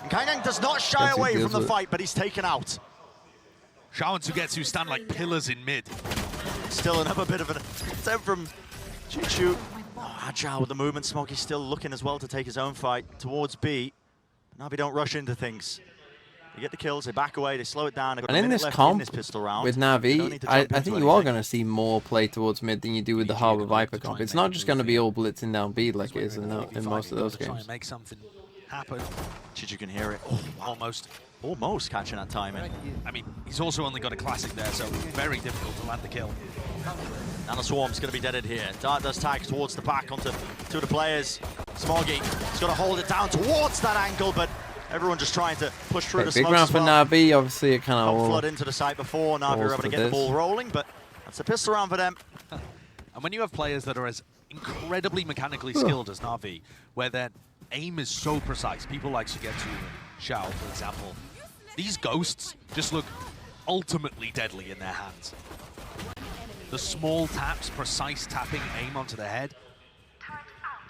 Kangang does not shy away from the fight, but he's taken out. Xiao and Sugetsu stand like pillars in mid. Still another bit of an attempt from Chuchu. Oh, agile with the movement. Smoggy's still looking as well to take his own fight towards B. Navi don't rush into things. They get the kills, they back away, they slow it down. They've got And a in minute this left comp in this pistol round. with Navi, I think you are going to see more play towards mid than you do with the Harbor Viper comp. It's not just going to be all blitzing down B like it is in most of those games. Try and make something happen. Chichu can hear it. Oh, almost catching that timing. I mean, he's also only got a classic there, so very difficult to land the kill. Nano Swarm's going to be deaded here. Dart does tag towards the back onto two of the players. Smoggy has got to hold it down towards that angle, but everyone just trying to push through the Big smoke. round for Navi, obviously it kind of flood into the site before. Navi were able to get the ball rolling, but that's a pistol round for them. And when you have players that are as incredibly mechanically skilled as Navi, where their aim is so precise, people like Sugetsu and Xiao, for example, these ghosts just look ultimately deadly in their hands. The small taps, precise tapping, aim onto the head.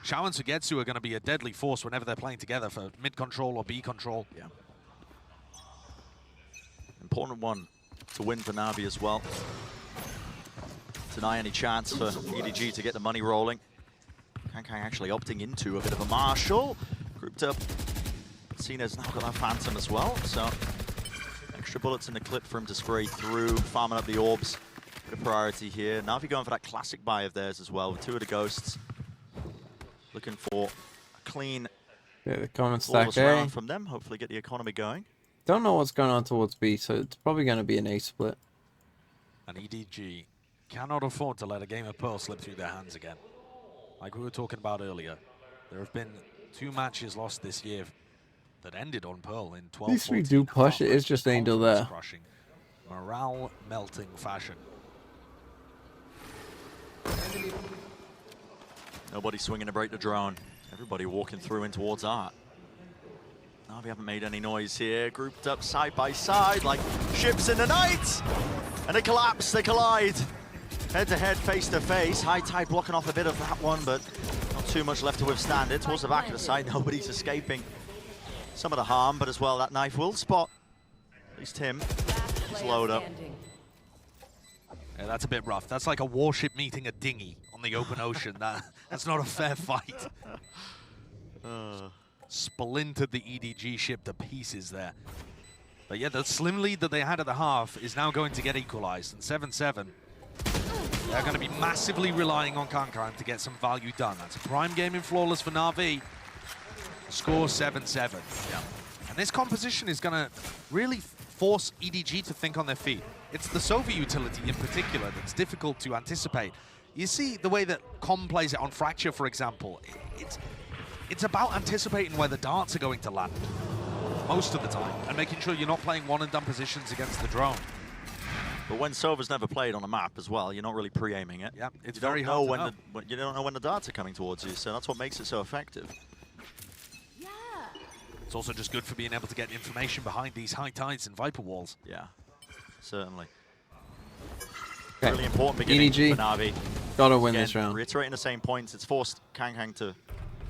Xiao and Sugetsu are going to be a deadly force whenever they're playing together for mid control or B control. Yeah. Important one to win for Navi as well. Deny any chance for EDG to get the money rolling. Kankang actually opting into a bit of a marshal. Grouped up. Cena's now got that Phantom as well, so extra bullets in the clip for him to spray through, farming up the orbs. Bit of priority here. Navi going for that classic buy of theirs as well with two of the ghosts. Looking for a clean the comment stack round from them. Hopefully get the economy going. Don't know what's going on towards B, so it's probably going to be an A split. And EDG cannot afford to let a game of Pearl slip through their hands again. Like we were talking about earlier, there have been 2 matches lost this year that ended on Pearl in 12. At least we do push it, it's just Angel there. Crushing, morale melting fashion. Nobody swinging to break the drone. Everybody walking through in towards Art. Navi haven't made any noise here. Grouped up side by side like ships in the night. And they collapse, they collide. Head to head, face to face. High Tide blocking off a bit of that one, but not too much left to withstand it. Towards the back of the side, nobody's escaping some of the harm, but as well, that knife will spot at least him. He's load up. Yeah, that's a bit rough. That's like a warship meeting a dinghy on the open ocean. That's not a fair fight. Splintered the EDG ship to pieces there. But yeah, the slim lead that they had at the half is now going to get equalized. And 7-7, they're going to be massively relying on Kankan to get some value done. That's a prime game in Flawless for Navi. Score 7-7. Yeah. And this composition is going to really force EDG to think on their feet. It's the Sova utility in particular that's difficult to anticipate. You see the way that Com plays it on Fracture, for example. It's about anticipating where the darts are going to land most of the time and making sure you're not playing one-and-done positions against the drone. But when Sova's never played on a map as well, you're not really pre-aiming it. Yeah, it's you very don't know hard when you don't know when the darts are coming towards you, so that's what makes it so effective. It's also just good for being able to get information behind these high tides and Viper walls. Yeah, certainly. Okay. Really important beginning EDG, for Navi. gotta win Again, this round. Reiterating the same points, it's forced Kanghang to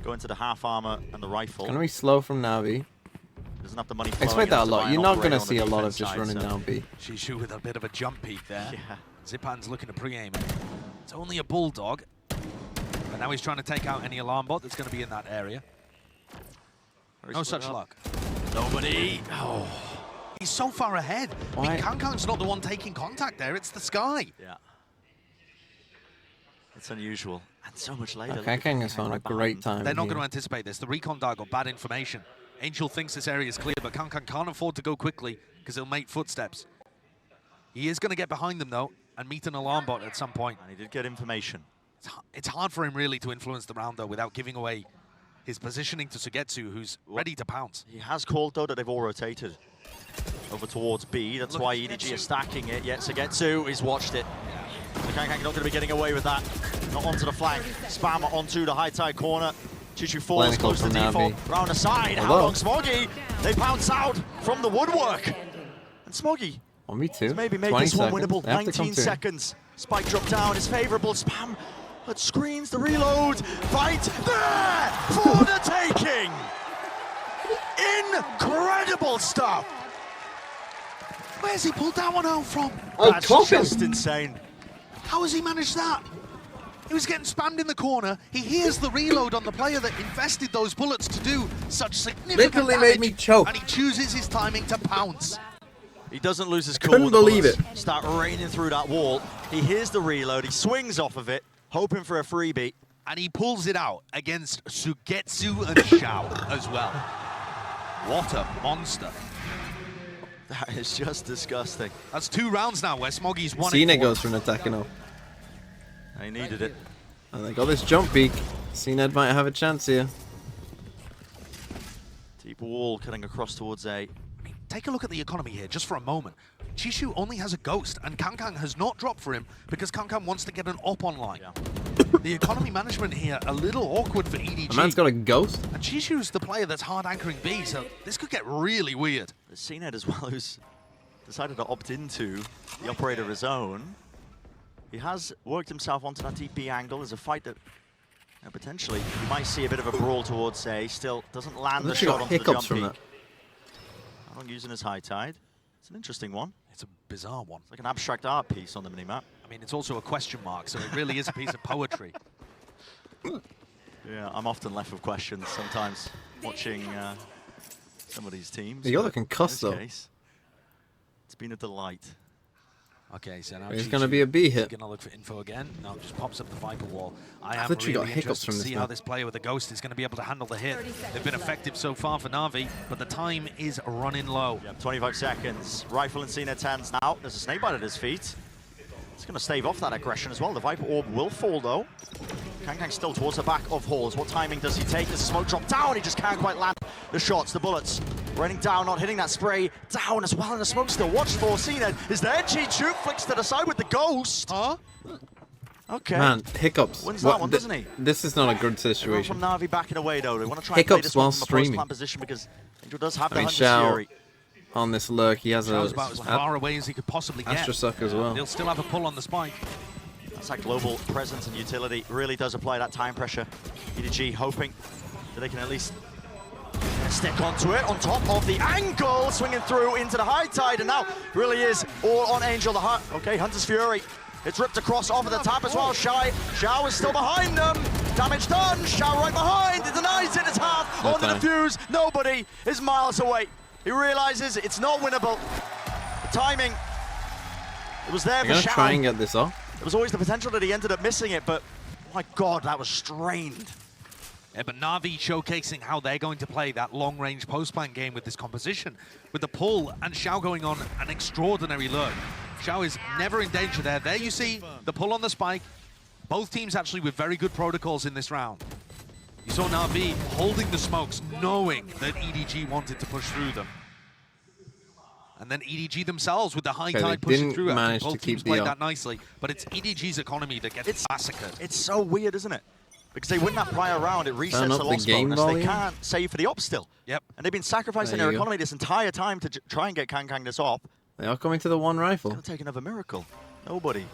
go into the half armor and the rifle. Gonna be slow from Navi. Doesn't have the money. I expect that a lot. You're not gonna see a lot of just running down B. Shishu with a bit of a jump peek there. Yeah. Zipan's looking to pre-aim it. It's only a bulldog. But now he's trying to take out any alarm bot that's going to be in that area. No such luck. Nobody. Oh. He's so far ahead. I mean, Kankang's not the one taking contact there, it's the Sky. Yeah. It's unusual. And so much later. Kankang is on a great time. They're not going to anticipate this. The recon dart got bad information. Angel thinks this area is clear, but Kankang can't afford to go quickly because he'll make footsteps. He is going to get behind them, though, and meet an alarm bot at some point. And he did get information. It's hard for him, really, to influence the round, though, without giving away his positioning to Sugetsu, who's ready to pounce. He has called, though, that they've all rotated over towards B. That's why EDG is stacking it. Yet Sugetsu, he's watched it. So Kankang not going to be getting away with that. Not onto the flank. Spam onto the high tide corner. Chuchu falls close to default. Round the side. How long Smoggy? They pounce out from the woodwork. And Smoggy. On me too. Maybe make this one winnable. 19 seconds. Spike drop down is favorable. Spam. But screens the reload. Fight there for the taking. Incredible stuff! Where's he pulled that one out from? Oh, That's Coffin. just insane. How has he managed that? He was getting spammed in the corner. He hears the reload on the player that invested those bullets to do such significant Literally damage, made me choke. and he chooses his timing to pounce. He doesn't lose his cool. Couldn't believe it. Start raining through that wall. He hears the reload. He swings off of it, hoping for a freebie. And he pulls it out against Sugetsu and Shao as well. What a monster. That is just disgusting. That's 2 rounds now where Smoggy's won Cena it. goes for an attack, you know. He needed it. And they got this jump peak. Cena might have a chance here. Deep wall cutting across towards A. Take a look at the economy here, just for a moment. Chishu only has a ghost, and Kankang has not dropped for him because Kankang wants to get an op online. Yeah. The economy management here, a little awkward for EDG. The man's got a ghost. And Chishu's the player that's hard anchoring B, so this could get really weird. There's CNED as well, who's decided to opt into the operator of his own. He has worked himself onto that deep B angle. There's a fight that potentially you might see a bit of a brawl towards A. Still doesn't land the shot onto the jump from peak. that. Using his high tide. It's an interesting one. It's a bizarre one. It's like an abstract art piece on the minimap. I mean, it's also a question mark, so it really is a piece of poetry. Yeah, I'm often left with questions sometimes watching some of these teams. You're looking cussed though. Case, it's been a delight. Okay, so now It's going to be a B hit. Going to look for info again. No, just pops up the Viper wall. I I've am literally got really hiccups interested from to this see now. how this player with the ghost is going to be able to handle the hit. They've been effective so far for Navi, but the time is running low. Yep, 25 seconds. Rifle in CNED's hands now. There's a snakebite at his feet. It's going to stave off that aggression as well. The Viper Orb will fall though. Kankang still towards the back of Halls. What timing does he take? There's a smoke drop down. He just can't quite land the shots, the bullets. Raining down, not hitting that spray. Down as well, and the smoke still. Watch for CNED. Is there? Chi-Chu flicks to the side with the ghost. Huh? Okay. Man, hiccups. Wins that one, doesn't he? This is not a good Everyone situation. from Navi backing away though. They want to try Hiccups and play this while one from a streaming. post-plant position because Angel does have I the mean, Hunter's Shao Fury. on this lurk. He has Shao's a about as far away as he could possibly get. Astra suck as well. He'll still have a pull on the spike. That's that global presence and utility really does apply that time pressure. EDG hoping that they can at least stick onto it on top of the angle, swinging through into the high tide, and now really is all on Angel. Okay, Hunter's Fury. It's ripped across over the top as well. Shao is still behind them. Damage done. Shao right behind. It denies it. It's half on the defuse. Nobody is miles away. He realizes it's not winnable. The timing, it was there for gonna Shao. try and get this off. There was always the potential that he ended up missing it, but my God, that was strained. Yeah, but Navi showcasing how they're going to play that long-range post-plant game with this composition. With the pull and Shao going on an extraordinary lurk. Shao is never in danger there. There you see the pull on the spike. Both teams actually with very good protocols in this round. You saw Navi holding the smokes, knowing that EDG wanted to push through them. And then EDG themselves with the high tide pushing through. Manage Both to teams keep the played up. that nicely, but it's EDG's economy that gets massacred. It's so weird, isn't it? Because they win that prior round, it resets Turn up the the loss game bonus. They volume. can't save for the op still. Yep. And they've been sacrificing There their you go. economy this entire time to try and get Kankang this op. They are coming to the one rifle. It's going to take another miracle. Nobody.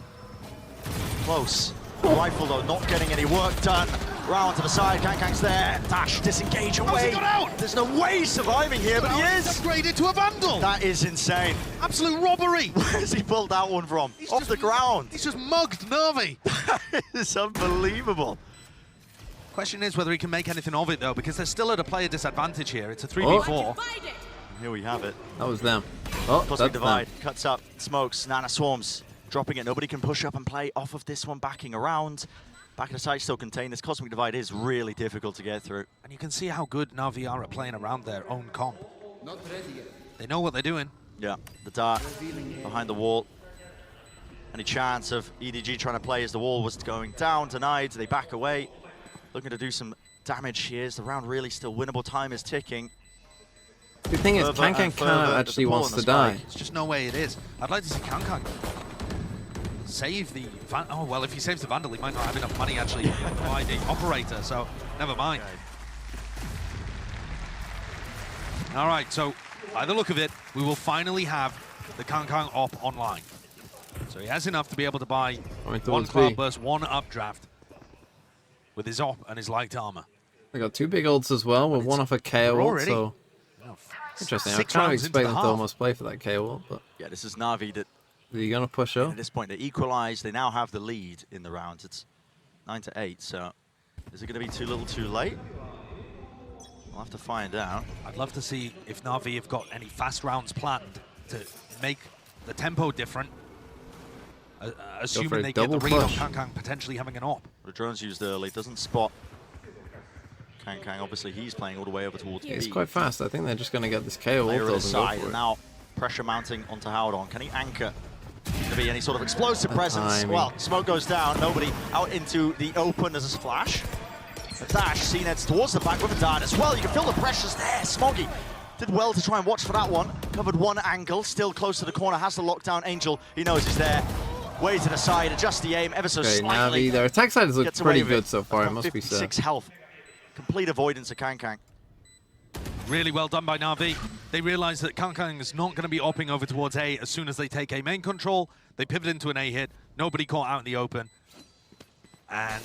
Close. Rifle, though, not getting any work done. Round to the side, Kankang's there. Dash, disengage away. How's he got out? There's no way he's surviving here, but he is. Upgraded to a Vandal. That is insane. Absolute robbery. Where's he pulled that one from? Off the ground. He's just mugged Navi. It's unbelievable. Question is whether he can make anything of it, though, because they're still at a player disadvantage here. It's a 3v4. Here we have it. That was them. Oh, Cosmic that's Divide, them. cuts up, smokes, Nana swarms, dropping it. Nobody can push up and play off of this one, backing around. Back of the site still contained. This Cosmic Divide is really difficult to get through. And you can see how good Navi are at playing around their own comp. They know what they're doing. Yeah, the dart behind the wall. Any chance of EDG trying to play as the wall was going down tonight? They back away, looking to do some damage here. Is the round really still winnable? Time is ticking. The thing is, Kankang kind of actually wants to die. There's just no way it is. I'd like to see Kankang save the oh well, if he saves the Vandal, he might not have enough money actually to buy the operator, so never mind. All right, so by the look of it, we will finally have the Kankang op online. So he has enough to be able to buy one cloud burst, one updraft with his op and his light armor. They got two big ults as well, with one off a KO ult, so... No, Interesting. I 6 kind of rounds into expect the them to half. almost play for that KO, but Yeah, this is Navi that... are you going to push up? At this point, they equalize. They now have the lead in the round. It's 9-8, so is it going to be too little too late? We'll have to find out. I'd love to see if Navi have got any fast rounds planned to make the tempo different. Assuming they get the read on Kang potentially having an op. The drone's used early, doesn't spot Kang. Obviously, he's playing all the way over towards B. It's quite fast. I think they're just going to get this KO Layer off his side, and now pressure mounting onto Howdon. Can he anchor? Going to be any sort of explosive presence. Well, smoke goes down. Nobody out into the open. There's a splash. A dash. C-Ned's towards the back with a dart as well. You can feel the pressures there. Smoggy did well to try and watch for that one. Covered one angle. Still close to the corner. Has the lockdown. Angel, he knows he's there. Way to the side. Adjust the aim ever so slightly. Navi, their attack side has looked pretty good so far, it must be said. 56 health. Complete avoidance of Kang. Really well done by Navi. They realize that Kang is not going to be opping over towards A as soon as they take A main control. They pivot into an A hit. Nobody caught out in the open. And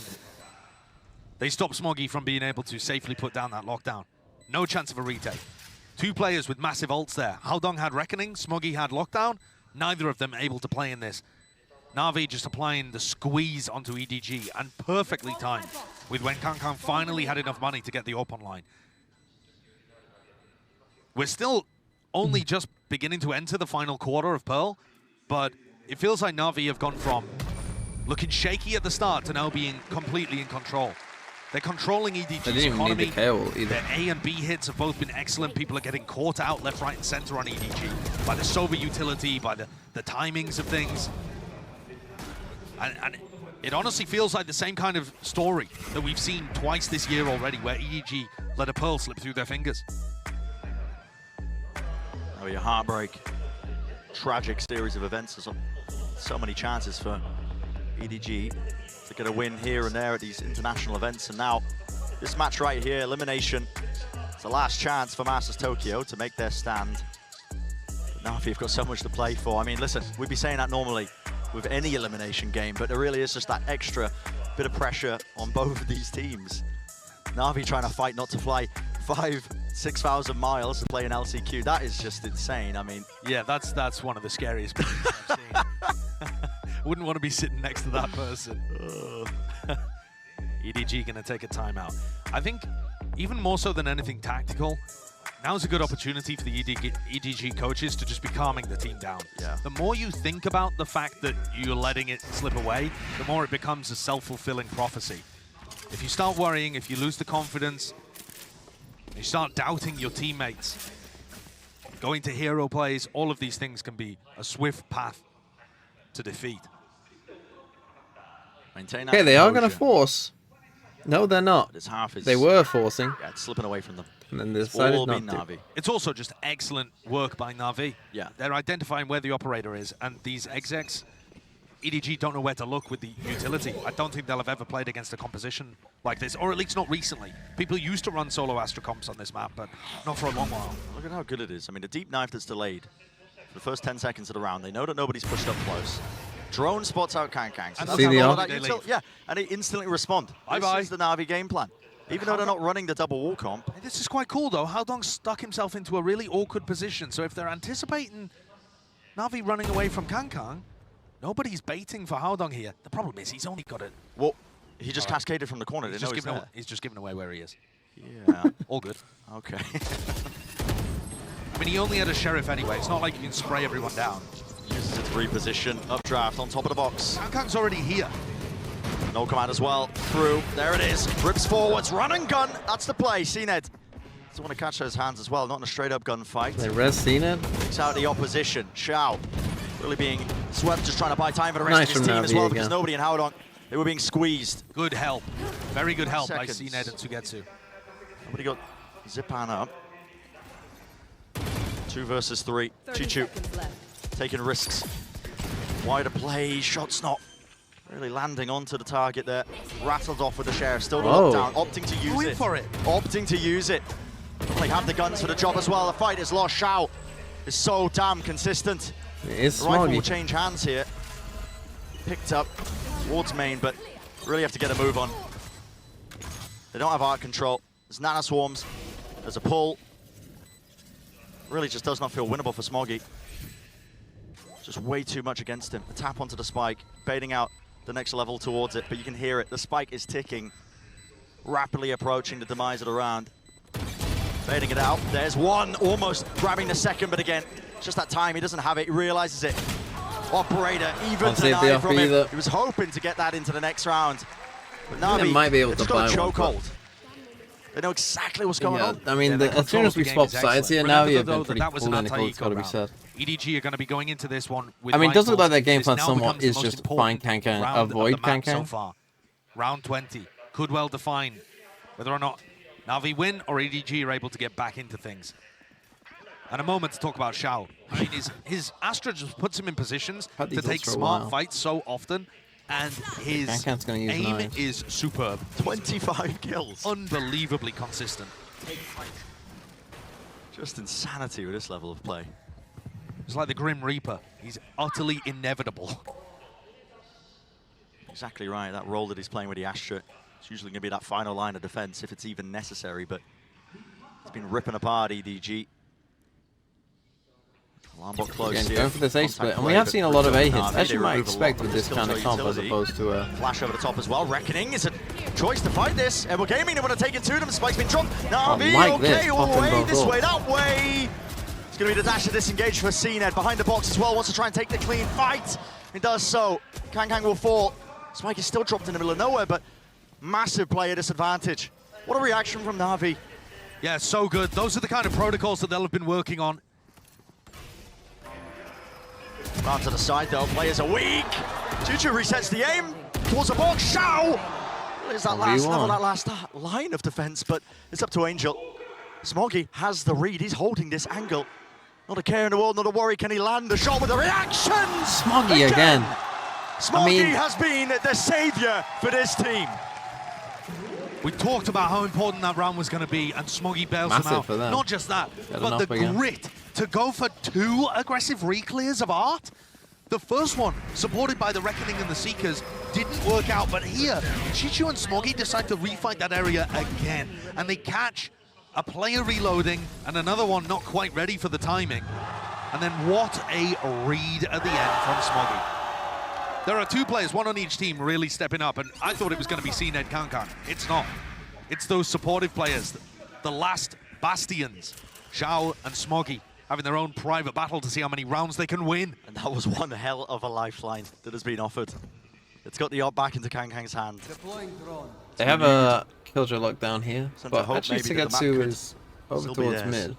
they stop Smoggy from being able to safely put down that lockdown. No chance of a retake. 2 players with massive ults there. Howdong had Reckoning, Smoggy had lockdown. Neither of them able to play in this. Navi just applying the squeeze onto EDG and perfectly timed with when Kang finally had enough money to get the AWP online. We're still only just beginning to enter the final quarter of Pearl, but it feels like Navi have gone from looking shaky at the start to now being completely in control. They're controlling EDG's economy. Their A and B hits have both been excellent. People are getting caught out left, right, and center on EDG by the Sova utility, by the timings of things. And it honestly feels like the same kind of story that we've seen twice this year already, where EDG let a Pearl slip through their fingers. Oh, your heartbreak. Tragic series of events. There's so many chances for EDG to get a win here and there at these international events. And now, this match right here, elimination. It's the last chance for Masters Tokyo to make their stand. But now, if you've got so much to play for, I mean, listen, we'd be saying that normally with any elimination game, but there really is just that extra bit of pressure on both of these teams. Navi trying to fight not to fly 5,000-6,000 miles to play an LCQ. That is just insane. I mean, yeah, that's one of the scariest players I've seen. Wouldn't want to be sitting next to that person. EDG gonna take a timeout. I think even more so than anything tactical, now's a good opportunity for the EDG coaches to just be calming the team down. Yeah. The more you think about the fact that you're letting it slip away, the more it becomes a self-fulfilling prophecy. If you start worrying, if you lose the confidence, you start doubting your teammates, going to hero plays, all of these things can be a swift path to defeat. Maintain that Okay, they are composure. going to force. No, they're not. It's half is, they were forcing. Yeah, it's slipping away from them. And then they It's decided all not been to. Navi. It's also just excellent work by Navi. Yeah. They're identifying where the operator is, and these execs, EDG don't know where to look with the utility. I don't think they'll have ever played against a composition like this, or at least not recently. People used to run solo Astra comps on this map, but not for a long while. Look at how good it is. I mean, a deep knife that's delayed for the first 10 seconds of the round. They know that nobody's pushed up close. Drone spots out Kang. So And that's see how the all ult? that util- yeah, and they instantly respond. This is the Navi game plan. Even though they're not running the double wall comp. This is quite cool, though. Howdong stuck himself into a really awkward position. So if they're anticipating Navi running away from Kang, nobody's baiting for Howdong here. The problem is he's only got it. Well, he just cascaded from the corner. He's Didn't just, know giving he's away, he's just giving away where he is. Yeah. All good. Okay. I mean, he only had a Sheriff anyway. It's not like you can spray everyone down. Uses it to reposition. Updraft on top of the box. Kang's already here. No command as well. Through. There it is. Rips forwards. Run and gun. That's the play. CNED doesn't want to catch those hands as well. Not in a straight-up gunfight. They res CNED. Takes out the opposition. Xiao really being swept, just trying to buy time for the rest Nice of his from team as Navi well, again. because nobody in Howdong, they were being squeezed. Good help. Very good help by Seconds. CNED and Sugetsu. Nobody got Zipan up. 2 versus 3. Chichu taking risks. Wider play. Shots not really landing onto the target there. Rattled off with the Sheriff. Still Oh. locked down. Opting to use Going it. for it. Opting to use it. They have the guns for the job as well. The fight is lost. Xiao is so damn consistent. It is The rifle will Smoggy. change hands here. Picked up towards main, but really have to get a move on. They don't have art control. There's nano swarms. There's a pull. really just does not feel winnable for Smoggy. Just way too much against him. A tap onto the spike, baiting out the next level towards it, but you can hear it. The spike is ticking, rapidly approaching the demise of the round. Baiting it out. There's one, almost grabbing the second, but again, it's just that time. He doesn't have it. He realizes it. Operator, even denied from him. He was hoping to get that into the next round. But Navi, might be able to buy choke one. hold. They know exactly what's going on. I mean, as soon as we swap sides here, Navi have been pretty clinical, it's got to be said. EDG are going to be going into this one with I mean, it does look like their game This plan now somewhat becomes is the most just find important Kankan, round of the avoid map Kankan. So far. Round 20 could well define whether or not Navi win or EDG are able to get back into things. And a moment to talk about Xiao. I mean, his Astra just puts him in positions to take smart fights so often, and his aim is superb. 25 kills. Unbelievably consistent. Just insanity with this level of play. It's like the Grim Reaper. He's utterly inevitable. Exactly right. That role that he's playing with the Astra, it's usually going to be that final line of defense if it's even necessary, but it's been ripping apart EDG. Alarmbot close Again, here. going for this A split, and we have seen a lot of A hits, as you might expect with this kind of comp as opposed to a... Flash over the top as well. Reckoning is a choice to fight this. Edward Gaming, they want to take it to them. Spike's been dropped. Navi, okay, all the way, this way, that way. It's going to be the dash to disengage for CNED. Behind the box as well, wants to try and take the clean fight. It does so. Kankan will fall. Spike is still dropped in the middle of nowhere, but massive player disadvantage. What a reaction from Navi. Yeah, so good. Those are the kind of protocols that they'll have been working on. Round to the side though, players are weak. Juju resets the aim towards the box. Xiao! There's that last level, that last line of defense, but it's up to Angel. Smoggy has the read, he's holding this angle. Not a care in the world, not a worry, can he land the shot with a reaction? Smoggy again. Smoggy has been the savior for this team. We talked about how important that round was going to be, and Smoggy bails him out. Not just that, but the grit to go for 2 aggressive reclears of Art. The first one, supported by the Reckoning and the Seekers, didn't work out, but here, Chichu and Smoggy decide to refight that area again, and they catch a player reloading and another one not quite ready for the timing. And then what a read at the end from Smoggy. There are 2 players, one on each team, really stepping up, and I thought it was going to be CNED Kankan. It's not. It's those supportive players, the last bastions, Xiao and Smoggy, having their own private battle to see how many rounds they can win. And that was one hell of a lifeline that has been offered. It's got the op back into Kankan's hand. They have a Killjoy lockdown here, but actually Sugetsu is over towards mid.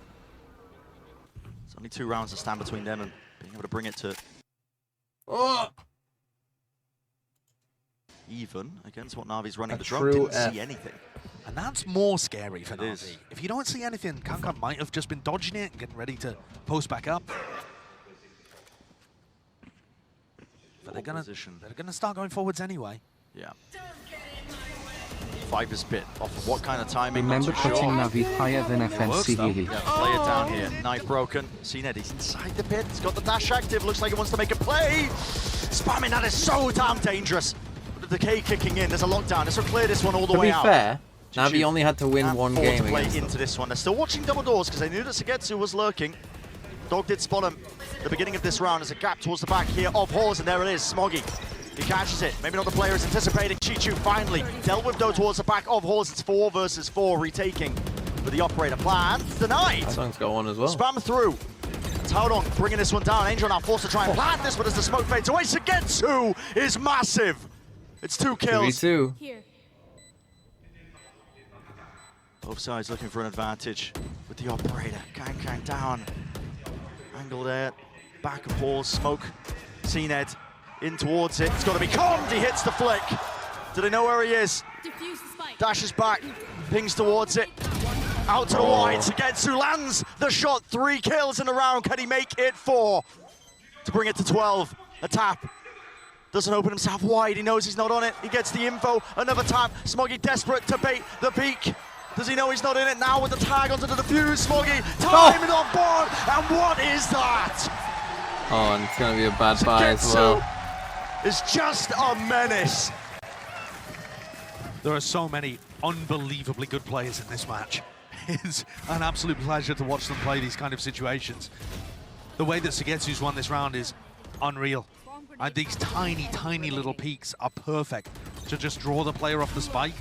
It's only 2 rounds to stand between them and being able to bring it to even against what Navi's running. The drone didn't see anything. And that's more scary for Navi. If you don't see anything, Kankan might have just been dodging it and getting ready to post back up. But they're gonna start going forwards anyway. Yeah. Viper's bit off of what kind of timing? Remember putting Navi higher than FNC here. Yeah, play it down here. Knife broken. CNED, he's inside the pit. He's got the dash active. Looks like he wants to make a play. Spamming that is so damn dangerous. But the decay kicking in. There's a lockdown. This will clear this one all the way out. To be fair, Navi only had to win 1 game to play against into this one. They're still watching double doors because they knew that Sugetsu was lurking. Dog did spot him at the beginning of this round. There's a gap towards the back here of Hawes, and there it is, Smoggy. He catches it. Maybe not the player is anticipating. Chichu finally dealt with though towards the back of Hawes. It's 4 versus 4, retaking with the operator plan. Denied. That song's got one as well. Spam through. Taodong bringing this one down. Angel now forced to try and plant this, but as the smoke fades away, Sugetsu is massive. It's 2 kills. 2v2. Here. Both sides looking for an advantage with the operator. Kankan down. Angle there. Back of Hawes. Smoke. CNED in towards it. It's got to be calmed. He hits the flick. Do they know where he is? Dashes back. Pings towards it. Out to the wide. Sugetsu lands the shot. 3 kills in a round. Can he make it 4? To bring it to 12. A tap. Doesn't open himself wide. He knows he's not on it. He gets the info. Another tap. Smoggy desperate to bait the peak. Does he know he's not in it now with the tag onto the defuse? Smoggy timing on board. And what is that? Oh, and it's going to be a bad buy as well. Is just a menace. There are so many unbelievably good players in this match. It's an absolute pleasure to watch them play these kind of situations. The way that Sugetsu's won this round is unreal. And these tiny, tiny little peaks are perfect to just draw the player off the spike.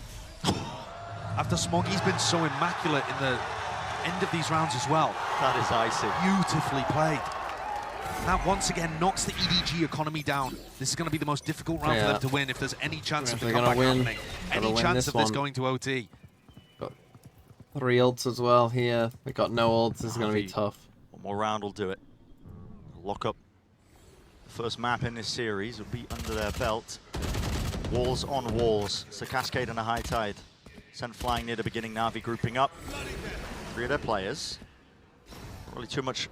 After Smoggy's been so immaculate in the end of these rounds as well. That is icy. Beautifully played. That once again knocks the EDG economy down. This is going to be the most difficult round for them to win if there's any chance of the comeback happening. Any chance of this going to OT. Got 3 ults as well here. They got no ults. This is going to be tough. One more round will do it. Lock up the first map in this series will be under their belt. Walls on walls. It's a Cascade and a High Tide. Sent flying near the beginning, Navi grouping up. 3 of their players. Not really too much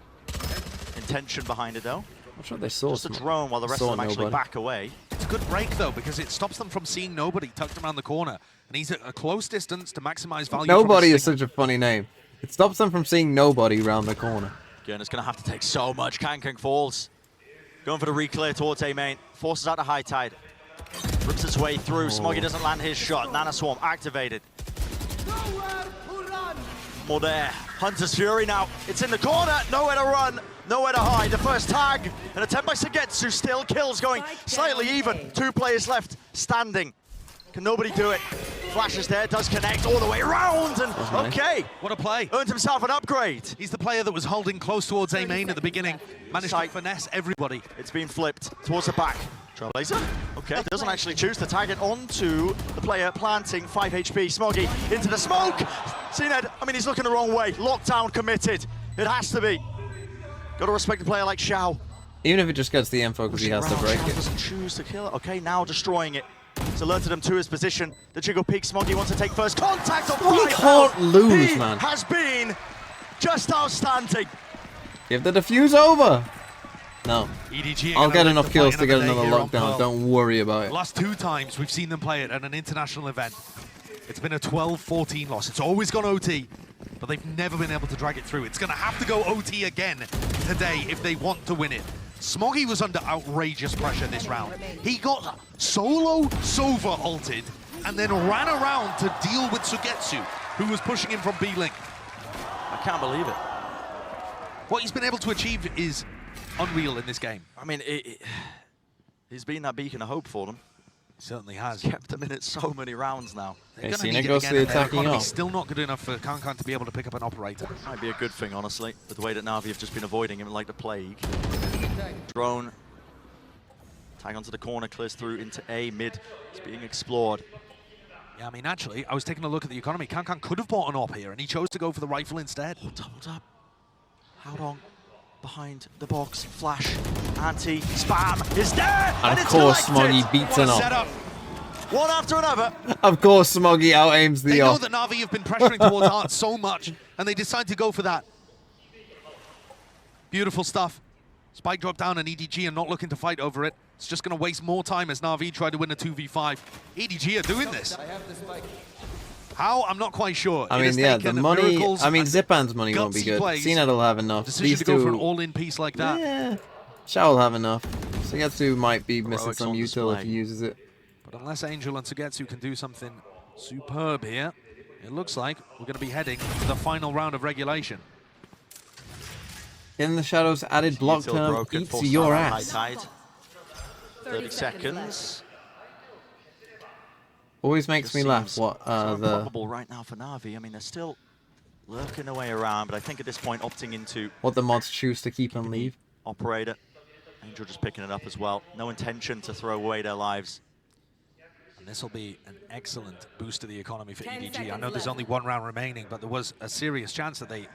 intention behind it though. I'm sure they saw just a drone while the rest of them actually back away. It's a good break though, because it stops them from seeing nobody tucked around the corner. And he's at a close distance to maximize value. Nobody is such a funny name. It stops them from seeing nobody around the corner. Again, it's going to have to take so much. Kankang falls. Going for the reclear towards A main. Forces out the High Tide. Rips its way through. Smoggy doesn't land his shot. Nana Swarm activated. More there. Hunter's Fury now. It's in the corner. Nowhere to run. Nowhere to hide. The first tag. An attempt by Sugetsu. Still kills going slightly even. 2 players left standing. Can nobody do it? Flashes there. Does connect all the way around. And okay. What a play. Earned himself an upgrade. He's the player that was holding close towards A main at the beginning. Managed to finesse everybody. It's been flipped towards the back. Trailblazer. Okay. Doesn't actually choose to tag it onto the player planting. 5 HP. Smoggy into the smoke. CNED, I mean, he's looking the wrong way. Lockdown committed. It has to be. Got to respect a player like Xiao. Even if it just gets the info because he has to break it. Doesn't choose to kill it. Okay, now destroying it. It's alerted him to his position. The jiggle peak. Smoggy wants to take first contact. He can't lose, man. Has been just outstanding. Give the defuse over. No. EDG I'll get enough kills to get another lockdown. Don't worry about it. Last 2 times we've seen them play it at an international event. It's been a 12-14 loss. It's always gone OT, but they've never been able to drag it through. It's going to have to go OT again today if they want to win it. Smoggy was under outrageous pressure this round. He got solo Sova ulted and then ran around to deal with Sugetsu, who was pushing him from B-Link. I can't believe it. What he's been able to achieve is unreal in this game. I mean, he's been that beacon of hope for them. He certainly has. He's kept them in it so many rounds now. They're going to need it again. The attacking off. Still not good enough for Kankan to be able to pick up an operator. Might be a good thing, honestly, with the way that Navi have just been avoiding him like the plague. Drone. Tag onto the corner, clears through into A mid. It's being explored. Yeah, I mean, actually, I was taking a look at the economy. Kankan could have bought an op here, and he chose to go for the rifle instead. Hold up. How long? Behind the box, flash, anti-spam is there! And of course, Smoggy beats an op. One after another. Of course, Smoggy out-aims the op. They know that Navi have been pressuring towards Art so much, and they decide to go for that. Beautiful stuff. Spike drop down, and EDG are not looking to fight over it. It's just going to waste more time as Navi try to win a 2v5. EDG are doing this. How? I'm not quite sure. I mean, yeah, the money. I mean, Zipan's money won't be good. CNET will have enough. Decision to go for an all-in piece like that. Yeah. Shao will have enough. Sugetsu might be missing some util if he uses it. But unless Angel and Sugetsu can do something superb here, it looks like we're going to be heading to the final round of regulation. In the Shadows added block turn eats your ass. 30 seconds. Always makes me laugh what probable right now for Navi. I mean, they're still lurking their way around, but I think at this point opting into what the mods choose to keep and leave. Operator. Angel just picking it up as well. No intention to throw away their lives. And this will be an excellent boost to the economy for EDG. I know there's only 1 round remaining, but there was a serious chance that they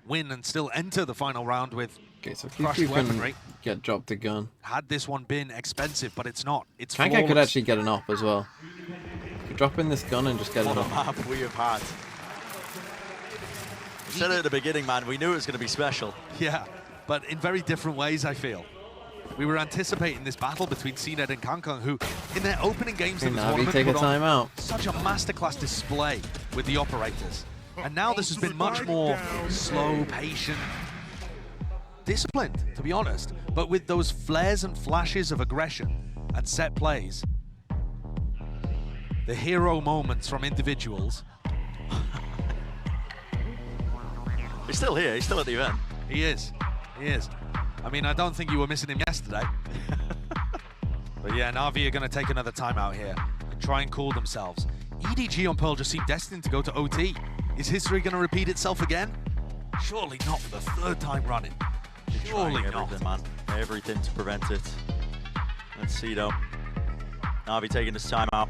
win and still enter the final round with crushed weaponry. Get dropped a gun. Had this one been expensive, but it's not. It's Kankai could actually get an op as well. Could drop in this gun and just get an op. What a map we have had. We said it at the beginning, man. We knew it was going to be special. Yeah, but in very different ways, I feel. We were anticipating this battle between CNET and Kankan, who, in their opening games of the tournament, take a timeout. Such a masterclass display with the operators. And now this has been much more slow, patient, disciplined, to be honest. But with those flares and flashes of aggression and set plays, the hero moments from individuals. He's still here. He's still at the event. He is. He is. I mean, I don't think you were missing him yesterday. But yeah, Navi are going to take another timeout here and try and cool themselves. EDG on Pearl just seem destined to go to OT. Is history going to repeat itself again? Surely not for the third time running. Surely not. Everything, man. Everything to prevent it. Let's see, though. Navi taking this timeout.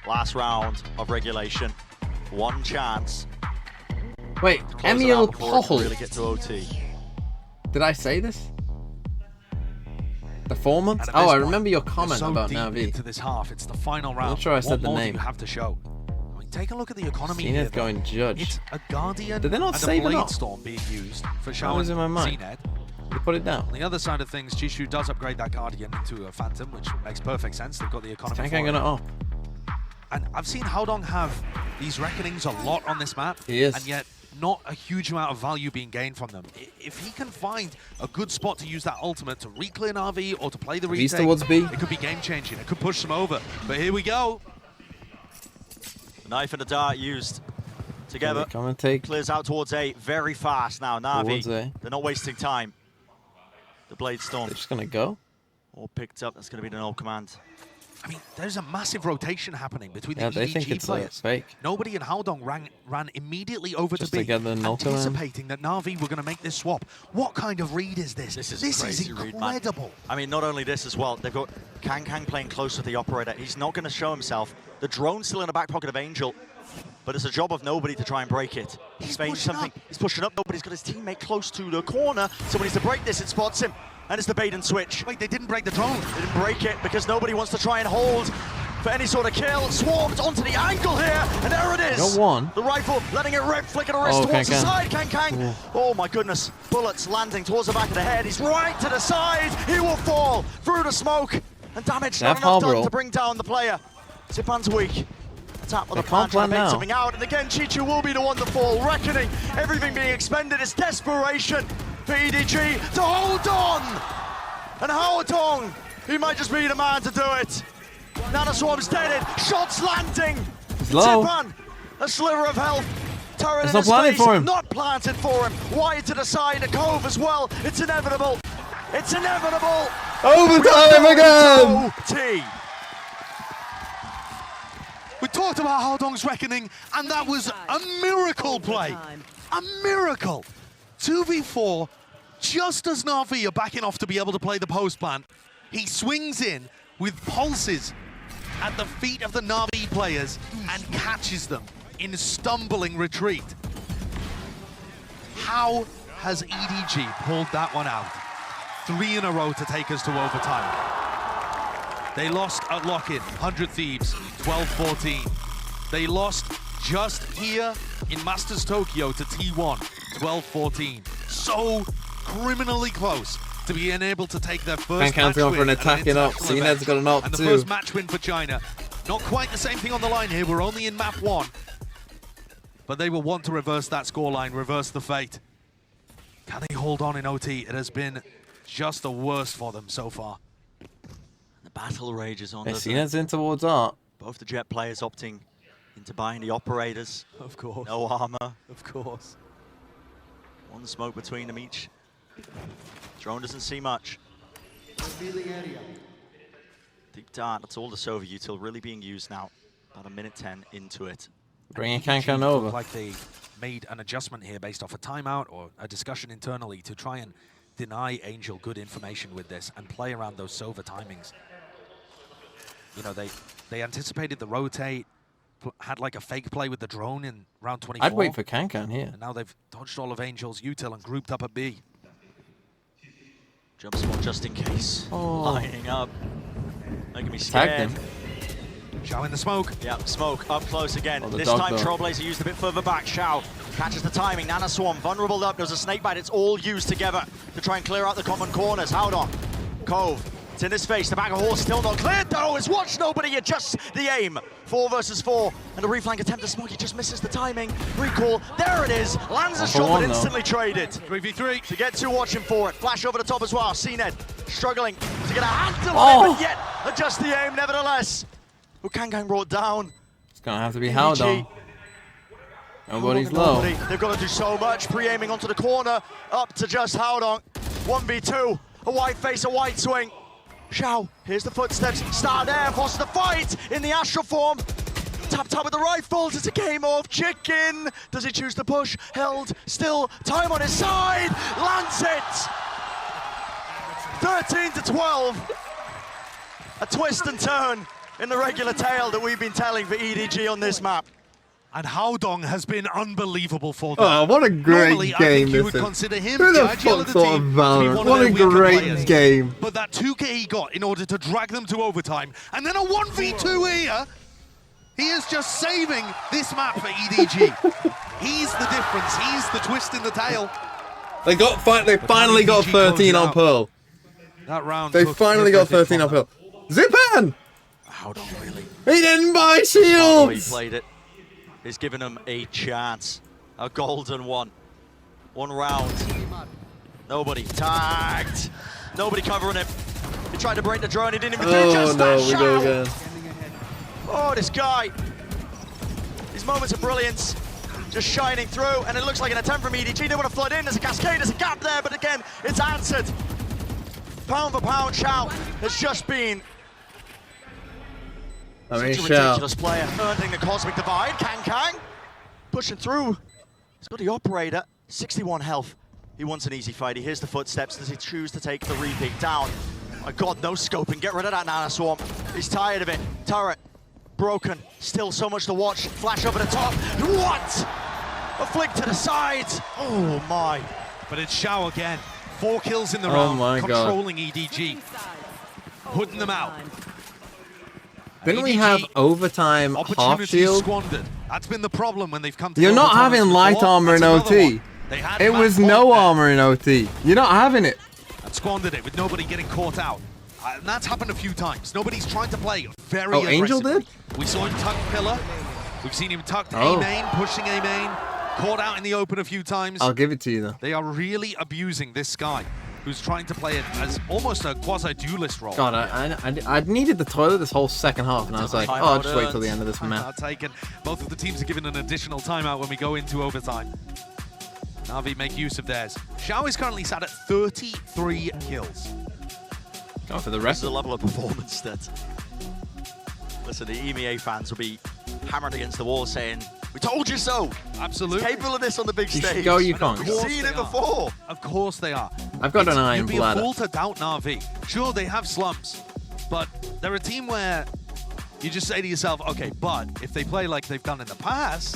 Last round of regulation. One chance. Wait, Emil Pohol. Really get to OT. Did I say this? The 4 months? Oh, I remember your comment about Navi. Into this half, it's the final round. I'm not sure I said the what more name. Do you have to show? I mean, take a look at the economy Zenith here. going judge. It's a Guardian Did they not and save a it up? Bladestorm being used for That showing was in my mind. Zenith. You put it down. On the other side of things, Jishu does upgrade that Guardian into a Phantom, which makes perfect sense. They've got the economy for Kankan it. gonna up. And I've seen Haodong have these reckonings a lot on this map. He is. And yet not a huge amount of value being gained from them. If he can find a good spot to use that ultimate to re-clear Navi or to play the retake, towards B. it could be game-changing. It could push them over. But here we go. Knife and a dart used together. Come and take. Clears out towards A very fast now. Navi, Towards A. they're not wasting time. The Bladestorm. They're just gonna go. All picked up. That's going to be the null command. I mean, there's a massive rotation happening between Yeah, the they EDG think it's players. fake. Nobody in Haodong ran immediately over Just to B, to get the null command. anticipating that Navi were going to make this swap. What kind of read is this? This is incredible. read, man. I mean, not only this as well, they've got Kang playing close with the operator. He's not going to show himself. The drone's still in the back pocket of Angel, but it's a job of nobody to try and break it. He's pushing up. Nobody's got his teammate close to the corner. Someone needs to break this. It spots him. And it's the bait and switch. Wait, they didn't break the drone. They didn't break it because nobody wants to try and hold for any sort of kill. Swarmed onto the angle here, and there it is. Got one. The rifle letting it rip, flicking a wrist towards the side. Kang. Yeah. Oh my goodness. Bullets landing towards the back of the head. He's right to the side. He will fall through the smoke. And damage not enough done to bring down the player. Zipan's weak. Tap on the plan, trying to make something out. And again, Chichu will be the one to fall. Reckoning, everything being expended. It's desperation for EDG to hold on. And Haodong, he might just be the man to do it. Nanoswarm's deaded, shots landing. Low. Zipan, a sliver of health. Turret It's in not his planted face, for him. not planted for him. Wide to the side, a cove as well. It's inevitable. It's inevitable. Overtime again. T. We talked about Haodong's reckoning, and that was a miracle play. A miracle. 2v4, just as Navi are backing off to be able to play the post plant, he swings in with pulses at the feet of the Navi players and catches them in stumbling retreat. How has EDG pulled that one out? 3 in a row to take us to overtime. They lost at lock-in, 100 Thieves, 12-14. They lost just here in Masters Tokyo to T1, 12-14. So criminally close to being able to take their first match going win for an at attacking up. international CNED's event. got an up And the too. first match win for China. Not quite the same thing on the line here. We're only in map 1. But they will want to reverse that scoreline, reverse the fate. Can they hold on in OT? It has been just the worst for them so far. The battle rages on. CNED's in towards Art. Both the Jet players opting into buying the operators. Of course. No armor. Of course. One smoke between them each. Drone doesn't see much. Deep dart, that's all the Sova util really being used now. About 1:10 into it. Bringing Kankan over. Looked like they made an adjustment here based off a timeout or a discussion internally to try and deny Angel good information with this and play around those Sova timings. You know, they anticipated the rotate, had like a fake play with the drone in round 24. I'd wait for Kankan here. And now they've dodged all of Angel's util and grouped up at B. Jump spot just in case. Oh. Lining up. Making me scared. Tagged him. Shao in the smoke. Yeah, smoke up close again. Oh, the this dog time though. Trailblazer used a bit further back. Shao catches the timing. Nana Swarm vulnerable up. There's a snake bite. It's all used together to try and clear out the common corners. Haodong. Cove. It's in his face. The bag of horse still not cleared though. It's watch nobody adjusts the aim. 4 versus 4. And a reflank attempt to smoke. He just misses the timing. Recall. There it is. Lands a shot but instantly traded. 3v3. To get 2 watching for it. Flash over the top as well. CNED struggling to get a handle on it, but yet adjust the aim nevertheless. Kankan brought down. It's gonna have to be EDG. Haodong. Nobody's low. They've got to do so much. Pre-aiming onto the corner. Up to just Haodong. 1v2. A white face, a white swing. Xiao, here's the footsteps. Star there, forces the fight in the astral form. Tap with the rifles. It's a game of chicken. Does he choose to push? Held. Still. Time on his side. Lands it. 13-12. A twist and turn in the regular tale that we've been telling for EDG on this map. And Haodong has been unbelievable for them. Oh, what a great Normally, game I think you this would is. consider him Who the the ideal fuck of the thought of team to be Valorant? one What of a their weaker great players. game. But that 2K he got in order to drag them to overtime, and then a 1v2 here. He is just saving this map for EDG. He's the difference. He's the twist in the tail. They finally got 13 on Pearl. That round. They finally got 13 on Pearl. Zipan! Haodong really. He didn't buy Oh, shields! he played it. He's given them a chance. A golden one. One round. Nobody tagged. Nobody covering him. He tried to break the drone. He didn't even do just no, that. we go again. Oh, this guy. These moments of brilliance just shining through, and it looks like an attempt from EDG. They want to flood in. There's a cascade. There's a gap there, but again, it's answered. Pound for pound, Xiao has just been such a ridiculous player. Earning the cosmic divide. Kang pushing through. He's got the operator. 61 health. He wants an easy fight. He hears the footsteps. Does he choose to take the repeat down? My God, no scoping. Get rid of that Nana Swarm. He's tired of it. Turret broken. Still so much to watch. Flash over the top. What? A flick to the sides. Oh my. But it's Xiao again. 4 kills in the Oh round. my God. Controlling EDG. Putting them out. Didn't we have overtime half shield? Squandered. That's been the problem when they've come to You're not overtime having before. light armor in That's another OT. one. They had It Matt was Bond no there armor in OT. You're not having it. and squandered it with nobody getting caught out. And that's happened a few times. Nobody's trying to play very Oh, Angel aggressively. did? We saw him tuck pillar. We've seen him tucked Oh. A main, pushing A main, caught out in the open a few times. I'll give it to you though. They are really abusing this guy, who's trying to play it as almost a quasi-duelist role. God, I needed the toilet this whole second half, and I was like, oh, I'll just wait till the end of this map. Taken. Both of the teams are given an additional timeout when we go into overtime. Navi make use of theirs. Xiao is currently sat at 33 kills. Go for the This rest. is the level of performance that, listen, the EMEA fans will be hammered against the wall saying, we told you so. Absolutely. Capable of this on the big You stage. should go Yukon. We've seen it before. Of course they are. I've got an iron You'd be bladder. a fool to doubt Navi. Sure, they have slumps, but they're a team where you just say to yourself, okay, but if they play like they've done in the past,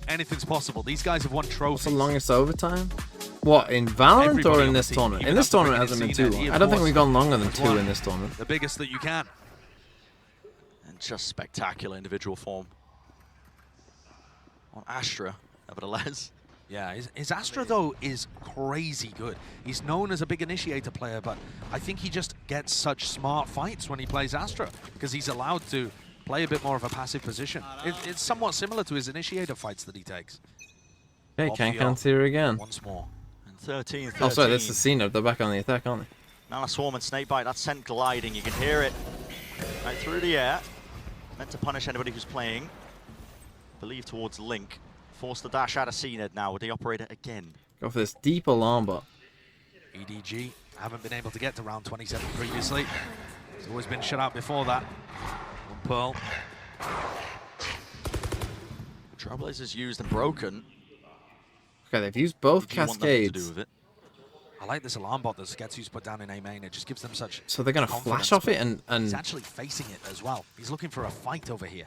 anything's possible. These guys have won trophies. What's the longest overtime? What, in Valorant Everybody or on in the this team, tournament? even In this after tournament, it bringing hasn't been in too Cena, long. he, I don't think of we've course, gone longer than has 2 won in this tournament. The biggest that you can. And just spectacular individual form on Astra, nevertheless. Yeah, his Astra, though, is crazy good. He's known as a big initiator player, but I think he just gets such smart fights when he plays Astra, because he's allowed to play a bit more of a passive position. It's somewhat similar to his initiator fights that he takes. Okay, Kankan's here again. Once more. And 13. Oh, sorry, that's the Cena. They're back on the attack, aren't they? Nana Swarm and Snakebite, that's sent gliding. You can hear it right through the air. Meant to punish anybody who's playing. Believe towards Link. Forced the dash out of CNED now with the operator again. Go for this deep alarm bot. EDG haven't been able to get to round 27 previously. He's always been shut out before that. One Pearl. Trailblazers used and broken. Okay, they've used both What do you want nothing to do cascades. with it? I like this alarm bot that Sketsu's put down in A main. It just gives them such So they're going to confidence, flash off it but and... He's actually facing it as well. He's looking for a fight over here.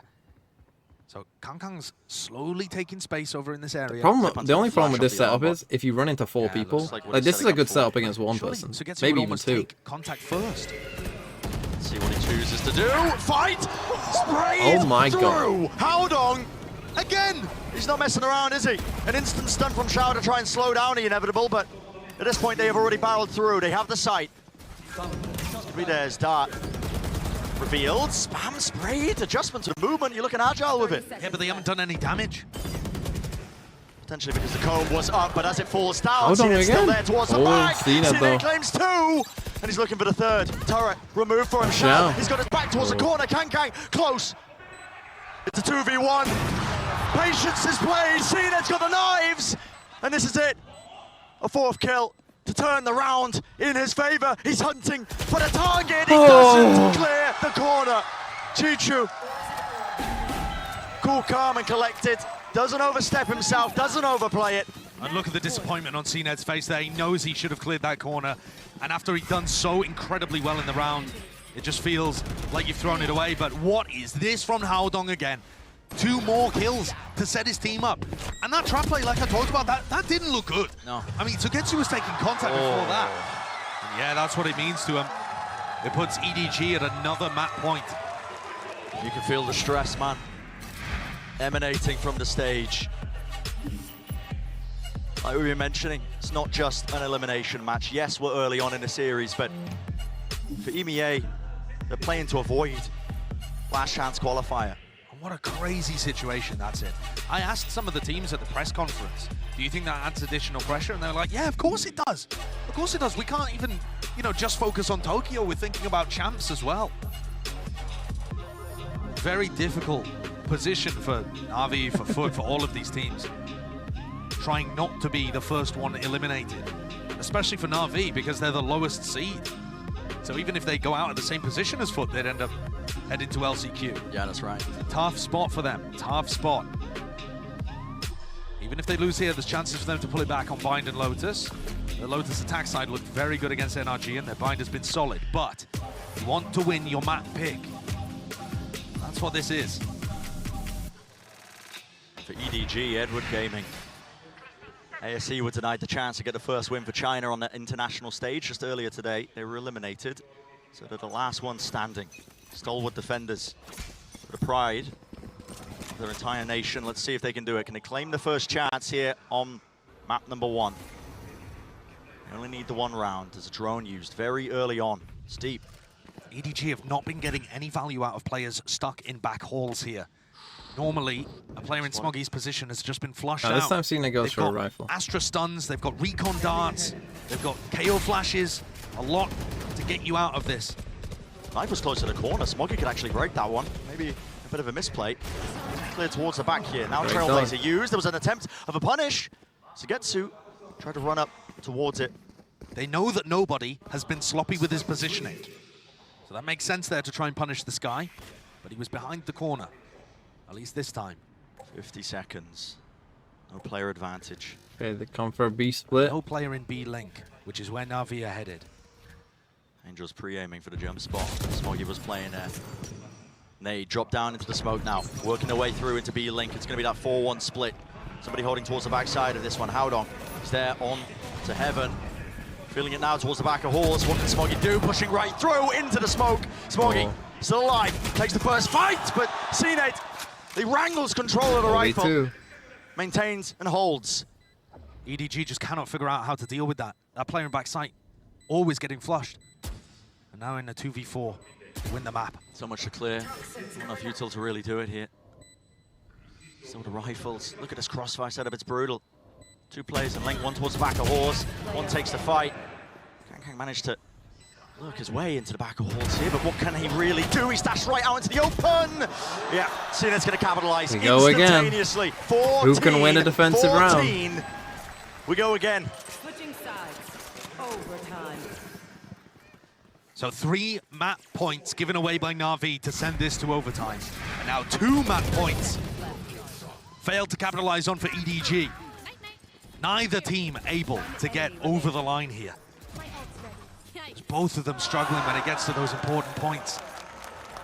So Kangkang's slowly taking space over in this area. The only problem with this setup is if you run into 4 people, like like this is a good setup against one Surely, person, so Getsu would maybe even almost 2. take contact first. Let's see what he chooses to do. Fight! Sprayed Oh my through. God. Haodong again! He's not messing around, is he? An instant stun from Xiao to try and slow down the inevitable, but at this point they have already barreled through. They have the sight. There's Dart. Revealed, spam sprayed, adjustment to movement. You're looking agile with it. Yeah, but they haven't done any damage. Potentially because the comb was up, but as it falls down, Hold on CNED's still again. there towards the Oh, back. CNED though. CNED claims 2, and he's looking for the 3rd. Turret removed for him. Xiao. He's got his back towards the corner. Kang close. It's a 2v1. Patience is played. CNED's got the knives. And this is it. A 4th kill to turn the round in his favor. He's hunting for the target. He doesn't clear the corner. Chichu. Cool, calm, and collected. Doesn't overstep himself, doesn't overplay it. And look at the disappointment on CNED's face there. He knows he should have cleared that corner. And after he'd done so incredibly well in the round, it just feels like you've thrown it away. But what is this from Haodong again? 2 more kills to set his team up. And that trap play, like I talked about, that didn't look good. No. I mean, Togetsu was taking contact before that. And yeah, that's what it means to him. It puts EDG at another map point. You can feel the stress, man, emanating from the stage. Like we were mentioning, it's not just an elimination match. Yes, we're early on in the series, but for EMEA, they're playing to avoid last chance qualifier. What a crazy situation that's in. I asked some of the teams at the press conference, do you think that adds additional pressure? And they're like, yeah, of course it does. Of course it does. We can't even, just focus on Tokyo. We're thinking about champs as well. Very difficult position for Navi, for FUT, for all of these teams. Trying not to be the first one eliminated, especially for Navi because they're the lowest seed. So even if they go out at the same position as FUT, they'd end up heading to LCQ. Yeah, that's right. It's a tough spot for them, tough spot. Even if they lose here, there's chances for them to pull it back on Bind and Lotus. The Lotus attack side looked very good against NRG and their Bind has been solid, but you want to win your map pick. That's what this is. For EDG, Edward Gaming. ASE were denied the chance to get the first win for China on the international stage just earlier today. They were eliminated, so they're the last one standing. Stalwart defenders for the pride of their entire nation. Let's see if they can do it. Can they claim the first chance here on map number 1? They only need the 1 round. There's a drone used very early on. It's deep. EDG have not been getting any value out of players stuck in back halls here. Normally, a player in Smoggy's position has just been flushed out. This time Cena goes They've for a got rifle. Astra stuns, they've got recon darts, they've got KO flashes, a lot to get you out of this. Knife was close to the corner. Smoggy could actually break that one. Maybe a bit of a misplay. Clear towards the back here. Now Trailblazer used. There was an attempt of a punish. Sugetsu tried to run up towards it. They know that nobody has been sloppy with his positioning. So that makes sense there to try and punish this guy. But he was behind the corner. At least this time. 50 seconds. No player advantage. Okay, they come for a B split. No player in B link, which is where Navi are headed. Angel's pre-aiming for the jump spot. Smoggy was playing there. They drop down into the smoke now. Working their way through into B link. It's going to be that 4-1 split. Somebody holding towards the backside of this one. Haodong is there on to Heaven. Feeling it now towards the back of Horse. What can Smoggy do? Pushing right through into the smoke. Smoggy still alive. Takes the first fight, but CNED, he wrangles control of the rifle. Maintains and holds. EDG just cannot figure out how to deal with that. That player in backside always getting flushed. And now in a 2v4, win the map. So much to clear. Not futile to really do it here. Still the rifles. Look at this crossfire setup, it's brutal. 2 players in link, one towards the back of Horse, one takes the fight. Kang managed to work his way into the back of Horse here, but what can he really do? He's dashed right out into the open! Yeah, CNED's going to capitalize instantaneously. 14, who can win a defensive 14. round? We go again. Switching sides. Overtime. So 3 map points given away by Navi to send this to overtime. And now 2 map points failed to capitalize on for EDG. Neither team able to get over the line here. Both of them struggling when it gets to those important points.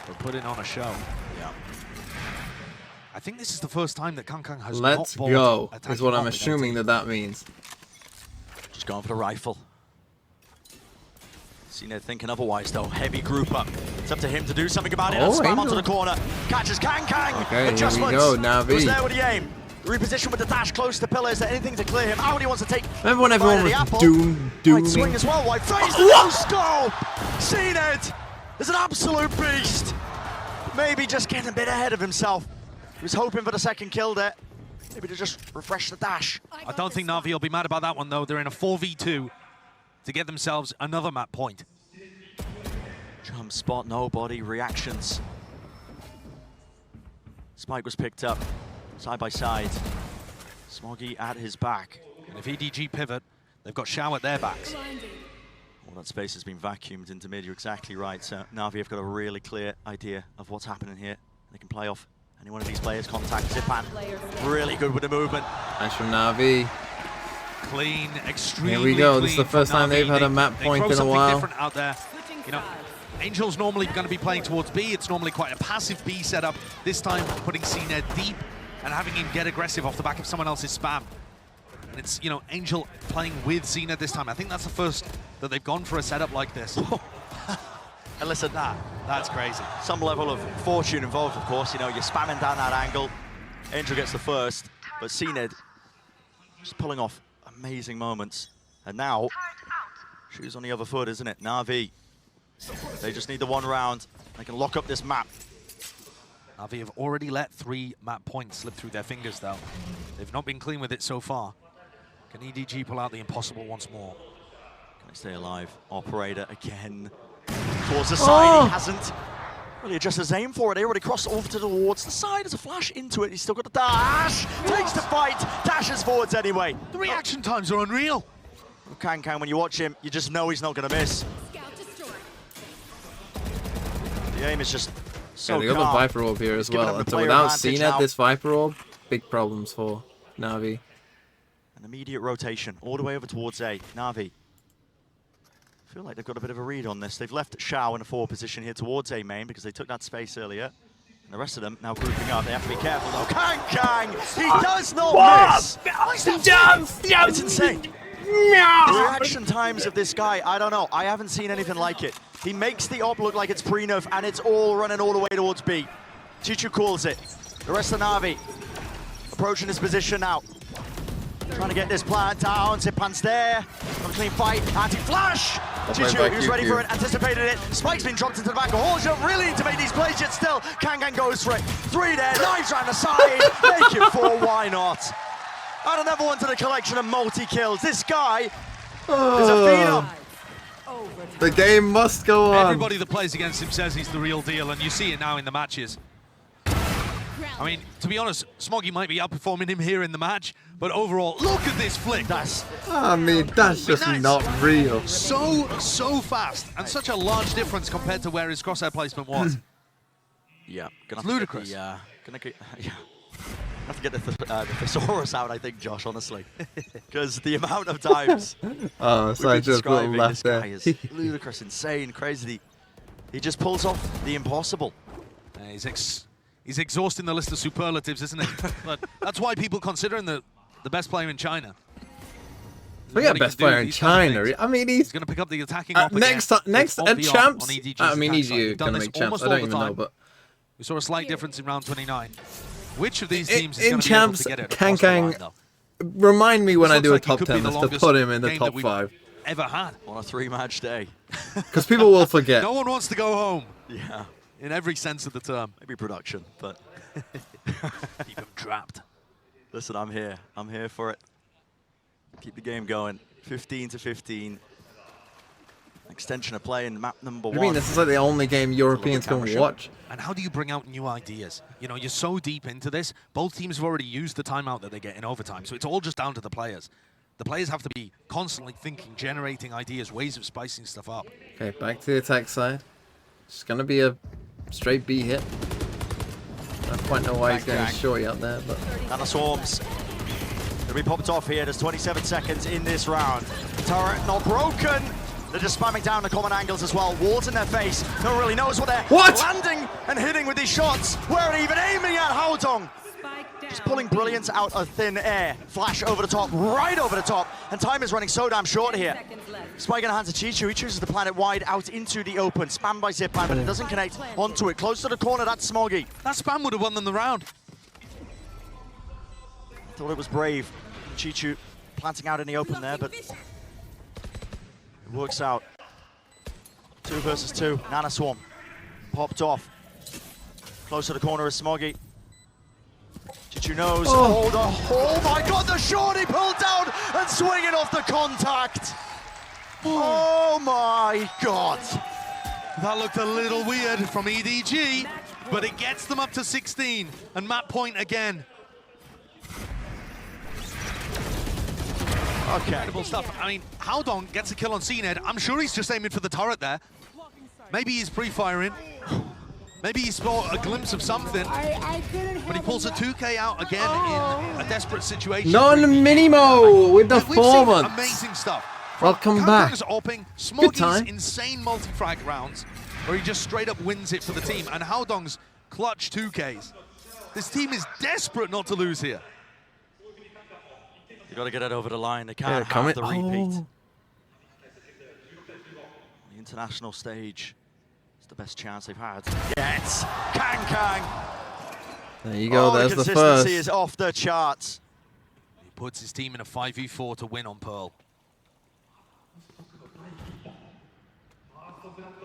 They're putting on a show. Yeah. I think this is the first time that Kang has Let's not go, is what I'm assuming that means. Just going for the rifle. CNED thinking otherwise though. Heavy group up. It's up to him to do something about it. Spam onto the corner. Catches Kang. Okay, here we go, Navi. Was there with the aim. Reposition with the dash close to pillar. Is there anything to clear him out? He wants to take. Remember when everyone was dooming? Swing as well. White face. Let's go. CNED is an absolute beast. Maybe just getting a bit ahead of himself. He was hoping for the second kill there. Maybe to just refresh the dash. I don't think Navi will be mad about that one though. They're in a 4v2 to get themselves another map point. Jump spot, nobody, reactions. Spike was picked up. side by side. Smoggy at his back. And if EDG pivot, they've got Xiao at their backs. All that space has been vacuumed into mid, you're exactly right. So Navi have got a really clear idea of what's happening here. They can play off any one of these players. Contact Zipan, really good with the movement. Nice from Navi. Clean, extremely Here we go. clean. This is the first time they've had a map point in a while. Different out there. You know, Angel's normally going to be playing towards B. It's normally quite a passive B setup. This time, putting CNED deep and having him get aggressive off the back of someone else's spam. And it's, you know, Angel playing with Xena this time. I think that's the first that they've gone for a setup like this. And listen, that's crazy. Some level of fortune involved, of course. You know, you're spamming down that angle. Angel gets the first, but CNED just pulling off amazing moments. And now, shoes on the other foot, isn't it? Navi, they just need the one round. They can lock up this map. Navi have already let 3 map points slip through their fingers, though. They've not been clean with it so far. Can EDG pull out the impossible once more? Can they stay alive? Operator again. Towards the side, he hasn't really adjusted his aim for it. He already crossed over towards the side. There's a flash into it. He's still got a dash. Takes the fight. Dashes forwards anyway. The reaction times are unreal. Kang, when you watch him, you just know he's not going to miss. The aim is just so they got the Viper Orb here as well. So without CNED, this Viper Orb, big problems for Navi. An immediate rotation all the way over towards A. Navi. I feel like they've got a bit of a read on this. They've left Xiao in a forward position here towards A main because they took that space earlier. And the rest of them now grouping up. They have to be careful though. Kang! He does not miss! It's insane. The reaction times of this guy, I don't know. I haven't seen anything like it. He makes the op look like it's pre-nerf and it's all running all the way towards B. Chichu calls it. The rest of Navi approaching his position now. Trying to get this plant down. Zipan's there. Got a clean fight. Anti-flash. Chichu, who's ready for it, anticipated it. Spike's been dropped into the back of Halls. You don't really need to make these plays yet still. Kang goes for it. 3 there. Knives around the side. Make it 4. Why not? Add another one to the collection of multi-kills. This guy is a phenom. The game must go on. Everybody that plays against him says he's the real deal, and you see it now in the matches. I mean, to be honest, Smoggy might be outperforming him here in the match, but overall, look at this flick. That's just not real. So fast, and such a large difference compared to where his crosshair placement was. Yeah, it's ludicrous. Have to get the thesaurus out, I think, Josh, honestly. Because the amount of times so I just this guy is ludicrous, insane, crazy. He just pulls off the impossible. He's exhausting the list of superlatives, isn't he? But that's why people consider him the best player in China. We got best player in China. I mean, he's going to pick up the attacking next at champs. I mean, EDG going to make champs. I don't even know, but we saw a slight difference in round 29. Which of these teams is in going to be able champs? to get it? Kang, remind me when I do a top 10 list to put him in the top 5. Ever had on a 3-match day. Because people will forget. No one wants to go home. Yeah. In every sense of the term. Maybe production, but keep him trapped. Listen, I'm here. I'm here for it. Keep the game going. 15-15. Extension of play in map number 1. I mean, this is like the only game Europeans can watch. And how do you bring out new ideas? You know, you're so deep into this. Both teams have already used the timeout that they get in overtime, so it's all just down to the players. The players have to be constantly thinking, generating ideas, ways of spicing stuff up. Okay, back to the attack side. It's going to be a straight B hit. I don't quite know why he's going shorty out there, but... And the swarms. Gonna be popped off here. There's 27 seconds in this round. Turret not broken. They're just spamming down the common angles as well. Walls in their face. No one really knows what they're landing and hitting with these shots. Where are they even aiming at Haotong? Just pulling brilliance out of thin air. Flash over the top, right over the top. And time is running so damn short here. Spike in the hands of Chichu. He chooses to plant it wide out into the open. Spam by Zipan, but it doesn't connect onto it. Close to the corner, that's Smoggy. That spam would have won them the round. Thought it was brave. Chichu planting out in the open there, but it works out. 2 versus 2. Nana Swarm popped off. Close to the corner is Smoggy. Chichu knows. Oh my god, the shorty pulled down and swinging off the contact. Oh my god. That looked a little weird from EDG, but it gets them up to 16. And map point again. Incredible stuff. I mean, Howdong gets a kill on CNED. I'm sure he's just aiming for the turret there. Maybe he's pre-firing. Maybe he saw a glimpse of something. But he pulls a 2K out again in a desperate situation. Non-minimo with the forward. Amazing stuff. Welcome back. Opping, Good time. Smoggy's insane multi-frag rounds, where he just straight up wins it for the team, and Howdong's clutch 2Ks. This team is desperate not to lose here. You got to get it over the line. They can't have the repeat. Oh. The international stage is the best chance they've had. Yes, Kang. There you go. There's the first. Consistency is off the charts. He puts his team in a 5v4 to win on Pearl.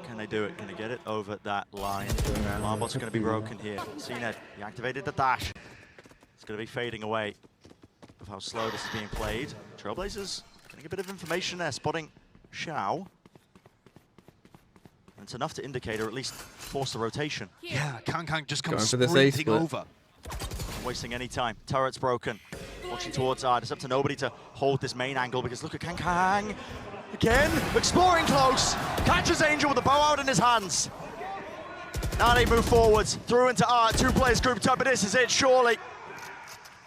Can they do it? Can they get it over that line? Alarmbot's going to be broken here. CNED, he activated the dash. It's going to be fading away of how slow this is being played. Trailblazers getting a bit of information there, spotting Xiao. And it's enough to indicate or at least force the rotation. Yeah, Kang just comes Going for this sprinting over. Wasting any time. Turret's broken. Watching towards Ard. It's up to nobody to hold this main angle because look at Kang. Again, exploring close. Catches Angel with the bow out in his hands. Now they move forwards. Through into Art. 2 players grouped up, but this is it, surely.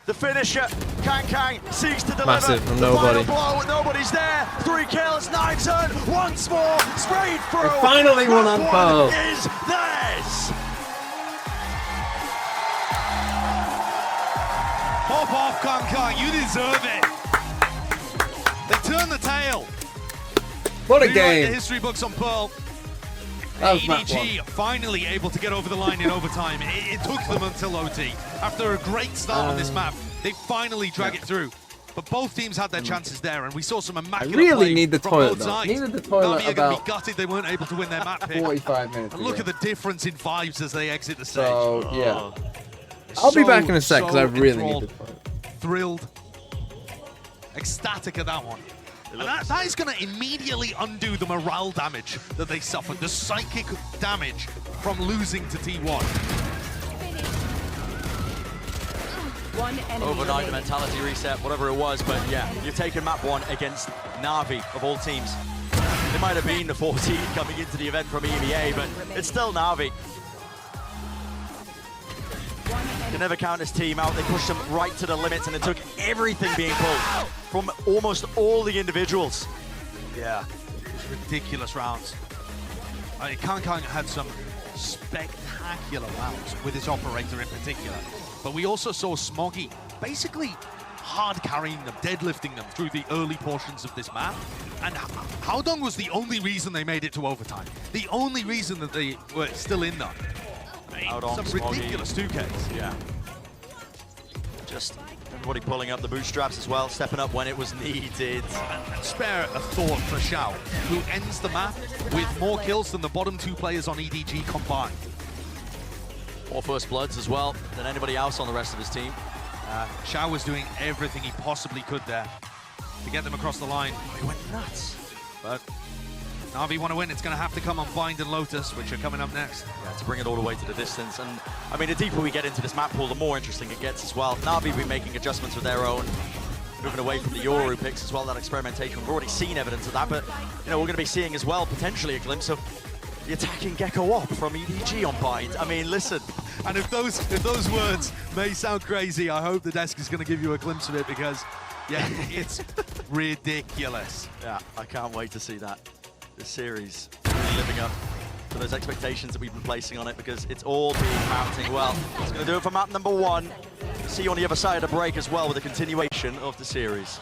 The finisher. Kang seeks to deliver. Massive from the nobody. Final blow. Nobody's there. 3 kills. 9 turn. Once more. Sprayed through. They finally won on Pearl. Is theirs. Pop off, Kang. You deserve it. They turn the tail. What a Rewrite game. The history books on Pearl. That was map EDG finally able to get over the line in overtime. It took them until OT. After a great start on this map, they finally drag it through. But both teams had their chances there, and we saw some immaculate really play need the from toilet, both though. sides. Needed the toilet Navi are going to about be gutted they weren't able to win their map pick. 45 minutes And look ago. at the difference in vibes as they exit the stage. So, yeah. I'll be back in a sec, because I really need the toilet. Thrilled. Ecstatic at that one. And that is going to immediately undo the morale damage that they suffered, the psychic damage from losing to T1. Overnight, the mentality reset, whatever it was, but yeah, you've taken map 1 against Navi, of all teams. It might have been the 14 coming into the event from EMEA, but it's still Navi. You can never count this team out. They pushed them right to the limits, and it took everything being pulled from almost all the individuals. Yeah, ridiculous rounds. I mean, Kang had some spectacular rounds with his operator in particular. But we also saw Smoggy basically hard carrying them, deadlifting them through the early portions of this map. And Howdong was the only reason they made it to overtime. The only reason that they were still in there. Some ridiculous 2Ks. Yeah. Just everybody pulling up the bootstraps as well, stepping up when it was needed. And spare a thought for Xiao, who ends the map with more kills than the bottom 2 players on EDG combined. More first bloods as well than anybody else on the rest of his team. Xiao was doing everything he possibly could there to get them across the line. He went nuts. But Navi want to win, it's going to have to come on Bind and Lotus, which are coming up next. Yeah, to bring it all the way to the distance. And I mean, the deeper we get into this map pool, the more interesting it gets as well. Navi will be making adjustments of their own, moving away from the Yoru picks as well, that experimentation. We've already seen evidence of that, but you know, we're going to be seeing as well potentially a glimpse of the attacking Gecko Op from EDG on Bind. I mean, listen. And if those words may sound crazy, I hope the desk is going to give you a glimpse of it, because yeah, it's ridiculous. Yeah, I can't wait to see that. This series really living up to those expectations that we've been placing on it, because it's all being mounting well. It's going to do it for map number 1. See you on the other side of the break as well with a continuation of the series.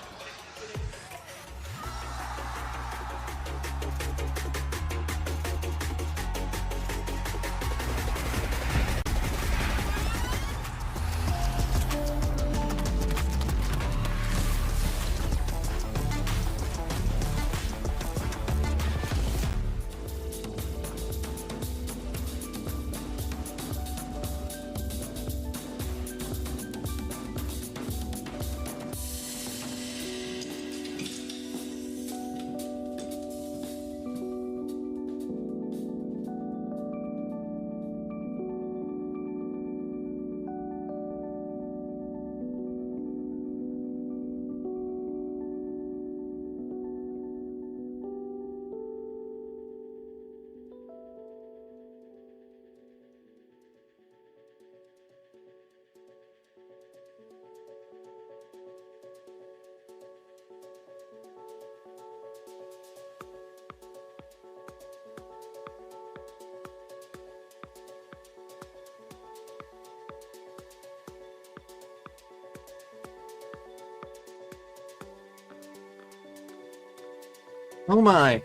Oh my.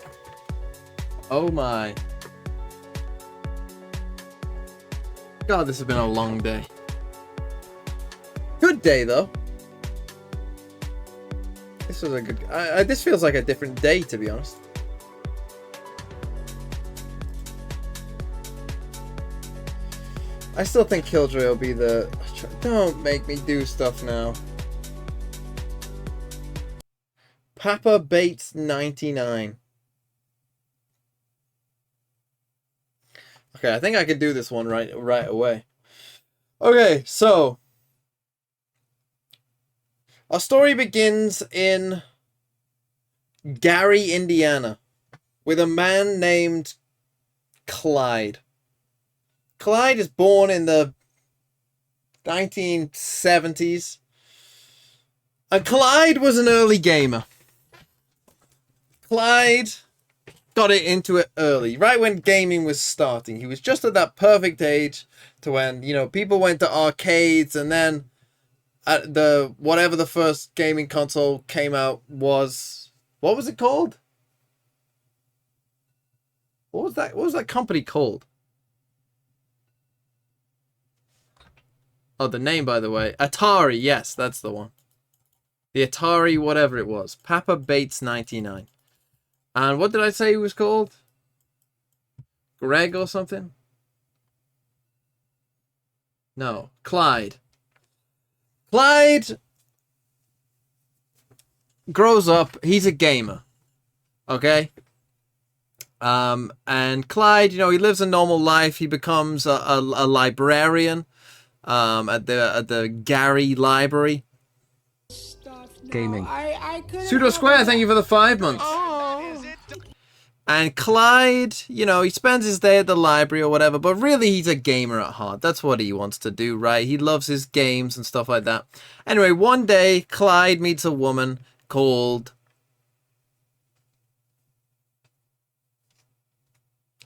Oh my. God, this has been a long day. Good day, though. This was a good... this feels like a different day, to be honest. I still think Killjoy will be the... Don't make me do stuff now. Papa Bates 99. Okay, I think I could do this one right away. Okay, so our story begins in Gary, Indiana, with a man named Clyde. Clyde is born in the 1970s, and Clyde was an early gamer. Clyde got it into it early, right when gaming was starting. He was just at that perfect age to when, you know, people went to arcades, and then at the whatever the first gaming console came out was, what was it called? What was that company called? Oh, the name, by the way. Atari, yes, that's the one. The Atari, whatever it was. Papa Bates 99. And what did I say he was called? Greg or something? No, Clyde. Clyde grows up. He's a gamer. Okay? And Clyde, you know, he lives a normal life. He becomes a librarian at the Gary Library. Gaming. Pseudo Square, thank you for the 5 months. And Clyde, you know, he spends his day at the library or whatever, but really he's a gamer at heart. That's what he wants to do, right? He loves his games and stuff like that. Anyway, one day, Clyde meets a woman called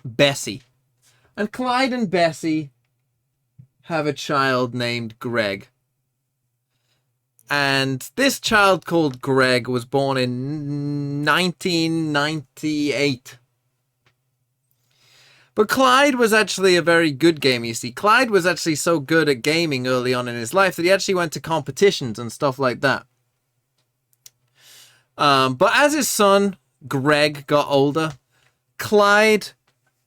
Bessie. And Clyde and Bessie have a child named Greg. And this child called Greg was born in 1998. But Clyde was actually a very good gamer, you see. Clyde was actually so good at gaming early on in his life that he actually went to competitions and stuff like that. But as his son, Greg, got older, Clyde,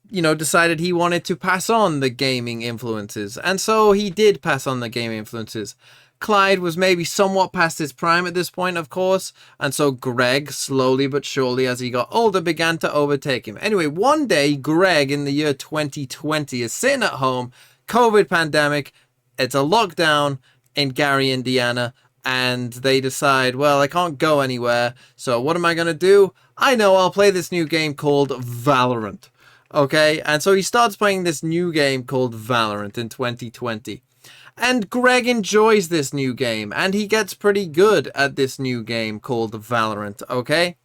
you know, decided he wanted to pass on the gaming influences. And so he did pass on the gaming influences. Clyde was maybe somewhat past his prime at this point, of course, and so Greg, slowly but surely, as he got older, began to overtake him. Anyway, one day, Greg, in the year 2020, is sitting at home, COVID pandemic, it's a lockdown in Gary, Indiana, and they decide, well, I can't go anywhere, so what am I going to do? I know, I'll play this new game called Valorant. Okay, and so he starts playing this new game called Valorant in 2020. And Greg enjoys this new game, and he gets pretty good at this new game called Valorant, okay?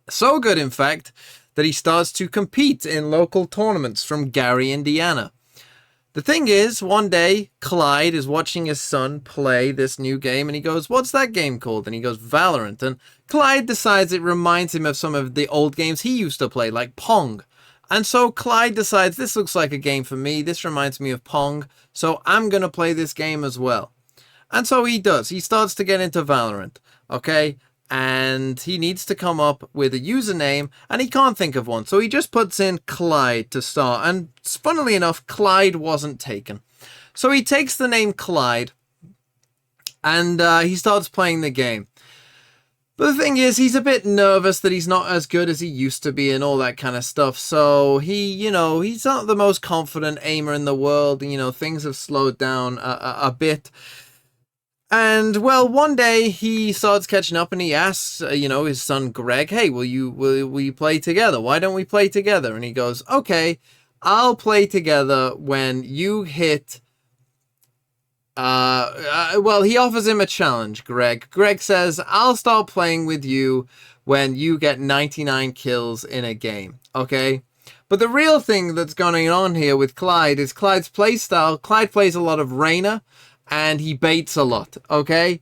So good, in fact, that he starts to compete in local tournaments from Gary, Indiana. The thing is, one day, Clyde is watching his son play this new game, and he goes, what's that game called? And he goes, Valorant. And Clyde decides it reminds him of some of the old games he used to play, like Pong. And so Clyde decides, this looks like a game for me. This reminds me of Pong. So I'm going to play this game as well. And so he does. He starts to get into Valorant. Okay? And he needs to come up with a username. And he can't think of one. So he just puts in Clyde to start. And funnily enough, Clyde wasn't taken. So he takes the name Clyde. And he starts playing the game. But the thing is, he's a bit nervous that he's not as good as he used to be and all that kind of stuff. So he, you know, he's not the most confident aimer in the world. You know, things have slowed down a bit. And, well, one day he starts catching up and he asks, you know, his son Greg, hey, will you play together? Why don't we play together? And he goes, okay, I'll play together when you hit... well, he offers him a challenge, Greg. Greg says, I'll start playing with you when you get 99 kills in a game, okay? But the real thing that's going on here with Clyde is Clyde's playstyle. Clyde plays a lot of Reyna, and he baits a lot, okay?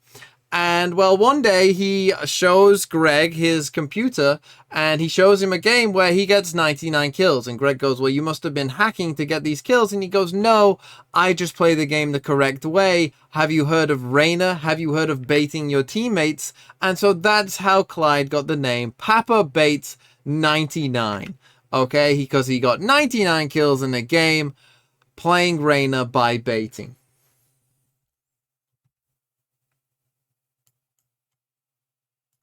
And well, one day he shows Greg his computer and he shows him a game where he gets 99 kills. And Greg goes, well, you must have been hacking to get these kills. And he goes, no, I just play the game the correct way. Have you heard of Reyna? Have you heard of baiting your teammates? And so that's how Clyde got the name Papa Baits 99. Okay, because he got 99 kills in a game playing Reyna by baiting.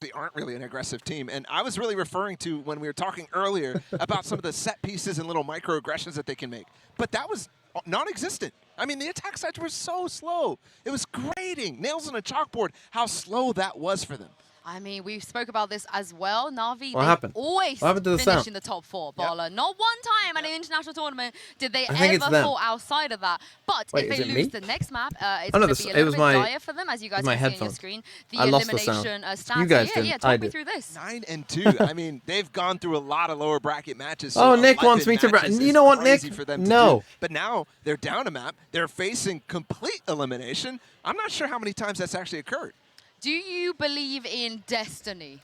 They aren't really an aggressive team. And I was really referring to when we were talking earlier about some of the set pieces and little microaggressions that they can make. But that was non-existent. I mean, the attack sides were so slow. It was grating, nails on a chalkboard, how slow that was for them. I mean, we spoke about this as well. Navi, What they happened? always finish in the top 4, Baller. Not one time at an international tournament did they ever fall outside of that. But Wait, if is they it lose me? the next map, it's Oh, no, going to be a little bit dire for them, as you guys can see on your screen. The I lost the sound. elimination stats. You guys Yeah, didn't. yeah, I talk me did. through this. 9 and 2. I mean, they've gone through a lot of lower bracket matches. Oh, so Nick wants me to... You know what, Nick? No. But now they're down a map. They're facing complete elimination. I'm not sure how many times that's actually occurred. Do you believe in destiny?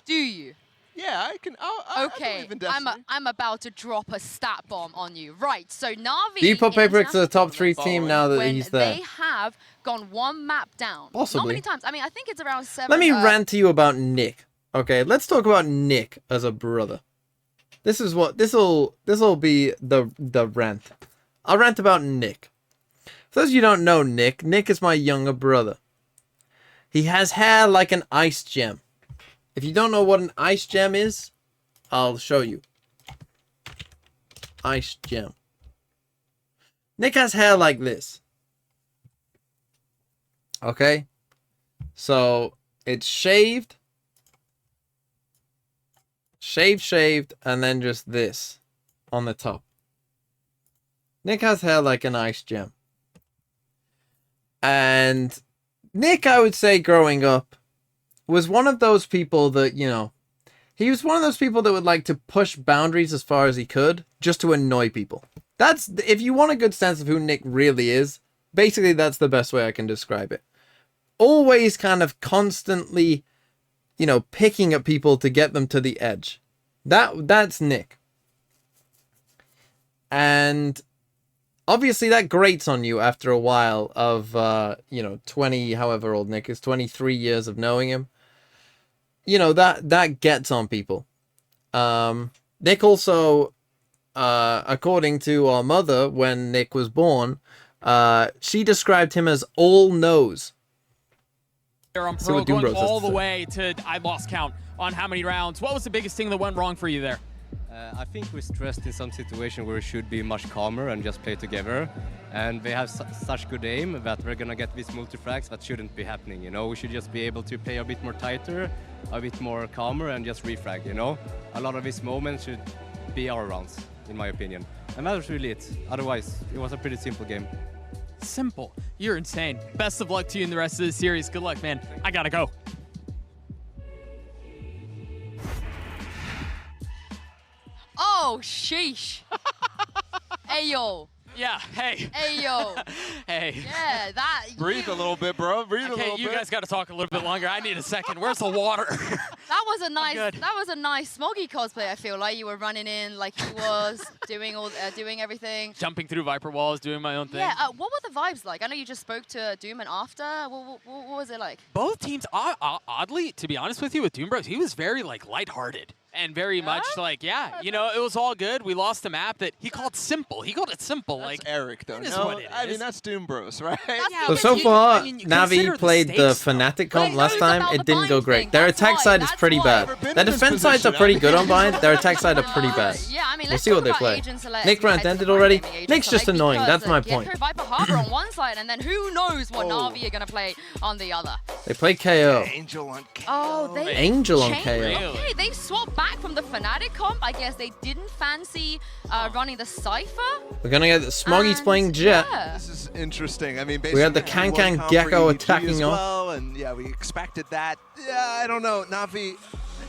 Do you? Yeah, I can. I Okay, believe in destiny. I'm about to drop a stat bomb on you. Right, so Navi... Do you put in Paperix to the top 3 international team now that when he's there? they have gone one map down. Not Possibly. many times. I mean, I think it's around 7. Let me rant to you about Nick. Okay, let's talk about Nick as a brother. This is what... This'll be the rant. I'll rant about Nick. For those of you who don't know Nick, Nick is my younger brother. He has hair like an ice gem. If you don't know what an ice gem is, I'll show you. Ice gem. Nick has hair like this. Okay? So, it's shaved. Shaved, and then just this on the top. Nick has hair like an ice gem. And... Nick, I would say, growing up, was one of those people that, you know, he was one of those people that would like to push boundaries as far as he could, just to annoy people. That's, if you want a good sense of who Nick really is, basically that's the best way I can describe it. Always kind of constantly, you know, picking at people to get them to the edge. That's Nick. And... obviously, that grates on you after a while of, you know, 20, however old Nick is, 23 years of knowing him. You know, that gets on people. Nick also, according to our mother, when Nick was born, she described him as all nose. On Pro, going all the way to, I lost count on how many rounds. What was the biggest thing that went wrong for you there? I think we're stressed in some situation where we should be much calmer and just play together. And they have such good aim that we're gonna get these multi-frags that shouldn't be happening, you know? We should just be able to play a bit more tighter, a bit more calmer, and just refrag, you know? A lot of these moments should be our rounds, in my opinion. And that was really it. Otherwise, it was a pretty simple game. Simple. You're insane. Best of luck to you in the rest of the series. Good luck, man. I gotta go. Oh, sheesh. Ayo. Yeah, hey. Ayo. Hey. Yeah, that... Breathe a little bit, bro. Breathe a little bit. You guys got to talk a little bit longer. I need a second. Where's the water? That was a nice Smoggy cosplay, I feel like. You were running in like he was, doing everything. Jumping through Viper walls, doing my own thing. Yeah, what were the vibes like? I know you just spoke to Doom and after. What was it like? Both teams, oddly, to be honest with you, with Doom Bros, he was very like lighthearted. And very much like, yeah, you know, it was all good. We lost a map that he called simple. He called it simple. That's like Eric, though. No, I mean, that's Doom Bros, right? So far, Navi played the Fnatic comp last time. It didn't go great. Their attack side is pretty bad. Their defense sides are pretty good on Bind. Their attack side are pretty bad. Yeah, I mean, we'll see what they play. Nick Brandt ended already. Nick's just annoying. That's my point. Viper Harbor on one side, and then who knows what Navi are going to play on the other. They play KO. Angel on KO. Oh, they Angel on KO. Okay, they swapped back from the Fnatic comp. I guess they didn't fancy running the Cypher. We're gonna get Smoggy's playing Jet. Yeah. This is interesting. I mean, basically, we had the Kankan Gecko attacking off. And yeah, we expected that. Yeah, I don't know. Navi,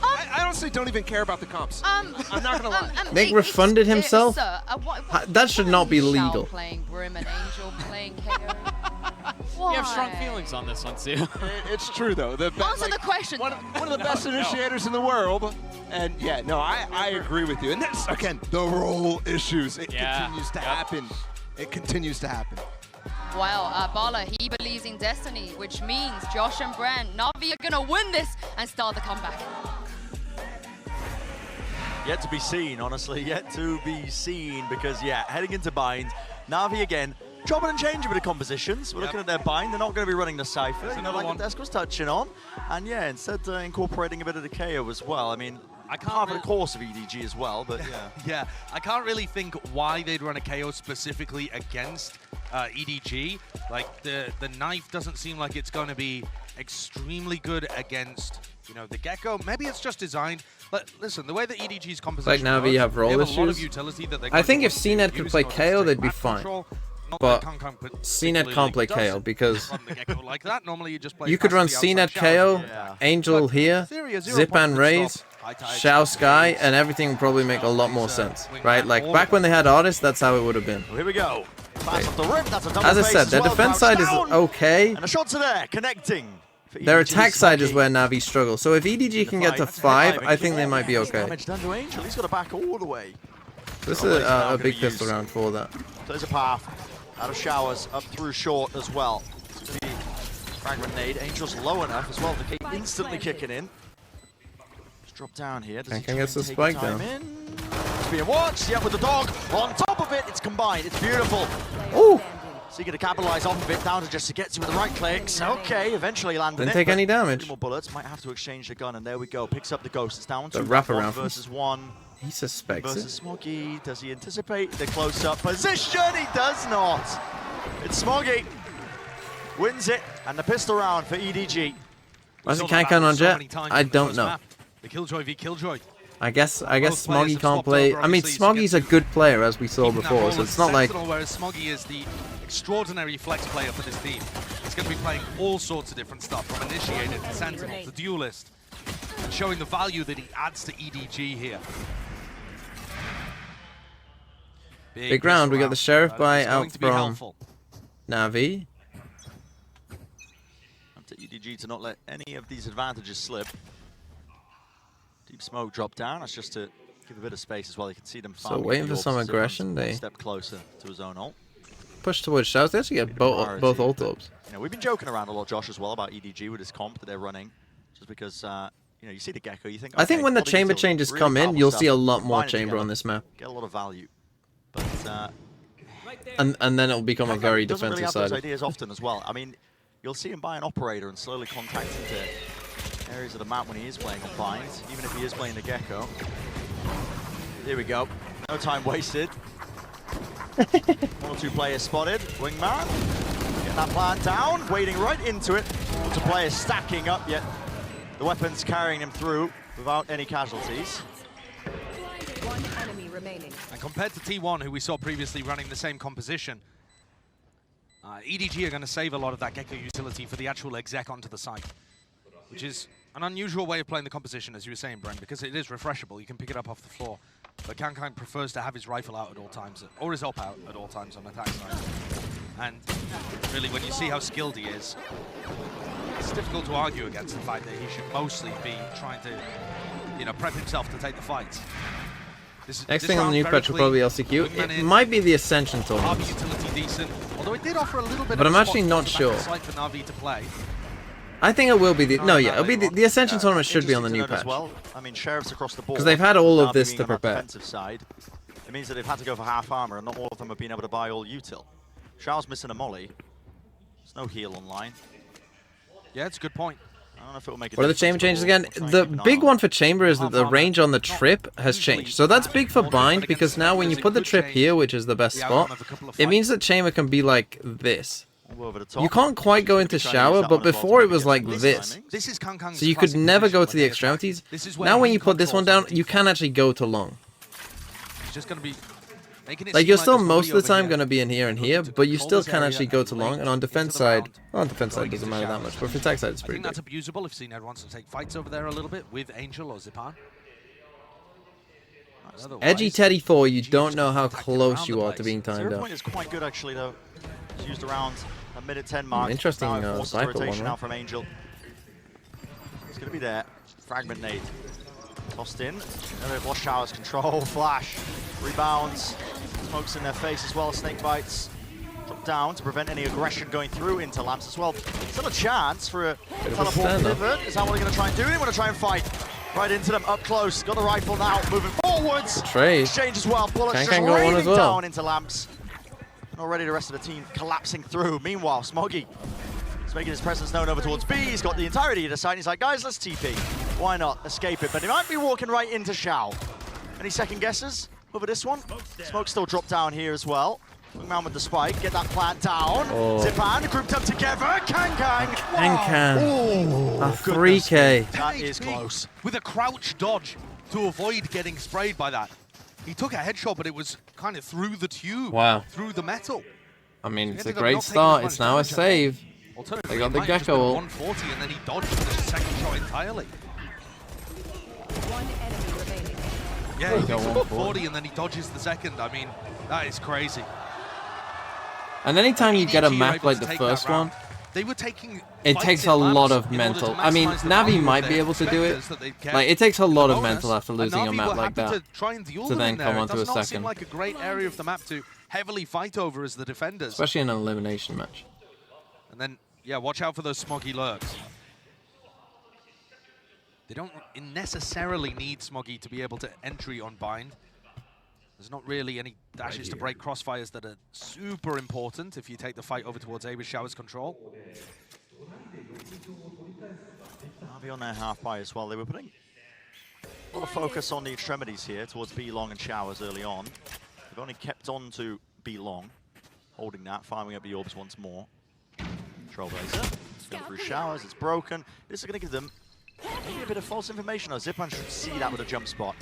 I honestly don't even care about the comps. I'm not gonna lie. Nick refunded himself? That should not be legal. Playing Brim and Angel playing KO. You have strong feelings on this one, too. It's true, though. Answer the question. One of the best initiators in the world. And yeah, no, I agree with you. And that's, again, the role issues. It continues to happen. It continues to happen. Well, Bala, he believes in destiny, which means Josh and Brand, Navi are going to win this and start the comeback. Yet to be seen, honestly, yet to be seen, because, yeah, heading into bind, Navi again, chopping and changing a bit of compositions. We're looking at their bind, they're not going to be running the Cypher, you know, like Desk was touching on. And yeah, instead incorporating a bit of the KO as well. I mean, part of the course of EDG as well, but yeah. Yeah, I can't really think why they'd run a KO specifically against EDG. Like, the knife doesn't seem like it's going to be extremely good against, you know, the Gecko. Maybe it's just designed. But listen, the way that EDG's composition Like Navi have roll a lot of issues. utility that I think if CNET could play KO, they'd be fine. But CNET can't play KO because like that. Normally you just play you could run CNET KO, Angel here, Zip and Raise, Shao Sky, and everything would probably make a lot more sense, right? Like back when they had Artist, that's how it would have been. Well, here we go. Pass off the rim. That's a double As I face said, as their well. defense side is Down. okay. And the shots are there, connecting. Their attack side is where Navi struggles. So if EDG can get to 5, I think they might be okay. Damage done to Angel. He's got to back all the way. This is a big pistol round for that. So there's a path out of showers up through short as well. It's going to be frag grenade. Angel's low enough as well. The Kate instantly kicking in. Just drop down here. Does he Can't get the take spike time down. in? It's being watched. Yeah, with the dog on top of it. It's combined. It's beautiful. Ooh. So you're going to capitalize off of it, down to just to get to with the right clicks. Okay, eventually landed Didn't it. take any damage. 3 more bullets, might have to exchange the gun, and there we go. Picks up the ghost. It's down The to wraparound versus 1. He suspects versus it. Smoggy. Does he anticipate the close-up position? He does not. It's Smoggy. Wins it, and the pistol round for EDG. Why is it can't count on Jet? I don't know. The Killjoy v Killjoy. I guess Smoggy can't play. I mean, Smoggy's a good player, as we saw before, so it's not like... Whereas Smoggy is the extraordinary flex player for this team. He's going to be playing all sorts of different stuff, from Initiated to Sentinel to Duelist, and showing the value that he adds to EDG here. Big round, we got the Sheriff buy out from Navi. Up to EDG to not let any of these advantages slip. Deep smoke drop down. That's just to give a bit of space as well. You can see them. So waiting for some aggression. They step closer to his own ult. Push towards Shouts. They actually get both ult ups. You know, we've been joking around a lot, Josh, as well about EDG with this comp that they're running, just because you know, you see the Gecko, you think. I think when the chamber changes really come in, you'll see a lot stuff, more chamber on this map. Get a lot of value, but and then it'll become a very doesn't really defensive have those side. ideas often as well. I mean, you'll see him buy an operator and slowly contact into areas of the map when he is playing on Vines, even if he is playing the Gecko. Here we go. No time wasted. 1 or 2 players spotted. Wingman. Getting that plant down. Wading right into it. Lots of players stacking up, yet the weapons carrying him through without any casualties. 1 enemy remaining. And compared to T1, who we saw previously running the same composition, EDG are going to save a lot of that Gecko utility for the actual exec onto the site, which is an unusual way of playing the composition, as you were saying, Brent, because it is refreshable. You can pick it up off the floor. But Kankai prefers to have his rifle out at all times, or his op out at all times on attack side. And really, when you see how skilled he is, it's difficult to argue against the fact that he should mostly be trying to, you know, prep himself to take the fight. Next thing on the new patch will probably LCQ. It might be the Ascension tournament. Utility decent, although it did offer a little bit But of I'm actually not sure. For Navi to play. I think it will be the... No, yeah, it'll be the Ascension tournament should be on the new patch. Well. I mean, Sheriffs across the board. Because they've had all of Navi this being to on that prepare. defensive side. It means that they've had to go for half armor, and not all of them have been able to buy all util. Shao's missing a molly. There's no heal online. Yeah, it's a good point. I don't know if it'll make a What are the chamber changes again? The big one for chamber is that the range on the trip has changed. So that's big for bind, because now when you put the trip here, which is the best spot, it means that chamber can be like this. You can't quite go into shower, but before it was like this. So you could never go to the extremities. Now when you put this one down, you can actually go to long. It's just going to be like you're still most of the time going to be in here and here, but you still can actually go to long. And on defense side, well, on defense side doesn't matter that much, but for attack side it's pretty I think big. that's abusable if CNED wants to take fights over there a little bit with Angel or Zipan. Edgy Teddy 4, you don't know how close you are to being timed 0 out. point is quite good actually though. It's used around A minute 10 mark. Interesting forces sniper rotation one, now from Angel. It's going to be there. Fragment nade. Tossed in. They've lost showers. Control. Flash. Rebounds. Smokes in their face as well. Snake bites. Drop down to prevent any aggression going through into Lamps as well. Still a chance for a teleport pivot. Is that what they're going to try and do? They want to try and fight. Right into them, up close. Got the rifle now, moving forwards. Trade. Exchange as well. Bullets just raining down into Lamps. And already the rest of the team collapsing through. Meanwhile, Smoggy is making his presence known over towards B. He's got the entirety of the side. He's like, guys, let's TP. Why not? Escape it. But he might be walking right into Shao. Any second guesses over this one? Smoke still dropped down here as well. Man with the spike, get that plant down. Zipan grouped up together. Kang. Oh, a 3K. That is close. With a crouch dodge to avoid getting sprayed by that. He took a headshot, but it was kind of through the tube. Wow. Through the metal. I mean, it's a great start. It's now a save. They got the Gecko ult. 140 and then he dodged the second shot entirely. One enemy remaining. Yeah, he goes 140 and then he dodges the second. I mean, that is crazy. And anytime you get a map like the first one, they were taking it takes a lot of mental. I mean, Navi might be able to do it. Like, it takes a lot of mental after losing a map like that to then come onto a second. It does not seem like a great area of the map to heavily fight over as the defenders. Especially in an elimination match. And then, yeah, watch out for those Smoggy lurks. They don't necessarily need Smoggy to be able to entry on Bind. There's not really any dashes to break crossfires that are super important if you take the fight over towards A with Shower's control. Navi on their half buy as well. They were putting a lot of focus on the extremities here towards B long and Showers early on. They've only kept on to B long, holding that, firing up the orbs once more. Trailblazer, it's going through Showers, it's broken. This is going to give them maybe a bit of false information. Zipan should see that with a jump spot.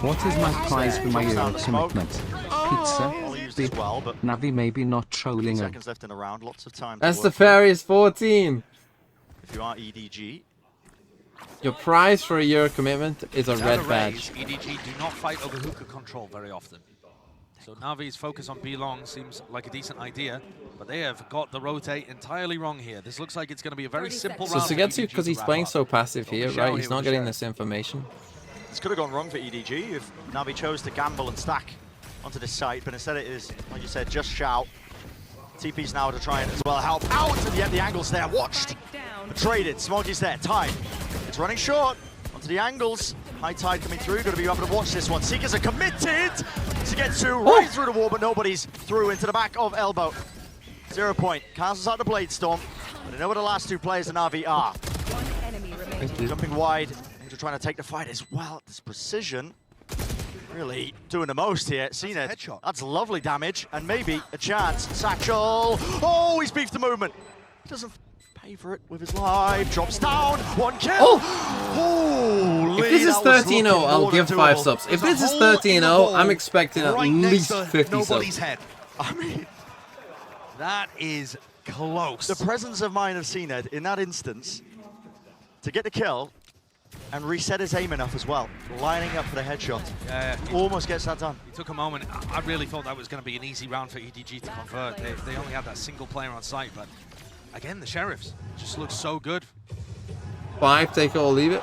What is my prize for my Euro commitment? Well Pizza? used as well, but Navi maybe not trolling him. seconds left in the round, lots of time. That's the Fairies 14. If you are EDG, your prize for a year commitment is a red badge. EDG do not fight over hookah control very often. So Navi's focus on B long seems like a decent idea, but they have got the rotate entirely wrong here. This looks like it's going to be a very simple round. So Sugetsu, because he's playing so passive here, right? He's not getting this information. This could have gone wrong for EDG if Navi chose to gamble and stack onto this site, but instead it is, like you said, just shout. TP's now to try and as well help out, and yet the angle's there, watched. Traded, Smoggy's there, time. It's running short, onto the angles. High tide coming through, got to be able to watch this one. Seekers are committed to get to right through the wall, but nobody's through into the back of Elbow. 0 point, cancels out the Blade Storm, but they know where the last two players in RV are. One enemy remaining. Jumping wide, Angel trying to take the fight as well. This precision, really doing the most here. CNED, that's lovely damage, and maybe a chance. Satchel, oh, he's beefed the movement. Doesn't pay for it with his life, drops down, 1 kill. Holy, if this is 13-0, I'll give 5 subs. If this is 13-0, I'm expecting at least 50 subs. Head. I mean, that is close. The presence of mind of CNED in that instance to get the kill and reset his aim enough as well, lining up for the headshot. Yeah, almost gets that done. He took a moment. I really thought that was going to be an easy round for EDG to convert. They only had that single player on site, but again, the Sheriffs just look so good. 5, take it or leave it.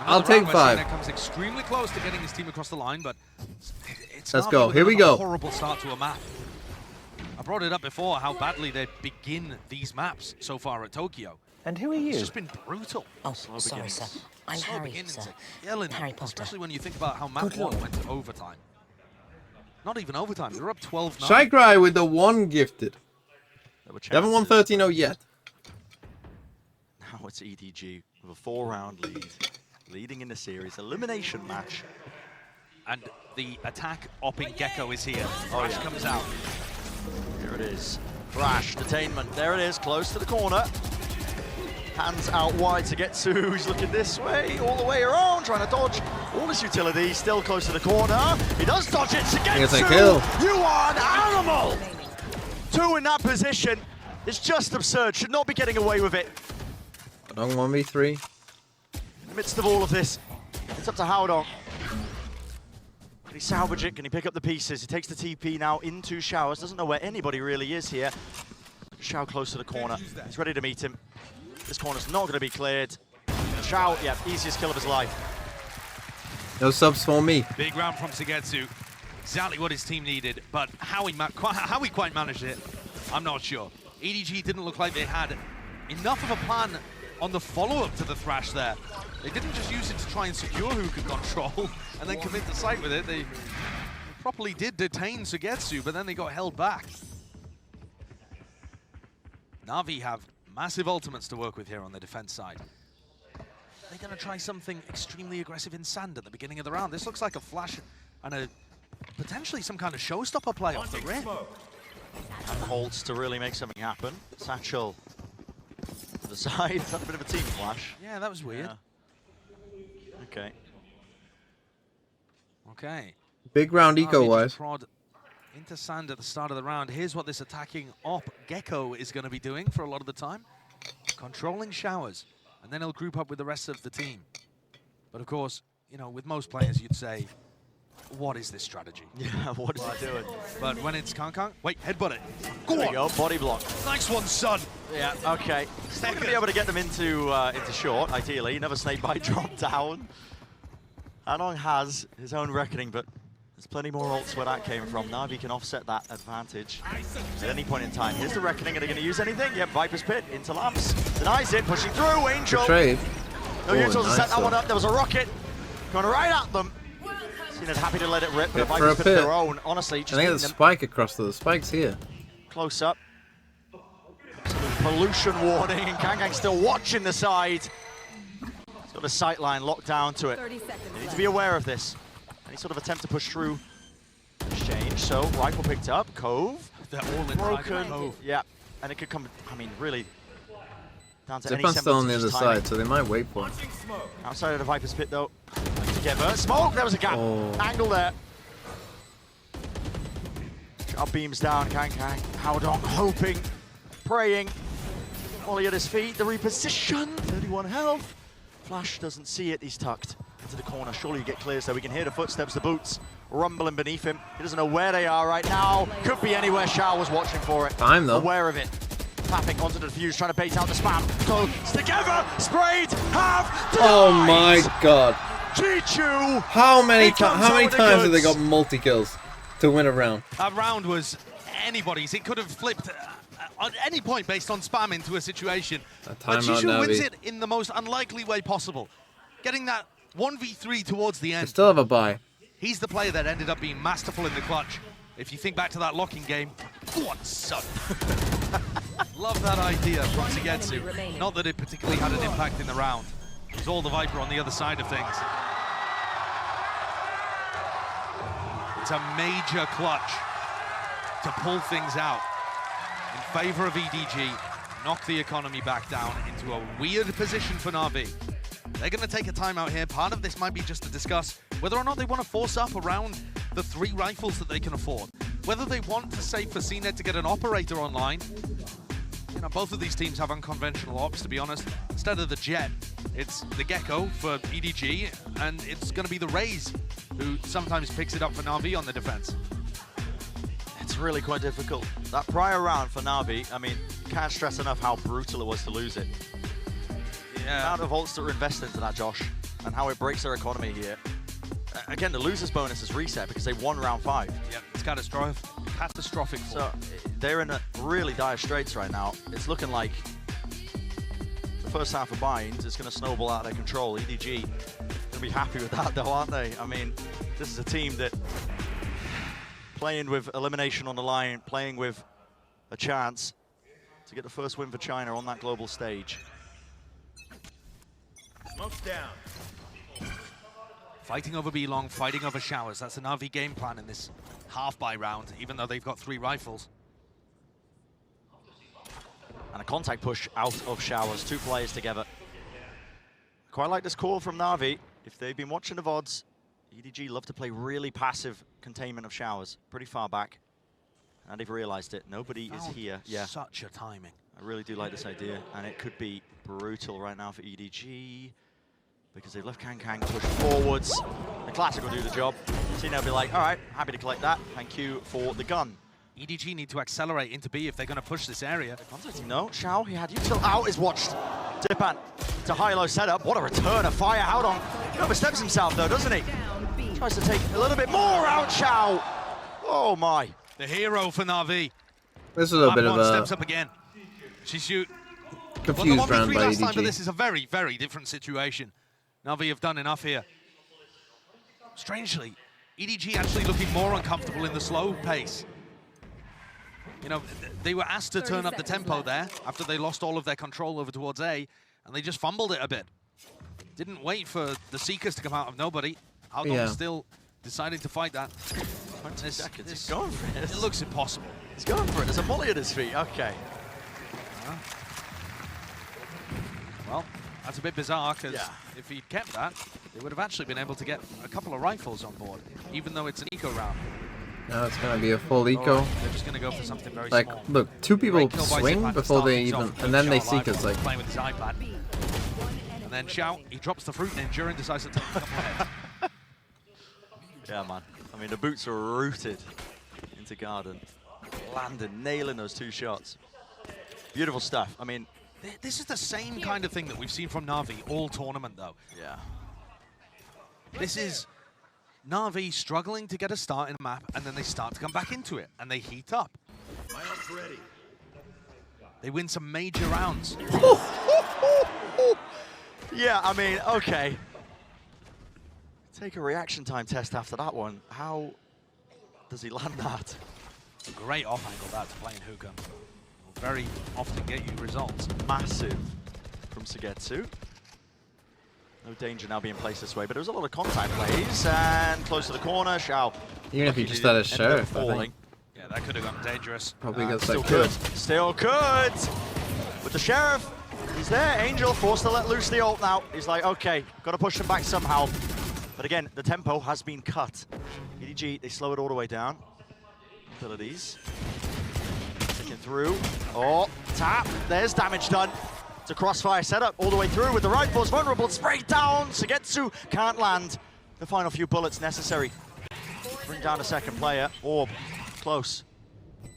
I'll Another take 5. round comes extremely close to getting his team across the line, but it's Let's Navi go. with Here we another go. Horrible start to a map. I brought it up before how badly they begin these maps so far at Tokyo. And who are you? It's just been brutal. Oh, sorry, sir. I'm Slow Harry, beginnings, sir. killing, Harry Potter. especially when you think about how map Good 1 luck. went to overtime. Not even overtime. They were up 12-9. Shy Cry with the 1 gifted. They haven't won 13-0 yet. Now it's EDG with a 4-round lead, leading in the series. Elimination match. And the attack opping Gecko is here. Oh, Rush yeah. comes out. Here it is. Thrash, detainment. There it is, close to the corner. Hands out wide to get to. He's looking this way, all the way around, trying to dodge all his utility. Still close to the corner. He does dodge it to get Here's a to. kill. You are an animal. 2 in that position. It's just absurd. Should not be getting away with it. Howdong 1v3. In the midst of all of this, it's up to Howdong. Can he salvage it? Can he pick up the pieces? He takes the TP now into Showers. Doesn't know where anybody really is here. Xiao close to the corner. He's ready to meet him. This corner's not going to be cleared. Xiao, yeah, easiest kill of his life. No subs for me. Big round from Sugetsu. Exactly what his team needed, but how he quite managed it, I'm not sure. EDG didn't look like they had enough of a plan on the follow-up to the Thrash there. They didn't just use it to try and secure Hookah control and then commit the site with it. They properly did detain Sugetsu, but then they got held back. Navi have massive ultimates to work with here on the defense side. They're going to try something extremely aggressive in Sand at the beginning of the round. This looks like a flash and a potentially some kind of showstopper play off the rip. And Holtz to really make something happen. Satchel to the side. Is that a bit of a team flash? Yeah, that was weird. Yeah. Okay. Okay. Big round eco-wise. Prod into Sand at the start of the round. Here's what this attacking op Gecko is going to be doing for a lot of the time. Controlling showers. And then he'll group up with the rest of the team. But of course, you know, with most players, you'd say, what is this strategy? Yeah, what is he doing? But when it's Kang, wait, headbutt it. There you go, body block. Nice one, son. Yeah, okay. Still going to be able to get them into short, ideally. Another snake bite drop down. Anong has his own reckoning, but there's plenty more ults where that came from. Navi can offset that advantage at any point in time. Here's the reckoning. Are they going to use anything? Yep, Viper's Pit into Lamps. Denies it, pushing through. Angel. Trade. No utils to set that one up. There was a rocket going right at them. Cena's happy to let it rip, but Viper's Pit their own. Honestly, just I think there's a spike across the spikes here. Close up. Absolute pollution warning, and Kangkang still watching the side. He's got a sight line locked down to it. They need to be aware of this. Any sort of attempt to push through exchange. So rifle picked up. Cove. They're all broken. Cove. Yeah, and it could come. I mean, really down to Zipman's any still on the semblance other of timing. side, so they might wait for him. Outside of the Viper's Pit, though. Together. Smoke. There was a gap. Angle there. Shot beams down. Kangkang. Howdong hoping, praying. Molly at his feet. The reposition. 31 health. Flash doesn't see it. He's tucked into the corner. Surely you get clear so we can hear the footsteps, the boots rumbling beneath him. He doesn't know where they are right now. Could be anywhere. Xiao was watching for it. Time though. Aware of it. Tapping onto the defuse, trying to bait out the spam. Close together. Sprayed. Have. Oh my god. Chichu. How many times have they got multi-kills to win a round? That round was anybody's. It could have flipped at any point based on spam into a situation. But Chichu wins it in the most unlikely way possible. Getting that 1v3 towards the end. They still have a bye. He's the player that ended up being masterful in the clutch. If you think back to that locking game, what son? Love that idea from Sugetsu. Not that it particularly had an impact in the round. It was all the Viper on the other side of things. It's a major clutch to pull things out in favor of EDG, knock the economy back down into a weird position for Navi. They're going to take a timeout here. Part of this might be just to discuss whether or not they want to force up around the 3 rifles that they can afford. Whether they want to save for CNED to get an operator online. You know, both of these teams have unconventional ops, to be honest. Instead of the Jet, it's the Gecko for EDG, and it's going to be the Raze who sometimes picks it up for Navi on the defense. It's really quite difficult. That prior round for Navi, I mean, can't stress enough how brutal it was to lose it. Yeah. The amount of ults that were invested into that, Josh, and how it breaks their economy here. Again, the loser's bonus is reset because they won round 5. Yep, it's catastrophic. So they're in a really dire straits right now. It's looking like the first half of binds is going to snowball out of control. EDG going to be happy with that, though, aren't they? I mean, this is a team that playing with elimination on the line, playing with a chance to get the first win for China on that global stage. Smoke's down. Fighting over B-Long, fighting over showers. That's a Navi game plan in this half-buy round, even though they've got 3 rifles. And a contact push out of showers, 2 players together. Quite like this call from Navi. If they've been watching the VODs, EDG love to play really passive containment of showers, pretty far back. And they've realized it. Nobody is here. Yeah. Such a timing. I really do like this idea, and it could be brutal right now for EDG. Because they've left Kangkang push forwards. The Classic will do the job. CNED will be like, all right, happy to collect that. Thank you for the gun. EDG need to accelerate into B if they're going to push this area. No, Xiao, he had Util out, is watched. Dipan to high-low setup. What a return of fire. Howdong oversteps himself though, doesn't he? Tries to take a little bit more out, Xiao. Oh my. The hero for Navi. This is a bit of a steps up again. She shoot. Confused round by last time, but EDG. this is a very, very different situation. Navi have done enough here. Strangely, EDG actually looking more uncomfortable in the slow pace. You know, they were asked to turn up the tempo there after they lost all of their control over towards A, and they just fumbled it a bit. Didn't wait for the Seekers to come out of nobody. Howdong still deciding to fight that. 20 seconds, he's going for it. It looks impossible. He's going for it, there's a molly at his feet, okay. Well, that's a bit bizarre, because if he'd kept that, they would have actually been able to get a couple of rifles on board, even though it's an eco round. Now it's gonna be a full eco. They're just gonna go for something very like, small. look, two people Great kill by swing Zipan before they starting even, zone. and then they Xiao seek alive, us like. playing with his iPad. And then Xiao, he drops the fruit ninja and decides to take a couple of heads. Yeah, man. I mean, the boots are rooted into Garden. Landon, nailing those 2 shots. Beautiful stuff. I mean, this is the same kind of thing that we've seen from Navi all tournament, though. Yeah. This is Navi struggling to get a start in a map, and then they start to come back into it, and they heat up. They win some major rounds. Yeah, I mean, okay. Take a reaction time test after that one. How does he land that? Great off angle that to play in hookah. Will very often get you results. Massive from Sugetsu. No danger now being placed this way, but there was a lot of contact plays, and close to the corner, Xiao. Even if he just had a sheriff, I think. Yeah, that could have gone dangerous. Probably gets Still that kill. could. Still could. With the sheriff, he's there. Angel forced to let loose the ult now. He's like, okay, got to push him back somehow. But again, the tempo has been cut. EDG, they slow it all the way down. Abilities. Taking through. Oh, tap. There's damage done. It's a crossfire setup all the way through with the rifles. Vulnerable, sprayed down. Sugetsu can't land the final few bullets necessary. Bring down a second player. Orb, close.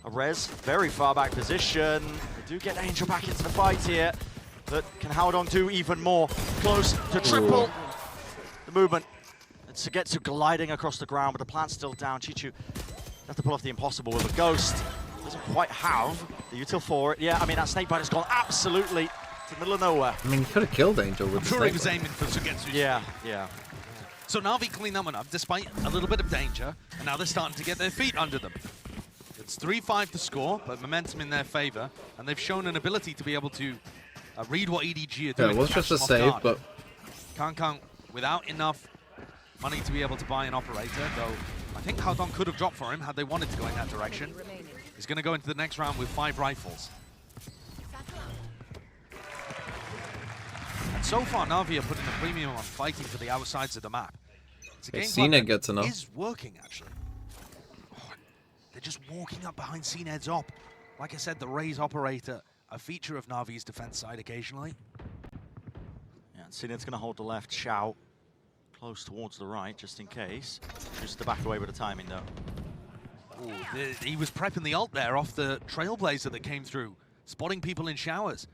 A res, very far back position. They do get Angel back into the fight here. But can Howdong do even more? Close to triple. The movement. And Sugetsu gliding across the ground, but the plant's still down. Chichu have to pull off the impossible with a ghost. Doesn't quite have the util for it. Yeah, I mean, that snakebite has gone absolutely to the middle of nowhere. I mean, he could have killed Angel with I'm the sure he was snake. aiming for Sugetsu. Yeah, yeah. So Navi clean that one up despite a little bit of danger, and now they're starting to get their feet under them. It's 3-5 to score, but momentum in their favor, and they've shown an ability to be able to read what EDG are doing. Yeah, it was to just catch a them off save, guard. but Kang without enough money to be able to buy an operator, though I think Howdong could have dropped for him had they wanted to go in that direction. He's going to go into the next round with 5 rifles. And so far, Navi are putting a premium on fighting for the outsides of the map. It's a game Cena plan gets that enough. is working, actually. Oh, they're just walking up behind Cned's op. Like I said, the Raze operator, a feature of Navi's defense side occasionally. Yeah, Cned's going to hold the left. Xiao close towards the right, just in case. Just to back away with the timing, though. Ooh, he was prepping the ult there off the Trailblazer that came through, spotting people in showers.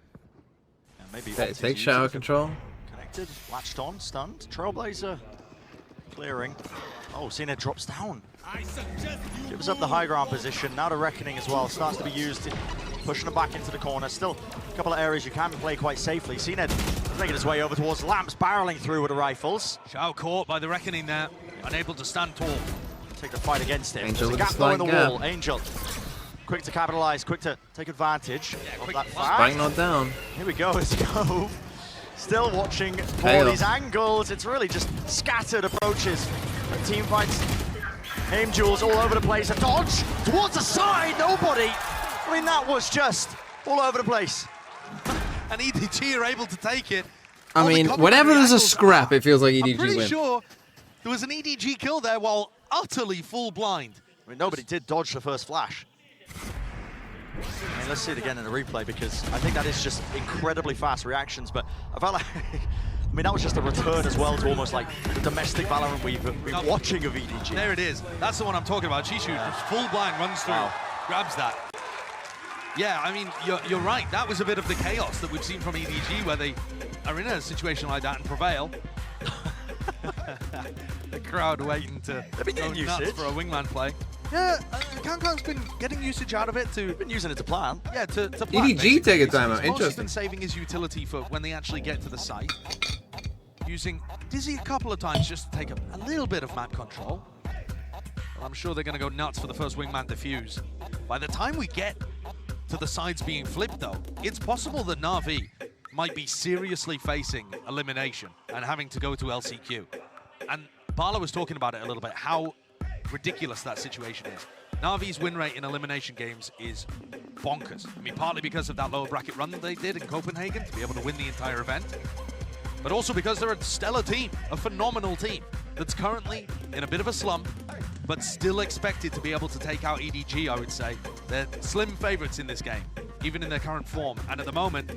Yeah, maybe take shower control. Connected, latched on, stunned. Trailblazer clearing. Oh, Cned drops down. Gives up the high ground position. Now the Reckoning as well starts to be used, pushing them back into the corner. Still a couple of areas you can play quite safely. Cned making his way over towards Lamps, barreling through with the rifles. Xiao caught by the Reckoning there, unable to stand tall. Take the fight against him. Angel There's a with gap the though in the slight wall. Angel, quick to capitalize, quick to take advantage of that fact. Bang not down. Here we go, let's go. Still watching for Chaos. these angles. It's really just scattered approaches. And team fights, aim duels all over the place. A dodge towards the side, nobody. I mean, that was just all over the place. And EDG are able to take it. I mean, whenever there's a scrap, it feels like EDG I'm pretty wins. sure there was an EDG kill there while utterly full blind. I mean, nobody did dodge the first flash. I mean, let's see it again in the replay, because I think that is just incredibly fast reactions, but I felt like, I mean, that was just a return as well to almost like the domestic Valorant we've been watching of EDG. There it is. That's the one I'm talking about. Chishu, full blind, runs through. Wow. grabs that. Yeah, I mean, you're right. That was a bit of the chaos that we've seen from EDG, where they are in a situation like that and prevail. The crowd waiting to go nuts for a wingman play. Yeah, Kankang's been getting usage out of it to... Been using it to plan. Yeah, to plan. EDG take a timeout. He's mostly Interesting. been saving his utility for when they actually get to the site. Using Dizzy a couple of times just to take a little bit of map control. Well, I'm sure they're going to go nuts for the first wingman defuse. By the time we get to the sides being flipped, though, it's possible that Navi might be seriously facing elimination and having to go to LCQ. And Barla was talking about it a little bit, how ridiculous that situation is. Navi's win rate in elimination games is bonkers. I mean, partly because of that lower bracket run that they did in Copenhagen to be able to win the entire event, but also because they're a stellar team, a phenomenal team that's currently in a bit of a slump, but still expected to be able to take out EDG, I would say. They're slim favorites in this game, even in their current form. And at the moment,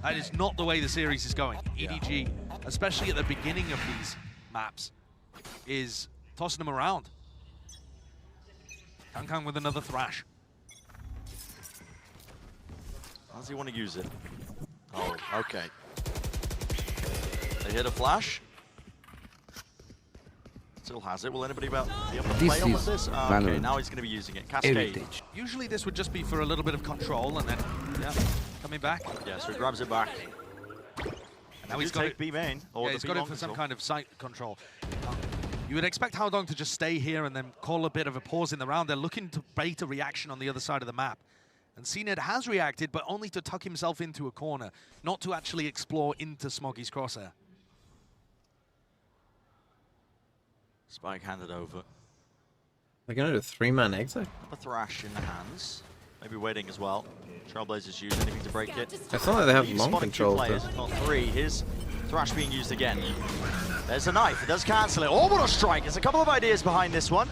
that is not the way the series is going. EDG, especially at the beginning of these maps, is tossing them around. Kankang with another thrash. How does he want to use it? Oh, okay. They hit a flash. Still has it. Will anybody be able to play on with this? Okay, now he's going to be using it. Cascade. Usually this would just be for a little bit of control and then, yeah, coming back. Yeah, so he grabs it back. And now he's got it. B main. Or yeah, he's got it for some kind of site control. You would expect Haldong to just stay here and then call a bit of a pause in the round. They're looking to bait a reaction on the other side of the map. And CNED has reacted, but only to tuck himself into a corner, not to actually explore into Smoggy's crosshair. Spike handed over. They're going to do a 3-man exit. A thrash in the hands. Maybe waiting as well. Trailblazers use anything to break it. It's not like they have long control. Not 3. Here's thrash being used again. There's a knife. It does cancel it. Oh, what a strike. There's a couple of ideas behind this one.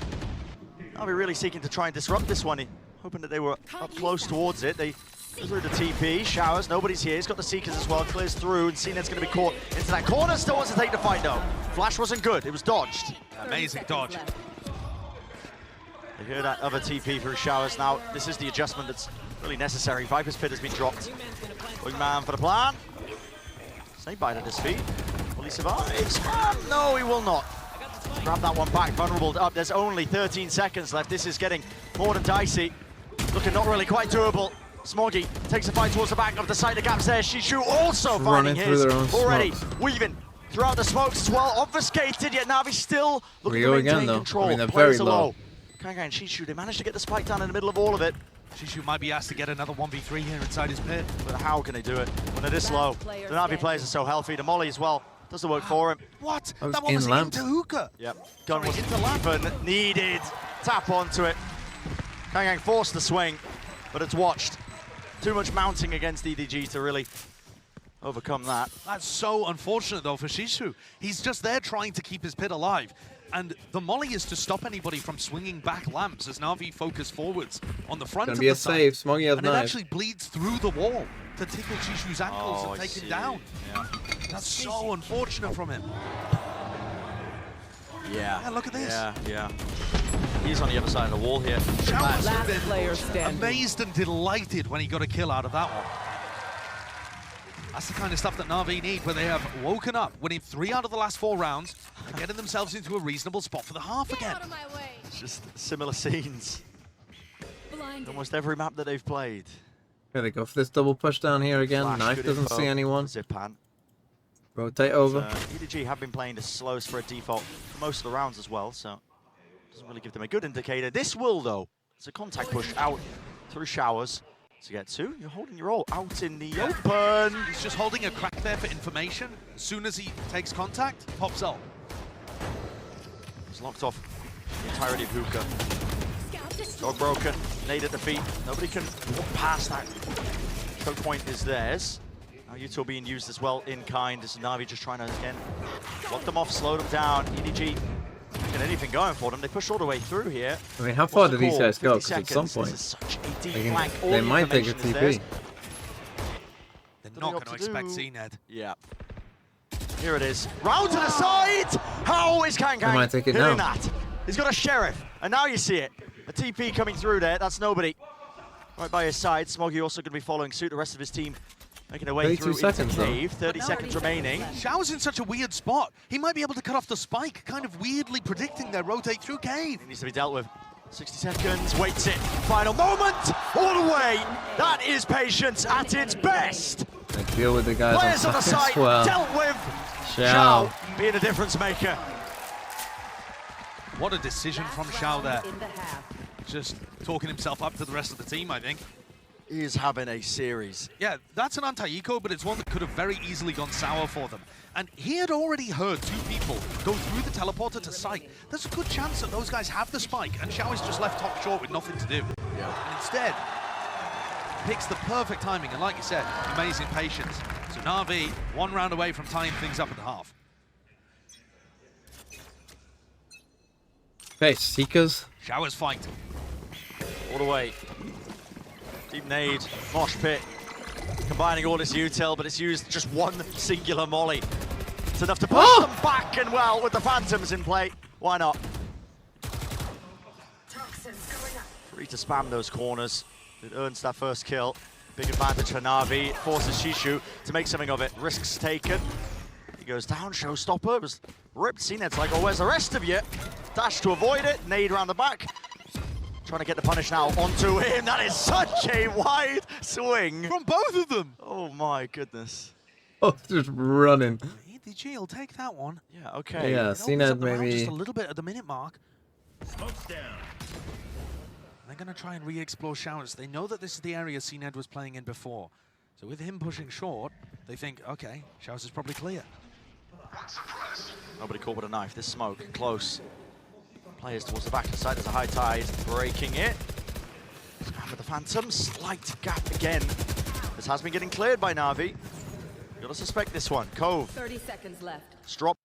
Are we really seeking to try and disrupt this one? Hoping that they were up close towards it. They through the TP. Showers. Nobody's here. He's got the Seekers as well. Clears through. And CNED's going to be caught into that corner. Still wants to take the fight, though. Flash wasn't good. It was dodged. Amazing dodge. They hear that other TP through Showers. Now, this is the adjustment that's really necessary. Viper's Pit has been dropped. Wingman for the plan. Snakebite at his feet. Will he survive? No, he will not. Grab that one back. Vulnerable up. There's only 13 seconds left. This is getting more than dicey. Looking not really quite doable. Smoggy takes a fight towards the back of the site. The gap's there. Shishu also finding his. Already weaving throughout the smokes as well. Obfuscated, yet Navi still looking to maintain control. I mean, they're Players very low. Kankang and Shishu, they managed to get the spike down in the middle of all of it. Shishu might be asked to get another 1v3 here inside his pit. But how can they do it when it is slow? The Navi players are so healthy. The Molly as well does the work for him. What? That one was into hookah. Yep. Gun was even needed. Tap onto it. Kankang forced the swing, but it's watched. Too much mounting against EDG to really overcome that. That's so unfortunate, though, for Shishu. He's just there trying to keep his pit alive. And the molly is to stop anybody from swinging back lamps as Navi focus forwards on the front of the site. Save. Smoggy has and it actually bleeds through the wall to tickle Shishu's ankles and take him down. Yeah. That's so unfortunate from him. Yeah. Look at this. Yeah. He's on the other side of the wall here. Showers have been amazed and delighted when he got a kill out of that one. That's the kind of stuff that Navi need, where they have woken up, winning 3 out of the last 4 rounds, and getting themselves into a reasonable spot for the half again. It's just similar scenes. Almost every map that they've played. Here they go for this double push down here again. Flash, Knife doesn't see anyone. Zipan. Rotate over. EDG have been playing the slowest for a default for most of the rounds as well, so doesn't really give them a good indicator. This will, though. It's a contact push out through Showers to get to. You're holding your ult out in the open. He's just holding a crack there for information. As soon as he takes contact, pops ult. He's locked off the entirety of Hookah. Dog broken, nade at the feet. Nobody can walk past that. Choke point is theirs. Now Util being used as well in kind. This is Navi just trying to, again, lock them off, slow them down. EDG get anything going for them. They push all the way through here. I mean, how far do these guys go? Because at some point, they might take a TP. They're not going to expect CNED. Yeah. Here it is. Round to the side! How is Kankang might take it hitting now. that? He's got a Sheriff, and now you see it. A TP coming through there. That's nobody. Right by his side. Smoggy also going to be following suit. The rest of his team making their way through into cave. 30 seconds remaining. Xiao's in such a weird spot. He might be able to cut off the spike, kind of weirdly predicting their rotate through cave. It needs to be dealt with. 60 seconds, waits it. Final moment, all the way. That is patience at its best. They deal with the guys Players on the side, well. dealt with. Xiao being a difference maker. What a decision from Xiao there. Just talking himself up to the rest of the team, I think. He is having a series. Yeah, that's an anti-eco, but it's one that could have very easily gone sour for them. And he had already heard 2 people go through the teleporter to site. There's a good chance that those guys have the spike, and Xiao is just left top short with nothing to do. Yeah. And instead, picks the perfect timing, and like you said, amazing patience. So Navi, 1 round away from tying things up at the half. Okay, Seekers. Xiao's fight. All the way. Deep nade, mosh pit. Combining all his util, but it's used just 1 singular molly. It's enough to push them back, and well, with the Phantoms in play, why not? Free to spam those corners. It earns that first kill. Big advantage for Navi. It forces Shishu to make something of it. Risks taken. He goes down, showstopper. It was ripped. CNED's like, oh, where's the rest of you? Dash to avoid it. Nade around the back. Trying to get the punish now onto him. That is such a wide swing. From both of them. Oh my goodness. Oh, just running. EDG will take that one. Yeah, okay. Yeah, CNED maybe. Just a little bit at the minute mark. Smoke's down. They're going to try and re-explore Showers. They know that this is the area CNED was playing in before. So with him pushing short, they think, okay, Showers is probably clear. Nobody caught with a knife. This smoke, close. Players towards the back of the side. There's a high tide, breaking it. With the Phantom, slight gap again. This has been getting cleared by Navi. Gotta suspect this one. Cove. 30 seconds left. Strop.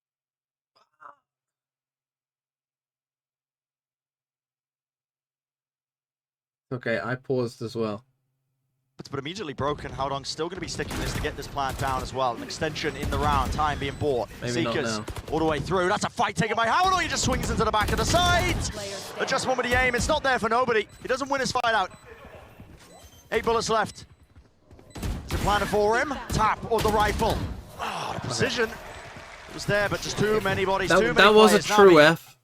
Okay, I paused as well. But immediately broken. Howdong's still going to be sticking this to get this plant down as well. An extension in the round. Time being bought. Maybe Seekers all the way through. That's a fight taken by Howdong. He just swings into the back of the side. Adjustment with the aim. It's not there for nobody. He doesn't win his fight out. 8 bullets left. Is it planted for him? Tap or the rifle. Oh, the precision was there, but just too many bodies. Too many that was a players. true Navi. F.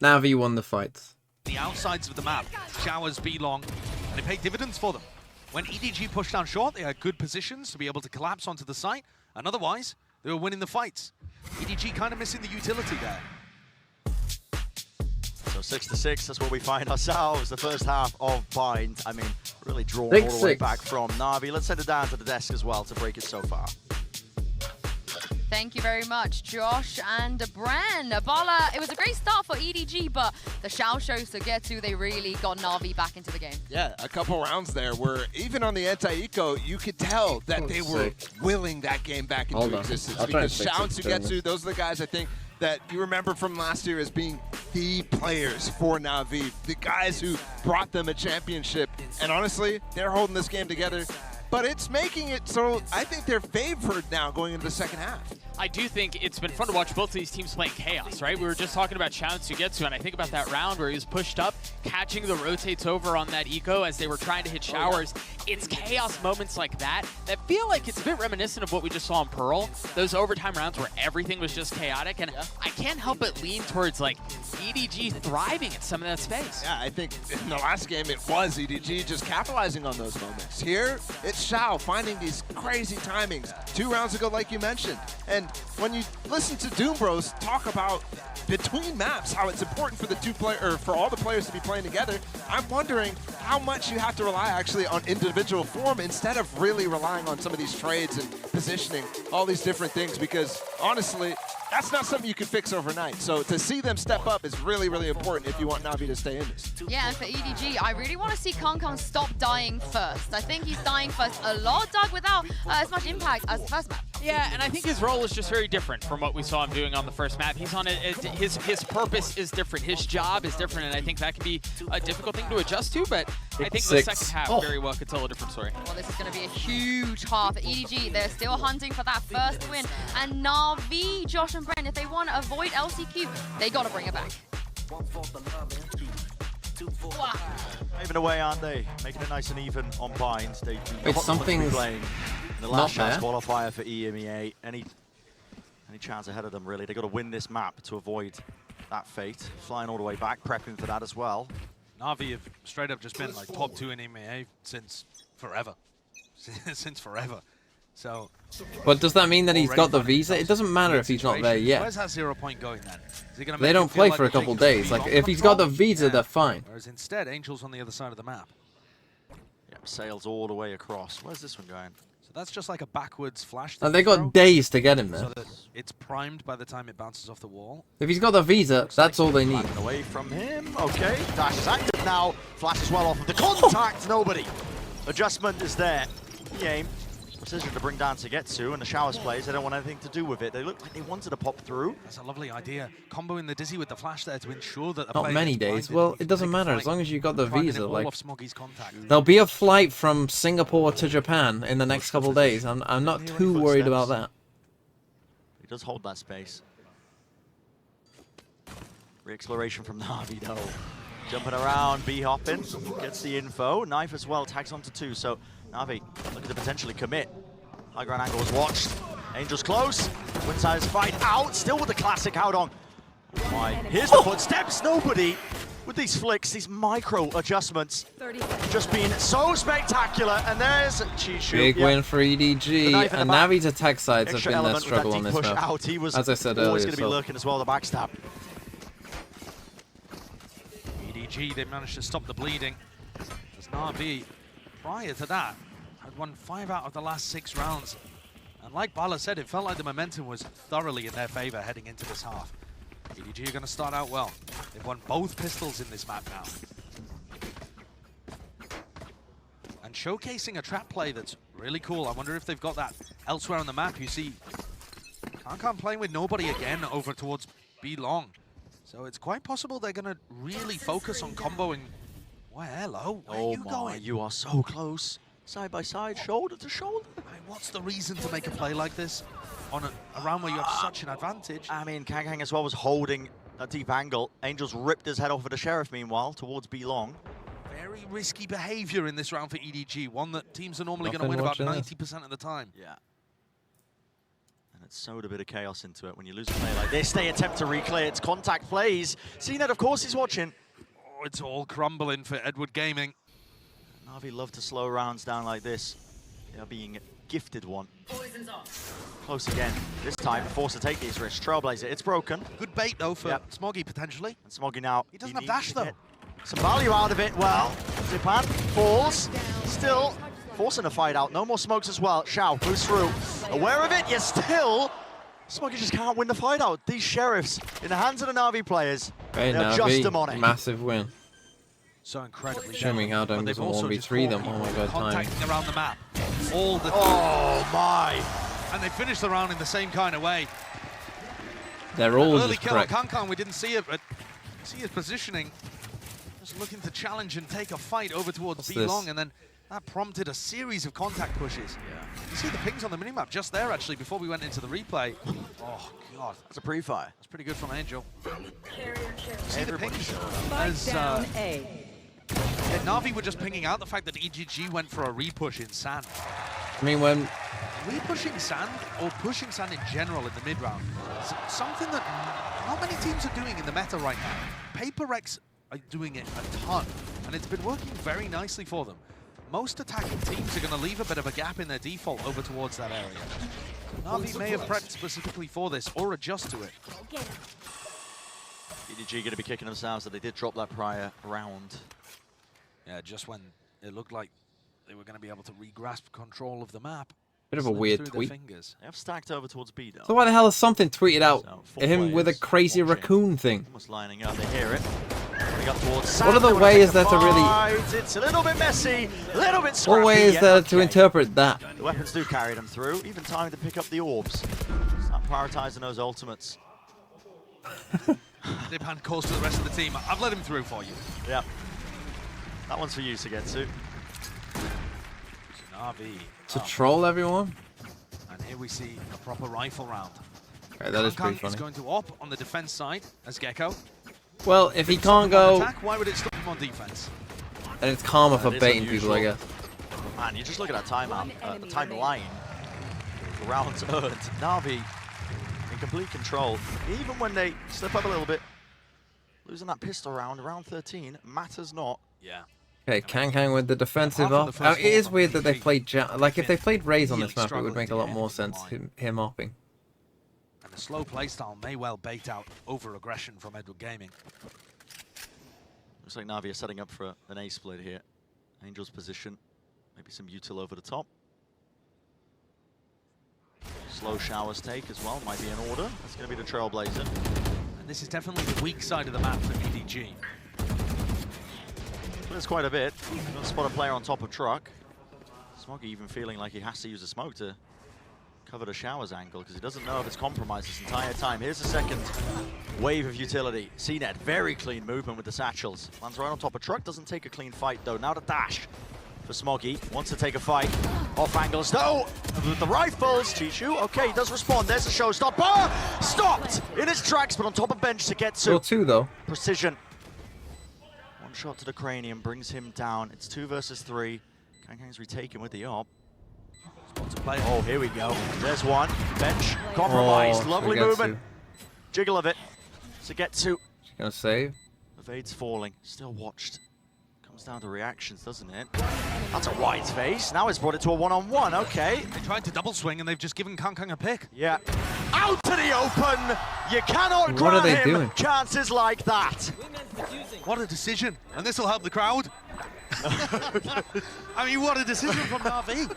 Navi won the fight. The outsides of the map, Showers, B-Long, and it paid dividends for them. When EDG pushed down short, they had good positions to be able to collapse onto the site, and otherwise, they were winning the fights. EDG kind of missing the utility there. So 6-6, that's where we find ourselves. The first half of Bind. I mean, really drawn 6-6. all the way back from Navi. Let's send it down to the desk as well to break it so far. Thank you very much, Josh and Bran. Bala, it was a great start for EDG, but the Xiao shows to get to, they really got Navi back into the game. Yeah, a couple rounds there where even on the anti-eco, you could tell that they were willing that game back into existence. Because Xiao and Sugetsu, those are the guys I think that you remember from last year as being the players for Navi, the guys who brought them a championship. And honestly, they're holding this game together. But it's making it so I think they're favored now going into the second half. I do think it's been fun to watch both of these teams playing Chaos, right? We were just talking about Xiao and Sugetsu, and I think about that round where he was pushed up, catching the rotates over on that eco as they were trying to hit showers. It's Chaos moments like that that feel like it's a bit reminiscent of what we just saw in Pearl. Those overtime rounds where everything was just chaotic, and I can't help but lean towards like EDG thriving in some of that space. Yeah, I think in the last game it was EDG just capitalizing on those moments. Here, it's Xiao finding these crazy timings 2 rounds ago, like you mentioned. And when you listen to Doom Bros talk about between maps, how it's important for for all the players to be playing together, I'm wondering how much you have to rely actually on individual form instead of really relying on some of these trades and positioning, all these different things, because honestly, that's not something you can fix overnight. So to see them step up is really, really important if you want Navi to stay in this. Yeah, and for EDG, I really want to see Kong stop dying first. I think he's dying first a lot, Doug, without as much impact as the first map. Yeah, and I think his role is just very different from what we saw him doing on the first map. He's on his purpose is different, his job is different, and I think that can be a difficult thing to adjust to, but I think the second half very well could tell a different story. Well, this is going to be a huge half. EDG, they're still hunting for that first win, and Navi, Josh and Brent, if they want to avoid LCQ, they got to bring it back. Paving away, aren't they? Making it nice and even on binds. They Wait, something's playing the not last chance there. qualifier for EMEA. Any chance ahead of them, really. They got to win this map to avoid that fate. Flying all the way back, prepping for that as well. Navi have straight up just been like top 2 in EMEA since forever. Since forever. So. But does that mean that he's got the visa? It doesn't matter if he's not there yet. Where's that 0 point going then? Is he gonna They make don't it feel play like for a they're couple taking days. some Like beat if on he's got the control? visa, Yeah. they're fine. Whereas instead, Angel's on the other side of the map. Yep, sails all the way across. Where's this one going? So that's just like a backwards flash. And they got days to get him there. So that it's primed by the time it bounces off the wall. If he's got the visa, that's all they need. Away from him. Okay, dash is active now. Flash as well off of the contact. Nobody. Adjustment is there. The aim. Precision to bring down to get to, and the Showers plays, they don't want anything to do with it. They look like they wanted to pop through. That's a lovely idea. Comboing the Dizzy with the flash there to ensure that the Not player many gets days. blinded. Well, it doesn't matter as long as you got the Grinding visa. it all Like off Smoggy's contact. there'll be a flight from Singapore to Japan in the next couple of days. I'm not too worried about that. He does hold that space. Re-exploration from Navi though. Jumping around, B-hopping, gets the info. Knife as well, tags onto 2, so Navi looking to potentially commit. High ground angle was watched. Angel's close. Winside's fight out, still with the classic out on. Why? Here's the footsteps, nobody. With these flicks, these micro adjustments, just being so spectacular. And there's Chishu. Big Yep. win for EDG. And Navi's attack sides have Extra been their element with that struggle on deep this push map. out. He was As I said always earlier. going to be lurking as well, the backstab. EDG, they managed to stop the bleeding. As Navi, prior to that, had won 5 out of the last 6 rounds. And like Bala said, it felt like the momentum was thoroughly in their favor heading into this half. EDG are going to start out well. They've won both pistols in this map now. And showcasing a trap play that's really cool. I wonder if they've got that elsewhere on the map. You see Kankan playing with nobody again over towards B long. So it's quite possible they're going to really focus on comboing. Why, hello, where are you going? You are so close. Side by side, shoulder to shoulder. I mean, what's the reason to make a play like this on a round where you have such an advantage? I mean, Kangang as well was holding a deep angle. Angels ripped his head off of the Sheriff, meanwhile, towards B long. Very risky behavior in this round for EDG, one that teams are normally going to Nothing win about watching 90% of the time. Yeah. And it's sowed a bit of chaos into it when you lose a play like this. They attempt to reclear. It's contact plays. CNET, of course, he's watching. Oh, it's all crumbling for Edward Gaming. Navi love to slow rounds down like this. They are being gifted one. Close again. This time, forced to take these risks. Trailblazer, it's broken. Good bait, though, for Smoggy, potentially. And Smoggy now. He doesn't have dash, though. Some value out of it. Well, Zipan falls. Still forcing a fight out. No more smokes as well. Shao moves through. Aware of it, yet still. Smoggy just can't win the fight out. These Sheriffs in the hands of the Navi players. Hey, They're just them on Navi, it. massive win. So incredibly Show me how Dome doesn't 1v3 them. Oh my god, time. Contacting around the map all the time. Oh my! And they finished the round in the same kind of way. They're all Early just kill on correct. Kankan, we didn't see it, but see his positioning. Just looking to challenge and take a fight over towards B long, and then that prompted a series of contact pushes. Yeah. You see the pings on the minimap just there, actually, before we went into the replay. Oh, God. That's a pre-fire. That's pretty good from Angel. See the pings? As, Yeah, Navi were just pinging out the fact that EGG went for a repush in sand. I mean, when Repushing sand, or pushing sand in general in the mid-round, is something that not many teams are doing in the meta right now. Paper Rex are doing it a ton, and it's been working very nicely for them. Most attacking teams are going to leave a bit of a gap in their default over towards that area. Navi may have prepped specifically for this, or adjust to it. EDG going to be kicking themselves that they did drop that prior round. Yeah, just when it looked like they were going to be able to re-grasp control of the map. Bit of a Slip weird through their tweet. fingers. They have stacked over towards B though. So why the hell is something tweeted out? So, four Him with a players crazy watching. raccoon thing. Almost lining up, they hear it. Coming up towards What Sam, other they wanna way pick is a there to really- fight. It's a little bit messy, a little bit scrappy. What way is yeah, there to okay. interpret that? The weapons do carry them through, even time to pick up the orbs. Start prioritizing those ultimates. Zipan calls to the rest of the team. I've let him through for you. Yep. That one's for you to get to. Navi. To troll everyone? And here we see a proper rifle round. Okay, that is pretty Kankan funny. is going to op on the defense side as Gecko. Well, if he can't go, attack, why would it stop him on defense? And it's karma for baiting people, I guess. Man, you just look at that timeout, the timeline. Rounds earned. Navi in complete control. Even when they slip up a little bit, losing that pistol round, round 13, matters not. Yeah. Okay, Kang with the defensive off. It is weird that they played like if they played Raze on this map, it would make a lot more sense. Him opping. And the slow playstyle may well bait out over-aggression from Edward Gaming. Looks like Navi are setting up for an A split here. Angel's position, maybe some util over the top. Slow showers take as well, might be in order. That's going to be the Trailblazer. And this is definitely the weak side of the map for EDG. There's quite a bit. Gonna spot a player on top of truck. Smoggy even feeling like he has to use a smoke to cover the showers angle because he doesn't know if it's compromised this entire time. Here's the second wave of utility. CNET, very clean movement with the satchels. Lands right on top of truck, doesn't take a clean fight though. Now the dash for Smoggy. Wants to take a fight. Off angles. No! With the rifles. Chishu. Okay, he does respond. There's a showstopper. Stopped in his tracks, but on top of bench to get to. Still 2 though. Precision. One shot to the cranium brings him down. It's 2 versus 3. Kang's retaken with the op. Oh, here we go. There's one. Bench. Compromised. Lovely movement. Jiggle of it. To get to. She's gonna save. Evade's falling. Still watched. Comes down to reactions, doesn't it? That's a wide face. Now it's brought it to a one-on-one. Okay. They tried to double swing and they've just given Kang a pick. Yeah. Out to the open. You cannot grant him doing? chances like that. What a decision. And this will help the crowd. I mean, what a decision from Navi.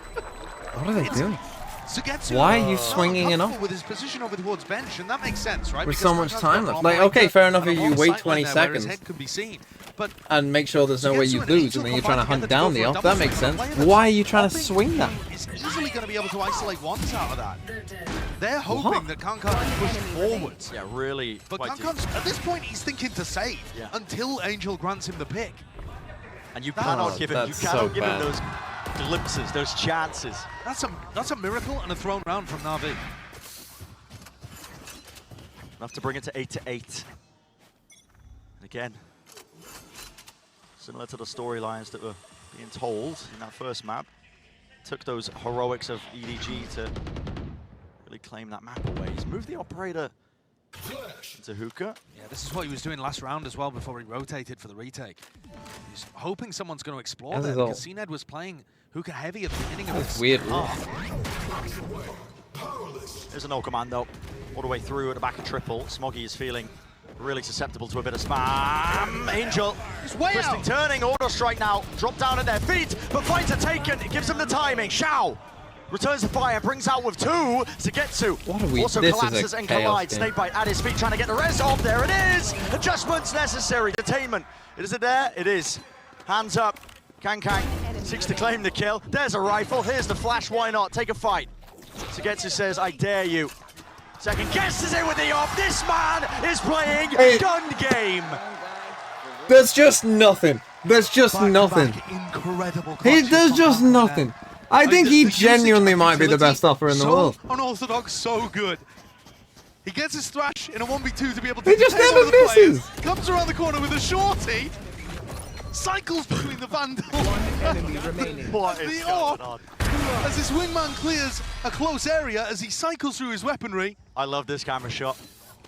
What are they doing? Sugetsu, why are you swinging it up? With his position over towards bench, and that makes sense, right? With because so much time left. Like, okay, fair enough if you wait 20 seconds could be seen, but and make sure there's no way you lose, and then you're trying to hunt down the off. That makes sense. Why are you trying to swing that? He's easily going to be able to isolate ones out of that. They're hoping that Kang pushed forwards. Yeah, really. But Kang, at this point, he's thinking to save until Angel grants him the pick. And you cannot give him. You cannot give him those glimpses, those chances. That's a miracle and a thrown round from Navi. Enough to bring it to 8-8. And again, similar to the storylines that were being told in that first map, took those heroics of EDG to really claim that map away. He's moved the operator into hookah. Yeah, this is what he was doing last round as well before he rotated for the retake. He's hoping someone's going to explore there because CNED was playing hookah heavy at the beginning of this. Weird. There's a no commando all the way through at the back of triple. Smoggy is feeling really susceptible to a bit of spam. Angel, twisting, turning, auto strike now. Drop down at their feet, but fights are taken. It gives them the timing. Xiao returns the fire, brings out with 2 to get to. What are we? Also this collapses and collides. Snakebite at his feet, trying to get the res off. There it is. Adjustments necessary. Detainment. Is it there? It is. Hands up. Kang seeks to claim the kill. There's a rifle. Here's the flash. Why not? Take a fight. Sugetsu says, I dare you. Second guesses it with the off. This man is playing gun game. There's just nothing. There's just nothing. Incredible. He does just nothing. I think he genuinely might be the best offer in the world. Unorthodox, so good. He gets his thrash in a 1v2 to be able to he just never misses. Comes around the corner with a shorty. Cycles between the Vandal. One enemy remaining. What is going on? As his wingman clears a close area as he cycles through his weaponry. I love this camera shot.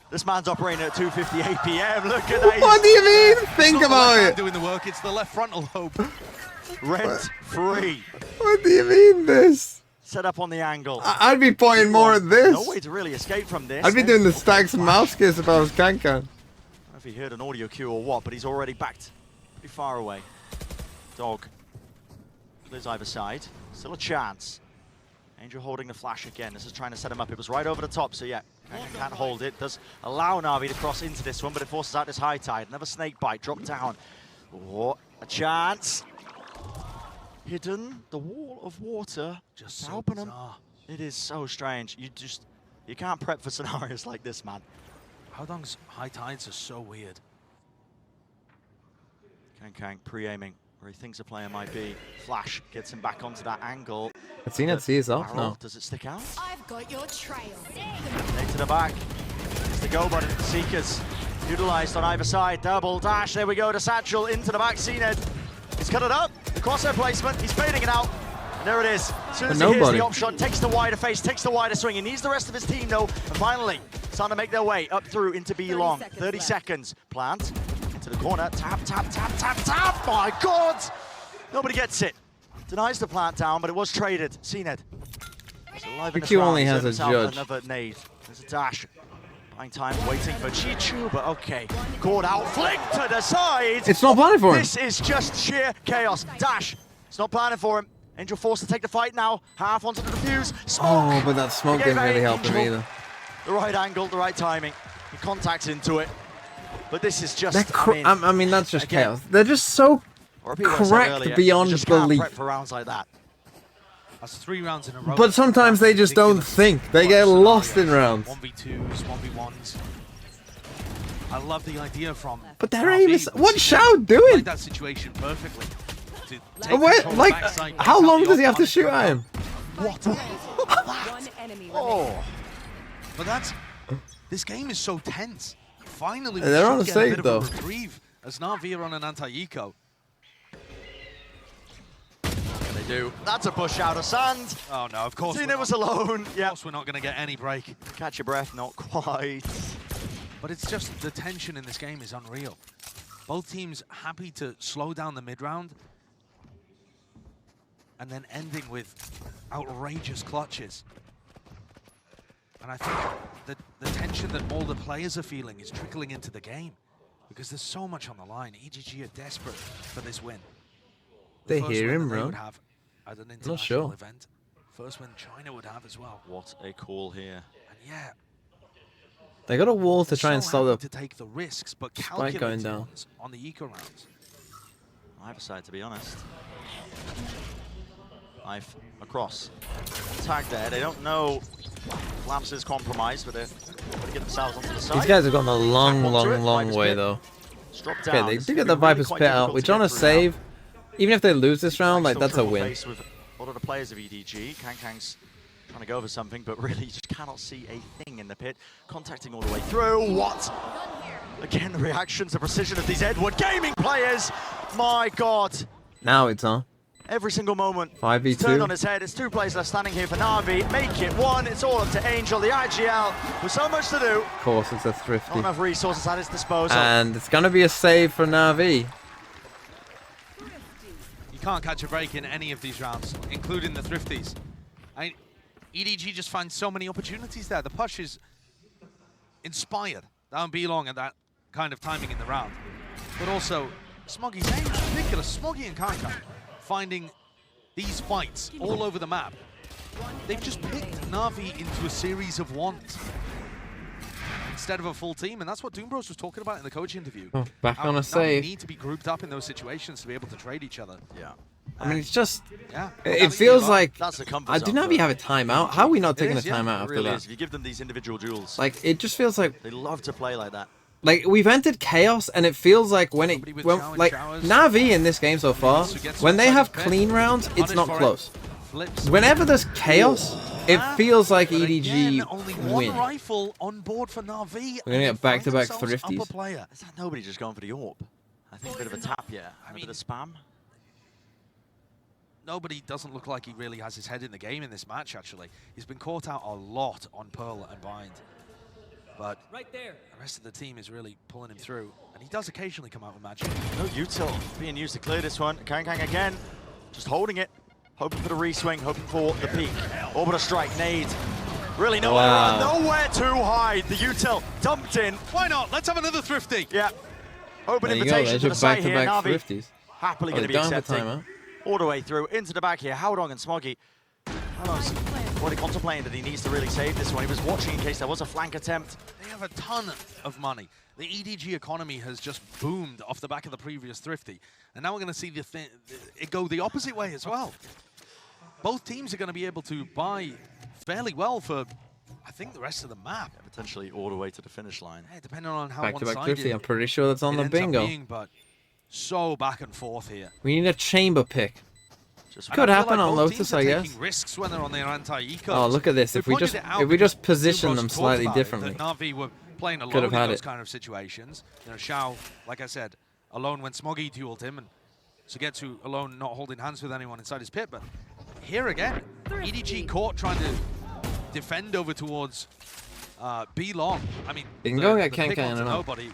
This man's operating at 2:50 APM. Look at that. What do you mean? Think about it. Doing the work. It's the left frontal lobe. Rent free. What do you mean this? Set up on the angle. I'd be pointing more at this. No way to really escape from this. I'd be doing the stacks and mouse kiss if I was Kang. I don't know if he heard an audio cue or what, but he's already backed pretty far away. Dog. Clears either side. Still a chance. Angel holding the flash again. This is trying to set him up. It was right over the top, so yeah, can't hold it. Does allow Navi to cross into this one, but it forces out this high tide. Another snake bite, drop down. Oh, a chance. Hidden, the wall of water. Just so helping him. bizarre. It is so strange. You can't prep for scenarios like this, man. Haodong's high tides are so weird. Kang pre-aiming where he thinks a player might be. Flash gets him back onto that angle. I've seen it see his off now. Does it stick out? I've got your trail. Nate to the back. It's the go button. Seekers utilized on either side. Double dash, there we go to Satchel, into the back, CNED. He's cut it up, the crosshair placement, he's fading it out. And there it is. As soon as he hears the op shot, takes the wider face, takes the wider swing. He needs the rest of his team though. And finally, starting to make their way up through into B long. 30 seconds. Plant, into the corner, tap, tap, tap, tap, tap. My God! Nobody gets it. Denies the plant down, but it was traded. CNED. Q only has a judge. Another nade. There's a dash. Buying time, waiting for Chichu, but okay. Caught out, flick to the side. It's not planning for him. This is just sheer chaos. Dash. It's not planning for him. Angel forced to take the fight now. Half onto the defuse. Smoke. Oh, but that smoke didn't really help him either. The right angle, the right timing. He contacts into it. But this is just, I mean, that's just chaos. They're just so correct beyond belief. Prep for rounds like that. That's 3 rounds in a row. But sometimes they just don't think. They get lost in rounds. 1v2s, 1v1s. I love the idea from. But their aim is. What's Shao doing? Like that situation perfectly. Like, how long does he have to shoot at him? What? Oh. But that's. This game is so tense. Finally, we they're on a should get save a bit though. Of a reprieve as Navi are on an anti-eco. They do. That's a push out of sand. Oh no, of course. CNED was alone. Of course we're not going to get any break. Catch your breath, not quite. But it's just the tension in this game is unreal. Both teams happy to slow down the mid-round and then ending with outrageous clutches. And I think the tension that all the players are feeling is trickling into the game because there's so much on the line. EDG are desperate for this win. They hear him, bro. At an international Not sure. event. First win China would have as well. What a call here. And yeah, They got a wall to try and stop the to take the risks, but spike going down. ones on the eco rounds. Either side, to be honest. Knife across. Tag there. They don't know Flaps is compromised, but they're going to get themselves onto the side. These guys have gone a long way though. Okay, they do get the Viper's Pit out, which on a save, even if they lose this round, like that's a win. With a lot of the players of EDG. Kang's trying to go over something, but really you just cannot see a thing in the pit. Contacting all the way through. What? Again, the reactions, the precision of these Edward Gaming players. My God. Now it's on. Every single moment. 5v2. Turned on his head. It's 2 players left standing here for Navi. Make it 1. It's all up to Angel, the IGL, with so much to do. Of course, it's a thrifty. Not enough resources at his disposal. And it's going to be a save for Navi. You can't catch a break in any of these rounds, including the thrifties. EDG just finds so many opportunities there. The push is inspired down B long at that kind of timing in the round. But also, Smoggy's aim is ridiculous. Smoggy and Kanka finding these fights all over the map. They've just picked Navi into a series of ones instead of a full team, and that's what Doombros was talking about in the coach interview. Oh, back on a Navi save. need to be grouped up in those situations to be able to trade each other. Yeah. I mean, it's just, yeah. it feels like, That's a comfort I zone do not have a timeout. How are we not taking a timeout after that? If you give them these individual duels. Like, it just feels like, they love to play like that. like we've entered chaos, and it feels like when like Navi in this game so far, when they have clean rounds, it's not close. Whenever there's chaos, it feels like EDG win. Rifle on board for Navi. We're gonna get back-to-back thrifties. Is that nobody just going for the AWP? I think a bit of a tap, yeah. A bit of spam. Nobody doesn't look like he really has his head in the game in this match, actually. He's been caught out a lot on Pearl and Bind. But right there, the rest of the team is really pulling him through. And he does occasionally come out with magic. No util being used to clear this one. Kang again, just holding it. Hoping for the re-swing, hoping for the peak. Orbital strike, nade. Really nowhere to hide. The util dumped in. Why not? Let's have another thrifty. Yeah. Open There you invitation go. to the There's side your here. back-to-back Navi thrifties. happily Oh, going to be they're down for accepting. timeout. All the way through into the back here. Howdong and Smoggy. Howdong's already contemplating that he needs to really save this one. He was watching in case there was a flank attempt. They have a ton of money. The EDG economy has just boomed off the back of the previous thrifty. And now we're going to see it go the opposite way as well. Both teams are going to be able to buy fairly well for, I think, the rest of the map. Yeah, potentially all the way to the finish line. Yeah, depending on how Back-to-back one-sided thrifty. I'm pretty sure that's on the bingo. But so back and forth here. We need a chamber pick. Just could happen on Lotus, I guess. Risks when they're on their anti-ecos. Oh, look at this. If we just position them slightly differently. That Navi were playing alone in those kind of situations. You know, Xiao, like I said, alone when Smoggy dueled him, and Sugetsu alone not holding hands with anyone inside his pit. But here again, EDG caught trying to defend over towards B long. I mean, they can go get Kankan and nobody.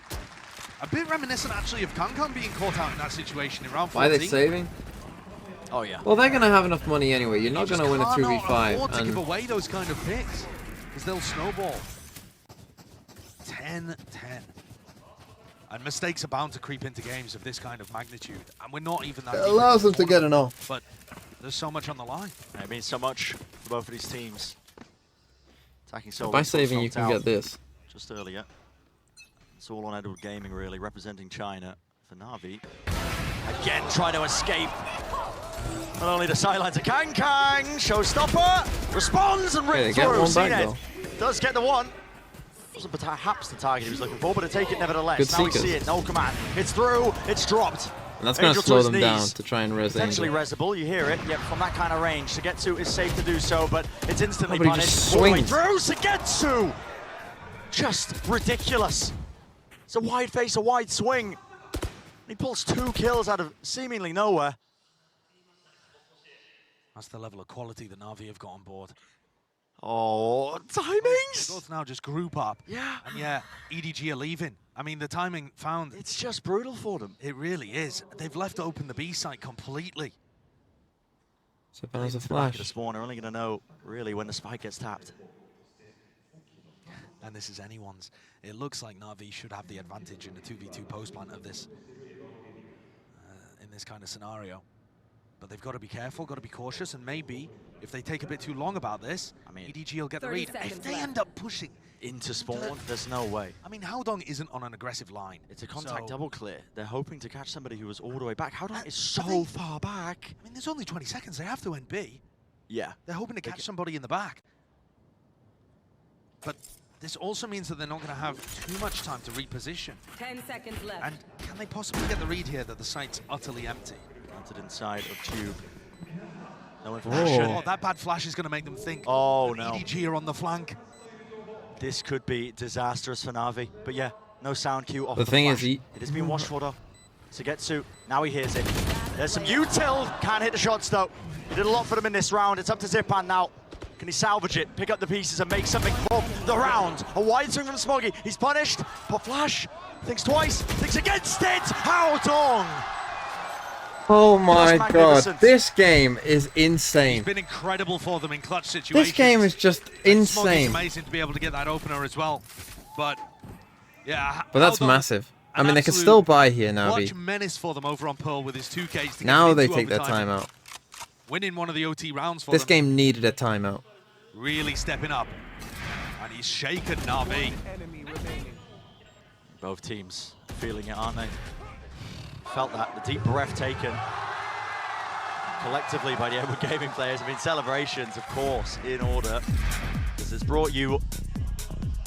A bit reminiscent actually of Kankan being caught out in that situation in round 14. Why are they saving? Oh yeah. Well, they're gonna have enough money anyway. You're not gonna win a 2v5. To give away those kind of picks, because they'll snowball. 10-10. And mistakes are bound to creep into games of this kind of magnitude. And we're not even that. It allows them to get an off. But there's so much on the line. It means so much for both of these teams. Attacking solo. By saving, you can get this. Just earlier. It's all on Edward Gaming, really, representing China for Navi. Again, trying to escape. Not only the sidelines of Kang, showstopper, responds and rips through. CNED does get the one. Wasn't perhaps the target he was looking for, but to take it nevertheless. Now we see it, no command. It's through, it's dropped. And that's going to slow them down to try and res Potentially resable, you hear it. Yep, from that kind of range. Sugetsu is safe to do so, but it's instantly punished. Just all the way swings. through, Sugetsu! Just ridiculous. It's a wide face, a wide swing. He pulls 2 kills out of seemingly nowhere. That's the level of quality that Navi have got on board. Oh, timings! They both now just group up. Yeah. And yeah, EDG are leaving. I mean, the timing found. It's just brutal for them. It really is. They've left open the B site completely. So there's a The flash. spawn are only going to know, really, when the spike gets tapped. And this is anyone's. It looks like Navi should have the advantage in the 2v2 post plant of this, in this kind of scenario. But they've got to be careful, got to be cautious, and maybe if they take a bit too long about this, I mean, EDG will get the read. If they end up pushing into spawn, there's no way. I mean, Howdong isn't on an aggressive line. It's a contact double clear. They're hoping to catch somebody who was all the way back. Howdong is so far back. I mean, there's only 20 seconds. They have to end B. Yeah. They're hoping to catch somebody in the back. But this also means that they're not going to have too much time to reposition. 10 seconds left. And can they possibly get the read here that the site's utterly empty? Planted inside of Tube. No information. Oh, that bad flash is going to make them think. Oh, no. EDG are on the flank. This could be disastrous for Navi. But yeah, no sound cue off the thing flash. is, it has been watched for though. Sugetsu, now he hears it. There's some util. Can't hit the shots though. He did a lot for them in this round. It's up to Zipan now. Can he salvage it, pick up the pieces and make something for the round? A wide swing from Smoggy. He's punished. Pop flash. Thinks twice. Thinks against it. Howdong. Oh my god, this game is insane. He's been incredible for them in clutch situations. This game is just insane. It's amazing to be able to get that opener as well. But yeah, but that's massive. I mean, they can still buy here now. Clutch menace for them over on Pearl with his 2Ks. To now get they into take their overtime. timeout. Winning one of the OT rounds for this them. game needed a timeout. Really stepping up. And he's shaken Navi. Both teams feeling it, aren't they? Felt that, the deep breath taken collectively by the Edward Gaming players. I mean, celebrations, of course, in order. This has brought you a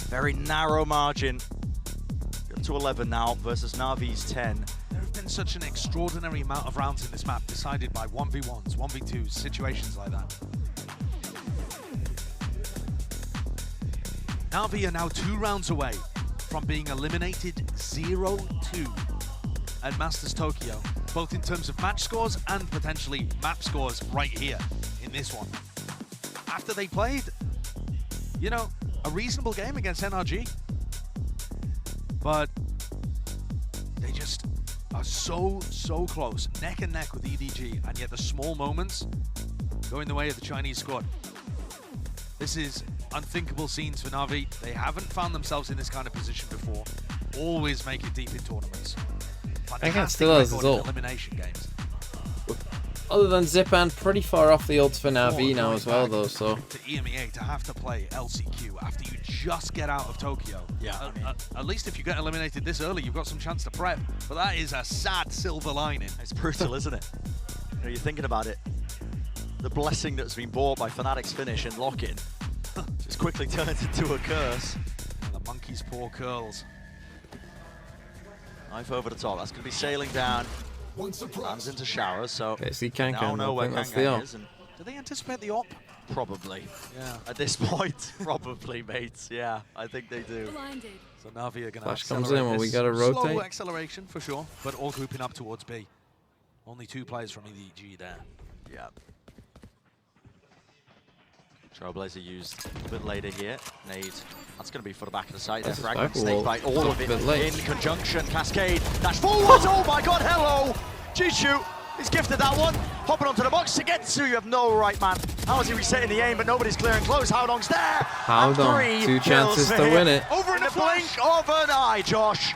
very narrow margin. Up to 11 now versus Navi's 10. There have been such an extraordinary amount of rounds in this map decided by 1v1s, 1v2s, situations like that. Navi are now 2 rounds away from being eliminated 0-2 at Masters Tokyo, both in terms of match scores and potentially map scores right here in this one. After they played, you know, a reasonable game against NRG, but they just are so close, neck and neck with EDG, and yet the small moments going the way of the Chinese squad. This is unthinkable scenes for Navi. They haven't found themselves in this kind of position before. Always make it deep in tournaments. I think still has his ult. Elimination games. Other than Zipan, pretty far off the ults for Navi now as well, though. So to EMEA to have to play LCQ after you just get out of Tokyo. Yeah. At least if you get eliminated this early, you've got some chance to prep. But that is a sad silver lining. It's brutal, isn't it? You know, you're thinking about it. The blessing that's been brought by Fnatic's finish and lock-in just quickly turns into a curse. And the monkey's paw curls. Knife over the top. That's going to be sailing down. Lands into showers, so okay, now know where Kankan is. And do they anticipate the op? Probably. Yeah. At this point, probably, mates. Yeah, I think they do. So Navi are going to Flash comes in when we got to rotate. Slow acceleration for sure, but all grouping up towards B. Only 2 players from EDG there. Yeah. Trailblazer used a bit later here. Nade. That's going to be for the back of the site there. Fragment, snake bite, all of it in conjunction. Cascade, dash forwards. Oh my god, hello! Chichu, he's gifted that one. Hopping onto the box to get to. You have no right, man. How is he resetting the aim, but nobody's clearing close. Howdong's there. Howdong, 2 chances to win it. Over in the blink of an eye, Josh.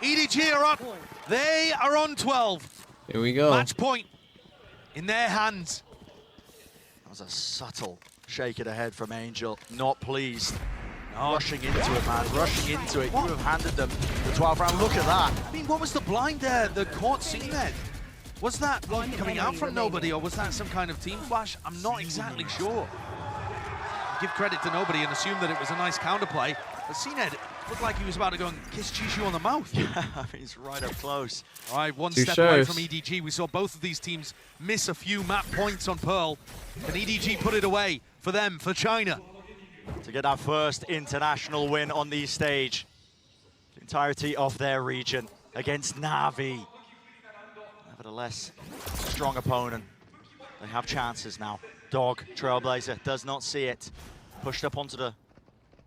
EDG are up. They are on 12. Here we go. Match point in their hands. That was a subtle shake of the head from Angel. Not pleased. Rushing into it, man. Rushing into it. You have handed them the 12th round. Look at that. I mean, what was the blind there? The court scene there? Was that coming out from nobody, or was that some kind of team flash? I'm not exactly sure. Give credit to nobody and assume that it was a nice counterplay. But CNED looked like he was about to go and kiss Chishu on the mouth. Yeah, he's right up close. All right, one step away from EDG. We saw both of these teams miss a few map points on Pearl. Can EDG put it away for them, for China? To get that first international win on the stage. The entirety of their region against Navi. Nevertheless, strong opponent. They have chances now. Dog, Trailblazer, does not see it. Pushed up onto the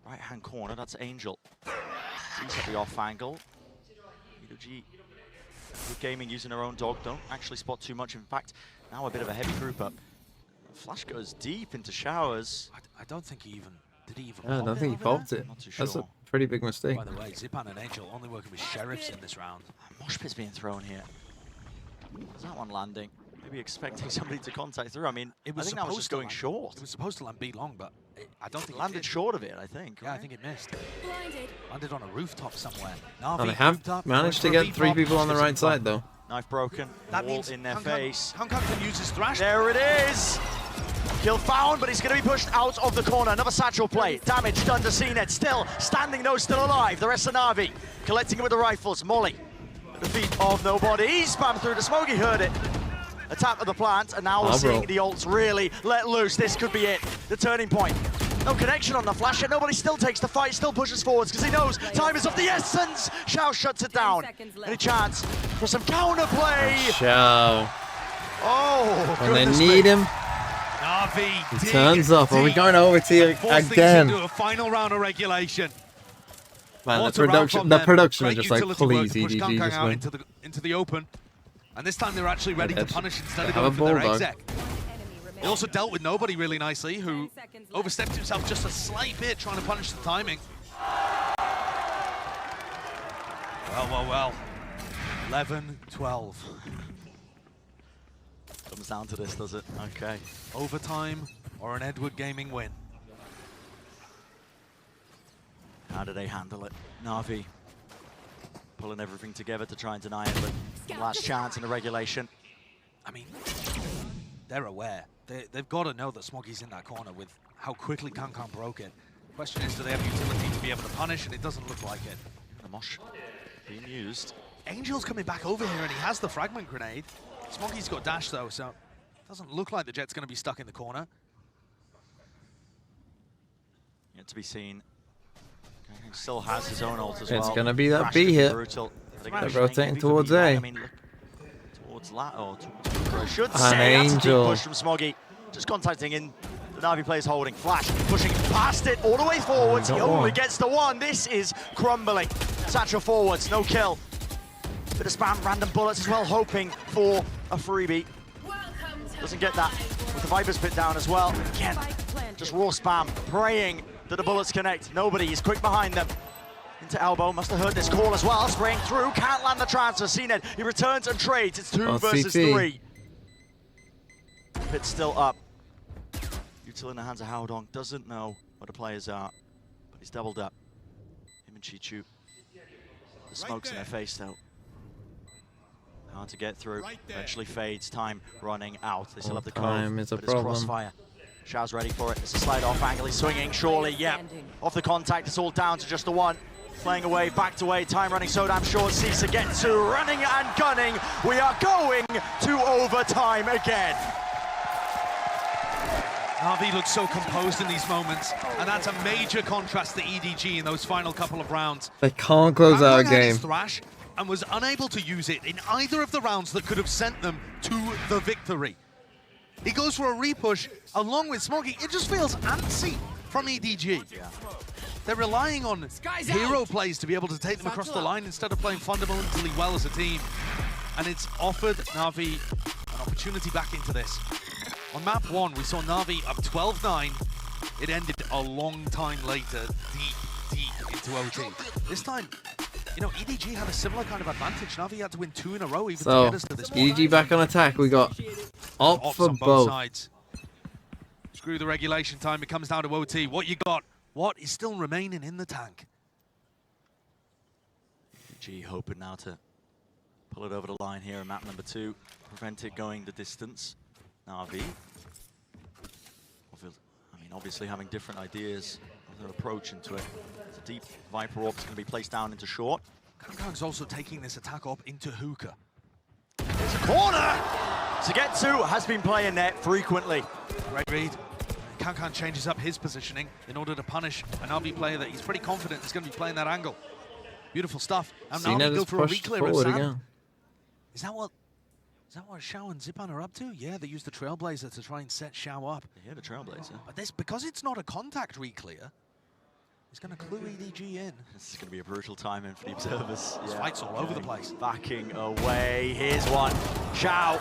right-hand corner, that's Angel. He's at the off angle. EDG, good gaming using their own dog, don't actually spot too much. In fact, now a bit of a heavy group up. Flash goes deep into Showers. I don't think he even, did he even I don't think he popped it. Not too sure. That's a pretty big mistake. By the way, Zipan and Angel only working with Sheriffs in this round. Mosh pit's being thrown here. Is that one landing? Maybe expecting somebody to contact through. I mean, I think that was just going short. It was supposed to land B long, but I don't think it landed short of it, I think. Yeah, right? I think it missed. Landed on a rooftop somewhere. Oh, they have managed to get 3 people on the right side, though. Knife broken. That means in their face. Kang can use his thrash. There it is. Kill found, but he's going to be pushed out of the corner. Another satchel play. Damage done to CNED. Still standing, though, still alive. The rest of Navi collecting it with the rifles. Molly at the feet of nobody. He spammed through the smoke. He heard it. A tap of the plant, and now we're seeing the ults really let loose. This could be it. The turning point. No connection on the flash, yet nobody still takes the fight, still pushes forwards because he knows time is of the essence. Shao shuts it down. Any chance for some counterplay? Shao. Oh, when they need him, he turns up. Are we going over to you again? Into a final round of regulation. Man, the production are just like, please, EDG, just win. Into the open. And this time they're actually ready to punish instead of going for their exec. They also dealt with nobody really nicely, who overstepped himself just a slight bit trying to punish the timing. Well. 11-12. Comes down to this, does it? Okay. Overtime or an Edward Gaming win. How do they handle it? Navi pulling everything together to try and deny it, but last chance in the regulation. I mean, they're aware. They've got to know that Smoggy's in that corner with how quickly Kang broke it. Question is, do they have utility to be able to punish? And it doesn't look like it. The Mosh being used. Angel's coming back over here, and he has the fragment grenade. Smoggy's got dash, though, so it doesn't look like the Jet's going to be stuck in the corner. Yet to be seen. He still has his own ult as well. It's going to be that B hit. They're rotating towards A. I mean, look, towards Lat or towards should An say Angel. That's a deep push from Smoggy. Just contacting in. The Navi player's holding. Flash pushing past it all the way forwards. He only gets the one. This is crumbling. Satchel forwards, no kill. Bit of spam, random bullets as well, hoping for a freebie. Doesn't get that with the Viper's pit down as well. Again, just raw spam, praying that the bullets connect. Nobody is quick behind them. Into elbow, must have heard this call as well. Spraying through, can't land the transfer. CNED, he returns and trades. It's 2 versus 3. Pit's still up. Util in the hands of Howdong, doesn't know where the players are, but he's doubled up. Him and Chichu. The smoke's in their face though. Hard to get through. Eventually fades. Time running out. They still have the cove. Time is a problem. Crossfire. Shao's ready for it. It's a slide off angle. He's swinging. Surely, yeah. Off the contact. It's all down to just the one. Playing away, backed away. Time running so damn short. Cisa get to running and gunning. We are going to overtime again. Navi looks so composed in these moments, and that's a major contrast to EDG in those final couple of rounds. They can't close out a game. Thrash and was unable to use it in either of the rounds that could have sent them to the victory. He goes for a repush along with Smokey. It just feels antsy from EDG. Yeah. They're relying on hero plays to be able to take them across the line instead of playing fundamentally well as a team. And it's offered Navi an opportunity back into this. On map 1, we saw Navi up 12-9. It ended a long time later, deep into OT. This time, you know, EDG had a similar kind of advantage. Navi had to win 2 in a row even to get us to this point. EDG back on attack. We got op for on both. Sides. Screw the regulation time. It comes down to OT. What you got? What is still remaining in the tank? EDG hoping now to pull it over the line here in map number 2. Prevent it going the distance. Navi, obviously having different ideas of their approach into it. It's a deep Viper Orb is going to be placed down into short. Kankang's also taking this attack up into hookah. There's a corner to get to, has been playing net frequently. Great read. Kankang changes up his positioning in order to punish an Navi player that he's pretty confident is going to be playing that angle. Beautiful stuff. And Navi go for a reclear of Sam. Is that what Xiao and Zipan are up to? Yeah, they use the Trailblazer to try and set Xiao up. Yeah, the Trailblazer. But this, because it's not a contact reclear, it's going to clue EDG in. This is going to be a brutal time in for the observers. This fight's all over the place. Backing away. Here's one. Xiao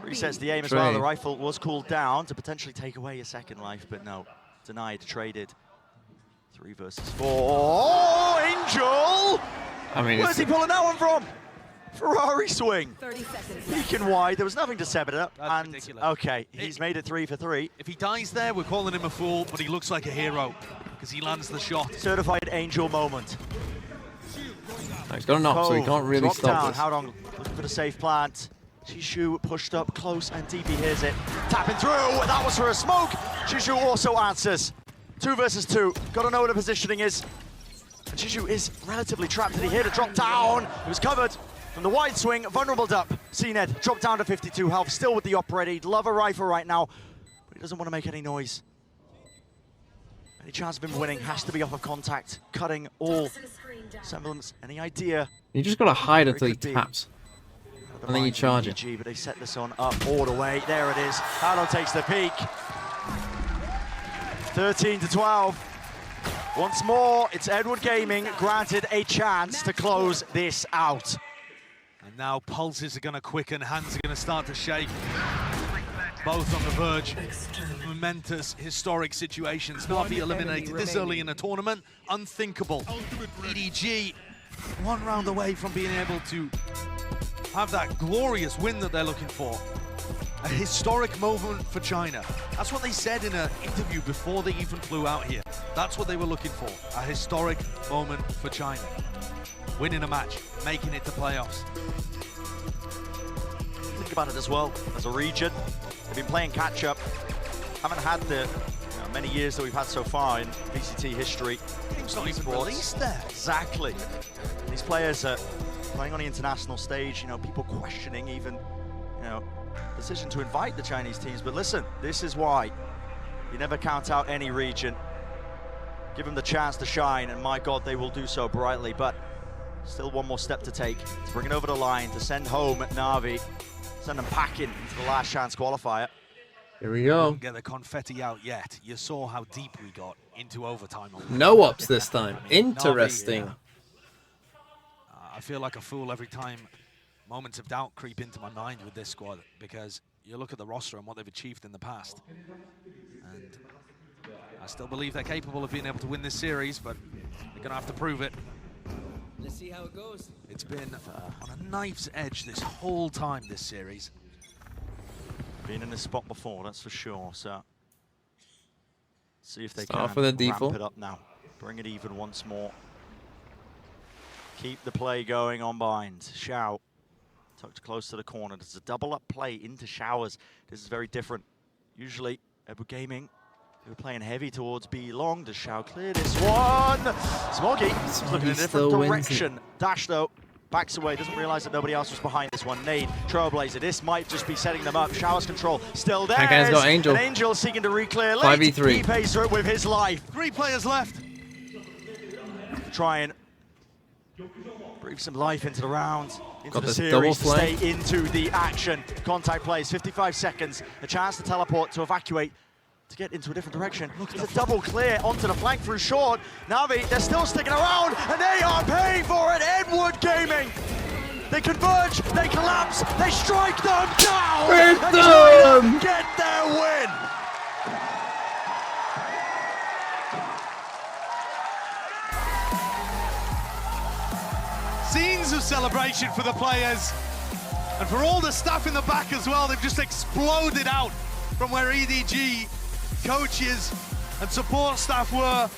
resets the aim as well. The rifle was cooled down to potentially take away a second life, but no. Denied, traded. 3 versus 4. Oh, Angel! I mean, where's he pulling that one from? Ferrari swing. 30 seconds. Peeking wide. There was nothing to set it up. That's ridiculous. Okay, he's made it 3 for 3. If he dies there, we're calling him a fool, but he looks like a hero because he lands the shot. Certified Angel moment. No, he's got a knock, so he can't really stop this. Howdong looking for the safe plant. Chishu pushed up close, and DB hears it. Tapping through. That was for a smoke. Chishu also answers. 2 versus 2. Got to know where the positioning is. And Chishu is relatively trapped. Did he hear the drop down? He was covered. From the wide swing, vulnerable up. CNED dropped down to 52 health, still with the operator. He'd love a rifle right now, but he doesn't want to make any noise. Any chance of him winning has to be off of contact, cutting all semblance. Any idea? You just got to hide until he taps. And then you charge it. But they set this on up all the way. There it is. Howdong takes the peak. 13-12. Once more, it's Edward Gaming granted a chance to close this out. And now pulses are going to quicken, hands are going to start to shake. Both on the verge. Momentous, historic situations. Navi eliminated this early in the tournament. Unthinkable. EDG 1 round away from being able to have that glorious win that they're looking for. A historic moment for China. That's what they said in an interview before they even flew out here. That's what they were looking for. A historic moment for China. Winning a match, making it to playoffs. Think about it as well, as a region, they've been playing catch-up. Haven't had the many years that we've had so far in VCT history. Team's not even released there. Exactly. These players are playing on the international stage, people questioning even, decision to invite the Chinese teams. But listen, this is why you never count out any region. Give them the chance to shine, and my God, they will do so brightly. But still one more step to take to bring it over the line, to send home Navi, send them packing into the last chance qualifier. Here we go. Didn't get the confetti out yet. You saw how deep we got into overtime. No ups this time. Interesting. Navi, I feel like a fool every time moments of doubt creep into my mind with this squad, because you look at the roster and what they've achieved in the past. And I still believe they're capable of being able to win this series, but they're going to have to prove it. Let's see how it goes. It's been on a knife's edge this whole time, this series. Been in this spot before, that's for sure. So, see if they Start can for the ramp default. it up now. Bring it even once more. Keep the play going on behind. Xiao tucked close to the corner. There's a double-up play into Showers. This is very different. Usually, Edward Gaming, they were playing heavy towards B long. Does Xiao clear this one? Smoggy is looking in a different direction. Dash, though. backs away, doesn't realize that nobody else was behind this one. Nade, Trailblazer, this might just be setting them up. Showers control, still there. Kankan's got Angel. An Angel seeking to re-clear late. 5v3. He pays for it with his life. 3 players left. Try and breathe some life into the round, into Got the this series, double to flank. stay into the action. Contact plays, 55 seconds, a chance to teleport, to evacuate, to get into a different direction. Look, it's a double clear onto the flank through short. Navi, they're still sticking around, and they are paying for it. Edward Gaming. They converge, they collapse, they strike them down, and China get their win. Scenes of celebration for the players, and for all the staff in the back as well. They've just exploded out from where EDG coaches and support staff were.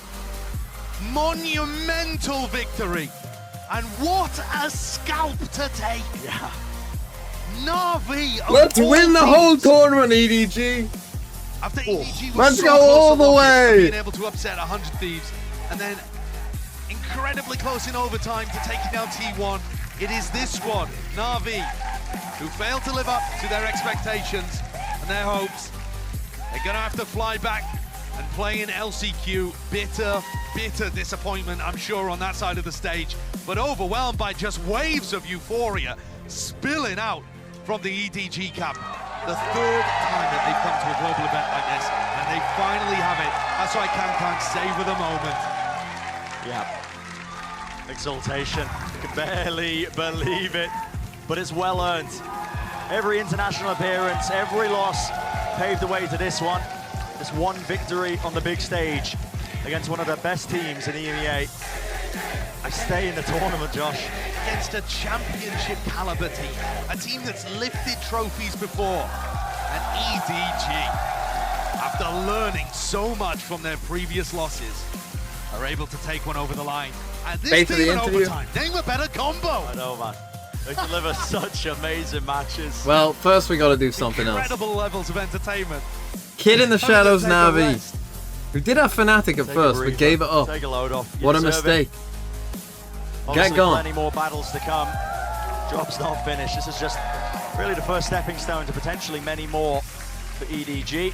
Monumental victory, and what a scalp to take. Yeah. Navi. Let's win the whole tournament, EDG. After EDG was Let's so go close all to the Rockets to way. being able to upset 100 Thieves, and then incredibly close in overtime to taking down T1. It is this squad, Navi, who failed to live up to their expectations and their hopes. They're gonna have to fly back and play in LCQ. Bitter, bitter disappointment, I'm sure, on that side of the stage, but overwhelmed by just waves of euphoria spilling out from the EDG camp. The third time that they've come to a global event like this, and they finally have it. That's why Kankan savor the moment. Yeah. Exultation. You can barely believe it, but it's well earned. Every international appearance, every loss paved the way to this one. This one victory on the big stage against one of the best teams in EMEA. I stay in the tournament, Josh. Against a championship caliber team, a team that's lifted trophies before, and EDG, after learning so much from their previous losses, are able to take one over the line. And this Stay for team the in interview. overtime, name a better combo. I know, man. They deliver such amazing matches. Well, first we got to do something else. Incredible levels of entertainment. Kid in the Shadows Take a Navi, rest. who did have Fnatic at first, but gave it up. Take a load off. You What a deserve mistake. it. Obviously, Get gone. plenty more battles to come. Job's not finished. This is just really the first stepping stone to potentially many more for EDG.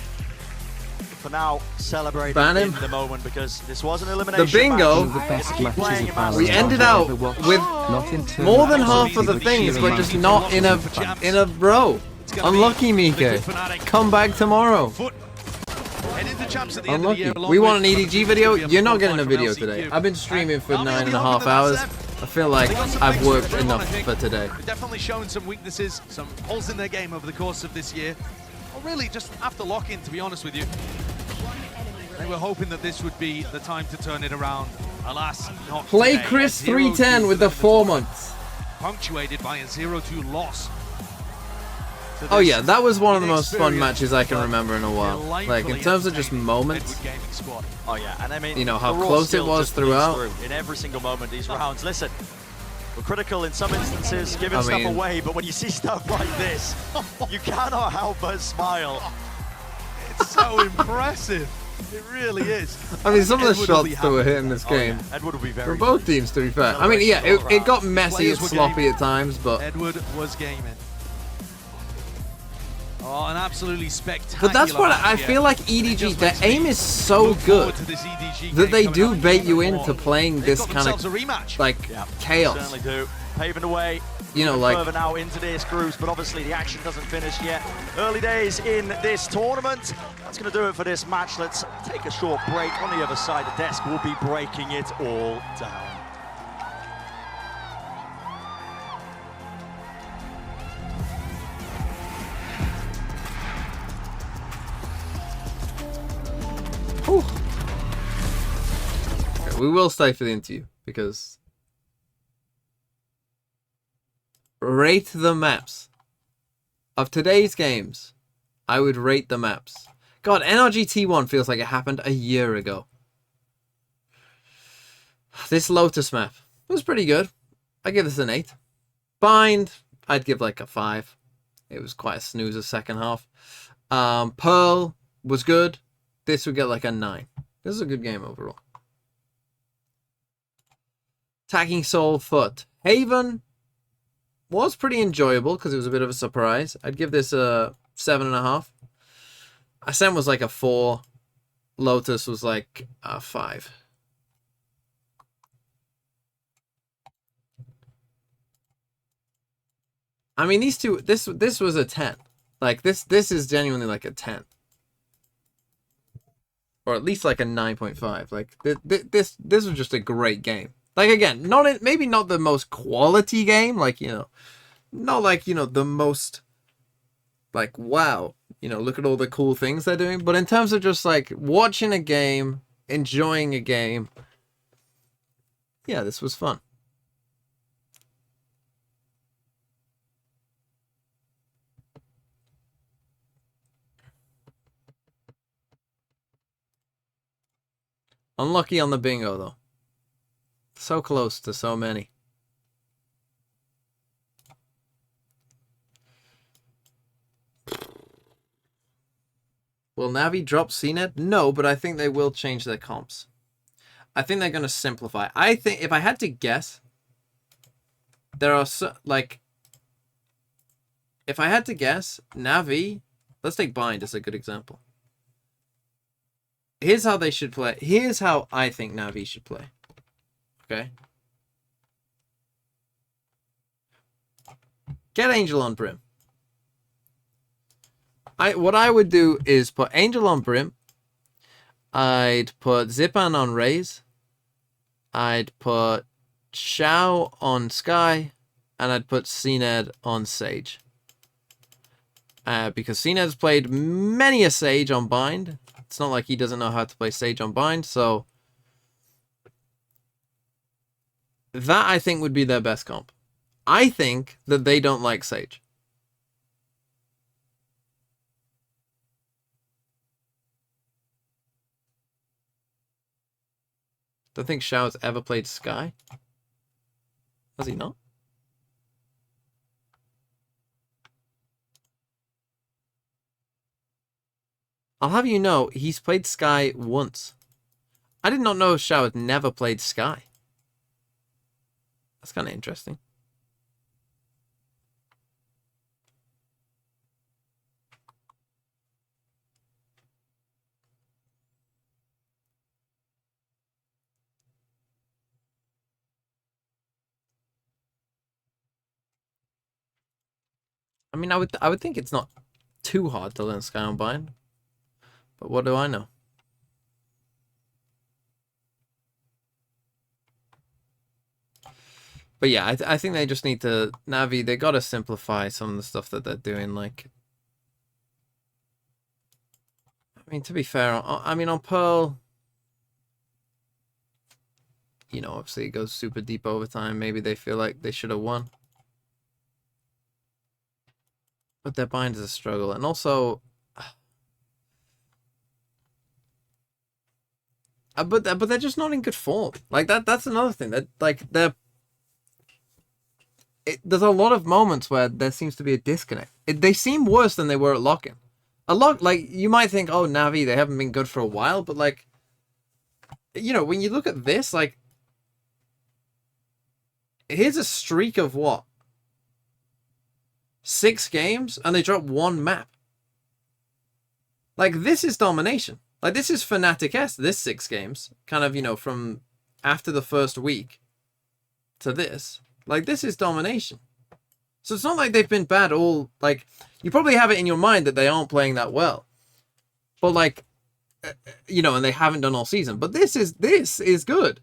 But for now, celebrating Ban in him. the moment, because this was an elimination The bingo, match. The best Keep matches playing of in Masters. we ended out with Not in terms more than of half of the things, but just not in a row. Unlucky, Mike. Come back tomorrow. Heading to champs at the end of the Unlucky. year, along We with want an EDG video. Fnatic You're not getting a from video LCQ. today. I've been streaming for Navi will be 9.5 hoping that hours. that's them. I feel like They got some I've things to worked improve on, enough I think. for today. They've definitely shown some weaknesses, some holes in their game over the course of this year. Or really, just after lock-in, to be honest with you. They were hoping that this would be the time to turn it around. Alas, not Play today. Chris A 310 0-2 with for the them, 4 months. punctuated by a 0-2 loss. to Oh this yeah, that was one of the most fun inexperienced matches I can but remember in a while. Like in delightfully terms of just moments. Edward Gaming squad. Oh yeah, and I mean, You know, how the raw close it skill was just bleeds throughout. through in every single moment these rounds. Listen, we're critical in some instances, giving I stuff mean- away, but when you see stuff like this, you cannot help but smile. It's so impressive. It really is. I mean, some of the Edward will be shots that were happy. hitting this game. Edward will be For very both teams, to be fair. I mean, yeah, it got messy and Players were sloppy gaming. at times, but Edward was gaming. Oh, an absolutely spectacular. but that's what match I here. feel like It EDG. just Their makes me aim is so look good forward to this EDG that game they coming do up. bait you Even into more. playing They've this got kind themselves of a rematch. like Yeah, chaos. certainly do. Paving the way. You know, like further now into this groups, but obviously the action doesn't finish yet. Early days in this tournament. That's going to do it for this match. Let's take a short break. On the other side, the desk will be breaking it all down. Whew. Okay, we will stay for the interview because rate the maps of today's games. I would rate the maps. God, NRG T1 feels like it happened a year ago. This Lotus map was pretty good. I give this an 8. Bind, I'd give like a 5. It was quite a snoozer second half. Pearl was good. This would get like a 9. This is a good game overall. Attacking Soul, FUT. Haven, was pretty enjoyable because it was a bit of a surprise. I'd give this a 7.5. Ascent was like a 4. Lotus was like a 5. I mean, these two, this was a 10. Like, this is genuinely like a 10. Or at least like a 9.5. Like, this was just a great game. Like, again, maybe not the most quality game. Like, you know, not like, you know, the most, like, wow. You know, look at all the cool things they're doing. But in terms of just, like, watching a game, enjoying a game, yeah, this was fun. Unlucky on the bingo, though. So close to so many. Will Navi drop CNED? No, but I think they will change their comps. I think they're going to simplify. I think, if I had to guess, there are, like, if I had to guess, Navi, let's take Bind as a good example. Here's how they should play. Here's how I think Navi should play. Okay. Get Angel on Brim. What I would do is put Angel on Brim. I'd put Zipan on Raze. I'd put Xiao on Sky. And I'd put CNED on Sage. Because CNED's played many a Sage on Bind. It's not like he doesn't know how to play Sage on Bind, so that I think would be their best comp. I think that they don't like Sage. Don't think Xiao's ever played Sky. Has he not? I'll have you know, he's played Sky once. I did not know Xiao had never played Sky. That's kind of interesting. I mean, I would think it's not too hard to learn Sky on Bind. But what do I know? But yeah, I think they just need to... Navi, they got to simplify some of the stuff that they're doing. Like, I mean, to be fair, I mean, on Pearl, you know, obviously it goes super deep overtime. Maybe they feel like they should have won. But their Bind is a struggle. And also... But they're just not in good form. Like, that's another thing. That, like, there's a lot of moments where there seems to be a disconnect. They seem worse than they were at lock-in. Like, you might think, oh, Navi, they haven't been good for a while, but, like, you know, when you look at this, like, here's a streak of what? 6 games, and they drop 1 map. Like, this is domination. Like, this is Fnatic-esque, this 6 games. Kind of, you know, from after the first week to this. Like, this is domination. So it's not like they've been bad all... Like, you probably have it in your mind that they aren't playing that well. But, like, you know, and they haven't done all season. But this is good.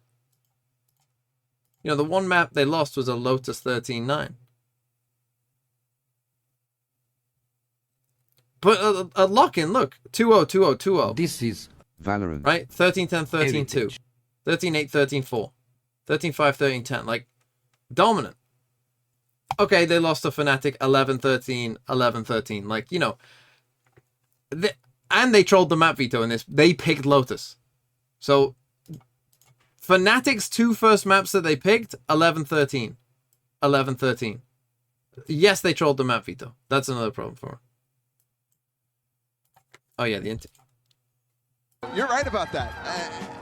You know, the 1 map they lost was a Lotus 13-9. But at lock-in, look, 2-0, 2-0, 2-0. This is Valorant. Right? 13-10, 13-2. 13-8, 13-4. 13-5, 13-10. Like, dominant. Okay, they lost to Fnatic 11-13, 11-13. Like, you know. And they trolled the map veto in this. They picked Lotus. So, Fnatic's 2 first maps that they picked, 11-13. 11-13. Yes, they trolled the map veto. That's another problem for them. Oh, yeah, the You're right about that.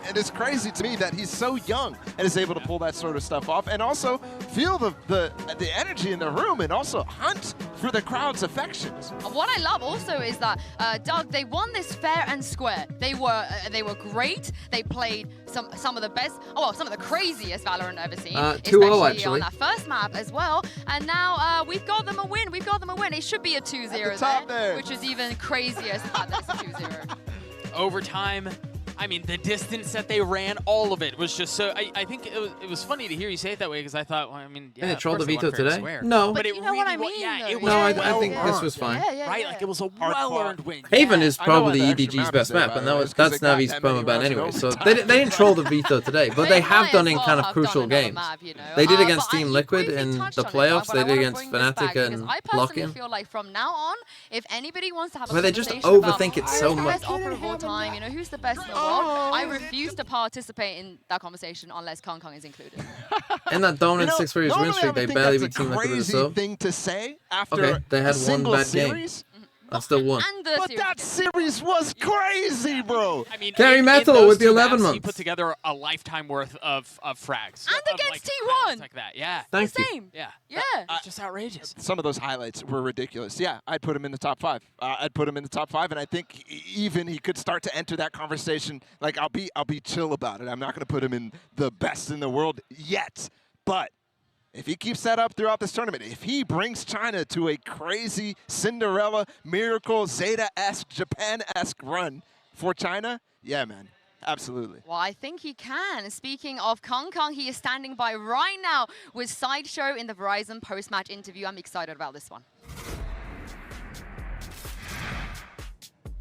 And it's crazy to me that he's so young and is able to pull that sort of stuff off and also feel the energy in the room and also hunt for the crowd's affections. What I love also is that Doug, they won this fair and square. They were great. They played some of the best, some of the craziest Valorant I've ever seen, 2-0 especially actually on that first map as well. And now we've got them a win. We've got them a win. It should be a 2-0 there, which is even crazier. That's a 2-0. Overtime. I mean, the distance that they ran, all of it was just so. I think it was funny to hear you say it that way because I thought, well, I mean, yeah, they trolled the veto today. No, but you know what I mean. It was no, I think this was fine. Right, like it was a well-earned win. Haven is probably EDG's best map, and that's Navi's perma ban anyway. So they didn't troll the veto today, but they have done in kind of crucial games. They did against Team Liquid in the playoffs. They did against Fnatic and I personally Lock-in. feel like from now on, if anybody wants to have a But they conversation just overthink it so who's the much. best opera of all time, you know, who's the best in the world, I refuse to participate in that conversation unless Kong Kong is included. In that dominant 6-3 win streak, they barely beat Team Liquid with a sub. Thing to say after they had one bad series? game. I still won. But that series was crazy, bro. I mean, Carry Metal with the 11 months. He put together a lifetime worth of frags. And against T1. Like that, yeah. Thank you. Same. Yeah. Yeah. It's just outrageous. Some of those highlights were ridiculous. Yeah, I'd put him in the top 5. I'd put him in the top 5, and I think even he could start to enter that conversation. Like, I'll be chill about it. I'm not going to put him in the best in the world yet, but if he keeps that up throughout this tournament, if he brings China to a crazy Cinderella, miracle, Zeta-esque, Japan-esque run for China, yeah, man, absolutely. Well, I think he can. Speaking of Kong Kong, he is standing by right now with Sideshow in the Verizon post-match interview. I'm excited about this one.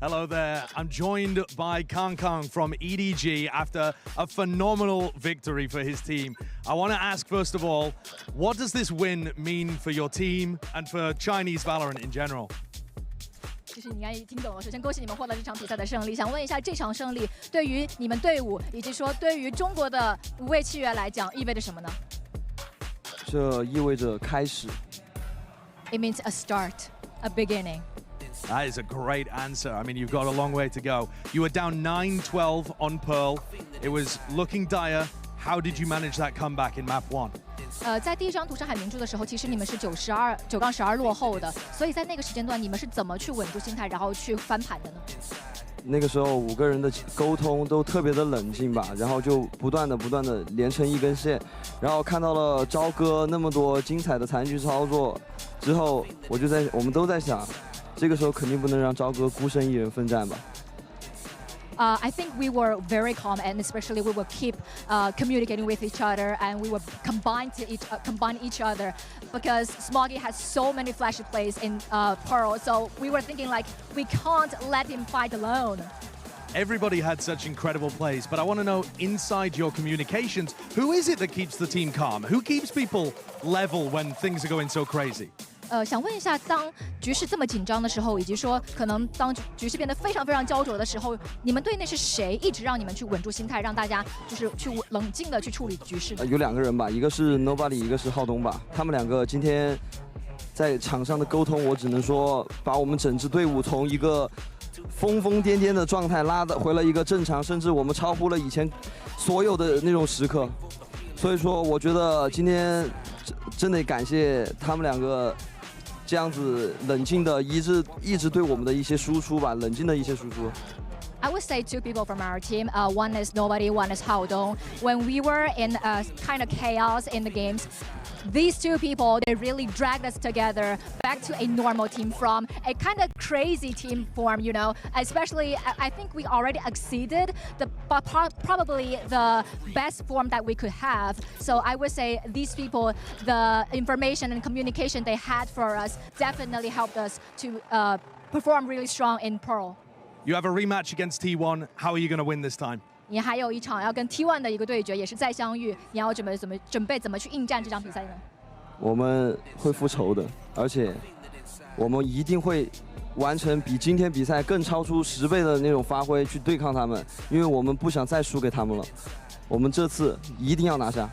Hello there. I'm joined by Kong Kong from EDG after a phenomenal victory for his team. I want to ask, first of all, what does this win mean for your team and for Chinese Valorant in general? 其实你应该听懂了。首先，恭喜你们获得这场比赛的胜利。想问一下，这场胜利对于你们队伍，以及说对于中国的无畏契约来讲，意味着什么呢？这意味着开始。It means a start, a beginning. That is a great answer. I mean, you've got a long way to go. You were down 9-12 on Pearl. It was looking dire. How did you manage that comeback in Map 1? 在第一张图上海明珠的时候，其实你们是9-12落后的，所以在那个时间段，你们是怎么去稳住心态，然后去翻盘的呢？那个时候5个人的沟通都特别的冷静吧，然后就不断的连成一根线，然后看到了朝哥那么多精彩的残局操作之后，我们都在想。这个时候肯定不能让朝哥孤身一人奋战吧。I think we were very calm, and especially we will keep communicating with each other, and we will combine each other, because Smoggy has so many flashy plays in Pearl. So we were thinking like we can't let him fight alone. Everybody had such incredible plays, but I want to know, inside your communications, who is it that keeps the team calm? Who keeps people level when things are going so crazy? 想问一下，当局势这么紧张的时候，以及说可能当局势变得非常焦灼的时候，你们队内是谁一直让你们去稳住心态，让大家就是去冷静的去处理局势？有2个人吧，一个是 Nobody， 一个是浩东吧。他们2个今天在场上的沟通，我只能说把我们整支队伍从一个疯癫的状态拉回了一个正常，甚至我们超乎了以前所有的那种时刻。所以说，我觉得今天真得感谢他们2个。这样子冷静的一直对我们的一些输出吧，冷静的一些输出。I would say 2 people from our team. One is Nobody, one is Hao Dong. When we were in a kind of chaos in the games, these 2 people, they really dragged us together back to a normal team from a kind of crazy team form, you know. Especially, I think we already exceeded probably the best form that we could have. So I would say these people, the information and communication they had for us definitely helped us to perform really strong in Pearl. You have a rematch against T1. How are you going to win this time? 你还有一场要跟 T1 的一个对决，也是再相遇。你要准备怎么去应战这场比赛呢？我们会复仇的，而且我们一定会完成比今天比赛更超出10倍的那种发挥去对抗他们，因为我们不想再输给他们了。我们这次一定要拿下。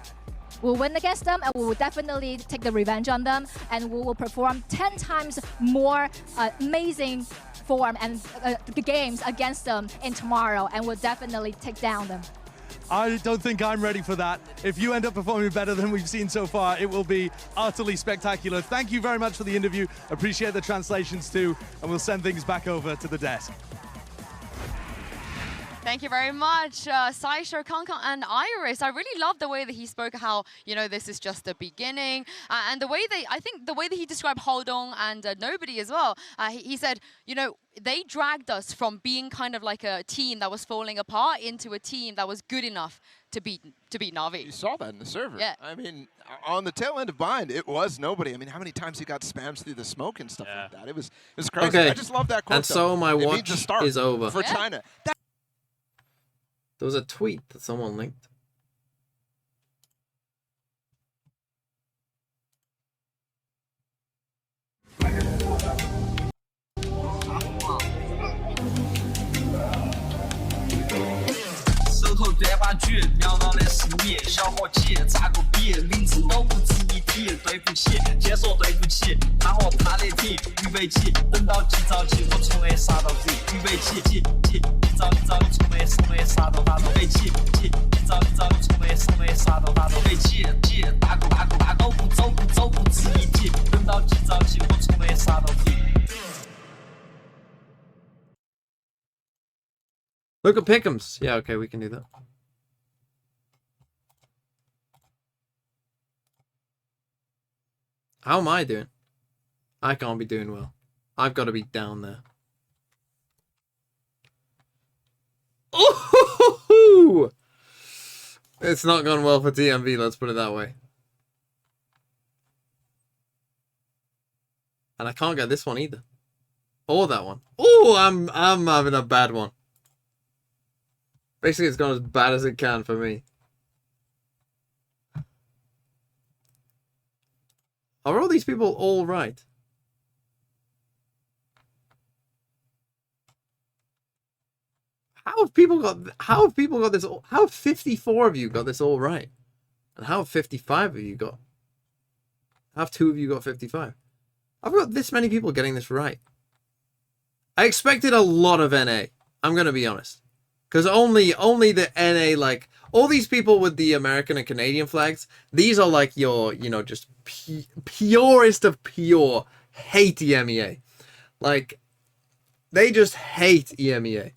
We'll win against them, and we will definitely take the revenge on them, and we will perform 10 times more amazing perform and the games against them in tomorrow, and we'll definitely take down them. I don't think I'm ready for that. If you end up performing better than we've seen so far, it will be utterly spectacular. Thank you very much for the interview. Appreciate the translations too, and we'll send things back over to the desk. Thank you very much, Saisho, Kankan, and Iris. I really love the way that he spoke how, you know, this is just the beginning. And the way I think the way that he described Holdong and Nobody as well. He said, you know, they dragged us from being kind of like a team that was falling apart into a team that was good enough to beat Navi. You saw that in the server. Yeah. I mean, on the tail end of Bind, it was Nobody. I mean, how many times he got spams through the smoke and stuff like that? It was crazy. Okay. I just love that quote. And so my watch is over. For China. There was a tweet that someone linked.手头端把局，瞄到的是你，小伙计咋个比？名字都不值一提，对不起，先说对不起，他和他的题，预备起，等到几早起，我从未杀到底，预备起，起，早，我从未杀到打到，预备起，早，我从未杀到打到，预备起，大狗不走不值一提，等到几早起，我从未杀到底。Look at Pick'ems. Yeah, okay, we can do that. How am I doing? I can't be doing well. I've got to be down there. Oh! It's not gone well for TMV, let's put it that way. And I can't get this one either. Or that one. Oh, I'm having a bad one. Basically, it's gone as bad as it can for me. Are all these people all right? How have people got this? How have 54 of you got this all right? And how have 55 of you got? How have 2 of you got 55? I've got this many people getting this right. I expected a lot of NA. I'm gonna be honest. Because only the NA, like, all these people with the American and Canadian flags, these are like your, you know, just purest of pure hate EMEA. Like, they just hate EMEA.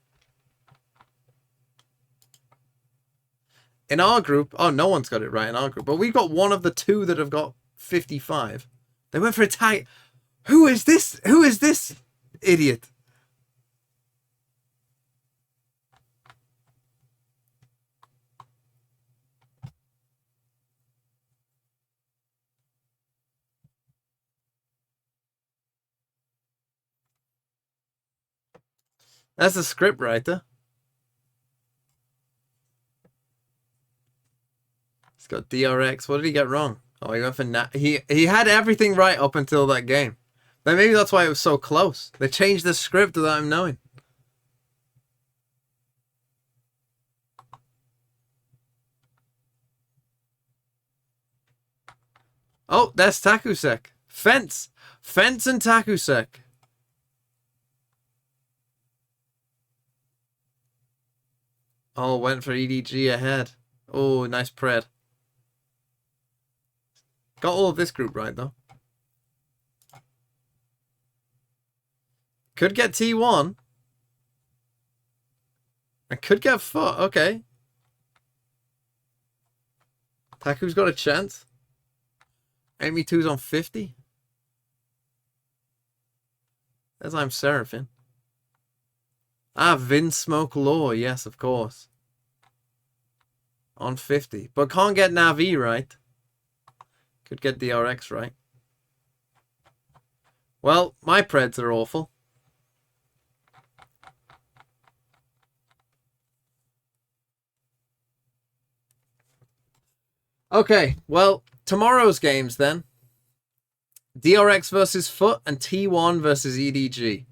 In our group, oh, no one's got it right in our group, but we've got one of the 2 that have got 55. They went for a tag. Who is this? Who is this idiot? That's the script writer. He's got DRX. What did he get wrong? Oh, he went for he had everything right up until that game. Then maybe that's why it was so close. They changed the script without him knowing. Oh, that's Takusek. Fence and Takusek. Oh, went for EDG ahead. Oh, nice pred. Got all of this group right, though. Could get T1. I could get FUT. Okay. Taku's got a chance. Amy 2's on 50. As I'm Seraphim. Ah, Vinsmoke Law, yes, of course. On 50. But can't get Navi right. Could get DRX right. Well, my Preds are awful. Okay, well, tomorrow's games then. DRX versus FUT and T1 versus EDG.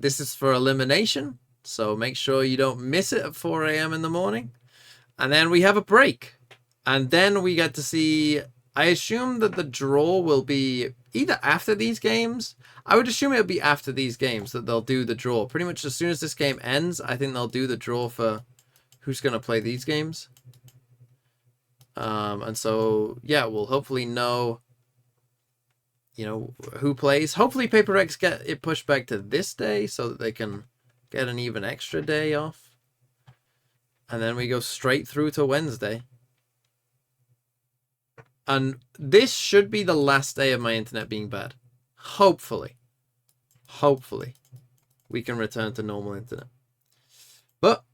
This is for elimination, so make sure you don't miss it at 4 a.m. in the morning. And then we have a break. And then we get to see I assume that the draw will be either after these games. I would assume it'll be after these games that they'll do the draw. Pretty much as soon as this game ends, I think they'll do the draw for who's going to play these games. And so, yeah, we'll hopefully know, you know, who plays. Hopefully Paper Rex get it pushed back to this day so that they can get an even extra day off. And then we go straight through to Wednesday. And this should be the last day of my internet being bad. Hopefully. Hopefully. We can return to normal internet. But,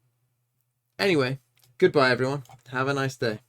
anyway, goodbye everyone. Have a nice day.